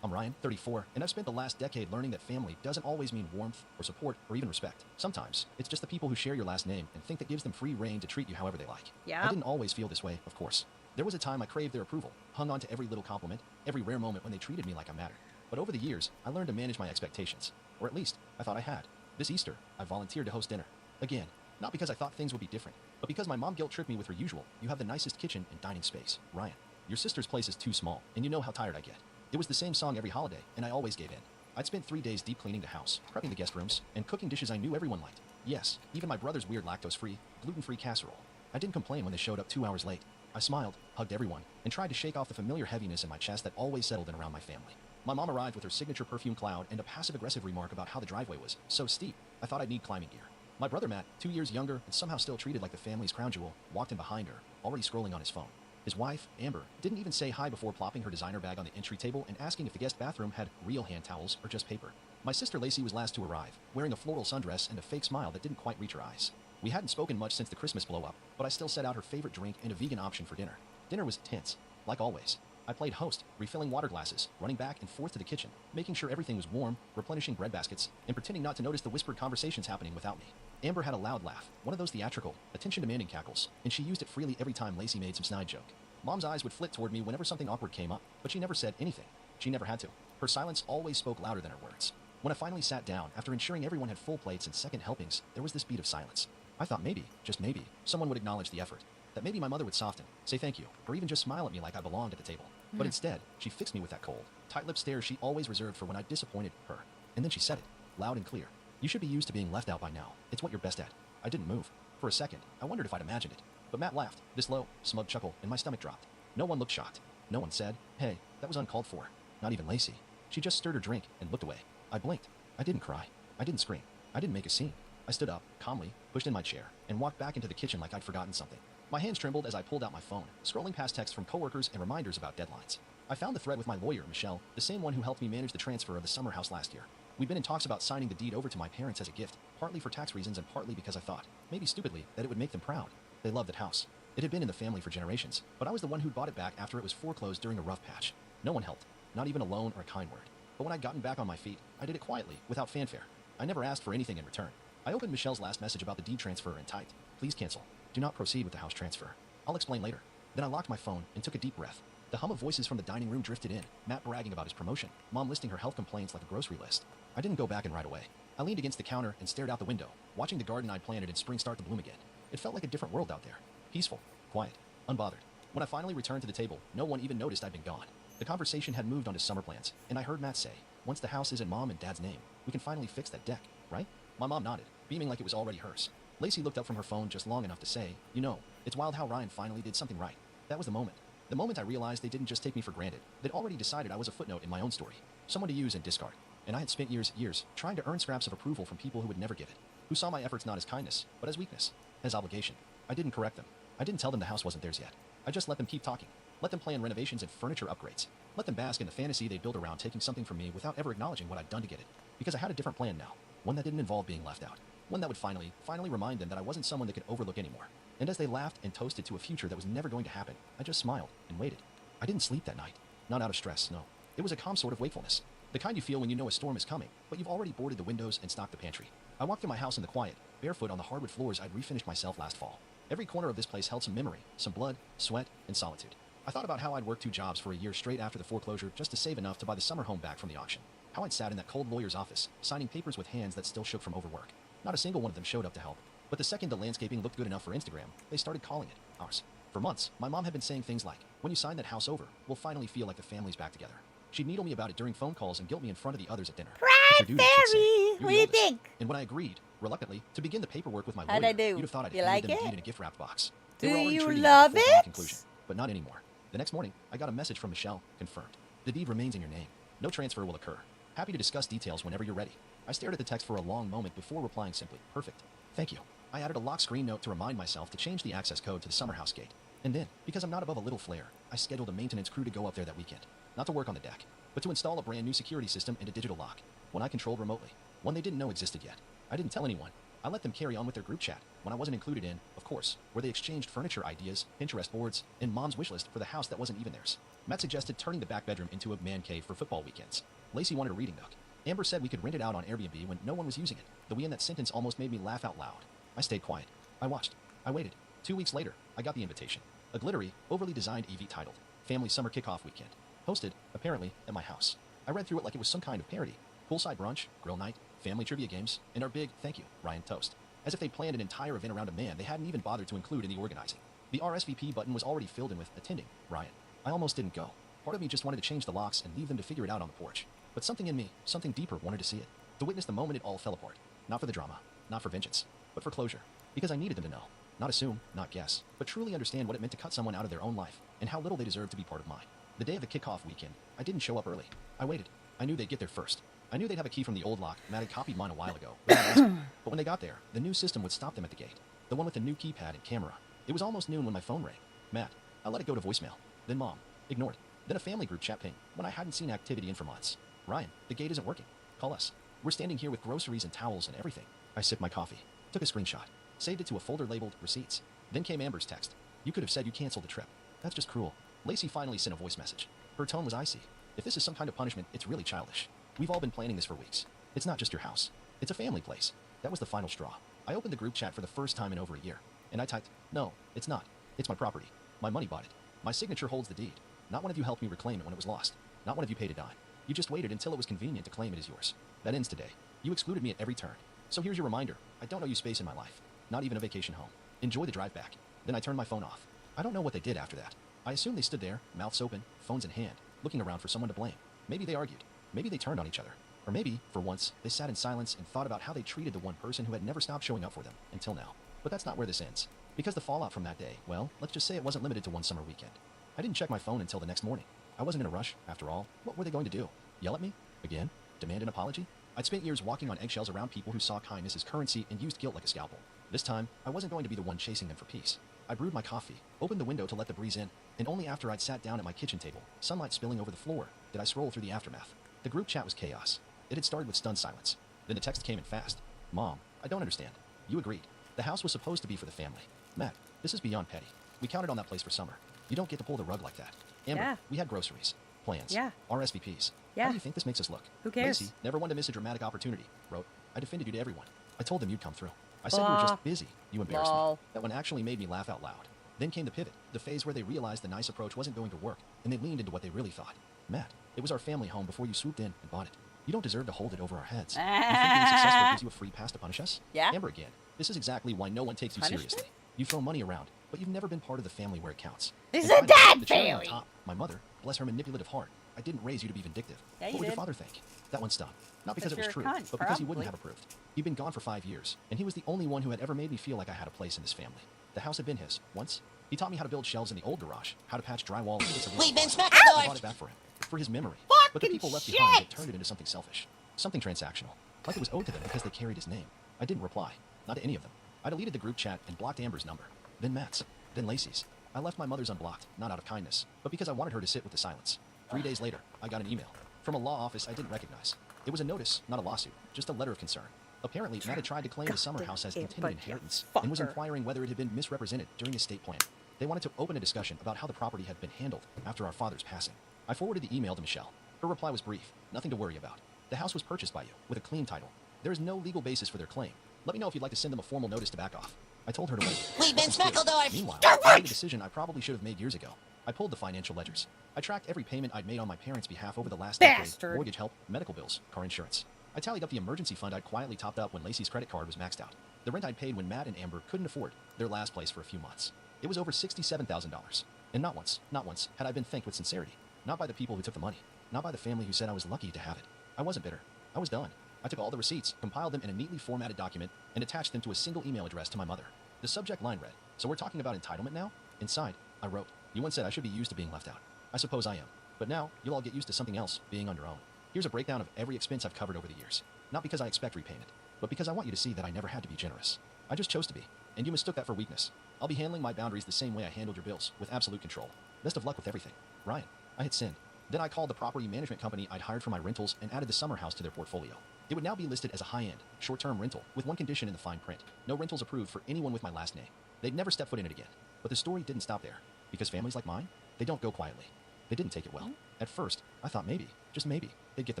I'm Ryan, 34, and I've spent the last decade learning that family doesn't always mean warmth or support or even respect. Sometimes, it's just the people who share your last name and think that gives them free reign to treat you however they like. Yeah. I didn't always feel this way, of course. There was a time I craved their approval, hung on to every little compliment, every rare moment when they treated me like I mattered. But over the years, I learned to manage my expectations. Or at least, I thought I had. This Easter, I volunteered to host dinner. Again, not because I thought things would be different, but because my mom guilt-tripped me with her usual, "You have the nicest kitchen and dining space, Ryan. Your sister's place is too small, and you know how tired I get." It was the same song every holiday, and I always gave in. I'd spent 3 days deep cleaning the house, prepping the guest rooms, and cooking dishes I knew everyone liked. Yes, even my brother's weird lactose-free, gluten-free casserole. I didn't complain when they showed up 2 hours late. I smiled, hugged everyone, and tried to shake off the familiar heaviness in my chest that always settled in around my family. My mom arrived with her signature perfume cloud and a passive-aggressive remark about how the driveway was so steep, I thought I'd need climbing gear. My brother Matt, 2 years younger and somehow still treated like the family's crown jewel, walked in behind her, already scrolling on his phone. His wife, Amber, didn't even say hi before plopping her designer bag on the entry table and asking if the guest bathroom had real hand towels or just paper. My sister Lacey was last to arrive, wearing a floral sundress and a fake smile that didn't quite reach her eyes. We hadn't spoken much since the Christmas blow-up, but I still set out her favorite drink and a vegan option for dinner. Dinner was tense, like always. I played host, refilling water glasses, running back and forth to the kitchen, making sure everything was warm, replenishing bread baskets, and pretending not to notice the whispered conversations happening without me. Amber had a loud laugh, one of those theatrical, attention-demanding cackles, and she used it freely every time Lacey made some snide joke. Mom's eyes would flit toward me whenever something awkward came up, but she never said anything. She never had to. Her silence always spoke louder than her words. When I finally sat down, after ensuring everyone had full plates and second helpings, there was this beat of silence. I thought maybe, just maybe, someone would acknowledge the effort. That maybe my mother would soften, say thank you, or even just smile at me like I belonged at the table. But instead, she fixed me with that cold, tight-lipped stare she always reserved for when I disappointed her. And then she said it, loud and clear. "You should be used to being left out by now. It's what you're best at." I didn't move. For a second, I wondered if I'd imagined it. But Matt laughed, this low, smug chuckle, and my stomach dropped. No one looked shocked. No one said, "Hey, that was uncalled for." Not even Lacey. She just stirred her drink and looked away. I blinked. I didn't cry. I didn't scream. I didn't make a scene. I stood up, calmly, pushed in my chair, and walked back into the kitchen like I'd forgotten something. My hands trembled as I pulled out my phone, scrolling past texts from coworkers and reminders about deadlines. I found the thread with my lawyer, Michelle, the same one who helped me manage the transfer of the summer house last year. We'd been in talks about signing the deed over to my parents as a gift, partly for tax reasons and partly because I thought, maybe stupidly, that it would make them proud. They loved that house. It had been in the family for generations, but I was the one who'd bought it back after it was foreclosed during a rough patch. No one helped, not even a loan or a kind word. But when I'd gotten back on my feet, I did it quietly, without fanfare. I never asked for anything in return. I opened Michelle's last message about the deed transfer and typed, "Please cancel. Do not proceed with the house transfer. I'll explain later." Then I locked my phone and took a deep breath. The hum of voices from the dining room drifted in, Matt bragging about his promotion, Mom listing her health complaints like a grocery list. I didn't go back and right away. I leaned against the counter and stared out the window, watching the garden I'd planted in spring start to bloom again. It felt like a different world out there. Peaceful, quiet, unbothered. When I finally returned to the table, no one even noticed I'd been gone. The conversation had moved on to summer plans, and I heard Matt say, "Once the house is in Mom and Dad's name, we can finally fix that deck, right?" My mom nodded, beaming like it was already hers. Lacey looked up from her phone just long enough to say, "You know, it's wild how Ryan finally did something right." That was the moment. The moment I realized they didn't just take me for granted. They'd already decided I was a footnote in my own story. Someone to use and discard. And I had spent years, trying to earn scraps of approval from people who would never give it. Who saw my efforts not as kindness, but as weakness. As obligation. I didn't correct them. I didn't tell them the house wasn't theirs yet. I just let them keep talking. Let them plan renovations and furniture upgrades. Let them bask in the fantasy they built around taking something from me without ever acknowledging what I'd done to get it. Because I had a different plan now. One that didn't involve being left out. One that would finally remind them that I wasn't someone they could overlook anymore. And as they laughed and toasted to a future that was never going to happen, I just smiled and waited. I didn't sleep that night. Not out of stress, no. It was a calm sort of wakefulness. The kind you feel when you know a storm is coming, but you've already boarded the windows and stocked the pantry. I walked through my house in the quiet, barefoot on the hardwood floors I'd refinished myself last fall. Every corner of this place held some memory, some blood, sweat, and solitude. I thought about how I'd worked 2 jobs for a year straight after the foreclosure just to save enough to buy the summer home back from the auction. How I'd sat in that cold lawyer's office, signing papers with hands that still shook from overwork. Not a single one of them showed up to help. But the second the landscaping looked good enough for Instagram, they started calling it ours. For months, my mom had been saying things like, "When you sign that house over, we'll finally feel like the family's back together." She'd needle me about it during phone calls and guilt me in front of the others at dinner. It's your duty, she'd say. You're the What do you oldest. think? And when I agreed, reluctantly, to begin the paperwork with my How'd lawyer, I do? you'd have thought I'd You handed like them the it? deed in a gift-wrapped box. Do They were already you treating love it? Like a foregone it? conclusion, but not anymore. The next morning, I got a message from Michelle, confirmed. "The deed remains in your name. No transfer will occur. Happy to discuss details whenever you're ready." I stared at the text for a long moment before replying simply, "Perfect. Thank you." I added a lock screen note to remind myself to change the access code to the summer house gate. And then, because I'm not above a little flare, I scheduled a maintenance crew to go up there that weekend. Not to work on the deck, but to install a brand new security system and a digital lock, one I controlled remotely, one they didn't know existed yet. I didn't tell anyone. I let them carry on with their group chat. When I wasn't included in, of golf course, where they exchanged furniture ideas, Pinterest boards, and mom's wish list for the house that wasn't even theirs. Matt suggested turning the back bedroom into a man cave for football weekends. Lacey wanted a reading nook. Amber said we could rent it out on Airbnb when no one was using it. The we in that sentence almost made me laugh out loud. I stayed quiet. I watched. I waited. 2 weeks later, I got the invitation. A glittery, overly designed EV titled Family Summer Kickoff Weekend. Hosted, apparently, at my house. I read through it like it was some kind of parody. Poolside brunch, grill night, family trivia games, and our big thank you, Ryan toast. As if they planned an entire event around a man they hadn't even bothered to include in the organizing. The RSVP button was already filled in with attending, Ryan. I almost didn't go. Part of me just wanted to change the locks and leave them to figure it out on the porch. But something in me, something deeper, wanted to see it. To witness the moment it all fell apart. Not for the drama, not for vengeance, but for closure. Because I needed them to know. Not assume, not guess, but truly understand what it meant to cut someone out of their own life, and how little they deserved to be part of mine. The day of the kickoff weekend, I didn't show up early. I waited. I knew they'd get there first. I knew they'd have a key from the old lock. Matt had copied mine a while ago. But when they got there, the new system would stop them at the gate. The one with the new keypad and camera. It was almost noon when my phone rang. Matt. I let it go to voicemail. Then Mom. Ignored. Then a family group chat ping when I hadn't seen activity in for months. Ryan, the gate isn't working. Call us. We're standing here with groceries and towels and everything. I sipped my coffee. Took a screenshot. Saved it to a folder labeled receipts. Then came Amber's text. You could have said you canceled the trip. That's just cruel. Lacey finally sent a voice message. Her tone was icy. If this is some kind of punishment, it's really childish. We've all been planning this for weeks. It's not just your house. It's a family place. That was the final straw. I opened the group chat for the first time in over a year. And I typed, no, it's not. It's my property. My money bought it. My signature holds the deed. Not one of you helped me reclaim it when it was lost. Not one of you paid a dime. You just waited until it was convenient to claim it as yours. That ends today. You excluded me at every turn. So here's your reminder. I don't owe you space in my life. Not even a vacation home. Enjoy the drive back. Then I turned my phone off. I don't know what they did after that. I assume they stood there, mouths open, phones in hand, looking around for someone to blame. Maybe they argued. Maybe they turned on each other. Or maybe, for once, they sat in silence and thought about how they treated the one person who had never stopped showing up for them, until now. But that's not where this ends. Because the fallout from that day, well, let's just say it wasn't limited to one summer weekend. I didn't check my phone until the next morning. I wasn't in a rush, after all. What were they going to do? Yell at me? Again? Demand an apology? I'd spent years walking on eggshells around people who saw kindness as currency and used guilt like a scalpel. This time, I wasn't going to be the one chasing them for peace. I brewed my coffee, opened the window to let the breeze in, and only after I'd sat down at my kitchen table, sunlight spilling over the floor, did I scroll through the aftermath. The group chat was chaos. It had started with stunned silence. Then the text came in fast. Mom, I don't understand. You agreed. The house was supposed to be for the family. Matt, this is beyond petty. We counted on that place for summer. You don't get to pull the rug like that. Amber, Yeah. We had groceries, plans, Yeah. RSVPs. Yeah. How do you think this makes us look? Who cares? Lacey, never one to miss a dramatic opportunity, wrote, I defended you to everyone. I told them you'd come through. I said you were just busy. You embarrassed me. That one actually made me laugh out loud. Then came the pivot, the phase where they realized the nice approach wasn't going to work, and they leaned into what they really thought. Matt, it was our family home before you swooped in and bought it. You don't deserve to hold it over our heads. You think being successful gives you a free pass to punish us? Yeah. Amber again. This is exactly why no one takes you Punishment? seriously. You throw money around, but you've never been part of the family where it counts. This And is a finally, dad the cherry on family. top, my mother, bless her manipulative heart. I didn't raise you to be vindictive. Yeah, you what would your did. father think? That one stung. Not because But it was you're true, a cunt, but because he wouldn't probably. have approved. He'd been gone for 5 years, and he was the only one who had ever made me feel like I had a place in this family. The house had been his, once. He taught me how to build shelves in the old garage, how to patch drywall and fix a We've been I speculative. bought it back for him, for his memory. But the people left shit! behind had turned it into something selfish, something transactional, like it was owed to them because they carried his name. I didn't reply, not to any of them. I deleted the group chat and blocked Amber's number, then Matt's, then Lacey's. I left my mother's unblocked, not out of kindness, but because I wanted her to sit with the silence. 3 days later, I got an email from a law office I didn't recognize. It was a notice, not a lawsuit, just a letter of concern. Apparently, Matt had tried to claim the summer house as intended inheritance and was inquiring whether it had been misrepresented during estate planning. They wanted to open a discussion about how the property had been handled after our father's passing. I forwarded the email to Michelle. Her reply was brief, nothing to worry about. The house was purchased by you, with a clean title. There is no legal basis for their claim. Let me know if you'd like to send them a formal notice to back off. I told her to wait. We've been speckled, though. Meanwhile, I made a decision I probably should have made years ago. I pulled the financial ledgers. I tracked every payment I'd made on my parents' behalf over the last decade. Bastard. Mortgage help, medical bills, car insurance. I tallied up the emergency fund I'd quietly topped up when Lacey's credit card was maxed out. The rent I'd paid when Matt and Amber couldn't afford their last place for a few months. It was over $67,000. And not once had I been thanked with sincerity. Not by the people who took the money. Not by the family who said I was lucky to have it. I wasn't bitter. I was done. I took all the receipts, compiled them in a neatly formatted document, and attached them to a single email address to my mother. The subject line read, "So we're talking about entitlement now?" Inside, I wrote, "You once said I should be used to being left out. I suppose I am. But now, you'll all get used to something else, being on your own. Here's a breakdown of every expense I've covered over the years. Not because I expect repayment, but because I want you to see that I never had to be generous. I just chose to be, and you mistook that for weakness. I'll be handling my boundaries the same way I handled your bills, with absolute control. Best of luck with everything. Ryan." I had sinned. Then I called the property management company I'd hired for my rentals and added the summer house to their portfolio. It would now be listed as a high-end, short-term rental, with one condition in the fine print. No rentals approved for anyone with my last name. They'd never step foot in it again. But the story didn't stop there. Because families like mine, they don't go quietly. They didn't take it well. At first, I thought maybe, just maybe, they'd get the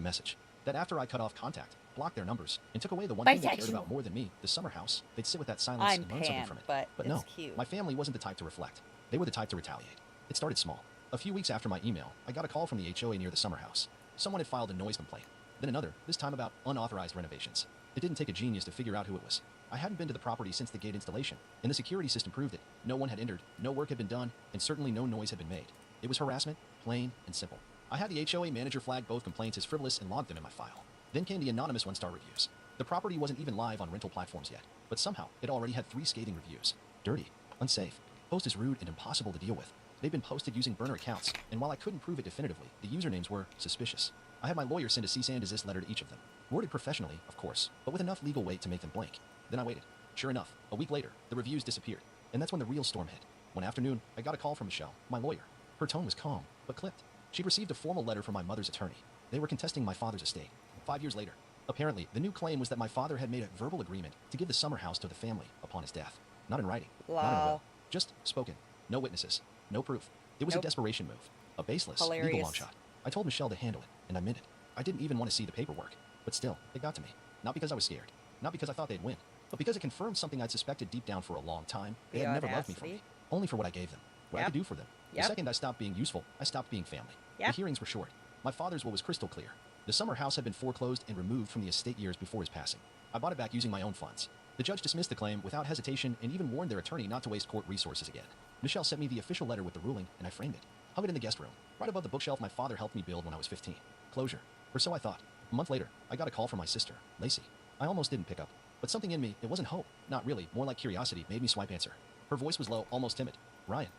message. That after I cut off contact, blocked their numbers, and took away the one thing they cared about more than me, the summer house, they'd sit with that silence I'm and learn something Pan, from it. but it's no, cute. my family wasn't the type to reflect. They were the type to retaliate. It started small. A few weeks after my email, I got a call from the HOA near the summer house. Someone had filed a noise complaint. Then another, this time about unauthorized renovations. It didn't take a genius to figure out who it was. I hadn't been to the property since the gate installation, and the security system proved it. No one had entered, no work had been done, and certainly no noise had been made. It was harassment, plain and simple. I had the HOA manager flag both complaints as frivolous and logged them in my file. Then came the anonymous one-star reviews. The property wasn't even live on rental platforms yet, but somehow it already had 3 scathing reviews. Dirty, unsafe, post is rude and impossible to deal with. They'd been posted using burner accounts, and while I couldn't prove it definitively, the usernames were suspicious. I had my lawyer send a cease and desist letter to each of them, worded professionally, of course, but with enough legal weight to make them blink. Then I waited. Sure enough, a week later, the reviews disappeared, and that's when the real storm hit. One afternoon, I got a call from Michelle, my lawyer. Her tone was calm, but clipped. She'd received a formal letter from my mother's attorney. They were contesting my father's estate. 5 years later, apparently, the new claim was that my father had made a verbal agreement to give the summer house to the family upon his death. Not in writing, not in a will. Just spoken. No witnesses. No proof. It was a desperation move. A baseless, legal long shot. I told Michelle to handle it, and I meant it. I didn't even want to see the paperwork. But still, it got to me. Not because I was scared. Not because I thought they'd win. But because it confirmed something I'd suspected deep down for a long time. They had never loved me for me. Only for what I gave them. What I could do for them. The second I stopped being useful, I stopped being family. The hearings were short. My father's will was crystal clear. The summer house had been foreclosed and removed from the estate years before his passing. I bought it back using my own funds. The judge dismissed the claim without hesitation and even warned their attorney not to waste court resources again. Michelle sent me the official letter with the ruling, and I framed it. Hung it in the guest room, right above the bookshelf my father helped me build when I was 15. Closure. Or so I thought. A month later, I got a call from my sister, Lacey. I almost didn't pick up, but something in me, it wasn't hope, not really, more like curiosity, made me swipe answer. Her voice was low, almost timid. Ryan,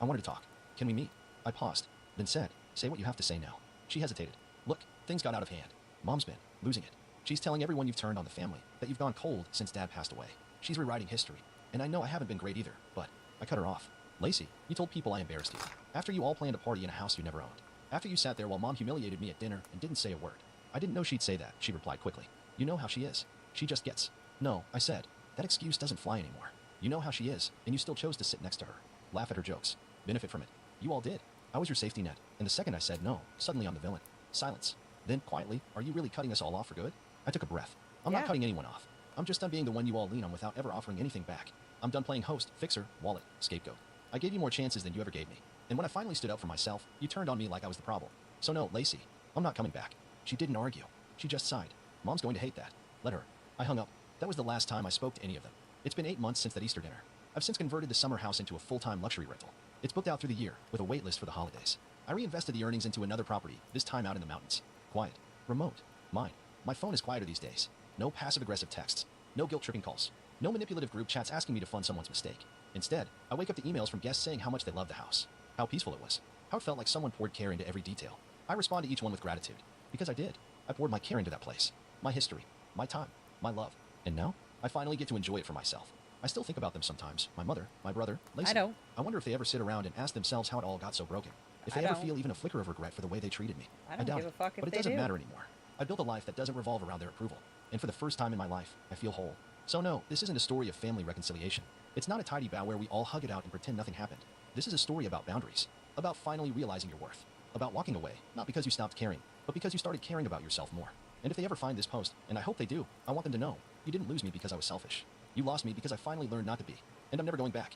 I wanted to talk. Can we meet? I paused, then said, say what you have to say now. She hesitated. Look, things got out of hand. Mom's been losing it. She's telling everyone you've turned on the family, that you've gone cold since Dad passed away. She's rewriting history, and I know I haven't been great either, but I cut her off. Lacey, you told people I embarrassed you. After you all planned a party in a house you never owned. After you sat there while Mom humiliated me at dinner and didn't say a word. I didn't know she'd say that, she replied quickly. You know how she is. She just gets. No, I said. That excuse doesn't fly anymore. You know how she is, and you still chose to sit next to her. Laugh at her jokes. Benefit from it. You all did. I was your safety net. And the second I said no, suddenly I'm the villain. Silence. Then, quietly, are you really cutting us all off for good? I took a breath. I'm not cutting anyone off. I'm just done being the one you all lean on without ever offering anything back. I'm done playing host, fixer, wallet, scapegoat. I gave you more chances than you ever gave me. And when I finally stood up for myself, you turned on me like I was the problem. So no, Lacey, I'm not coming back. She didn't argue. She just sighed. Mom's going to hate that. Let her. I hung up. That was the last time I spoke to any of them. It's been 8 months since that Easter dinner. I've since converted the summer house into a full-time luxury rental. It's booked out through the year, with a wait list for the holidays. I reinvested the earnings into another property, this time out in the mountains. Quiet. Remote. Mine. My phone is quieter these days. No passive-aggressive texts. No guilt-tripping calls. No manipulative group chats asking me to fund someone's mistake. Instead, I wake up to emails from guests saying how much they love the house. How peaceful it was. How it felt like someone poured care into every detail. I respond to each one with gratitude. Because I did. I poured my care into that place. My history. My time. My love. And now, I finally get to enjoy it for myself. I still think about them sometimes. My mother, my brother, Lacey. I know. I wonder if they ever sit around and ask themselves how it all got so broken. If they ever feel even a flicker of regret for the way they treated me. I don't doubt give a it. fuck if But it they doesn't do. matter anymore. I built a life that doesn't revolve around their approval. And for the first time in my life, I feel whole. So no, this isn't a story of family reconciliation. It's not a tidy bow where we all hug it out and pretend nothing happened. This is a story about boundaries. About finally realizing your worth. About walking away, not because you stopped caring, but because you started caring about yourself more. And if they ever find this post, and I hope they do, I want them to know, you didn't lose me because I was selfish. You lost me because I finally learned not to be. And I'm never going back.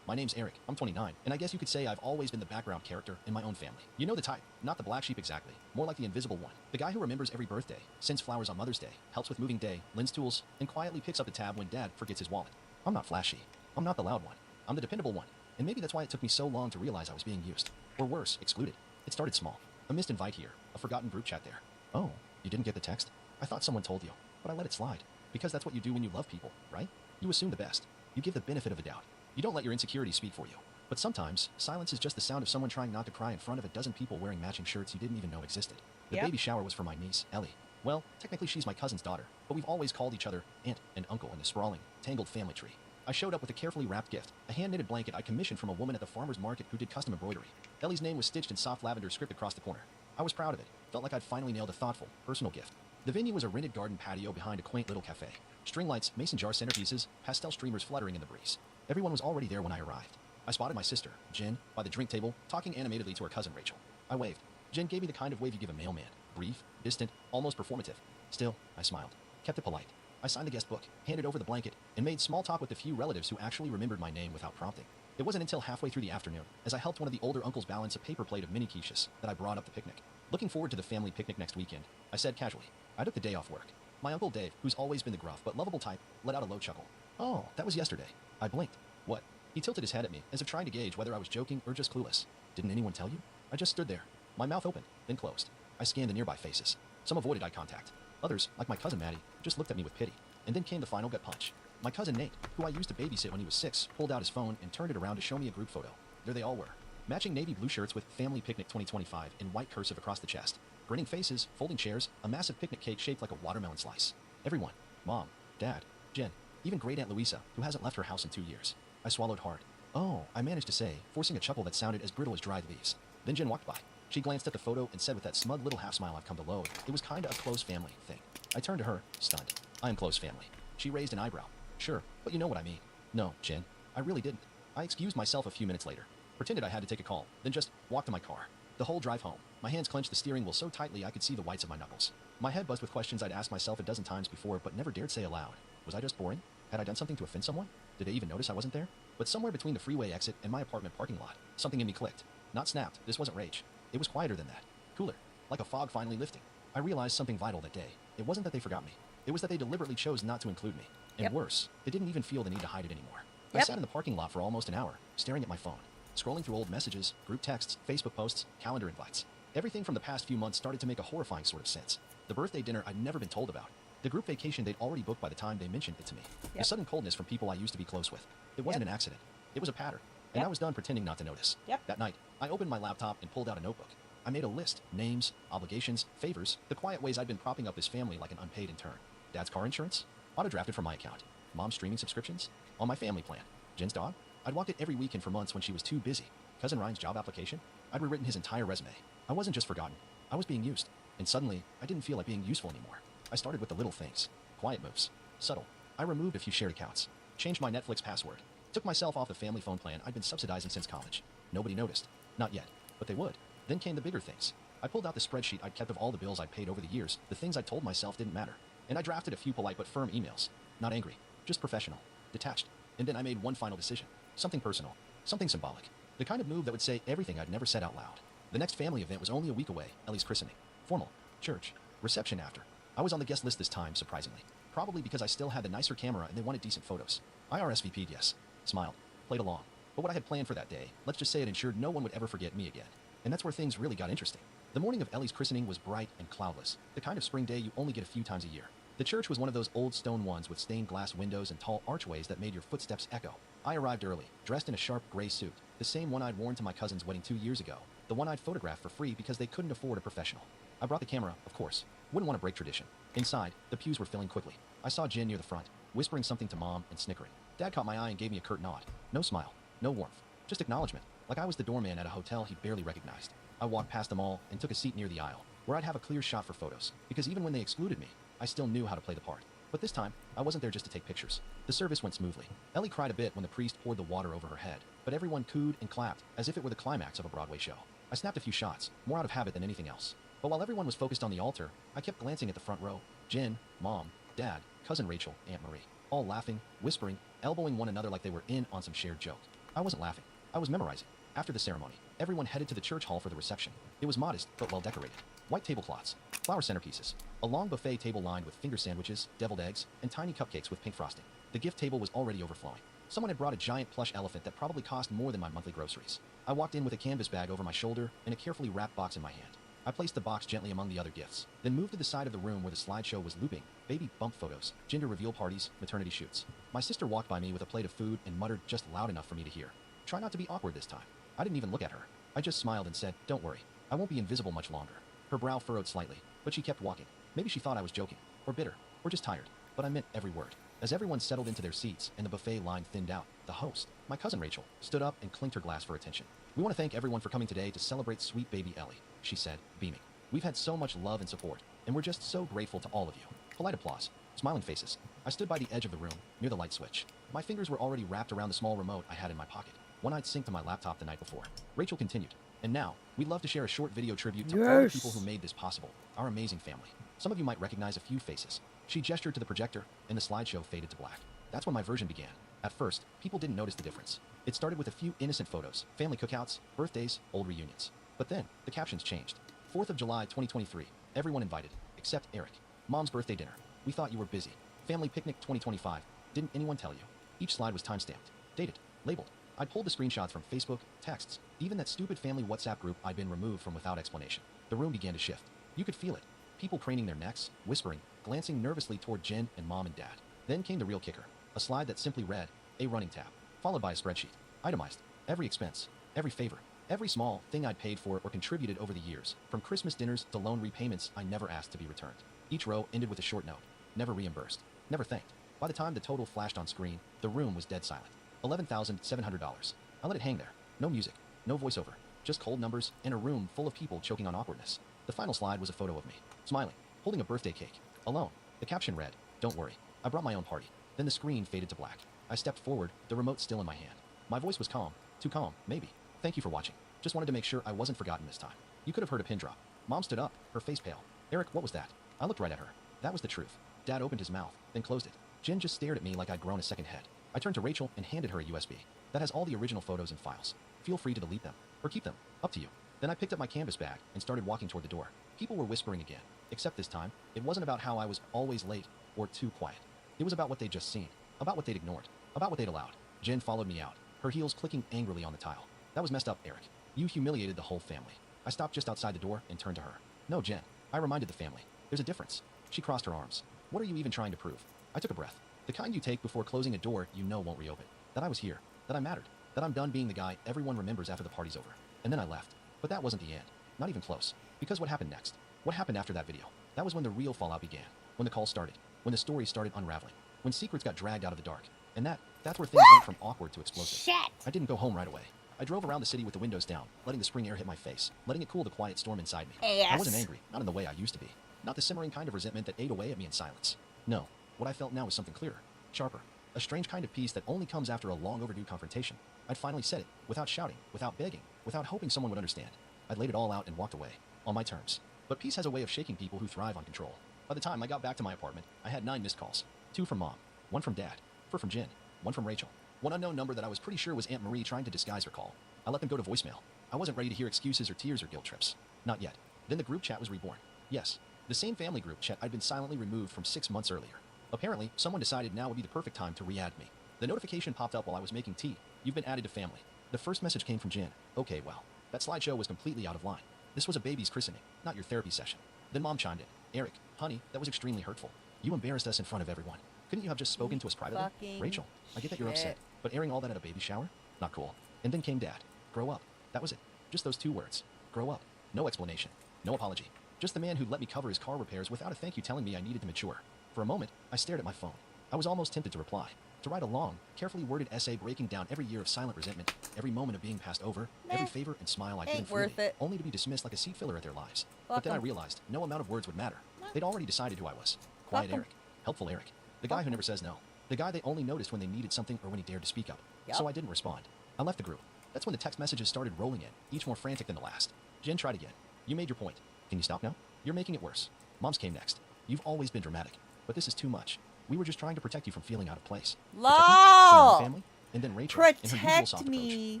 My name's Eric, I'm 29, and I guess you could say I've always been the background character in my own family. You know the type, not the black sheep exactly, more like the invisible one. The guy who remembers every birthday, sends flowers on Mother's Day, helps with moving day, lends tools, and quietly picks up the tab when Dad forgets his wallet. I'm not flashy. I'm not the loud one. I'm the dependable one. And maybe that's why it took me so long to realize I was being used. Or worse, excluded. It started small. A missed invite here, a forgotten group chat there. Oh, you didn't get the text? I thought someone told you, but I let it slide. Because that's what you do when you love people, right? You assume the best. You give the benefit of the doubt. You don't let your insecurities speak for you. But sometimes, silence is just the sound of someone trying not to cry in front of a dozen people wearing matching shirts you didn't even know existed. The baby shower was for my niece, Ellie. Well, technically she's my cousin's daughter, but we've always called each other aunt and uncle in the sprawling, tangled family tree. I showed up with a carefully wrapped gift, a hand-knitted blanket I commissioned from a woman at the farmer's market who did custom embroidery. Ellie's name was stitched in soft lavender script across the corner. I was proud of it. Felt like I'd finally nailed a thoughtful, personal gift. The venue was a rented garden patio behind a quaint little cafe. String lights, mason jar centerpieces, pastel streamers fluttering in the breeze. Everyone was already there when I arrived. I spotted my sister, Jen, by the drink table, talking animatedly to her cousin Rachel. I waved. Jen gave me the kind of wave you give a mailman. Brief, distant, almost performative. Still, I smiled. Kept it polite. I signed the guest book, handed over the blanket, and made small talk with the few relatives who actually remembered my name without prompting. It wasn't until halfway through the afternoon, as I helped one of the older uncles balance a paper plate of mini quiches, that I brought up the picnic. Looking forward to the family picnic next weekend, I said casually. I took the day off work. My Uncle Dave, who's always been the gruff but lovable type, let out a low chuckle. Oh, that was yesterday. I blinked. What? He tilted his head at me, as if trying to gauge whether I was joking or just clueless. Didn't anyone tell you? I just stood there, my mouth open, then closed. I scanned the nearby faces. Some avoided eye contact. Others, like my cousin Maddie, just looked at me with pity. And then came the final gut punch. My cousin Nate, who I used to babysit when he was 6, pulled out his phone and turned it around to show me a group photo. There they all were. Matching navy blue shirts with Family Picnic 2025 in white cursive across the chest. Grinning faces, folding chairs, a massive picnic cake shaped like a watermelon slice. Everyone. Mom, Dad, Jen, even Great Aunt Louisa, who hasn't left her house in 2 years. I swallowed hard. Oh, I managed to say, forcing a chuckle that sounded as brittle as dried leaves. Then Jen walked by. She glanced at the photo and said with that smug little half smile I've come to loathe, it was kinda a close family thing. I turned to her, stunned. I am close family. She raised an eyebrow. Sure, but you know what I mean. No, Jen, I really didn't. I excused myself a few minutes later, pretended I had to take a call, then just walked to my car. The whole drive home, my hands clenched the steering wheel so tightly I could see the whites of my knuckles. My head buzzed with questions I'd asked myself a dozen times before but never dared say aloud. Was I just boring? Had I done something to offend someone? Did they even notice I wasn't there? But somewhere between the freeway exit and my apartment parking lot, something in me clicked. Not snapped, this wasn't rage. It was quieter than that. Cooler. Like a fog finally lifting. I realized something vital that day. It wasn't that they forgot me. It was that they deliberately chose not to include me. And worse, they didn't even feel the need to hide it anymore. I sat in the parking lot for almost an hour, staring at my phone, scrolling through old messages, group texts, Facebook posts, calendar invites. Everything from the past few months started to make a horrifying sort of sense. The birthday dinner I'd never been told about. The group vacation they'd already booked by the time they mentioned it to me. The sudden coldness from people I used to be close with. It wasn't an accident. It was a pattern. And I was done pretending not to notice. That night, I opened my laptop and pulled out a notebook. I made a list. Names, obligations, favors, the quiet ways I'd been propping up this family like an unpaid intern. Dad's car insurance? Auto-drafted from my account. Mom's streaming subscriptions? On my family plan. Jen's dog? I'd walked it every weekend for months when she was too busy. Cousin Ryan's job application? I'd rewritten his entire resume. I wasn't just forgotten. I was being used. And suddenly, I didn't feel like being useful anymore. I started with the little things. Quiet moves. Subtle. I removed a few shared accounts. Changed my Netflix password. Took myself off the family phone plan I'd been subsidizing since college. Nobody noticed. Not yet. But they would. Then came the bigger things. I pulled out the spreadsheet I'd kept of all the bills I'd paid over the years, the things I told myself didn't matter. And I drafted a few polite but firm emails. Not angry. Just professional. Detached. And then I made one final decision. Something personal. Something symbolic. The kind of move that would say everything I'd never said out loud. The next family event was only a week away, Ellie's christening. Formal. Church. Reception after. I was on the guest list this time, surprisingly. Probably because I still had the nicer camera and they wanted decent photos. I RSVP'd yes. Smiled. Played along. But what I had planned for that day, let's just say it ensured no one would ever forget me again. And that's where things really got interesting. The morning of Ellie's christening was bright and cloudless, the kind of spring day you only get a few times a year. The church was one of those old stone ones with stained glass windows and tall archways that made your footsteps echo. I arrived early, dressed in a sharp gray suit, the same one I'd worn to my cousin's wedding 2 years ago, the one I'd photographed for free because they couldn't afford a professional. I brought the camera, of course. Wouldn't want to break tradition. Inside, the pews were filling quickly. I saw Jen near the front, whispering something to Mom and snickering. Dad caught my eye and gave me a curt nod. No smile, no warmth, just acknowledgement, like I was the doorman at a hotel he barely recognized. I walked past them all and took a seat near the aisle, where I'd have a clear shot for photos, because even when they excluded me, I still knew how to play the part. But this time, I wasn't there just to take pictures. The service went smoothly. Ellie cried a bit when the priest poured the water over her head, but everyone cooed and clapped as if it were the climax of a Broadway show. I snapped a few shots, more out of habit than anything else. But while everyone was focused on the altar, I kept glancing at the front row. Jen, Mom, Dad, Cousin Rachel, Aunt Marie, all laughing, whispering, elbowing one another like they were in on some shared joke. I wasn't laughing. I was memorizing. After the ceremony, everyone headed to the church hall for the reception. It was modest, but well decorated. White tablecloths, flower centerpieces, a long buffet table lined with finger sandwiches, deviled eggs, and tiny cupcakes with pink frosting. The gift table was already overflowing. Someone had brought a giant plush elephant that probably cost more than my monthly groceries. I walked in with a canvas bag over my shoulder and a carefully wrapped box in my hand. I placed the box gently among the other gifts, then moved to the side of the room where the slideshow was looping. Baby bump photos, gender reveal parties, maternity shoots. My sister walked by me with a plate of food and muttered just loud enough for me to hear. Try not to be awkward this time. I didn't even look at her. I just smiled and said, don't worry. I won't be invisible much longer. Her brow furrowed slightly, but she kept walking. Maybe she thought I was joking, or bitter, or just tired. But I meant every word. As everyone settled into their seats and the buffet line thinned out, the host, my cousin Rachel, stood up and clinked her glass for attention. We want to thank everyone for coming today to celebrate sweet baby Ellie, she said, beaming. We've had so much love and support, and we're just so grateful to all of you. Polite applause. Smiling faces. I stood by the edge of the room, near the light switch. My fingers were already wrapped around the small remote I had in my pocket, one I'd synced to my laptop the night before. Rachel continued, and now, we'd love to share a short video tribute to all the people who made this possible, our amazing family. Some of you might recognize a few faces. She gestured to the projector, and the slideshow faded to black. That's when my version began. At first, people didn't notice the difference. It started with a few innocent photos, family cookouts, birthdays, old reunions. But then, the captions changed. 4th of July 2023, everyone invited, except Eric. Mom's birthday dinner. We thought you were busy. Family picnic 2025. Didn't anyone tell you? Each slide was timestamped, dated, labeled. I pulled the screenshots from Facebook, texts, even that stupid family WhatsApp group I'd been removed from without explanation. The room began to shift. You could feel it. People craning their necks, whispering, glancing nervously toward Jen and Mom and Dad. Then came the real kicker. A slide that simply read, a running tab, followed by a spreadsheet. Itemized. Every expense, every favor, every small thing I'd paid for or contributed over the years, from Christmas dinners to loan repayments I never asked to be returned. Each row ended with a short note. Never reimbursed. Never thanked. By the time the total flashed on screen, the room was dead silent. $11,700. I let it hang there. No music, no voiceover, just cold numbers and a room full of people choking on awkwardness. The final slide was a photo of me, smiling, holding a birthday cake, alone. The caption read, "Don't worry, I brought my own party." Then the screen faded to black. I stepped forward, the remote still in my hand. My voice was calm, too calm, maybe. "Thank you for watching. Just wanted to make sure I wasn't forgotten this time." You could have heard a pin drop. Mom stood up, her face pale. "Eric, what was that?" I looked right at her. That was the truth. Dad opened his mouth, then closed it. Jen just stared at me like I'd grown a second head. I turned to Rachel and handed her a USB. That has all the original photos and files. Feel free to delete them, or keep them, up to you. Then I picked up my canvas bag and started walking toward the door. People were whispering again, except this time, it wasn't about how I was always late or too quiet. It was about what they'd just seen, about what they'd ignored, about what they'd allowed. Jen followed me out, her heels clicking angrily on the tile. "That was messed up, Eric. You humiliated the whole family." I stopped just outside the door and turned to her. "No, Jen," I reminded the family. "There's a difference." She crossed her arms. "What are you even trying to prove?" I took a breath. The kind you take before closing a door you know won't reopen. That I was here, that I mattered, that I'm done being the guy everyone remembers after the party's over. And then I left. But that wasn't the end. Not even close. Because what happened next? What happened after that video? That was when the real fallout began. When the calls started. When the story started unraveling. When secrets got dragged out of the dark. And that's where things went from awkward to explosive. Shit! I didn't go home right away. I drove around the city with the windows down, letting the spring air hit my face, letting it cool the quiet storm inside me. Yes. I wasn't angry, not in the way I used to be. Not the simmering kind of resentment that ate away at me in silence. No, what I felt now was something clearer, sharper. A strange kind of peace that only comes after a long overdue confrontation. I'd finally said it, without shouting, without begging, without hoping someone would understand. I'd laid it all out and walked away, on my terms. But peace has a way of shaking people who thrive on control. By the time I got back to my apartment, I had 9 missed calls. 2 from Mom, 1 from Dad, 4 from Jen, 1 from Rachel. 1 unknown number that I was pretty sure was Aunt Marie trying to disguise her call. I let them go to voicemail. I wasn't ready to hear excuses or tears or guilt trips. Not yet. Then the group chat was reborn. Yes, the same family group chat I'd been silently removed from 6 months earlier. Apparently, someone decided now would be the perfect time to re-add me. The notification popped up while I was making tea. "You've been added to family." The first message came from Jen. Okay, well, that slideshow was completely out of line. This was a baby's christening, not your therapy session. Then Mom chimed in. "Eric, honey, that was extremely hurtful. You embarrassed us in front of everyone. Couldn't you have just spoken to us privately?" Fucking "Rachel, I get that you're upset, but airing all that at a baby shower? Not cool." And then came Dad. "Grow up." That was it. Just those 2 words. Grow up. No explanation. No apology. Just the man who let me cover his car repairs without a thank you telling me I needed to mature. For a moment, I stared at my phone. I was almost tempted to reply. To write a long, carefully worded essay breaking down every year of silent resentment, every moment of being passed over, every favor and smile I'd given freely, worth it. only to be dismissed like a seat filler at their lives. Fuck But then I 'em. realized no amount of words would matter. They'd already decided who I was. Quiet 'em. Eric. Helpful Eric. The guy who never says no. The guy they only noticed when they needed something or when he dared to speak up. Yup. So I didn't respond. I left the group. That's when the text messages started rolling in, each more frantic than the last. Jen tried again. "You made your point. Can you stop now? You're making it worse." Mom's came next. "You've always been dramatic, but this is too much. We were just trying to protect you from feeling out of place." LOL! Family? And then Rachel, in her usual Protect soft me approach.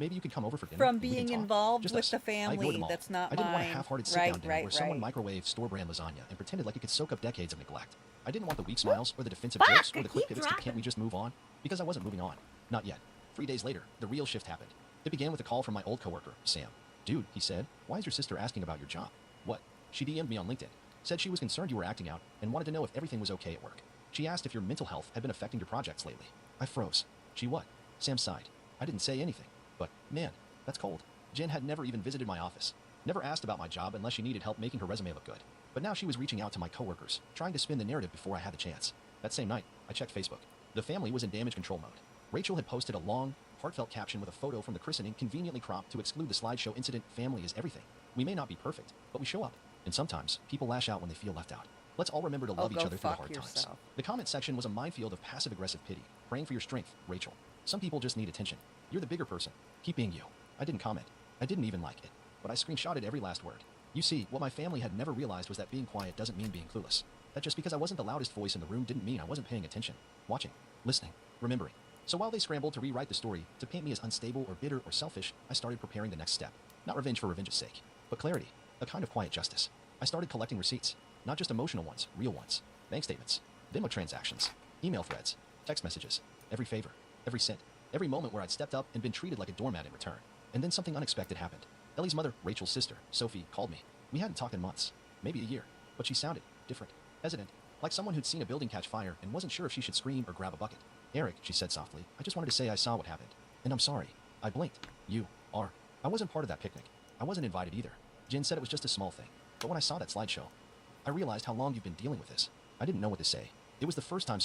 "Maybe you could come over for dinner. from and we can being talk." involved Just with us. the I ignored family them all. that's not I didn't want a mine. half-hearted sit-down Right, dinner right, where someone right. microwaved store-brand lasagna and pretended like it could soak up decades of neglect. I didn't want the weak smiles or the defensive jokes or the quick pivots to "can't we just move on?" Because I wasn't moving on. Not yet. 3 days later, the real shift happened. It began with a call from my old coworker, Sam. "Dude," he said, "why is your sister asking about your job?" "What?" She DM'd me on LinkedIn. Said she was concerned you were acting out and wanted to know if everything was okay at work. She asked if your mental health had been affecting your projects lately. I froze. "She what?" Sam sighed. I didn't say anything. But, man, that's cold. Jen had never even visited my office. Never asked about my job unless she needed help making her resume look good. But now she was reaching out to my coworkers, trying to spin the narrative before I had the chance. That same night, I checked Facebook. The family was in damage control mode. Rachel had posted a long, heartfelt caption with a photo from the christening conveniently cropped to exclude the slideshow incident. "Family is everything. We may not be perfect, but we show up. And sometimes, people lash out when they feel left out. Let's all remember to love each go other through the fuck hard times." yourself. The comment section was a minefield of passive-aggressive pity, Praying for your strength, Rachel. Some people just need attention. You're the bigger person. Keep being you. I didn't comment. I didn't even like it. But I screenshotted every last word. You see, what my family had never realized was that being quiet doesn't mean being clueless. That just because I wasn't the loudest voice in the room didn't mean I wasn't paying attention, watching, listening, remembering. So while they scrambled to rewrite the story, to paint me as unstable or bitter or selfish, I started preparing the next step. Not revenge for revenge's sake, but clarity, a kind of quiet justice. I started collecting receipts, not just emotional ones, real ones. Bank statements, Venmo transactions, email threads, text messages, every favor, every cent, every moment where I'd stepped up and been treated like a doormat in return. And then something unexpected happened. Ellie's mother, Rachel's sister, Sophie, called me. We hadn't talked in months, maybe a year, but she sounded different, hesitant, like someone who'd seen a building catch fire and wasn't sure if she should scream or grab a bucket. Eric, she said softly, I just wanted to say I saw what happened. And I'm sorry. I blinked. I wasn't part of that picnic. I wasn't invited either. Jen said it was just a small thing. But when I saw that slideshow, I realized how long you've been dealing with this. I didn't know what to say. It was the first time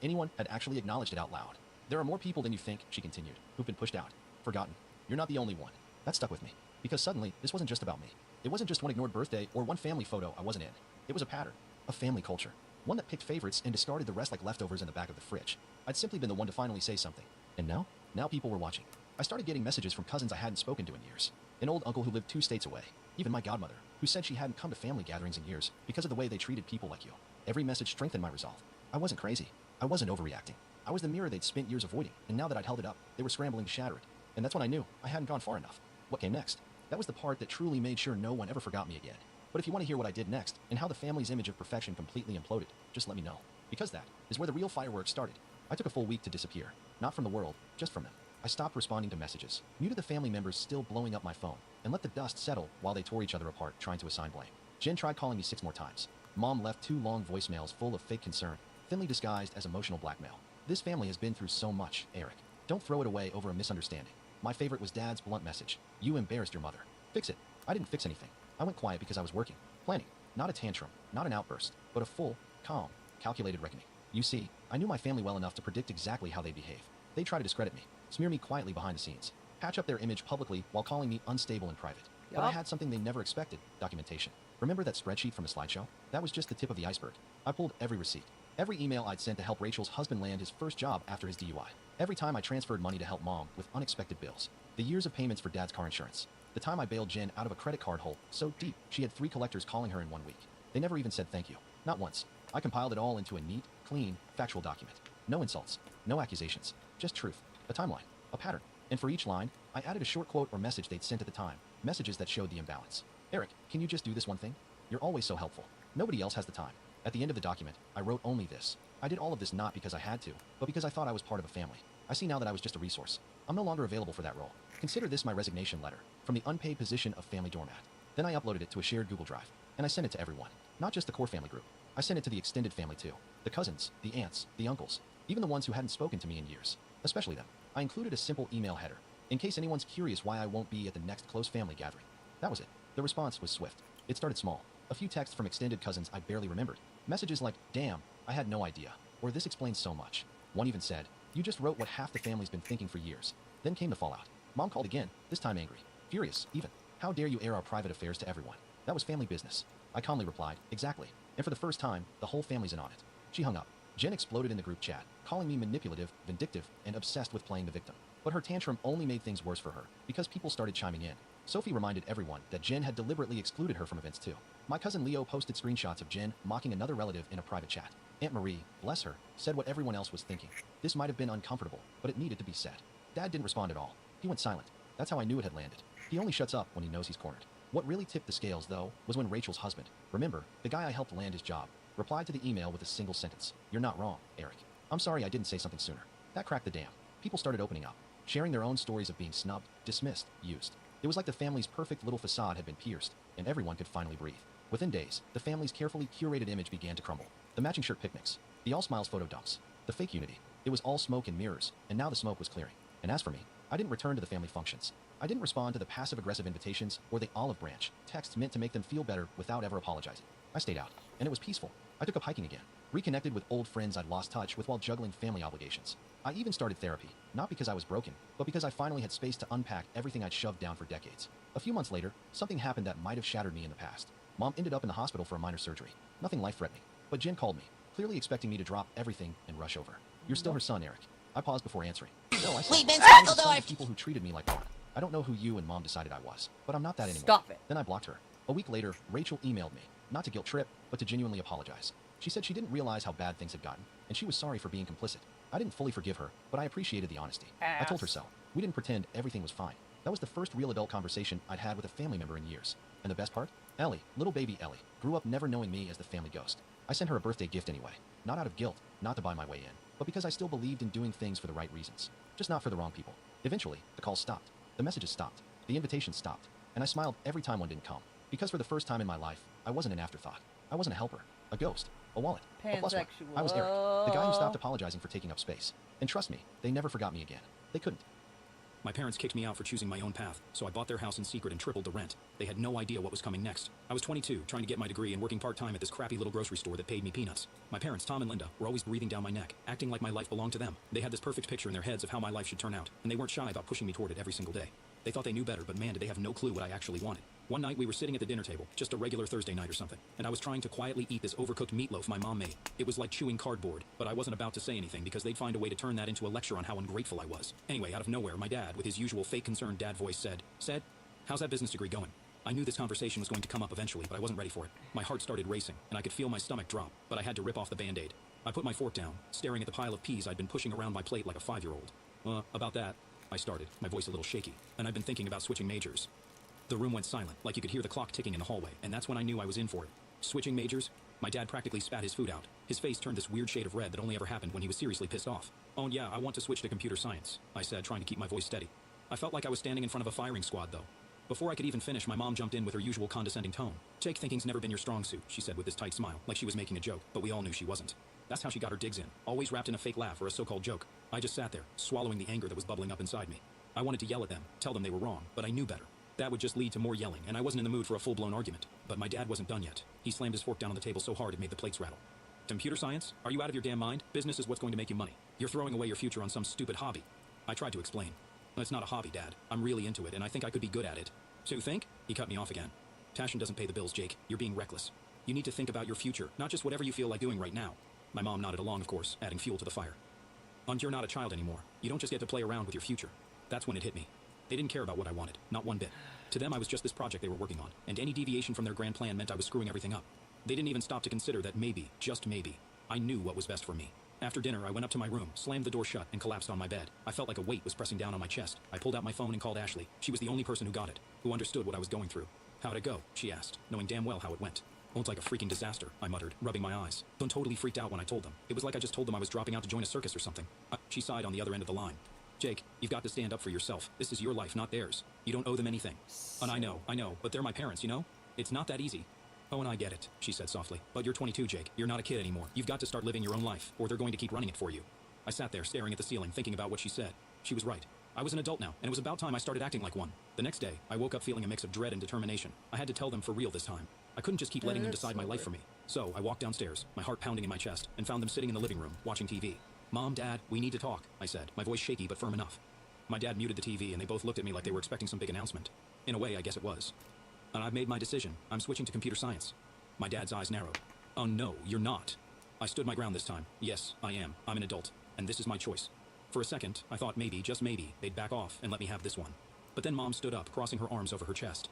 anyone had actually acknowledged it out loud. There are more people than you think, she continued, who've been pushed out, forgotten. You're not the only one. That stuck with me. Because suddenly, this wasn't just about me. It wasn't just one ignored birthday or one family photo I wasn't in. It was a pattern. A family culture. One that picked favorites and discarded the rest like leftovers in the back of the fridge. I'd simply been the one to finally say something. And now? Now people were watching. I started getting messages from cousins I hadn't spoken to in years. An old uncle who lived 2 states away. Even my godmother, who said she hadn't come to family gatherings in years because of the way they treated people like you. Every message strengthened my resolve. I wasn't crazy. I wasn't overreacting. I was the mirror they'd spent years avoiding, and now that I'd held it up, they were scrambling to shatter it. And that's when I knew I hadn't gone far enough. What came next? That was the part that truly made sure no one ever forgot me again. But if you want to hear what I did next, and how the family's image of perfection completely imploded, just let me know. Because that is where the real fireworks started. I took a full week to disappear. Not from the world, just from them. I stopped responding to messages, muted the family members still blowing up my phone, and let the dust settle while they tore each other apart, trying to assign blame. Jen tried calling me 6 more times. Mom left 2 long voicemails full of fake concern, thinly disguised as emotional blackmail. This family has been through so much, Eric. Don't throw it away over a misunderstanding. My favorite was Dad's blunt message. You embarrassed your mother. Fix it. I didn't fix anything. I went quiet because I was working, planning. Not a tantrum, not an outburst, but a full, calm, calculated reckoning. You see, I knew my family well enough to predict exactly how they'd behave. They'd try to discredit me, smear me quietly behind the scenes, patch up their image publicly while calling me unstable in private. But I had something they never expected, documentation. Remember that spreadsheet from the slideshow? That was just the tip of the iceberg. I pulled every receipt, every email I'd sent to help Rachel's husband land his first job after his DUI. Every time I transferred money to help Mom with unexpected bills. The years of payments for Dad's car insurance. The time I bailed Jen out of a credit card hole so deep she had 3 collectors calling her in 1 week. They never even said thank you. Not once. I compiled it all into a neat, clean, factual document. No insults, no accusations, just truth, a timeline, a pattern. And for each line, I added a short quote or message they'd sent at the time, messages that showed the imbalance. Eric, can you just do this one thing? You're always so helpful. Nobody else has the time. At the end of the document, I wrote only this. I did all of this not because I had to, but because I thought I was part of a family. I see now that I was just a resource. I'm no longer available for that role. Consider this my resignation letter, from the unpaid position of family doormat. Then I uploaded it to a shared Google Drive, and I sent it to everyone. Not just the core family group. I sent it to the extended family too. The cousins, the aunts, the uncles, even the ones who hadn't spoken to me in years. Especially them. I included a simple email header, in case anyone's curious why I won't be at the next close family gathering. That was it. The response was swift. It started small. A few texts from extended cousins I barely remembered. Messages like, damn, I had no idea, or this explains so much. One even said, you just wrote what half the family's been thinking for years. Then came the fallout. Mom called again, this time angry. Furious, even. How dare you air our private affairs to everyone? That was family business. I calmly replied, exactly. And for the first time, the whole family's in on it. She hung up. Jen exploded in the group chat, calling me manipulative, vindictive, and obsessed with playing the victim. But her tantrum only made things worse for her, because people started chiming in. Sophie reminded everyone that Jen had deliberately excluded her from events too. My cousin Leo posted screenshots of Jen mocking another relative in a private chat. Aunt Marie, bless her, said what everyone else was thinking. This might have been uncomfortable, but it needed to be said. Dad didn't respond at all. He went silent. That's how I knew it had landed. He only shuts up when he knows he's cornered. What really tipped the scales, though, was when Rachel's husband, remember, the guy I helped land his job, replied to the email with a single sentence. You're not wrong, Eric. I'm sorry I didn't say something sooner. That cracked the dam. People started opening up, sharing their own stories of being snubbed, dismissed, used. It was like the family's perfect little facade had been pierced, and everyone could finally breathe. Within days, the family's carefully curated image began to crumble. The matching shirt picnics, the all smiles photo dumps, the fake unity. It was all smoke and mirrors, and now the smoke was clearing. And as for me, I didn't return to the family functions. I didn't respond to the passive-aggressive invitations or the olive branch, texts meant to make them feel better without ever apologizing. I stayed out, and it was peaceful. I took up hiking again, reconnected with old friends I'd lost touch with while juggling family obligations. I even started therapy, not because I was broken, but because I finally had space to unpack everything I'd shoved down for decades. A few months later, something happened that might have shattered me in the past. Mom ended up in the hospital for a minor surgery. Nothing life-threatening. But Jen called me, clearly expecting me to drop everything and rush over. You're still her son, Eric. I paused before answering. No, I said, We've been I was circled the son or- of people who treated me like one. I don't know who you and Mom decided I was, but I'm not that anymore. Stop it. Then I blocked her. A week later, Rachel emailed me, not to guilt trip, but to genuinely apologize. She said she didn't realize how bad things had gotten, and she was sorry for being complicit. I didn't fully forgive her, but I appreciated the honesty. I told her so. We didn't pretend everything was fine. That was the first real adult conversation I'd had with a family member in years. And the best part? Ellie, little baby Ellie, grew up never knowing me as the family ghost. I sent her a birthday gift anyway, not out of guilt, not to buy my way in, but because I still believed in doing things for the right reasons, just not for the wrong people. Eventually, the calls stopped, the messages stopped, the invitations stopped, and I smiled every time one didn't come. Because for the first time in my life, I wasn't an afterthought. I wasn't a helper, a ghost, a wallet, a plus one. I was Eric, the guy who stopped apologizing for taking up space. And trust me, they never forgot me again. They couldn't. My parents kicked me out for choosing my own path, so I bought their house in secret and tripled the rent. They had no idea what was coming next. I was 22, trying to get my degree and working part-time at this crappy little grocery store that paid me peanuts. My parents, Tom and Linda, were always breathing down my neck, acting like my life belonged to them. They had this perfect picture in their heads of how my life should turn out, and they weren't shy about pushing me toward it every single day. They thought they knew better, but man, did they have no clue what I actually wanted. One night, we were sitting at the dinner table, just a regular Thursday night or something, and I was trying to quietly eat this overcooked meatloaf my mom made. It was like chewing cardboard, but I wasn't about to say anything because they'd find a way to turn that into a lecture on how ungrateful I was. Anyway, out of nowhere, my dad, with his usual fake concerned dad voice, said, "How's that business degree going?" I knew this conversation was going to come up eventually, but I wasn't ready for it. My heart started racing, and I could feel my stomach drop, but I had to rip off the Band-Aid. I put my fork down, staring at the pile of peas I'd been pushing around my plate like a 5-year-old. About that, I started, my voice a little shaky, and I've been thinking about switching majors. The room went silent, like you could hear the clock ticking in the hallway, and that's when I knew I was in for it. Switching majors? My dad practically spat his food out. His face turned this weird shade of red that only ever happened when he was seriously pissed off. "Oh yeah, I want to switch to computer science," I said, trying to keep my voice steady. I felt like I was standing in front of a firing squad, though. Before I could even finish, my mom jumped in with her usual condescending tone. "Jake, thinking's never been your strong suit," she said with this tight smile, like she was making a joke, but we all knew she wasn't. That's how she got her digs in, always wrapped in a fake laugh or a so-called joke. I just sat there, swallowing the anger that was bubbling up inside me. I wanted to yell at them, tell them they were wrong, but I knew better. That would just lead to more yelling, and I wasn't in the mood for a full-blown argument. But my dad wasn't done yet. He slammed his fork down on the table so hard it made the plates rattle. "Computer science? Are you out of your damn mind? Business is what's going to make you money. You're throwing away your future on some stupid hobby." I tried to explain. "It's not a hobby, Dad. I'm really into it, and I think I could be good at it." "So you think?" He cut me off again. "Passion doesn't pay the bills, Jake. You're being reckless. You need to think about your future, not just whatever you feel like doing right now." My mom nodded along, of course, adding fuel to the fire. "You're not a child anymore. You don't just get to play around with your future." That's when it hit me. They didn't care about what I wanted, not one bit. To them, I was just this project they were working on, and any deviation from their grand plan meant I was screwing everything up. They didn't even stop to consider that maybe, just maybe, I knew what was best for me. After dinner, I went up to my room, slammed the door shut, and collapsed on my bed. I felt like a weight was pressing down on my chest. I pulled out my phone and called Ashley. She was the only person who got it, who understood what I was going through. "How'd it go?" she asked, knowing damn well how it went. "Oh, it's like a freaking disaster," I muttered, rubbing my eyes. Don totally freaked out when I told them. It was like I just told them I was dropping out to join a circus or something. She sighed on the other end of the line. "Jake, you've got to stand up for yourself. This is your life, not theirs. You don't owe them anything." "And I know, but they're my parents, you know? It's not that easy." "Oh, and I get it," she said softly. "But you're 22, Jake. You're not a kid anymore. You've got to start living your own life, or they're going to keep running it for you." I sat there, staring at the ceiling, thinking about what she said. She was right. I was an adult now, and it was about time I started acting like one. The next day, I woke up feeling a mix of dread and determination. I had to tell them for real this time. I couldn't just keep letting them decide my life for me. So I walked downstairs, my heart pounding in my chest, and found them sitting in the living room, watching TV. "Mom, Dad, we need to talk," I said, my voice shaky but firm enough. My dad muted the TV, and they both looked at me like they were expecting some big announcement. In a way, I guess it was. "And I've made my decision. I'm switching to computer science." My dad's eyes narrowed. "Oh no, you're not." I stood my ground this time. "Yes, I am. I'm an adult, and this is my choice." For a second, I thought maybe, just maybe, they'd back off and let me have this one. But then Mom stood up, crossing her arms over her chest.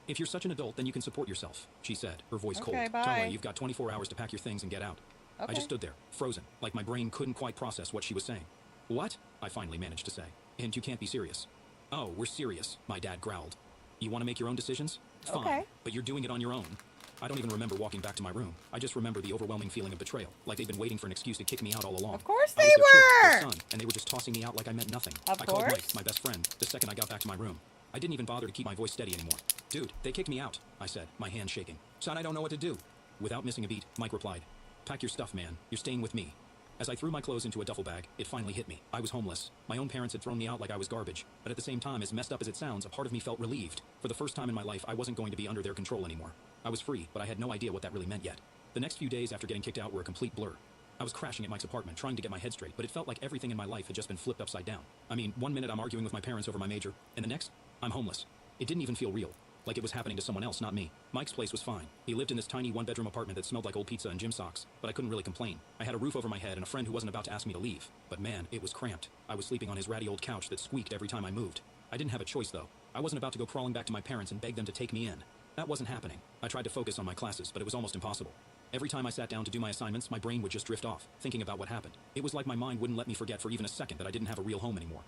"If you're such an adult, then you can support yourself," she said, her voice cold. Okay, bye. "Tell her you've got 24 hours to pack your things and get out." Okay. I just stood there, frozen, like my brain couldn't quite process what she was saying. "What?" I finally managed to say. "And you can't be serious." "Oh, we're serious," my dad growled. "You want to make your own decisions? Fine, Okay. but you're doing it on your own." I don't even remember walking back to my room. I just remember the overwhelming feeling of betrayal, like they'd been waiting for an excuse to kick me out all along. Of course I they was their kid, were! their son, and they were just tossing me out like I meant nothing. Of I called course. Mike, my best friend, the second I got back to my room. I didn't even bother to keep my voice steady anymore. "Dude, they kicked me out," I said, my hand shaking. "Son, I don't know what to do." Without missing a beat, Mike replied, "Pack your stuff, man. You're staying with me." As I threw my clothes into a duffel bag, it finally hit me. I was homeless. My own parents had thrown me out like I was garbage. But at the same time, as messed up as it sounds, a part of me felt relieved. For the first time in my life, I wasn't going to be under their control anymore. I was free, but I had no idea what that really meant yet. The next few days after getting kicked out were a complete blur. I was crashing at Mike's apartment, trying to get my head straight, but it felt like everything in my life had just been flipped upside down. I mean, one minute I'm arguing with my parents over my major, and the next, I'm homeless. It didn't even feel real. like it was happening to someone else, not me. Mike's place was fine. He lived in this tiny one-bedroom apartment that smelled like old pizza and gym socks, but I couldn't really complain. I had a roof over my head and a friend who wasn't about to ask me to leave. But man, it was cramped. I was sleeping on his ratty old couch that squeaked every time I moved. I didn't have a choice, though. I wasn't about to go crawling back to my parents and beg them to take me in. That wasn't happening. I tried to focus on my classes, but it was almost impossible. Every time I sat down to do my assignments, my brain would just drift off, thinking about what happened. It was like my mind wouldn't let me forget for even a second that I didn't have a real home anymore.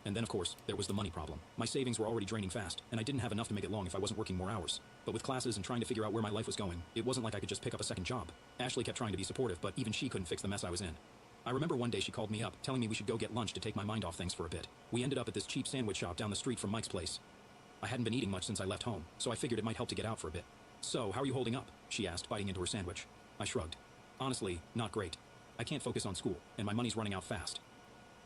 And then, of course, there was the money problem. My savings were already draining fast, and I didn't have enough to make it long if I wasn't working more hours. But with classes and trying to figure out where my life was going, it wasn't like I could just pick up a second job. Ashley kept trying to be supportive, but even she couldn't fix the mess I was in. I remember one day she called me up, telling me we should go get lunch to take my mind off things for a bit. We ended up at this cheap sandwich shop down the street from Mike's place. I hadn't been eating much since I left home, so I figured it might help to get out for a bit. "So, how are you holding up?" she asked, biting into her sandwich. I shrugged. "Honestly, not great. I can't focus on school, and my money's running out fast.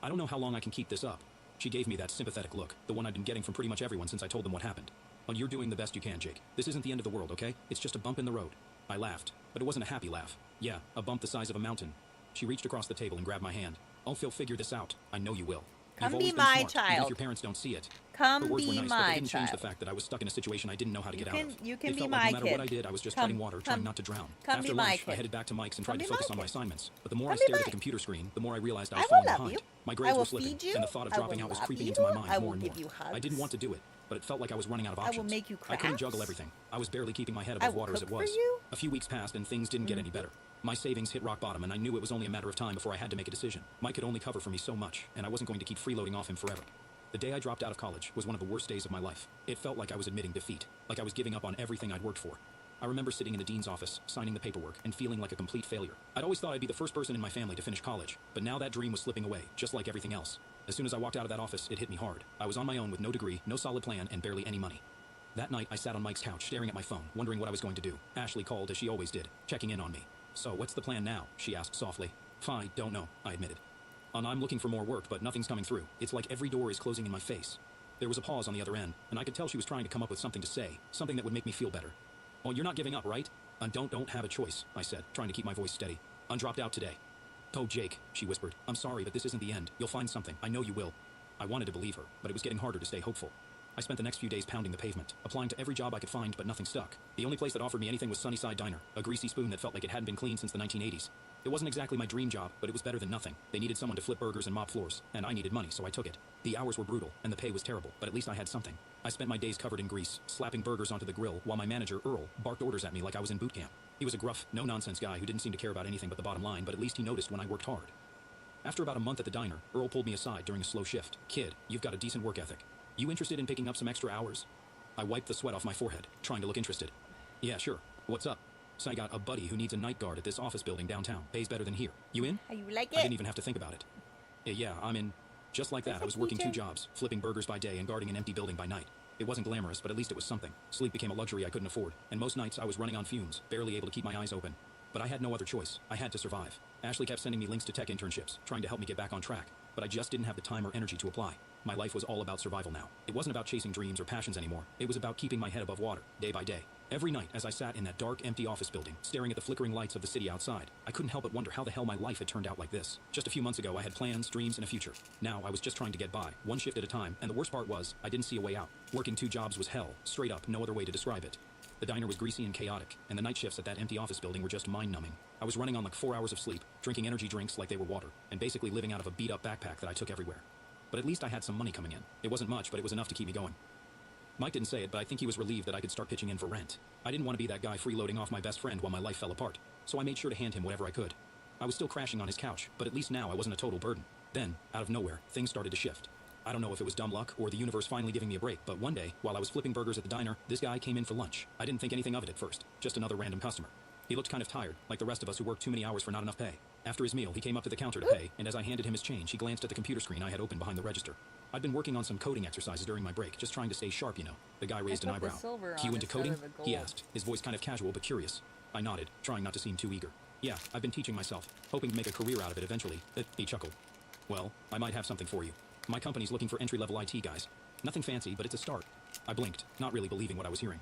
I don't know how long I can keep this up." She gave me that sympathetic look, the one I'd been getting from pretty much everyone since I told them what happened. "Well, you're doing the best you can, Jake. This isn't the end of the world, okay? It's just a bump in the road." I laughed, but it wasn't a happy laugh. "Yeah, a bump the size of a mountain." She reached across the table and grabbed my hand. "I'll figure this out. I know you will. Come You've be always been my smart, even child. if your parents don't see it." Come Her words were be nice, but my they didn't change the child. fact that I was stuck in a situation I didn't know how to get out of. You can It be felt my like no matter kid. what I did, I was just Come, treading water, trying not to drown. come After be my lunch, I kid. headed back to Mike's and Come tried to be my focus on my kid. assignments. But the more Come I be stared at my- the computer screen, the more I realized I I was will falling love behind. you. My I grades will were slipping, feed you. and the thought of I dropping will out was love creeping you. into my mind I more will and give more. you I didn't hugs. want to do it, but it felt like I was running out of I will options. make you I couldn't juggle crafts. everything. I was barely keeping my head I above will water as it cook for was. you. A few weeks passed and things didn't get any better. My savings hit rock bottom, and I knew it was only a matter of time before I had to make a decision. Mike could only cover for me so much, and I wasn't going to keep freeloading off him forever. The day I dropped out of college was one of the worst days of my life. It felt like I was admitting defeat, like I was giving up on everything I'd worked for. I remember sitting in the dean's office, signing the paperwork, and feeling like a complete failure. I'd always thought I'd be the first person in my family to finish college, but now that dream was slipping away, just like everything else. As soon as I walked out of that office, it hit me hard. I was on my own with no degree, no solid plan, and barely any money. That night, I sat on Mike's couch, staring at my phone, wondering what I was going to do. Ashley called, as she always did, checking in on me. "So, what's the plan now?" she asked softly. "I don't know," I admitted. "I'm looking for more work, but nothing's coming through. It's like every door is closing in my face." There was a pause on the other end, and I could tell she was trying to come up with something to say, something that would make me feel better. "Well, you're not giving up, right?" "I don't have a choice," I said, trying to keep my voice steady. "I dropped out today." "Oh, Jake," she whispered. "I'm sorry, but this isn't the end. You'll find something. I know you will." I wanted to believe her, but it was getting harder to stay hopeful. I spent the next few days pounding the pavement, applying to every job I could find, but nothing stuck. The only place that offered me anything was Sunnyside Diner, a greasy spoon that felt like it hadn't been cleaned since the 1980s. It wasn't exactly my dream job, but it was better than nothing. They needed someone to flip burgers and mop floors, and I needed money, so I took it. The hours were brutal, and the pay was terrible, but at least I had something. I spent my days covered in grease, slapping burgers onto the grill, while my manager, Earl, barked orders at me like I was in boot camp. He was a gruff, no-nonsense guy who didn't seem to care about anything but the bottom line, but at least he noticed when I worked hard. After about a month at the diner, Earl pulled me aside during a slow shift. "Kid, you've got a decent work ethic. You interested in picking up some extra hours?" I wiped the sweat off my forehead, trying to look interested. "Yeah, sure. What's up?" "So I got a buddy who needs a night guard at this office building downtown. Pays better than here. You in?" How you like I it? didn't even have to think about it. Yeah, I'm in." Just like that, I was working 2 jobs, flipping burgers by day and guarding an empty building by night. It wasn't glamorous, but at least it was something. Sleep became a luxury I couldn't afford, and most nights I was running on fumes, barely able to keep my eyes open. But I had no other choice. I had to survive. Ashley kept sending me links to tech internships, trying to help me get back on track, but I just didn't have the time or energy to apply. My life was all about survival now. It wasn't about chasing dreams or passions anymore. It was about keeping my head above water, day by day. Every night, as I sat in that dark, empty office building, staring at the flickering lights of the city outside, I couldn't help but wonder how the hell my life had turned out like this. Just a few months ago, I had plans, dreams, and a future. Now, I was just trying to get by, one shift at a time, and the worst part was, I didn't see a way out. Working 2 jobs was hell, straight up, no other way to describe it. The diner was greasy and chaotic, and the night shifts at that empty office building were just mind-numbing. I was running on like 4 hours of sleep, drinking energy drinks like they were water, and basically living out of a beat-up backpack that I took everywhere. But at least I had some money coming in. It wasn't much, but it was enough to keep me going. Mike didn't say it, but I think he was relieved that I could start pitching in for rent. I didn't want to be that guy freeloading off my best friend while my life fell apart, so I made sure to hand him whatever I could. I was still crashing on his couch, but at least now I wasn't a total burden. Then, out of nowhere, things started to shift. I don't know if it was dumb luck or the universe finally giving me a break, but one day, while I was flipping burgers at the diner, this guy came in for lunch. I didn't think anything of it at first, just another random customer. He looked kind of tired, like the rest of us who worked too many hours for not enough pay. After his meal, he came up to the counter to pay, and as I handed him his change, he glanced at the computer screen I had open behind the register. I'd been working on some coding exercises during my break, just trying to stay sharp, you know. The guy raised an put the eyebrow. silver "You on into instead coding?" of the he gold. asked, his voice kind of casual but curious. I nodded, trying not to seem too eager. "Yeah, I've been teaching myself, hoping to make a career out of it eventually." He chuckled. "Well, I might have something for you. My company's looking for entry-level IT guys. Nothing fancy, but it's a start." I blinked, not really believing what I was hearing.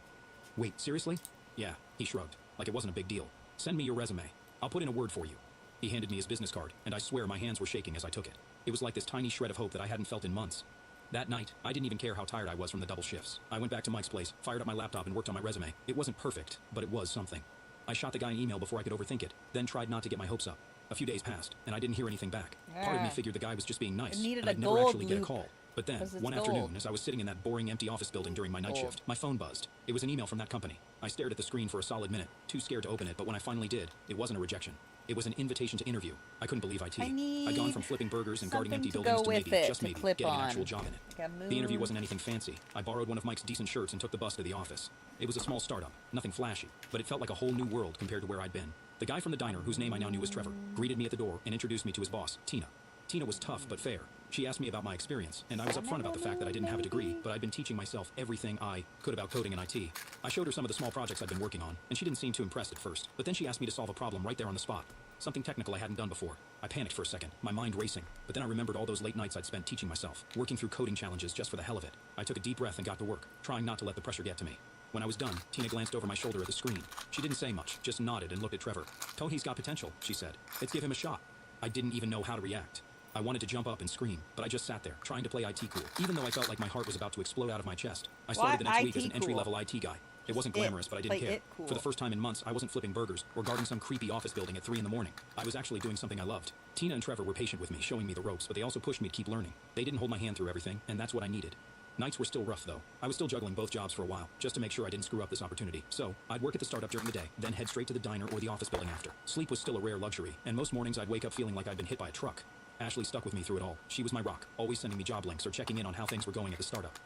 "Wait, seriously?" "Yeah," he shrugged, like it wasn't a big deal. "Send me your resume. I'll put in a word for you." He handed me his business card, and I swear my hands were shaking as I took it. It was like this tiny shred of hope that I hadn't felt in months. That night, I didn't even care how tired I was from the double shifts. I went back to Mike's place, fired up my laptop, and worked on my resume. It wasn't perfect, but it was something. I shot the guy an email before I could overthink it, then tried not to get my hopes up. A few days passed, and I didn't hear anything back. Part of me figured the guy was just being nice, and I'd never actually get a call. But then, one afternoon, as I was sitting in that boring, empty office building during my night shift, my phone buzzed. It was an email from that company. I stared at the screen for a solid minute, too scared to open it, but when I finally did, it wasn't a rejection. It was an invitation to interview. I couldn't believe IT. I'd gone from flipping burgers and guarding empty buildings to maybe, just maybe, getting an actual job in it. The interview wasn't anything fancy. I borrowed one of Mike's decent shirts and took the bus to the office. It was a small startup, nothing flashy, but it felt like a whole new world compared to where I'd been. The guy from the diner, whose name I now knew was Trevor, greeted me at the door and introduced me to his boss, Tina. Tina was tough but fair. She asked me about my experience, and I was upfront about the fact that I didn't have a degree, but I'd been teaching myself everything I could about coding and IT. I showed her some of the small projects I'd been working on, and she didn't seem too impressed at first, but then she asked me to solve a problem right there on the spot. Something technical I hadn't done before. I panicked for a second, my mind racing, but then I remembered all those late nights I'd spent teaching myself, working through coding challenges just for the hell of it. I took a deep breath and got to work, trying not to let the pressure get to me. When I was done, Tina glanced over my shoulder at the screen. She didn't say much, just nodded and looked at Trevor. Tony's got potential, she said. Let's give him a shot. I didn't even know how to react. I wanted to jump up and scream, but I just sat there, trying to play IT cool, even though I felt like my heart was about to explode out of my chest. I started the next week as an entry-level IT guy. It wasn't glamorous, but I didn't care. For the first time in months, I wasn't flipping burgers or guarding some creepy office building at 3 in the morning. I was actually doing something I loved. Tina and Trevor were patient with me, showing me the ropes, but they also pushed me to keep learning. They didn't hold my hand through everything, and that's what I needed. Nights were still rough, though. I was still juggling both jobs for a while, just to make sure I didn't screw up this opportunity. So, I'd work at the startup during the day, then head straight to the diner or the office building after. Sleep was still a rare luxury, and most mornings I'd wake up feeling like I'd been hit by a truck. Ashley stuck with me through it all. She was my rock, always sending me job links or checking in on how things were going at the startup.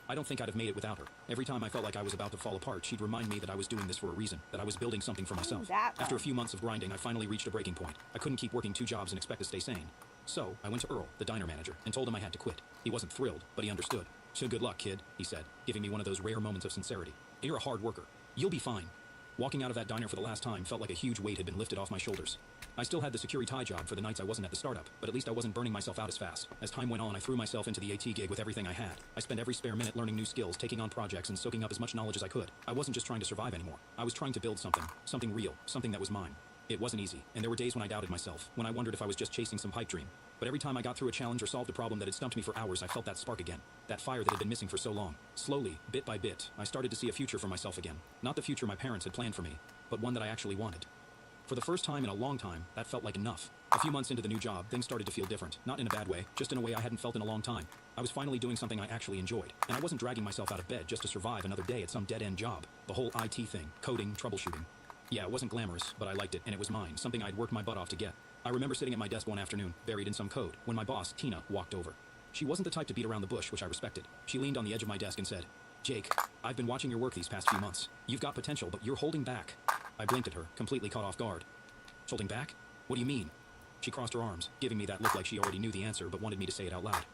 I don't think I'd have made it without her. Every time I felt like I was about to fall apart, she'd remind me that I was doing this for a reason, that I was building something for myself. After a few months of grinding, I finally reached a breaking point. I couldn't keep working 2 jobs and expect to stay sane. So, I went to Earl, the diner manager, and told him I had to quit. He wasn't thrilled, but he understood. So good luck, kid, he said, giving me one of those rare moments of sincerity. You're a hard worker. You'll be fine. Walking out of that diner for the last time felt like a huge weight had been lifted off my shoulders. I still had the security tie job for the nights I wasn't at the startup, but at least I wasn't burning myself out as fast. As time went on, I threw myself into the AT gig with everything I had. I spent every spare minute learning new skills, taking on projects, and soaking up as much knowledge as I could. I wasn't just trying to survive anymore. I was trying to build something real, something that was mine. It wasn't easy, and there were days when I doubted myself, when I wondered if I was just chasing some pipe dream. But every time I got through a challenge or solved a problem that had stumped me for hours, I felt that spark again. That fire that had been missing for so long. Slowly, bit by bit, I started to see a future for myself again. Not the future my parents had planned for me, but one that I actually wanted. For the first time in a long time, that felt like enough. A few months into the new job, things started to feel different. Not in a bad way, just in a way I hadn't felt in a long time. I was finally doing something I actually enjoyed, and I wasn't dragging myself out of bed just to survive another day at some dead-end job. The whole IT thing, coding, troubleshooting. Yeah, it wasn't glamorous, but I liked it, and it was mine, something I'd worked my butt off to get. I remember sitting at my desk one afternoon, buried in some code, when my boss, Tina, walked over. She wasn't the type to beat around the bush, which I respected. She leaned on the edge of my desk and said, "Jake, I've been watching your work these past few months. You've got potential, but you're holding back." I blinked at her, completely caught off guard. Holding back? What do you mean? She crossed her arms, giving me that look like she already knew the answer but wanted me to say it out loud.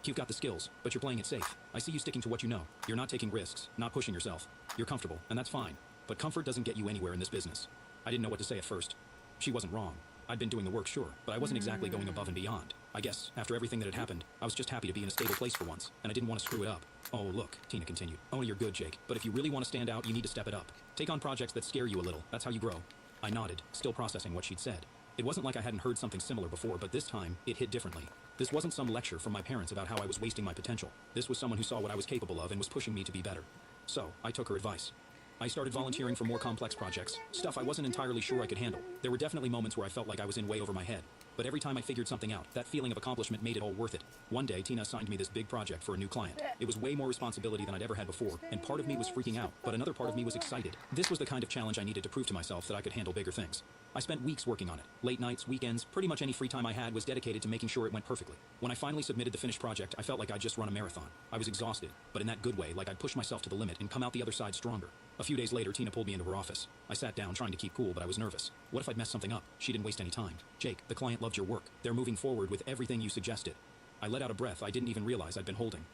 You've got the skills, but you're playing it safe. I see you sticking to what you know. You're not taking risks, not pushing yourself. You're comfortable, and that's fine. But comfort doesn't get you anywhere in this business. I didn't know what to say at first. She wasn't wrong. I'd been doing the work, sure, but I wasn't exactly going above and beyond. I guess, after everything that had happened, I was just happy to be in a stable place for once, and I didn't want to screw it up. Oh, look, Tina continued. Oh, you're good, Jake, but if you really want to stand out, you need to step it up. Take on projects that scare you a little. That's how you grow. I nodded, still processing what she'd said. It wasn't like I hadn't heard something similar before, but this time, it hit differently. This wasn't some lecture from my parents about how I was wasting my potential. This was someone who saw what I was capable of and was pushing me to be better. So, I took her advice. I started volunteering for more complex projects, stuff I wasn't entirely sure I could handle. There were definitely moments where I felt like I was in way over my head. But every time I figured something out, that feeling of accomplishment made it all worth it. One day, Tina assigned me this big project for a new client. It was way more responsibility than I'd ever had before, and part of me was freaking out, but another part of me was excited. This was the kind of challenge I needed to prove to myself that I could handle bigger things. I spent weeks working on it. Late nights, weekends, pretty much any free time I had was dedicated to making sure it went perfectly. When I finally submitted the finished project, I felt like I'd just run a marathon. I was exhausted, but in that good way, like I'd pushed myself to the limit and come out the other side stronger. A few days later, Tina pulled me into her office. I sat down, trying to keep cool, but I was nervous. What if I'd messed something up? She didn't waste any time. Jake, the client loved your work. They're moving forward with everything you suggested. I let out a breath I didn't even realize I'd been holding.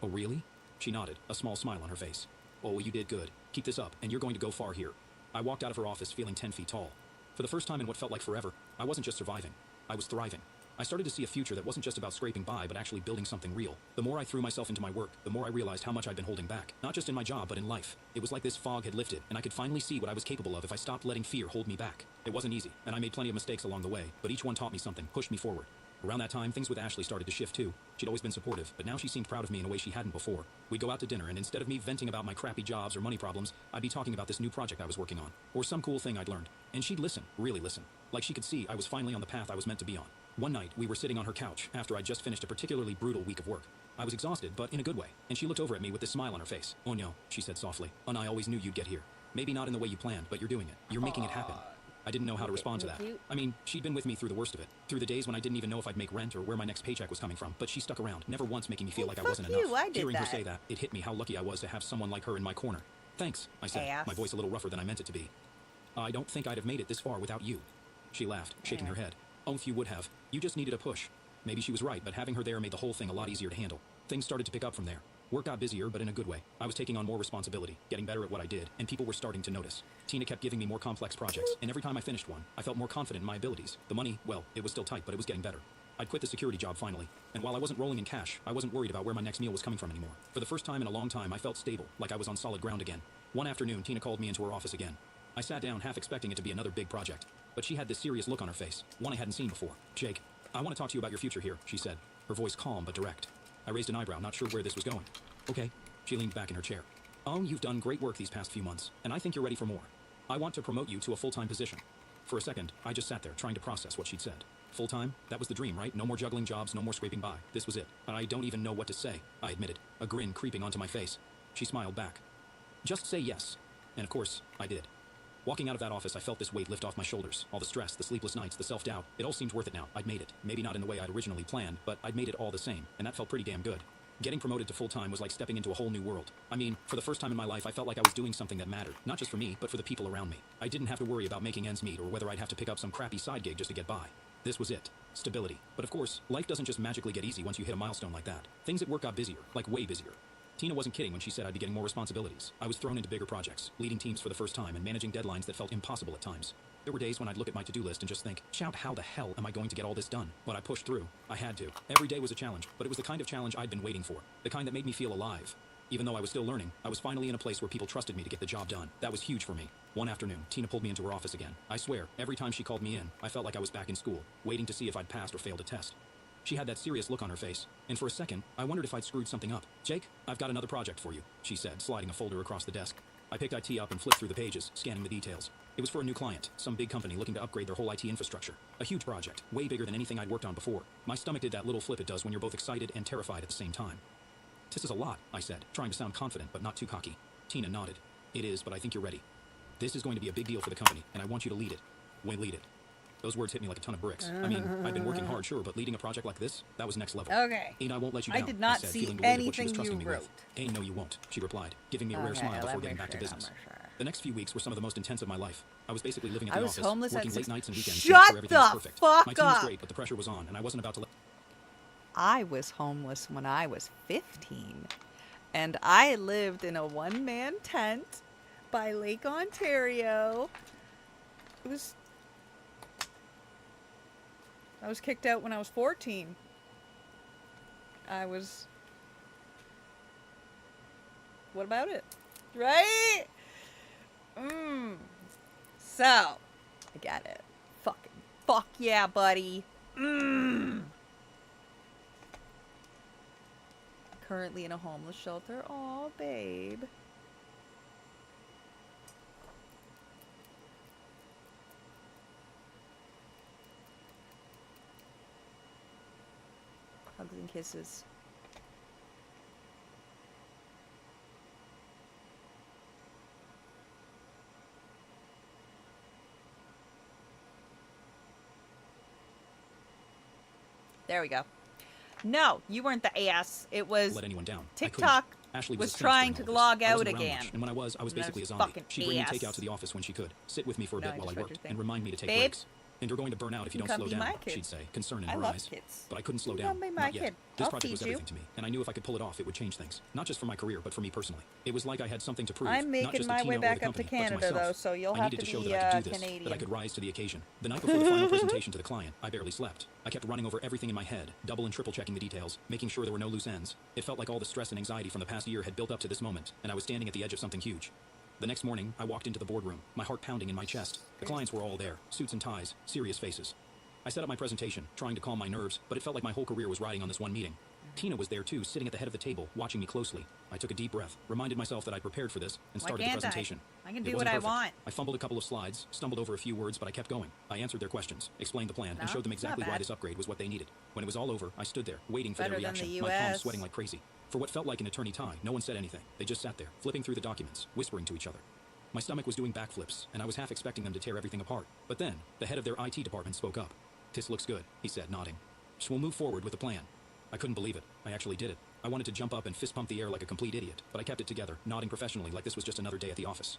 Oh, really? She nodded, a small smile on her face. Oh, you did good. Keep this up, and you're going to go far here. I walked out of her office feeling 10 feet tall. For the first time in what felt like forever, I wasn't just surviving. I was thriving. I started to see a future that wasn't just about scraping by, but actually building something real. The more I threw myself into my work, the more I realized how much I'd been holding back. Not just in my job, but in life. It was like this fog had lifted, and I could finally see what I was capable of if I stopped letting fear hold me back. It wasn't easy, and I made plenty of mistakes along the way, but each one taught me something, pushed me forward. Around that time, things with Ashley started to shift too. She'd always been supportive, but now she seemed proud of me in a way she hadn't before. We'd go out to dinner, and instead of me venting about my crappy jobs or money problems, I'd be talking about this new project I was working on, or some cool thing I'd learned. And she'd listen, really listen. Like she could see I was finally on the path I was meant to be on. One night, we were sitting on her couch after I'd just finished a particularly brutal week of work. I was exhausted, but in a good way, and she looked over at me with this smile on her face. "Oh no," she said softly, "and I always knew you'd get here. Maybe not in the way you planned, but you're doing it. You're making it happen." I didn't know how to respond to that. I mean, she'd been with me through the worst of it, through the days when I didn't even know if I'd make rent or where my next paycheck was coming from, but she stuck around, never once making me feel like I wasn't enough. Hearing her say that, it hit me how lucky I was to have someone like her in my corner. "Thanks," I said, my voice a little rougher than I meant it to be. "I don't think I'd have made it this far without you." She laughed, shaking her head. "Oh, if you would have. You just needed a push." Maybe she was right, but having her there made the whole thing a lot easier to handle. Things started to pick up from there. Work got busier, but in a good way. I was taking on more responsibility, getting better at what I did, and people were starting to notice. Tina kept giving me more complex projects, and every time I finished one, I felt more confident in my abilities. The money, well, it was still tight, but it was getting better. I'd quit the security job finally, and while I wasn't rolling in cash, I wasn't worried about where my next meal was coming from anymore. For the first time in a long time, I felt stable, like I was on solid ground again. One afternoon, Tina called me into her office again. I sat down, half expecting it to be another big project, but she had this serious look on her face, one I hadn't seen before. "Jake, I want to talk to you about your future here," she said, her voice calm but direct. I raised an eyebrow, not sure where this was going. "Okay." She leaned back in her chair. "Oh, you've done great work these past few months, and I think you're ready for more. I want to promote you to a full-time position." For a second, I just sat there, trying to process what she'd said. Full-time? That was the dream, right? No more juggling jobs, no more scraping by. This was it. I don't even know what to say, I admitted, a grin creeping onto my face. She smiled back. "Just say yes." And of course, I did. Walking out of that office, I felt this weight lift off my shoulders. All the stress, the sleepless nights, the self-doubt. It all seemed worth it now. I'd made it. Maybe not in the way I'd originally planned, but I'd made it all the same, and that felt pretty damn good. Getting promoted to full-time was like stepping into a whole new world. I mean, for the first time in my life, I felt like I was doing something that mattered, not just for me, but for the people around me. I didn't have to worry about making ends meet or whether I'd have to pick up some crappy side gig just to get by. This was it. Stability. But of course, life doesn't just magically get easy once you hit a milestone like that. Things at work got busier, like way busier. Tina wasn't kidding when she said I'd be getting more responsibilities. I was thrown into bigger projects, leading teams for the first time and managing deadlines that felt impossible at times. There were days when I'd look at my to-do list and just think, "Shout, how the hell am I going to get all this done?" But I pushed through. I had to. Every day was a challenge, but it was the kind of challenge I'd been waiting for. The kind that made me feel alive. Even though I was still learning, I was finally in a place where people trusted me to get the job done. That was huge for me. One afternoon, Tina pulled me into her office again. I swear, every time she called me in, I felt like I was back in school, waiting to see if I'd passed or failed a test. She had that serious look on her face, and for a second, I wondered if I'd screwed something up. "Jake, I've got another project for you," she said, sliding a folder across the desk. I picked IT up and flipped through the pages, scanning the details. It was for a new client, some big company looking to upgrade their whole IT infrastructure. A huge project, way bigger than anything I'd worked on before. My stomach did that little flip it does when you're both excited and terrified at the same time. "This is a lot," I said, trying to sound confident but not too cocky. Tina nodded. "It is, but I think you're ready. This is going to be a big deal for the company, and I want you to lead it." Lead it. Those words hit me like a ton of bricks. I mean, I've been working hard, sure, but leading a project like this, that was next level. Okay. "Ain't I won't let you down," I did not said, see feeling relieved what she was anything trusting you me wrote. with. "Ain't no you won't," she replied, giving me a rare smile before getting back to business. The next few weeks were some of the most intense of my life. I was basically living at the office, working late nights and weekends to make sure everything was perfect. My team was great, but the pressure was on, and I wasn't about to let... I was homeless when I was 15, and I lived in a one-man tent by Lake Ontario. I was kicked out when I was 14. What about it? Right? So, I get it. Fuck yeah, buddy. Currently in a homeless shelter. Aw, babe. Hugs and kisses. There we go. No, you weren't the ass. It was let anyone down. TikTok Ashley was a trying strength to during all log this. I out wasn't around again. much, and when I was And basically a was zombie. fucking She'd bring me ass. takeout to the office when she could, sit with me for a No, bit I while I just read worked, your thing. and remind me to take Babe? breaks. "And you're going to burn out if you You don't can slow be my down," kid. she'd say, concern in I her love eyes. kids. But I couldn't slow You down. can be my Not yet. kid. This I'll project was feed you. everything to me, and I knew if I could pull it off, it would change things. Not just for my career, but for me personally. It was like I had something to prove. I'm not making just to my Tina way or back the up to company, but Canada, myself. though, so you'll I have needed to to show be, that I could do this, Canadian. that I could rise to the occasion. The night before the final presentation to the client, I barely slept. I kept running over everything in my head, double and triple checking the details, making sure there were no loose ends. It felt like all the stress and anxiety from the past year had built up to this moment, and I was standing at the edge of something huge. The next morning, I walked into the boardroom, my heart pounding in my chest. The clients were all there, suits and ties, serious faces. I set up my presentation, trying to calm my nerves, but it felt like my whole career was riding on this one meeting. Tina was there too, sitting at the head of the table, watching me closely. I took a deep breath, reminded myself that I'd prepared for this, and started the presentation. I can It do wasn't what I perfect. want. I fumbled a couple of slides, stumbled over a few words, but I kept going. I answered their questions, explained the plan, and showed them exactly why this upgrade was what they needed. When it was all over, I stood there, waiting for their Better than reaction, the my palms US. sweating like crazy. For what felt like an eternity, no one said anything. They just sat there, flipping through the documents, whispering to each other. My stomach was doing backflips, and I was half expecting them to tear everything apart. But then, the head of their IT department spoke up. "This looks good," he said, nodding. "We'll move forward with the plan." I couldn't believe it. I actually did it. I wanted to jump up and fist pump the air like a complete idiot, but I kept it together, nodding professionally like this was just another day at the office.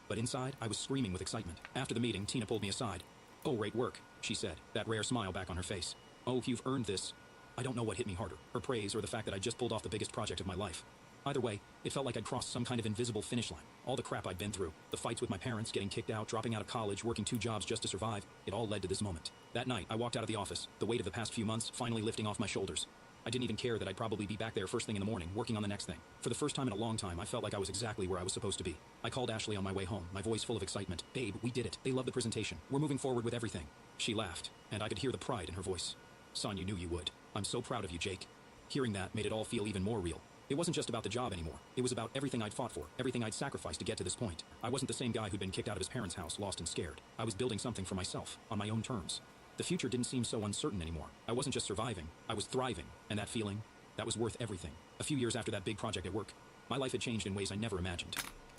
But inside, I was screaming with excitement. After the meeting, Tina pulled me aside. "Oh, great work," she said, that rare smile back on her face. "Oh, you've earned this." I don't know what hit me harder, her praise or the fact that I just pulled off the biggest project of my life. Either way, it felt like I'd crossed some kind of invisible finish line. All the crap I'd been through, the fights with my parents, getting kicked out, dropping out of college, working 2 jobs just to survive, it all led to this moment. That night, I walked out of the office, the weight of the past few months finally lifting off my shoulders. I didn't even care that I'd probably be back there first thing in the morning, working on the next thing. For the first time in a long time, I felt like I was exactly where I was supposed to be. I called Ashley on my way home, my voice full of excitement. "Babe, we did it. They love the presentation. We're moving forward with everything." She laughed, and I could hear the pride in her voice. "Son, you knew you would. I'm so proud of you, Jake." Hearing that made it all feel even more real. It wasn't just about the job anymore. It was about everything I'd fought for, everything I'd sacrificed to get to this point. I wasn't the same guy who'd been kicked out of his parents' house, lost and scared. I was building something for myself, on my own terms. The future didn't seem so uncertain anymore. I wasn't just surviving, I was thriving, and that feeling, that was worth everything. A few years after that big project at work, my life had changed in ways I never imagined.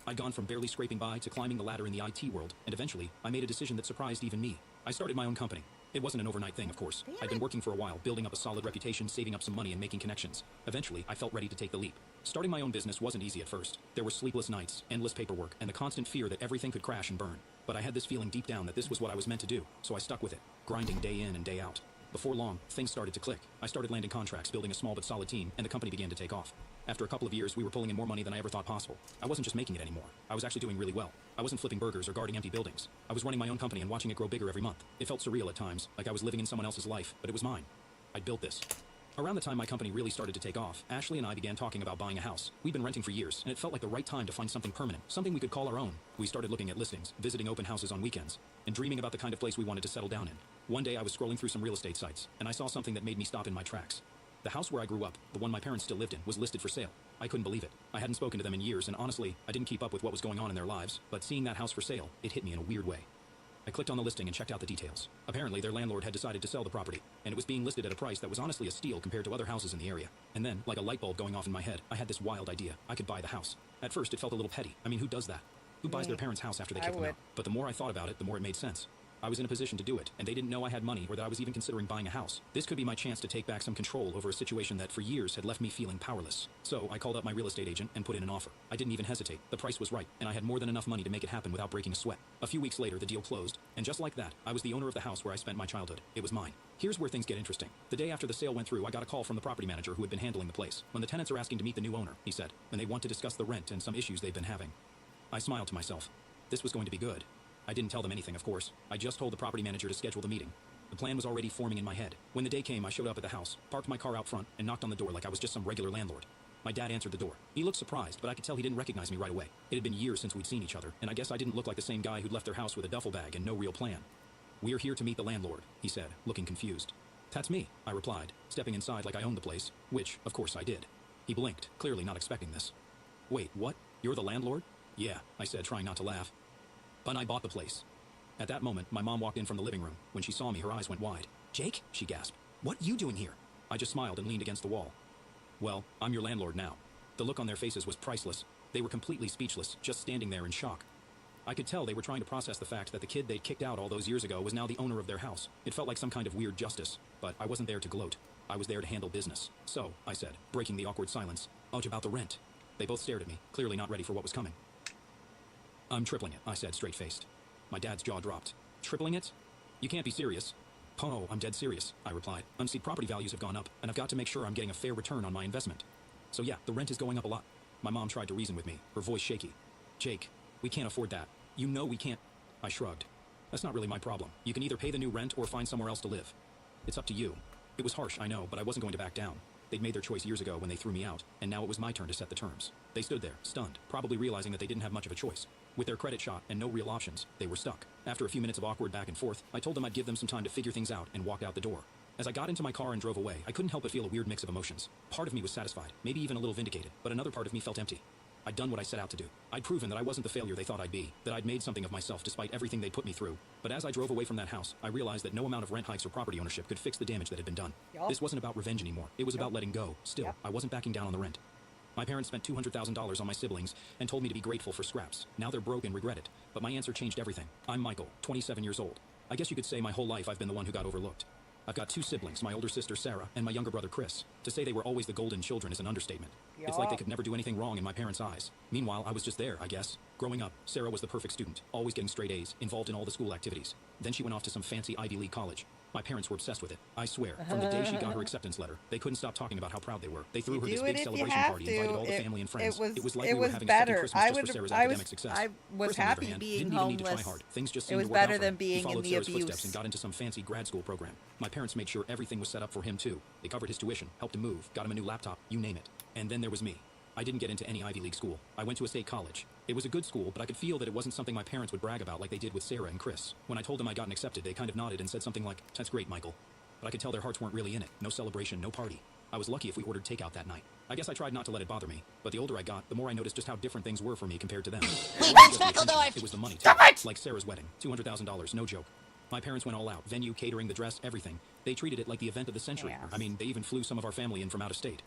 I'd gone from barely scraping by to climbing the ladder in the IT world, and eventually, I made a decision that surprised even me. I started my own company. It wasn't an overnight thing, of course. I'd been working for a while, building up a solid reputation, saving up some money, and making connections. Eventually, I felt ready to take the leap. Starting my own business wasn't easy at first. There were sleepless nights, endless paperwork, and the constant fear that everything could crash and burn. But I had this feeling deep down that this was what I was meant to do, so I stuck with it, grinding day in and day out. Before long, things started to click. I started landing contracts, building a small but solid team, and the company began to take off. After a couple of years, we were pulling in more money than I ever thought possible. I wasn't just making it anymore. I was actually doing really well. I wasn't flipping burgers or guarding empty buildings. I was running my own company and watching it grow bigger every month. It felt surreal at times, like I was living in someone else's life, but it was mine. I'd built this. Around the time my company really started to take off, Ashley and I began talking about buying a house. We'd been renting for years, and it felt like the right time to find something permanent, something we could call our own. We started looking at listings, visiting open houses on weekends, and dreaming about the kind of place we wanted to settle down in. One day I was scrolling through some real estate sites, and I saw something that made me stop in my tracks. The house where I grew up, the one my parents still lived in, was listed for sale. I couldn't believe it. I hadn't spoken to them in years, and honestly, I didn't keep up with what was going on in their lives, but seeing that house for sale, it hit me in a weird way. I clicked on the listing and checked out the details. Apparently, their landlord had decided to sell the property, and it was being listed at a price that was honestly a steal compared to other houses in the area. And then, like a light bulb going off in my head, I had this wild idea. I could buy the house. At first, it felt a little petty. I mean, who does that? Who buys their parents' house after they kick them out? But the more I thought about it, the more it made sense. I was in a position to do it, and they didn't know I had money or that I was even considering buying a house. This could be my chance to take back some control over a situation that for years had left me feeling powerless. So I called up my real estate agent and put in an offer. I didn't even hesitate. The price was right, and I had more than enough money to make it happen without breaking a sweat. A few weeks later, the deal closed, and just like that, I was the owner of the house where I spent my childhood. It was mine. Here's where things get interesting. The day after the sale went through, I got a call from the property manager who had been handling the place. "When the tenants are asking to meet the new owner," he said, "and they want to discuss the rent and some issues they've been having." I smiled to myself. This was going to be good. I didn't tell them anything, of course. I just told the property manager to schedule the meeting. The plan was already forming in my head. When the day came, I showed up at the house, parked my car out front, and knocked on the door like I was just some regular landlord. My dad answered the door. He looked surprised, but I could tell he didn't recognize me right away. It had been years since we'd seen each other, and I guess I didn't look like the same guy who'd left their house with a duffel bag and no real plan. "We're here to meet the landlord," he said, looking confused. "That's me," I replied, stepping inside like I owned the place, which, of course, I did. He blinked, clearly not expecting this. "Wait, what? You're the landlord?" "Yeah," I said, trying not to laugh. "But I bought the place." At that moment, my mom walked in from the living room. When she saw me, her eyes went wide. "Jake?" she gasped. "What you doing here?" I just smiled and leaned against the wall. "Well, I'm your landlord now." The look on their faces was priceless. They were completely speechless, just standing there in shock. I could tell they were trying to process the fact that the kid they'd kicked out all those years ago was now the owner of their house. It felt like some kind of weird justice, but I wasn't there to gloat. I was there to handle business. "So," I said, breaking the awkward silence, "about the rent." They both stared at me, clearly not ready for what was coming. "I'm tripling it," I said, straight-faced. My dad's jaw dropped. "Tripling it? You can't be serious." "Oh, I'm dead serious," I replied. "See, property values have gone up, and I've got to make sure I'm getting a fair return on my investment. So yeah, the rent is going up a lot." My mom tried to reason with me, her voice shaky. "Jake, we can't afford that. You know we can't." I shrugged. "That's not really my problem. You can either pay the new rent or find somewhere else to live. It's up to you." It was harsh, I know, but I wasn't going to back down. They'd made their choice years ago when they threw me out, and now it was my turn to set the terms. They stood there, stunned, probably realizing that they didn't have much of a choice. With their credit shot and no real options, they were stuck. After a few minutes of awkward back and forth, I told them I'd give them some time to figure things out and walked out the door. As I got into my car and drove away, I couldn't help but feel a weird mix of emotions. Part of me was satisfied, maybe even a little vindicated, but another part of me felt empty. I'd done what I set out to do. I'd proven that I wasn't the failure they thought I'd be, that I'd made something of myself despite everything they'd put me through. But as I drove away from that house, I realized that no amount of rent hikes or property ownership could fix the damage that had been done. Yup. This wasn't about revenge anymore. It was Yup. about letting go. Still, Yup. I wasn't backing down on the rent. My parents spent $200,000 on my siblings and told me to be grateful for scraps. Now they're broke and regret it. But my answer changed everything. I'm Michael, 27 years old. I guess you could say my whole life I've been the one who got overlooked. I've got 2 siblings, my older sister Sarah and my younger brother Chris. To say they were always the golden children is an understatement. It's like they could never do anything wrong in my parents' eyes. Meanwhile, I was just there, I guess. Growing up, Sarah was the perfect student, always getting straight A's, involved in all the school activities. Then she went off to some fancy Ivy League college. My parents were obsessed with it. I swear, from the day she got her acceptance letter, they couldn't stop talking about how proud they were. They threw her this big celebration party, invited all the family and friends. It was like we were having a second Christmas just for Sarah's academic success. I was Chris, on the other happy hand, being didn't even need to try homeless. hard. Things just It seemed was to work out better for than him. being He followed in the Sarah's abuse. footsteps and got into some fancy grad school program. My parents made sure everything was set up for him too. They covered his tuition, helped him move, got him a new laptop, you name it. And then there was me. I didn't get into any Ivy League school. I went to a state college. It was a good school, but I could feel that it wasn't something my parents would brag about like they did with Sarah and Chris. When I told them I'd gotten accepted, they kind of nodded and said something like, "That's great, Michael." But I could tell their hearts weren't really in it. No celebration, no party. I was lucky if we ordered takeout that night. I guess I tried not to let it bother me, but the older I got, the more I noticed just how different things were for me compared to them. It was the money, too. Like Sarah's wedding, $200,000, no joke. My parents went all out. Venue, catering, the dress, everything. They treated it like the event of the century. Yes. I mean, they even flew some of our family in from out of state.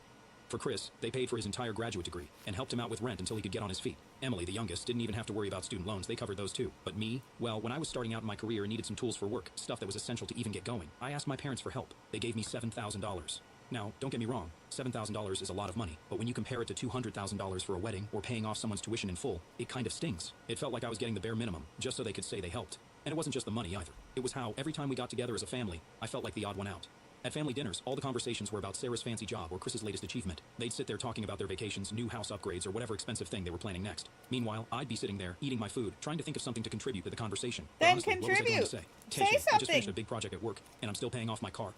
For Chris, they paid for his entire graduate degree and helped him out with rent until he could get on his feet. Emily, the youngest, didn't even have to worry about student loans. They covered those too. But me, well, when I was starting out in my career and needed some tools for work, stuff that was essential to even get going, I asked my parents for help. They gave me $7,000. Now, don't get me wrong, $7,000 is a lot of money, but when you compare it to $200,000 for a wedding or paying off someone's tuition in full, it kind of stings. It felt like I was getting the bare minimum, just so they could say they helped. And it wasn't just the money either. It was how, every time we got together as a family, I felt like the odd one out. At family dinners, all the conversations were about Sarah's fancy job or Chris's latest achievement. They'd sit there talking about their vacations, new house upgrades, or whatever expensive thing they were planning next. Meanwhile, I'd be sitting there, eating my food, trying to think of something to contribute to the conversation. But Then honestly, what was I going to say? Say Tension. I just something. finished a big project at work, and I'm still paying off my car.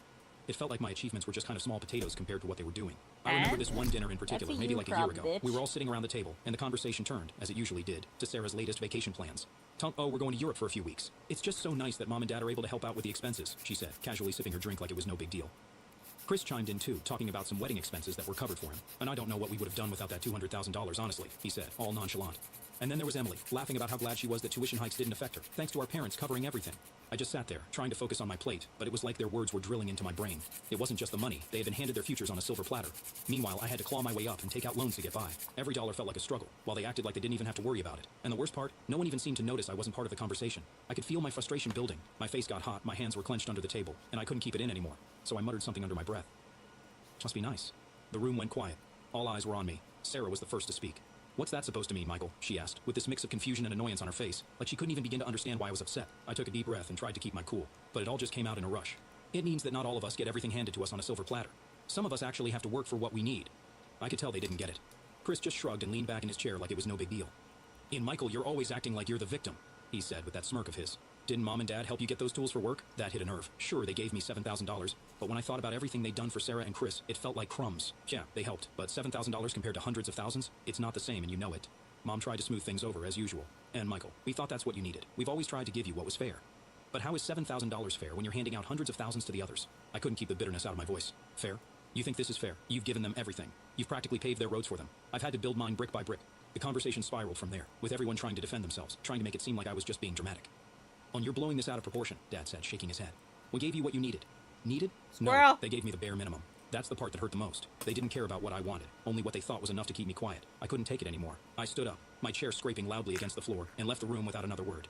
It felt like my achievements were just kind of small potatoes compared to what they were doing. I remember this one dinner in particular, maybe like a year ago. We were all sitting around the table, and the conversation turned, as it usually did, to Sarah's latest vacation plans. Oh, we're going to Europe for a few weeks. It's just so nice that Mom and Dad are able to help out with the expenses, she said, casually sipping her drink like it was no big deal. Chris chimed in too, talking about some wedding expenses that were covered for him. And I don't know what we would have done without that $200,000, honestly, he said, all nonchalant. And then there was Emily, laughing about how glad she was that tuition hikes didn't affect her, thanks to our parents covering everything. I just sat there, trying to focus on my plate, but it was like their words were drilling into my brain. It wasn't just the money, they had been handed their futures on a silver platter. Meanwhile, I had to claw my way up and take out loans to get by. Every dollar felt like a struggle, while they acted like they didn't even have to worry about it. And the worst part, no one even seemed to notice I wasn't part of the conversation. I could feel my frustration building. My face got hot, my hands were clenched under the table, and I couldn't keep it in anymore. So I muttered something under my breath. Must be nice. The room went quiet. All eyes were on me. Sarah was the first to speak. "What's that supposed to mean, Michael?" she asked, with this mix of confusion and annoyance on her face, like she couldn't even begin to understand why I was upset. I took a deep breath and tried to keep my cool, but it all just came out in a rush. "It means that not all of us get everything handed to us on a silver platter. Some of us actually have to work for what we need." I could tell they didn't get it. Chris just shrugged and leaned back in his chair like it was no big deal. "In Michael, you're always acting like you're the victim," he said with that smirk of his. "Didn't Mom and Dad help you get those tools for work?" That hit a nerve. Sure, they gave me $7,000, but when I thought about everything they'd done for Sarah and Chris, it felt like crumbs. Yeah, they helped, but $7,000 compared to hundreds of thousands? It's not the same, and you know it. Mom tried to smooth things over, as usual. "And Michael, we thought that's what you needed. We've always tried to give you what was fair. But how is $7,000 fair when you're handing out hundreds of thousands to the others?" I couldn't keep the bitterness out of my voice. "Fair? You think this is fair? You've given them everything. You've practically paved their roads for them. I've had to build mine brick by brick." The conversation spiraled from there, with everyone trying to defend themselves, trying to make it seem like I was just being dramatic. "You're blowing this out of proportion," Dad said, shaking his head. "We gave you what you needed." Needed? Squirrel. No, they gave me the bare minimum. That's the part that hurt the most. They didn't care about what I wanted, only what they thought was enough to keep me quiet. I couldn't take it anymore. I stood up, my chair scraping loudly against the floor, and left the room without another word.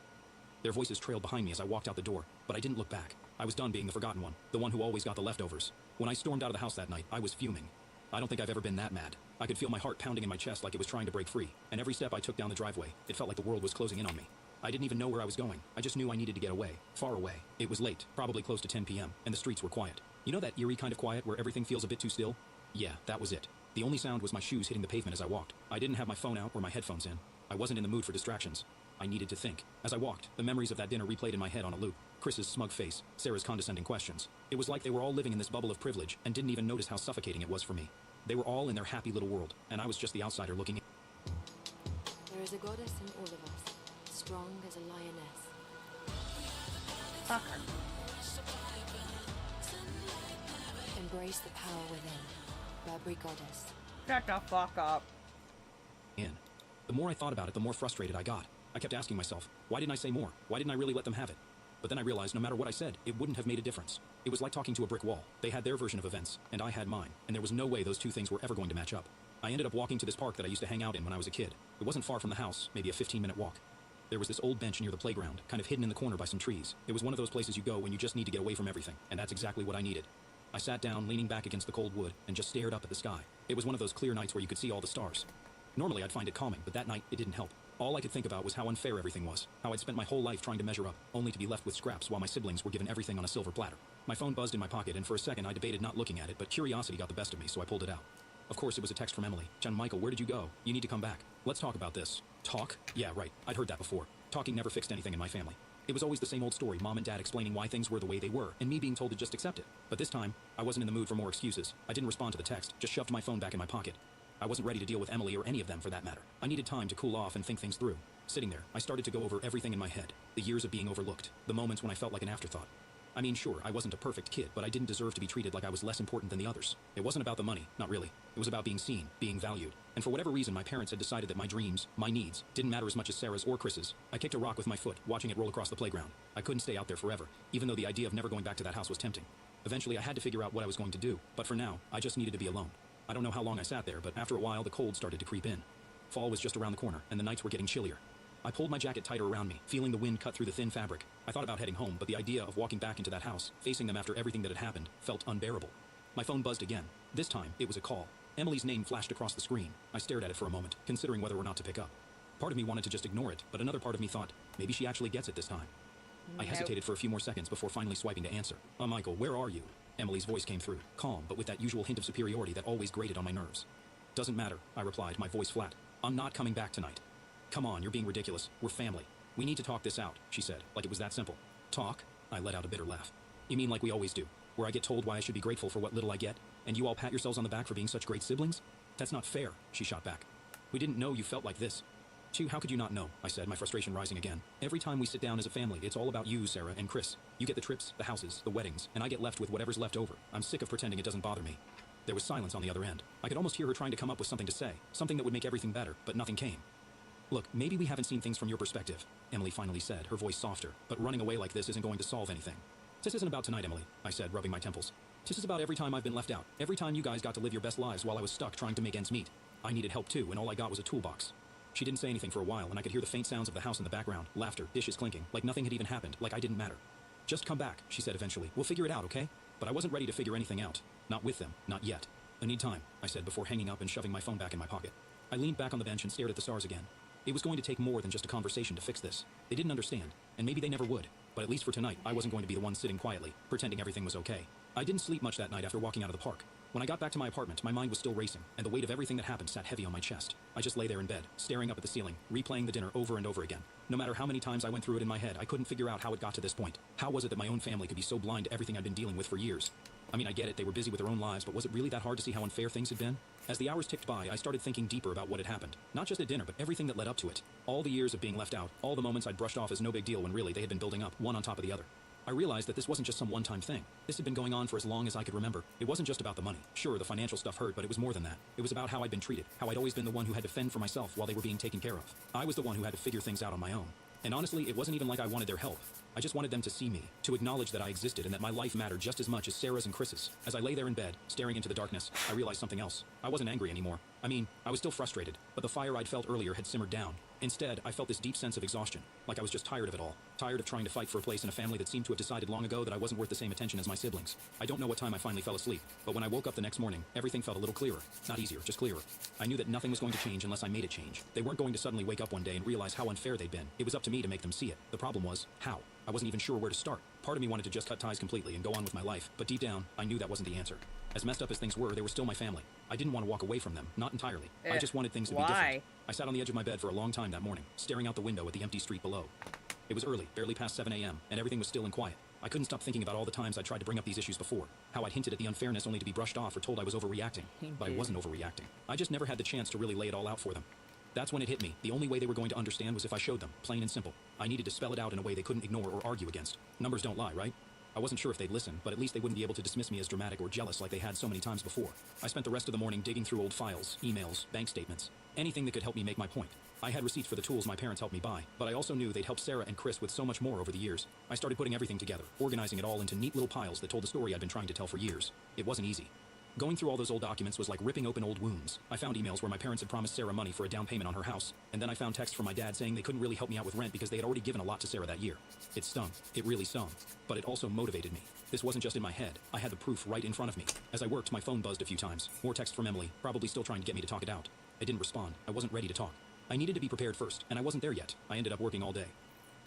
Their voices trailed behind me as I walked out the door, but I didn't look back. I was done being the forgotten one, the one who always got the leftovers. When I stormed out of the house that night, I was fuming. I don't think I've ever been that mad. I could feel my heart pounding in my chest like it was trying to break free, and every step I took down the driveway, it felt like the world was closing in on me. I didn't even know where I was going. I just knew I needed to get away, far away. It was late, probably close to 10 p.m., and the streets were quiet. You know that eerie kind of quiet where everything feels a bit too still? Yeah, that was it. The only sound was my shoes hitting the pavement as I walked. I didn't have my phone out or my headphones in. I wasn't in the mood for distractions. I needed to think. As I walked, the memories of that dinner replayed in my head on a loop. Chris's smug face, Sarah's condescending questions. It was like they were all living in this bubble of privilege and didn't even notice how suffocating it was for me. They were all in their happy little world, and I was just the outsider looking in. There is a goddess in all of us. strong as a lioness. Fuck her. Embrace the power within. Burberry Goddess. Shut the fuck up. And the more I thought about it, the more frustrated I got. I kept asking myself, why didn't I say more? Why didn't I really let them have it? But then I realized no matter what I said, it wouldn't have made a difference. It was like talking to a brick wall. They had their version of events, and I had mine, and there was no way those two things were ever going to match up. I ended up walking to this park that I used to hang out in when I was a kid. It wasn't far from the house, maybe a 15-minute walk. There was this old bench near the playground, kind of hidden in the corner by some trees. It was one of those places you go when you just need to get away from everything, and that's exactly what I needed. I sat down, leaning back against the cold wood, and just stared up at the sky. It was one of those clear nights where you could see all the stars. Normally I'd find it calming, but that night it didn't help. All I could think about was how unfair everything was, how I'd spent my whole life trying to measure up, only to be left with scraps while my siblings were given everything on a silver platter. My phone buzzed in my pocket, and for a second I debated not looking at it, but curiosity got the best of me, so I pulled it out. Of course, it was a text from Emily. John Michael, where did you go? You need to come back. Let's talk about this. Talk? Yeah, right. I'd heard that before. Talking never fixed anything in my family. It was always the same old story, Mom and Dad explaining why things were the way they were, and me being told to just accept it. But this time, I wasn't in the mood for more excuses. I didn't respond to the text, just shoved my phone back in my pocket. I wasn't ready to deal with Emily or any of them for that matter. I needed time to cool off and think things through. Sitting there, I started to go over everything in my head. The years of being overlooked. The moments when I felt like an afterthought. I mean, sure, I wasn't a perfect kid, but I didn't deserve to be treated like I was less important than the others. It wasn't about the money, not really. It was about being seen, being valued. And for whatever reason, my parents had decided that my dreams, my needs, didn't matter as much as Sarah's or Chris's. I kicked a rock with my foot, watching it roll across the playground. I couldn't stay out there forever, even though the idea of never going back to that house was tempting. Eventually, I had to figure out what I was going to do, but for now, I just needed to be alone. I don't know how long I sat there, but after a while, the cold started to creep in. Fall was just around the corner, and the nights were getting chillier. I pulled my jacket tighter around me, feeling the wind cut through the thin fabric. I thought about heading home, but the idea of walking back into that house, facing them after everything that had happened, felt unbearable. My phone buzzed again. This time, it was a call. Emily's name flashed across the screen. I stared at it for a moment, considering whether or not to pick up. Part of me wanted to just ignore it, but another part of me thought, maybe she actually gets it this time. I hesitated for a few more seconds before finally swiping to answer. Michael, where are you? Emily's voice came through, calm, but with that usual hint of superiority that always grated on my nerves. Doesn't matter, I replied, my voice flat. I'm not coming back tonight. Come on, you're being ridiculous. We're family. We need to talk this out, she said, like it was that simple. Talk? I let out a bitter laugh. You mean like we always do, where I get told why I should be grateful for what little I get, and you all pat yourselves on the back for being such great siblings? That's not fair, she shot back. We didn't know you felt like this. Chu, how could you not know? I said, my frustration rising again. Every time we sit down as a family, it's all about you, Sarah, and Chris. You get the trips, the houses, the weddings, and I get left with whatever's left over. I'm sick of pretending it doesn't bother me. There was silence on the other end. I could almost hear her trying to come up with something to say, something that would make everything better, but nothing came. Look, maybe we haven't seen things from your perspective, Emily finally said, her voice softer, but running away like this isn't going to solve anything. This isn't about tonight, Emily, I said, rubbing my temples. This is about every time I've been left out, every time you guys got to live your best lives while I was stuck trying to make ends meet. I needed help too, and all I got was a toolbox. She didn't say anything for a while, and I could hear the faint sounds of the house in the background, laughter, dishes clinking, like nothing had even happened, like I didn't matter. Just come back, she said eventually. We'll figure it out, okay? But I wasn't ready to figure anything out. Not with them, not yet. I need time, I said before hanging up and shoving my phone back in my pocket. I leaned back on the bench and stared at the stars again. It was going to take more than just a conversation to fix this. They didn't understand, and maybe they never would. But at least for tonight, I wasn't going to be the one sitting quietly, pretending everything was okay. I didn't sleep much that night after walking out of the park. When I got back to my apartment, my mind was still racing, and the weight of everything that happened sat heavy on my chest. I just lay there in bed, staring up at the ceiling, replaying the dinner over and over again. No matter how many times I went through it in my head, I couldn't figure out how it got to this point. How was it that my own family could be so blind to everything I'd been dealing with for years? I mean, I get it, they were busy with their own lives, but was it really that hard to see how unfair things had been? As the hours ticked by, I started thinking deeper about what had happened. Not just at dinner, but everything that led up to it. All the years of being left out, all the moments I'd brushed off as no big deal when really they had been building up, one on top of the other. I realized that this wasn't just some one-time thing. This had been going on for as long as I could remember. It wasn't just about the money. Sure, the financial stuff hurt, but it was more than that. It was about how I'd been treated, how I'd always been the one who had to fend for myself while they were being taken care of. I was the one who had to figure things out on my own. And honestly, it wasn't even like I wanted their help. I just wanted them to see me, to acknowledge that I existed and that my life mattered just as much as Sarah's and Chris's. As I lay there in bed, staring into the darkness, I realized something else. I wasn't angry anymore. I mean, I was still frustrated, but the fire I'd felt earlier had simmered down. Instead, I felt this deep sense of exhaustion, like I was just tired of it all. Tired of trying to fight for a place in a family that seemed to have decided long ago that I wasn't worth the same attention as my siblings. I don't know what time I finally fell asleep, but when I woke up the next morning, everything felt a little clearer. Not easier, just clearer. I knew that nothing was going to change unless I made it change. They weren't going to suddenly wake up one day and realize how unfair they'd been. It was up to me to make them see it. The problem was, how? I wasn't even sure where to start. Part of me wanted to just cut ties completely and go on with my life, but deep down, I knew that wasn't the answer. As messed up as things were, they were still my family. I didn't want to walk away from them, not entirely. I just wanted things to be different. I sat on the edge of my bed for a long time that morning, staring out the window at the empty street below. It was early, barely past 7 a.m., and everything was still and quiet. I couldn't stop thinking about all the times I'd tried to bring up these issues before, how I'd hinted at the unfairness only to be brushed off or told I was overreacting. But I wasn't overreacting. I just never had the chance to really lay it all out for them. That's when it hit me. The only way they were going to understand was if I showed them, plain and simple. I needed to spell it out in a way they couldn't ignore or argue against. Numbers don't lie, right? I wasn't sure if they'd listen, but at least they wouldn't be able to dismiss me as dramatic or jealous like they had so many times before. I spent the rest of the morning digging through old files, emails, bank statements, anything that could help me make my point. I had receipts for the tools my parents helped me buy, but I also knew they'd helped Sarah and Chris with so much more over the years. I started putting everything together, organizing it all into neat little piles that told the story I'd been trying to tell for years. It wasn't easy. Going through all those old documents was like ripping open old wounds. I found emails where my parents had promised Sarah money for a down payment on her house, and then I found texts from my dad saying they couldn't really help me out with rent because they had already given a lot to Sarah that year. It stung. It really stung. But it also motivated me. This wasn't just in my head. I had the proof right in front of me. As I worked, my phone buzzed a few times. More text from Emily, probably still trying to get me to talk it out. I didn't respond. I wasn't ready to talk. I needed to be prepared first, and I wasn't there yet. I ended up working all day.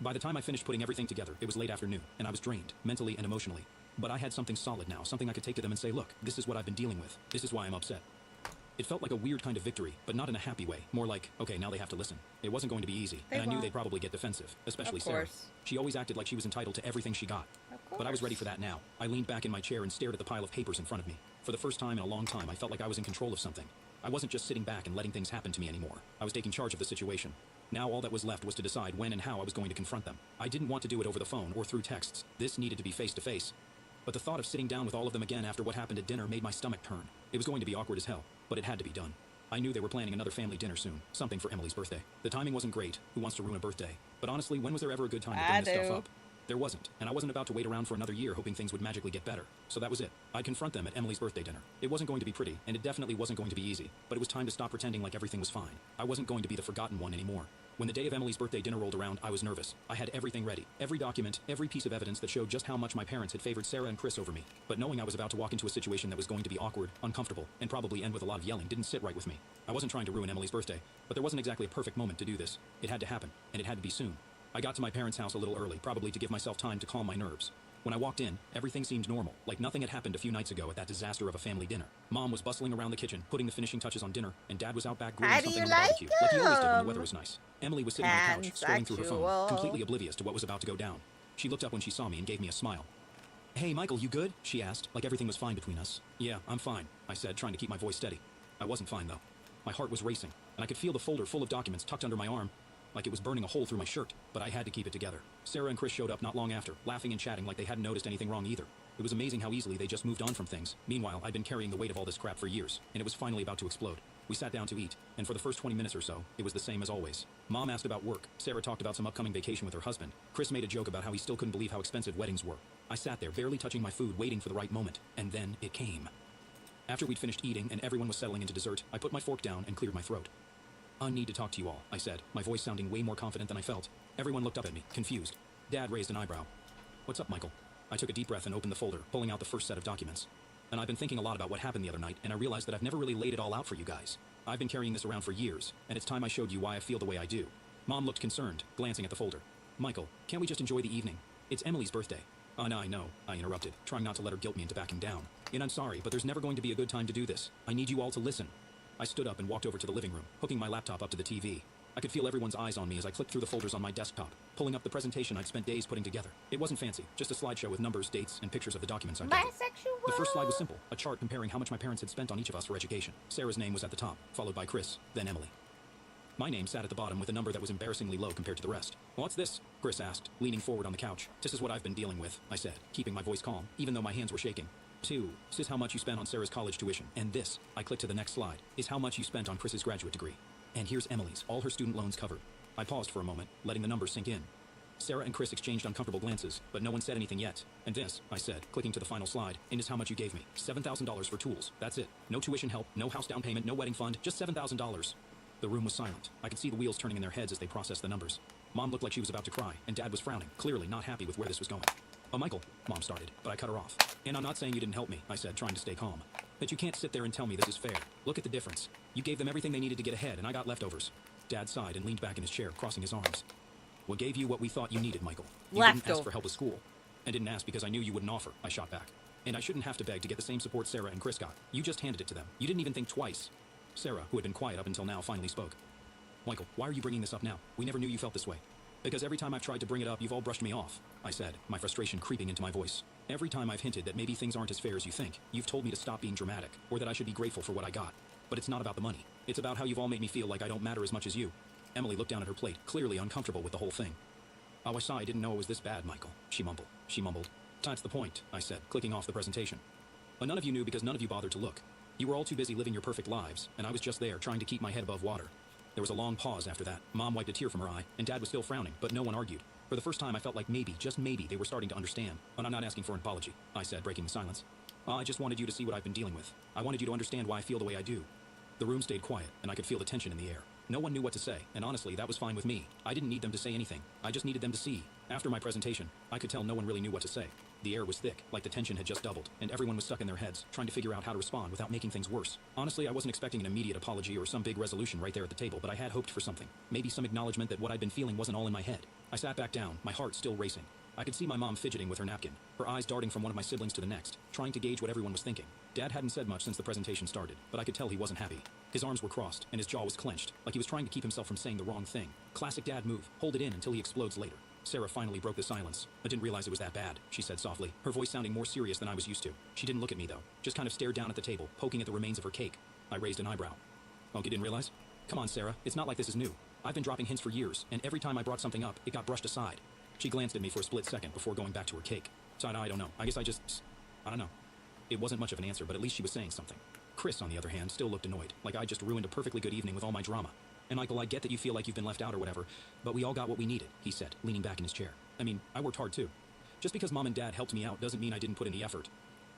By the time I finished putting everything together, it was late afternoon, and I was drained, mentally and emotionally. But I had something solid now, something I could take to them and say, look, this is what I've been dealing with. This is why I'm upset. It felt like a weird kind of victory, but not in a happy way. More like, okay, now they have to listen. It wasn't going to be easy, and I knew they'd probably get defensive, especially Sarah. She always acted like she was entitled to everything she got. But I was ready for that now. I leaned back in my chair and stared at the pile of papers in front of me. For the first time in a long time, I felt like I was in control of something. I wasn't just sitting back and letting things happen to me anymore. I was taking charge of the situation. Now all that was left was to decide when and how I was going to confront them. I didn't want to do it over the phone or through texts. This needed to be face to face. But the thought of sitting down with all of them again after what happened at dinner made my stomach turn. It was going to be awkward as hell, but it had to be done. I knew they were planning another family dinner soon, something for Emily's birthday. The timing wasn't great. Who wants to ruin a birthday? But honestly, when was there ever a good time to bring this stuff up? There wasn't, and I wasn't about to wait around for another year hoping things would magically get better. So that was it. I'd confront them at Emily's birthday dinner. It wasn't going to be pretty, and it definitely wasn't going to be easy, but it was time to stop pretending like everything was fine. I wasn't going to be the forgotten one anymore. When the day of Emily's birthday dinner rolled around, I was nervous. I had everything ready. Every document, every piece of evidence that showed just how much my parents had favored Sarah and Chris over me. But knowing I was about to walk into a situation that was going to be awkward, uncomfortable, and probably end with a lot of yelling didn't sit right with me. I wasn't trying to ruin Emily's birthday, but there wasn't exactly a perfect moment to do this. It had to happen, and it had to be soon. I got to my parents' house a little early, probably to give myself time to calm my nerves. When I walked in, everything seemed normal, like nothing had happened a few nights ago at that disaster of a family dinner. Mom was bustling around the kitchen, putting the finishing touches on dinner, and Dad was out back grilling something on the barbecue, like he always did when the weather was nice. Emily was sitting on the couch, scrolling through her phone, completely oblivious to what was about to go down. She looked up when she saw me and gave me a smile. "Hey, Michael, you good?" she asked, like everything was fine between us. "Yeah, I'm fine," I said, trying to keep my voice steady. I wasn't fine, though. My heart was racing, and I could feel the folder full of documents tucked under my arm, like it was burning a hole through my shirt, but I had to keep it together. Sarah and Chris showed up not long after, laughing and chatting like they hadn't noticed anything wrong either. It was amazing how easily they just moved on from things. Meanwhile, I'd been carrying the weight of all this crap for years, and it was finally about to explode. We sat down to eat, and for the first 20 minutes or so, it was the same as always. Mom asked about work. Sarah talked about some upcoming vacation with her husband. Chris made a joke about how he still couldn't believe how expensive weddings were. I sat there, barely touching my food, waiting for the right moment, and then it came. After we'd finished eating and everyone was settling into dessert, I put my fork down and cleared my throat. "I need to talk to you all," I said, my voice sounding way more confident than I felt. Everyone looked up at me, confused. Dad raised an eyebrow. "What's up, Michael?" I took a deep breath and opened the folder, pulling out the first set of documents. And I've been thinking a lot about what happened the other night, and I realized that I've never really laid it all out for you guys. I've been carrying this around for years, and it's time I showed you why I feel the way I do. Mom looked concerned, glancing at the folder. "Michael, can't we just enjoy the evening? It's Emily's birthday." "Oh, no, I know," I interrupted, trying not to let her guilt me into backing down. "And I'm sorry, but there's never going to be a good time to do this. I need you all to listen." I stood up and walked over to the living room, hooking my laptop up to the TV. I could feel everyone's eyes on me as I clicked through the folders on my desktop, pulling up the presentation I'd spent days putting together. It wasn't fancy, just a slideshow with numbers, dates, and pictures of the documents I'd gathered. The first slide was simple, a chart comparing how much my parents had spent on each of us for education. Sarah's name was at the top, followed by Chris, then Emily. My name sat at the bottom with a number that was embarrassingly low compared to the rest. "What's this?" Chris asked, leaning forward on the couch. "This is what I've been dealing with," I said, keeping my voice calm, even though my hands were shaking. This is how much you spent on Sarah's college tuition. And this, I clicked to the next slide, is how much you spent on Chris's graduate degree. And here's Emily's, all her student loans covered. I paused for a moment, letting the numbers sink in. Sarah and Chris exchanged uncomfortable glances, but no one said anything yet. "And this," I said, clicking to the final slide, "and is how much you gave me. $7,000 for tools. That's it. No tuition help, no house down payment, no wedding fund, just $7,000. The room was silent. I could see the wheels turning in their heads as they processed the numbers. Mom looked like she was about to cry, and Dad was frowning, clearly not happy with where this was going. "Oh, Michael," Mom started, but I cut her off. "And I'm not saying you didn't help me," I said, trying to stay calm. "But you can't sit there and tell me this is fair. Look at the difference. You gave them everything they needed to get ahead, and I got leftovers." Dad sighed and leaned back in his chair, crossing his arms. "We gave you what we thought you needed, Michael. You didn't ask for help with school. And didn't ask because I knew you wouldn't offer," I shot back. "And I shouldn't have to beg to get the same support Sarah and Chris got. You just handed it to them. You didn't even think twice." Sarah, who had been quiet up until now, finally spoke. "Michael, why are you bringing this up now? We never knew you felt this way." "Because every time I've tried to bring it up, you've all brushed me off," I said, my frustration creeping into my voice. "Every time I've hinted that maybe things aren't as fair as you think, you've told me to stop being dramatic, or that I should be grateful for what I got. But it's not about the money. It's about how you've all made me feel like I don't matter as much as you. Emily looked down at her plate, clearly uncomfortable with the whole thing. Oh, I saw I didn't know it was this bad, Michael, she mumbled. That's the point, I said, clicking off the presentation. But none of you knew because none of you bothered to look. You were all too busy living your perfect lives, and I was just there trying to keep my head above water. There was a long pause after that. Mom wiped a tear from her eye, and Dad was still frowning, but no one argued. For the first time, I felt like maybe, just maybe, they were starting to understand. And I'm not asking for an apology, I said, breaking the silence. I just wanted you to see what I've been dealing with. I wanted you to understand why I feel the way I do. The room stayed quiet, and I could feel the tension in the air. No one knew what to say, and honestly, that was fine with me. I didn't need them to say anything. I just needed them to see. After my presentation, I could tell no one really knew what to say. The air was thick, like the tension had just doubled, and everyone was stuck in their heads, trying to figure out how to respond without making things worse. Honestly, I wasn't expecting an immediate apology or some big resolution right there at the table, but I had hoped for something. Maybe some acknowledgement that what I'd been feeling wasn't all in my head. I sat back down, my heart still racing. I could see my mom fidgeting with her napkin, her eyes darting from one of my siblings to the next, trying to gauge what everyone was thinking. Dad hadn't said much since the presentation started, but I could tell he wasn't happy. His arms were crossed, and his jaw was clenched, like he was trying to keep himself from saying the wrong thing. Classic dad move, hold it in until he explodes later. Sarah finally broke the silence. I didn't realize it was that bad, she said softly, her voice sounding more serious than I was used to. She didn't look at me, though, just kind of stared down at the table, poking at the remains of her cake. I raised an eyebrow. Oh, you didn't realize? Come on, Sarah, it's not like this is new. I've been dropping hints for years, and every time I brought something up, it got brushed aside. She glanced at me for a split second before going back to her cake. So I don't know. I don't know. It wasn't much of an answer, but at least she was saying something. Chris, on the other hand, still looked annoyed, like I just ruined a perfectly good evening with all my drama. And Michael, I get that you feel like you've been left out or whatever, but we all got what we needed, he said, leaning back in his chair. I mean, I worked hard too. Just because Mom and Dad helped me out doesn't mean I didn't put in the effort.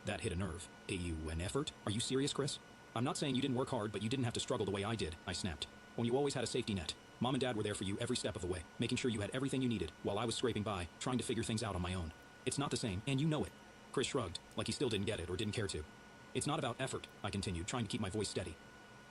That hit a nerve. An effort? Are you serious, Chris? I'm not saying you didn't work hard, but you didn't have to struggle the way I did, I snapped. When you always had a safety net. Mom and Dad were there for you every step of the way, making sure you had everything you needed, while I was scraping by, trying to figure things out on my own. It's not the same, and you know it. Chris shrugged, like he still didn't get it or didn't care to. It's not about effort, I continued, trying to keep my voice steady.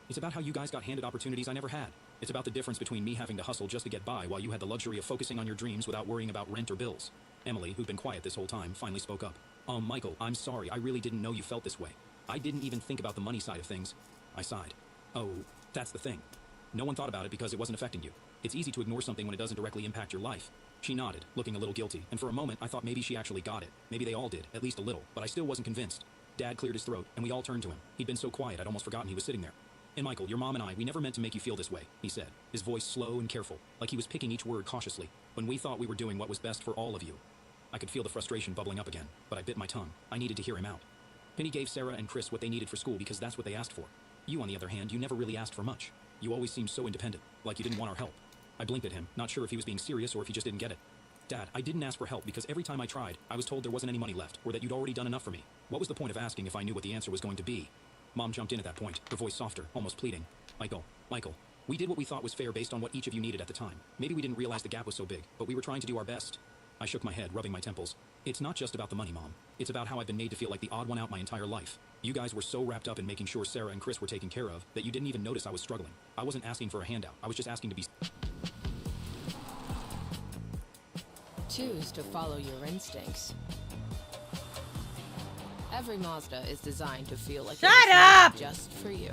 It's about how you guys got handed opportunities I never had. It's about the difference between me having to hustle just to get by while you had the luxury of focusing on your dreams without worrying about rent or bills. Emily, who'd been quiet this whole time, finally spoke up. Michael, I'm sorry, I really didn't know you felt this way. I didn't even think about the money side of things. I sighed. Oh, that's the thing. No one thought about it because it wasn't affecting you. It's easy to ignore something when it doesn't directly impact your life. She nodded, looking a little guilty, and for a moment I thought maybe she actually got it. Maybe they all did, at least a little, but I still wasn't convinced. Dad cleared his throat, and we all turned to him. He'd been so quiet I'd almost forgotten he was sitting there. And Michael, your mom and I, we never meant to make you feel this way, he said, his voice slow and careful, like he was picking each word cautiously, when we thought we were doing what was best for all of you. I could feel the frustration bubbling up again, but I bit my tongue. I needed to hear him out. Penny gave Sarah and Chris what they needed for school because that's what they asked for. You, on the other hand, you never really asked for much. You always seemed so independent, like you didn't want our help. I blinked at him, not sure if he was being serious or if he just didn't get it. Dad, I didn't ask for help because every time I tried, I was told there wasn't any money left, or that you'd already done enough for me. What was the point of asking if I knew what the answer was going to be? Mom jumped in at that point, her voice softer, almost pleading. Michael, we did what we thought was fair based on what each of you needed at the time. Maybe we didn't realize the gap was so big, but we were trying to do our best. I shook my head, rubbing my temples. It's not just about the money, Mom. It's about how I've been made to feel like the odd one out my entire life. You guys were so wrapped up in making sure Sarah and Chris were taken care of that you didn't even notice I was struggling. I wasn't asking for a handout. I was just asking to be... Choose to follow your instincts. Every Mazda is designed to feel like Shut it's up! made just for you.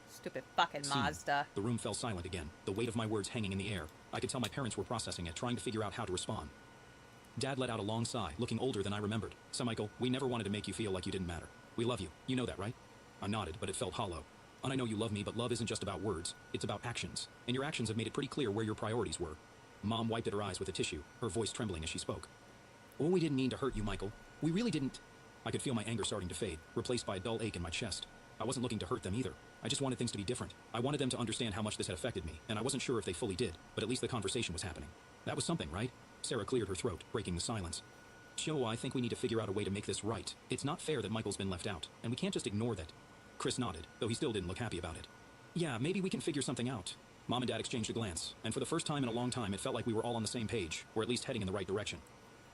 Stupid fucking Mazda. The room fell silent again, the weight of my words hanging in the air. I could tell my parents were processing it, trying to figure out how to respond. Dad let out a long sigh, looking older than I remembered. So, Michael, we never wanted to make you feel like you didn't matter. We love you. You know that, right? I nodded, but it felt hollow. And I know you love me, but love isn't just about words. It's about actions. And your actions have made it pretty clear where your priorities were. Mom wiped at her eyes with a tissue, her voice trembling as she spoke. Oh, we didn't mean to hurt you, Michael. We really didn't. I could feel my anger starting to fade, replaced by a dull ache in my chest. I wasn't looking to hurt them either. I just wanted things to be different. I wanted them to understand how much this had affected me, and I wasn't sure if they fully did, but at least the conversation was happening. That was something, right? Sarah cleared her throat, breaking the silence. Joe, I think we need to figure out a way to make this right. It's not fair that Michael's been left out, and we can't just ignore that. Chris nodded, though he still didn't look happy about it. Yeah, maybe we can figure something out. Mom and Dad exchanged a glance, and for the first time in a long time, it felt like we were all on the same page, or at least heading in the right direction.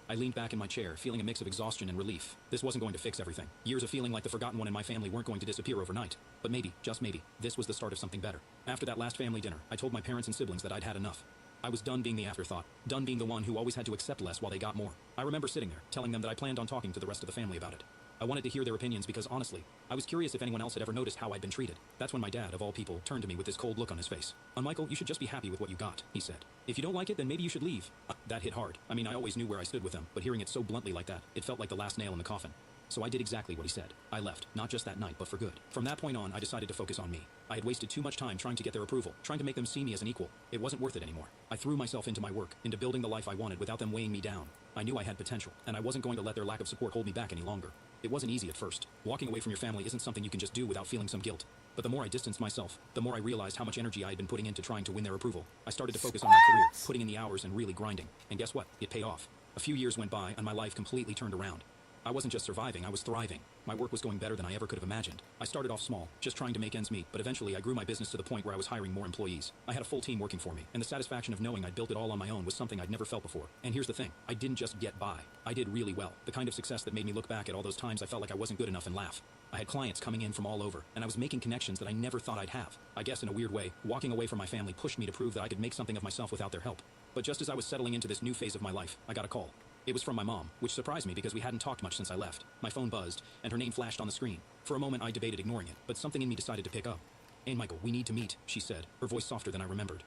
I leaned back in my chair, feeling a mix of exhaustion and relief. This wasn't going to fix everything. Years of feeling like the forgotten one in my family weren't going to disappear overnight. But maybe, just maybe, this was the start of something better. After that last family dinner, I told my parents and siblings that I'd had enough. I was done being the afterthought, done being the one who always had to accept less while they got more. I remember sitting there, telling them that I planned on talking to the rest of the family about it. I wanted to hear their opinions because, honestly, I was curious if anyone else had ever noticed how I'd been treated. That's when my dad, of all people, turned to me with this cold look on his face. Michael, you should just be happy with what you got, he said. If you don't like it, then maybe you should leave. That hit hard. I mean, I always knew where I stood with them, but hearing it so bluntly like that, it felt like the last nail in the coffin. So I did exactly what he said. I left, not just that night, but for good. From that point on, I decided to focus on me. I had wasted too much time trying to get their approval, trying to make them see me as an equal. It wasn't worth it anymore. I threw myself into my work, into building the life I wanted without them weighing me down. I knew I had potential, and I wasn't going to let their lack of support hold me back any longer. It wasn't easy at first. Walking away from your family isn't something you can just do without feeling some guilt. But the more I distanced myself, the more I realized how much energy I had been putting into trying to win their approval. I started to focus on my career, putting in the hours and really grinding. And guess what? It paid off. A few years went by, and my life completely turned around. I wasn't just surviving, I was thriving. My work was going better than I ever could have imagined. I started off small, just trying to make ends meet, but eventually I grew my business to the point where I was hiring more employees. I had a full team working for me, and the satisfaction of knowing I'd built it all on my own was something I'd never felt before. And here's the thing, I didn't just get by. I did really well. The kind of success that made me look back at all those times I felt like I wasn't good enough and laugh. I had clients coming in from all over, and I was making connections that I never thought I'd have. I guess in a weird way, walking away from my family pushed me to prove that I could make something of myself without their help. But just as I was settling into this new phase of my life, I got a call. It was from my mom, which surprised me because we hadn't talked much since I left. My phone buzzed, and her name flashed on the screen. For a moment, I debated ignoring it, but something in me decided to pick up. "Hey, Michael, we need to meet," she said, her voice softer than I remembered.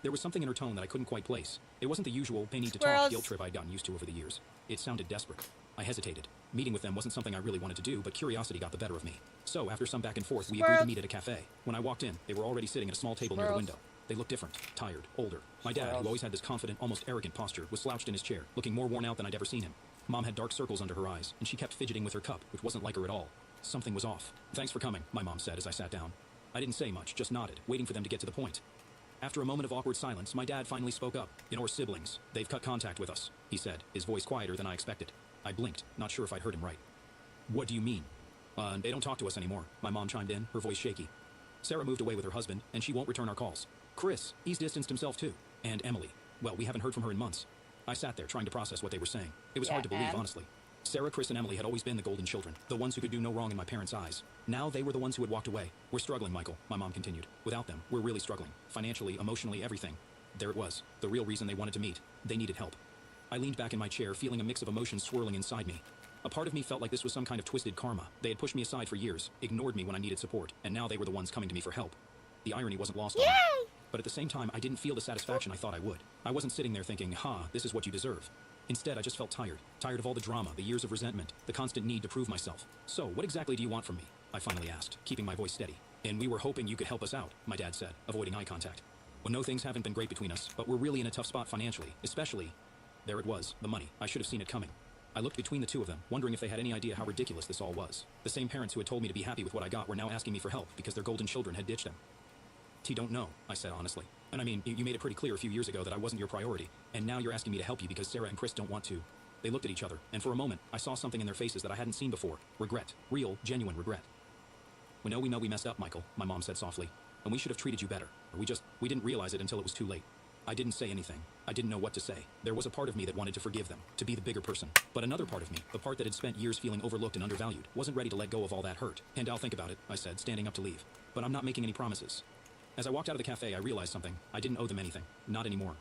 There was something in her tone that I couldn't quite place. It wasn't the usual "they need to talk" guilt trip I'd gotten used to over the years. It sounded desperate. I hesitated. Meeting with them wasn't something I really wanted to do, but curiosity got the better of me. So, after some back and forth, we agreed to meet at a cafe. When I walked in, they were already sitting at a small table near the window. They looked different, tired, older. My dad, who always had this confident, almost arrogant posture, was slouched in his chair, looking more worn out than I'd ever seen him. Mom had dark circles under her eyes, and she kept fidgeting with her cup, which wasn't like her at all. Something was off. "Thanks for coming," my mom said as I sat down. I didn't say much, just nodded, waiting for them to get to the point. After a moment of awkward silence, my dad finally spoke up. "You know, we're siblings. They've cut contact with us," he said, his voice quieter than I expected. I blinked, not sure if I'd heard him right. "What do you mean?" They don't talk to us anymore," my mom chimed in, her voice shaky. "Sarah moved away with her husband, and she won't return our calls. Chris, he's distanced himself too. And Emily. Well, we haven't heard from her in months." I sat there trying to process what they were saying. It was hard to believe, honestly. Sarah, Chris, and Emily had always been the golden children, the ones who could do no wrong in my parents' eyes. Now they were the ones who had walked away. "We're struggling, Michael," my mom continued. "Without them, we're really struggling. Financially, emotionally, everything." There it was, the real reason they wanted to meet. They needed help. I leaned back in my chair, feeling a mix of emotions swirling inside me. A part of me felt like this was some kind of twisted karma. They had pushed me aside for years, ignored me when I needed support, and now they were the ones coming to me for help. The irony wasn't lost on me. But at the same time, I didn't feel the satisfaction I thought I would. I wasn't sitting there thinking, this is what you deserve. Instead, I just felt tired. Tired of all the drama, the years of resentment, the constant need to prove myself. "So, what exactly do you want from me?" I finally asked, keeping my voice steady. "And we were hoping you could help us out," my dad said, avoiding eye contact. "Well, no, things haven't been great between us, but we're really in a tough spot financially, especially..." There it was, the money. I should have seen it coming. I looked between the two of them, wondering if they had any idea how ridiculous this all was. The same parents who had told me to be happy with what I got were now asking me for help because their golden children had ditched them. "T don't know," I said honestly. "And I mean, you made it pretty clear a few years ago that I wasn't your priority, and now you're asking me to help you because Sarah and Chris don't want to." They looked at each other, and for a moment, I saw something in their faces that I hadn't seen before. Regret. Real, genuine regret. We know we messed up, Michael," my mom said softly. "And we should have treated you better. Or we didn't realize it until it was too late." I didn't say anything. I didn't know what to say. There was a part of me that wanted to forgive them, to be the bigger person. But another part of me, the part that had spent years feeling overlooked and undervalued, wasn't ready to let go of all that hurt. "And I'll think about it," I said, standing up to leave. "But I'm not making any promises." As I walked out of the cafe, I realized something. I didn't owe them anything. Not anymore.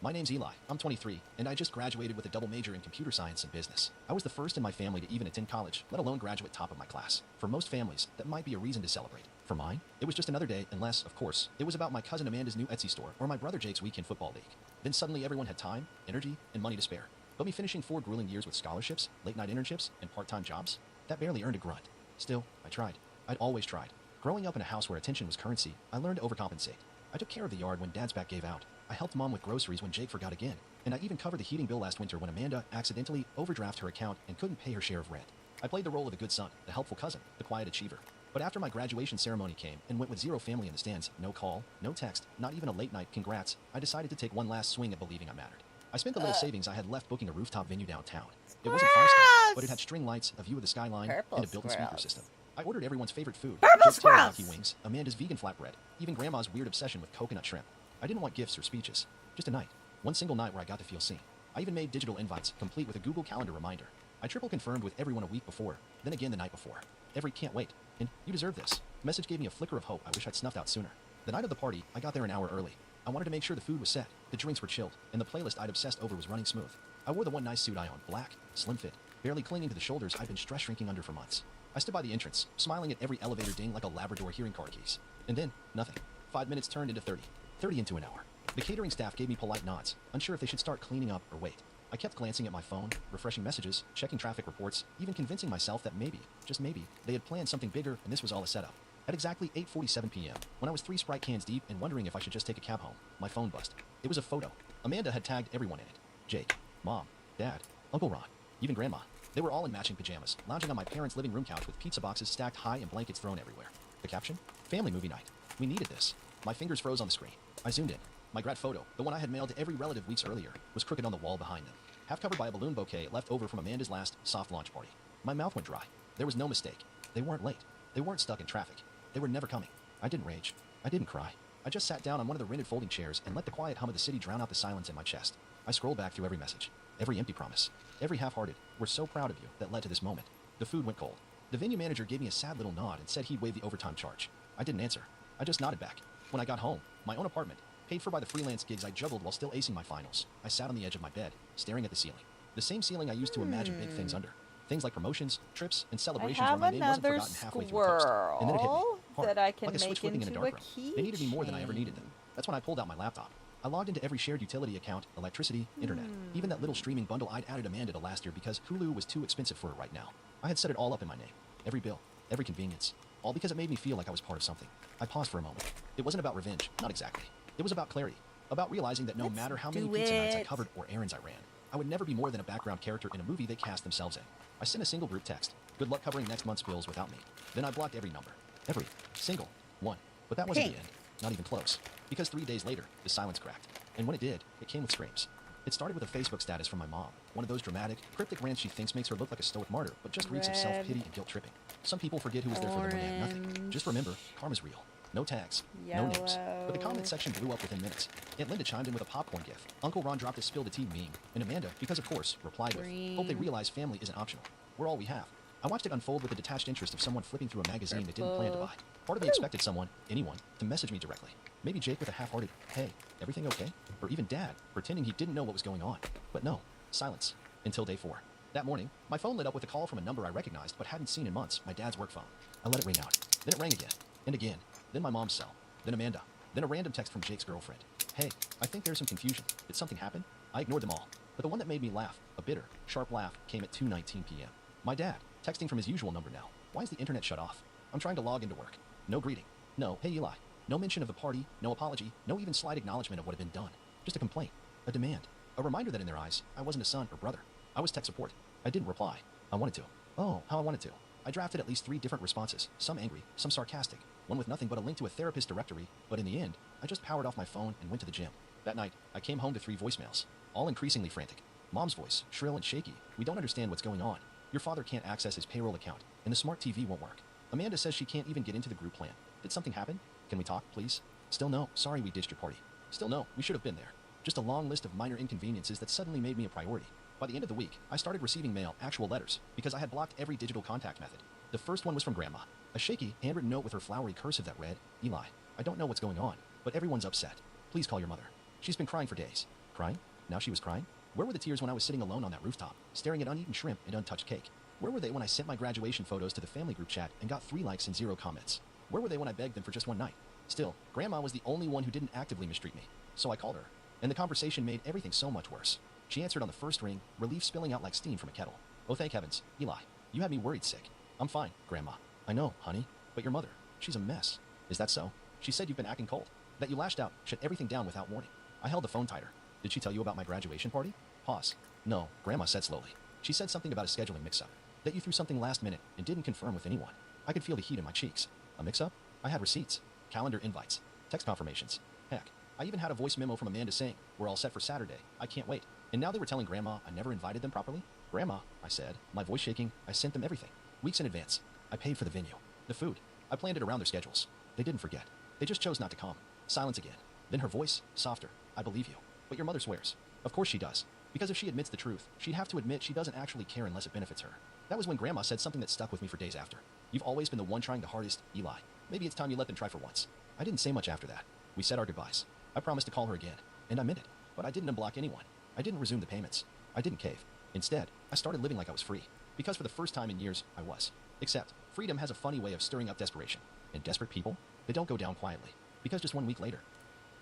My name's Eli. I'm 23, and I just graduated with a double major in computer science and business. I was the first in my family to even attend college, let alone graduate top of my class. For most families, that might be a reason to celebrate. For mine, it was just another day, unless, of course, it was about my cousin Amanda's new Etsy store or my brother Jake's weekend football league. Then suddenly everyone had time, energy, and money to spare. But me finishing 4 grueling years with scholarships, late-night internships, and part-time jobs, that barely earned a grunt. Still, I tried. I'd always tried. Growing up in a house where attention was currency, I learned to overcompensate. I took care of the yard when Dad's back gave out. I helped Mom with groceries when Jake forgot again. And I even covered the heating bill last winter when Amanda accidentally overdrafted her account and couldn't pay her share of rent. I played the role of the good son, the helpful cousin, the quiet achiever. But after my graduation ceremony came and went with zero family in the stands, no call, no text, not even a late night congrats, I decided to take one last swing at believing I mattered. I spent the little savings I had left booking a rooftop venue downtown. It wasn't 5-star, but it had string lights, a view of the skyline, and a built-in speaker system. I ordered everyone's favorite food, Jake's teriyaki wings, Amanda's vegan flatbread, even Grandma's weird obsession with coconut shrimp. I didn't want gifts or speeches, just a night. One single night where I got to feel seen. I even made digital invites, complete with a Google Calendar reminder. I triple confirmed with everyone a week before, then again the night before. Every can't wait, and you deserve this. Message gave me a flicker of hope I wish I'd snuffed out sooner. The night of the party, I got there an hour early. I wanted to make sure the food was set, the drinks were chilled, and the playlist I'd obsessed over was running smooth. I wore the one nice suit I owned, black, slim fit, barely clinging to the shoulders I'd been stress shrinking under for months. I stood by the entrance, smiling at every elevator ding like a Labrador hearing car keys. And then, nothing. 5 minutes turned into 30. 30 into an hour. The catering staff gave me polite nods, unsure if they should start cleaning up or wait. I kept glancing at my phone, refreshing messages, checking traffic reports, even convincing myself that maybe, just maybe, they had planned something bigger and this was all a setup. At exactly 8:47 p.m., when I was 3 Sprite cans deep and wondering if I should just take a cab home, my phone buzzed. It was a photo. Amanda had tagged everyone in it. Jake, Mom, Dad, Uncle Ron, even Grandma. They were all in matching pajamas, lounging on my parents' living room couch with pizza boxes stacked high and blankets thrown everywhere. The caption? Family movie night. We needed this. My fingers froze on the screen. I zoomed in. My grad photo, the one I had mailed to every relative weeks earlier, was crooked on the wall behind them, half covered by a balloon bouquet left over from Amanda's last soft launch party. My mouth went dry. There was no mistake. They weren't late. They weren't stuck in traffic. They were never coming. I didn't rage. I didn't cry. I just sat down on one of the rented folding chairs and let the quiet hum of the city drown out the silence in my chest. I scrolled back through every message, every empty promise, every half-hearted, "We're so proud of you," that led to this moment. The food went cold. The venue manager gave me a sad little nod and said he'd waive the overtime charge. I didn't answer. I just nodded back. When I got home, my own apartment, paid for by the freelance gigs I juggled while still acing my finals, I sat on the edge of my bed, staring at the ceiling. The same ceiling I used to imagine big things under. Things like promotions, trips, and celebrations where my name wasn't forgotten halfway through a toast. And then it hit me, hard, that I can like a switch make flipping in a into dark a room. They needed me more than I ever needed them. That's when I pulled out my laptop. I logged into every shared utility account, electricity, internet, even that little streaming bundle I'd added Amanda to last year because Hulu was too expensive for her right now. I had set it all up in my name. Every bill, every convenience. All because it made me feel like I was part of something. I paused for a moment. It wasn't about revenge, not exactly. It was about clarity. About realizing that no matter how many pizza nights I covered or errands I ran, I would never be more than a background character in a movie they cast themselves in. I sent a single group text. Good luck covering next month's bills without me. Then I blocked every number. Every single one. But that wasn't the end. Not even close. Because 3 days later, the silence cracked. And when it did, it came with screams. It started with a Facebook status from my mom. One of those dramatic, cryptic rants she thinks makes her look like a stoic martyr, but just reeks of self-pity and guilt-tripping. Some people forget who was there for them when they had nothing. Just remember, karma's real. No tags, no names. But the comment section blew up within minutes. Aunt Linda chimed in with a popcorn gif. Uncle Ron dropped a spill the tea meme. And Amanda, because of course, replied with, "Hope they realize family isn't optional. We're all we have." I watched it unfold with the detached interest of someone flipping through a magazine that didn't plan to buy. Part of me expected someone, anyone, to message me directly. Maybe Jake with a half-hearted, "Hey, everything okay?" Or even Dad, pretending he didn't know what was going on. But no, silence. Until day 4. That morning, my phone lit up with a call from a number I recognized but hadn't seen in months, my dad's work phone. I let it ring out. Then it rang again. And again. Then my mom's cell. Then Amanda. Then a random text from Jake's girlfriend. "Hey, I think there's some confusion. Did something happen?" I ignored them all. But the one that made me laugh, a bitter, sharp laugh, came at 2:19 p.m. My dad, texting from his usual number now. Why is the internet shut off? I'm trying to log into work. No greeting. No, "Hey Eli." No mention of the party, no apology, no even slight acknowledgement of what had been done. Just a complaint. A demand. A reminder that in their eyes, I wasn't a son or brother. I was tech support. I didn't reply. I wanted to. Oh, how I wanted to. I drafted at least 3 different responses, some angry, some sarcastic, one with nothing but a link to a therapist directory, but in the end, I just powered off my phone and went to the gym. That night, I came home to 3 voicemails, all increasingly frantic. Mom's voice, shrill and shaky. "We don't understand what's going on. Your father can't access his payroll account, and the smart TV won't work. Amanda says she can't even get into the group plan. Did something happen? Can we talk, please? Still no, sorry we ditched your party. Still no, we should have been there." Just a long list of minor inconveniences that suddenly made me a priority. By the end of the week, I started receiving mail, actual letters, because I had blocked every digital contact method. The first one was from Grandma. A shaky, handwritten note with her flowery cursive that read, "Eli, I don't know what's going on, but everyone's upset. Please call your mother. She's been crying for days." Crying? Now she was crying? Where were the tears when I was sitting alone on that rooftop, staring at uneaten shrimp and untouched cake? Where were they when I sent my graduation photos to the family group chat and got 3 likes and 0 comments? Where were they when I begged them for just one night? Still, Grandma was the only one who didn't actively mistreat me, so I called her, and the conversation made everything so much worse. She answered on the first ring, relief spilling out like steam from a kettle. "Oh, thank heavens, Eli, you had me worried sick." "I'm fine, Grandma." "I know, honey, but your mother, she's a mess." "Is that so? She said you've been acting cold, that you lashed out, shut everything down without warning." I held the phone tighter. "Did she tell you about my graduation party?" Pause. "No," Grandma said slowly. "She said something about a scheduling mix-up, that you threw something last minute and didn't confirm with anyone." I could feel the heat in my cheeks. A mix-up? I had receipts, calendar invites, text confirmations. Heck, I even had a voice memo from Amanda saying, "We're all set for Saturday. I can't wait." And now they were telling Grandma I never invited them properly? "Grandma," I said, my voice shaking, "I sent them everything. Weeks in advance. I paid for the venue, the food. I planned it around their schedules. They didn't forget. They just chose not to come." Silence again. Then her voice, softer. "I believe you. But your mother swears." "Of course she does. Because if she admits the truth, she'd have to admit she doesn't actually care unless it benefits her." That was when Grandma said something that stuck with me for days after. "You've always been the one trying the hardest, Eli. Maybe it's time you let them try for once." I didn't say much after that. We said our goodbyes. I promised to call her again, and I meant it. But I didn't unblock anyone. I didn't resume the payments. I didn't cave. Instead, I started living like I was free. Because for the first time in years, I was. Except, freedom has a funny way of stirring up desperation. And desperate people, they don't go down quietly. Because just 1 week later,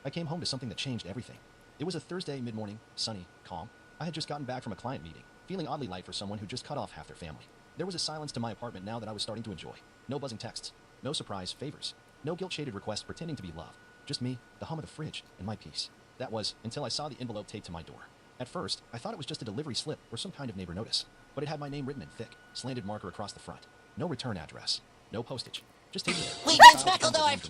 I came home to something that changed everything. It was a Thursday mid-morning, sunny, calm. I had just gotten back from a client meeting, feeling oddly light for someone who just cut off half their family. There was a silence to my apartment now that I was starting to enjoy. No buzzing texts, no surprise favors, no guilt-shaded requests pretending to be love. Just me, the hum of the fridge, and my peace. That was until I saw the envelope taped to my door. At first, I thought it was just a delivery slip or some kind of neighbor notice, but it had my name written in thick, slanted marker across the front. No return address, no postage. Just take it. We've been Speckledorf!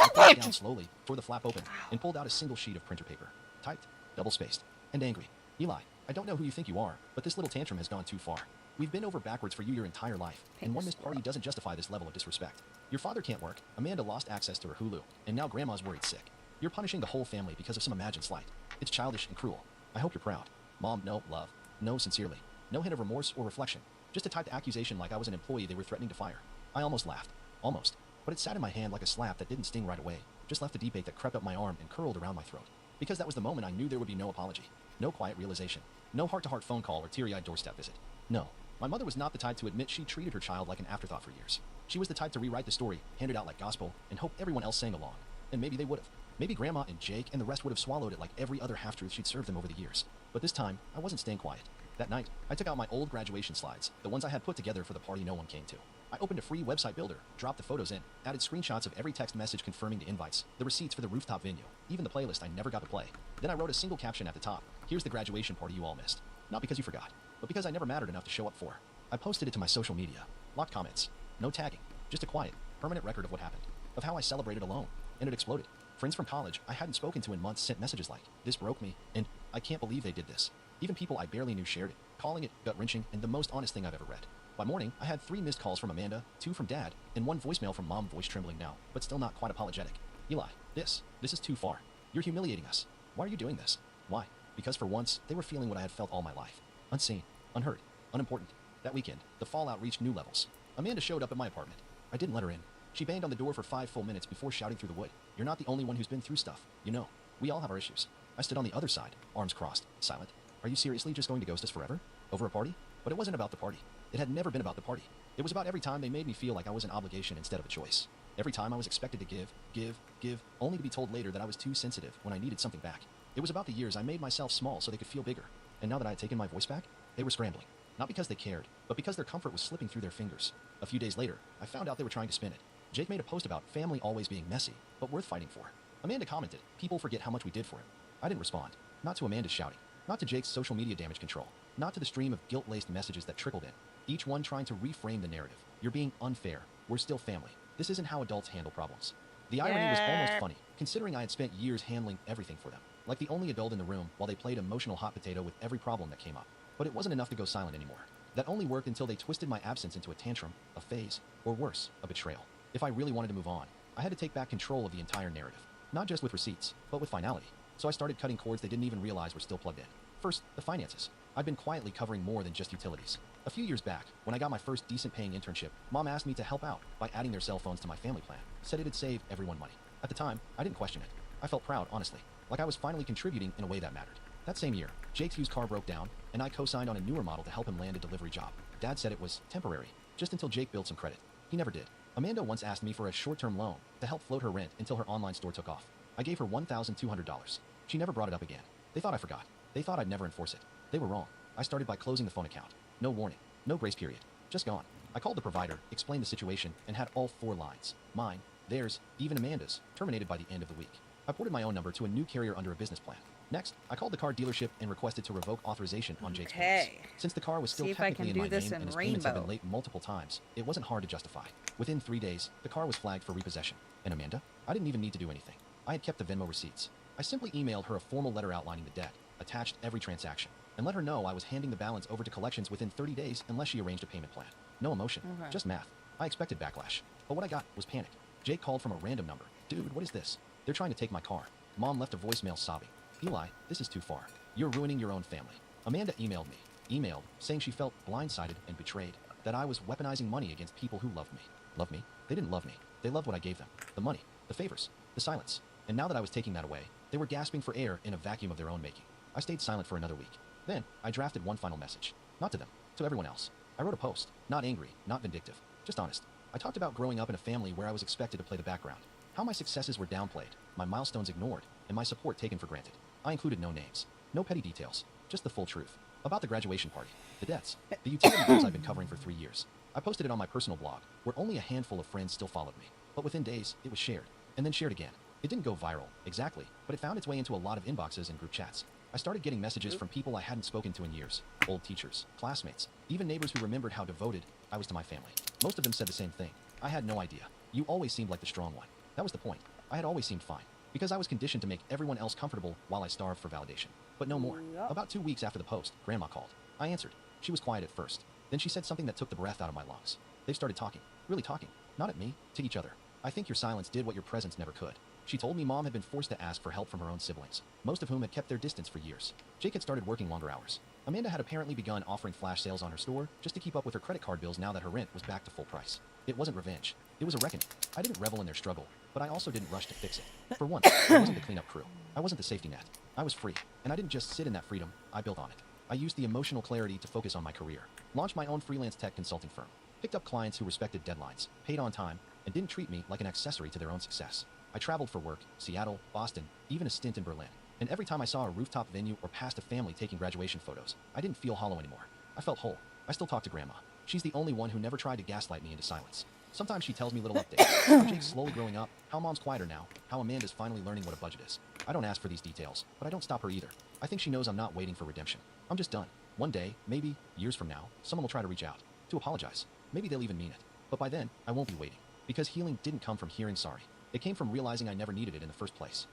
I put it down slowly, tore the flap open, and pulled out a single sheet of printer paper. Typed, double-spaced, and angry. Eli, I don't know who you think you are, but this little tantrum has gone too far. We've been over backwards for you your entire life, and one missed party doesn't justify this level of disrespect. Your father can't work, Amanda lost access to her Hulu, and now Grandma's worried sick. You're punishing the whole family because of some imagined slight. It's childish and cruel. I hope you're proud. Mom, no, love. No, sincerely. No hint of remorse or reflection. Just a typed accusation like I was an employee they were threatening to fire. I almost laughed. Almost. But it sat in my hand like a slap that didn't sting right away. Just left a deep ache that crept up my arm and curled around my throat. Because that was the moment I knew there would be no apology. No quiet realization. No heart-to-heart phone call or teary-eyed doorstep visit. No. My mother was not the type to admit she treated her child like an afterthought for years. She was the type to rewrite the story, hand it out like gospel, and hope everyone else sang along. And maybe they would have. Maybe Grandma and Jake and the rest would have swallowed it like every other half-truth she'd served them over the years. But this time, I wasn't staying quiet. That night, I took out my old graduation slides, the ones I had put together for the party no one came to. I opened a free website builder, dropped the photos in, added screenshots of every text message confirming the invites, the receipts for the rooftop venue, even the playlist I never got to play. Then I wrote a single caption at the top. Here's the graduation party you all missed. Not because you forgot, but because I never mattered enough to show up for. I posted it to my social media. Locked comments. No tagging. Just a quiet, permanent record of what happened. Of how I celebrated alone. And it exploded. Friends from college I hadn't spoken to in months sent messages like, "This broke me," and "I can't believe they did this." Even people I barely knew shared it, calling it gut-wrenching and the most honest thing I've ever read. By morning, I had 3 missed calls from Amanda, 2 from Dad, and 1 voicemail from Mom, voice trembling now, but still not quite apologetic. Eli, this is too far. You're humiliating us. Why are you doing this? Why? Because for once, they were feeling what I had felt all my life. Unseen, unheard, unimportant. That weekend, the fallout reached new levels. Amanda showed up at my apartment. I didn't let her in. She banged on the door for 5 full minutes before shouting through the wood. You're not the only one who's been through stuff. You know, we all have our issues. I stood on the other side, arms crossed, silent. Are you seriously just going to ghost us forever? Over a party? But it wasn't about the party. It had never been about the party. It was about every time they made me feel like I was an obligation instead of a choice. Every time I was expected to give, only to be told later that I was too sensitive when I needed something back. It was about the years I made myself small so they could feel bigger. And now that I had taken my voice back, they were scrambling. Not because they cared, but because their comfort was slipping through their fingers. A few days later, I found out they were trying to spin it. Jake made a post about family always being messy, but worth fighting for. Amanda commented, "People forget how much we did for him." I didn't respond. Not to Amanda's shouting. Not to Jake's social media damage control. Not to the stream of guilt-laced messages that trickled in. Each one trying to reframe the narrative. You're being unfair. We're still family. This isn't how adults handle problems. The irony was almost funny, considering I had spent years handling everything for them. Like the only adult in the room while they played emotional hot potato with every problem that came up. But it wasn't enough to go silent anymore. That only worked until they twisted my absence into a tantrum, a phase, or worse, a betrayal. If I really wanted to move on, I had to take back control of the entire narrative. Not just with receipts, but with finality. So I started cutting cords they didn't even realize were still plugged in. First, the finances. I'd been quietly covering more than just utilities. A few years back, when I got my first decent-paying internship, Mom asked me to help out by adding their cell phones to my family plan. Said it'd save everyone money. At the time, I didn't question it. I felt proud, honestly. Like I was finally contributing in a way that mattered. That same year, Jake's used car broke down, and I co-signed on a newer model to help him land a delivery job. Dad said it was temporary, just until Jake built some credit. He never did. Amanda once asked me for a short-term loan to help float her rent until her online store took off. I gave her $1,200. She never brought it up again. They thought I forgot. They thought I'd never enforce it. They were wrong. I started by closing the phone account. No warning. No grace period. Just gone. I called the provider, explained the situation, and had all 4 lines. Mine, theirs, even Amanda's, terminated by the end of the week. I ported my own number to a new carrier under a business plan. Next, I called the car dealership and requested to revoke authorization on Jake's payments. Since the car was still technically in my name and his payments had been late multiple times, it wasn't hard to justify. Within 3 days, the car was flagged for repossession. And Amanda? I didn't even need to do anything. I had kept the Venmo receipts. I simply emailed her a formal letter outlining the debt, attached every transaction, and let her know I was handing the balance over to collections within 30 days unless she arranged a payment plan. No emotion, just math. I expected backlash, but what I got was panic. Jake called from a random number. "Dude, what is this? They're trying to take my car." Mom left a voicemail sobbing. "Eli, this is too far. You're ruining your own family." Amanda emailed me, saying she felt blindsided and betrayed, that I was weaponizing money against people who loved me. Loved me? They didn't love me. They loved what I gave them. The money, the favors, the silence. And now that I was taking that away, they were gasping for air in a vacuum of their own making. I stayed silent for another week. Then, I drafted one final message. Not to them, to everyone else. I wrote a post, not angry, not vindictive, just honest. I talked about growing up in a family where I was expected to play the background, how my successes were downplayed, my milestones ignored, and my support taken for granted. I included no names, no petty details, just the full truth. About the graduation party, the deaths, the utility bills I've been covering for 3 years. I posted it on my personal blog, where only a handful of friends still followed me. But within days, it was shared, and then shared again. It didn't go viral, exactly, but it found its way into a lot of inboxes and group chats. I started getting messages from people I hadn't spoken to in years, old teachers, classmates, even neighbors who remembered how devoted I was to my family. Most of them said the same thing. I had no idea. You always seemed like the strong one. That was the point. I had always seemed fine, because I was conditioned to make everyone else comfortable while I starved for validation. But no more. About 2 weeks after the post, Grandma called. I answered. She was quiet at first. Then she said something that took the breath out of my lungs. They started talking. Really talking. Not at me, to each other. I think your silence did what your presence never could. She told me Mom had been forced to ask for help from her own siblings, most of whom had kept their distance for years. Jake had started working longer hours. Amanda had apparently begun offering flash sales on her store just to keep up with her credit card bills now that her rent was back to full price. It wasn't revenge. It was a reckoning. I didn't revel in their struggle, but I also didn't rush to fix it. For once, I wasn't the cleanup crew. I wasn't the safety net. I was free, and I didn't just sit in that freedom, I built on it. I used the emotional clarity to focus on my career, launched my own freelance tech consulting firm, picked up clients who respected deadlines, paid on time, and didn't treat me like an accessory to their own success. I traveled for work, Seattle, Boston, even a stint in Berlin. And every time I saw a rooftop venue or passed a family taking graduation photos, I didn't feel hollow anymore. I felt whole. I still talk to Grandma. She's the only one who never tried to gaslight me into silence. Sometimes she tells me little updates. How Jake's slowly growing up, how Mom's quieter now, how Amanda's finally learning what a budget is. I don't ask for these details, but I don't stop her either. I think she knows I'm not waiting for redemption. I'm just done. One day, maybe, years from now, someone will try to reach out, to apologize. Maybe they'll even mean it. But by then, I won't be waiting. Because healing didn't come from hearing sorry. It came from realizing I never needed it in the first place.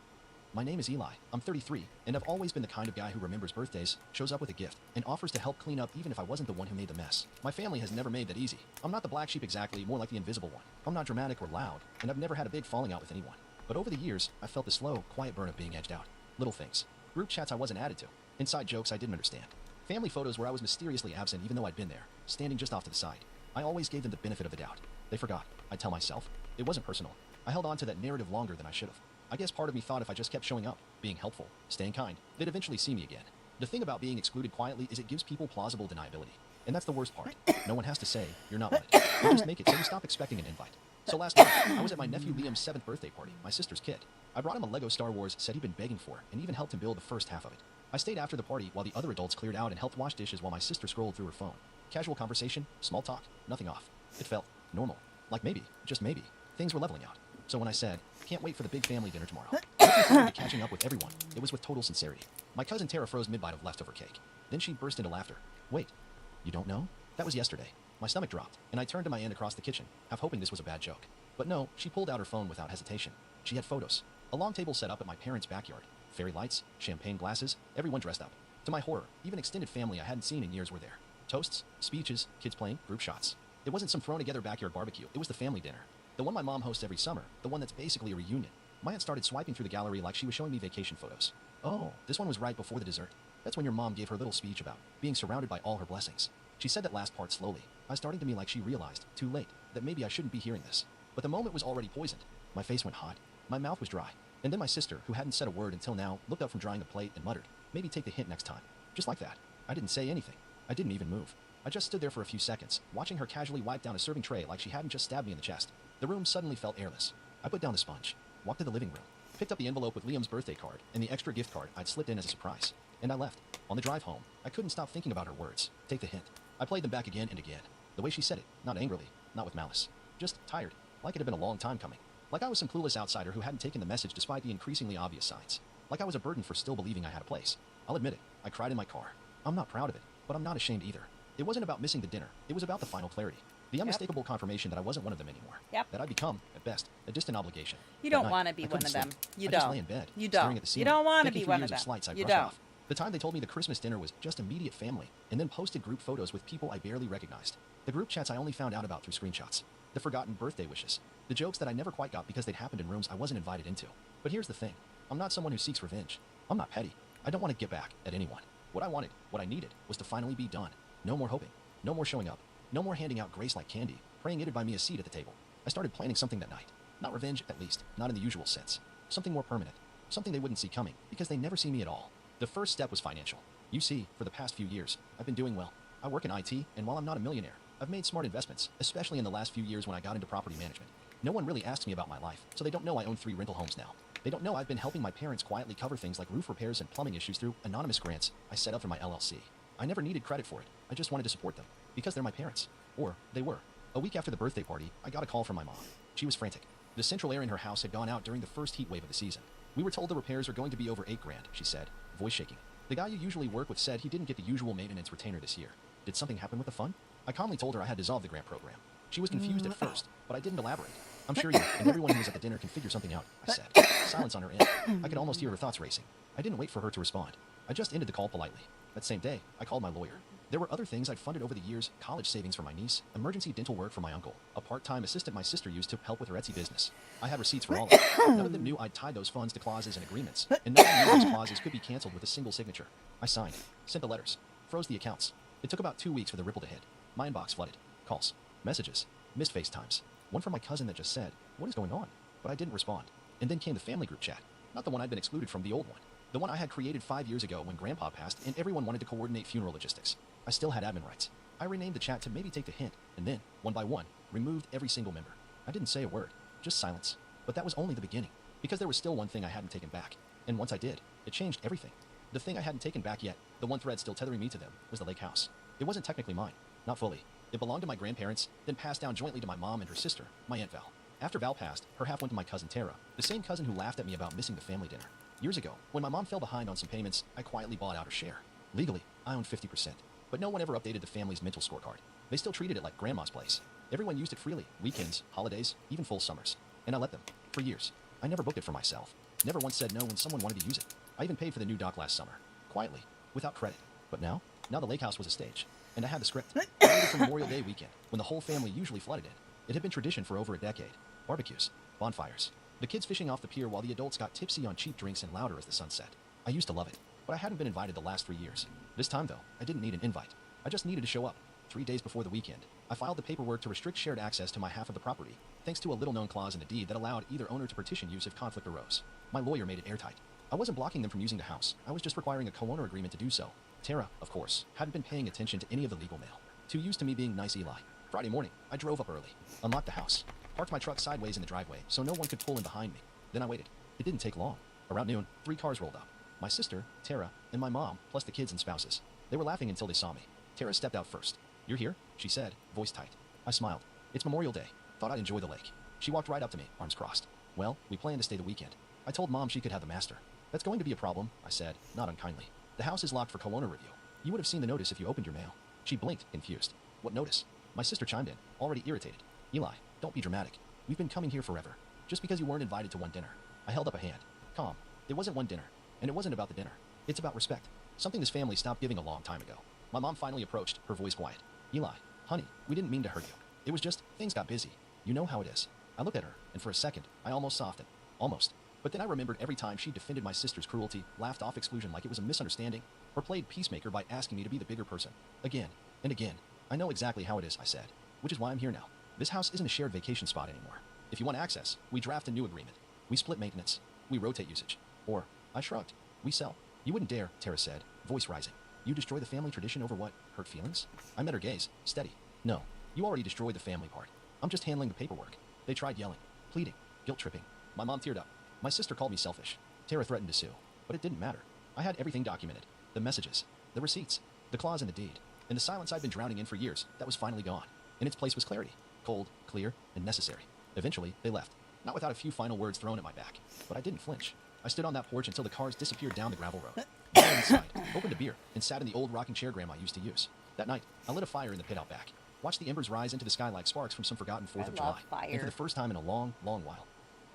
My name is Eli. I'm 33, and I've always been the kind of guy who remembers birthdays, shows up with a gift, and offers to help clean up even if I wasn't the one who made the mess. My family has never made that easy. I'm not the black sheep exactly, more like the invisible one. I'm not dramatic or loud, and I've never had a big falling out with anyone. But over the years, I felt the slow, quiet burn of being edged out. Little things. Group chats I wasn't added to. Inside jokes I didn't understand. Family photos where I was mysteriously absent even though I'd been there, standing just off to the side. I always gave them the benefit of the doubt. They forgot. I'd tell myself. It wasn't personal. I held on to that narrative longer than I should have. I guess part of me thought if I just kept showing up, being helpful, staying kind, they'd eventually see me again. The thing about being excluded quietly is it gives people plausible deniability. And that's the worst part. No one has to say, you're not wanted. You just make it so you stop expecting an invite. So last night, I was at my nephew Liam's 7th birthday party, my sister's kid. I brought him a Lego Star Wars set he'd been begging for, and even helped him build the first half of it. I stayed after the party while the other adults cleared out and helped wash dishes while my sister scrolled through her phone. Casual conversation, small talk, nothing off. It felt normal. Like maybe, just maybe, things were leveling out. So when I said, can't wait for the big family dinner tomorrow, looking forward to catching up with everyone, it was with total sincerity. My cousin Tara froze mid-bite of leftover cake. Then she burst into laughter. Wait, you don't know? That was yesterday. My stomach dropped, and I turned to my aunt across the kitchen, half hoping this was a bad joke. But no, she pulled out her phone without hesitation. She had photos. A long table set up at my parents' backyard. Fairy lights, champagne glasses, everyone dressed up. To my horror, even extended family I hadn't seen in years were there. Toasts, speeches, kids playing, group shots. It wasn't some thrown-together backyard barbecue. It was the family dinner. The one my mom hosts every summer, the one that's basically a reunion. My aunt started swiping through the gallery like she was showing me vacation photos. Oh, this one was right before the dessert. That's when your mom gave her little speech about being surrounded by all her blessings. She said that last part slowly, starting to me like she realized, too late, that maybe I shouldn't be hearing this. But the moment was already poisoned. My face went hot. My mouth was dry. And then my sister, who hadn't said a word until now, looked up from drying the plate and muttered, maybe take the hint next time. Just like that. I didn't say anything. I didn't even move. I just stood there for a few seconds, watching her casually wipe down a serving tray like she hadn't just stabbed me in the chest. The room suddenly felt airless. I put down the sponge, walked to the living room, picked up the envelope with Liam's birthday card and the extra gift card I'd slipped in as a surprise, and I left. On the drive home, I couldn't stop thinking about her words. Take the hint. I played them back again and again. The way she said it, not angrily, not with malice. Just tired, like it had been a long time coming. Like I was some clueless outsider who hadn't taken the message despite the increasingly obvious signs. Like I was a burden for still believing I had a place. I'll admit it, I cried in my car. I'm not proud of it, but I'm not ashamed either. It wasn't about missing the dinner, it was about the final clarity. The unmistakable confirmation that I wasn't one of them anymore. That I'd become, at best, a distant obligation. You don't want to be one of them. You don't. I just lay in bed, You staring don't. at the ceiling, You don't want to thinking be through one years of them. slights I'd You brushed don't. off. The time they told me the Christmas dinner was just immediate family, and then posted group photos with people I barely recognized. The group chats I only found out about through screenshots. The forgotten birthday wishes. The jokes that I never quite got because they'd happened in rooms I wasn't invited into. But here's the thing. I'm not someone who seeks revenge. I'm not petty. I don't want to get back at anyone. What I wanted, what I needed, was to finally be done. No more hoping. No more showing up. No more handing out grace like candy, praying it'd buy me a seat at the table. I started planning something that night. Not revenge, at least. Not in the usual sense. Something more permanent. Something they wouldn't see coming, because they never see me at all. The first step was financial. You see, for the past few years, I've been doing well. I work in IT, and while I'm not a millionaire, I've made smart investments, especially in the last few years when I got into property management. No one really asks me about my life, so they don't know I own 3 rental homes now. They don't know I've been helping my parents quietly cover things like roof repairs and plumbing issues through anonymous grants I set up for my LLC. I never needed credit for it. I just wanted to support them, because they're my parents. Or, they were. A week after the birthday party, I got a call from my mom. She was frantic. The central air in her house had gone out during the first heat wave of the season. We were told the repairs are going to be over $8 grand, she said, voice shaking. The guy you usually work with said he didn't get the usual maintenance retainer this year. Did something happen with the fund? I calmly told her I had dissolved the grant program. She was confused at first, but I didn't elaborate. I'm sure you and everyone who was at the dinner can figure something out, I said. Silence on her end. I could almost hear her thoughts racing. I didn't wait for her to respond. I just ended the call politely. That same day, I called my lawyer. There were other things I'd funded over the years, college savings for my niece, emergency dental work for my uncle, a part-time assistant my sister used to help with her Etsy business. I had receipts for all of it. None of them knew I'd tied those funds to clauses and agreements, and none of them knew those clauses could be canceled with a single signature. I signed, sent the letters, froze the accounts. It took about 2 weeks for the ripple to hit. My inbox flooded. Calls, messages, missed FaceTimes. One from my cousin that just said, "What is going on?" But I didn't respond. And then came the family group chat. Not the one I'd been excluded from, the old one. The one I had created 5 years ago when Grandpa passed and everyone wanted to coordinate funeral logistics. I still had admin rights. I renamed the chat to maybe take the hint, and then, one by one, removed every single member. I didn't say a word, just silence. But that was only the beginning, because there was still one thing I hadn't taken back. And once I did, it changed everything. The thing I hadn't taken back yet, the one thread still tethering me to them, was the lake house. It wasn't technically mine. Not fully. It belonged to my grandparents, then passed down jointly to my mom and her sister, my Aunt Val. After Val passed, her half went to my cousin Tara, the same cousin who laughed at me about missing the family dinner. Years ago, when my mom fell behind on some payments, I quietly bought out her share. Legally, I owned 50%. But no one ever updated the family's mental scorecard. They still treated it like grandma's place. Everyone used it freely, weekends, holidays, even full summers. And I let them. For years. I never booked it for myself. Never once said no when someone wanted to use it. I even paid for the new dock last summer. Quietly. Without credit. But now the lake house was a stage. And I had the script. I waited for Memorial Day weekend, when the whole family usually flooded in. It had been tradition for over a decade. Barbecues. Bonfires. The kids fishing off the pier while the adults got tipsy on cheap drinks and louder as the sun set. I used to love it. But I hadn't been invited the last 3 years. This time, though, I didn't need an invite. I just needed to show up. 3 days before the weekend, I filed the paperwork to restrict shared access to my half of the property, thanks to a little-known clause in the deed that allowed either owner to petition use if conflict arose. My lawyer made it airtight. I wasn't blocking them from using the house. I was just requiring a co-owner agreement to do so. Tara, of course, hadn't been paying attention to any of the legal mail. Too used to me being nice Eli. Friday morning, I drove up early, unlocked the house, parked my truck sideways in the driveway so no one could pull in behind me. Then I waited. It didn't take long. Around noon, 3 cars rolled up. My sister, Tara, and my mom, plus the kids and spouses. They were laughing until they saw me. Tara stepped out first. "You're here?" she said, voice tight. I smiled. "It's Memorial Day. Thought I'd enjoy the lake." She walked right up to me, arms crossed. "Well, we plan to stay the weekend." I told Mom she could have the master. "That's going to be a problem," I said, not unkindly. "The house is locked for co-owner review. You would have seen the notice if you opened your mail." She blinked, confused. "What notice?" My sister chimed in, already irritated. "Eli, don't be dramatic. We've been coming here forever. Just because you weren't invited to one dinner." I held up a hand. Calm. It wasn't one dinner. And it wasn't about the dinner. It's about respect. Something this family stopped giving a long time ago. My mom finally approached, her voice quiet. "Eli, honey, we didn't mean to hurt you. It was just, things got busy. You know how it is." I looked at her, and for a second, I almost softened. Almost. But then I remembered every time she defended my sister's cruelty, laughed off exclusion like it was a misunderstanding, or played peacemaker by asking me to be the bigger person. Again, and again. "I know exactly how it is," I said. "Which is why I'm here now. This house isn't a shared vacation spot anymore. If you want access, we draft a new agreement. We split maintenance. We rotate usage. Or," I shrugged, "we sell." "You wouldn't dare," Tara said, voice rising. "You destroy the family tradition over what? Hurt feelings?" I met her gaze, steady. "No, you already destroyed the family part. I'm just handling the paperwork." They tried yelling, pleading, guilt-tripping. My mom teared up. My sister called me selfish. Tara threatened to sue. But it didn't matter. I had everything documented. The messages, the receipts, the clause in the deed. In the silence I'd been drowning in for years, that was finally gone. In its place was clarity. Cold, clear, and necessary. Eventually, they left. Not without a few final words thrown at my back. But I didn't flinch. I stood on that porch until the cars disappeared down the gravel road. I went inside, opened a beer, and sat in the old rocking chair Grandma used to use. That night, I lit a fire in the pit out back. Watched the embers rise into the sky like sparks from some forgotten 4th of July. Fire. And for the first time in a long, long while,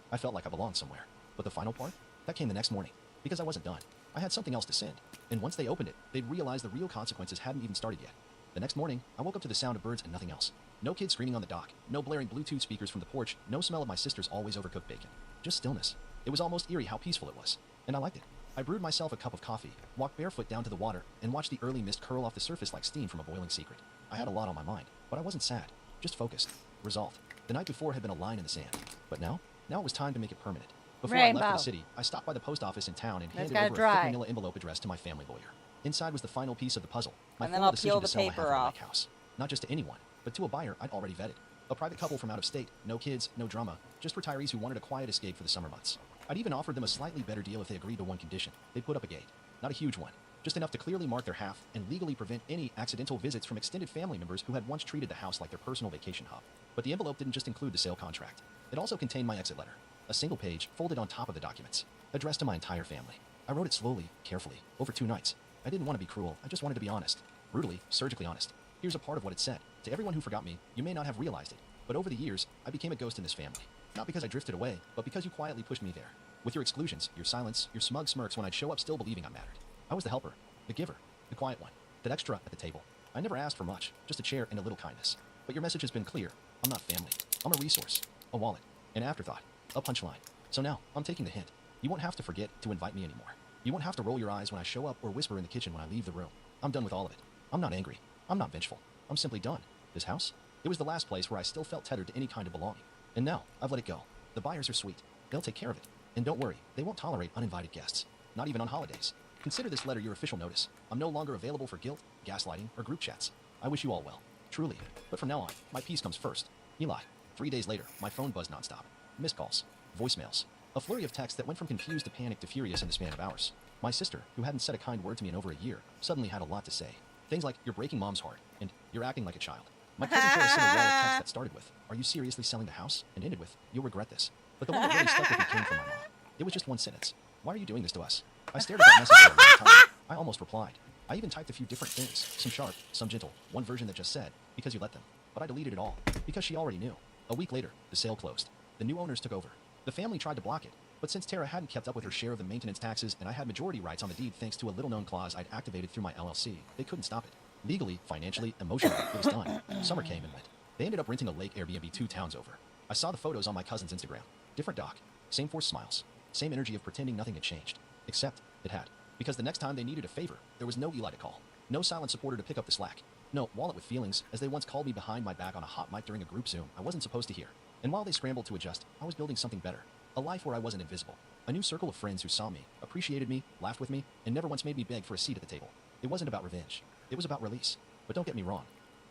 I felt like I belonged somewhere. But the final part? That came the next morning. Because I wasn't done. I had something else to send. And once they opened it, they'd realize the real consequences hadn't even started yet. The next morning, I woke up to the sound of birds and nothing else. No kids screaming on the dock. No blaring Bluetooth speakers from the porch. No smell of my sister's always overcooked bacon. Just stillness. It was almost eerie how peaceful it was. And I liked it. I brewed myself a cup of coffee, walked barefoot down to the water, and watched the early mist curl off the surface like steam from a boiling secret. I had a lot on my mind, but I wasn't sad. Just focused. Resolved. The night before had been a line in the sand. But now it was time to make it permanent. Before I left for the city, I stopped by the post office in town and handed over a thick manila envelope addressed to my family lawyer. Inside was the final piece of the puzzle. My full decision to sell my half of the lake house. Not just to anyone, but to a buyer I'd already vetted. A private couple from out of state. No kids, no drama. Just retirees who wanted a quiet escape for the summer months. I'd even offered them a slightly better deal if they agreed to one condition. They'd put up a gate. Not a huge one, just enough to clearly mark their half and legally prevent any accidental visits from extended family members who had once treated the house like their personal vacation hub. But the envelope didn't just include the sale contract. It also contained my exit letter, a single page folded on top of the documents, addressed to my entire family. I wrote it slowly, carefully, over 2 nights. I didn't want to be cruel, I just wanted to be honest. Brutally, surgically honest. Here's a part of what it said. To everyone who forgot me, you may not have realized it, but over the years, I became a ghost in this family. Not because I drifted away, but because you quietly pushed me there. With your exclusions, your silence, your smug smirks when I'd show up still believing I mattered. I was the helper, the giver, the quiet one, that extra at the table. I never asked for much, just a chair and a little kindness. But your message has been clear. I'm not family. I'm a resource, a wallet, an afterthought, a punchline. So now, I'm taking the hint. You won't have to forget to invite me anymore. You won't have to roll your eyes when I show up or whisper in the kitchen when I leave the room. I'm done with all of it. I'm not angry. I'm not vengeful. I'm simply done. This house? It was the last place where I still felt tethered to any kind of belonging. And now, I've let it go. The buyers are sweet. They'll take care of it. And don't worry, they won't tolerate uninvited guests. Not even on holidays. Consider this letter your official notice. I'm no longer available for guilt, gaslighting, or group chats. I wish you all well. Truly. But from now on, my peace comes first. Eli. 3 days later, my phone buzzed nonstop. Missed calls. Voicemails. A flurry of texts that went from confused to panicked to furious in the span of hours. My sister, who hadn't said a kind word to me in over a year, suddenly had a lot to say. Things like, you're breaking mom's heart, and you're acting like a child. My cousin put a single wall of text that started with, are you seriously selling the house? And ended with, you'll regret this. But the one that really stuck with me came from my mom. It was just one sentence. Why are you doing this to us? I stared at that message for a long time. I almost replied. I even typed a few different things, some sharp, some gentle, one version that just said, because you let them. But I deleted it all, because she already knew. A week later, the sale closed. The new owners took over. The family tried to block it, but since Tara hadn't kept up with her share of the maintenance taxes and I had majority rights on the deed thanks to a little-known clause I'd activated through my LLC, they couldn't stop it. Legally, financially, emotionally, it was done. Summer came and went. They ended up renting a lake Airbnb 2 towns over. I saw the photos on my cousin's Instagram. Different doc. Same forced smiles. Same energy of pretending nothing had changed. Except, it had. Because the next time they needed a favor, there was no Eli to call. No silent supporter to pick up the slack. No wallet with feelings, as they once called me behind my back on a hot mic during a group Zoom I wasn't supposed to hear. And while they scrambled to adjust, I was building something better. A life where I wasn't invisible. A new circle of friends who saw me, appreciated me, laughed with me, and never once made me beg for a seat at the table. It wasn't about revenge. It was about release. But don't get me wrong.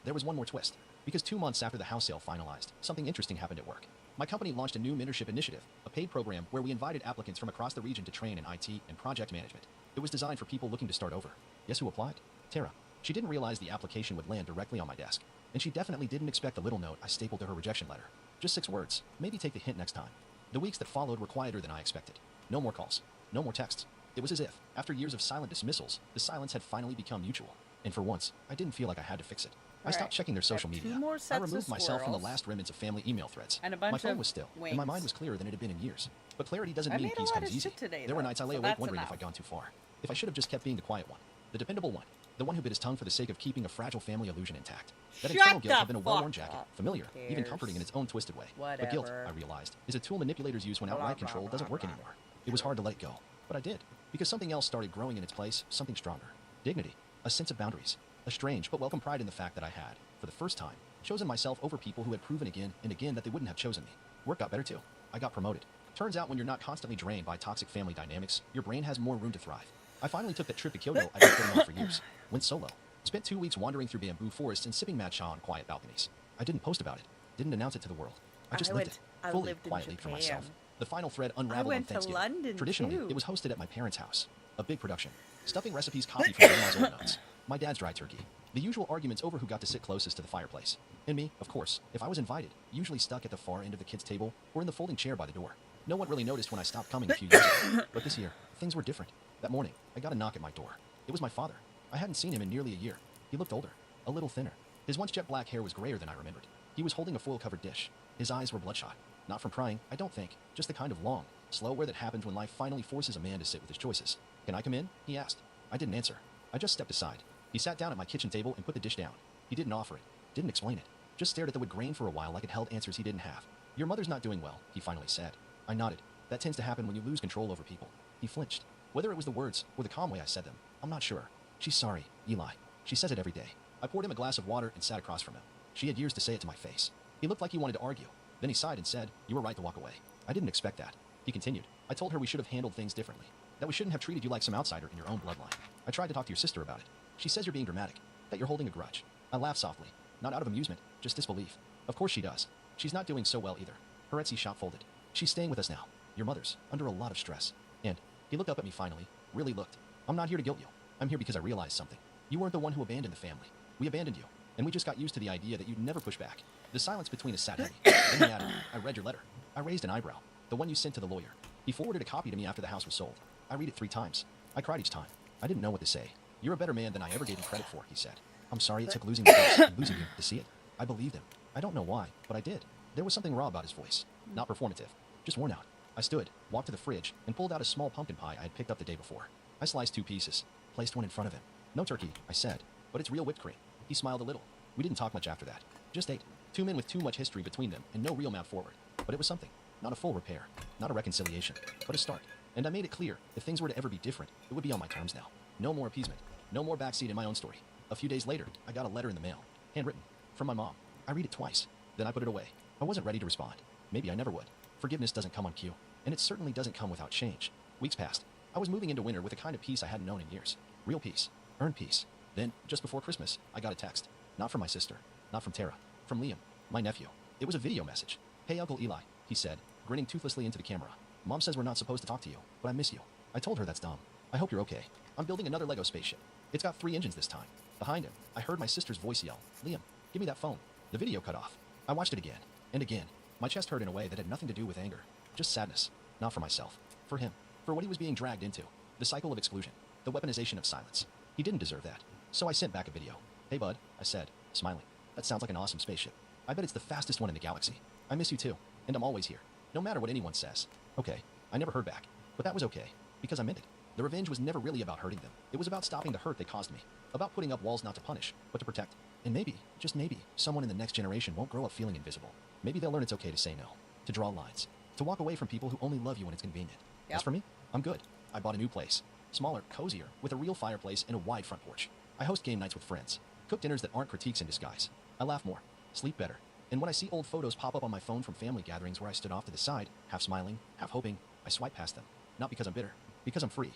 There was one more twist. Because 2 months after the house sale finalized, something interesting happened at work. My company launched a new mentorship initiative, a paid program where we invited applicants from across the region to train in IT and project management. It was designed for people looking to start over. Guess who applied? Tara. She didn't realize the application would land directly on my desk. And she definitely didn't expect the little note I stapled to her rejection letter. Just 6 words. Maybe take the hint next time. The weeks that followed were quieter than I expected. No more calls. No more texts. It was as if, after years of silent dismissals, the silence had finally become mutual. And for once, I didn't feel like I had to fix it. I stopped checking their social media. I removed myself from the last remnants of family email threads. And a bunch my phone of was still, wings. and my mind was clearer than it had been in years. But clarity doesn't I mean made a peace lot comes of easy. shit today, There were though, nights I lay so awake that's wondering enough. if I'd gone too far. If I should have just kept being the quiet one. The dependable one. The one who bit his tongue for the sake of keeping a fragile family illusion intact. That Shut internal guilt the had been a well-worn fuck jacket, up. familiar, Who even cares? comforting in its own twisted way. But guilt, Whatever. I realized, is a tool manipulators use when outright control doesn't work anymore. It was hard to let it go. But I did. Because something else started growing in its place, something stronger. Dignity. A sense of boundaries. A strange but welcome pride in the fact that I had, for the first time, chosen myself over people who had proven again and again that they wouldn't have chosen me. Work got better too. I got promoted. Turns out when you're not constantly drained by toxic family dynamics, your brain has more room to thrive. I finally took that trip to Kyoto I'd been putting off for years. Went solo. Spent 2 weeks wandering through bamboo forests and sipping matcha on quiet balconies. I didn't post about it. Didn't announce it to the world. I just lived it. I Fully, lived in quietly for Japan. myself. The final thread unraveled on went to Thanksgiving. London, Traditionally, too. it was hosted at my parents' house. A big production. Stuffing recipes copied from grandma's old notes. My dad's dry turkey. The usual arguments over who got to sit closest to the fireplace. And me, of course, if I was invited, usually stuck at the far end of the kids' table or in the folding chair by the door. No one really noticed when I stopped coming a few years ago. But this year, things were different. That morning, I got a knock at my door. It was my father. I hadn't seen him in nearly a year. He looked older, a little thinner. His once jet black hair was grayer than I remembered. He was holding a foil-covered dish. His eyes were bloodshot. Not from crying, I don't think. Just the kind of long, slow wear that happens when life finally forces a man to sit with his choices. Can I come in? He asked. I didn't answer. I just stepped aside. He sat down at my kitchen table and put the dish down. He didn't offer it. Didn't explain it. Just stared at the wood grain for a while like it held answers he didn't have. Your mother's not doing well, he finally said. I nodded. That tends to happen when you lose control over people. He flinched. Whether it was the words or the calm way I said them, I'm not sure. She's sorry, Eli. She says it every day. I poured him a glass of water and sat across from him. She had years to say it to my face. He looked like he wanted to argue. Then he sighed and said, you were right to walk away. I didn't expect that. He continued. I told her we should have handled things differently. That we shouldn't have treated you like some outsider in your own bloodline. I tried to talk to your sister about it. She says you're being dramatic, that you're holding a grudge. I laughed softly, not out of amusement, just disbelief. Of course she does. She's not doing so well either. Her Etsy shop folded. She's staying with us now. Your mother's under a lot of stress. And he looked up at me finally, really looked. I'm not here to guilt you. I'm here because I realized something. You weren't the one who abandoned the family. We abandoned you, and we just got used to the idea that you'd never push back. The silence between us sat heavy. Then he added, I read your letter. I raised an eyebrow. The one you sent to the lawyer. He forwarded a copy to me after the house was sold. I read it 3 times. I cried each time. I didn't know what to say. You're a better man than I ever gave you credit for, he said. I'm sorry it took losing the case and losing you to see it. I believed him. I don't know why, but I did. There was something raw about his voice. Not performative. Just worn out. I stood, walked to the fridge, and pulled out a small pumpkin pie I had picked up the day before. I sliced 2 pieces, placed one in front of him. No turkey, I said, but it's real whipped cream. He smiled a little. We didn't talk much after that. Just ate. 2 men with too much history between them and no real mouth forward. But it was something. Not a full repair. Not a reconciliation. But a start. And I made it clear, if things were to ever be different, it would be on my terms now. No more appeasement. No more backseat in my own story. A few days later, I got a letter in the mail. Handwritten. From my mom. I read it twice. Then I put it away. I wasn't ready to respond. Maybe I never would. Forgiveness doesn't come on cue. And it certainly doesn't come without change. Weeks passed. I was moving into winter with a kind of peace I hadn't known in years. Real peace. Earned peace. Then, just before Christmas, I got a text. Not from my sister. Not from Tara. From Liam. My nephew. It was a video message. Hey, Uncle Eli, he said, grinning toothlessly into the camera. Mom says we're not supposed to talk to you, but I miss you. I told her that's dumb. I hope you're okay. I'm building another Lego spaceship. It's got 3 engines this time. Behind him, I heard my sister's voice yell, Liam, give me that phone. The video cut off. I watched it again. And again. My chest hurt in a way that had nothing to do with anger. Just sadness. Not for myself. For him. For what he was being dragged into. The cycle of exclusion. The weaponization of silence. He didn't deserve that. So I sent back a video. Hey bud, I said, smiling. That sounds like an awesome spaceship. I bet it's the fastest one in the galaxy. I miss you too. And I'm always here. No matter what anyone says. Okay. I never heard back. But that was okay. Because I meant it. The revenge was never really about hurting them. It was about stopping the hurt they caused me. About putting up walls not to punish, but to protect. And maybe, just maybe, someone in the next generation won't grow up feeling invisible. Maybe they'll learn it's okay to say no. To draw lines. To walk away from people who only love you when it's convenient. As for me, I'm good. I bought a new place. Smaller, cozier, with a real fireplace and a wide front porch. I host game nights with friends. Cook dinners that aren't critiques in disguise. I laugh more. Sleep better. And when I see old photos pop up on my phone from family gatherings where I stood off to the side, half smiling, half hoping, I swipe past them. Not because I'm bitter. Because I'm free.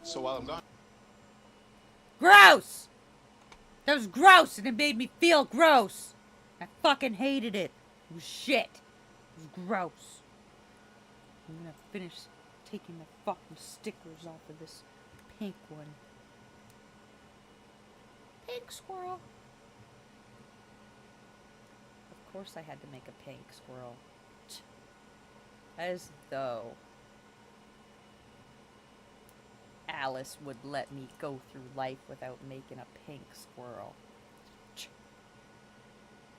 So while I'm gone... Gross! That was gross and it made me feel gross. I fucking hated it. It was shit. It was gross. I'm gonna finish taking the fucking stickers off of this pink one. Pink squirrel. Of course I had to make a pink squirrel. As though Alice would let me go through life without making a pink squirrel.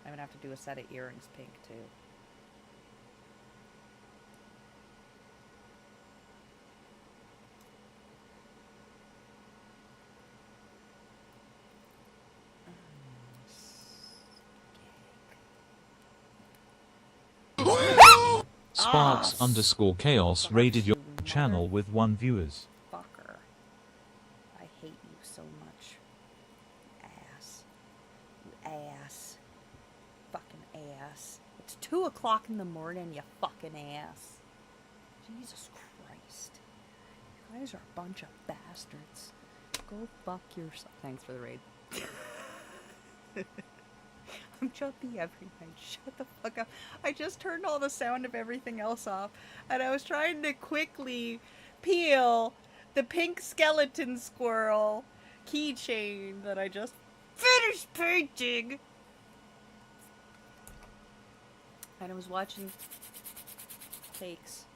I'm gonna have to do a set of earrings pink too. Sparks_chaos raided your channel with 1 viewers. Fucker. I hate you so much. Ass. You ass. Fucking ass. It's 2 o'clock in the morning, you fucking ass. Jesus Christ. You guys are a bunch of bastards. Go fuck yourself. Thanks for the raid. I'm jumpy every night. Shut the fuck up. I just turned all the sound of everything else off. And I was trying to quickly peel the pink skeleton squirrel keychain that I just finished painting. And I was watching Cakes.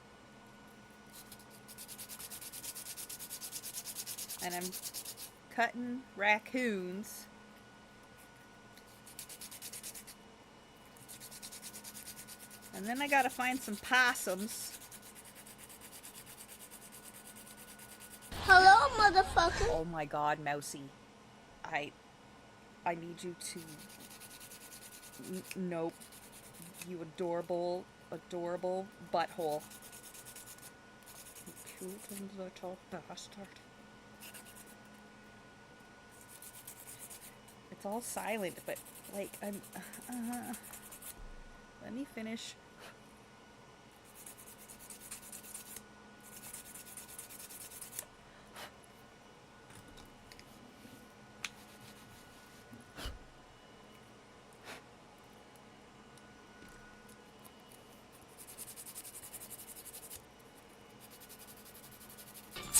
And I'm cutting raccoons. And then I gotta find some possums. Hello, motherfucker. Oh my god, Mousy. I need you to... Nope. You adorable butthole. You cute little bastard. It's all silent, but, like, I'm... let me finish.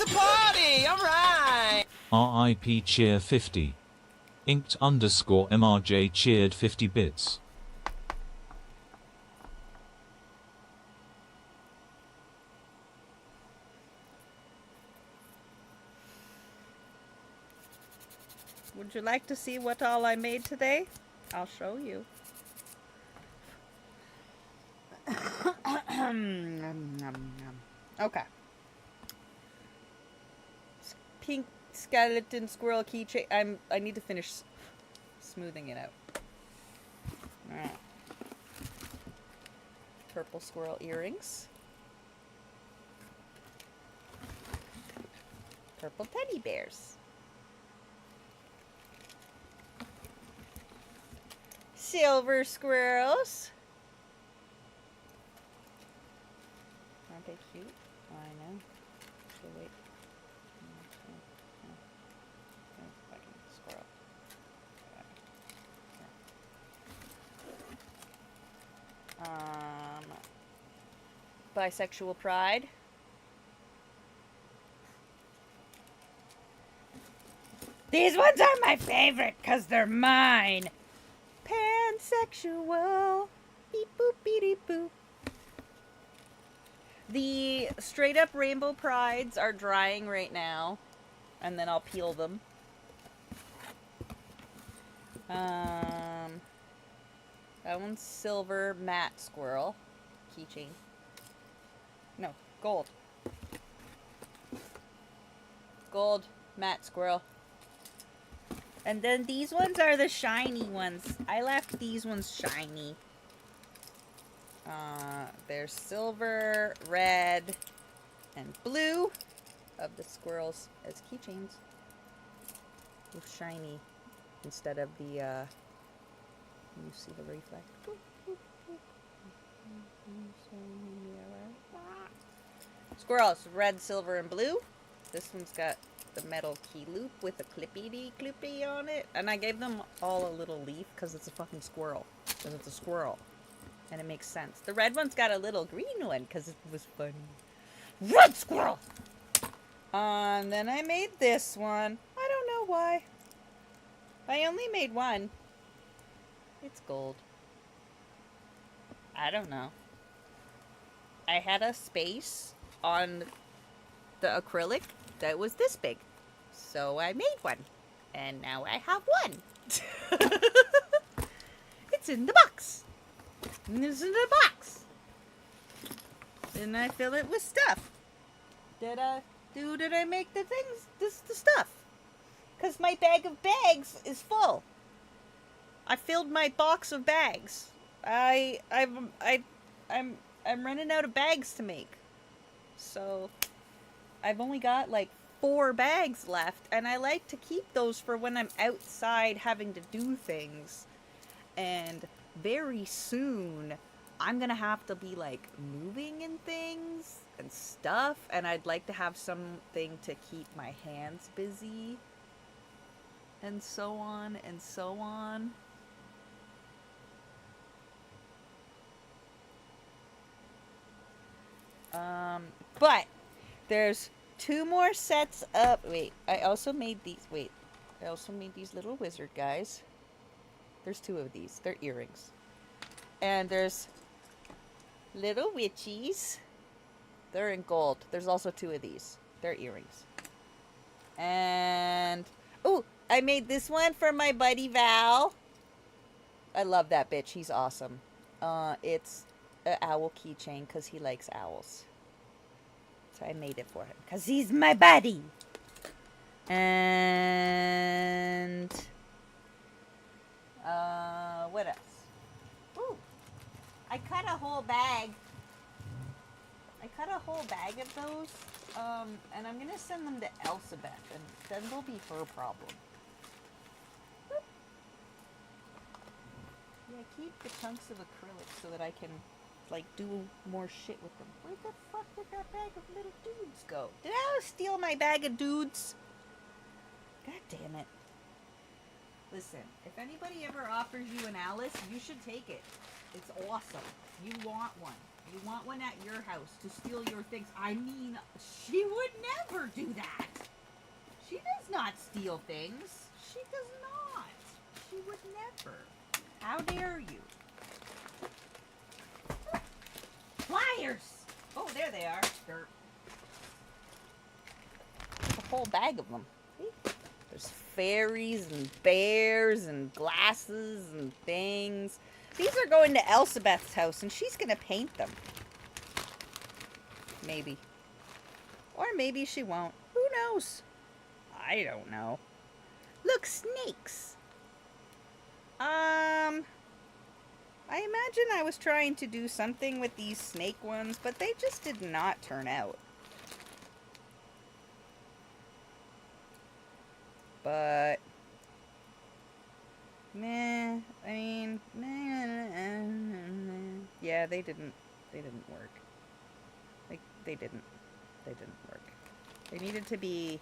a party! Alright! RIP cheer 50. Inked _ MRJ cheered 50 bits. Would you like to see what all I made today? I'll show you. Okay. Pink skeleton squirrel keychain. I need to finish smoothing it out. Alright. Purple squirrel earrings. Purple teddy bears. Silver squirrels. Aren't they cute? Oh, I know. So wait. Fucking squirrel. Bisexual pride. These ones are my favorite because they're mine. Pansexual. Beep boop beep boop. The straight up rainbow prides are drying right now. And then I'll peel them. That one's silver matte squirrel. Keychain. No, gold. Gold matte squirrel. And then these ones are the shiny ones. I left these ones shiny. There's silver, red, and blue of the squirrels as keychains. With shiny instead of the, you see the reflect. Squirrels, red, silver, and blue. This one's got the metal key loop with a clippy on it. And I gave them all a little leaf because it's a fucking squirrel. Because it's a squirrel. And it makes sense. The red one's got a little green one because it was funny. Red squirrel! And then I made this one. I don't know why. I only made one. It's gold. I don't know. I had a space on the acrylic that was this big. So I made one. And now I have one. It's in the box. It's in the box. And I fill it with stuff. Did I make the things? The stuff. Because my bag of bags is full. I filled my box of bags. I'm running out of bags to make. So I've only got like 4 bags left, and I like to keep those for when I'm outside having to do things. And very soon I'm gonna have to be like moving and things and stuff, and I'd like to have something to keep my hands busy and so on and so on. But there's 2 more sets of, wait, I also made these little wizard guys. There's 2 of these. They're earrings. And there's little witchies. They're in gold. There's also 2 of these. They're earrings. And, oh, I made this one for my buddy Val. I love that bitch. He's awesome. It's an owl keychain because he likes owls. So I made it for him because he's my buddy. And what else? Ooh, I cut a whole bag. Of those, and I'm gonna send them to Elsabeth, and then they'll be her problem. Boop. Yeah, keep the chunks of acrylic so that I can, like, do more shit with them. Where the fuck did that bag of little dudes go? Did I steal my bag of dudes? God damn it. Listen, if anybody ever offers you an Alice, you should take it. It's awesome. You want one. You want one at your house to steal your things. I mean, she would never do that. She does not steal things. She does not. She would never. How dare you? Pliers! Oh, there they are. They're a whole bag of them. See? There's fairies and bears and glasses and things. These are going to Elsabeth's house, and she's going to paint them. Maybe. Or maybe she won't. Who knows? I don't know. Look, snakes. I imagine I was trying to do something with these snake ones, but they just did not turn out. But meh, I mean, yeah, they didn't work. Like, they didn't work. They needed to be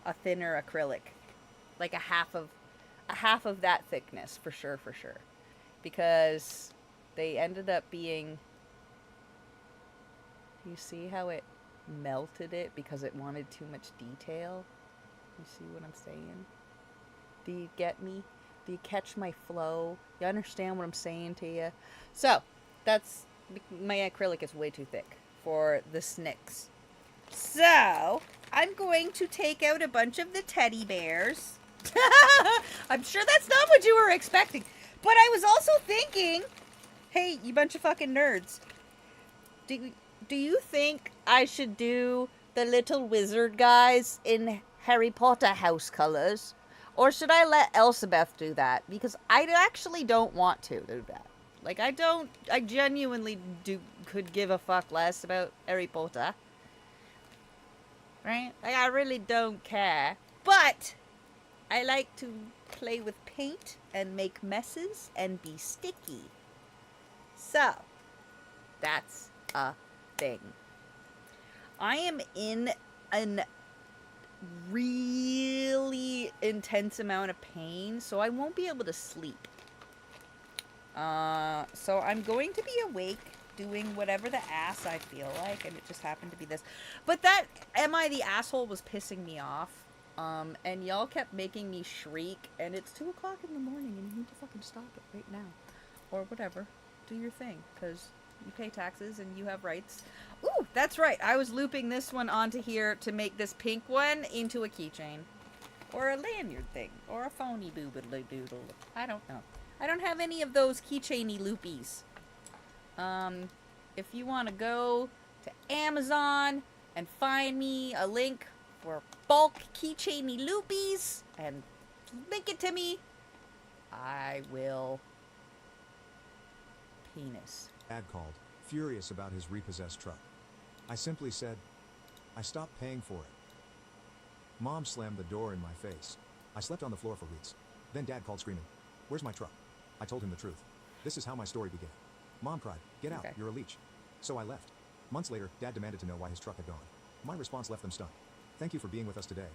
a thinner acrylic, like a half of that thickness, for sure, because they ended up being. You see how it melted it because it wanted too much detail? You see what I'm saying? Do you get me? Do you catch my flow? You understand what I'm saying to you? So, that's... My acrylic is way too thick for the snicks. So, I'm going to take out a bunch of the teddy bears. I'm sure that's not what you were expecting. But I was also thinking, hey, you bunch of fucking nerds. Do you think I should do the little wizard guys in Harry Potter house colors? Or should I let Elsabeth do that? Because I actually don't want to do that. Like, I genuinely could give a fuck less about Harry Potter. Right? Like, I really don't care. But I like to play with paint and make messes and be sticky. So, that's a thing. I am in an really intense amount of pain, so I won't be able to sleep. So I'm going to be awake doing whatever the ass I feel like, and it just happened to be this. But that Am I the Asshole was pissing me off, and y'all kept making me shriek, and it's 2 o'clock in the morning, and you need to fucking stop it right now. Or whatever. Do your thing, because you pay taxes and you have rights. Ooh, that's right. I was looping this one onto here to make this pink one into a keychain. Or a lanyard thing. Or a phony boobidly doodle. I don't know. I don't have any of those keychainy loopies. If you want to go to Amazon and find me a link for bulk keychainy loopies and link it to me, I will penis. Dad called, furious about his repossessed truck. I simply said, I stopped paying for it. Mom slammed the door in my face. I slept on the floor for weeks. Then Dad called screaming, where's my truck? I told him the truth. This is how my story began. Mom cried, get out, you're a leech. So I left. Months later, Dad demanded to know why his truck had gone. My response left them stunned. Thank you for being with us today.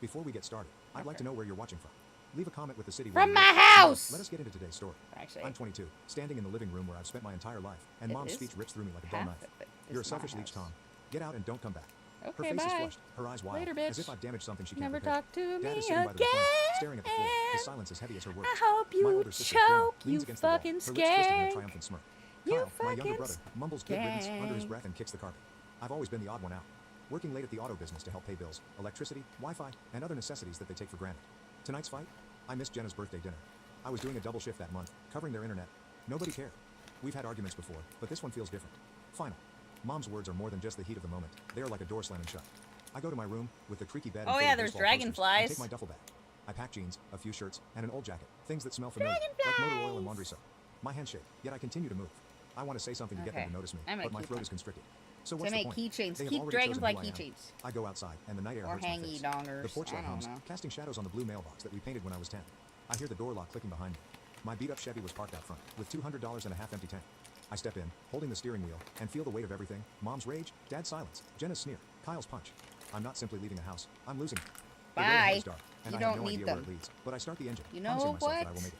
Before we get started, I'd like to know where you're watching from. Leave a comment with the city where from you my live. house! Let us get into today's story. Actually, I'm 22, standing in the living room where I've spent my entire life, and Mom's speech rips through me like a dull knife. You're a selfish leech, Tom. Get out and don't come back. Okay, her face bye. is flushed, her eyes wide, Later, bitch. as if I've damaged something she can't Never repair. talk to Dad me is sitting by the again. recliner, staring at the floor. His silence is heavy as her words. I hope you My older sister, choke, Jenna, leans you against the wall, fucking her lips twisted in a skank. triumphant smirk. You Kyle, my younger fucking brother, mumbles good riddance under his skank. breath and kicks the carpet. I've always been the odd one out, working late at the auto business to help pay bills, electricity, Wi-Fi, and other necessities that they take for granted. Tonight's fight? I missed Jenna's birthday dinner. I was doing a double shift that month, covering their internet. Nobody cared. We've had arguments before, but this one feels different. Final. Mom's words are more than just the heat of the moment. They are like a door slamming shut. I go to my room, with the creaky bed and Oh faded yeah, there's baseball posters, and dragonflies. take my duffel bag. I pack jeans, a few shirts, and an old jacket. Things that smell familiar, like motor oil and laundry soap. My hands shake, yet I continue to move. I want to say something to get them to notice me, I'm gonna but my keep throat one. is constricted. So To what's make the point? keychains. They have Keep already chosen dragonfly who I am. keychains. I go outside, and the night air Or hurts my hangy face. dongers. The porch I light don't hums, know. casting shadows on the blue mailbox that we painted when I was 10. I hear the door lock clicking behind me. My beat-up Chevy was parked out front, with $200 and a half-empty tank. I step in, holding the steering wheel, and feel the weight of everything. Mom's rage, Dad's silence, Jenna's sneer, Kyle's punch. I'm not simply leaving a house, I'm losing it. The road ahead Bye. is dark, and You I have don't no need idea where them. it leads, but I start the engine, You promising know myself what? that I will make it.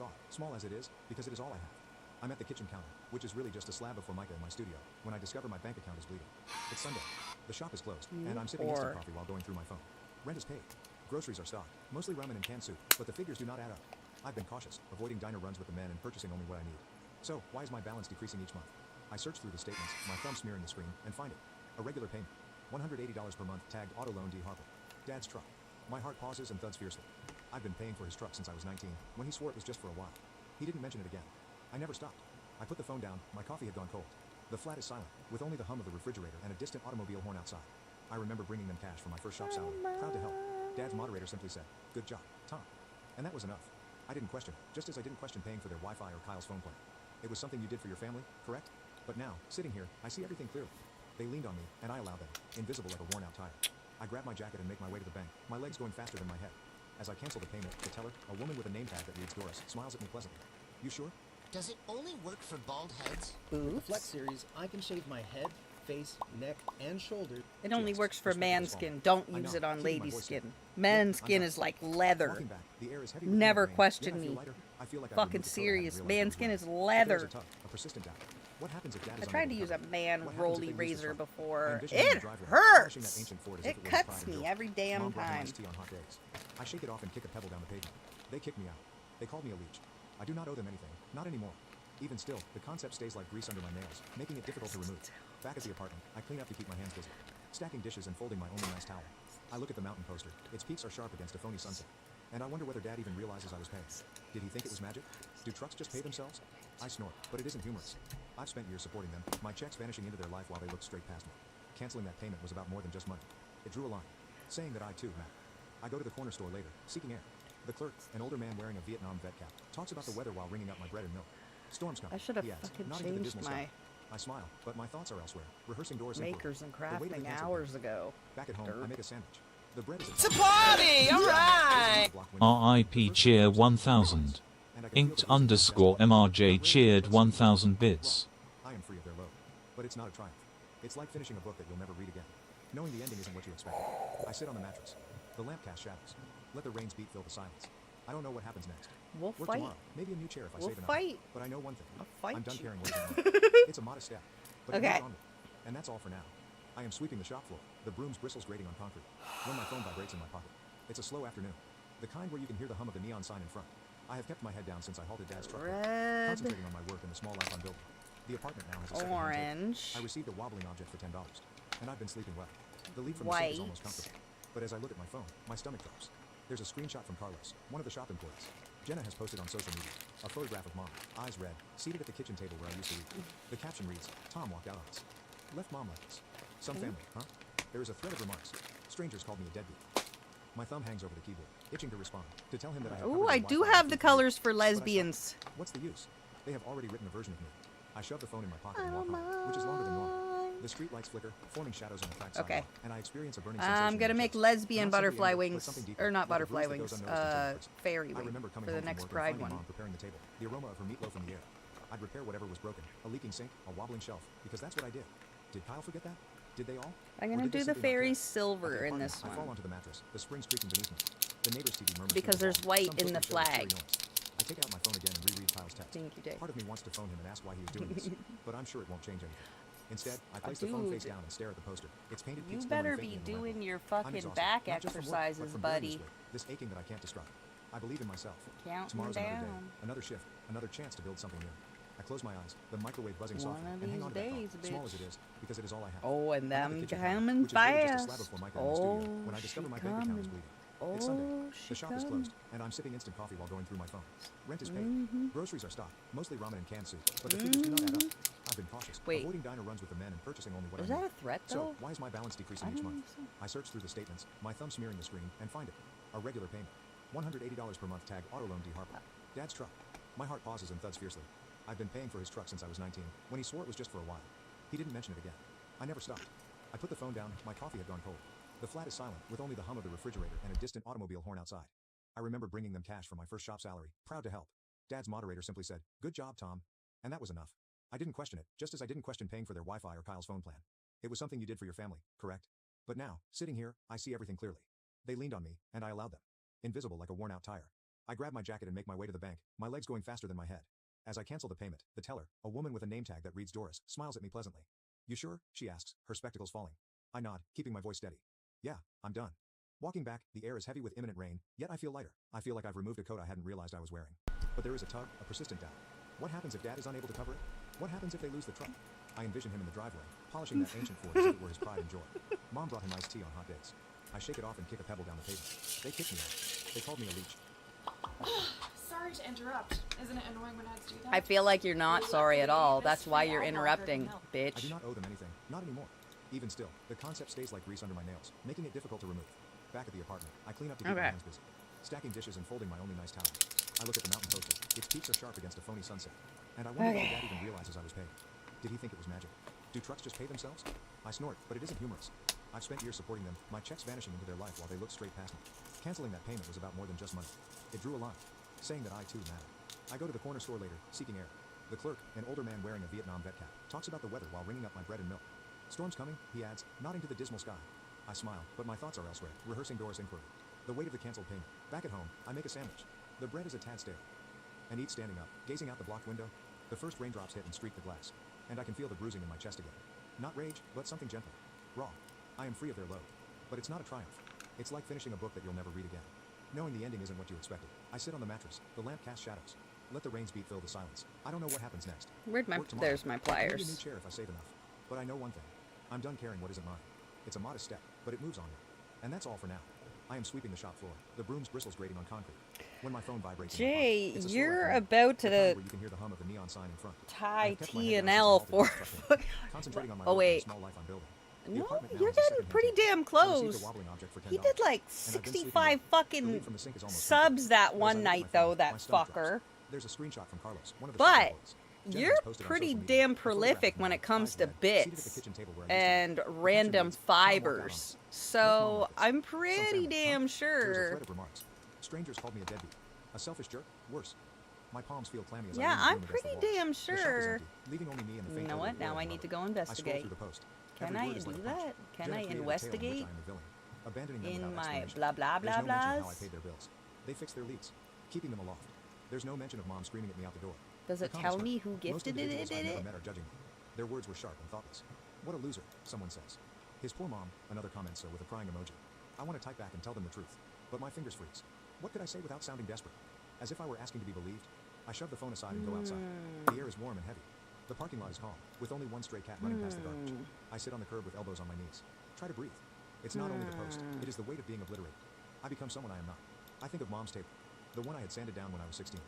thought, small as it is, because it is all I have. I'm at the kitchen counter, which is really just a slab of formica in my studio, when I discover my bank account is bleeding. It's Sunday. The shop is closed, and I'm sipping instant coffee while going through my phone. Rent is paid. Groceries are stocked, mostly ramen and canned soup, but the figures do not add up. I've been cautious, avoiding diner runs with the men and purchasing only what I need. So, why is my balance decreasing each month? I search through the statements, my thumb smearing the screen, and find it. A regular payment. $180 per month, tagged auto loan D. Harper. Dad's truck. My heart pauses and thuds fiercely. I've been paying for his truck since I was 19, when he swore it was just for a while. He didn't mention it again. I never stopped. I put the phone down, my coffee had gone cold. The flat is silent, with only the hum of the refrigerator and a distant automobile horn outside. I remember bringing them cash for my first shop salary, proud to help. Dad's moderator simply said, "Good job, Tom." And that was enough. I didn't question it, just as I didn't question paying for their Wi-Fi or Kyle's phone plan. It was something you did for your family, correct? But now, sitting here, I see everything clearly. They leaned on me, and I allowed them, invisible like a worn-out tire. I grab my jacket and make my way to the bank, my legs going faster than my head. As I cancel the payment, the teller, a woman with a name tag that reads Doris, smiles at me pleasantly. "You sure?" Does it only work for bald heads? With the Flex series, I can shave my head, face, neck, and shoulder. It only works for man's skin. Don't use it on lady skin. Men's skin is like leather. Never question me. Fucking serious. Man's skin is leather. I tried to use a man rolly razor before. It hurts. It cuts me every damn time. I shake it off and kick a pebble down the pavement. They kick me out. They called me a leech. I do not owe them anything. Not anymore. Even still, the concept stays like grease under my nails, making it difficult to remove. Back at the apartment, I clean up to keep my hands busy, stacking dishes and folding my only nice towel. I look at the mountain poster. Its peaks are sharp against a phony sunset. And I wonder whether Dad even realizes I was paying. Did he think it was magic? Do trucks just pay themselves? I snort, but it isn't humorous. I've spent years supporting them, my checks vanishing into their life while they looked straight past me. Canceling that payment was about more than just money. It drew a line, saying that I too mattered. I go to the corner store later, seeking air. The clerk, an older man wearing a Vietnam vet cap, talks about the weather while ringing up my bread and milk. "Storm's coming," I should have he adds, fucking nodding to the changed dismal my sky. I smile, but my thoughts are elsewhere, rehearsing Doris' makers and inquiry. The waiter crafting cancels hours me. ago. Back at home, I make a sandwich. The bread is It's a party! Alright! RIP cheer 1000. Inked underscore MRJ cheered 1000 bits. I am free of their load. But it's not a triumph. It's like finishing a book that you'll never read again. Knowing the ending isn't what you expected. I sit on the mattress. The lamp casts shadows. Let the rain's beat fill the silence. I don't know what happens next. We'll Work fight. tomorrow. Maybe a new chair if I We'll save enough. fight. But I know one thing. I'll fight I'm done you. caring what is on. It's a modest step. But Okay. it moves onward. And that's all for now. I am sweeping the shop floor. The broom's bristles grating on concrete. When my phone vibrates in my pocket. It's a slow afternoon. The kind where you can hear the hum of the neon sign in front. I have kept my head down since I halted Dad's truck. Concentrating on my work and the small life I'm building. The apartment now has a second Orange. I received a wobbling object for $10. And I've been sleeping well. The lead from the sink is almost comfortable. But as I look at my phone, my stomach drops. There's a screenshot from Carlos, one of the shop employees. Jenna has posted on social media a photograph of Mom, eyes red, seated at the kitchen table where I used to eat. The caption reads, "Tom walked out on us. Left Mom like this. Some family, huh?" There is a thread of remarks. Strangers called me a deadbeat. My thumb hangs over the keyboard, itching to respond, to tell him that I have Ooh, I do have the colors for lesbians. What's the use? They have already written a version of me. I shove the phone in my pocket and walk home, which is longer than normal. The street lights flicker, forming shadows on the cracked Okay. sidewalk, and I experience a burning sensation I'm gonna in my make chest. lesbian Not simply butterfly anger, but wings, something deeper, or not like a butterfly bruise that wings, goes unnoticed until it hurts. fairy I wing remember coming for the home from next work and pride finding one. Mom preparing the table, the aroma of her meatloaf in the air. I'd repair whatever was broken, a leaking sink, a wobbling shelf, because that's what I did. Did Kyle forget that? Did they all? I'm Or gonna did they do the simply not fairy care? silver At the in apartment, this I fall one. onto the mattress, the spring creaking beneath me. The neighbor's TV murmurs Because through the there's wall. white Some in the quickly show a scary flag. noise. I take out my phone again and reread Kyle's text. Thank you, Dave. Part of me wants to phone him and ask why he was doing this, but I'm sure it won't change anything. Instead, I place the phone face Dude. down and stare at the poster. It's painted You peaks better glowing be faintly in the lamplight. doing your I'm fucking exhausted, back not just from work, exercises, but from bearing buddy. this weight, this aching that I can't describe. I believe in myself. Counting Tomorrow's another day, down. another shift, another chance to build something new. I close my eyes, the microwave buzzing One softly, of and hang these on to that days, thought, small bitch. as it is, because it is all I have. Oh, and I'm at the them kitchen counter, coming which is really just a fast. slab of formica in the studio, when I Oh, discover she my bank account is coming. bleeding. It's Sunday. Oh, The she shop is coming. closed, and I'm sipping instant coffee while going through my phone. Rent is paid. Mhm. Groceries are stocked, mostly ramen and canned soup, but the figures do not add up. Mhm. I've been cautious, Wait. avoiding diner runs with the men and purchasing only what Is I that need. a threat, So, though? why is my balance decreasing I each don't month? think so. I search through the statements, my thumb smearing the screen, and find it. A regular payment. $180 per month, tag auto loan D. Harper. Dad's truck. My heart pauses and thuds fiercely. I've been paying for his truck since I was 19, when he swore it was just for a while. He didn't mention it again. I never stopped. I put the phone down, my coffee had gone cold. The flat is silent, with only the hum of the refrigerator and a distant automobile horn outside. I remember bringing them cash for my first shop salary, proud to help. Dad's moderator simply said, "Good job, Tom." And that was enough. I didn't question it, just as I didn't question paying for their Wi-Fi or Kyle's phone plan. It was something you did for your family, correct? But now, sitting here, I see everything clearly. They leaned on me, and I allowed them. Invisible like a worn-out tire. I grab my jacket and make my way to the bank, my legs going faster than my head. As I cancel the payment, the teller, a woman with a name tag that reads Doris, smiles at me pleasantly. You sure? She asks, her spectacles falling. I nod, keeping my voice steady. Yeah, I'm done. Walking back, the air is heavy with imminent rain, yet I feel lighter. I feel like I've removed a coat I hadn't realized I was wearing. But there is a tug, a persistent doubt. What happens if Dad is unable to cover it? What happens if they lose the truck? I envision him in the driveway, polishing that ancient Ford as if it were his pride and joy. Mom brought him iced tea on hot days. I shake it off and kick a pebble down the pavement. They kicked me out. They called me a leech. Sorry to interrupt. Isn't it annoying when dads do that? I feel like you're not sorry at all. That's why you're interrupting, bitch. I do not owe them anything. Not anymore. Even still, the concept stays like grease under my nails, making it difficult to remove. Back at the apartment, I clean up to keep my hands busy. Stacking dishes and folding my only nice towel. I look at the mountain poster. Its peaks are sharp against a phony sunset. And I wonder if Dad even realizes I was paid. Did he think it was magic? Do trucks just pay themselves? I snort, but it isn't humorous. I've spent years supporting them, my checks vanishing into their life while they looked straight past me. Canceling that payment was about more than just money. It drew a line, saying that I too mattered. I go to the corner store later, seeking air. The clerk, an older man wearing a Vietnam vet cap, talks about the weather while ringing up my bread and milk. Storm's coming, he adds, nodding to the dismal sky. I smile, but my thoughts are elsewhere, rehearsing Doris' inquiry. The weight of the canceled payment. Back at home, I make a sandwich. The bread is a tad stale. And eat standing up, gazing out the blocked window. The first raindrops hit and streak the glass. And I can feel the bruising in my chest again. Not rage, but something gentle. Raw. I am free of their load. But it's not a triumph. It's like finishing a book that you'll never read again. Knowing the ending isn't what you expected. I sit on the mattress, the lamp casts shadows. Let the rain's beat fill the silence. I don't know what happens next. There's my pliers. Maybe a new chair if I save enough. But I know one thing. I'm done carrying what isn't mine. It's a modest step, but it moves on me. And that's all for now. I am sweeping the shop floor, the broom's bristles grating on concrete. When my phone vibrates Jay, you're about to where you can hear the hum of the neon sign in front. tie T&L for... Oh, wait. No, you're getting pretty damn close. He did like 65 fucking subs that one night, though, that fucker. There's a screenshot from Carlos, one of the But you're pretty damn prolific when it comes to bits and random fibers. So I'm pretty damn sure. Strangers called me a deadbeat. A selfish jerk? Worse. My palms feel clammy as yeah, I I'm pretty damn sure. Leaving only me and the you know what? Now I need to go investigate. Can I do that? Can I investigate? In my blah blah blah blahs? They fix their leaks, keeping them aloft. There's no mention of Mom screaming at me out the door. Does it tell me who gifted it? Their words were sharp and thoughtless. What a loser, someone says. His poor mom, another comments so with a crying emoji. I want to type back and tell them the truth, but my fingers freeze. What could I say without sounding desperate? As if I were asking to be believed, I shove the phone aside and go outside. The air is warm and heavy. The parking lot is calm, with only one stray cat running past the garbage. I sit on the curb with elbows on my knees. Try to breathe. It's not only the post, it is the weight of being obliterated. I become someone I am not. I think of Mom's table, the one I had sanded down when I was 16.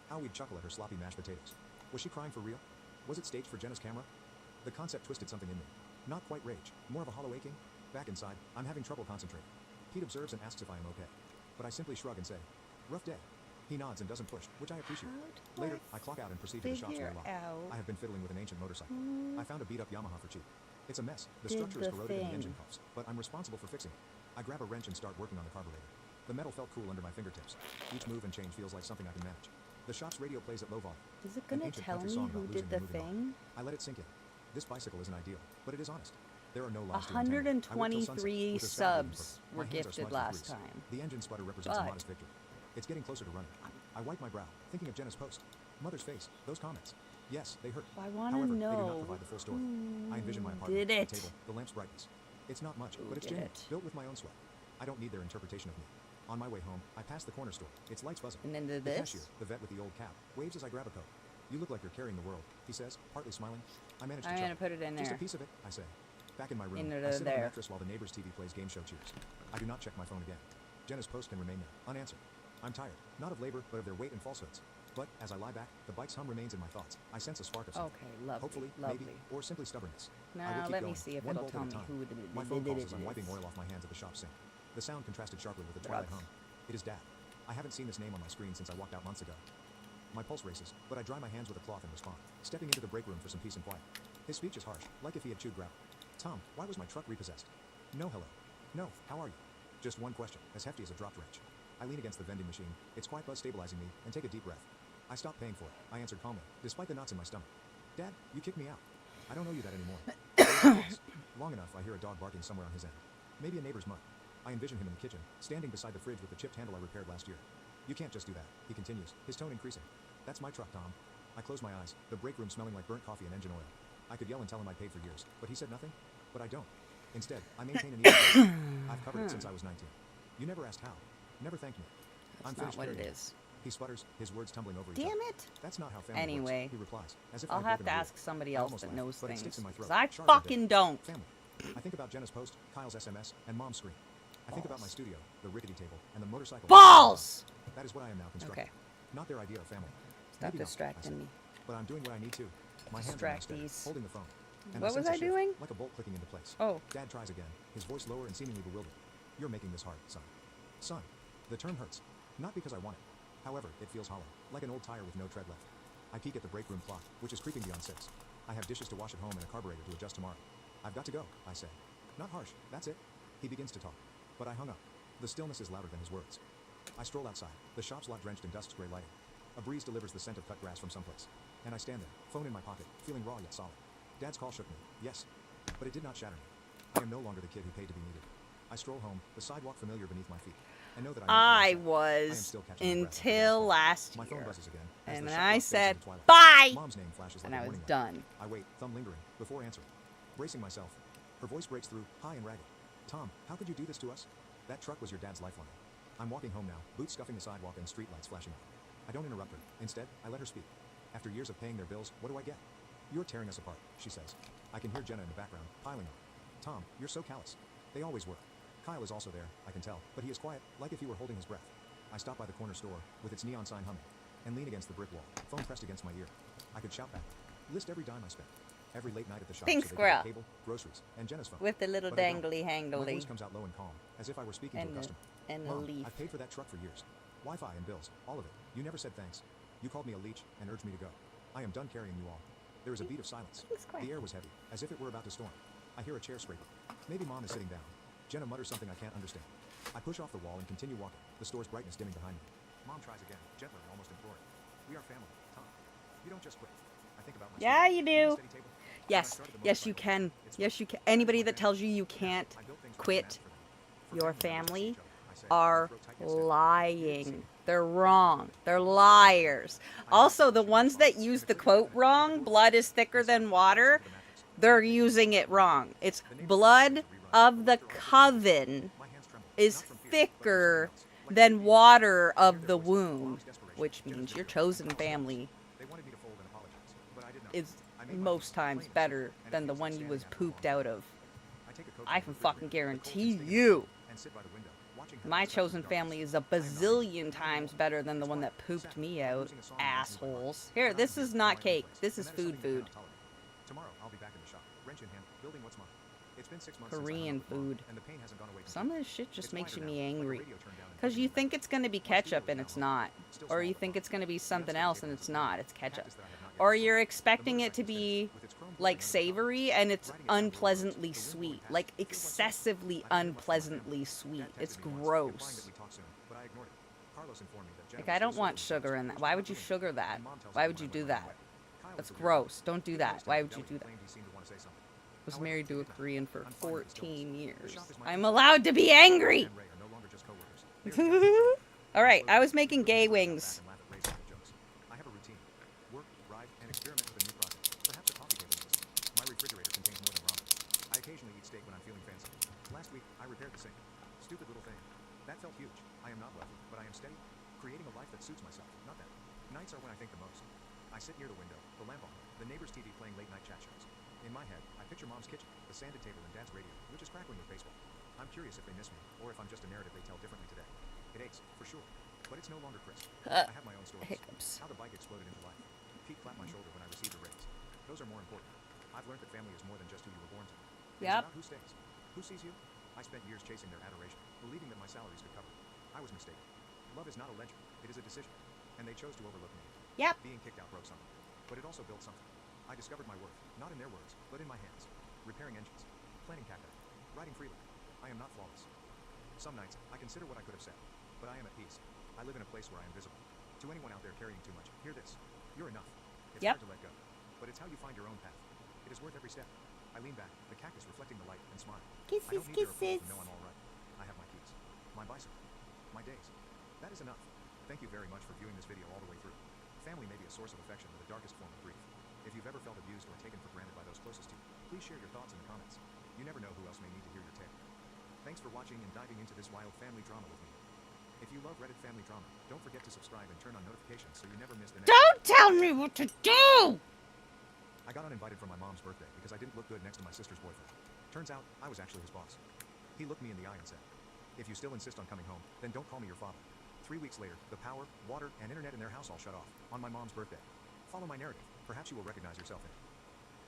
How we'd chuckle at her sloppy mashed potatoes. Was she crying for real? Was it staged for Jenna's camera? The concept twisted something in me. Not quite rage, more of a hollow aching. Back inside, I'm having trouble concentrating. Pete observes and asks if I am okay. But I simply shrug and say, rough day. He nods and doesn't push, which I appreciate. Later, I clock out and proceed to the shop's very lock. I have been fiddling with an ancient motorcycle. I found a beat-up Yamaha for cheap. It's a mess. The structure is corroded and the engine puffs, but I'm responsible for fixing it. I grab a wrench and start working on the carburetor. The metal felt cool under my fingertips. Each move and change feels like something I can manage. The shop's radio plays at low volume. Is it gonna tell me who did the thing? I let it sink in. This bicycle isn't ideal, but it is honest. There are no lies 123 subs were gifted last time. The engine sputter represents a modest victory. It's getting closer to running. I wipe my brow, thinking of Jenna's post. Mother's face, those comments. Yes, they hurt. I want to know. However, they do not provide the full story. I envision my apartment, the table, the lamp's brightness. It's not much, but it's genuine, built with my own sweat. I don't need their interpretation of me. On my way home, I pass the corner store. Its lights buzzing. And then the cashier, the vet with the old cap, waves as I grab a coat. You look like you're carrying the world, he says, partly smiling. I manage to I'm gonna put it in there. Just a piece of it, I say. Back in my room, I sit on the mattress while the neighbor's TV plays game show cheers. I do not check my phone again. Jenna's post can remain there, unanswered. I'm tired, not of labor, but of their weight and falsehoods. But as I lie back, the bike's hum remains in my thoughts. I sense a spark of something. Okay, lovely. Hopefully, maybe, or simply stubbornness. Now let me see if it'll tell me who it is. My phone calls as I'm wiping oil off my hands at the shop sink. The sound contrasted sharply with the twilight hum. It is Dad. I haven't seen this name on my screen since I walked out months ago. My pulse races, but I dry my hands with a cloth and respond, stepping into the break room for some peace and quiet. His speech is harsh, like if he had chewed gravel. Tom, why was my truck repossessed? No hello. No, how are you? Just one question, as hefty as a dropped wrench. I lean against the vending machine, its quiet buzz stabilizing me, and take a deep breath. I stopped paying for it, I answered calmly, despite the knots in my stomach. Dad, you kicked me out. I don't owe you that anymore. Long enough, I hear a dog barking somewhere on his end. Maybe a neighbor's mutt. I envision him in the kitchen, standing beside the fridge with the chipped handle I repaired last year. You can't just do that, he continues, his tone increasing. That's my truck, Tom. I closed my eyes, the break room smelling like burnt coffee and engine oil. I could yell and tell him I'd paid for years, but he said nothing. But I don't. Instead, I maintain an even keel. I've covered it since I was 19. You never asked how. Never thanked me. I'm That's not finished what it carrying is. He sputters, his words tumbling over each Damn other. it. That's not how family Anyway, works. He replies, as if I'll I'd have to broken a rule. ask somebody I else almost that laugh, knows but it things. sticks in my throat. 'Cause I Sharp as a fucking bit. don't. Family. I think about Jenna's post, Kyle's SMS, and Mom's scream. I think about my studio, the rickety table, and the motorcycle. Balls! That is what I am now constructing. Okay. Not their idea of family. Stop Maybe not, distracting I me. said. But I'm doing what I need to. My hands are now steady, Distractees. holding the phone. And What was sense a I shift, doing? like a bolt clicking into place. Oh. Dad tries again, his voice lower and seemingly bewildered. You're making this hard, son. Son. The term hurts. Not because I want it. However, it feels hollow, like an old tire with no tread left. I peek at the break room clock, which is creeping beyond 6. I have dishes to wash at home and a carburetor to adjust tomorrow. I've got to go, I say. Not harsh, that's it. He begins to talk. But I hung up. The stillness is louder than his words. I stroll outside, the shop's lot drenched in dusk's gray lighting. A breeze delivers the scent of cut grass from someplace. And I stand there, phone in my pocket, feeling raw yet solid. Dad's call shook me, yes. But it did not shatter me. I am no longer the kid who paid to be needed. I stroll home, the sidewalk familiar beneath my feet. I know that I am was still catching my breath. until last My phone year. buzzes again, as And the then shop I lot fades said, into twilight. bye! Mom's name flashes And like a I was warning light. done. I wait, thumb lingering, before answering. Bracing myself, her voice breaks through, high and ragged. Tom, how could you do this to us? That truck was your dad's lifeline. I'm walking home now, boots scuffing the sidewalk and streetlights flashing out. I don't interrupt her. Instead, I let her speak. After years of paying their bills, what do I get? You're tearing us apart, she says. I can hear Jenna in the background, piling on. Tom, you're so callous. They always were. Kyle is also there, I can tell, but he is quiet, like if he were holding his breath. I stop by the corner store, with its neon sign humming, and lean against the brick wall, phone pressed against my ear. I could shout back. List every dime I spent. Every late night at the shop, Pink so they could squirrel. get cable, groceries, and Jenna's phone. With the little But I don't. dangly My hangly. voice comes out low and calm, as if I were speaking to a customer. And a Mom, leaf. I paid for that truck for years. Wi-Fi and bills, all of it. You never said thanks. You called me a leech and urged me to go. I am done carrying you all. There is a beat of silence. The air was heavy, as if it were about to storm. I hear a chair scraping. Maybe Mom is sitting down. Jenna mutters something I can't understand. I push off the wall and continue walking, the store's brightness dimming behind me. Mom tries again, gentler and almost imploring. We are family, Tom. You don't just quit. I think about my Yeah, you do. steady table. Yes, yes, you can. Yes, you can. Anybody that tells you you can't quit your family are lying. They're wrong. They're liars. Also, the ones that use the quote wrong, blood is thicker than water, they're using it wrong. It's blood of the coven is thicker than water of the womb, which means your chosen family is most times better than the one you was pooped out of. I can fucking guarantee you. My chosen family is a bazillion times better than the one that pooped me out, assholes. Here, this is not cake. This is food. Tomorrow I'll be back in the shop, wrench in hand, building what's mine. It's been 6 months Korean food. and the pain hasn't gone away. Some of this shit just makes me angry. Because you think it's going to be ketchup and it's not. Or you think it's going to be something else and it's not. It's ketchup. Or you're expecting it to be like savory and it's unpleasantly sweet. Like excessively unpleasantly sweet. It's gross. Like, I don't want sugar in that. Why would you sugar that? Why would you do that? That's gross. Don't do that. Why would you do that? I was married to a Korean for 14 years. I'm allowed to be angry! Alright, I was making gay wings. I have a routine. Work, ride, and experiment with a new project. Perhaps a coffee table system. My refrigerator contains more than ramen. I occasionally eat steak when I'm feeling fancy. Last week, I repaired the sink. Stupid little thing. That felt huge. I am not wealthy, but I am steady, creating a life that suits myself, not that. Nights are when I think the most. I sit near the window, the lamp on, the neighbor's TV playing late-night chat shows. In my head, I picture Mom's kitchen, the sanded table, and Dad's radio, which is crackling with baseball. I'm curious if they miss me, or if I'm just a narrative they tell differently today. It aches, for sure, but it's no longer crisp. I have my own stories. Hiccups. How the bike exploded into life. Pete clapped my shoulder when I received a raise. Those are more important. I've learned that family is more than just who you were born to. It's Yep. about who stays. Who sees you? I spent years chasing their adoration, believing that my salaries could cover it. I was mistaken. Love is not a ledger. It is a decision. And they chose to overlook me. Yep. Being kicked out broke something. But it also built something. I discovered my worth, not in their words, but in my hands. Repairing engines. Planting cacti. Writing freely. I am not flawless. Some nights, I consider what I could have said. But I am at peace. I live in a place where I am visible. To anyone out there carrying too much, hear this. You're enough. It's hard to let go. But it's how you find your own path. It is worth every step. I lean back, the cactus reflecting the light, and smile. I don't need their approval to know I'm all right. I have my keys. My bicycle. My days. That is enough. Thank you very much for viewing this video all the way through. Family may be a source of affection or the darkest form of grief. If you've ever felt abused or taken for granted by those closest to you, please share your thoughts in the comments. You never know who else may need to hear your tale. Thanks for watching and diving into this wild family drama with me. If you love Reddit family drama, don't forget to subscribe and turn on notifications so you never miss the next. Don't tell me what to do! I got uninvited from my mom's birthday because I didn't look good next to my sister's boyfriend. Turns out, I was actually his boss. He looked me in the eye and said, "If you still insist on coming home, then don't call me your father." 3 weeks later, the power, water, and internet in their house all shut off, on my mom's birthday. Follow my narrative. Perhaps you will recognize yourself in it.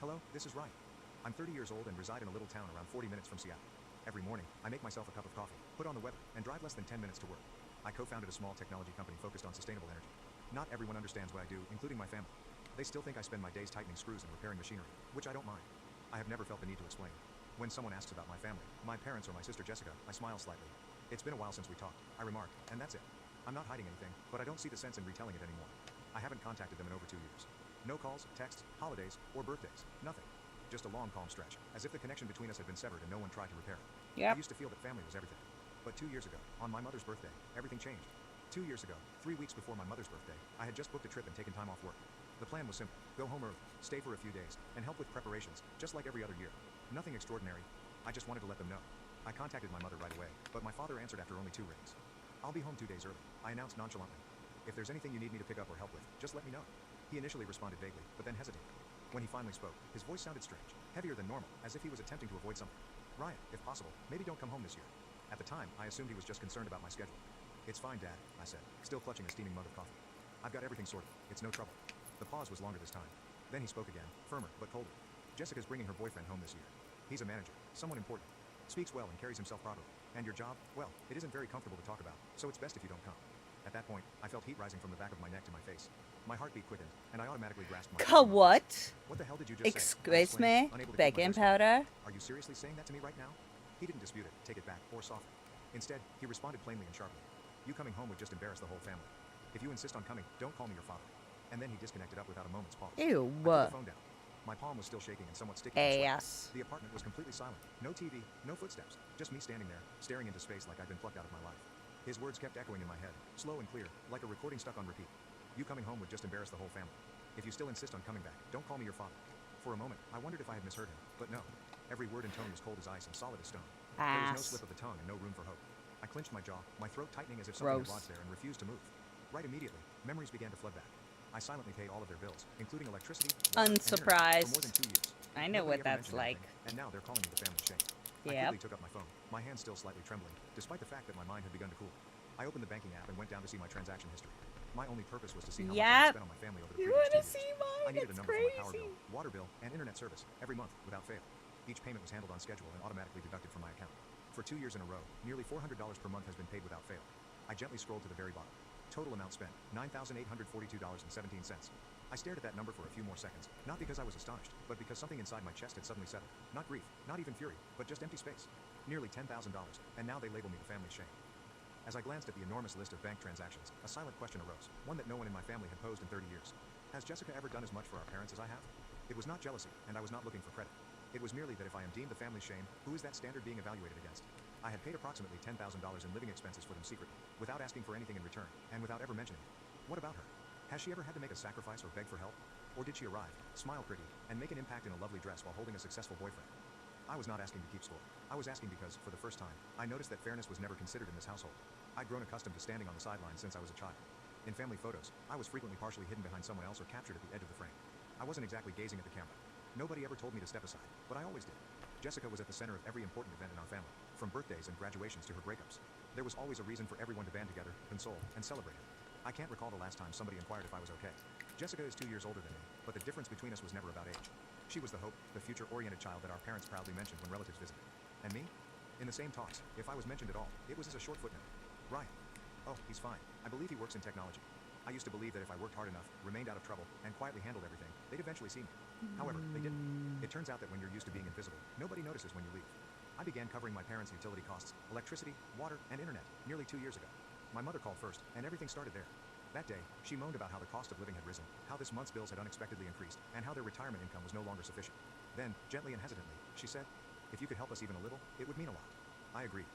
Hello, this is Ryan. I'm 30 years old and reside in a little town around 40 minutes from Seattle. Every morning, I make myself a cup of coffee, put on the weather, and drive less than 10 minutes to work. I co-founded a small technology company focused on sustainable energy. Not everyone understands what I do, including my family. They still think I spend my days tightening screws and repairing machinery, which I don't mind. I have never felt the need to explain. When someone asks about my family, my parents or my sister Jessica, I smile slightly. It's been a while since we talked, I remark, and that's it. I'm not hiding anything, but I don't see the sense in retelling it anymore. I haven't contacted them in over 2 years. No calls, texts, holidays, or birthdays. Nothing. Just a long, calm stretch, as if the connection between us had been severed and no one tried to repair it. Yep. I used to feel that family was everything. But 2 years ago, on my mother's birthday, everything changed. 2 years ago, 3 weeks before my mother's birthday, I had just booked a trip and taken time off work. The plan was simple: go home early, stay for a few days, and help with preparations, just like every other year. Nothing extraordinary. I just wanted to let them know. I contacted my mother right away, but my father answered after only 2 rings. "I'll be home 2 days early," I announced nonchalantly. "If there's anything you need me to pick up or help with, just let me know." He initially responded vaguely, but then hesitated. When he finally spoke, his voice sounded strange, heavier than normal, as if he was attempting to avoid something. "Ryan, if possible, maybe don't come home this year." At the time, I assumed he was just concerned about my schedule. "It's fine, Dad," I said, still clutching a steaming mug of coffee. "I've got everything sorted. It's no trouble." The pause was longer this time. Then he spoke again, firmer but colder. "Jessica's bringing her boyfriend home this year. He's a manager, someone important. Speaks well and carries himself properly. And your job, well, it isn't very comfortable to talk about, so it's best if you don't come." At that point, I felt heat rising from the back of my neck to my face. My heartbeat quickened, and I automatically grasped my... What? What the hell did you just say? Excuse me? Baking powder? Are you seriously saying that to me right now? He didn't dispute it, take it back, or soften. Instead, he responded plainly and sharply. "You coming home would just embarrass the whole family. If you insist on coming, don't call me your father." And then he disconnected up without a moment's pause. Ew. I put the phone down. My palm was still shaking and somewhat sticky. Ass. The apartment was completely silent. No TV, no footsteps. Just me standing there, staring into space like I'd been plucked out of my life. His words kept echoing in my head, slow and clear, like a recording stuck on repeat. "You coming home would just embarrass the whole family. If you still insist on coming back, don't call me your father." For a moment, I wondered if I had misheard him, but no. Every word and tone was cold as ice and solid as stone. There was no slip of the tongue and no room for hope. I clenched my jaw, my throat tightening as if something had lodged there and refused to move. Right immediately, memories began to flood back. I silently paid all of their bills, including electricity, water, and internet, for more than 2 years. I know Nobody what ever that's mentioned like. anything, and now they're calling me the family shame. I Yep. quickly took up my phone, my hand still slightly trembling, despite the fact that my mind had begun to cool. I opened the banking app and went down to see my transaction history. My only purpose was to see how much I had spent on my family over the You previous 2 wanna years. see mine? I needed a It's number for my power crazy. bill, water bill, and internet service every month without fail. Each payment was handled on schedule and automatically deducted from my account. For 2 years in a row, nearly $400 per month has been paid without fail. I gently scrolled to the very bottom. Total amount spent, $9,842.17. I stared at that number for a few more seconds, not because I was astonished, but because something inside my chest had suddenly settled. Not grief, not even fury, but just empty space. Nearly $10,000, and now they label me the family shame. As I glanced at the enormous list of bank transactions, a silent question arose, one that no one in my family had posed in 30 years. Has Jessica ever done as much for our parents as I have? It was not jealousy, and I was not looking for credit. It was merely that if I am deemed the family shame, who is that standard being evaluated against? I had paid approximately $10,000 in living expenses for them secretly, without asking for anything in return, and without ever mentioning it. What about her? Has she ever had to make a sacrifice or beg for help? Or did she arrive, smile pretty, and make an impact in a lovely dress while holding a successful boyfriend? I was not asking to keep score. I was asking because, for the first time, I noticed that fairness was never considered in this household. I'd grown accustomed to standing on the sidelines since I was a child. In family photos, I was frequently partially hidden behind someone else or captured at the edge of the frame. I wasn't exactly gazing at the camera. Nobody ever told me to step aside, but I always did. Jessica was at the center of every important event in our family, from birthdays and graduations to her breakups. There was always a reason for everyone to band together, console, and celebrate her. I can't recall the last time somebody inquired if I was okay. Jessica is 2 years older than me, but the difference between us was never about age. She was the hope, the future-oriented child that our parents proudly mentioned when relatives visited. And me? In the same talks, if I was mentioned at all, it was as a short footnote. Ryan. Oh, he's fine. I believe he works in technology. I used to believe that if I worked hard enough, remained out of trouble, and quietly handled everything, they'd eventually see me. However, they didn't. It turns out that when you're used to being invisible, nobody notices when you leave. I began covering my parents' utility costs, electricity, water, and internet, nearly 2 years ago. My mother called first, and everything started there. That day, she moaned about how the cost of living had risen, how this month's bills had unexpectedly increased, and how their retirement income was no longer sufficient. Then, gently and hesitantly, she said, "If you could help us even a little, it would mean a lot." I agreed.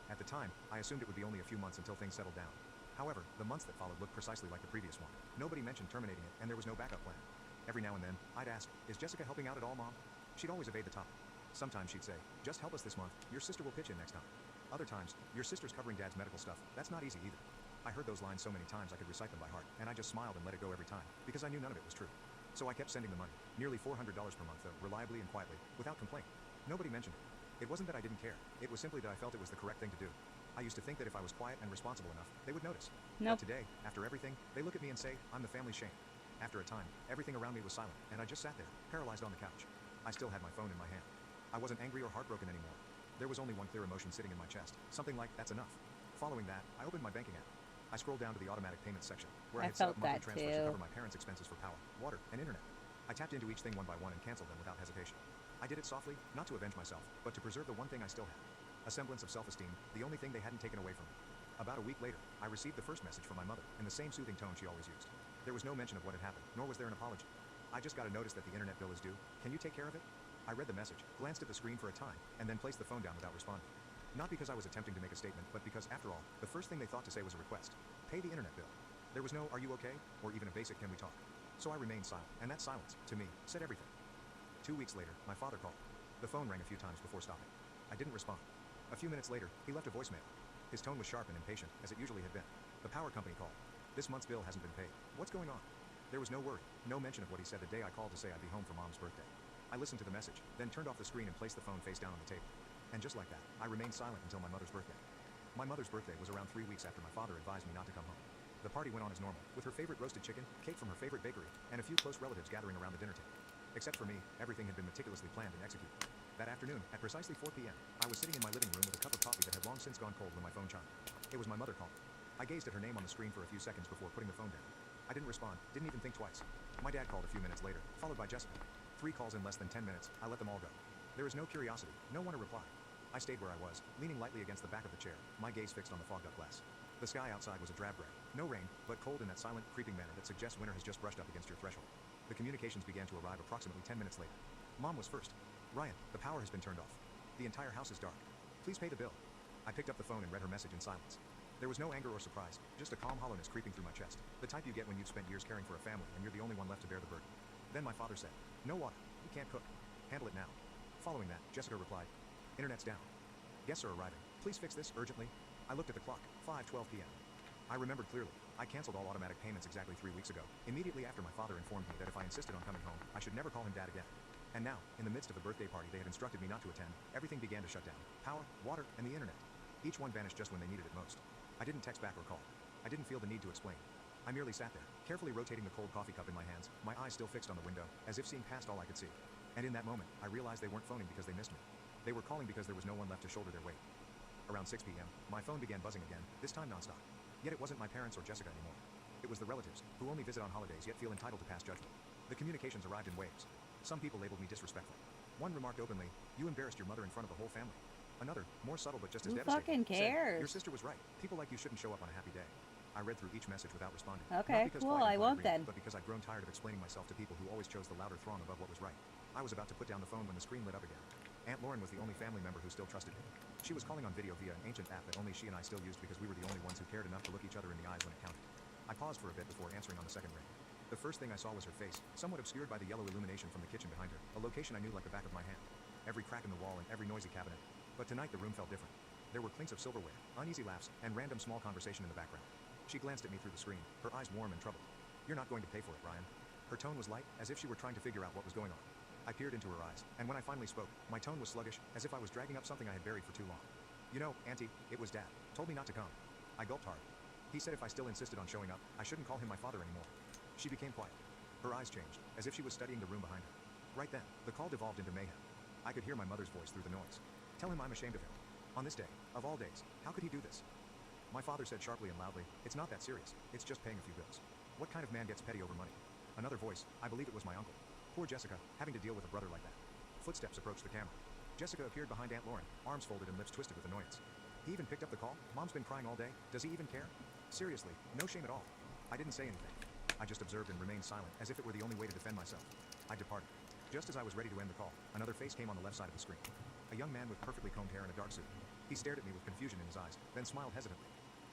At the time, I assumed it would be only a few months until things settled down. However, the months that followed looked precisely like the previous one. Nobody mentioned terminating it, and there was no backup plan. Every now and then, I'd ask, is Jessica helping out at all, Mom? She'd always evade the topic. Sometimes she'd say, just help us this month, your sister will pitch in next time. Other times, your sister's covering Dad's medical stuff, that's not easy either. I heard those lines so many times I could recite them by heart, and I just smiled and let it go every time, because I knew none of it was true. So I kept sending the money, nearly $400 per month though, reliably and quietly, without complaint. Nobody mentioned it. It wasn't that I didn't care, it was simply that I felt it was the correct thing to do. I used to think that if I was quiet and responsible enough, they would notice. Nope. But today, after everything, they look at me and say, I'm the family shame. After a time, everything around me was silent, and I just sat there, paralyzed on the couch. I still had my phone in my hand. I wasn't angry or heartbroken anymore. There was only one clear emotion sitting in my chest, something like, that's enough. Following that, I opened my banking app. I scrolled down to the automatic payments section, where I had set up monthly transfers to cover my parents' expenses for power, water, and internet. I tapped into each thing one by one and canceled them without hesitation. I did it softly, not to avenge myself, but to preserve the one thing I still had. A semblance of self-esteem, the only thing they hadn't taken away from me. About a week later, I received the first message from my mother, in the same soothing tone she always used. There was no mention of what had happened, nor was there an apology. I just got a notice that the internet bill is due. Can you take care of it? I read the message, glanced at the screen for a time, and then placed the phone down without responding. Not because I was attempting to make a statement, but because, after all, the first thing they thought to say was a request. Pay the internet bill. There was no, are you okay? Or even a basic, can we talk? So I remained silent, and that silence, to me, said everything. 2 weeks later, my father called. The phone rang a few times before stopping. I didn't respond. A few minutes later, he left a voicemail. His tone was sharp and impatient, as it usually had been. The power company called. This month's bill hasn't been paid. What's going on? There was no worry, no mention of what he said the day I called to say I'd be home for Mom's birthday. I listened to the message, then turned off the screen and placed the phone face down on the table. And just like that, I remained silent until my mother's birthday. My mother's birthday was around 3 weeks after my father advised me not to come home. The party went on as normal, with her favorite roasted chicken, cake from her favorite bakery, and a few close relatives gathering around the dinner table. Except for me, everything had been meticulously planned and executed. That afternoon, at precisely 4 p.m., I was sitting in my living room with a cup of coffee that had long since gone cold when my phone chimed. It was my mother calling. I gazed at her name on the screen for a few seconds before putting the phone down. I didn't respond, didn't even think twice. My dad called a few minutes later, followed by Jessica. 3 calls in less than 10 minutes, I let them all go. There was no curiosity, no one to reply. I stayed where I was, leaning lightly against the back of the chair, my gaze fixed on the fogged-up glass. The sky outside was a drab gray. No rain, but cold in that silent, creeping manner that suggests winter has just brushed up against your threshold. The communications began to arrive approximately 10 minutes later. Mom was first. Ryan, the power has been turned off. The entire house is dark. Please pay the bill. I picked up the phone and read her message in silence. There was no anger or surprise, just a calm hollowness creeping through my chest, the type you get when you've spent years caring for a family and you're the only one left to bear the burden. Then my father said, no water, we can't cook. Handle it now. Following that, Jessica replied, internet's down. Guests are arriving. Please fix this urgently. I looked at the clock, 5:12 p.m. I remembered clearly. I canceled all automatic payments exactly 3 weeks ago, immediately after my father informed me that if I insisted on coming home, I should never call him Dad again. And now, in the midst of the birthday party they had instructed me not to attend, everything began to shut down. Power, water, and the internet. Each one vanished just when they needed it most. I didn't text back or call. I didn't feel the need to explain. I merely sat there, carefully rotating the cold coffee cup in my hands, my eyes still fixed on the window, as if seeing past all I could see. And in that moment, I realized they weren't phoning because they missed me. They were calling because there was no one left to shoulder their weight. Around 6 p.m., my phone began buzzing again, this time nonstop. Yet it wasn't my parents or Jessica anymore. It was the relatives, who only visit on holidays yet feel entitled to pass judgment. The communications arrived in waves. Some people labeled me disrespectful. One remarked openly, you embarrassed your mother in front of the whole family. Another, more subtle but just as Who devastating, fucking cares? said, your sister was right. People like you shouldn't show up on a happy day. I read through each message without responding. Okay, Not because cool, pride I won't implied agreement, then. But because I'd grown tired of explaining myself to people who always chose the louder throng above what was right. I was about to put down the phone when the screen lit up again. Aunt Lauren was the only family member who still trusted me. She was calling on video via an ancient app that only she and I still used because we were the only ones who cared enough to look each other in the eyes when it counted. I paused for a bit before answering on the second ring. The first thing I saw was her face, somewhat obscured by the yellow illumination from the kitchen behind her, a location I knew like the back of my hand. Every crack in the wall and every noisy cabinet. But tonight the room felt different. There were clinks of silverware, uneasy laughs, and random small conversation in the background. She glanced at me through the screen, her eyes warm and troubled. You're not going to pay for it, Ryan. Her tone was light, as if she were trying to figure out what was going on. I peered into her eyes, and when I finally spoke, my tone was sluggish, as if I was dragging up something I had buried for too long. You know, Auntie, it was Dad. Told me not to come. I gulped hard. He said if I still insisted on showing up, I shouldn't call him my father anymore. She became quiet. Her eyes changed, as if she was studying the room behind her. Right then, the call devolved into mayhem. I could hear my mother's voice through the noise. Tell him I'm ashamed of him. On this day, of all days, how could he do this? My father said sharply and loudly, it's not that serious, it's just paying a few bills. What kind of man gets petty over money? Another voice, I believe it was my uncle. Poor Jessica, having to deal with a brother like that. Footsteps approached the camera. Jessica appeared behind Aunt Lauren, arms folded and lips twisted with annoyance. He even picked up the call? Mom's been crying all day, does he even care? Seriously, no shame at all. I didn't say anything. I just observed and remained silent, as if it were the only way to defend myself. I departed. Just as I was ready to end the call, another face came on the left side of the screen. A young man with perfectly combed hair and a dark suit. He stared at me with confusion in his eyes, then smiled hesitantly.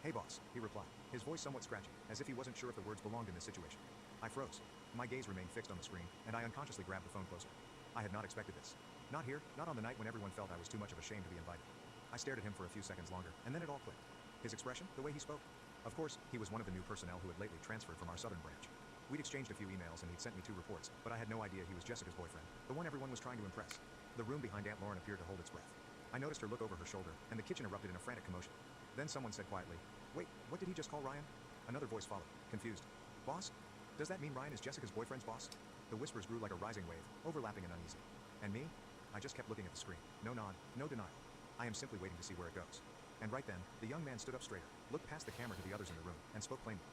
Hey boss, he replied, his voice somewhat scratchy, as if he wasn't sure if the words belonged in this situation. I froze. My gaze remained fixed on the screen, and I unconsciously grabbed the phone closer. I had not expected this. Not here, not on the night when everyone felt I was too much of a shame to be invited. I stared at him for a few seconds longer, and then it all clicked. His expression, the way he spoke. Of course, he was one of the new personnel who had lately transferred from our southern branch. We'd exchanged a few emails and he'd sent me 2 reports, but I had no idea he was Jessica's boyfriend, the one everyone was trying to impress. The room behind Aunt Lauren appeared to hold its breath. I noticed her look over her shoulder, and the kitchen erupted in a frantic commotion. Then someone said quietly, "Wait, what did he just call Ryan?" Another voice followed, confused. "Boss? Does that mean Ryan is Jessica's boyfriend's boss?" The whispers grew like a rising wave, overlapping and uneasy. And me? I just kept looking at the screen. No nod, no denial. I am simply waiting to see where it goes. And right then, the young man stood up straighter, looked past the camera to the others in the room, and spoke plainly.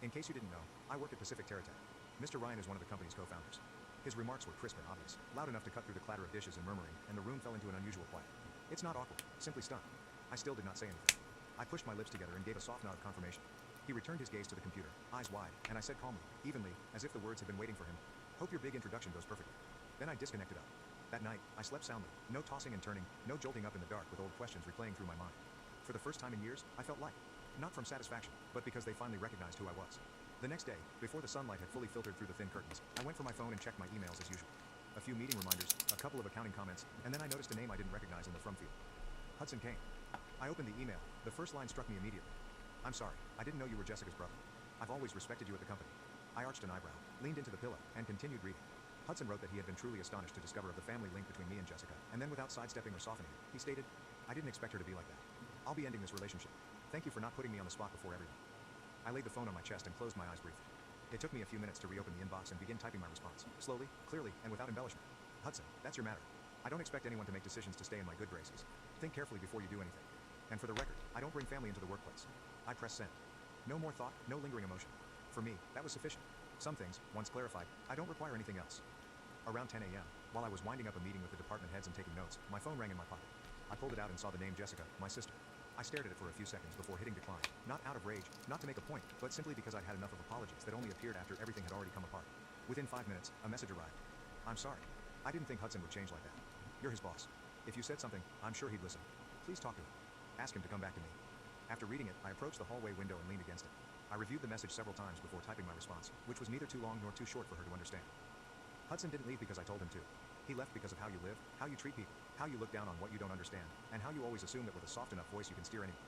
"In case you didn't know, I work at Pacific Terratech. Mr. Ryan is one of the company's co-founders." His remarks were crisp and obvious, loud enough to cut through the clatter of dishes and murmuring, and the room fell into an unusual quiet. It's not awkward, simply stunned. I still did not say anything. I pushed my lips together and gave a soft nod of confirmation. He returned his gaze to the computer, eyes wide, and I said calmly, evenly, as if the words had been waiting for him, "Hope your big introduction goes perfectly." Then I disconnected up. That night, I slept soundly, no tossing and turning, no jolting up in the dark with old questions replaying through my mind. For the first time in years, I felt light. Not from satisfaction, but because they finally recognized who I was. The next day, before the sunlight had fully filtered through the thin curtains, I went for my phone and checked my emails as usual. A few meeting reminders, a couple of accounting comments, and then I noticed a name I didn't recognize in the from field. Hudson Kane. I opened the email. The first line struck me immediately. "I'm sorry, I didn't know you were Jessica's brother. I've always respected you at the company." I arched an eyebrow, leaned into the pillow, and continued reading. Hudson wrote that he had been truly astonished to discover of the family link between me and Jessica, and then without sidestepping or softening it, he stated, "I didn't expect her to be like that. I'll be ending this relationship. Thank you for not putting me on the spot before everyone." I laid the phone on my chest and closed my eyes briefly. It took me a few minutes to reopen the inbox and begin typing my response, slowly, clearly, and without embellishment. "Hudson, that's your matter. I don't expect anyone to make decisions to stay in my good graces. Think carefully before you do anything. And for the record, I don't bring family into the workplace." I pressed send. No more thought, no lingering emotion. For me, that was sufficient. Some things, once clarified, I don't require anything else. Around 10 a.m., while I was winding up a meeting with the department heads and taking notes, my phone rang in my pocket. I pulled it out and saw the name Jessica, my sister. I stared at it for a few seconds before hitting decline, not out of rage, not to make a point, but simply because I'd had enough of apologies that only appeared after everything had already come apart. Within 5 minutes, a message arrived. "I'm sorry. I didn't think Hudson would change like that. You're his boss. If you said something, I'm sure he'd listen. Please talk to him. Ask him to come back to me." After reading it, I approached the hallway window and leaned against it. I reviewed the message several times before typing my response, which was neither too long nor too short for her to understand. Hudson didn't leave because I told him to. He left because of how you live, how you treat people, how you look down on what you don't understand, and how you always assume that with a soft enough voice you can steer anyone.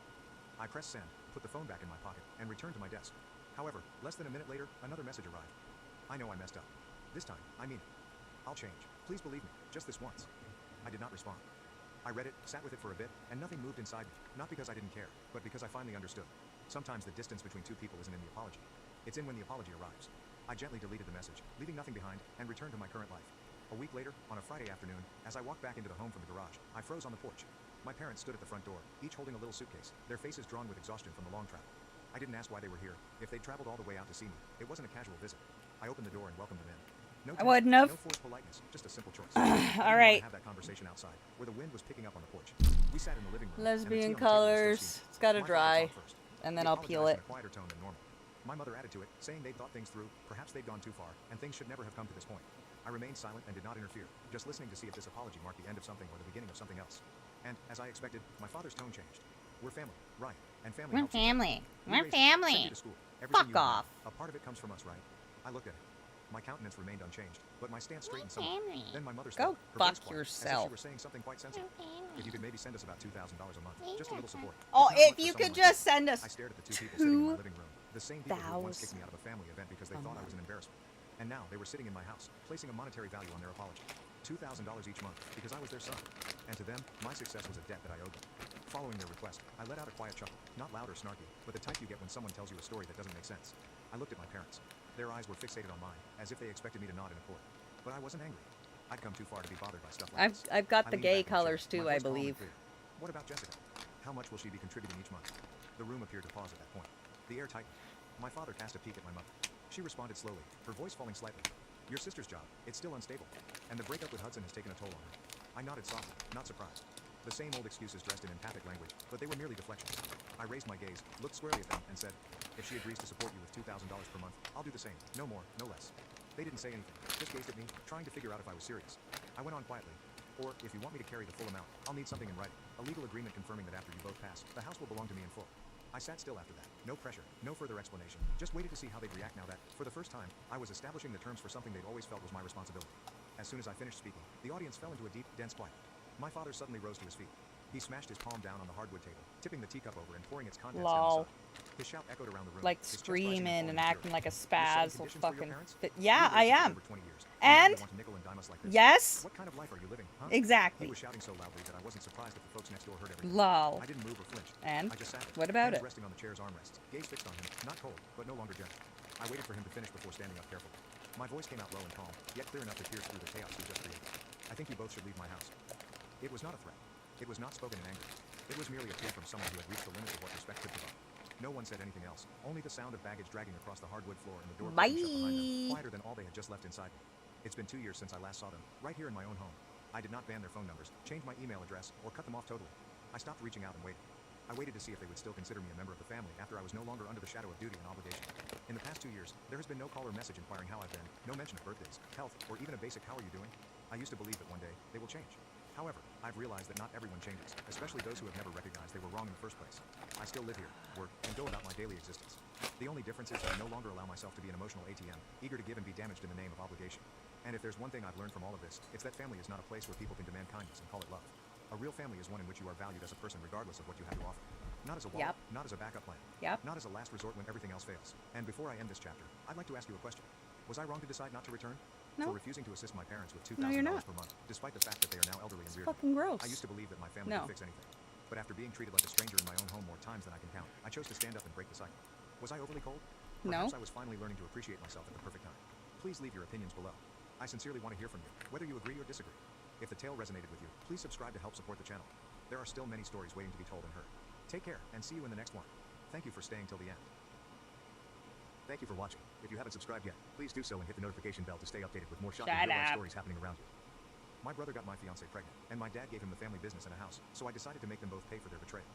I pressed send, put the phone back in my pocket, and returned to my desk. However, less than a minute later, another message arrived. "I know I messed up. This time, I mean it. I'll change. Please believe me, just this once." I did not respond. I read it, sat with it for a bit, and nothing moved inside me, not because I didn't care, but because I finally understood. Sometimes the distance between two people isn't in the apology. It's in when the apology arrives. I gently deleted the message, leaving nothing behind, and returned to my current life. A week later, on a Friday afternoon, as I walked back into the home from the garage, I froze on the porch. My parents stood at the front door, each holding a little suitcase, their faces drawn with exhaustion from the long travel. I didn't ask why they were here, if they'd traveled all the way out to see me. It wasn't a casual visit. I opened the door and welcomed them in. No I wouldn't have. No forced politeness, just a simple choice. All right. Have that conversation outside, where the wind was picking up on the porch. We sat in the living room. Lesbian colors. It's gotta dry, and then I'll peel it. In a quieter tone than normal. My mother added to it, saying they'd thought things through, perhaps they'd gone too far, and things should never have come to this point. I remained silent and did not interfere, just listening to see if this apology marked the end of something or the beginning of something else. And, as I expected, my father's tone changed. "We're family, Ryan, and family We're helps you. family. We We're raised you, sent you family. to school. Everything Fuck you have, off. a part of it comes from us, right?" I looked at it. My countenance remained unchanged, but my stance straightened somewhat. family. Then my mother Go spoke, her fuck voice quiet, as if yourself. she were saying something quite sensible. "If you could maybe send us about $2,000 a month, just a little support." Oh, It's not if much for you someone could like just send us I stared at the two people sitting in my living room, the same people who once kicked me out of a family event because they thought I was an embarrassment. And now they were sitting in my house, placing a monetary value on their apology. $2,000 each month, because I was their son. And to them, my success was a debt that I owed them. Following their request, I let out a quiet chuckle, not loud or snarky, but the type you get when someone tells you a story that doesn't make sense. I looked at my parents. Their eyes were fixated on mine, as if they expected me to nod in accord. But I wasn't angry. I'd come too far to be bothered by stuff like this. I've got I the leaned gay back in the chair, colors too, my I voice calm and believe. clear. "What about Jessica? How much will she be contributing each month?" The room appeared to pause at that point. The air tightened. My father cast a peek at my mother. She responded slowly, her voice falling slightly. "Your sister's job, it's still unstable, and the breakup with Hudson has taken a toll on her." I nodded softly, not surprised. The same old excuses dressed in empathic language, but they were merely deflections. I raised my gaze, looked squarely at them, and said, "If she agrees to support you with $2,000 per month, I'll do the same, no more, no less." They didn't say anything, just gazed at me, trying to figure out if I was serious. I went on quietly. "Or, if you want me to carry the full amount, I'll need something in writing, a legal agreement confirming that after you both pass, the house will belong to me in full." I sat still after that. No pressure, no further explanation. Just waited to see how they'd react now that, for the first time, I was establishing the terms for something they'd always felt was my responsibility. As soon as I finished speaking, the audience fell into a deep, dense quiet. My father suddenly rose to his feet. He smashed his palm down on the hardwood table, tipping the teacup over and pouring its contents down Lol. the side. His shout echoed around the room. Like his chest rising screaming and falling acting fury. like a You're setting spaz will conditions for your fucking parents? fit. Yeah, We I raised you for am. over 20 years, now And you want to nickel and dime us like this? yes. What kind of life are you living, huh? Exactly. He was shouting so loudly that I wasn't surprised if the folks next door heard everything. Lol. I didn't move or flinch. And I just sat there, what about hands it? resting on the chair's armrests, gaze fixed on him, not cold, but no longer gentle. I waited for him to finish before standing up carefully. My voice came out low and calm, yet clear enough to pierce through the chaos we just created. I think you both should leave my house. It was not a threat. It was not spoken in anger. It was merely a plea from someone who had reached the limits of what respect could provide. No one said anything else, only the sound of baggage dragging across the hardwood floor and the door clicking shut behind them, quieter than all they had just left inside me. It's been 2 years since I last saw them, right here in my own home. I did not ban their phone numbers, change my email address, or cut them off totally. I stopped reaching out and waited. I waited to see if they would still consider me a member of the family after I was no longer under the shadow of duty and obligation. In the past 2 years, there has been no call or message inquiring how I've been, no mention of birthdays, health, or even a basic how are you doing. I used to believe that one day, they will change. However, I've realized that not everyone changes, especially those who have never recognized they were wrong in the first place. I still live here, work, and go about my daily existence. The only difference is that I no longer allow myself to be an emotional ATM, eager to give and be damaged in the name of obligation. And if there's one thing I've learned from all of this, it's that family is not a place where people can demand kindness and call it love. A real family is one in which you are valued as a person regardless of what you have to offer. Not as a wallet, not as a backup plan, not as a last resort when everything else fails. And before I end this chapter, I'd like to ask you a question. Was I wrong to decide not to return? No. For refusing to assist my parents with $2,000 No, you're not. per month, despite the fact that they are now elderly and weird. Fucking gross. I used to believe that my family No. could fix anything. But after being treated like a stranger in my own home more times than I can count, I chose to stand up and break the cycle. Was I overly cold? No. Perhaps I was finally learning to appreciate myself at the perfect time. Please leave your opinions below. I sincerely want to hear from you, whether you agree or disagree. If the tale resonated with you, please subscribe to help support the channel. There are still many stories waiting to be told and heard. Take care, and see you in the next one. Thank you for staying till the end. Thank you for watching. If you haven't subscribed yet, please do so and hit the notification bell to stay updated with more shocking real-life stories happening around you. My brother got my fiancée pregnant, and my dad gave him the family business and a house, so I decided to make them both pay for their betrayal.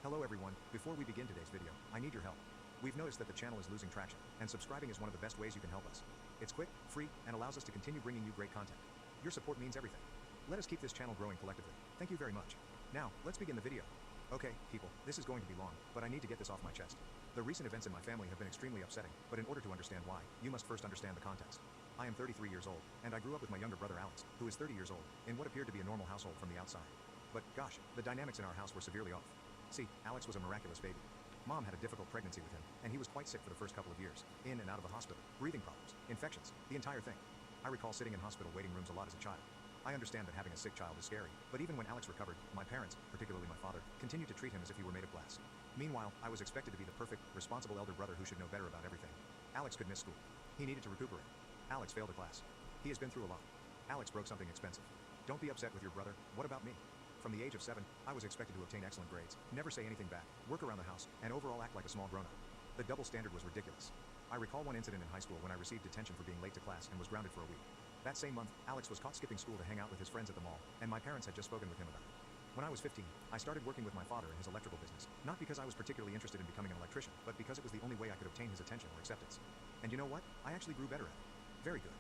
Hello everyone, before we begin today's video, I need your help. We've noticed that the channel is losing traction, and subscribing is one of the best ways you can help us. It's quick, free, and allows us to continue bringing you great content. Your support means everything. Let us keep this channel growing collectively. Thank you very much. Now, let's begin the video. Okay, people, this is going to be long, but I need to get this off my chest. The recent events in my family have been extremely upsetting, but in order to understand why, you must first understand the context. I am 33 years old, and I grew up with my younger brother Alex, who is 30 years old, in what appeared to be a normal household from the outside. But gosh, the dynamics in our house were severely off. See, Alex was a miraculous baby. Mom had a difficult pregnancy with him, and he was quite sick for the first couple of years, in and out of the hospital, breathing problems, infections, the entire thing. I recall sitting in hospital waiting rooms a lot as a child. I understand that having a sick child is scary, but even when Alex recovered, my parents, particularly my father, continued to treat him as if he were made of glass. Meanwhile, I was expected to be the perfect, responsible elder brother who should know better about everything. Alex could miss school. He needed to recuperate. Alex failed a class. He has been through a lot. Alex broke something expensive. Don't be upset with your brother. What about me? From the age of 7, I was expected to obtain excellent grades, never say anything back, work around the house, and overall act like a small grown-up. The double standard was ridiculous. I recall one incident in high school when I received detention for being late to class and was grounded for a week. That same month, Alex was caught skipping school to hang out with his friends at the mall, and my parents had just spoken with him about it. When I was 15, I started working with my father in his electrical business, not because I was particularly interested in becoming an electrician, but because it was the only way I could obtain his attention or acceptance. And you know what? I actually grew better at it. Very good.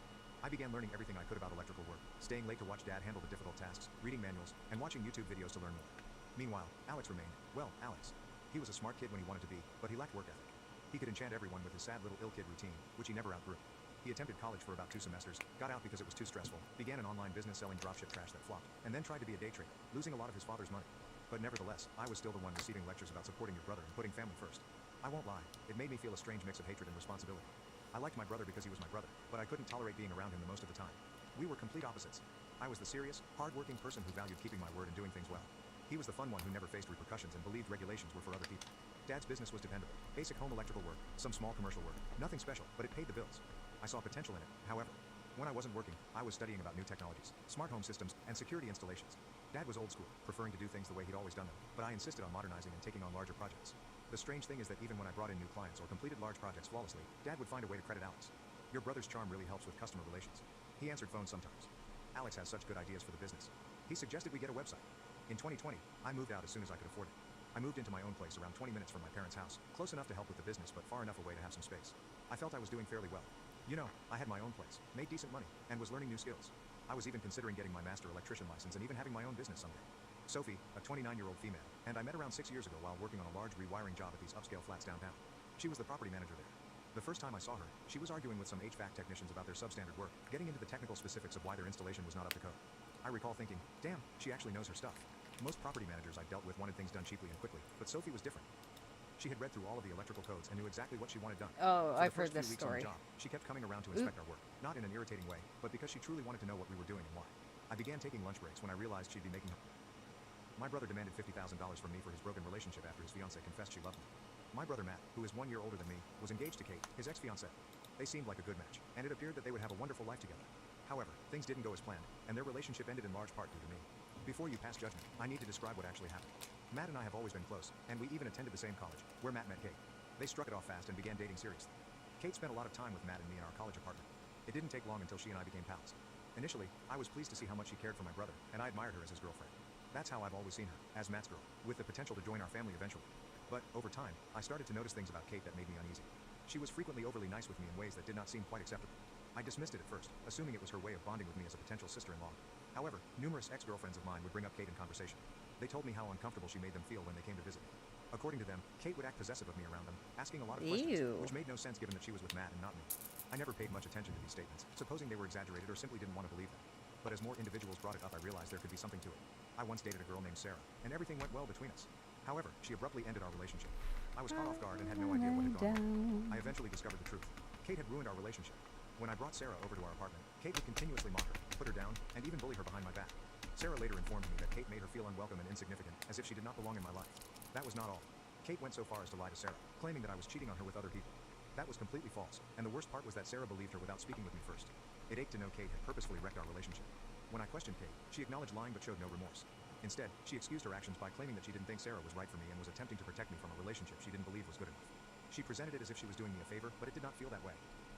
I began learning everything I could about electrical work, staying late to watch Dad handle the difficult tasks, reading manuals, and watching YouTube videos to learn more. Meanwhile, Alex remained, well, Alex. He was a smart kid when he wanted to be, but he lacked work ethic. He could enchant everyone with his sad little ill kid routine, which he never outgrew. He attempted college for about 2 semesters, got out because it was too stressful, began an online business selling dropship trash that flopped, and then tried to be a day trader, losing a lot of his father's money. But nevertheless, I was still the one receiving lectures about supporting your brother and putting family first. I won't lie, it made me feel a strange mix of hatred and responsibility. I liked my brother because he was my brother, but I couldn't tolerate being around him the most of the time. We were complete opposites. I was the serious, hard-working person who valued keeping my word and doing things well. He was the fun one who never faced repercussions and believed regulations were for other people. Dad's business was dependable. Basic home electrical work, some small commercial work. Nothing special, but it paid the bills. I saw potential in it, however. When I wasn't working, I was studying about new technologies, smart home systems, and security installations. Dad was old school, preferring to do things the way he'd always done them, but I insisted on modernizing and taking on larger projects. The strange thing is that even when I brought in new clients or completed large projects flawlessly, Dad would find a way to credit Alex. Your brother's charm really helps with customer relations. He answered phones sometimes. Alex has such good ideas for the business. He suggested we get a website. In 2020, I moved out as soon as I could afford it. I moved into my own place around 20 minutes from my parents' house, close enough to help with the business but far enough away to have some space. I felt I was doing fairly well. You know, I had my own place, made decent money, and was learning new skills. I was even considering getting my master electrician license and even having my own business someday. Sophie, a 29-year-old female, and I met around 6 years ago while working on a large rewiring job at these upscale flats downtown. She was the property manager there. The first time I saw her, she was arguing with some HVAC technicians about their substandard work, getting into the technical specifics of why their installation was not up to code. I recall thinking, damn, she actually knows her stuff. Most property managers I've dealt with wanted things done cheaply and quickly, but Sophie was different. She had read through all of the electrical codes and knew exactly what she wanted done. Oh, For the I've heard first few this weeks on the story. job, she kept coming around to inspect our work, not in an irritating way, but because she truly wanted to know what we were doing and why. I began taking lunch breaks when I realized she'd be making... My brother demanded $50,000 from me for his broken relationship after his fiancée confessed she loved me. My brother Matt, who is 1 year older than me, was engaged to Kate, his ex-fiancée. They seemed like a good match, and it appeared that they would have a wonderful life together. However, things didn't go as planned, and their relationship ended in large part due to me. Before you pass judgment, I need to describe what actually happened. Matt and I have always been close, and we even attended the same college, where Matt met Kate. They struck it off fast and began dating seriously. Kate spent a lot of time with Matt and me in our college apartment. It didn't take long until she and I became pals. Initially, I was pleased to see how much she cared for my brother, and I admired her as his girlfriend. That's how I've always seen her, as Matt's girl, with the potential to join our family eventually. But, over time, I started to notice things about Kate that made me uneasy. She was frequently overly nice with me in ways that did not seem quite acceptable. I dismissed it at first, assuming it was her way of bonding with me as a potential sister-in-law. However, numerous ex-girlfriends of mine would bring up Kate in conversation. They told me how uncomfortable she made them feel when they came to visit me. According to them, Kate would act possessive of me around them, asking a lot of questions, which made no sense given that she was with Matt and not me. I never paid much attention to these statements, supposing they were exaggerated or simply didn't want to believe them. But as more individuals brought it up, I realized there could be something to it. I once dated a girl named Sarah, and everything went well between us. However, she abruptly ended our relationship. I was caught off guard and had no idea what had gone on. I eventually discovered the truth. Kate had ruined our relationship. When I brought Sarah over to our apartment, Kate would continuously mock her, put her down, and even bully her behind my back. Sarah later informed me that Kate made her feel unwelcome and insignificant, as if she did not belong in my life. That was not all. Kate went so far as to lie to Sarah, claiming that I was cheating on her with other people. That was completely false, and the worst part was that Sarah believed her without speaking with me first. It ached to know Kate had purposefully wrecked our relationship. When I questioned Kate, she acknowledged lying but showed no remorse. Instead, she excused her actions by claiming that she didn't think Sarah was right for me and was attempting to protect me from a relationship she didn't believe was good enough. She presented it as if she was doing me a favor, but it did not feel that way.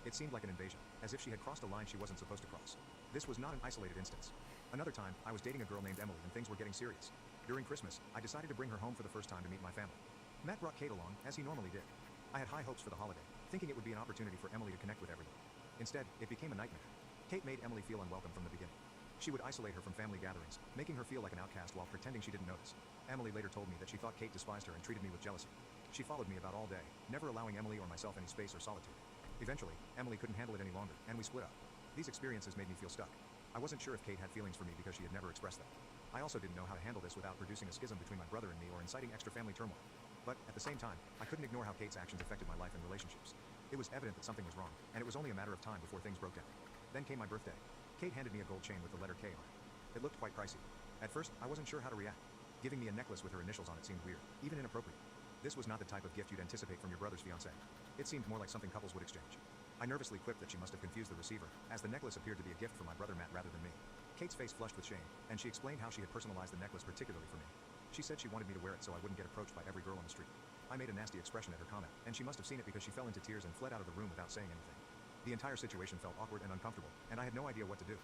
It seemed like an invasion, as if she had crossed a line she wasn't supposed to cross. This was not an isolated instance. Another time, I was dating a girl named Emily and things were getting serious. During Christmas, I decided to bring her home for the first time to meet my family. Matt brought Kate along, as he normally did. I had high hopes for the holiday, thinking it would be an opportunity for Emily to connect with everyone. Instead, it became a nightmare. Kate made Emily feel unwelcome from the beginning. She would isolate her from family gatherings, making her feel like an outcast while pretending she didn't notice. Emily later told me that she thought Kate despised her and treated me with jealousy. She followed me about all day, never allowing Emily or myself any space or solitude. Eventually, Emily couldn't handle it any longer, and we split up. These experiences made me feel stuck. I wasn't sure if Kate had feelings for me because she had never expressed them. I also didn't know how to handle this without producing a schism between my brother and me or inciting extra family turmoil. But, at the same time, I couldn't ignore how Kate's actions affected my life and relationships. It was evident that something was wrong, and it was only a matter of time before things broke down. Then came my birthday. Kate handed me a gold chain with the letter K on it. It looked quite pricey. At first, I wasn't sure how to react. Giving me a necklace with her initials on it seemed weird, even inappropriate. This was not the type of gift you'd anticipate from your brother's fiancée. It seemed more like something couples would exchange. I nervously quipped that she must have confused the receiver, as the necklace appeared to be a gift for my brother Matt rather than me. Kate's face flushed with shame, and she explained how she had personalized the necklace particularly for me. She said she wanted me to wear it so I wouldn't get approached by every girl on the street. I made a nasty expression at her comment, and she must have seen it because she fell into tears and fled out of the room without saying anything. The entire situation felt awkward and uncomfortable, and I had no idea what to do.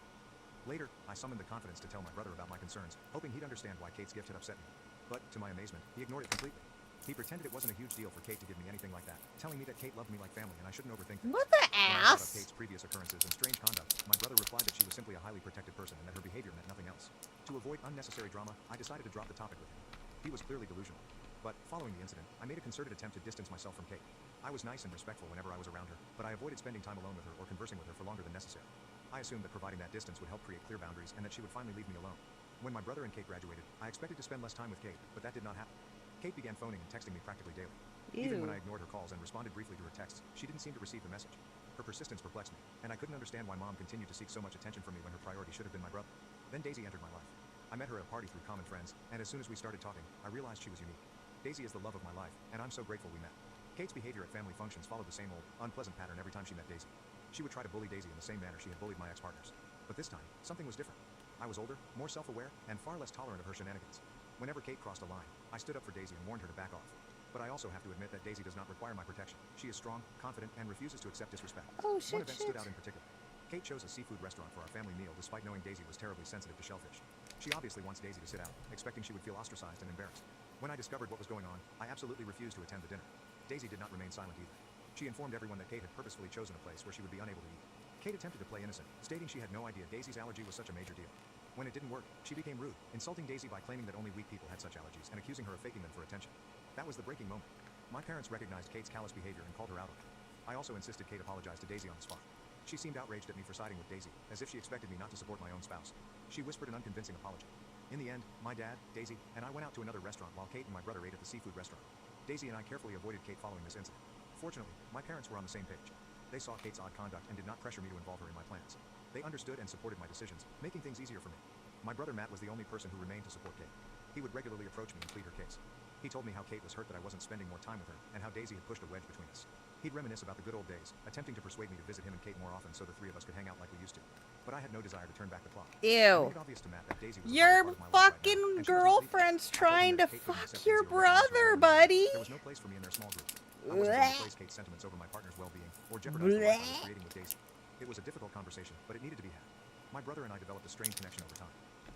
Later, I summoned the confidence to tell my brother about my concerns, hoping he'd understand why Kate's gift had upset me. But, to my amazement, he ignored it completely. He pretended it wasn't a huge deal for Kate to give me anything like that, telling me that Kate loved me like family and I shouldn't overthink things. What the When I brought up ass? Kate's previous occurrences and strange conduct, my brother replied that she was simply a highly protected person and that her behavior meant nothing else. To avoid unnecessary drama, I decided to drop the topic with him. He was clearly delusional. But, following the incident, I made a concerted attempt to distance myself from Kate. I was nice and respectful whenever I was around her, but I avoided spending time alone with her or conversing with her for longer than necessary. I assumed that providing that distance would help create clear boundaries and that she would finally leave me alone. When my brother and Kate graduated, I expected to spend less time with Kate, but that did not happen. Kate began phoning and texting me practically daily. Even when I ignored her calls and responded briefly to her texts, she didn't seem to receive the message. Her persistence perplexed me, and I couldn't understand why Mom continued to seek so much attention from me when her priority should have been my brother. Then Daisy entered my life. I met her at a party through common friends, and as soon as we started talking, I realized she was unique. Daisy is the love of my life, and I'm so grateful we met. Kate's behavior at family functions followed the same old, unpleasant pattern every time she met Daisy. She would try to bully Daisy in the same manner she had bullied my ex-partners. But this time, something was different. I was older, more self-aware, and far less tolerant of her shenanigans. Whenever Kate crossed a line, I stood up for Daisy and warned her to back off. But I also have to admit that Daisy does not require my protection. She is strong, confident, and refuses to accept disrespect. Oh, shit, One event stood out in particular. Kate chose a seafood restaurant for our family meal despite knowing Daisy was terribly sensitive to shellfish. She obviously wants Daisy to sit out, expecting she would feel ostracized and embarrassed. When I discovered what was going on, I absolutely refused to attend the dinner. Daisy did not remain silent either. She informed everyone that Kate had purposefully chosen a place where she would be unable to eat. Kate attempted to play innocent, stating she had no idea Daisy's allergy was such a major deal. When it didn't work, she became rude, insulting Daisy by claiming that only weak people had such allergies and accusing her of faking them for attention. That was the breaking moment. My parents recognized Kate's callous behavior and called her out on it. I also insisted Kate apologize to Daisy on the spot. She seemed outraged at me for siding with Daisy, as if she expected me not to support my own spouse. She whispered an unconvincing apology. In the end, my dad, Daisy, and I went out to another restaurant while Kate and my brother ate at the seafood restaurant. Daisy and I carefully avoided Kate following this incident. Fortunately, my parents were on the same page. They saw Kate's odd conduct and did not pressure me to involve her in my plans. They understood and supported my decisions, making things easier for me. My brother Matt was the only person who remained to support Kate. He would regularly approach me and plead her case. He told me how Kate was hurt that I wasn't spending more time with her, and how Daisy had pushed a wedge between us. He'd reminisce about the good old days, attempting to persuade me to visit him and Kate more often so the three of us could hang out like we used to. But I had no desire to turn back the clock. Ew. I made it obvious to Matt that Daisy was a Your vital part of my life right now, fucking and she was not girlfriend's leaving. I told him trying to that Kate couldn't fuck accept your Daisy or recognize her brother, identity. buddy. There was no place for me in their small group. I wasn't going to place Kate's sentiments over my partner's well-being, or jeopardize the life I was creating with Daisy. It was a difficult conversation, but it needed to be had. My brother and I developed a strange connection over time.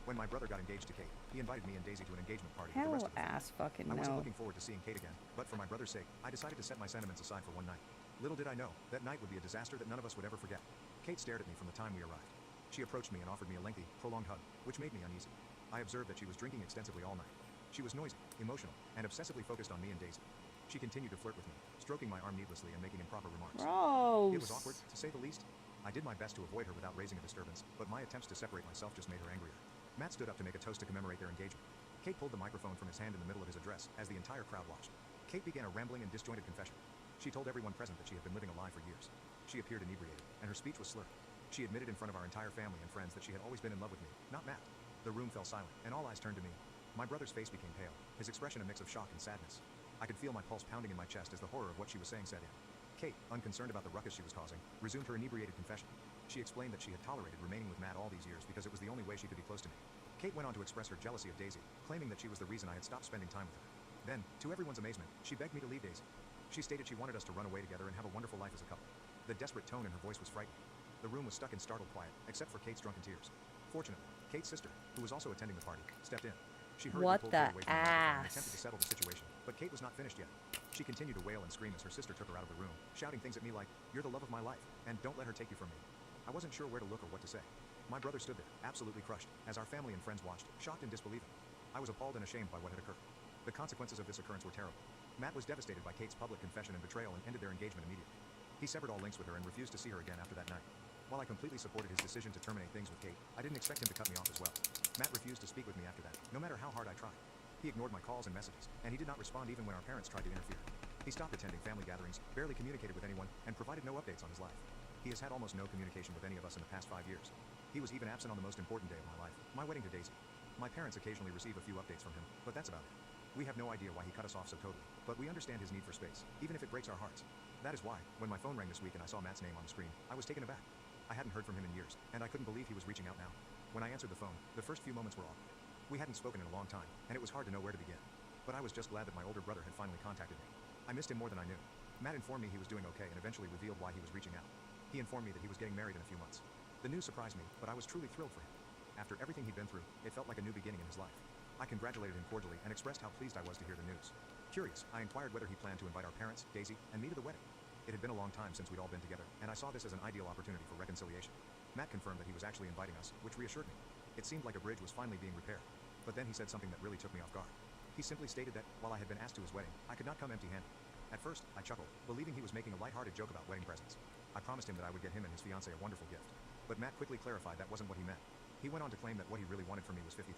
When my brother got engaged to Kate, he invited me and Daisy to an engagement party with the Hell rest of the family. ass fucking I wasn't no. looking forward to seeing Kate again, but for my brother's sake, I decided to set my sentiments aside for one night. Little did I know, that night would be a disaster that none of us would ever forget. Kate stared at me from the time we arrived. She approached me and offered me a lengthy, prolonged hug, which made me uneasy. I observed that she was drinking extensively all night. She was noisy, emotional, and obsessively focused on me and Daisy. She continued to flirt with me, stroking my arm needlessly and making improper remarks. Gross. It was awkward, to say the least. I did my best to avoid her without raising a disturbance, but my attempts to separate myself just made her angrier. Matt stood up to make a toast to commemorate their engagement. Kate pulled the microphone from his hand in the middle of his address as the entire crowd watched. Kate began a rambling and disjointed confession. She told everyone present that she had been living a lie for years. She appeared inebriated, and her speech was slurred. She admitted in front of our entire family and friends that she had always been in love with me, not Matt. The room fell silent, and all eyes turned to me. My brother's face became pale, his expression a mix of shock and sadness. I could feel my pulse pounding in my chest as the horror of what she was saying set in. Kate, unconcerned about the ruckus she was causing, resumed her inebriated confession. She explained that she had tolerated remaining with Matt all these years because it was the only way she could be close to me. Kate went on to express her jealousy of Daisy, claiming that she was the reason I had stopped spending time with her. Then, to everyone's amazement, she begged me to leave Daisy. She stated she wanted us to run away together and have a wonderful life as a couple. The desperate tone in her voice was frightening. The room was stuck in startled quiet, except for Kate's drunken tears. Fortunately, Kate's sister, who was also attending the party, stepped in. She hurriedly What pulled the Kate away from the microphone and ass? attempted to settle the situation, but Kate was not finished yet. She continued to wail and scream as her sister took her out of the room, shouting things at me like, "You're the love of my life, and don't let her take you from me." I wasn't sure where to look or what to say. My brother stood there, absolutely crushed, as our family and friends watched, shocked and disbelieving. I was appalled and ashamed by what had occurred. The consequences of this occurrence were terrible. Matt was devastated by Kate's public confession and betrayal and ended their engagement immediately. He severed all links with her and refused to see her again after that night. While I completely supported his decision to terminate things with Kate, I didn't expect him to cut me off as well. Matt refused to speak with me after that, no matter how hard I tried. He ignored my calls and messages, and he did not respond even when our parents tried to interfere. He stopped attending family gatherings, barely communicated with anyone, and provided no updates on his life. He has had almost no communication with any of us in the past 5 years. He was even absent on the most important day of my life, my wedding to Daisy. My parents occasionally receive a few updates from him, but that's about it. We have no idea why he cut us off so totally, but we understand his need for space, even if it breaks our hearts. That is why, when my phone rang this week and I saw Matt's name on the screen, I was taken aback. I hadn't heard from him in years, and I couldn't believe he was reaching out now. When I answered the phone, the first few moments were awkward. We hadn't spoken in a long time, and it was hard to know where to begin. But I was just glad that my older brother had finally contacted me. I missed him more than I knew. Matt informed me he was doing okay and eventually revealed why he was reaching out. He informed me that he was getting married in a few months. The news surprised me, but I was truly thrilled for him. After everything he'd been through, it felt like a new beginning in his life. I congratulated him cordially and expressed how pleased I was to hear the news. Curious, I inquired whether he planned to invite our parents, Daisy, and me to the wedding. It had been a long time since we'd all been together, and I saw this as an ideal opportunity for reconciliation. Matt confirmed that he was actually inviting us, which reassured me. It seemed like a bridge was finally being repaired. But then he said something that really took me off guard. He simply stated that, while I had been asked to his wedding, I could not come empty-handed. At first, I chuckled, believing he was making a lighthearted joke about wedding presents. I promised him that I would get him and his fiancée a wonderful gift. But Matt quickly clarified that wasn't what he meant. He went on to claim that what he really wanted from me was $50,000.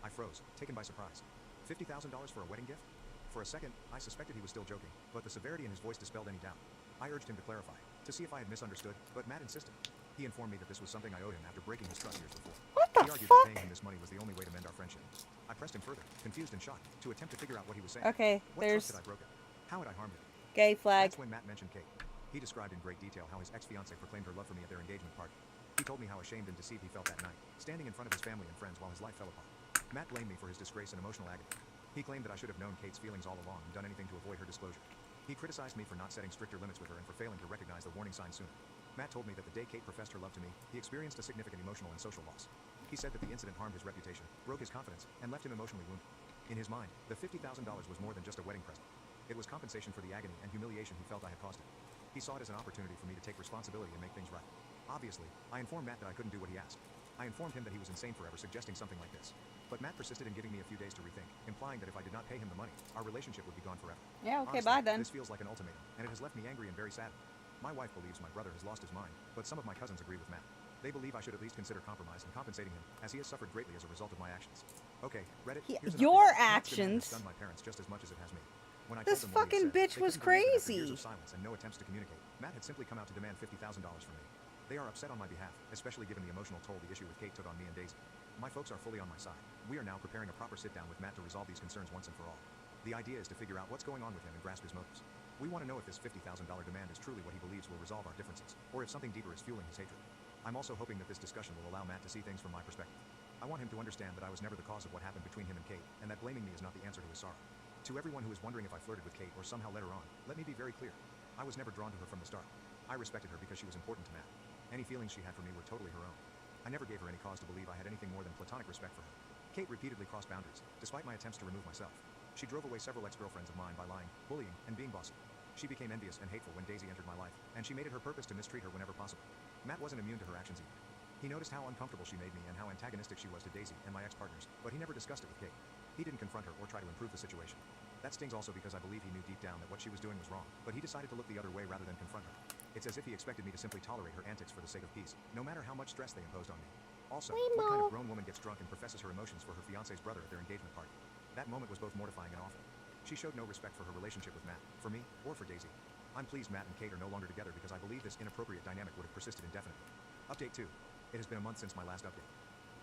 I froze, taken by surprise. $50,000 for a wedding gift? For a second, I suspected he was still joking, but the severity in his voice dispelled any doubt. I urged him to clarify, to see if I had misunderstood, but Matt insisted. He informed me that this was something I owed him after breaking his trust years before. He argued that paying him this money was the only way to mend our friendship. I pressed him further, confused and shocked, to attempt to figure out what he was saying. Okay, what there's trust had I broken? How had I harmed him? gay flag. That's when Matt mentioned Kate. He described in great detail how his ex-fiancée proclaimed her love for me at their engagement party. He told me how ashamed and deceived he felt that night, standing in front of his family and friends while his life fell apart. Matt blamed me for his disgrace and emotional agony. He claimed that I should have known Kate's feelings all along and done anything to avoid her disclosure. He criticized me for not setting stricter limits with her and for failing to recognize the warning signs sooner. Matt told me that the day Kate professed her love to me, he experienced a significant emotional and social loss. He said that the incident harmed his reputation, broke his confidence, and left him emotionally wounded. In his mind, the $50,000 was more than just a wedding present. It was compensation for the agony and humiliation he felt I had caused him. He saw it as an opportunity for me to take responsibility and make things right. Obviously, I informed Matt that I couldn't do what he asked. I informed him that he was insane for ever suggesting something like this. But Matt persisted in giving me a few days to rethink, implying that if I did not pay him the money, our relationship would be gone forever. Yeah, okay, Honestly, bye then. This feels like an ultimatum, and it has left me angry and very saddened. My wife believes my brother has lost his mind, but some of my cousins agree with Matt. They believe I should at least consider compromise and compensating him, as he has suffered greatly as a result of my actions. Okay, Reddit, here's an Your update. Matt's demand actions? has stunned my parents just as much as it has me. When I This told them what he fucking had said, bitch they was couldn't believe that after crazy. years of silence and no attempts to communicate, Matt had simply come out to demand $50,000 from me. They are upset on my behalf, especially given the emotional toll the issue with Kate took on me and Daisy. My folks are fully on my side. We are now preparing a proper sit-down with Matt to resolve these concerns once and for all. The idea is to figure out what's going on with him and grasp his motives. We want to know if this $50,000 demand is truly what he believes will resolve our differences, or if something deeper is fueling his hatred. I'm also hoping that this discussion will allow Matt to see things from my perspective. I want him to understand that I was never the cause of what happened between him and Kate, and that blaming me is not the answer to his sorrow. To everyone who is wondering if I flirted with Kate or somehow led her on, let me be very clear. I was never drawn to her from the start. I respected her because she was important to Matt. Any feelings she had for me were totally her own. I never gave her any cause to believe I had anything more than platonic respect for her. Kate repeatedly crossed boundaries, despite my attempts to remove myself. She drove away several ex-girlfriends of mine by lying, bullying, and being bossy. She became envious and hateful when Daisy entered my life, and she made it her purpose to mistreat her whenever possible. Matt wasn't immune to her actions either. He noticed how uncomfortable she made me and how antagonistic she was to Daisy and my ex-partners, but he never discussed it with Kate. He didn't confront her or try to improve the situation. That stings also because I believe he knew deep down that what she was doing was wrong, but he decided to look the other way rather than confront her. It's as if he expected me to simply tolerate her antics for the sake of peace, no matter how much stress they imposed on me. Also, what kind of grown woman gets drunk and professes her emotions for her fiancé's brother at their engagement party? That moment was both mortifying and awful. She showed no respect for her relationship with Matt, for me, or for Daisy. I'm pleased Matt and Kate are no longer together because I believe this inappropriate dynamic would have persisted indefinitely. Update 2. It has been a month since my last update.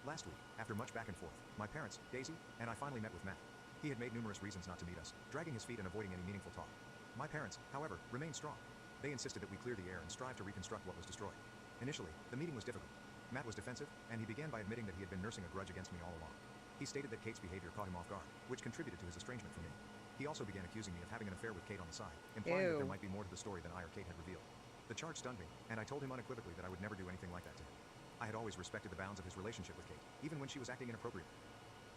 Last week, after much back and forth, my parents, Daisy, and I finally met with Matt. He had made numerous reasons not to meet us, dragging his feet and avoiding any meaningful talk. My parents, however, remained strong. They insisted that we clear the air and strive to reconstruct what was destroyed. Initially, the meeting was difficult. Matt was defensive, and he began by admitting that he had been nursing a grudge against me all along. He stated that Kate's behavior caught him off guard, which contributed to his estrangement from me. He also began accusing me of having an affair with Kate on the side, implying that there might be more to the story than I or Kate had revealed. The charge stunned me, and I told him unequivocally that I would never do anything like that to him. I had always respected the bounds of his relationship with Kate, even when she was acting inappropriately.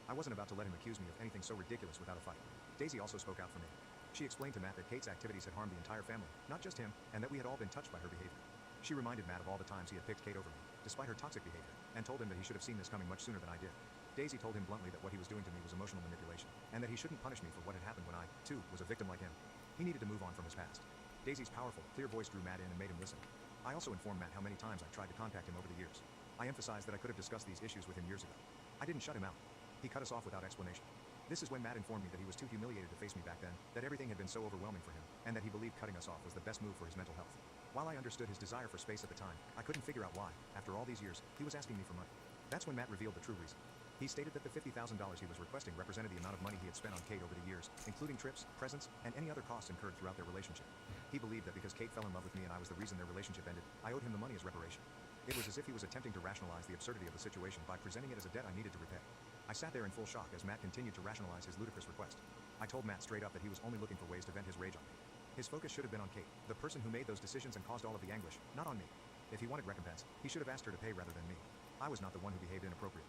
I wasn't about to let him accuse me of anything so ridiculous without a fight. Daisy also spoke out for me. She explained to Matt that Kate's activities had harmed the entire family, not just him, and that we had all been touched by her behavior. She reminded Matt of all the times he had picked Kate over me, despite her toxic behavior, and told him that he should have seen this coming much sooner than I did. Daisy told him bluntly that what he was doing to me was emotional manipulation, and that he shouldn't punish me for what had happened when I, too, was a victim like him. He needed to move on from his past. Daisy's powerful, clear voice drew Matt in and made him listen. I also informed Matt how many times I tried to contact him over the years. I emphasized that I could have discussed these issues with him years ago. I didn't shut him out. He cut us off without explanation. This is when Matt informed me that he was too humiliated to face me back then, that everything had been so overwhelming for him, and that he believed cutting us off was the best move for his mental health. While I understood his desire for space at the time, I couldn't figure out why, after all these years, he was asking me for money. That's when Matt revealed the true reason. He stated that the $50,000 he was requesting represented the amount of money he had spent on Kate over the years, including trips, presents, and any other costs incurred throughout their relationship. He believed that because Kate fell in love with me and I was the reason their relationship ended, I owed him the money as reparation. It was as if he was attempting to rationalize the absurdity of the situation by presenting it as a debt I needed to repay. I sat there in full shock as Matt continued to rationalize his ludicrous request. I told Matt straight up that he was only looking for ways to vent his rage on me. His focus should have been on Kate, the person who made those decisions and caused all of the anguish, not on me. If he wanted recompense, he should have asked her to pay rather than me. I was not the one who behaved inappropriately.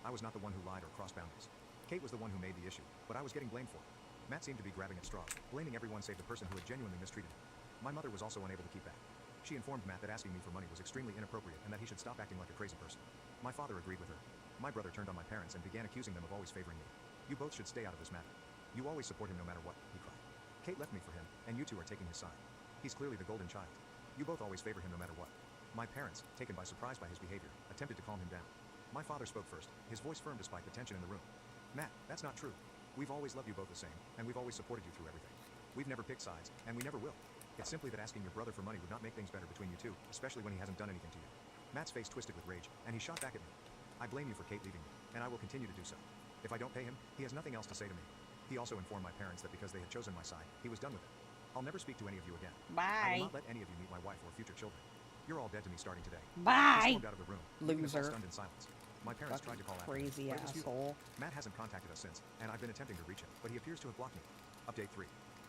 I was not the one who lied or crossed boundaries. Kate was the one who made the issue, but I was getting blamed for it. Matt seemed to be grabbing at straws, blaming everyone save the person who had genuinely mistreated him. My mother was also unable to keep back. She informed Matt that asking me for money was extremely inappropriate and that he should stop acting like a crazy person. My father agreed with her. My brother turned on my parents and began accusing them of always favoring me. You both should stay out of this matter. You always support him no matter what, he cried. Kate left me for him, and you two are taking his side. He's clearly the golden child. You both always favor him no matter what. My parents, taken by surprise by his behavior, attempted to calm him down. My father spoke first, his voice firm despite the tension in the room. Matt, that's not true. We've always loved you both the same, and we've always supported you through everything. We've never picked sides, and we never will. It's simply that asking your brother for money would not make things better between you two, especially when he hasn't done anything to you. Matt's face twisted with rage, and he shot back at me. I blame you for Kate leaving me, and I will continue to do so. If I don't pay him, he has nothing else to say to me. He also informed my parents that because they had chosen my side, he was done with it. I'll never speak to any of you again. I will not let any of you meet my wife or future children. You're all dead to me starting today. Bye. He stormed out of the room, leaving us all Loser. stunned in silence. My parents tried to call after me, Crazy but it was futile. asshole. Matt hasn't contacted us since, and I've been attempting to reach him, but he appears to have blocked me. Update 3.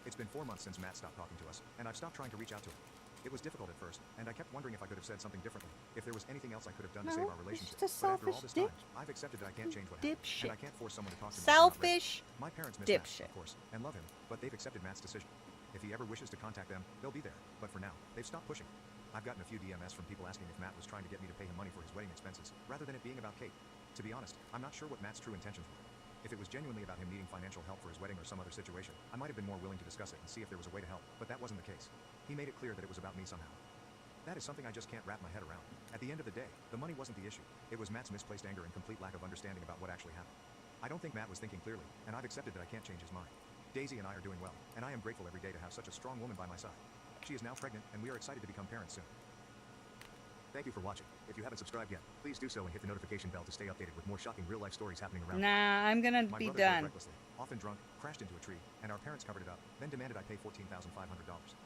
It's been 4 months since Matt stopped talking to us, and I've stopped trying to reach out to him. It was difficult at first, and I kept wondering if I could have said something differently, if there was anything else I could have done to save our relationship. just a But after all selfish this time, dip- I've accepted that I can't change what happened, dipshit. and I can't force someone to talk to me. Selfish My parents miss dipshit. Matt, of course, and love him, but they've accepted Matt's decision. If he ever wishes to contact them, they'll be there, but for now, they've stopped pushing. I've gotten a few DMS from people asking if Matt was trying to get me to pay him money for his wedding expenses, rather than it being about Kate. To be honest, I'm not sure what Matt's true intentions were. If it was genuinely about him needing financial help for his wedding or some other situation, I might have been more willing to discuss it and see if there was a way to help, but that wasn't the case. He made it clear that it was about me somehow. That is something I just can't wrap my head around. At the end of the day, the money wasn't the issue. It was Matt's misplaced anger and complete lack of understanding about what actually happened. I don't think Matt was thinking clearly, and I've accepted that I can't change his mind. Daisy and I are doing well, and I am grateful every day to have such a strong woman by my side. She is now pregnant, and we are excited to become parents soon. Thank you for watching. If you haven't subscribed yet, please do so and hit the notification bell to stay updated with more shocking real-life stories happening around. Nah, I'm gonna My be brother drove done. recklessly, often drunk, crashed into a tree, and our parents covered it up, then demanded I pay $14,500.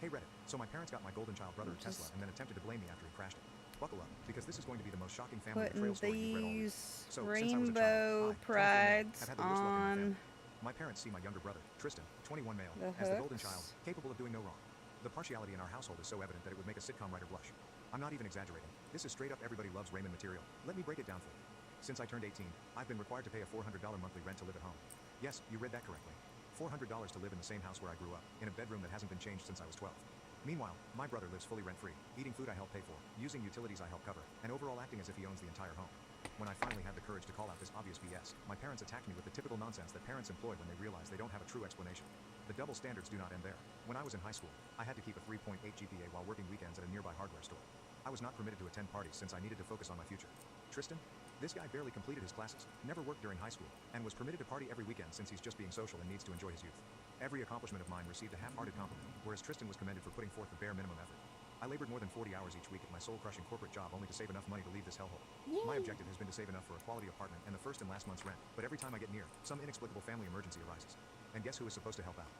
Hey Reddit, so my parents got my golden child brother a Tesla and then attempted to blame me after he crashed it. Buckle up, because this is going to be the most shocking family betrayal story you've read all week. These So, since I was a child, rainbow I, 24 male, prides have had the worst luck in my on family. My parents see my younger brother, Tristan, 21 male, the as the golden hooks. child, capable of doing no wrong. The partiality in our household is so evident that it would make a sitcom writer blush. I'm not even exaggerating. This is straight up everybody loves Raymond material. Let me break it down for you. Since I turned 18, I've been required to pay a $400 monthly rent to live at home. Yes, you read that correctly. $400 to live in the same house where I grew up, in a bedroom that hasn't been changed since I was 12. Meanwhile, my brother lives fully rent-free, eating food I help pay for, using utilities I help cover, and overall acting as if he owns the entire home. When I finally had the courage to call out this obvious BS, my parents attacked me with the typical nonsense that parents employ when they realize they don't have a true explanation. The double standards do not end there. When I was in high school, I had to keep a 3.8 GPA while working weekends at a nearby hardware store. I was not permitted to attend parties since I needed to focus on my future. Tristan? This guy barely completed his classes, never worked during high school, and was permitted to party every weekend since he's just being social and needs to enjoy his youth. Every accomplishment of mine received a half-hearted compliment, whereas Tristan was commended for putting forth the bare minimum effort. I labored more than 40 hours each week at my soul-crushing corporate job only to save enough money to leave this hellhole. My objective has been to save enough for a quality apartment and the first and last month's rent, but every time I get near, some inexplicable family emergency arises. And guess who is supposed to help out?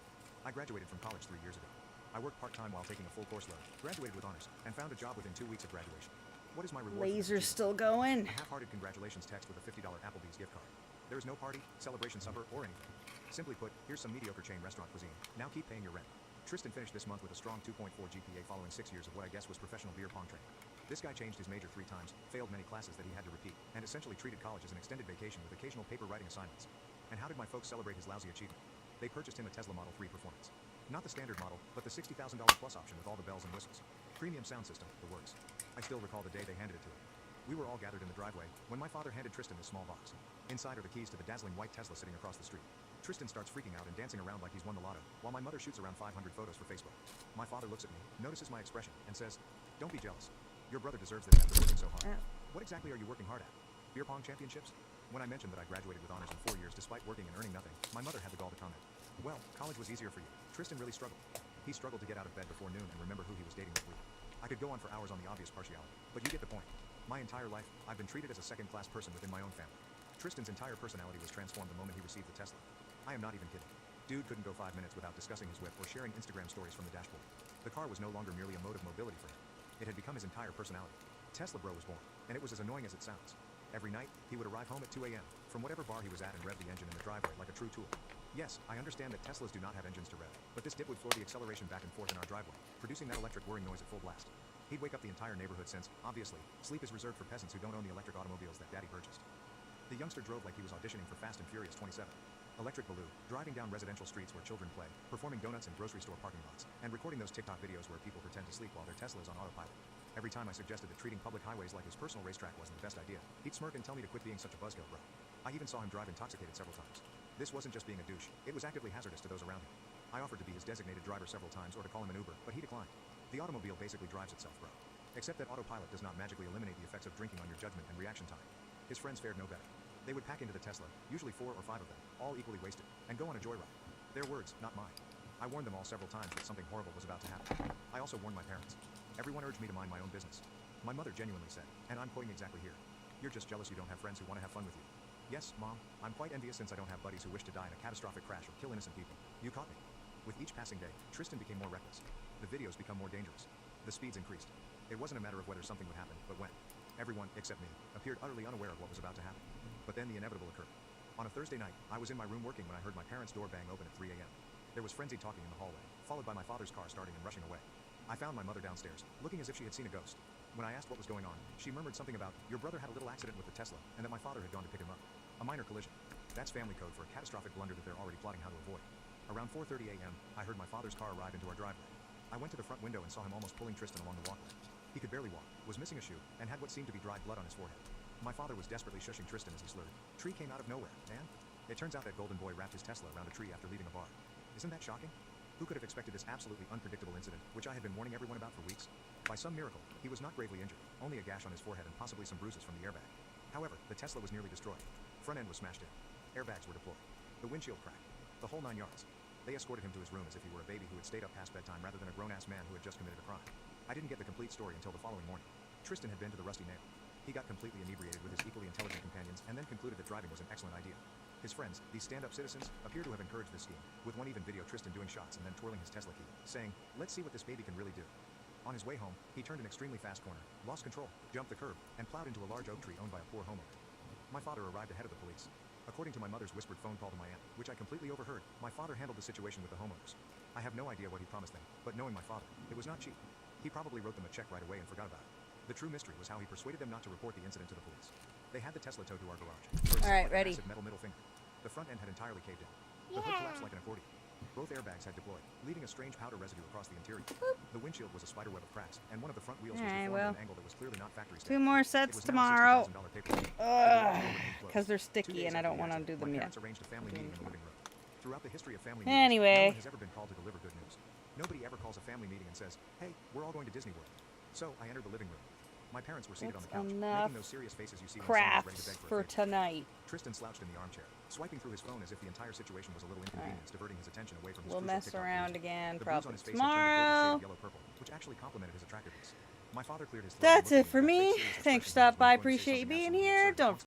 I graduated from college 3 years ago. I worked part-time while taking a full course load, graduated with honors, and found a job within 2 weeks of graduation. What is my reward? Laser's still going. A half-hearted congratulations text with a $50 Applebee's gift card. There is no party, celebration supper, or anything. Simply put, here's some mediocre chain restaurant cuisine. Now keep paying your rent. Tristan finished this month with a strong 2.4 GPA following 6 years of what I guess was professional beer pong training. This guy changed his major 3 times, failed many classes that he had to repeat, and essentially treated college as an extended vacation with occasional paper writing assignments. And how did my folks celebrate his lousy achievement? They purchased him a Tesla Model 3 Performance. Not the standard model, but the $60,000 plus option with all the bells and whistles. Premium sound system, the works. I still recall the day they handed it to him. We were all gathered in the driveway when my father handed Tristan this small box. Inside are the keys to the dazzling white Tesla sitting across the street. Tristan starts freaking out and dancing around like he's won the lotto, while my mother shoots around 500 photos for Facebook. My father looks at me, notices my expression, and says, "Don't be jealous. Your brother deserves this after working so hard." What exactly are you working hard at? Beer pong championships? When I mentioned that I graduated with honors in 4 years despite working and earning nothing, my mother had the gall to comment, "Well, college was easier for you." Tristan really struggled. He struggled to get out of bed before noon and remember who he was dating that week. I could go on for hours on the obvious partiality, but you get the point. My entire life, I've been treated as a second-class person within my own family. Tristan's entire personality was transformed the moment he received the Tesla. I am not even kidding. Dude couldn't go 5 minutes without discussing his whip or sharing Instagram stories from the dashboard. The car was no longer merely a mode of mobility for him. It had become his entire personality. Tesla Bro was born, and it was as annoying as it sounds. Every night, he would arrive home at 2 a.m. from whatever bar he was at and rev the engine in the driveway like a true tool. Yes, I understand that Teslas do not have engines to rev, but this dip would floor the acceleration back and forth in our driveway, producing that electric whirring noise at full blast. He'd wake up the entire neighborhood since, obviously, sleep is reserved for peasants who don't own the electric automobiles that Daddy purchased. The youngster drove like he was auditioning for Fast and Furious 27. Electric Baloo, driving down residential streets where children play, performing donuts in grocery store parking lots, and recording those TikTok videos where people pretend to sleep while their Tesla is on autopilot. Every time I suggested that treating public highways like his personal racetrack wasn't the best idea, he'd smirk and tell me to quit being such a buzzkill, bro. I even saw him drive intoxicated several times. This wasn't just being a douche, it was actively hazardous to those around him. I offered to be his designated driver several times or to call him an Uber, but he declined. The automobile basically drives itself, bro. Except that autopilot does not magically eliminate the effects of drinking on your judgment and reaction time. His friends fared no better. They would pack into the Tesla, usually 4 or 5 of them, all equally wasted, and go on a joyride. Their words, not mine. I warned them all several times that something horrible was about to happen. I also warned my parents. Everyone urged me to mind my own business. My mother genuinely said, and I'm quoting exactly here, "You're just jealous you don't have friends who want to have fun with you." Yes, Mom, I'm quite envious since I don't have buddies who wish to die in a catastrophic crash or kill innocent people. You caught me. With each passing day, Tristan became more reckless. The videos become more dangerous. The speeds increased. It wasn't a matter of whether something would happen, but when. Everyone, except me, appeared utterly unaware of what was about to happen. But then the inevitable occurred. On a Thursday night, I was in my room working when I heard my parents' door bang open at 3 a.m. There was frenzied talking in the hallway, followed by my father's car starting and rushing away. I found my mother downstairs, looking as if she had seen a ghost. When I asked what was going on, she murmured something about, "Your brother had a little accident with the Tesla, and that my father had gone to pick him up. A minor collision." That's family code for a catastrophic blunder that they're already plotting how to avoid. Around 4:30 a.m., I heard my father's car arrive into our driveway. I went to the front window and saw him almost pulling Tristan along the walkway. He could barely walk, was missing a shoe, and had what seemed to be dried blood on his forehead. My father was desperately shushing Tristan as he slurred. Tree came out of nowhere, man. It turns out that Golden Boy wrapped his Tesla around a tree after leaving a bar. Isn't that shocking? Who could have expected this absolutely unpredictable incident, which I had been warning everyone about for weeks? By some miracle, he was not gravely injured, only a gash on his forehead and possibly some bruises from the airbag. However, the Tesla was nearly destroyed. Front end was smashed in. Airbags were deployed. The windshield cracked. The whole 9 yards. They escorted him to his room as if he were a baby who had stayed up past bedtime rather than a grown-ass man who had just committed a crime. I didn't get the complete story until the following morning. Tristan had been to the Rusty Nail. He got completely inebriated with his equally intelligent companions and then concluded that driving was an excellent idea. His friends, these stand-up citizens, appear to have encouraged this scheme, with one even video Tristan doing shots and then twirling his Tesla key, saying, "Let's see what this baby can really do." On his way home, he turned an extremely fast corner, lost control, jumped the curb, and plowed into a large oak tree owned by a poor homeowner. My father arrived ahead of the police. According to my mother's whispered phone call to my aunt, which I completely overheard, my father handled the situation with the homeowners. I have no idea what he promised them, but knowing my father, it was not cheap. He probably wrote them a check right away and forgot about it. The true mystery was how he persuaded them not to report the incident to the police. They had the Tesla towed to our garage. All right, ready. Massive metal middle finger. The front end had entirely caved in. The hood collapsed like an accordion. Both airbags had deployed, leaving a strange powder residue across the interior. The windshield was a spiderweb of cracks, and one of the front wheels was reformed at an angle that was clearly not factory Two standard. more It sets was now a tomorrow. $60,000 paper. Because they're sticky and I don't want to do them my yet. parents arranged a family meeting in the living room. Throughout the history of family Anyway. meetings, no one has ever been called to deliver good news. Nobody ever calls a family meeting and says, "Hey, we're all going to Disney World." So I entered the living room. My parents were seated That's on the couch, enough making those serious faces you see when someone is ready to beg crafts for a for favor. tonight. Tristan slouched in the armchair, swiping through his phone as if the entire situation was a little inconvenience, diverting his attention away from his We'll crucial mess TikTok around music. again The bruise on probably his face had turned a gorgeous shade tomorrow. of yellow-purple, which actually complemented his attractiveness. My father cleared his throat and That's looked it at for with that me. fake serious Thanks for expression stopping by. he was going to say Appreciate you something being absolutely here. absurd. Don't